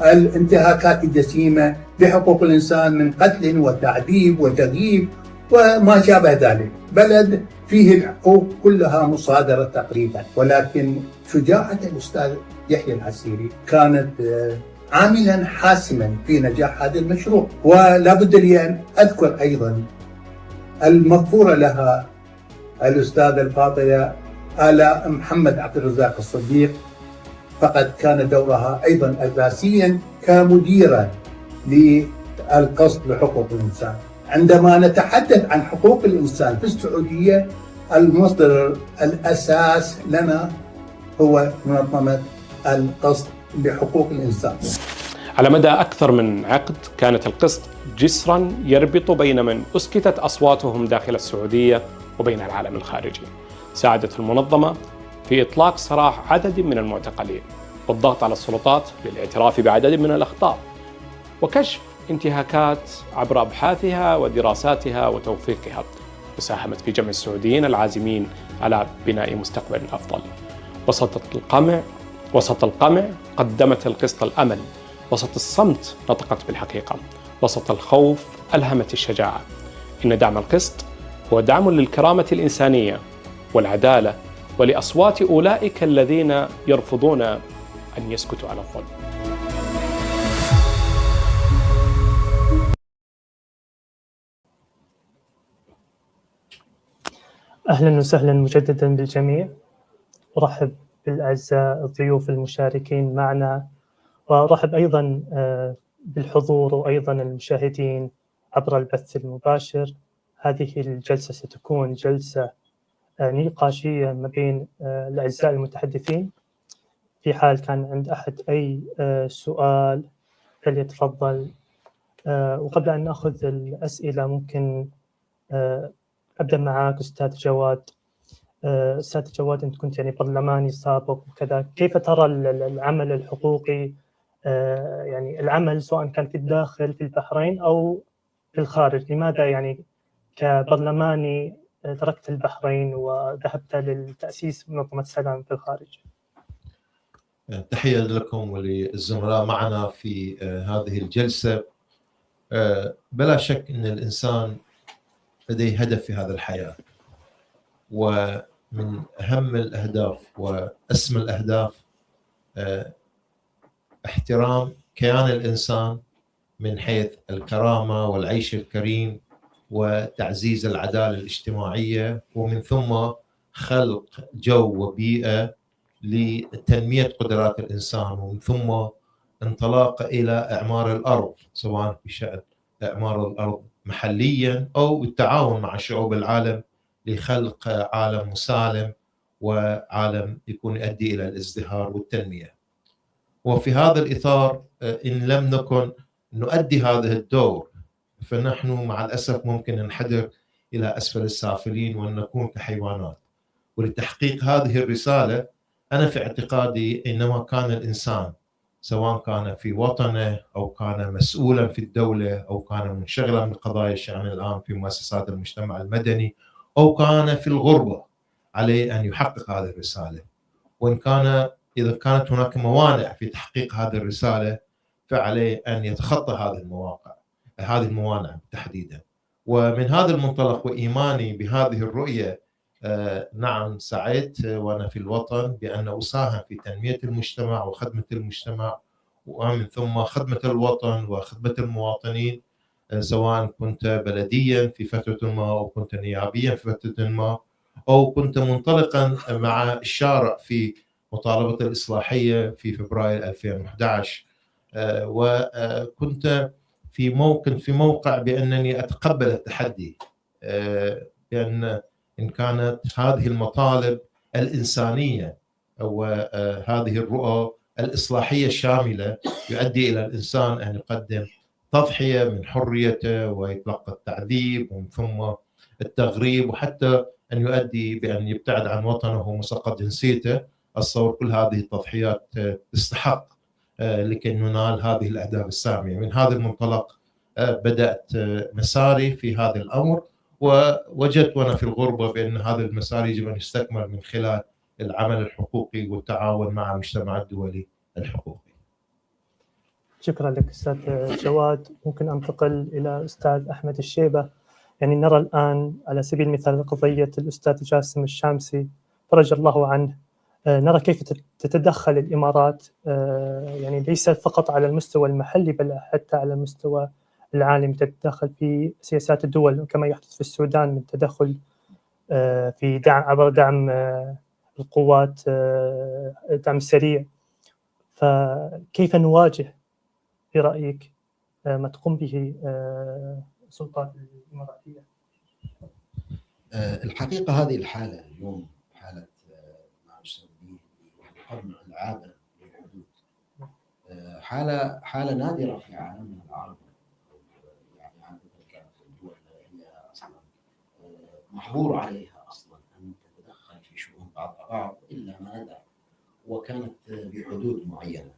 S23: الانتهاكات الجسيمة بحقوق الإنسان من قتل وتعذيب وتغييب وما شابه ذلك، بلد فيه الحقوق كلها مصادرة تقريبا. ولكن شجاعة الأستاذ يحيى العسيري كانت عاملا حاسما في نجاح هذا المشروع. ولا بد لي أن أذكر أيضا المغفورة لها الأستاذة الفاضلة آلاء محمد عبد الرزاق الصديق، فقد كان دورها أيضا أساسيا كمديرة للقسط لحقوق الإنسان. عندما نتحدث عن حقوق الإنسان في السعودية، المصدر الأساس لنا هو منظمة القسط لحقوق الإنسان.
S7: على مدى أكثر من عقد كانت القسط جسراً يربط بين من أسكتت أصواتهم داخل السعودية وبين العالم الخارجي. ساعدت المنظمة في إطلاق سراح عدد من المعتقلين، والضغط على السلطات للاعتراف بعدد من الأخطاء، وكشف انتهاكات عبر أبحاثها ودراساتها وتوثيقها، وساهمت في جمع السعوديين العازمين على بناء مستقبل أفضل. وسط القمع قدمت القسط الأمل، وسط الصمت نطقت بالحقيقة، وسط الخوف ألهمت الشجاعة. إن دعم القسط هو دعم للكرامة الإنسانية والعدالة ولأصوات أولئك الذين يرفضون أن يسكتوا على الظلم.
S19: أهلا وسهلا مجددا بالجميع. أرحب بالأعزاء الضيوف المشاركين معنا، وأرحب أيضا بالحضور وأيضا المشاهدين عبر البث المباشر. هذه الجلسة ستكون جلسة نقاشية ما بين الأعزاء المتحدثين. في حال كان عند أحد أي سؤال فليتفضل. وقبل أن نأخذ الأسئلة ممكن أبدأ معك أستاذ جواد. أستاذ جواد، أنت كنت يعني برلماني سابق وكذا، كيف ترى العمل الحقوقي، يعني العمل سواء كان في الداخل في البحرين أو في الخارج؟ لماذا يعني كبرلماني تركت البحرين وذهبت للتأسيس منظمة سلام في الخارج؟
S20: تحية لكم وللزملاء معنا في هذه الجلسة. بلا شك أن الإنسان لديه هدف في هذه الحياة، ومن أهم الأهداف وأسمى الأهداف احترام كيان الإنسان من حيث الكرامة والعيش الكريم وتعزيز العدالة الاجتماعية، ومن ثم خلق جو وبيئة لتنمية قدرات الإنسان، ومن ثم انطلاق إلى إعمار الأرض، سواء في شأن إعمار الأرض محليا أو بالتعاون مع شعوب العالم لخلق عالم مسالم وعالم يكون يؤدي إلى الازدهار والتنمية. وفي هذا الإطار إن لم نكن نؤدي هذا الدور فنحن مع الأسف ممكن ننحدر إلى أسفل السافلين وأن نكون كحيوانات. ولتحقيق هذه الرسالة أنا في اعتقادي إنما كان الإنسان سواء كان في وطنه أو كان مسؤولا في الدولة أو كان منشغلا بقضايا الشأن العام في مؤسسات المجتمع المدني أو كان في الغربة، عليه أن يحقق هذه الرسالة. إذا كانت هناك موانع في تحقيق هذه الرسالة فعليه أن يتخطى هذه الموانع تحديدا. ومن هذا المنطلق وإيماني بهذه الرؤية، نعم سعيت وأنا في الوطن بأن أساهم في تنمية المجتمع وخدمة المجتمع ومن ثم خدمة الوطن وخدمة المواطنين، سواء كنت بلديا في فترة ما أو كنت نيابيا في فترة ما أو كنت منطلقا مع الشارع في مطالبة الإصلاحية في فبراير 2011. وكنت في موقع بأنني أتقبل التحدي، بأن إن كانت هذه المطالب الإنسانية أو هذه الرؤى الإصلاحية الشاملة يؤدي إلى الإنسان أن يقدم تضحية من حريته ويتلقى التعذيب ومن ثم التغريب وحتى أن يؤدي بأن يبتعد عن وطنه ومسقط جنسيته. أتصور كل هذه التضحيات تستحق لكي ننال هذه الأهداف السامية. من هذا المنطلق بدأت مساري في هذا الأمر، ووجدت وأنا في الغربة بأن هذا المسار يجب أن يستكمل من خلال العمل الحقوقي والتعاون مع المجتمع الدولي الحقوقي.
S19: شكرا لك أستاذ جواد. ممكن أنتقل إلى أستاذ أحمد الشيبة. يعني نرى الآن على سبيل المثال قضية الأستاذ جاسم الشامسي فرج الله عنه، نرى كيف تتدخل الإمارات، يعني ليس فقط على المستوى المحلي بل حتى على المستوى العالمي، تتدخل في سياسات الدول كما يحدث في السودان من تدخل في عبر دعم القوات، الدعم السريع. فكيف نواجه برأيك ما تقوم به السلطات الإماراتية؟
S8: الحقيقة هذه الحالة اليوم حالة ما يسمى بالحرب العابر للحدود، حالة نادرة في عالمنا العربي. يعني عادة كانت الدول هي أصلا محظور عليها أصلا أن تتدخل في شؤون بعض إلا ما ندع، وكانت بحدود معينة.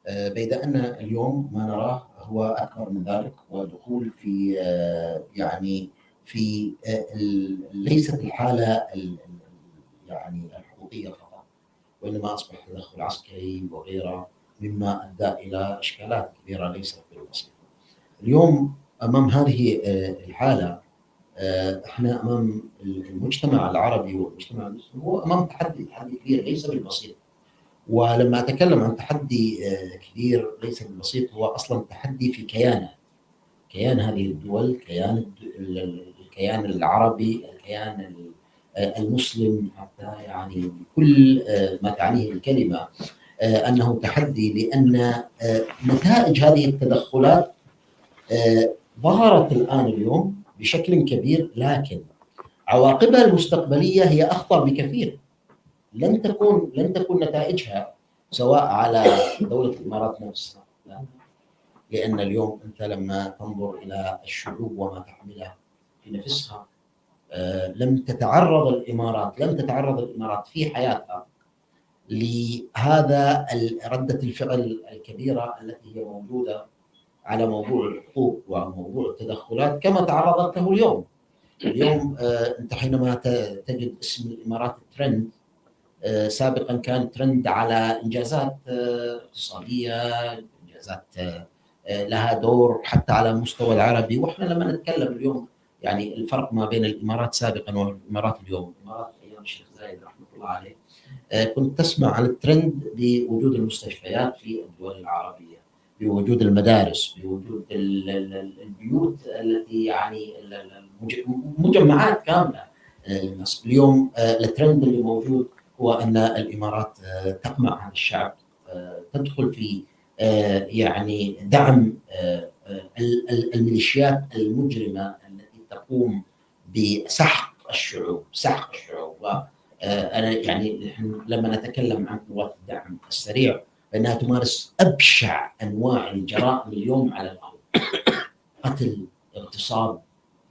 S8: بيد أن اليوم ما نراه هو أكبر من ذلك، ودخول في يعني في ليست الحالة يعني الحقوقية فقط، وإنما أصبح تدخل عسكري وغيره مما أدى إلى إشكالات كبيرة ليست بالبسيطة. اليوم أمام هذه الحالة احنا أمام المجتمع العربي والمجتمع المسلم هو أمام تحدي كبير ليس بالبسيط. ولما أتكلم عن تحدي كبير ليس بالبسيط، هو أصلا تحدي في كيان هذه الدول، الكيان العربي، الكيان المسلم حتى، يعني بكل ما تعنيه الكلمة أنه تحدي، لأن نتائج هذه التدخلات ظهرت الآن اليوم بشكل كبير، لكن عواقبها المستقبلية هي أخطر بكثير. لن تكون نتائجها سواء على دولة الإمارات نفسها، لأن اليوم أنت لما تنظر إلى الشعوب وما تحمله في نفسها، لم تتعرض الإمارات في حياتها لهذا ردة الفعل الكبيرة التي هي موجودة على موضوع الحقوق وموضوع التدخلات كما تعرضت له اليوم. أنت حينما تجد اسم الإمارات ترند، سابقا كان ترند على إنجازات اقتصادية، إنجازات لها دور حتى على المستوى العربي. وإحنا لما نتكلم اليوم يعني الفرق ما بين الإمارات سابقا والإمارات اليوم، الإمارات أيام الشيخ زايد رحمة الله عليه كنت تسمع عن الترند بوجود المستشفيات في الدول العربية، بوجود المدارس، بوجود البيوت التي يعني مجمعات كاملة للناس. اليوم الترند اللي موجود هو أن الإمارات تقمع هذا الشعب، تدخل في يعني دعم الميليشيات المجرمة التي تقوم بسحق الشعوب. وأنا يعني لما نتكلم عن قوات الدعم السريع فإنها تمارس أبشع أنواع الجرائم اليوم على الأرض، قتل، اغتصاب،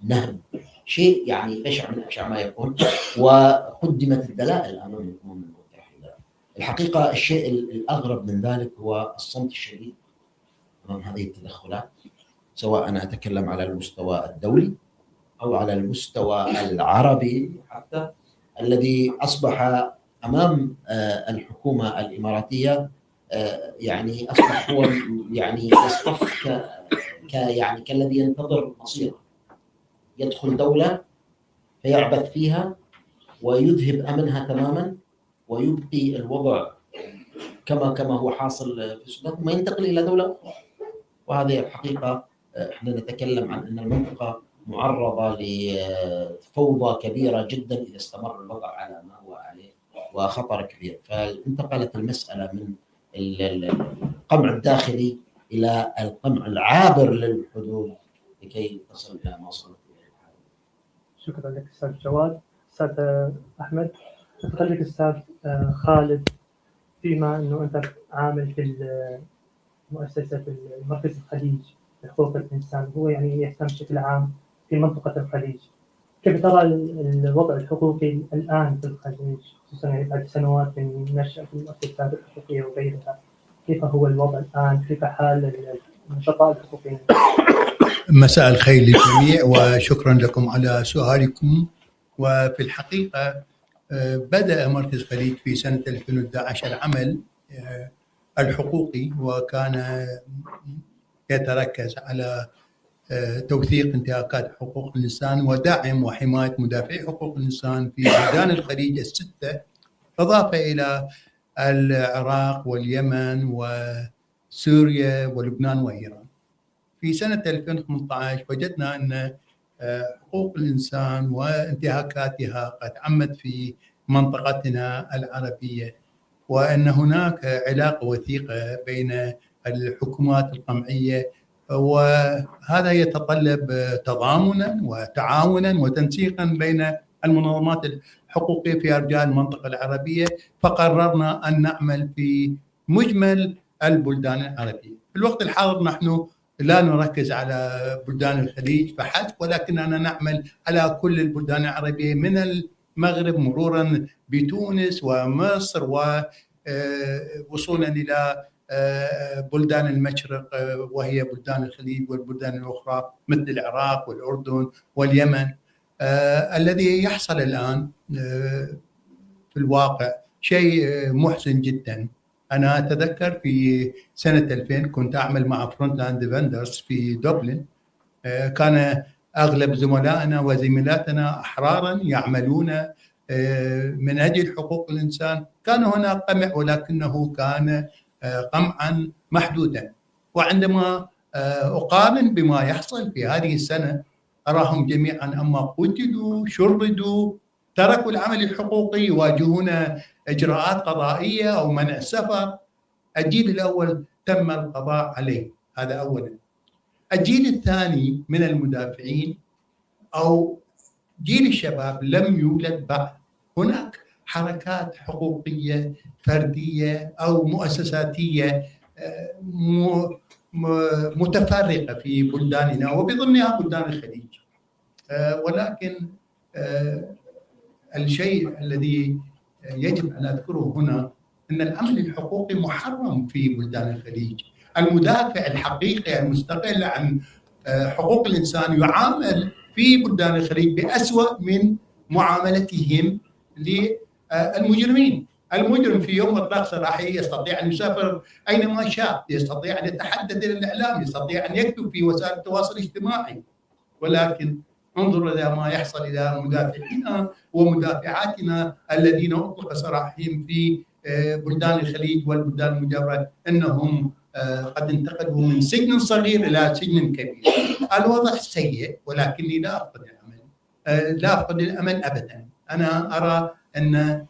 S8: نهب، شيء يعني بشع من أبشع ما يكون. وقدمت الدلائل أمام الأمم المتحدة الحقيقة الشيء الأغرب من ذلك هو الصمت الشديد أمام هذه التدخلات، سواء أنا أتكلم على المستوى الدولي أو على المستوى العربي حتى، الذي أصبح أمام الحكومة الإماراتية يعني أصبح هو يعني يصطف يعني كالذي ينتظر مصيره، يدخل دولة فيعبث فيها ويذهب أمنها تماما ويبقي الوضع كما هو حاصل في السودان، ثم ينتقل إلى دولة أخرى. وهذه الحقيقة احنا نتكلم عن أن المنطقة معرضة لفوضى كبيرة جدا إذا استمر الوضع على ما هو عليه، وخطر كبير. فانتقلت المسألة من القمع الداخلي إلى القمع العابر للحدود لكي تصل إلى ما وصلت إليه الحال.
S19: شكرا لك أستاذ جواد. أستاذ أحمد، شكرا لك أستاذ خالد. فيما أنه أنت عامل في مؤسسة في مركز الخليج لحقوق الإنسان، هو يعني يهتم بشكل عام في منطقة الخليج، كيف ترى الوضع الحقوقي الآن في الخليج، خصوصا يعني بعد سنوات من نشأة المؤسسات الحقوقية وغيرها؟ كيف هو الوضع الآن؟ كيف حال النشطاء الحقوقيين؟
S23: مساء الخير للجميع وشكرا لكم على سؤالكم. وفي الحقيقة بدأ مركز الخليج في سنة 2011 العمل الحقوقي، وكان يتركز على توثيق انتهاكات حقوق الإنسان ودعم وحماية مدافعي حقوق الإنسان في بلدان الخليج الستة، إضافة إلى العراق واليمن وسوريا ولبنان وإيران. في سنة 2018 وجدنا أن حقوق الإنسان وانتهاكاتها قد عمت في منطقتنا العربية، وأن هناك علاقة وثيقة بين الحكومات القمعية، وهذا يتطلب تضامنا وتعاونا وتنسيقا بين المنظمات الحقوقية في أرجاء المنطقة العربية. فقررنا أن نعمل في مجمل البلدان العربية. في الوقت الحاضر نحن لا نركز على بلدان الخليج فحسب، ولكننا نعمل على كل البلدان العربية من المغرب مرورا بتونس ومصر ووصولا إلى بلدان المشرق وهي بلدان الخليج والبلدان الأخرى مثل العراق والأردن واليمن. الذي يحصل الآن في الواقع شيء محزن جدا. أنا أتذكر في سنة 2000 كنت أعمل مع فرونتلاند ديفندرز في دوبلن. كان أغلب زملائنا وزميلاتنا أحرارا يعملون من أجل حقوق الإنسان. كان هناك قمع ولكنه كان قمعا محدودا. وعندما أقارن بما يحصل في هذه السنة أراهم جميعا أما قتلوا شردوا تركوا العمل الحقوقي يواجهون إجراءات قضائية أو منع سفر. الجيل الأول تم القضاء عليه، هذا أولا. الجيل الثاني من المدافعين أو جيل الشباب لم يولد بعد. هناك حركات حقوقية فردية أو مؤسساتية متفرقة في بلداننا وبضمنها بلدان الخليج. ولكن الشيء الذي يجب أن أذكره هنا أن العمل الحقوقي محرم في بلدان الخليج. المدافع الحقيقي المستقل عن حقوق الإنسان يعامل في بلدان الخليج بأسوأ من معاملتهم للمجرمين. المجرم في يوم الرقص راح يستطيع أن يسافر أينما شاء، يستطيع أن يتحدث إلى الإعلام، يستطيع أن يكتب في وسائل التواصل الاجتماعي. ولكن انظر إلى ما يحصل إلى مدافعينا ومدافعاتنا الذين أطلق سراحهم في بلدان الخليج والبلدان المجاورة، أنهم قد انتقلوا من سجن صغير إلى سجن كبير. الوضع سيء، ولكني لا أفقد الأمل، لا أفقد الأمل أبدا. أنا أرى أن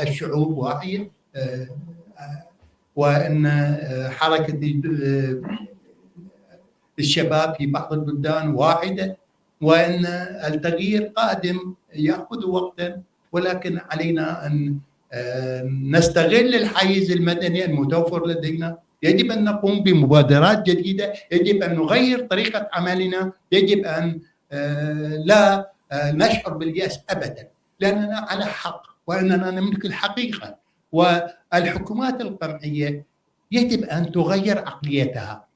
S23: الشعوب واعية، وأن حركة الشباب في بعض البلدان واعدة، وأن التغيير قادم يأخذ وقتا، ولكن علينا أن نستغل الحيز المدني المتوفر لدينا. يجب أن نقوم بمبادرات جديدة، يجب أن نغير طريقة عملنا، يجب أن لا نشعر باليأس أبدا، لأننا على حق وأننا نملك الحقيقة. والحكومات القمعية يجب أن تغير عقليتها.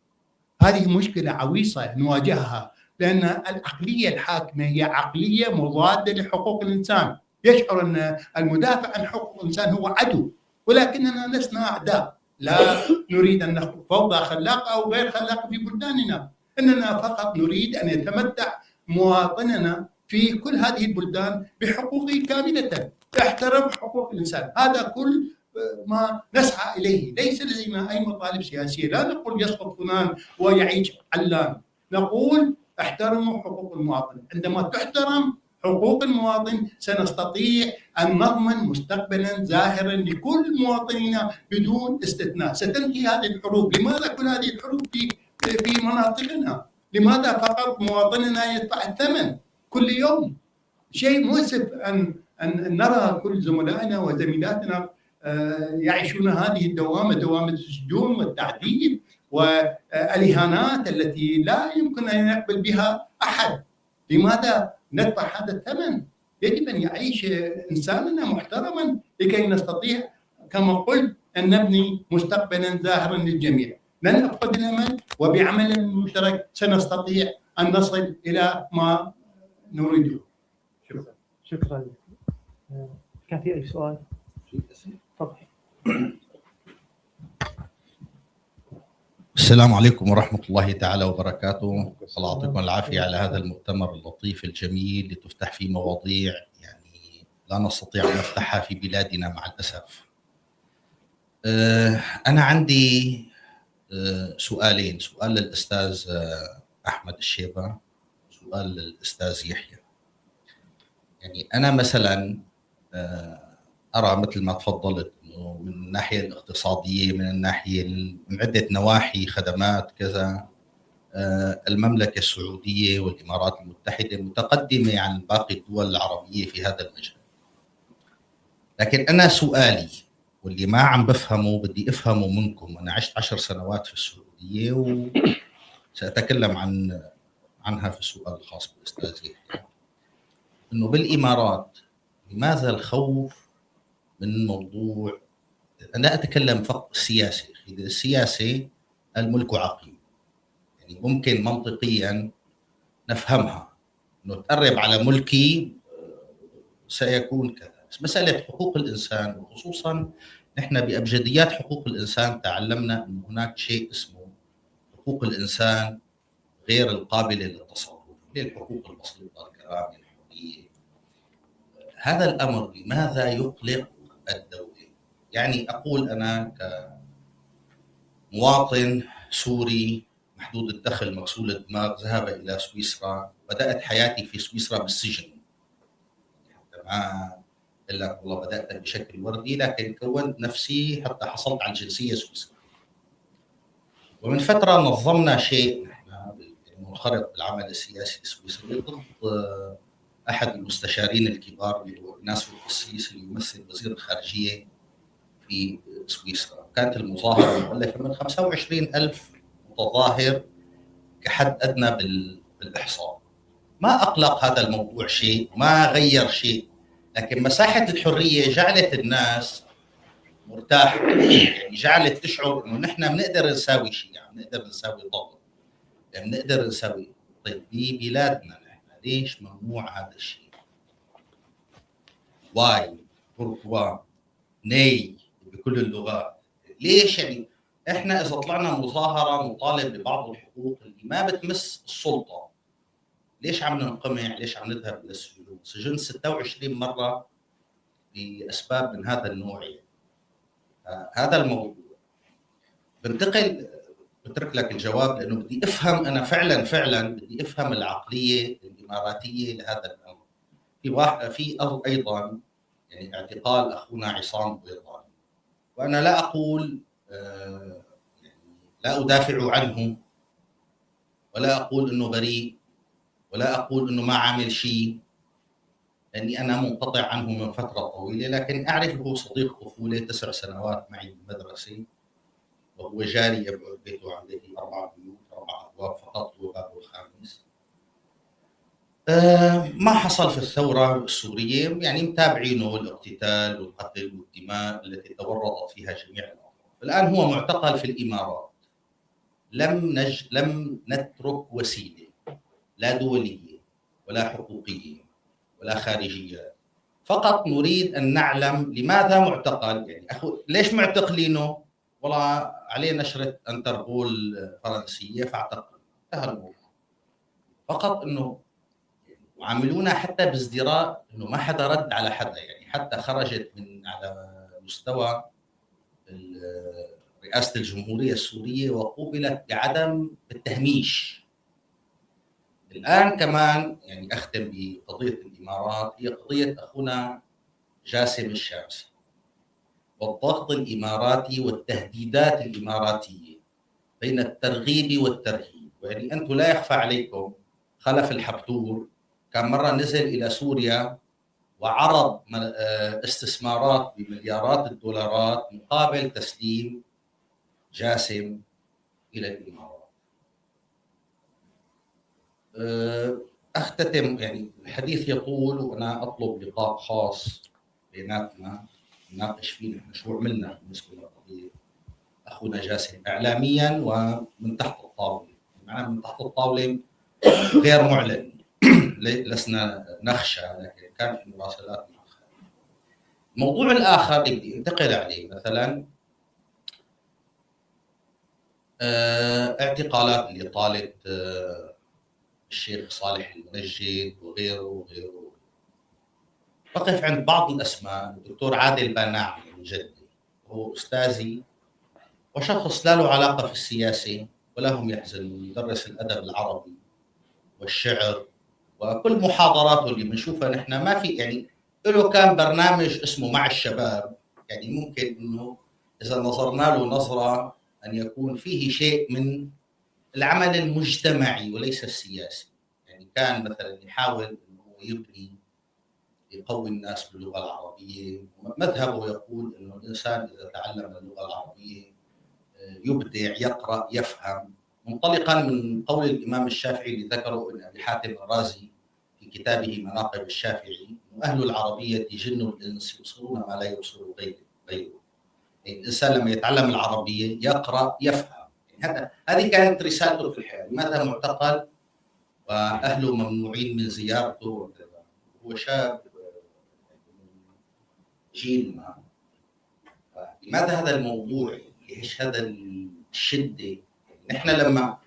S23: هذه مشكلة عويصة نواجهها، لأن العقلية الحاكمة هي عقلية مضادة لحقوق الإنسان. يشعر أن المدافع عن حقوق الإنسان هو عدو، ولكننا لسنا أعداء. لا نريد أن نخلق فوضى خلاقة أو غير خلاقة في بلداننا، إننا فقط نريد أن يتمتع مواطننا في كل هذه البلدان بحقوقه كاملة، احترم حقوق الإنسان. هذا كل ما نسعى إليه. ليس لدينا أي مطالب سياسية، لا نقول يسقط فلان ويعيش علان، نقول احترموا حقوق المواطن. عندما تحترم حقوق المواطن سنستطيع أن نضمن مستقبلا زاهرا لكل مواطنينا بدون استثناء. ستنتهي هذه الحروب. لماذا كل هذه الحروب في مناطقنا؟ لماذا فقط مواطننا يدفع الثمن كل يوم؟ شيء مؤسف أن نرى كل زملائنا وزميلاتنا يعيشون هذه الدوامة، دوامة السجون والتعذيب والإهانات التي لا يمكن أن يقبل بها أحد. لماذا ندفع هذا الثمن؟ يجب أن يعيش إنساننا محترما لكي نستطيع كما قلت أن نبني مستقبلا زاهرا للجميع. لن نفقد الأمل، وبعمل مشترك سنستطيع أن نصل إلى ما نريده.
S19: شكرا. كان في أي سؤال؟ تفضل.
S4: السلام عليكم ورحمة الله تعالى وبركاته. الله يعطيكم العافية على هذا المؤتمر اللطيف الجميل اللي تفتح فيه مواضيع يعني لا نستطيع أن نفتحها في بلادنا مع الأسف. أنا عندي سؤالين، سؤال للأستاذ أحمد الشيبة، سؤال للأستاذ يحيى. يعني أنا مثلا أرى مثل ما تفضلت إنه من الناحية الاقتصادية، من الناحية من عدة نواحي، خدمات كذا، المملكة السعودية والإمارات المتحدة متقدمة عن باقي الدول العربية في هذا المجال. لكن أنا سؤالي واللي ما عم بفهمه بدي أفهمه منكم. أنا عشت 10 سنوات في السعودية وسأتكلم عنها في السؤال الخاص بالأستاذ يحيى. إنه بالإمارات لماذا الخوف من موضوع، أنا أتكلم فقط سياسي. السياسة الملك عقيم، يعني ممكن منطقيا نفهمها إنه تقرب على ملكي سيكون كذا، بس مسألة حقوق الإنسان وخصوصا نحن بأبجديات حقوق الإنسان تعلمنا أن هناك شيء اسمه حقوق الإنسان غير القابلة للتصرف، الحقوق البسيطة، الكرامة، الحرية. هذا الأمر لماذا يقلق الدولة؟ يعني أقول أنا كمواطن سوري محدود الدخل مغسول الدماغ ذهب إلى سويسرا، بدأت حياتي في سويسرا بالسجن. ما إلا والله بدأت بشكل وردي، لكن كونت نفسي حتى حصلت على الجنسية السويسرية. ومن فترة نظمنا شيء نحن منخرط بالعمل السياسي السويسري ضد أحد المستشارين الكبار اللي هو ناس القسيس اللي يمثل وزير الخارجية في سويسرا. كانت المظاهرة مؤلفة من 25,000 متظاهر كحد أدنى بالإحصاء. ما أقلق هذا الموضوع شيء، ما غير شيء، لكن مساحة الحرية جعلت الناس مرتاحة، يعني جعلت تشعر إنه نحن بنقدر نساوي شيء، يعني بنقدر نساوي ضغط، يعني بنقدر نساوي. طيب ببلادنا نحن ليش ممنوع هذا الشيء؟ واي؟ بوركوا؟ ني؟ بكل اللغات. ليش؟ يعني احنا اذا طلعنا مظاهرة نطالب ببعض الحقوق اللي ما بتمس السلطة، ليش عم ننقمع؟ ليش عم نذهب للسجون؟ سجن 26 مرة لأسباب من هذا النوع. هذا الموضوع بترك لك الجواب، لأنه بدي أفهم أنا فعلا بدي أفهم العقلية الإماراتية لهذا الأمر. في أيضا يعني اعتقال أخونا عصام بيضاني، وأنا لا أقول يعني لا أدافع عنه ولا أقول إنه بريء ولا أقول إنه ما عامل شيء، لأني أنا منقطع عنه من فترة طويلة، لكن أعرفه صديق طفولة 9 سنوات معي بالمدرسة، وهو جاري يبعد بيته عن بيتي 4 بيوت 4 أبواب فقط، هو بابه الخامس. ما حصل في الثورة السورية، يعني متابعينه الاقتتال والقتل والدماء التي تورط فيها جميع الأطراف. الآن هو معتقل في الإمارات. لم نترك وسيلة لا دولية ولا حقوقية ولا خارجية، فقط نريد أن نعلم لماذا معتقل. يعني ليش معتقلينه؟ والله عليه نشرة انتربول فرنسية فاعتقل، انتهى الموضوع. فقط انه وعاملونا حتى بازدراء، انه ما حدا رد على حدا، يعني حتى خرجت من على مستوى رئاسة الجمهورية السورية وقوبلت بعدم التهميش. الآن كمان يعني أختم بقضية الإمارات، هي قضية أخونا جاسم الشامسي والضغط الإماراتي والتهديدات الإماراتية بين الترغيب والترهيب. يعني أنتم لا يخفى عليكم خلف الحبتور كان مرة نزل إلى سوريا وعرض استثمارات بمليارات الدولارات مقابل تسليم جاسم إلى الإمارات. أختتم، يعني الحديث يطول وأنا أطلب لقاء خاص بيناتنا نناقش فيه نحن شو عملنا بالنسبة لقضية أخونا جاسم إعلاميا ومن تحت الطاولة. معناه من تحت الطاولة غير معلن، لسنا نخشى، لكن كان في مراسلات مع الخارج. الموضوع الآخر اللي بدي انتقل عليه مثلا اعتقالات اللي طالت الشيخ صالح المنجد وغيره. بقف عند بعض الأسماء. الدكتور عادل باناع من جدي هو أستاذي وشخص لا له علاقة في السياسة ولا هم يحزن، يدرس الأدب العربي والشعر، وكل محاضراته اللي بنشوفها نحن ما في، يعني له كان برنامج اسمه مع الشباب، يعني ممكن انه اذا نظرنا له نظره ان يكون فيه شيء من العمل المجتمعي وليس السياسي. يعني كان مثلا يحاول انه يبني يقوي الناس باللغه العربيه، مذهبه يقول انه الانسان اذا تعلم اللغه العربيه يبدع، يقرا، يفهم، منطلقا من قول الامام الشافعي اللي ذكره ابن ابي حاتم الرازي في كتابه مناقب الشافعي: أهل العربية جن الإنس يبصرون ما لا يبصر غيره. يعني الإنسان لما يتعلم العربية يقرأ يفهم. يعني هذه كانت رسالته في الحياة. لماذا معتقل وأهله ممنوعين من زيارته وكذا؟ هو شاب جيل ما. لماذا هذا الموضوع؟ ليش هذا الشدة؟ يعني نحن لما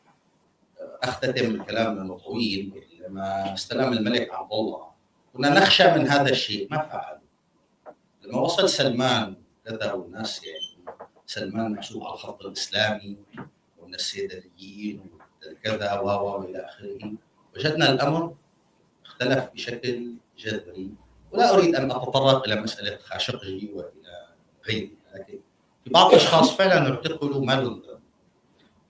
S4: أختتم الكلام لأنه طويل، لما استلم الملك عبد الله كنا نخشى من هذا الشيء، ما فعل. لما وصل سلمان كذا والناس، يعني سلمان محسوب على الخط الإسلامي ومن السيدليين وكذا والى آخره، وجدنا الأمر اختلف بشكل جذري. ولا أريد أن أتطرق إلى مسألة خاشقجي وإلى غيره، لكن في بعض الأشخاص فعلا اعتقلوا ما لهم ذنب.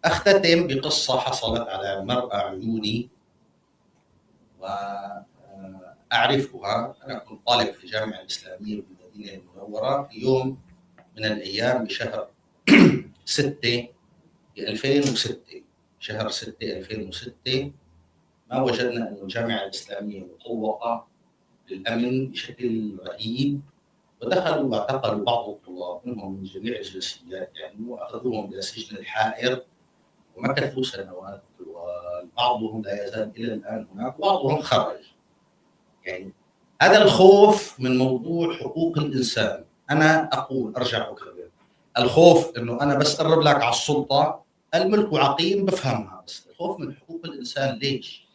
S4: أختتم بقصة حصلت على مرأى عيوني وأعرفها. أنا كنت طالب في الجامعة الإسلامية بالمدينة المنورة في يوم من الأيام بشهر 6 2006. شهر 6 2006 ما وجدنا أن الجامعة الإسلامية مطوقة للأمن بشكل رهيب، ودخلوا واعتقلوا بعض الطلاب منهم من جميع الجنسيات، يعني وأخذوهم إلى سجن الحائر ومكثوا سنوات، وبعضهم لا يزال إلى الآن هناك وبعضهم خرج. يعني هذا الخوف من موضوع حقوق الإنسان. أنا أقول أرجع أكرر، الخوف إنه أنا بس أقرب لك على السلطة، الملك وعقيم بفهمها، بس الخوف من حقوق الإنسان ليش؟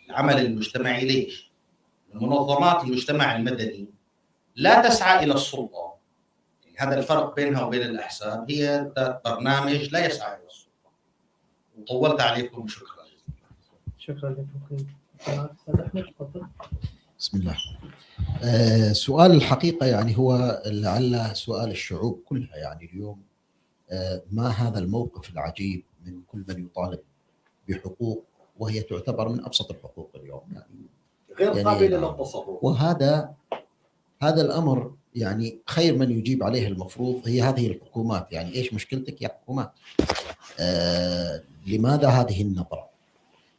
S4: العمل المجتمعي ليش؟ منظمات المجتمع المدني لا تسعى إلى السلطة. يعني هذا الفرق بينها وبين الأحزاب، هي برنامج لا يسعى إلى السلطة. وطولت عليكم، شكرا جزيلا.
S19: شكرا لكم. أستاذ أحمد تفضل.
S8: بسم الله. سؤال الحقيقة يعني هو لعل سؤال الشعوب كلها يعني اليوم. ما هذا الموقف العجيب من كل من يطالب بحقوق وهي تعتبر من أبسط الحقوق اليوم، يعني غير قابلة للتصرف. وهذا الأمر يعني خير من يجيب عليه المفروض هي هذه الحكومات. يعني إيش مشكلتك يا حكومات؟ لماذا هذه النظرة؟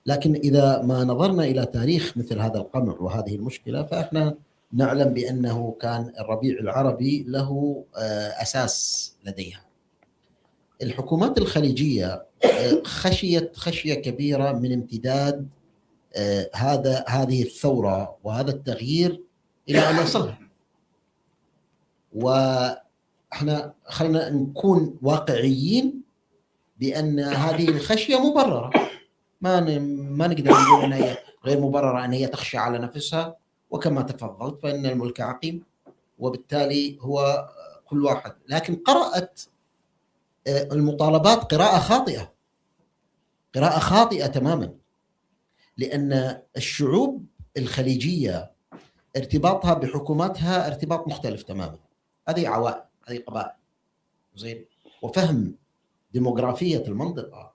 S8: لكن إذا ما نظرنا إلى تاريخ مثل هذا القمع وهذه المشكلة، فإحنا نعلم بأنه كان الربيع العربي له أساس لديها. الحكومات الخليجية خشيت خشية كبيرة من امتداد هذه الثورة وهذا التغيير إلى أن يصلها. وإحنا خلنا نكون واقعيين بأن هذه الخشية مبررة، ما نقدر نقول أنها هي غير مبررة، أن هي تخشى على نفسها، وكما تفضلت فإن الملك عقيم، وبالتالي هو كل واحد. لكن قرأت المطالبات قراءة خاطئة تماما، لأن الشعوب الخليجية ارتباطها بحكوماتها ارتباط مختلف تماما. هذه عوائل، هذه قبائل، زين، وفهم ديموغرافية المنطقة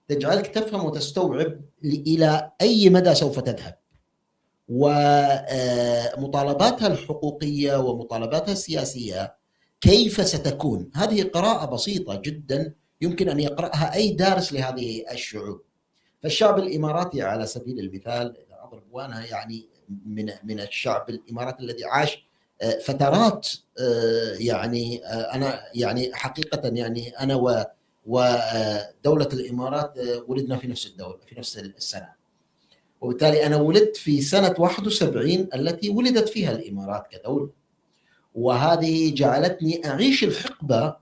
S8: تجعلك تفهم وتستوعب إلى أي مدى سوف تذهب، ومطالباتها الحقوقية ومطالباتها السياسية كيف ستكون. هذه قراءة بسيطة جدا يمكن أن يقرأها أي دارس لهذه الشعوب. فالشعب الإماراتي على سبيل المثال، أضرب وأنا يعني من الشعب الإماراتي الذي عاش فترات، يعني أنا يعني حقيقة يعني أنا ودولة الإمارات ولدنا في نفس الدولة في نفس السنة، وبالتالي أنا ولدت في سنة 71 التي ولدت فيها الإمارات كدولة، وهذه جعلتني أعيش الحقبة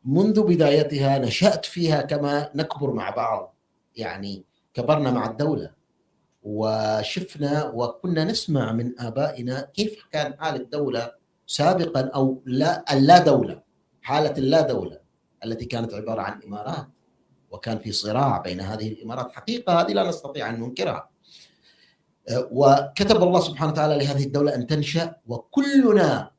S8: منذ بدايتها. نشأت فيها كما نكبر مع بعض، يعني كبرنا مع الدولة وشفنا وكنا نسمع من آبائنا كيف كان حال الدولة سابقا، أو اللا دولة، حالة اللا دولة التي كانت عبارة عن إمارات، وكان في صراع بين هذه الإمارات. حقيقة هذه لا نستطيع أن ننكرها، وكتب الله سبحانه وتعالى لهذه الدولة أن تنشأ، وكلنا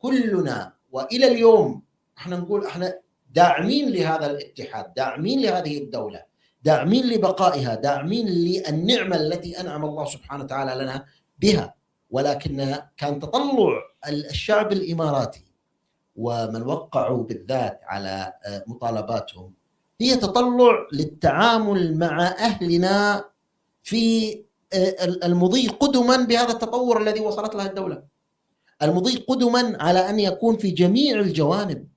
S8: وإلى اليوم احنا نقول احنا داعمين لهذا الاتحاد، داعمين لهذه الدولة، داعمين لبقائها، داعمين للنعمة التي أنعم الله سبحانه وتعالى لنا بها. ولكن كان تطلع الشعب الإماراتي ومن وقعوا بالذات على مطالباتهم هي تطلع للتعامل مع أهلنا في المضي قدما بهذا التطور الذي وصلت له الدولة، المضي قدما على أن يكون في جميع الجوانب.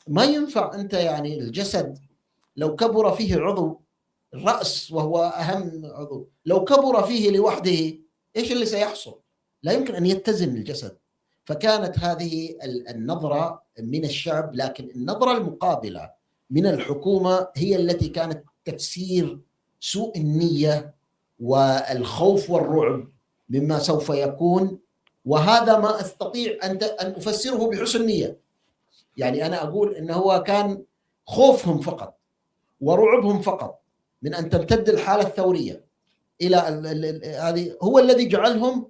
S8: ما ينفع أنت يعني الجسد لو كبر فيه عضو، الرأس وهو أهم عضو، لو كبر فيه لوحده إيش اللي سيحصل؟ لا يمكن أن يتزن الجسد. فكانت هذه النظرة من الشعب، لكن النظرة المقابلة من الحكومة هي التي كانت تفسير سوء النية والخوف والرعب مما سوف يكون. وهذا ما أستطيع أن أفسره بحسن نية. يعني أنا أقول إنه هو كان خوفهم فقط ورعبهم فقط من أن تمتد الحالة الثورية إلى هذه هو الذي جعلهم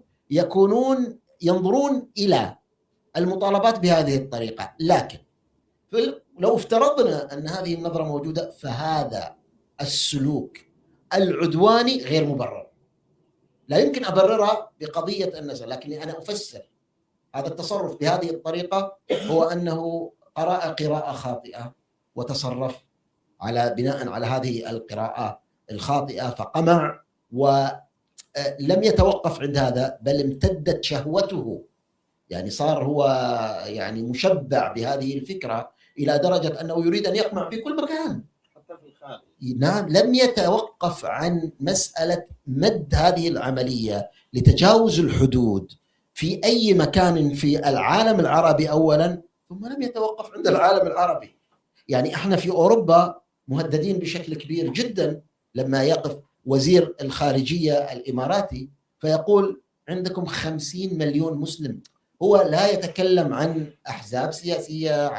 S8: ينظرون إلى المطالبات بهذه الطريقة. لكن لو افترضنا أن هذه النظرة موجودة، فهذا السلوك العدواني غير مبرر. لا يمكن أبررها بقضية النزل، لكني أنا أفسر هذا التصرف بهذه الطريقة هو أنه قرأ قراءة خاطئة وتصرف بناء على هذه القراءة الخاطئة، فقمع ولم يتوقف عند هذا، بل امتدت شهوته. يعني صار هو يعني مشبع بهذه الفكرة إلى درجة أنه يريد أن يقمع في كل مكان. نعم، لم يتوقف عن مسألة مد هذه العملية لتجاوز الحدود في أي مكان في العالم العربي أولا، ثم لم يتوقف عند العالم العربي. يعني احنا في أوروبا مهددين بشكل كبير جدا لما يقف وزير الخارجية الإماراتي فيقول عندكم 50 مليون مسلم. هو لا يتكلم عن أحزاب سياسية،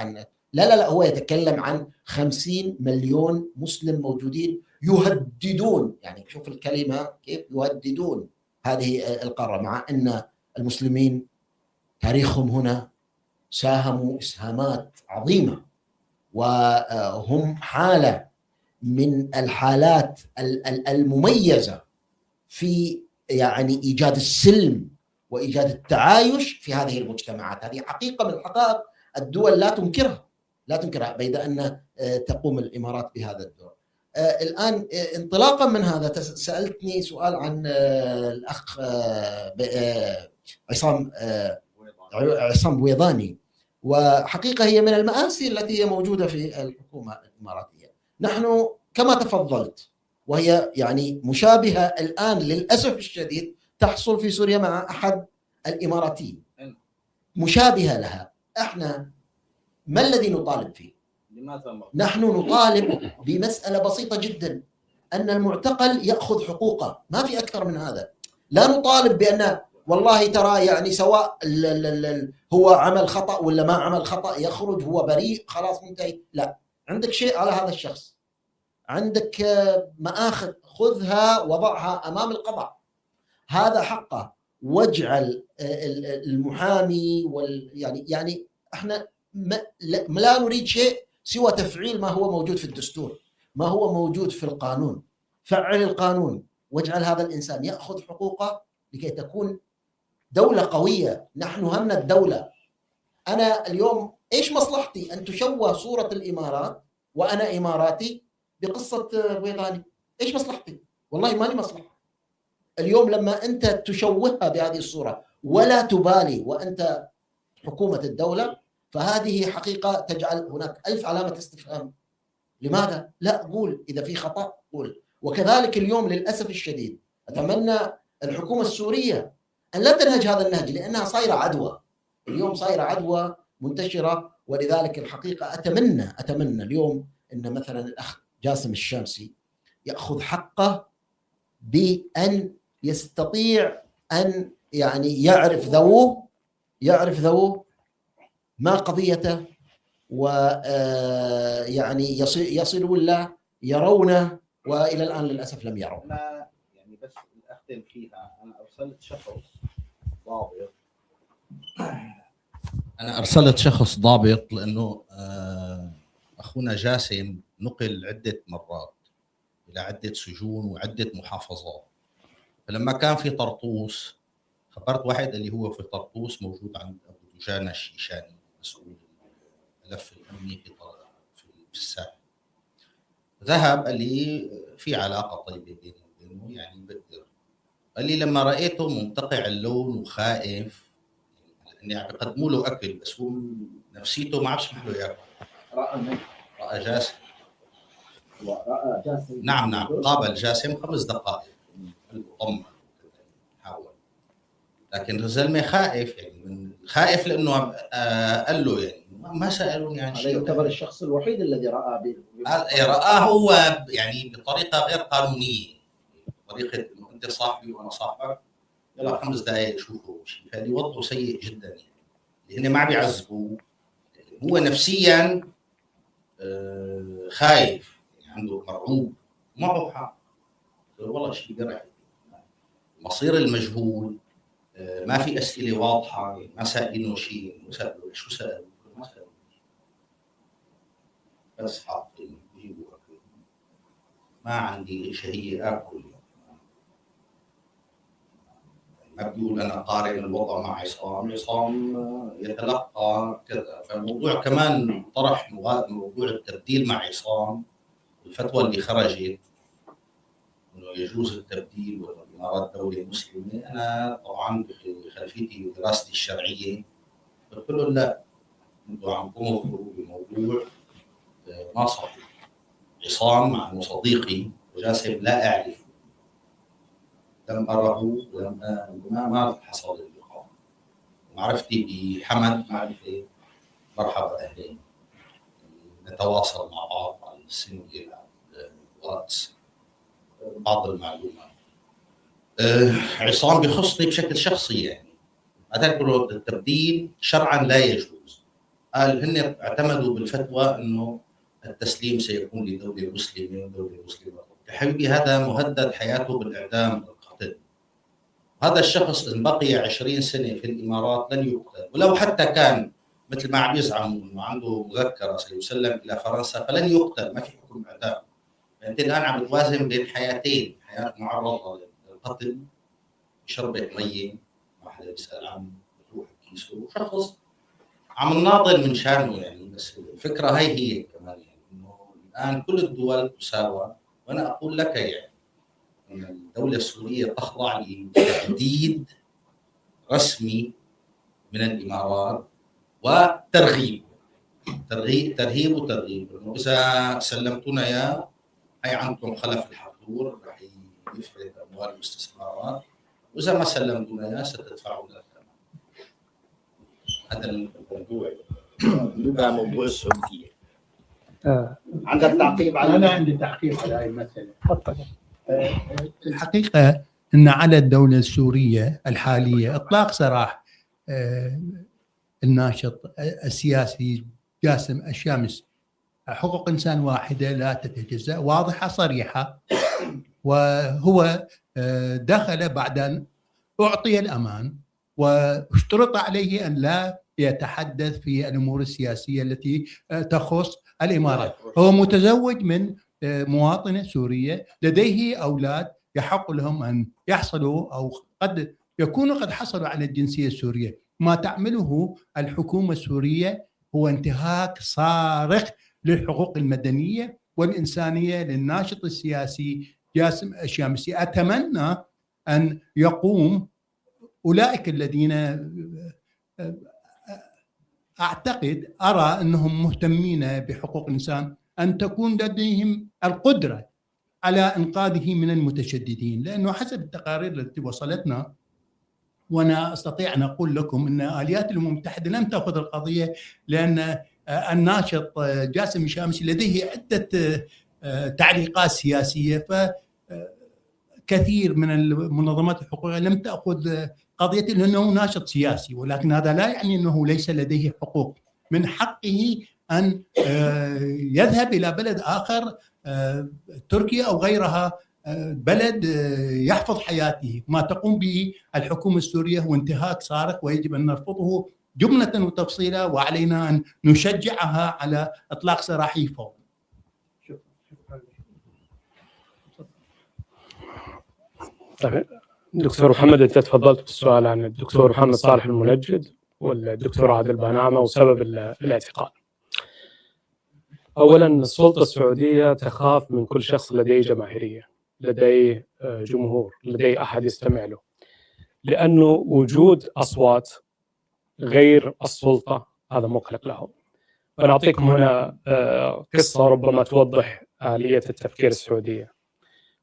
S8: لا هو يتكلم عن 50 مليون مسلم موجودين يهددون. يعني شوف الكلمة كيف يهددون هذه القارة، مع أن المسلمين تاريخهم هنا ساهموا إسهامات عظيمة، وهم حالة من الحالات المميزة في يعني إيجاد السلم وإيجاد التعايش في هذه المجتمعات. هذه حقيقة من حقائق الدول لا تنكرها، بيد أن تقوم الإمارات بهذا الدور. الآن انطلاقا من هذا سألتني سؤال عن الأخ عصام بويضاني، وحقيقة هي من المآسي التي هي موجودة في الحكومة الإماراتية. نحن كما تفضلت وهي يعني مشابهة الآن للأسف الشديد تحصل في سوريا مع أحد الإماراتيين، مشابهة لها. احنا ما الذي نطالب فيه؟ نحن نطالب بمسألة بسيطة جدا، أن المعتقل يأخذ حقوقه، ما في أكثر من هذا. لا نطالب بأن والله ترى يعني سواء هو عمل خطأ ولا ما عمل خطأ يخرج هو بريء خلاص منتهي. لا، عندك شيء على هذا الشخص، عندك مآخذ، خذها وضعها أمام القضاء، هذا حقه. واجعل المحامي يعني احنا لا نريد شيء سوى تفعيل ما هو موجود في الدستور، ما هو موجود في القانون. فعل القانون واجعل هذا الإنسان يأخذ حقوقه لكي تكون دولة قوية. نحن همنا الدولة. أنا اليوم إيش مصلحتي أن تشوه صورة الإمارات وأنا إماراتي بقصة بويضاني؟ إيش مصلحتي؟ والله ما لي مصلحة. اليوم لما أنت تشوهها بهذه الصورة ولا تبالي وأنت حكومة الدولة، فهذه حقيقة تجعل هناك 1000 علامة استفهام. لماذا؟ لا، قول إذا في خطأ قول. وكذلك اليوم للأسف الشديد أتمنى الحكومة السورية أن لا تنهج هذا النهج، لأنها صايرة عدوى. اليوم صايرة عدوى منتشرة. ولذلك الحقيقة أتمنى اليوم أن مثلا الأخ جاسم الشامسي يأخذ حقه بأن يستطيع أن يعني يعرف ذووه ما قضيته، ويعني يصلوا له يرونه، وإلى الآن للأسف لم يروا.
S4: يعني بس أختم فيها، أنا أرسلت شخص ضابط لأنه أخونا جاسم نقل عدة مرات إلى عدة سجون وعدة محافظات. فلما كان في طرطوس خبرت واحد اللي هو في طرطوس موجود عند أبو دجانة الشيشاني مسؤول الملف الأمني في الساحل. ذهب قال لي في علاقة طيبة بيني وبينه يعني بقدر. قال لي لما رأيته منتقع اللون وخائف، يعني بيقدموا له أكل بس هو نفسيته ما بسمح له ياكل. رأى جاسم. نعم قابل جاسم 5 دقائق طمن حاول، لكن الزلمه خائف، يعني خائف لانه قال له يعني ما سالوني عن شيء. يعتبر الشخص الوحيد الذي رآه هو يعني بطريقه غير قانونيه، طريقه انه انت صاحبي وانا صاحبك يلا 5 دقائق شوفوا شيء. هذه وضعه سيء جدا يعني، لان ما عم بيعذبوه، هو نفسيا خايف، عنده مرعوب، معه حق. والله شيء قرع، مصير المجهول، ما في اسئله واضحه، ما سائلينه شيء، شو سال؟ ما سال، بس حاطين بيجيبوا اكل. ما عندي شهيه اكل، ما بيقول انا قارن الوضع مع عصام يتلقى كذا. فالموضوع كمان طرح موضوع التبديل مع عصام، الفتوى اللي خرجت انه يجوز التبديل والامارات دوله مسلمه. انا طبعا بخلفيتي ودراستي الشرعيه قلت له لا، انتم عم تنظروا بموضوع ما صحيح. عصام مع انه صديقي وجاسم لا اعرفه، لم اره ولم ما حصل اللقاء. معرفتي بحمد معرفه مرحبا اهلين، نتواصل مع بعض على السنوي على الواتس بعض المعلومات. عصام بيخصني بشكل شخصي، يعني أذكر التبديل شرعا لا يجوز. قال هن اعتمدوا بالفتوى انه التسليم سيكون لدوله مسلمه ودوله مسلمه. يا حبيبي هذا مهدد حياته بالاعدام والقتل. هذا الشخص ان بقي 20 سنه في الامارات لن يقتل، ولو حتى كان مثل ما عم يزعموا انه عنده مذكره سيسلم الى فرنسا فلن يقتل، ما في حكم اعدام. انت الان عم توازن بين حياتين، حياه معرضه للقتل بشربة ميه ما حدا بيسال عنه بتروح بكيسه، وشخص عم نناضل من شانه يعني. بس الفكره هي كمان يعني انه الآن كل الدول تساوى، وأنا أقول لك يعني أن الدولة السورية تخضع لتهديد رسمي من الإمارات وترغيب، ترهيب. إذا سلمتونا يا هي عندكم خلف الحضور رح يفرد أموال واستثمارات، وإذا ما سلمتونا يا ستدفعوا لنا الثمن. هذا الموضوع.
S9: ده موضوع السعودية.
S23: عندك تعقيب على؟ أنا عندي تعقيب على هذه المسألة. تفضل. الحقيقة أن على الدولة السورية الحالية إطلاق سراح الناشط السياسي جاسم الشامس. حقوق إنسان واحدة لا تتجزأ، واضحة صريحة، وهو دخل بعد أن أعطي الأمان واشترط عليه أن لا يتحدث في الأمور السياسية التي تخص الإمارات. هو متزوج من مواطنة سورية، لديه أولاد يحق لهم أن يحصلوا أو قد يكونوا قد حصلوا على الجنسية السورية. ما تعمله الحكومة السورية هو انتهاك صارخ للحقوق المدنية والإنسانية للناشط السياسي جاسم الشامسي. أتمنى أن يقوم أولئك الذين أعتقد أرى أنهم مهتمين بحقوق الإنسان أن تكون لديهم القدرة على إنقاذه من المتشددين، لأنه حسب التقارير التي وصلتنا، وأنا أستطيع أن أقول لكم أن آليات الأمم المتحدة لم تأخذ القضية، لأن الناشط جاسم الشامسي لديه عدة تعليقات سياسية، فكثير من المنظمات الحقوقية لم تأخذ قضيته لأنه ناشط سياسي، ولكن هذا لا يعني أنه ليس لديه حقوق. من حقه أن يذهب إلى بلد آخر، تركيا أو غيرها، بلد يحفظ حياته. ما تقوم به الحكومة السورية هو انتهاك صارخ ويجب أن نرفضه جملة وتفصيلا، وعلينا أن نشجعها على إطلاق سراحه فورا.
S7: طيب دكتور محمد، أنت تفضلت بالسؤال عن الدكتور محمد صالح المنجد والدكتور عادل بنعمة وسبب الاعتقال. أولا، السلطة السعودية تخاف من كل شخص لديه جماهيرية، لديه جمهور، لديه أحد يستمع له، لأنه وجود أصوات غير السلطة هذا مقلق لهم. فنعطيكم هنا قصة ربما توضح آلية التفكير السعودية.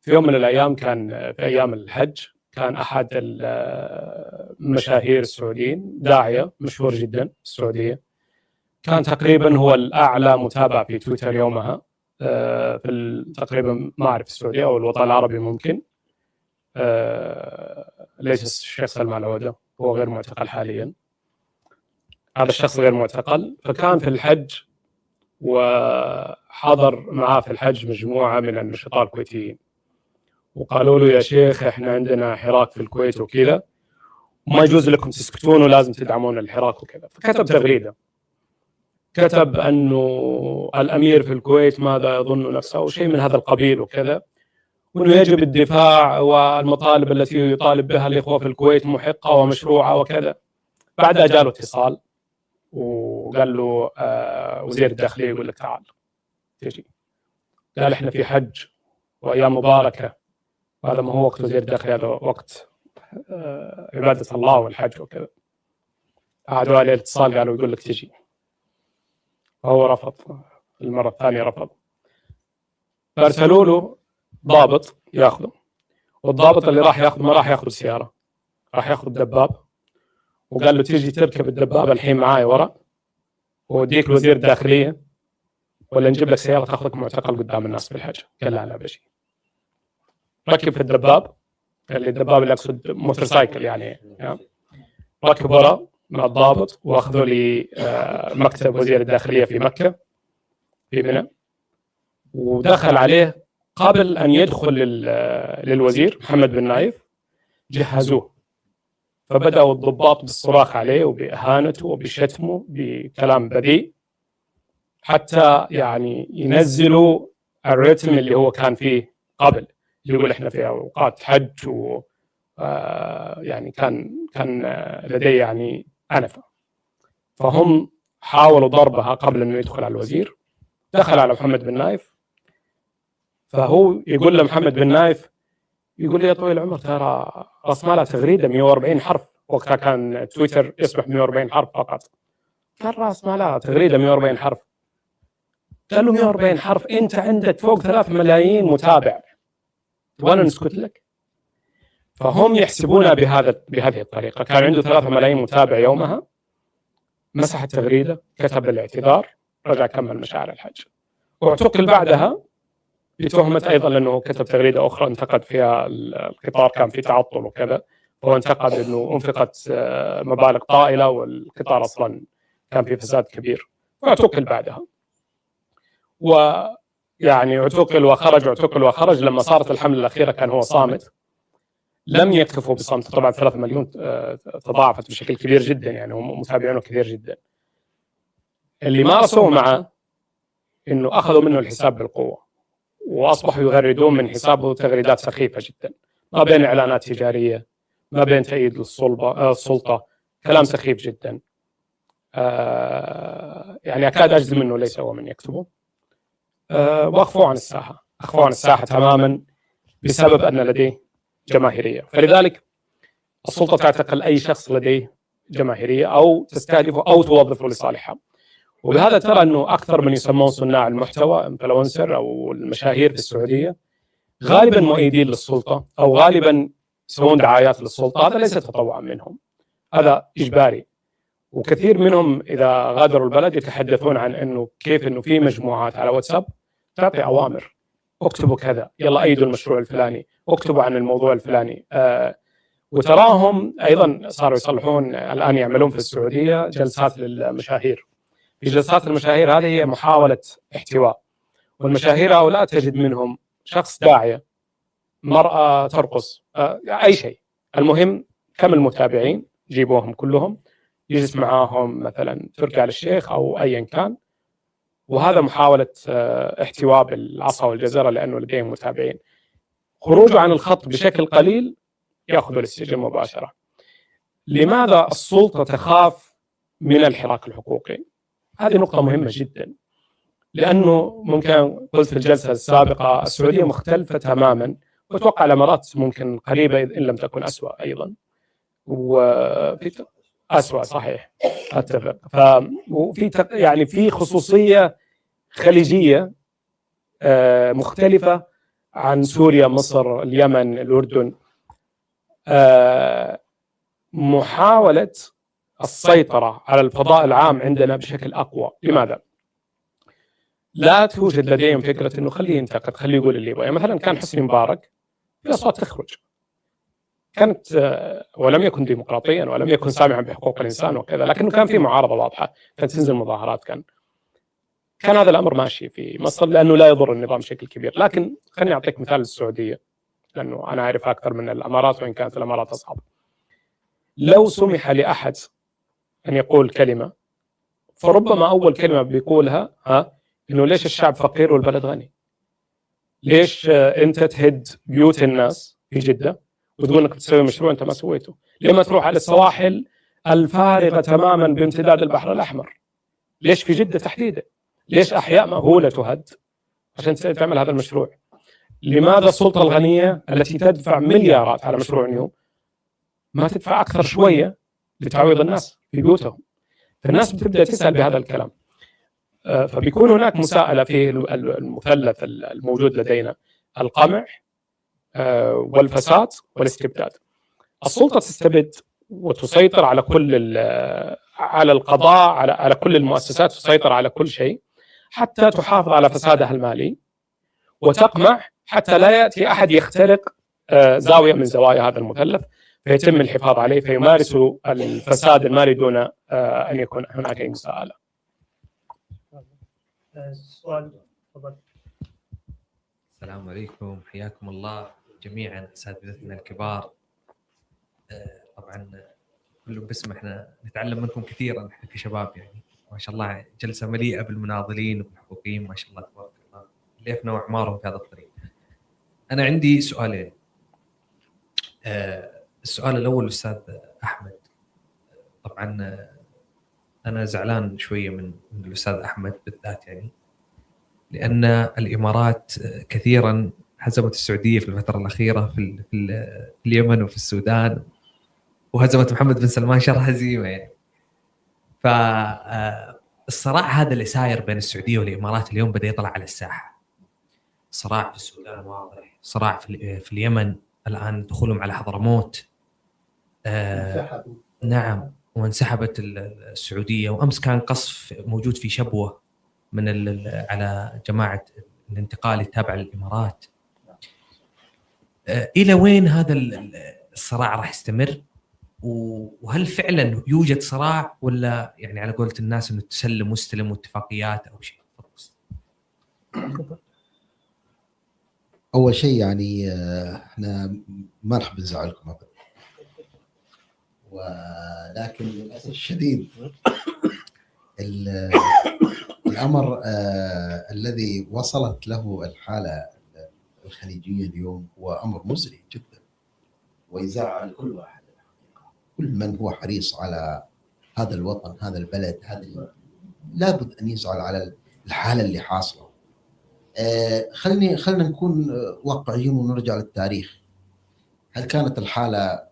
S7: في يوم من الأيام، كان في أيام الحج، كان أحد المشاهير السعوديين، داعية مشهور جدا في السعودية، كان تقريبا هو الأعلى متابع في تويتر يومها، في تقريبا ما أعرف السعودية أو الوطن العربي ممكن. ليس الشيخ سلمان العودة، هو غير معتقل حاليا، هذا الشخص غير معتقل. فكان في الحج وحضر معاه في الحج مجموعة من النشطاء الكويتيين، وقالوا له يا شيخ احنا عندنا حراك في الكويت وكذا، وما يجوز لكم تسكتون ولازم تدعمون الحراك وكذا. فكتب تغريدة، كتب أنه الأمير في الكويت ماذا يظن نفسه وشيء من هذا القبيل وكذا، وأنه يجب الدفاع والمطالب التي يطالب بها الإخوة في الكويت محقة ومشروعة وكذا. بعدها جاء اتصال وقال له وزير الداخلية يقول لك تعال تجي. قال احنا في حج وأيام مباركة، وهذا ما هو وقت وزير الداخلية، هذا وقت عبادة الله والحج وكذا. عادوا عليه الاتصال قالوا يقول لك تجي، فهو رفض. المرة الثانية رفض، فارسلوا له ضابط ياخذه، والضابط اللي راح ياخذ ما راح ياخذ سيارة، راح ياخذ دباب، وقال له تيجي تركب الدباب الحين معاي ورا ووديك وزير الداخلية، ولا نجيب لك سيارة تاخذك معتقل قدام الناس في الحج. قال لا بشي. ركب في الدباب، اللي الدباب اللي اقصد موتورسايكل يعني ركب ورا مع الضابط، واخذوا لي مكتب وزير الداخلية في مكة في منى، ودخل عليه قبل أن يدخل للوزير محمد بن نايف، جهزوه. فبدأوا الضباط بالصراخ عليه وبإهانته وبشتمه بكلام بذيء، حتى يعني ينزلوا الرتم اللي هو كان فيه قبل، اللي يقول احنا في أوقات حج، و يعني كان لديه يعني أنفة. فهم حاولوا ضربها قبل أنه يدخل على الوزير، دخل على محمد بن نايف فهو يقول لمحمد بن نايف، يقول لي يا طويل العمر ترى راس مالها تغريده 140 حرف، وقتها كان تويتر يسمح 140 حرف فقط. قال راس مالها تغريده 140 حرف. قال له 140 حرف، انت عندك فوق 3 ملايين متابع، وانا نسكت لك؟ فهم يحسبونها بهذه الطريقه. كان عنده 3 ملايين متابع يومها، مسح التغريده، كتب الاعتذار، رجع كمل مشاعر الحج، واعتقل بعدها بتهمه ايضا لانه كتب تغريده اخرى انتقد فيها القطار كان في تعطل وكذا، هو انتقد انه انفقت مبالغ طائله والقطار اصلا كان في فساد كبير، واعتقل بعدها. ويعني اعتقل وخرج. لما صارت الحمله الاخيره كان هو صامت، لم يكتفوا بصمت. طبعا 3 مليون تضاعفت بشكل كبير جدا، يعني هم متابعينه كثير جدا. اللي مارسوه معه انه اخذوا منه الحساب بالقوه، واصبحوا يغردون من حسابه تغريدات سخيفه جدا، ما بين اعلانات تجاريه، ما بين تأييد السلطه، كلام سخيف جدا. يعني اكاد اجزم انه ليس هو من يكتبه. واخفوه عن الساحه تماما بسبب ان لديه جماهيريه. فلذلك السلطه تعتقل اي شخص لديه جماهيريه او تستهدفه او توظفه لصالحها. وبهذا ترى انه اكثر من يسمون صناع المحتوى انفلونسر او المشاهير في السعوديه غالبا مؤيدين للسلطه او غالبا يسوون دعايات للسلطه. هذا ليس تطوعا منهم، هذا اجباري. وكثير منهم اذا غادروا البلد يتحدثون عن انه كيف انه في مجموعات على واتساب تعطي اوامر، اكتبوا كذا، يلا ايدوا المشروع الفلاني، اكتبوا عن الموضوع الفلاني. وتراهم ايضا صاروا يصلحون الان، يعملون في السعوديه جلسات للمشاهير. في جلسات المشاهير هذه هي محاوله احتواء، والمشاهير هؤلاء تجد منهم شخص داعيه، مرأة ترقص، اي شيء، المهم كم المتابعين جيبوهم كلهم، يجلس معاهم مثلا تركي آل الشيخ او ايا كان، وهذا محاوله احتواء بالعصا والجزره لانه لديهم متابعين. خروجه عن الخط بشكل قليل ياخذوا للسجن مباشره. لماذا السلطه تخاف من الحراك الحقوقي؟ هذه نقطه مهمه جدا، لانه ممكن قلت في الجلسه السابقه السعوديه مختلفه تماما، واتوقع الامارات ممكن قريبه ان لم تكن اسوء ايضا، وفي اسوء صحيح اتفق. وفي يعني في خصوصيه خليجيه مختلفه عن سوريا، مصر، اليمن، الاردن. محاوله السيطره على الفضاء العام عندنا بشكل اقوى. لماذا؟ لا توجد لديهم فكره انه خليه ينتقد، خليه يقول اللي يبغى. يعني مثلا كان حسني مبارك في اصوات تخرج، كانت ولم يكن ديمقراطيا ولم يكن سامعا بحقوق الانسان وكذا، لكنه كان في معارضه واضحه، كانت تنزل مظاهرات. كان هذا الامر ماشي في مصر لانه لا يضر النظام بشكل كبير. لكن خليني اعطيك مثال السعوديه، لانه انا اعرف اكثر من الامارات وان كانت الامارات اصعب. لو سمح لاحد ان يقول كلمه، فربما اول كلمه بيقولها انه ليش الشعب فقير والبلد غني؟ ليش انت تهد بيوت الناس في جده وتقول انك تسوي مشروع انت ما سويته؟ لما تروح على السواحل الفارغه تماما بامتداد البحر الاحمر؟ ليش في جده تحديدا؟ ليش احياء مهوله تهد عشان تعمل هذا المشروع؟ لماذا السلطه الغنيه التي تدفع مليارات على مشروع نيوم ما تدفع اكثر شويه لتعويض الناس في بيوتهم؟ فالناس بتبدا تسال بهذا الكلام. فبيكون هناك مساءله في المثلث الموجود لدينا: القمع والفساد والاستبداد. السلطه تستبد وتسيطر على كل على القضاء، على كل المؤسسات، تسيطر على كل شيء حتى تحافظ على فسادها المالي، وتقمع حتى لا ياتي احد يخترق زاويه من زوايا هذا المثلث فيتم الحفاظ عليه، فيمارسوا الفساد المالي دون ان يكون هناك اي مساءله.
S6: سؤال تفضل. السلام عليكم، حياكم الله جميعا اساتذتنا الكبار. طبعا كله باسم احنا نتعلم منكم كثيرا احنا كشباب، يعني ما شاء الله جلسه مليئه بالمناضلين والحقوقيين ما شاء الله تبارك الله اللي يفنوا اعمارهم في هذا الطريق. انا عندي سؤالين. السؤال الاول استاذ احمد، طبعا انا زعلان شويه من الاستاذ احمد بالذات، يعني لأن الإمارات كثيرا هزمت السعودية في الفترة الأخيرة في اليمن وفي السودان، وهزمت محمد بن سلمان شر هزيمة يعني. فالصراع هذا اللي ساير بين السعودية والإمارات اليوم بدأ يطلع على الساحة. صراع في السودان واضح، صراع في اليمن الآن دخولهم على حضرموت. نعم، وانسحبت السعودية، وأمس كان قصف موجود في شبوة على جماعة الانتقال التابعة للإمارات. إلى وين هذا الصراع راح يستمر؟ وهل فعلا يوجد صراع، ولا يعني على قولة الناس إنه تسلم واستلم واتفاقيات أو شيء؟
S4: أول شيء يعني احنا ما راح بنزعلكم أبدا، ولكن للأسف الشديد الأمر الذي وصلت له الحالة الخليجية اليوم هو أمر مزري جدا، ويزعل كل واحد، كل من هو حريص على هذا الوطن، هذا البلد، لابد أن يزعل على الحالة اللي حاصلة. خلنا نكون واقعيين ونرجع للتاريخ. هل كانت الحالة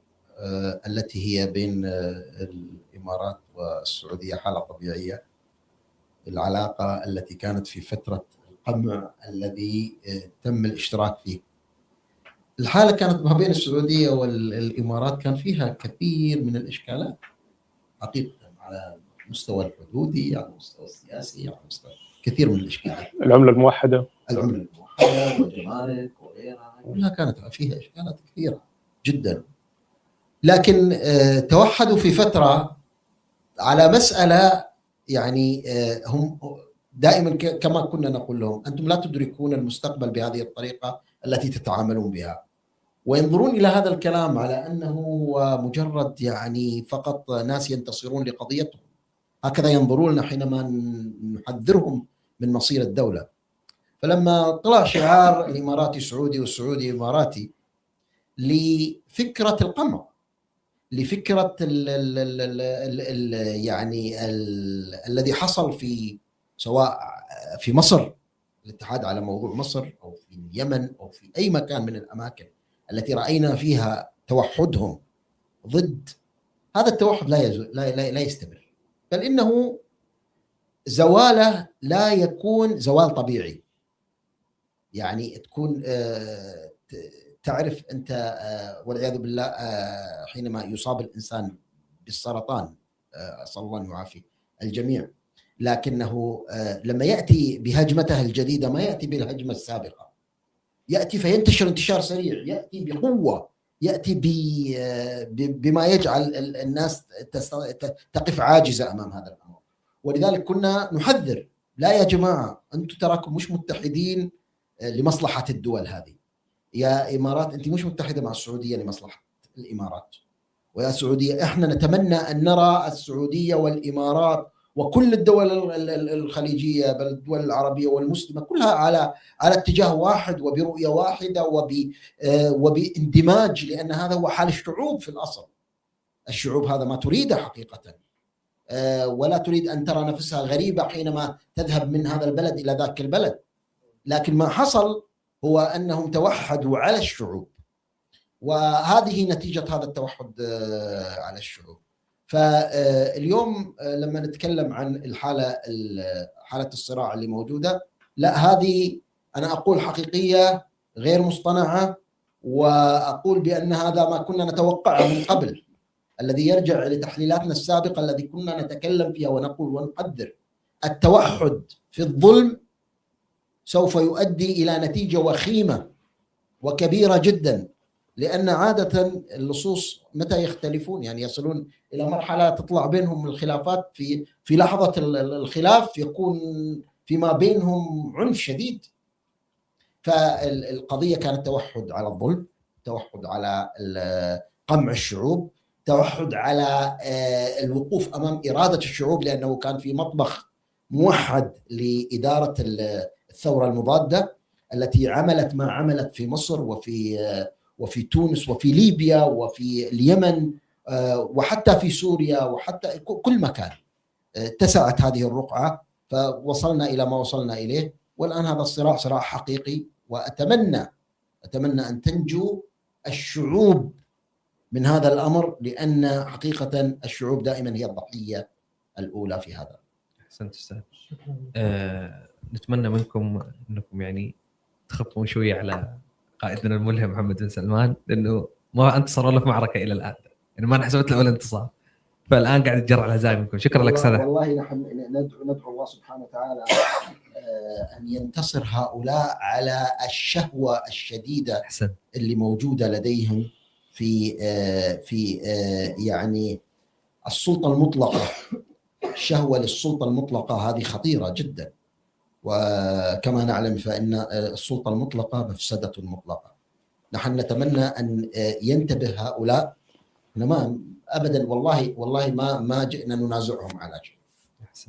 S4: التي هي بين الإمارات والسعودية حالة طبيعية؟ العلاقة التي كانت في فترة القمع الذي تم الاشتراك فيه، الحالة كانت ما بين السعودية والإمارات كان فيها كثير من الإشكالات حقيقة، على المستوى الحدودي، على المستوى السياسي، على مستوى كثير من الإشكالات.
S7: العملة الموحدة
S4: والجمارك وغيرها كلها كانت فيها إشكالات كثيرة جدا، لكن توحدوا في فترة على مسألة، يعني هم دائما كما كنا نقول لهم: أنتم لا تدركون المستقبل بهذه الطريقة التي تتعاملون بها، وينظرون إلى هذا الكلام على أنه مجرد يعني فقط ناس ينتصرون لقضيتهم. هكذا ينظرون لنا حينما نحذرهم من مصير الدولة. فلما طلع شعار الإماراتي سعودي والسعودي إماراتي لفكرة القمع، لفكرة يعني الذي حصل في سواء في مصر، الاتحاد على موضوع مصر، أو في اليمن، أو في أي مكان من الأماكن التي رأينا فيها توحدهم ضد هذا التوحد، لا يستمر، بل إنه زواله لا يكون زوال طبيعي. يعني تكون تعرف أنت والعياذ بالله حينما يصاب الإنسان بالسرطان، أسأل الله أن يعافي الجميع، لكنه لما يأتي بهجمته الجديدة ما يأتي بالهجمة السابقة، يأتي فينتشر انتشار سريع، يأتي بقوة، يأتي بما يجعل الناس تقف عاجزة أمام هذا الأمر. ولذلك كنا نحذر: لا يا جماعة، أنتم تراكم مش متحدين لمصلحة الدول هذه. يا إمارات أنت مش متحدة مع السعودية لمصلحة الإمارات، ويا سعودية احنا نتمنى أن نرى السعودية والإمارات وكل الدول الخليجية بل الدول العربية والمسلمة كلها على اتجاه واحد وبرؤية واحدة وباندماج، لأن هذا هو حال الشعوب في الأصل. الشعوب هذا ما تريده حقيقة، ولا تريد أن ترى نفسها غريبة حينما تذهب من هذا البلد إلى ذاك البلد. لكن ما حصل هو أنهم توحدوا على الشعوب، وهذه نتيجة هذا التوحد على الشعوب. فاليوم لما نتكلم عن حالة الصراع اللي موجودة، لا، هذه أنا أقول حقيقية غير مصطنعة، وأقول بأن هذا ما كنا نتوقعه من قبل، الذي يرجع لتحليلاتنا السابقة الذي كنا نتكلم فيها ونقول ونحذر: التوحد في الظلم سوف يؤدي إلى نتيجة وخيمة وكبيرة جدا، لأن عادة اللصوص متى يختلفون يعني يصلون إلى مرحلة تطلع بينهم الخلافات في لحظة الخلاف يكون فيما بينهم عنف شديد. فالقضية كانت توحد على الظلم، توحد على قمع الشعوب، توحد على الوقوف أمام إرادة الشعوب، لأنه كان في مطبخ موحد لإدارة الثورة المضادة التي عملت ما عملت في مصر وفي تونس وفي ليبيا وفي اليمن وحتى في سوريا وحتى كل مكان اتسعت هذه الرقعة، فوصلنا إلى ما وصلنا إليه.
S10: والآن هذا الصراع صراع حقيقي، وأتمنى أن تنجو الشعوب من هذا الأمر، لأن حقيقة الشعوب دائما هي الضحية الأولى في هذا.
S6: أحسنت أستاذ. نتمنى منكم أنكم يعني تخفون شوية على قائدنا الملهم محمد بن سلمان، لأنه ما انتصر ولا في معركة إلى الآن، يعني ما انحسبت له ولا انتصار، فالآن قاعد يتجرع على عزائمكم. شكرا لك أستاذ.
S10: والله نحن ندعو الله سبحانه وتعالى أن ينتصر هؤلاء على الشهوة الشديدة اللي موجودة لديهم في يعني السلطة المطلقة. الشهوة للسلطة المطلقة هذه خطيرة جدا، وكما نعلم فإن السلطة المطلقة مفسدة مطلقة. نحن نتمنى أن ينتبه هؤلاء. ما أبدا والله ما جئنا ننازعهم على شيء،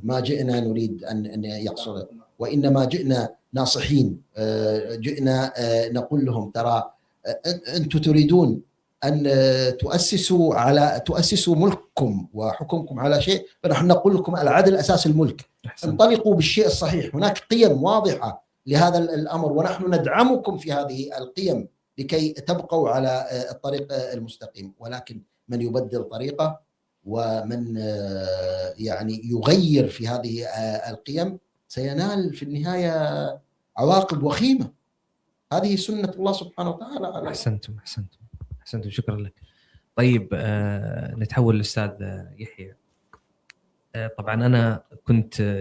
S10: ما جئنا نريد أن يحصل، وإنما جئنا ناصحين. جئنا نقول لهم ترى أنتم تريدون أن تؤسسوا ملككم وحكمكم على شيء، فنحن نقول لكم العدل أساس الملك. انطلقوا بالشيء الصحيح. هناك قيم واضحة لهذا الأمر، ونحن ندعمكم في هذه القيم لكي تبقوا على الطريق المستقيم. ولكن من يبدل طريقه ومن يعني يغير في هذه القيم سينال في النهاية عواقب وخيمة. هذه سنة الله سبحانه وتعالى.
S6: أحسنتم، شكرا لك. طيب نتحول للأستاذ يحيى. طبعا أنا كنت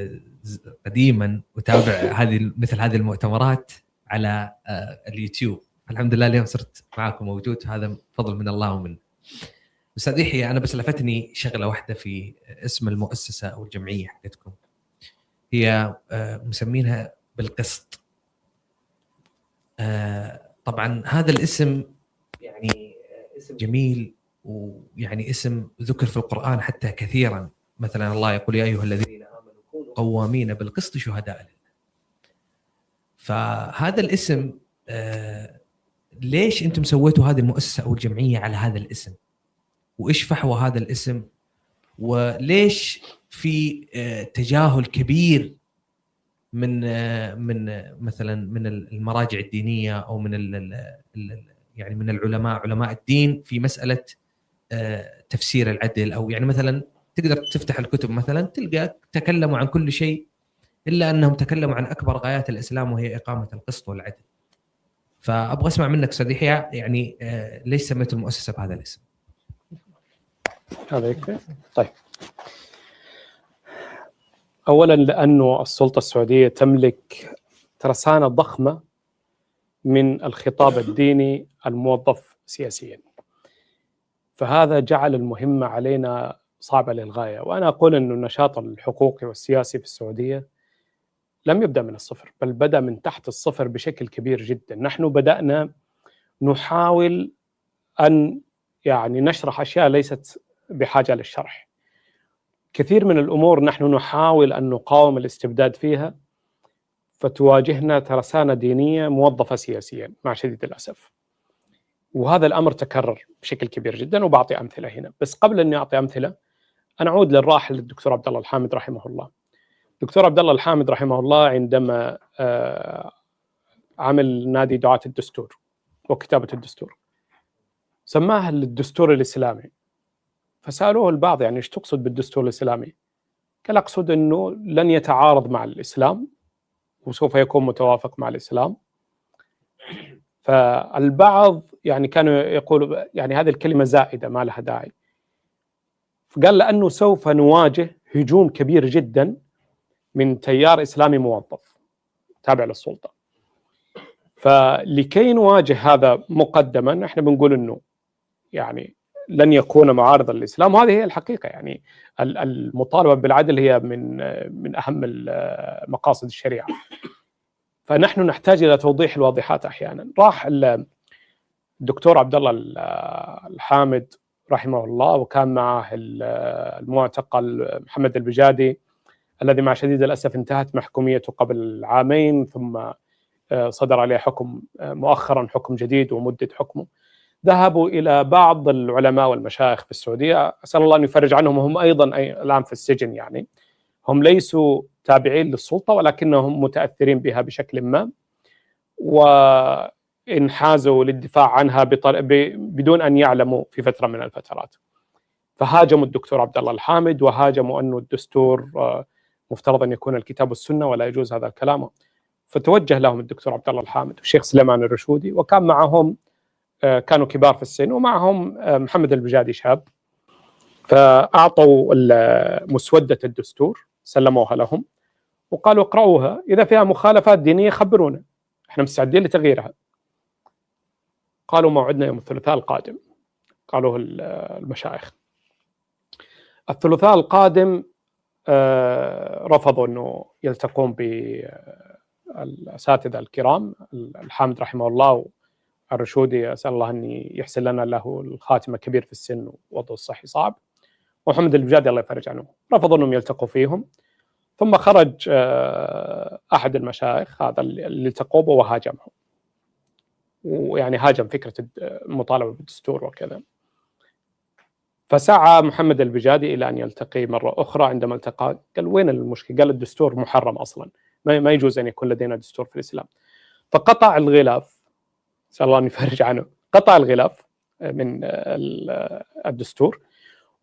S6: قديما أتابع مثل هذه المؤتمرات على اليوتيوب. الحمد لله اليوم صرت معكم موجود، هذا فضل من الله ومن أستاذ يحيى. أنا بس لفتني شغلة واحدة في اسم المؤسسة أو الجمعية حقتكم، هي مسمينها بالقسط. طبعا هذا الاسم يعني اسم جميل، ويعني اسم ذكر في القرآن حتى كثيرا. مثلا الله يقول يا أيها الذين آمنوا كونوا قوامين بالقسط شهداء لله. فهذا الاسم ليش أنتم سويتوا هذه المؤسسة أو الجمعية على هذا الاسم؟ وإيش فحوى هذا الاسم؟ وليش في تجاهل كبير من مثلا من المراجع الدينية أو من يعني من علماء الدين في مسألة تفسير العدل؟ أو يعني مثلا تقدر تفتح الكتب مثلا تلقى تكلموا عن كل شيء إلا أنهم تكلموا عن أكبر غايات الإسلام وهي إقامة القسط والعدل. فأبغى أسمع منك أستاذ يحيى، يعني ليش سميت المؤسسة بهذا الاسم؟
S7: هذا يكفي. طيب، أولا لأنه السلطة السعودية تملك ترسانة ضخمة من الخطاب الديني الموظف سياسيا، فهذا جعل المهمة علينا صعبة للغاية. وأنا أقول أن النشاط الحقوقي والسياسي في السعودية لم يبدأ من الصفر، بل بدأ من تحت الصفر بشكل كبير جدا. نحن بدأنا نحاول أن يعني نشرح أشياء ليست بحاجة للشرح. كثير من الأمور نحن نحاول أن نقاوم الاستبداد فيها، فتواجهنا ترسانة دينية موظفة سياسيا مع شديد الأسف. وهذا الأمر تكرر بشكل كبير جدا، وبعطي أمثلة هنا. بس قبل أني أعطي أمثلة، أنا أعود للراحل الدكتور عبد الله الحامد رحمه الله. الدكتور عبد الله الحامد رحمه الله عندما عمل نادي دعاة الدستور وكتابة الدستور سماها الدستور الإسلامي. فسألوه البعض يعني إيش تقصد بالدستور الإسلامي؟ قال أقصد أنه لن يتعارض مع الإسلام وسوف يكون متوافق مع الإسلام. فالبعض يعني كانوا يقولوا يعني هذه الكلمة زائدة ما لها داعي. فقال لأنه سوف نواجه هجوم كبير جدا من تيار إسلامي موظف تابع للسلطة. فلكي نواجه هذا مقدما احنا بنقول أنه يعني لن يكون معارضا للإسلام، وهذه هي الحقيقة. يعني المطالبة بالعدل هي من أهم مقاصد الشريعة. فنحن نحتاج إلى توضيح الواضحات أحيانا. راح الدكتور عبد الله الحامد رحمه الله وكان معه المعتقل محمد البجادي الذي مع شديد الأسف انتهت محكوميته قبل عامين، ثم صدر عليه حكم مؤخرا، حكم جديد ومدة حكمه. ذهبوا إلى بعض العلماء والمشايخ في السعودية، أسأل الله أن يفرج عنهم، وهم أيضا الآن في السجن. يعني هم ليسوا تابعين للسلطة ولكنهم متأثرين بها بشكل ما، وانحازوا للدفاع عنها بدون أن يعلموا في فترة من الفترات. فهاجموا الدكتور عبد الله الحامد، وهاجموا أنه الدستور مفترض أن يكون الكتاب والسنة ولا يجوز هذا الكلام. فتوجه لهم الدكتور عبد الله الحامد والشيخ سليمان الرشودي، وكان معهم كانوا كبار في السن، ومعهم محمد البجادي شاب. فأعطوا مسودة الدستور سلموها لهم وقالوا اقرأوها، إذا فيها مخالفات دينية خبرونا، احنا مستعدين لتغييرها. قالوا موعدنا يوم الثلاثاء القادم، قالوا المشايخ. الثلاثاء القادم رفضوا أنه يلتقون بالأساتذة الكرام، الحامد رحمه الله والرشودي أسأل الله أن يحسن لنا له الخاتمة، كبير في السن ووضعه الصحي صعب، ومحمد البجادي الله يفرج عنه. رفضوا أنهم يلتقوا فيهم. ثم خرج أحد المشايخ هذا اللي التقوا به وهاجمهم، ويعني هاجم فكرة المطالبة بالدستور وكذا. فسعى محمد البجادي إلى أن يلتقي مرة أخرى. عندما التقى قال وين المشكلة؟ قال الدستور محرم أصلا، ما يجوز أن يكون لدينا دستور في الإسلام. فقطع الغلاف، نسأل الله أن يفرج عنه، قطع الغلاف من الدستور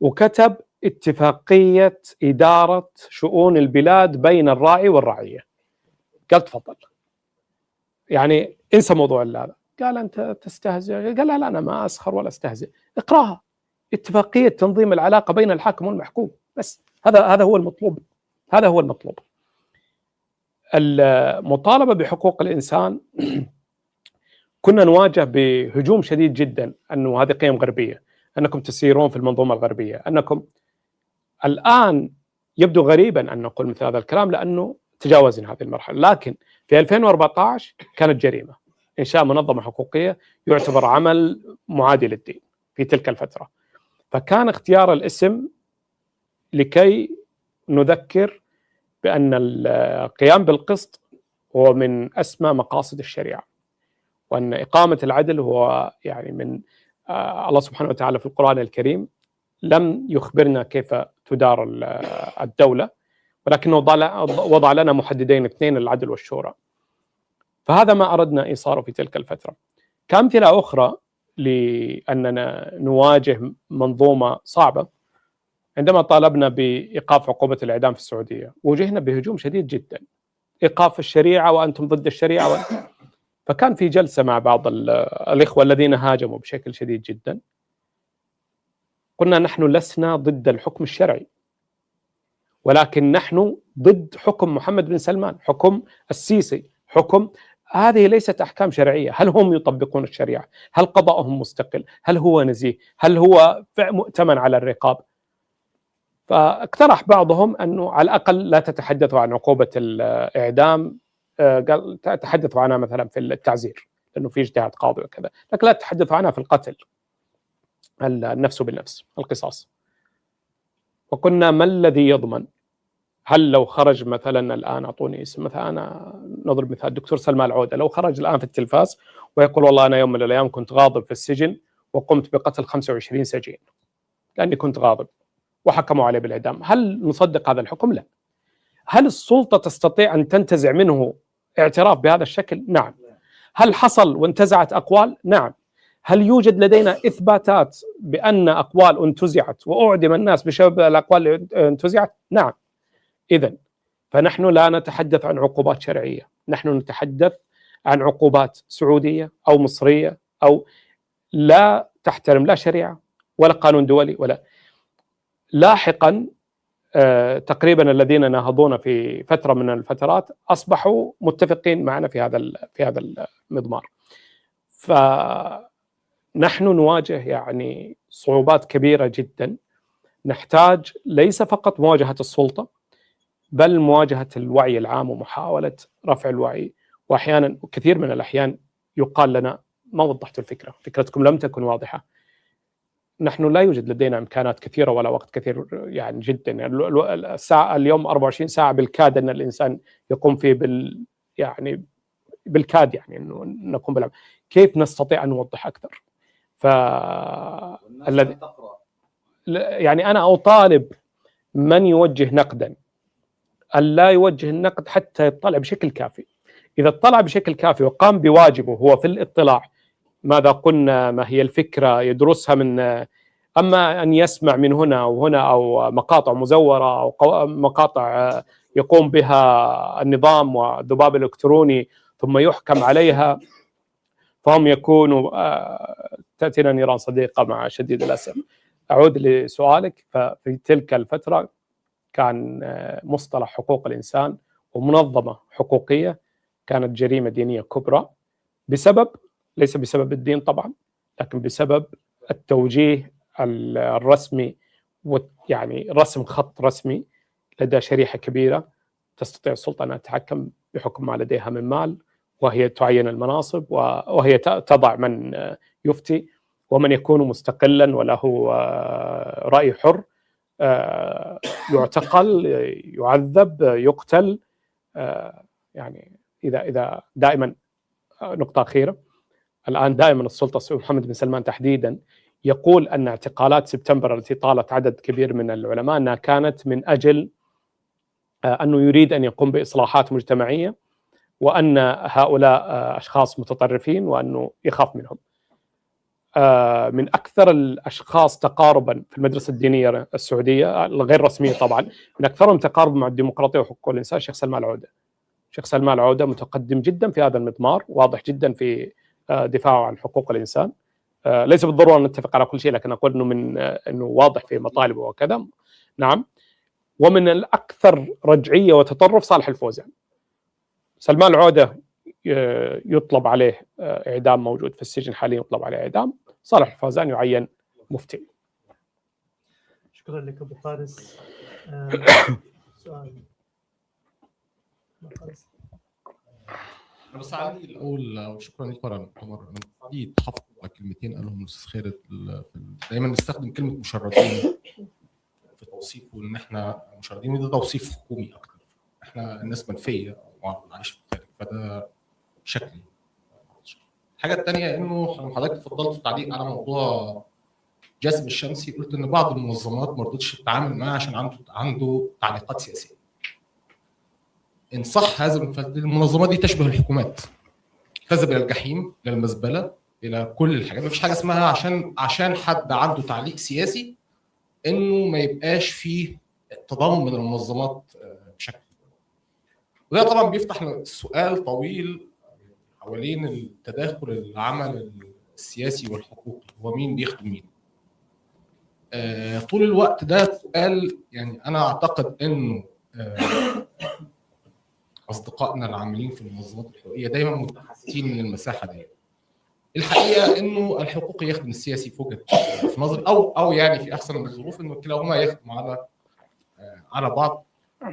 S7: وكتب اتفاقية إدارة شؤون البلاد بين الراعي والرعية. قال تفضل، يعني انسى موضوع هذا. قال أنت تستهزئ؟ قال لا أنا ما أسخر ولا أستهزئ، اقرأها، اتفاقية تنظيم العلاقة بين الحاكم والمحكوم، بس هذا هو المطلوب، هذا هو المطلوب. المطالبة بحقوق الإنسان كنا نواجه بهجوم شديد جدا، أنه هذه قيم غربية، أنكم تسيرون في المنظومة الغربية، أنكم الآن يبدو غريبا أن نقول مثل هذا الكلام لأنه تجاوزنا هذه المرحلة. لكن في 2014 كانت جريمة إنشاء منظمة حقوقية، يعتبر عمل معادي للدين في تلك الفترة. فكان اختيار الاسم لكي نذكر بأن القيام بالقسط هو من أسمى مقاصد الشريعة، وأن إقامة العدل هو يعني من الله سبحانه وتعالى في القرآن الكريم لم يخبرنا كيف تدار الدولة، ولكنه وضع لنا محددين اثنين، العدل والشورى. فهذا ما أردنا إيصاله في تلك الفترة. كأمثلة أخرى لأننا نواجه منظومة صعبة، عندما طالبنا بإيقاف عقوبة الإعدام في السعودية وجهنا بهجوم شديد جدا، إيقاف الشريعة وأنتم ضد الشريعة فكان في جلسة مع بعض الإخوة الذين هاجموا بشكل شديد جدا. قلنا نحن لسنا ضد الحكم الشرعي، ولكن نحن ضد حكم محمد بن سلمان، حكم السيسي، حكم هذه ليست أحكام شرعية. هل هم يطبقون الشريعة؟ هل قضاءهم مستقل؟ هل هو نزيه؟ هل هو مؤتمن على الرقاب؟ فاقترح بعضهم أنه على الأقل لا تتحدثوا عن عقوبة الإعدام، قال تحدثوا عنها مثلا في التعزير لأنه في اجتهاد قاضي وكذا، لكن لا تتحدثوا عنها في القتل، النفس بالنفس، القصاص. وقلنا ما الذي يضمن؟ هل لو خرج مثلا الآن، أعطوني اسم مثلا، أنا نضرب مثال الدكتور سلمان العودة، لو خرج الآن في التلفاز ويقول والله أنا يوم من الأيام كنت غاضب في السجن وقمت بقتل 25 سجين لأني كنت غاضب وحكموا عليه بالإعدام، هل نصدق هذا الحكم؟ لا. هل السلطة تستطيع أن تنتزع منه اعتراف بهذا الشكل؟ نعم. هل حصل وانتزعت أقوال؟ نعم. هل يوجد لدينا إثباتات بأن أقوال انتزعت وأعدم الناس بسبب الأقوال اللي انتزعت؟ نعم. إذن فنحن لا نتحدث عن عقوبات شرعية، نحن نتحدث عن عقوبات سعودية أو مصرية أو لا تحترم لا شريعة ولا قانون دولي ولا. لاحقا تقريبا الذين ناهضون في فترة من الفترات أصبحوا متفقين معنا في هذا المضمار. فنحن نواجه يعني صعوبات كبيرة جدا، نحتاج ليس فقط مواجهة السلطة بل مواجهة الوعي العام ومحاولة رفع الوعي. وأحيانا وكثير من الأحيان يقال لنا ما وضحت الفكرة، فكرتكم لم تكن واضحة. نحن لا يوجد لدينا إمكانات كثيرة ولا وقت كثير يعني جدا، يعني الساعة اليوم 24 ساعة بالكاد أن الإنسان يقوم فيه يعني بالكاد يعني أنه نقوم بالعمل. كيف نستطيع أن نوضح أكثر؟ الذي يعني أنا أطالب من يوجه نقدا ألا يوجه النقد حتى يطلع بشكل كافي. إذا اطلع بشكل كافي وقام بواجبه هو في الاطلاع، ماذا قلنا، ما هي الفكرة، يدرسها من، أما أن يسمع من هنا وهنا أو مقاطع مزورة أو مقاطع يقوم بها النظام والذباب الإلكتروني ثم يحكم عليها، فهم يكونوا تأتينا نيران صديقة مع شديد الأسف. أعود لسؤالك، ففي تلك الفترة كان مصطلح حقوق الإنسان ومنظمة حقوقية كانت جريمة دينية كبرى، بسبب، ليس بسبب الدين طبعا، لكن بسبب التوجيه الرسمي، يعني رسم خط رسمي لدى شريحة كبيرة تستطيع السلطة أن تتحكم بحكم ما لديها من مال، وهي تعين المناصب، وهي تضع من يفتي، ومن يكون مستقلا وله رأي حر يعتقل، يعذب، يقتل. يعني إذا دائما، نقطة أخيرة، الآن دائما السلطة السعودية محمد بن سلمان تحديدا يقول أن اعتقالات سبتمبر التي طالت عدد كبير من العلماء أنها كانت من أجل أنه يريد أن يقوم بإصلاحات مجتمعية، وأن هؤلاء أشخاص متطرفين وأنه يخاف منهم. من أكثر الأشخاص تقاربا في المدرسة الدينية السعودية الغير رسمية طبعا، من أكثرهم تقاربا مع الديمقراطية وحقوق الإنسان الشيخ سلمان العودة. الشيخ سلمان العودة متقدم جدا في هذا المضمار، واضح جدا في دفاعه عن حقوق الإنسان. ليس بالضرورة أن نتفق على كل شيء، لكن أقول أنه واضح في مطالبه وكذا. نعم. ومن الأكثر رجعية وتطرف صالح الفوزان. سلمان العودة يطلب عليه إعدام، موجود في السجن حاليا يطلب عليه إعدام. صالح الفوزان يعين مفتي.
S19: شكرا لك أبو فارس. سؤال
S1: أنا بس عندي الأول، شكرا لك مرة عمر، عندي تحفظ على كلمتين قالهم الأستاذ خالد. دايما نستخدم كلمة مشردين في توصيفه، إن إحنا مشردين، وده توصيف حكومي أكتر. إحنا الناس منفية وعايشة مختلف، فده شكلي. الحاجة الثانية إنه حضرتك اتفضلت في التعليق على موضوع جذب الشمسي، قلت إن بعض المنظمات ما رضتش تتعامل معاه عشان عنده تعليقات سياسية. إن صح هذا، المنظمات دي تشبه الحكومات، تذهب إلى الجحيم، إلى المزبلة، إلى كل الحاجات. مفيش حاجة اسمها عشان حد عنده تعليق سياسي إنه ما يبقاش فيه تضامن من المنظمات بشكل. وده طبعا بيفتح سؤال طويل حوالين التداخل العمل السياسي والحقوقي، هو مين بيخدم مين؟ طول الوقت ده سؤال. يعني أنا أعتقد إنه أصدقائنا العاملين في المنظمات الحقوقية دايما متحسسين من المساحة دي. الحقيقة إنه الحقوقي يخدم السياسي في نظري، أو يعني في أحسن الظروف إنه كلاهما يخدم على بعض.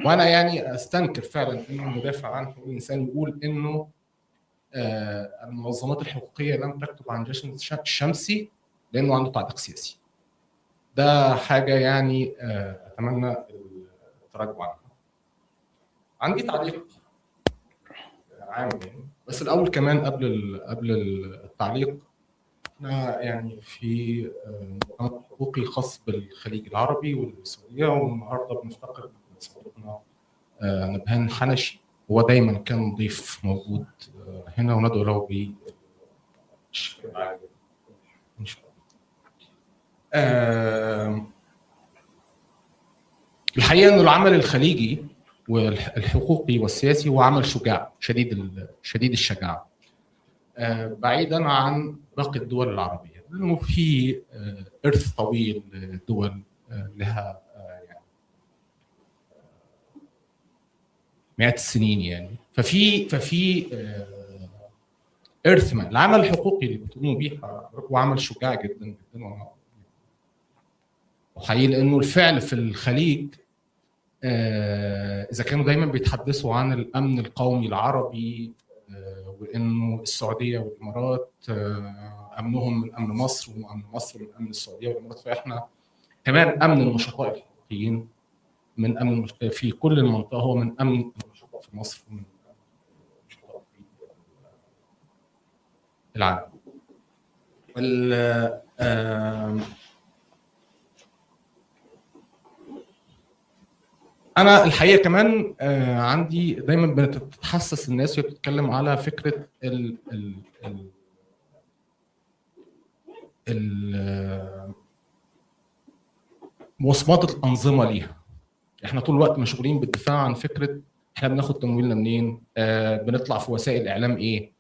S1: وأنا يعني أستنكر فعلا إنه المدافع عن حقوق الإنسان يقول إنه المنظمات الحقوقية لم تكتب عن جيش الشمسي لأنه عنده تعليق سياسي. ده حاجة يعني أتمنى التراجع عنها. عندي تعليق عام يعني، بس الأول كمان قبل التعليق، احنا يعني في مؤتمر حقوقي خاص بالخليج العربي والسعودية، والنهارده بنفتقد صديقنا نبهان حنشي. هو دايما كان ضيف موجود هنا، وندعو له بالشكر العاجل ان شاء الله. الحقيقه انه العمل الخليجي والحقوقي والسياسي هو عمل شجاع، شديد الشجاعه، بعيدا عن باقي الدول العربيه، لانه في ارث طويل دول لها يعني مئات السنين يعني. ففي ارث ما. العمل الحقوقي اللي بتقوموا بيه هو عمل شجاع جدا جدا، وحقيقي لانه الفعل في الخليج اذا كانوا دايما بيتحدثوا عن الامن القومي العربي، وانه السعوديه والامارات امنهم من امن مصر، وامن مصر من امن السعوديه والامارات، فاحنا كمان امن النشطاء الحقوقيين من امن في كل المنطقه هو من امن النشطاء في مصر ومن النشطاء في العالم. انا الحقيقه كمان عندي دايما بتتحسس الناس وهي بتتكلم على فكره مواصفات الانظمه ليها. احنا طول الوقت مشغولين بالدفاع عن فكره احنا بناخد تمويلنا منين، بنطلع في وسائل الاعلام ايه،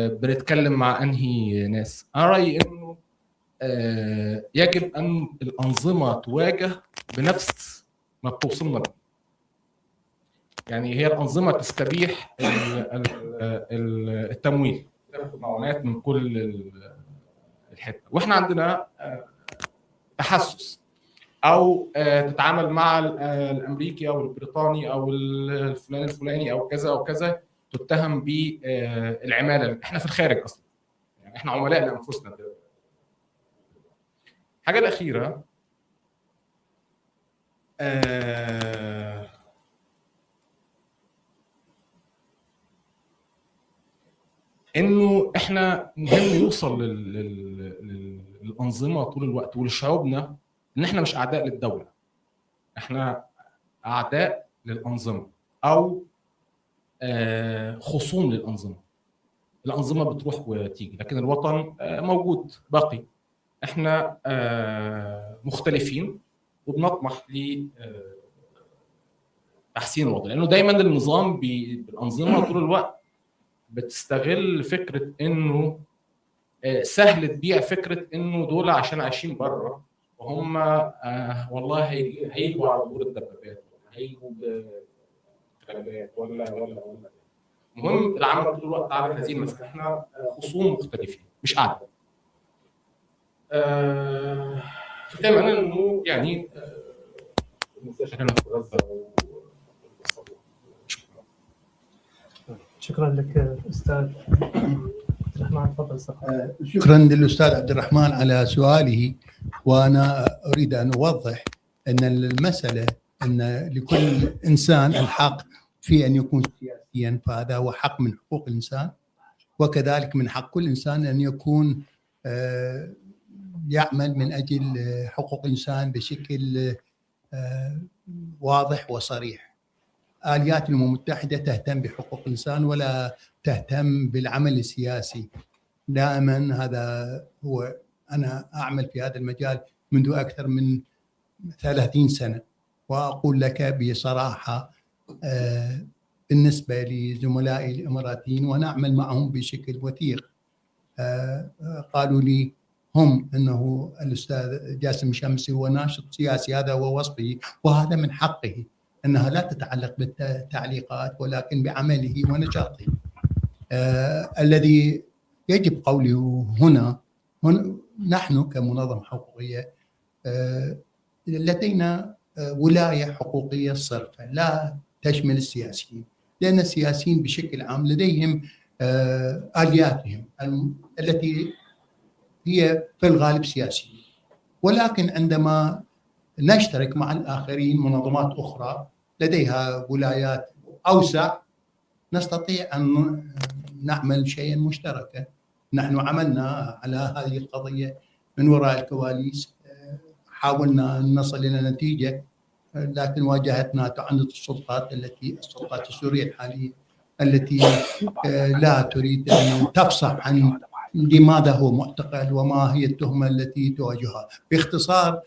S1: بنتكلم مع انهي ناس. انا رايي انه يجب ان الانظمه تواجه بنفس ما بتوصلنا له. يعني هي الانظمه تستبيح التمويل، تاخد معونات من كل الحته، واحنا عندنا تحسس، او تتعامل مع الامريكي او البريطاني او الفلان الفلاني او كذا او كذا، تتهم بالعماله. احنا في الخارج اصلا، يعني احنا عملاء لانفسنا. الحاجه الاخيره انه احنا مهم يوصل للانظمه طول الوقت ولشعوبنا ان احنا مش اعداء للدوله، احنا اعداء للانظمه او خصوم للانظمه. الانظمه بتروح وتيجي لكن الوطن موجود باقي. احنا مختلفين وبنطمح لتحسين الوضع، لانه دايما النظام بالانظمه طول الوقت بتستغل فكره انه سهل تبيع فكره انه دول عشان عايشين بره وهم والله هيجوا على دور الدبابات، هيجوا بغابات ولا المهم العمل طول الوقت على هذه المسألة. احنا خصوم مختلفين مش اعداء. ختاما انه يعني
S19: شكرا لك استاذ عبد الرحمن. تفضل.
S23: شكرا للاستاذ عبد الرحمن على سؤاله. وانا اريد ان اوضح ان المساله ان لكل انسان الحق في ان يكون سياسيا، فهذا هو حق من حقوق الانسان، وكذلك من حق كل انسان ان يكون يعمل من اجل حقوق الانسان بشكل واضح وصريح. آليات الأمم المتحدة تهتم بحقوق الإنسان ولا تهتم بالعمل السياسي. دائما هذا هو، أنا أعمل في هذا المجال منذ أكثر من 30 سنة، وأقول لك بصراحة بالنسبة لزملائي الإماراتيين ونعمل معهم بشكل وثيق، قالوا لي هم أنه الأستاذ جاسم شمسي هو ناشط سياسي، هذا هو وصفه وهذا من حقه، أنها لا تتعلق بالتعليقات ولكن بعمله ونشاطه. الذي يجب قوله هنا نحن كمنظمة حقوقية لدينا ولاية حقوقية صرفة لا تشمل السياسيين، لأن السياسيين بشكل عام لديهم آلياتهم التي هي في الغالب سياسية، ولكن عندما نشترك مع الآخرين منظمات أخرى لديها ولايات أوسع نستطيع أن نعمل شيئا مشتركا. نحن عملنا على هذه القضية من وراء الكواليس، حاولنا أن نصل إلى نتيجة، لكن واجهتنا تعنت السلطات السورية الحالية التي لا تريد أن تفصح عن لماذا هو معتقل وما هي التهمة التي تواجهها. باختصار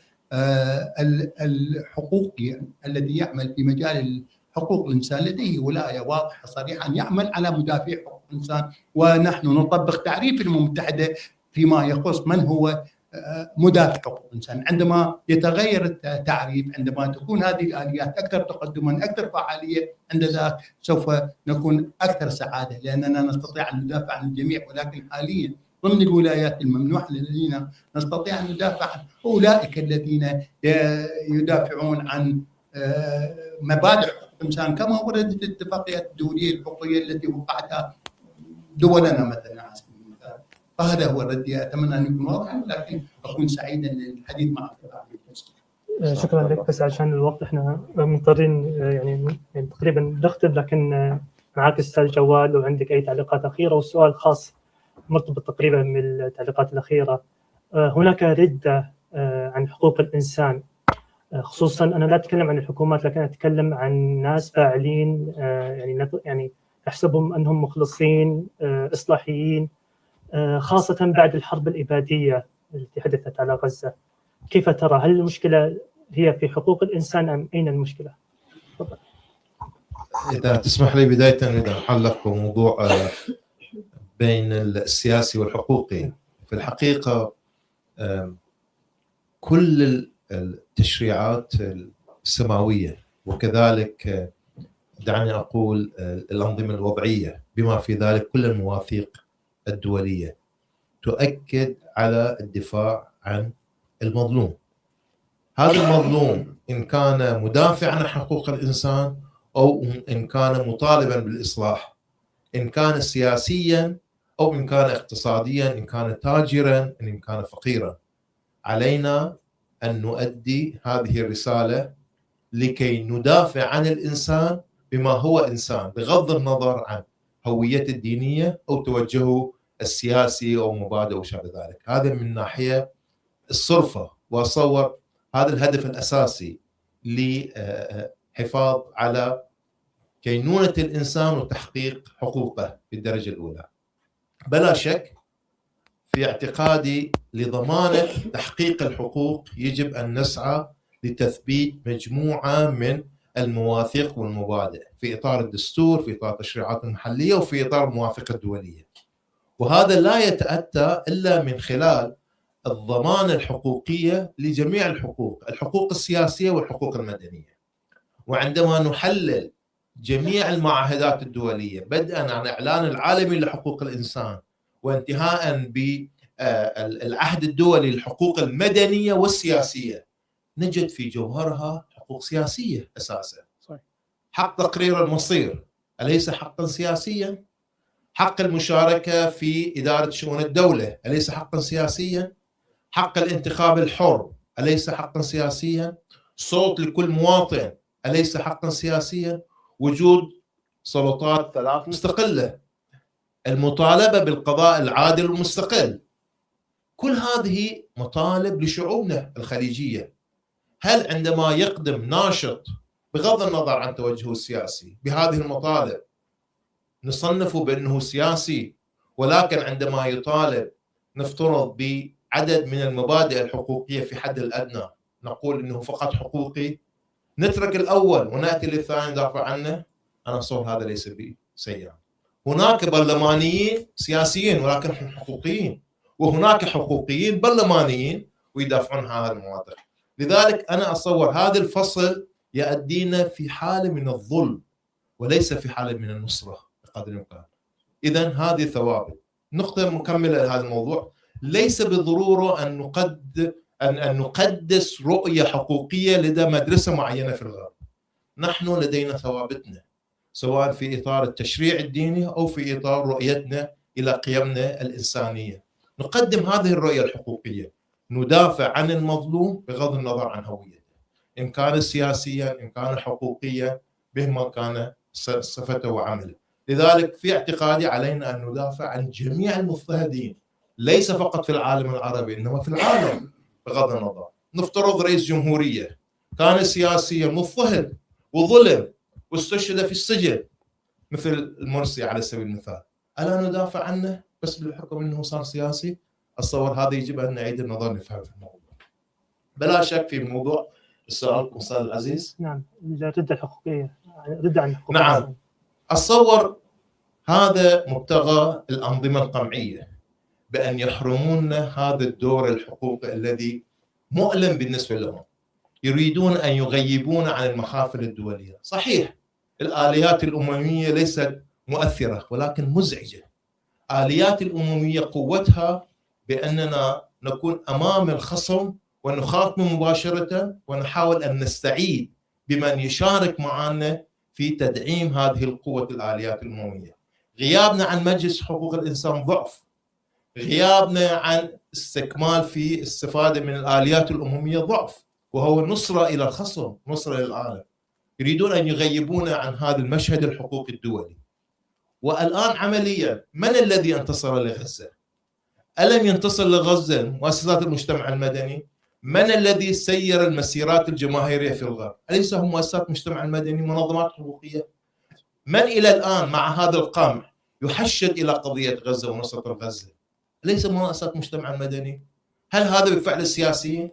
S23: الحقوقي الذي يعمل في مجال حقوق الإنسان لديه ولاية واضحة صريحة أن يعمل على مدافع حقوق الإنسان، ونحن نطبق تعريف الأمم المتحدة فيما يخص من هو مدافع حقوق الإنسان. عندما يتغير التعريف، عندما تكون هذه الآليات أكثر تقدما أكثر فعالية، عند ذلك سوف نكون أكثر سعادة لأننا نستطيع أن ندافع عن الجميع. ولكن حاليا ضمن الولايات الممنوحة لدينا نستطيع أن ندافع عن أولئك الذين يدافعون عن مبادئ حقوق الإنسان كما وردت الاتفاقيات الدولية الحقوقية التي وقعتها دولنا مثلا. فهذا هو ردي، أتمنى أن يكون واضحا، لكن أكون سعيدا للحديث معك.
S19: شكرا لك. بس عشان الوقت احنا مضطرين يعني تقريبا نختم، لكن معك استاذ جواد لو عندك أي تعليقات أخيرة. والسؤال خاص مرتبط تقريبا من التعليقات الأخيرة. هناك ردة عن حقوق الإنسان خصوصا أنا لا أتكلم عن الحكومات لكن أتكلم عن ناس فاعلين يعني أحسبهم أنهم مخلصين إصلاحيين خاصة بعد الحرب الإبادية التي حدثت على غزة. كيف ترى؟ هل المشكلة هي في حقوق الإنسان أم أين المشكلة؟ تفضل.
S20: إذا تسمح لي بداية أن أحلق بموضوع بين السياسي والحقوقي. في الحقيقة كل التشريعات السماوية وكذلك دعني أقول الأنظمة الوضعية بما في ذلك كل المواثيق الدولية تؤكد على الدفاع عن المظلوم. هذا المظلوم إن كان مدافعا عن حقوق الإنسان أو إن كان مطالبا بالإصلاح، إن كان سياسيا أو إن كان اقتصاديا، إن كان تاجرا إن كان فقيرا، علينا أن نؤدي هذه الرسالة لكي ندافع عن الإنسان بما هو إنسان بغض النظر عن هويته الدينية أو توجهه السياسي أو مبادئ وشابه ذلك. هذا من ناحية الصرفة، وأصور هذا الهدف الأساسي لحفاظ على كينونة الإنسان وتحقيق حقوقه بالدرجة الأولى. بلا شك في اعتقادي لضمانة تحقيق الحقوق يجب أن نسعى لتثبيت مجموعة من المواثيق والمبادئ في إطار الدستور، في إطار التشريعات المحلية، وفي إطار المواثيق الدولية. وهذا لا يتأتى إلا من خلال الضمان الحقوقية لجميع الحقوق السياسية والحقوق المدنية. وعندما نحلل جميع المعاهدات الدولية بدءا عن الإعلان العالمي لحقوق الإنسان وانتهاء بالعهد الدولي للحقوق المدنية والسياسية، نجد في جوهرها حقوق سياسية أساسا. حق تقرير المصير أليس حقا سياسيا؟ حق المشاركة في إدارة شؤون الدولة أليس حقا سياسيا؟ حق الانتخاب الحر أليس حقا سياسيا؟ صوت لكل مواطن أليس حقا سياسيا؟ وجود سلطات ثلاث مستقلة، المطالبة بالقضاء العادل المستقل، كل هذه مطالب لشعوبنا الخليجية. هل عندما يقدم ناشط بغض النظر عن توجهه السياسي بهذه المطالب نصنفه بأنه سياسي، ولكن عندما يطالب نفترض بعدد من المبادئ الحقوقية في حد الأدنى نقول أنه فقط حقوقي، نترك الأول ونأتي للثاني ندافع عنه؟ أنا أصور هذا ليس بسيء. هناك برلمانيين سياسيين ولكن حقوقيين، وهناك حقوقيين برلمانيين ويدافعون عن هذا المواضيع. لذلك أنا أصور هذا الفصل يؤدينا في حالة من الظلم وليس في حالة من النصرة بقدر الإمكان. إذن هذه ثوابت. نقطة مكملة لهذا الموضوع، ليس بالضرورة أن نقدس رؤية حقوقية لدى مدرسة معينة في الغرب. نحن لدينا ثوابتنا سواء في إطار التشريع الديني أو في إطار رؤيتنا إلى قيمنا الإنسانية. نقدم هذه الرؤية الحقوقية، ندافع عن المظلوم بغض النظر عن هويته، إن كان سياسيا إن كان حقوقيا بما كان صفته وعمله. لذلك في اعتقادي علينا أن ندافع عن جميع المضطهدين ليس فقط في العالم العربي إنما في العالم بغض النظر. نفترض رئيس جمهورية كان سياسيا مضطهد وظلم واستشهد في السجن مثل المرسي على سبيل المثال، ألا ندافع عنه بس بالحكم أنه صار سياسي؟ أتصور هذا يجب أن نعيد النظر نفهم في الموضوع. بلا شك في موضوع السؤال أستاذ العزيز.
S19: نعم، الردة الحقوقية، ردة عن الحقوق.
S20: نعم، أتصور هذا مبتغى الأنظمة القمعية بأن يحرمونا هذا الدور الحقوقي الذي مؤلم بالنسبة لهم. يريدون أن يغيبون عن المحافل الدولية. صحيح الآليات الأممية ليست مؤثرة ولكن مزعجة. آليات الأممية قوتها بأننا نكون أمام الخصم ونخاطبه مباشرة ونحاول أن نستعيد بمن يشارك معنا في تدعيم هذه القوة الآليات الأممية. غيابنا عن مجلس حقوق الإنسان ضعف، غيابنا عن استكمال في الاستفادة من الآليات الأممية ضعف، وهو نصرة إلى الخصم، نصرة للعالم. يريدون أن يغيبونا عن هذا المشهد الحقوقي الدولي. والآن عمليا من الذي انتصر لغزة؟ ألم ينتصر لغزة مؤسسات المجتمع المدني؟
S5: من الذي سير المسيرات الجماهيرية في الغرب؟ أليس هم مؤسسات المجتمع المدني، منظمات حقوقية؟ من إلى الآن مع هذا القمع يحشد إلى قضية غزة ونصرة غزة؟ ليس مؤسسات المجتمع المدني؟ هل هذا بفعل السياسيين؟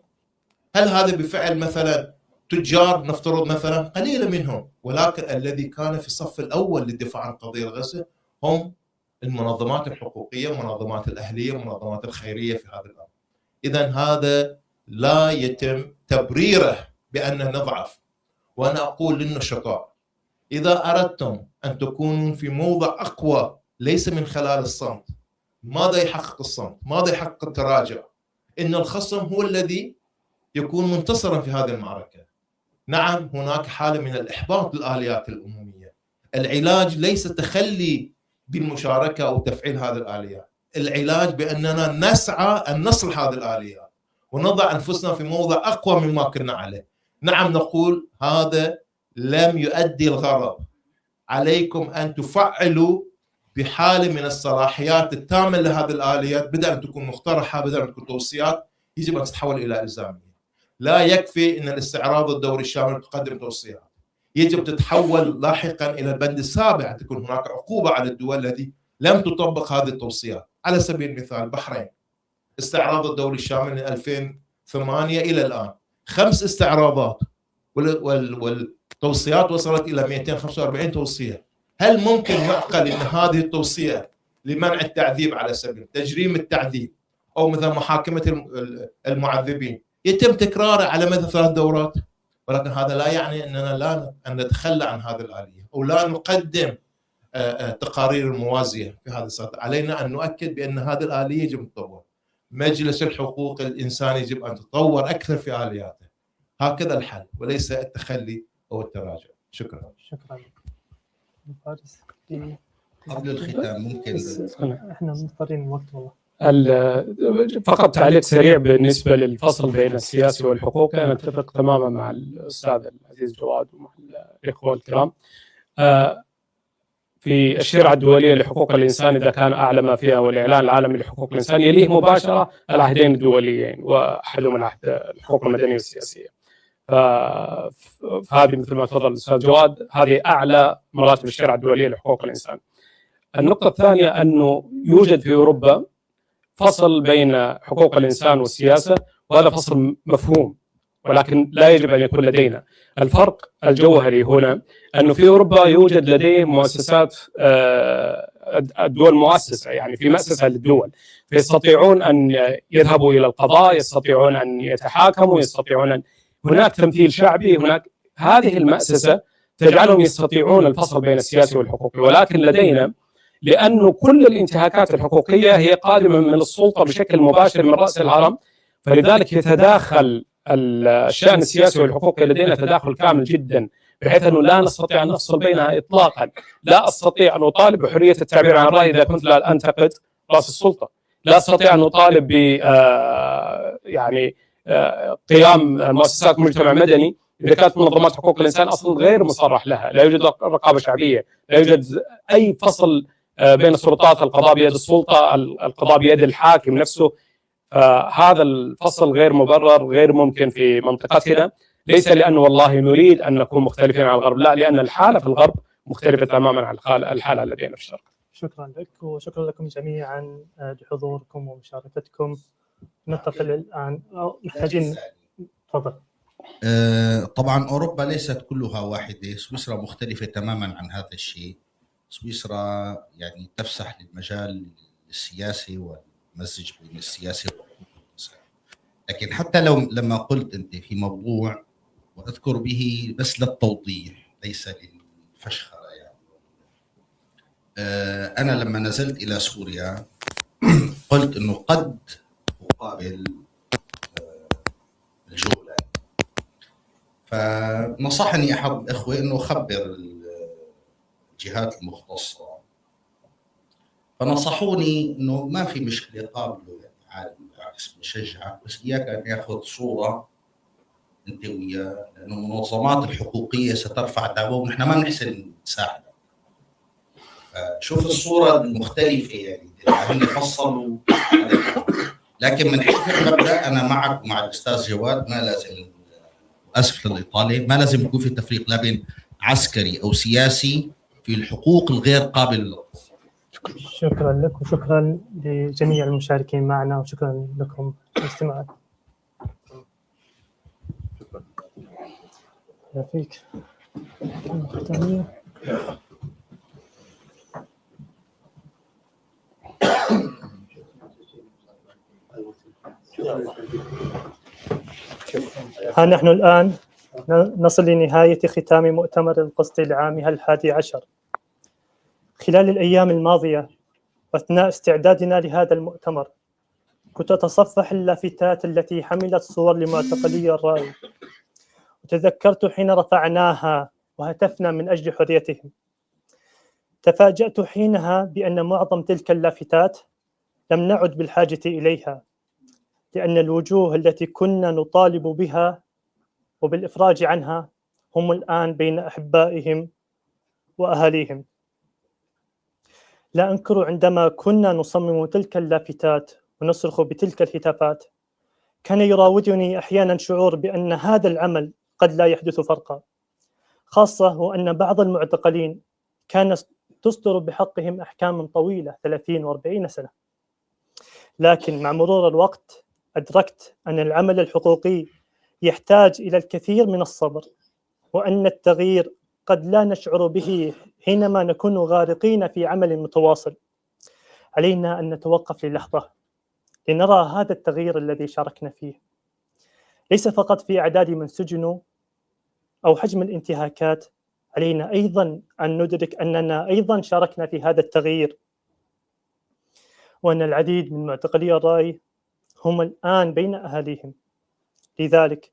S5: هل هذا بفعل مثلا تجار نفترض مثلا؟ قليلا منهم، ولكن الذي كان في الصف الأول للدفاع عن قضية غزة هم المنظمات الحقوقية، المنظمات الأهلية، المنظمات الخيرية في هذا الأمر. إذا هذا لا يتم تبريره بأنه نضعف. وأنا أقول للنشطاء إذا أردتم أن تكونوا في موضع أقوى ليس من خلال الصمت. ماذا يحقق الصمت؟ ماذا يحقق التراجع؟ إن الخصم هو الذي يكون منتصرا في هذه المعركة. نعم هناك حالة من الإحباط للآليات الأممية. العلاج ليس تخلي بالمشاركة أو تفعيل هذه الآليات. العلاج بأننا نسعى أن نصلح هذه الآليات ونضع أنفسنا في موضع أقوى مما كنا عليه. نعم نقول هذا لم يؤدي الغرض، عليكم أن تفعلوا بحالة من الصلاحيات التامة لهذه الآليات، بدأ أن تكون مقترحة، بدأ أن تكون توصيات، يجب أن تتحول إلى إلزامية. لا يكفي أن الاستعراض الدوري الشامل تقدم توصيات، يجب تتحول لاحقا إلى البند السابع، تكون هناك عقوبة على الدول التي لم تطبق هذه التوصيات. على سبيل المثال البحرين، استعراض الدوري الشامل من 2008 إلى الآن 5 استعراضات، والتوصيات وصلت إلى 245 توصية. هل ممكن يعقل أن هذه التوصية لمنع التعذيب على سبيل تجريم التعذيب أو مثلا محاكمة المعذبين يتم تكراره على مدى 3 دورات؟ ولكن هذا لا يعني أننا لا أن نتخلى عن هذه الآلية أو لا نقدم تقارير الموازية في هذا الصدد. علينا أن نؤكد بأن هذه الآلية يجب أن تطور. مجلس الحقوق الإنساني يجب أن تطور أكثر في آلياته. هكذا الحل وليس التخلي أو التراجع. شكرا.
S19: شكرا.
S4: قبل الختام ممكن
S19: احنا مضطرين الوقت والله.
S15: فقط تعليق سريع بالنسبة للفصل بين السياسي والحقوقي. أنا أتفق تماما مع الأستاذ العزيز جواد ومع الإخوة الكرام. في الشريعة الدولية لحقوق الإنسان إذا كان أعلى ما فيها والإعلان العالمي لحقوق الإنسان يليه مباشرة العهدين الدوليين، وأحدهم العهد الحقوق المدنية والسياسية. فهذه مثل ما تفضل الأستاذ جواد هذه أعلى مراتب الشريعة الدولية لحقوق الإنسان. النقطة الثانية أنه يوجد في أوروبا فصل بين حقوق الإنسان والسياسة، وهذا فصل مفهوم ولكن لا يجب أن يكون لدينا. الفرق الجوهري هنا أنه في أوروبا يوجد لديه مؤسسات، الدول مؤسسة، يعني في مؤسسة للدول، فيستطيعون أن يذهبوا إلى القضاء، يستطيعون أن يتحاكموا، يستطيعون أن هناك تمثيل شعبي، هناك هذه المؤسسة تجعلهم يستطيعون الفصل بين السياسي والحقوقي. ولكن لدينا لأنه كل الانتهاكات الحقوقية هي قادمة من السلطة بشكل مباشر من رأس الهرم، فلذلك يتداخل الشأن السياسي والحقوقي لدينا تداخل كامل جدا، بحيث أنه لا نستطيع أن نفصل بينها إطلاقا. لا أستطيع أن أطالب بحرية التعبير عن الرأي إذا كنت لا أنتقد رأس السلطة. لا أستطيع أن أطالب ب قيام مؤسسات مجتمع مدني إذا كانت منظمات حقوق الإنسان أصلا غير مصرح لها، لا يوجد رقابة شعبية، لا يوجد أي فصل بين السلطات، القضاء بيد السلطة، القضاء بيد الحاكم نفسه. هذا الفصل غير مبرر، غير ممكن في منطقتنا، ليس لأنه والله نريد أن نكون مختلفين عن الغرب، لا، لأن الحالة في الغرب مختلفة تماما عن الحالة لدينا في الشرق.
S19: شكرا لك وشكرا لكم جميعا لحضوركم ومشاركتكم. ننتقل الآن محتاجين تفضل.
S4: طبعا أوروبا ليست كلها واحدة، سويسرا مختلفة تماما عن هذا الشيء. سويسرا يعني تفسح للمجال السياسي والمزج بين السياسي والحقوق الإنسان. لكن حتى لما قلت أنت في موضوع وأذكر به بس للتوضيح ليس للفشخرة، يعني أنا لما نزلت إلى سوريا قلت أنه قد أقابل الجولان، فنصحني أحد الأخوة أنه خبر الجهات المختصة، فنصحوني أنه ما في مشكلة قابله، يعني عادي بالعكس بشجعك، بس إياك أن يأخذ صورة أنت وياه، لأنه المنظمات الحقوقية سترفع دعوة ونحن ما بنحسن نساعدها. فشوف الصورة المختلفة، يعني هم فصلوا لكن من حيث المبدا انا معك مع الاستاذ جواد، ما لازم، اسف للاطاله، ما لازم يكون في تفريق لا بين عسكري او سياسي في الحقوق الغير قابله للقص.
S19: شكرا لك وشكرا لجميع المشاركين معنا وشكرا لكم الاستماع. يعطيك. ها نحن الآن نصل لنهاية ختام مؤتمر القسط لعامها 11. خلال الأيام الماضية وأثناء استعدادنا لهذا المؤتمر كنت أتصفح اللافتات التي حملت صور لمعتقلي الرأي، وتذكرت حين رفعناها وهتفنا من أجل حريتهم. تفاجأت حينها بأن معظم تلك اللافتات لم نعد بالحاجة إليها، لأن الوجوه التي كنا نطالب بها وبالإفراج عنها هم الآن بين أحبائهم وأهاليهم. لا أنكر عندما كنا نصمم تلك اللافتات ونصرخ بتلك الهتافات كان يراودني أحيانا شعور بأن هذا العمل قد لا يحدث فرقا، خاصة وأن بعض المعتقلين كانت تصدر بحقهم أحكام طويلة 30 و40 سنة. لكن مع مرور الوقت أدركت أن العمل الحقوقي يحتاج إلى الكثير من الصبر، وأن التغيير قد لا نشعر به حينما نكون غارقين في عمل متواصل. علينا أن نتوقف للحظة لنرى هذا التغيير الذي شاركنا فيه، ليس فقط في أعداد من سجنوا أو حجم الانتهاكات. علينا أيضا أن ندرك أننا أيضا شاركنا في هذا التغيير، وأن العديد من معتقلي الرأي هم الآن بين أهاليهم. لذلك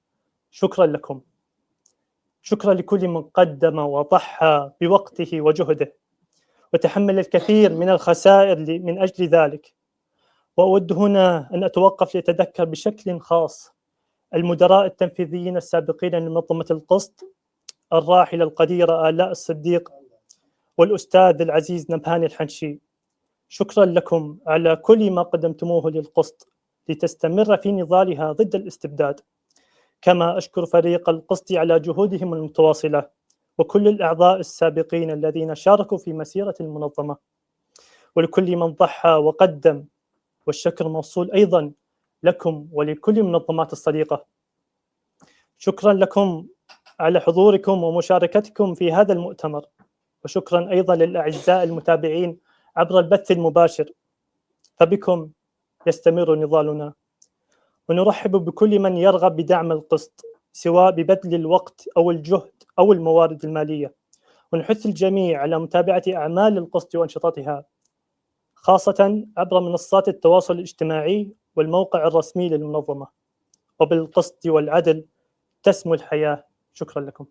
S19: شكرا لكم، شكرا لكل من قدم وضحى بوقته وجهده وتحمل الكثير من الخسائر من أجل ذلك. وأود هنا أن أتوقف لأتذكر بشكل خاص المدراء التنفيذيين السابقين لمنظمة القسط، الراحلة القديرة آلاء الصديق والأستاذ العزيز نبهان الحنشي. شكرا لكم على كل ما قدمتموه للقسط لتستمر في نضالها ضد الاستبداد. كما أشكر فريق القسط على جهودهم المتواصلة وكل الأعضاء السابقين الذين شاركوا في مسيرة المنظمة، ولكل من ضحى وقدم، والشكر موصول أيضا لكم ولكل المنظمات الصديقة. شكرا لكم على حضوركم ومشاركتكم في هذا المؤتمر، وشكرا أيضا للأعزاء المتابعين عبر البث المباشر، فبكم يستمر نضالنا. ونرحب بكل من يرغب بدعم القسط سواء ببذل الوقت أو الجهد أو الموارد المالية، ونحث الجميع على متابعة أعمال القسط وأنشطتها، خاصة عبر منصات التواصل الاجتماعي والموقع الرسمي للمنظمة. وبالقسط والعدل تسمو الحياة. شكرا لكم.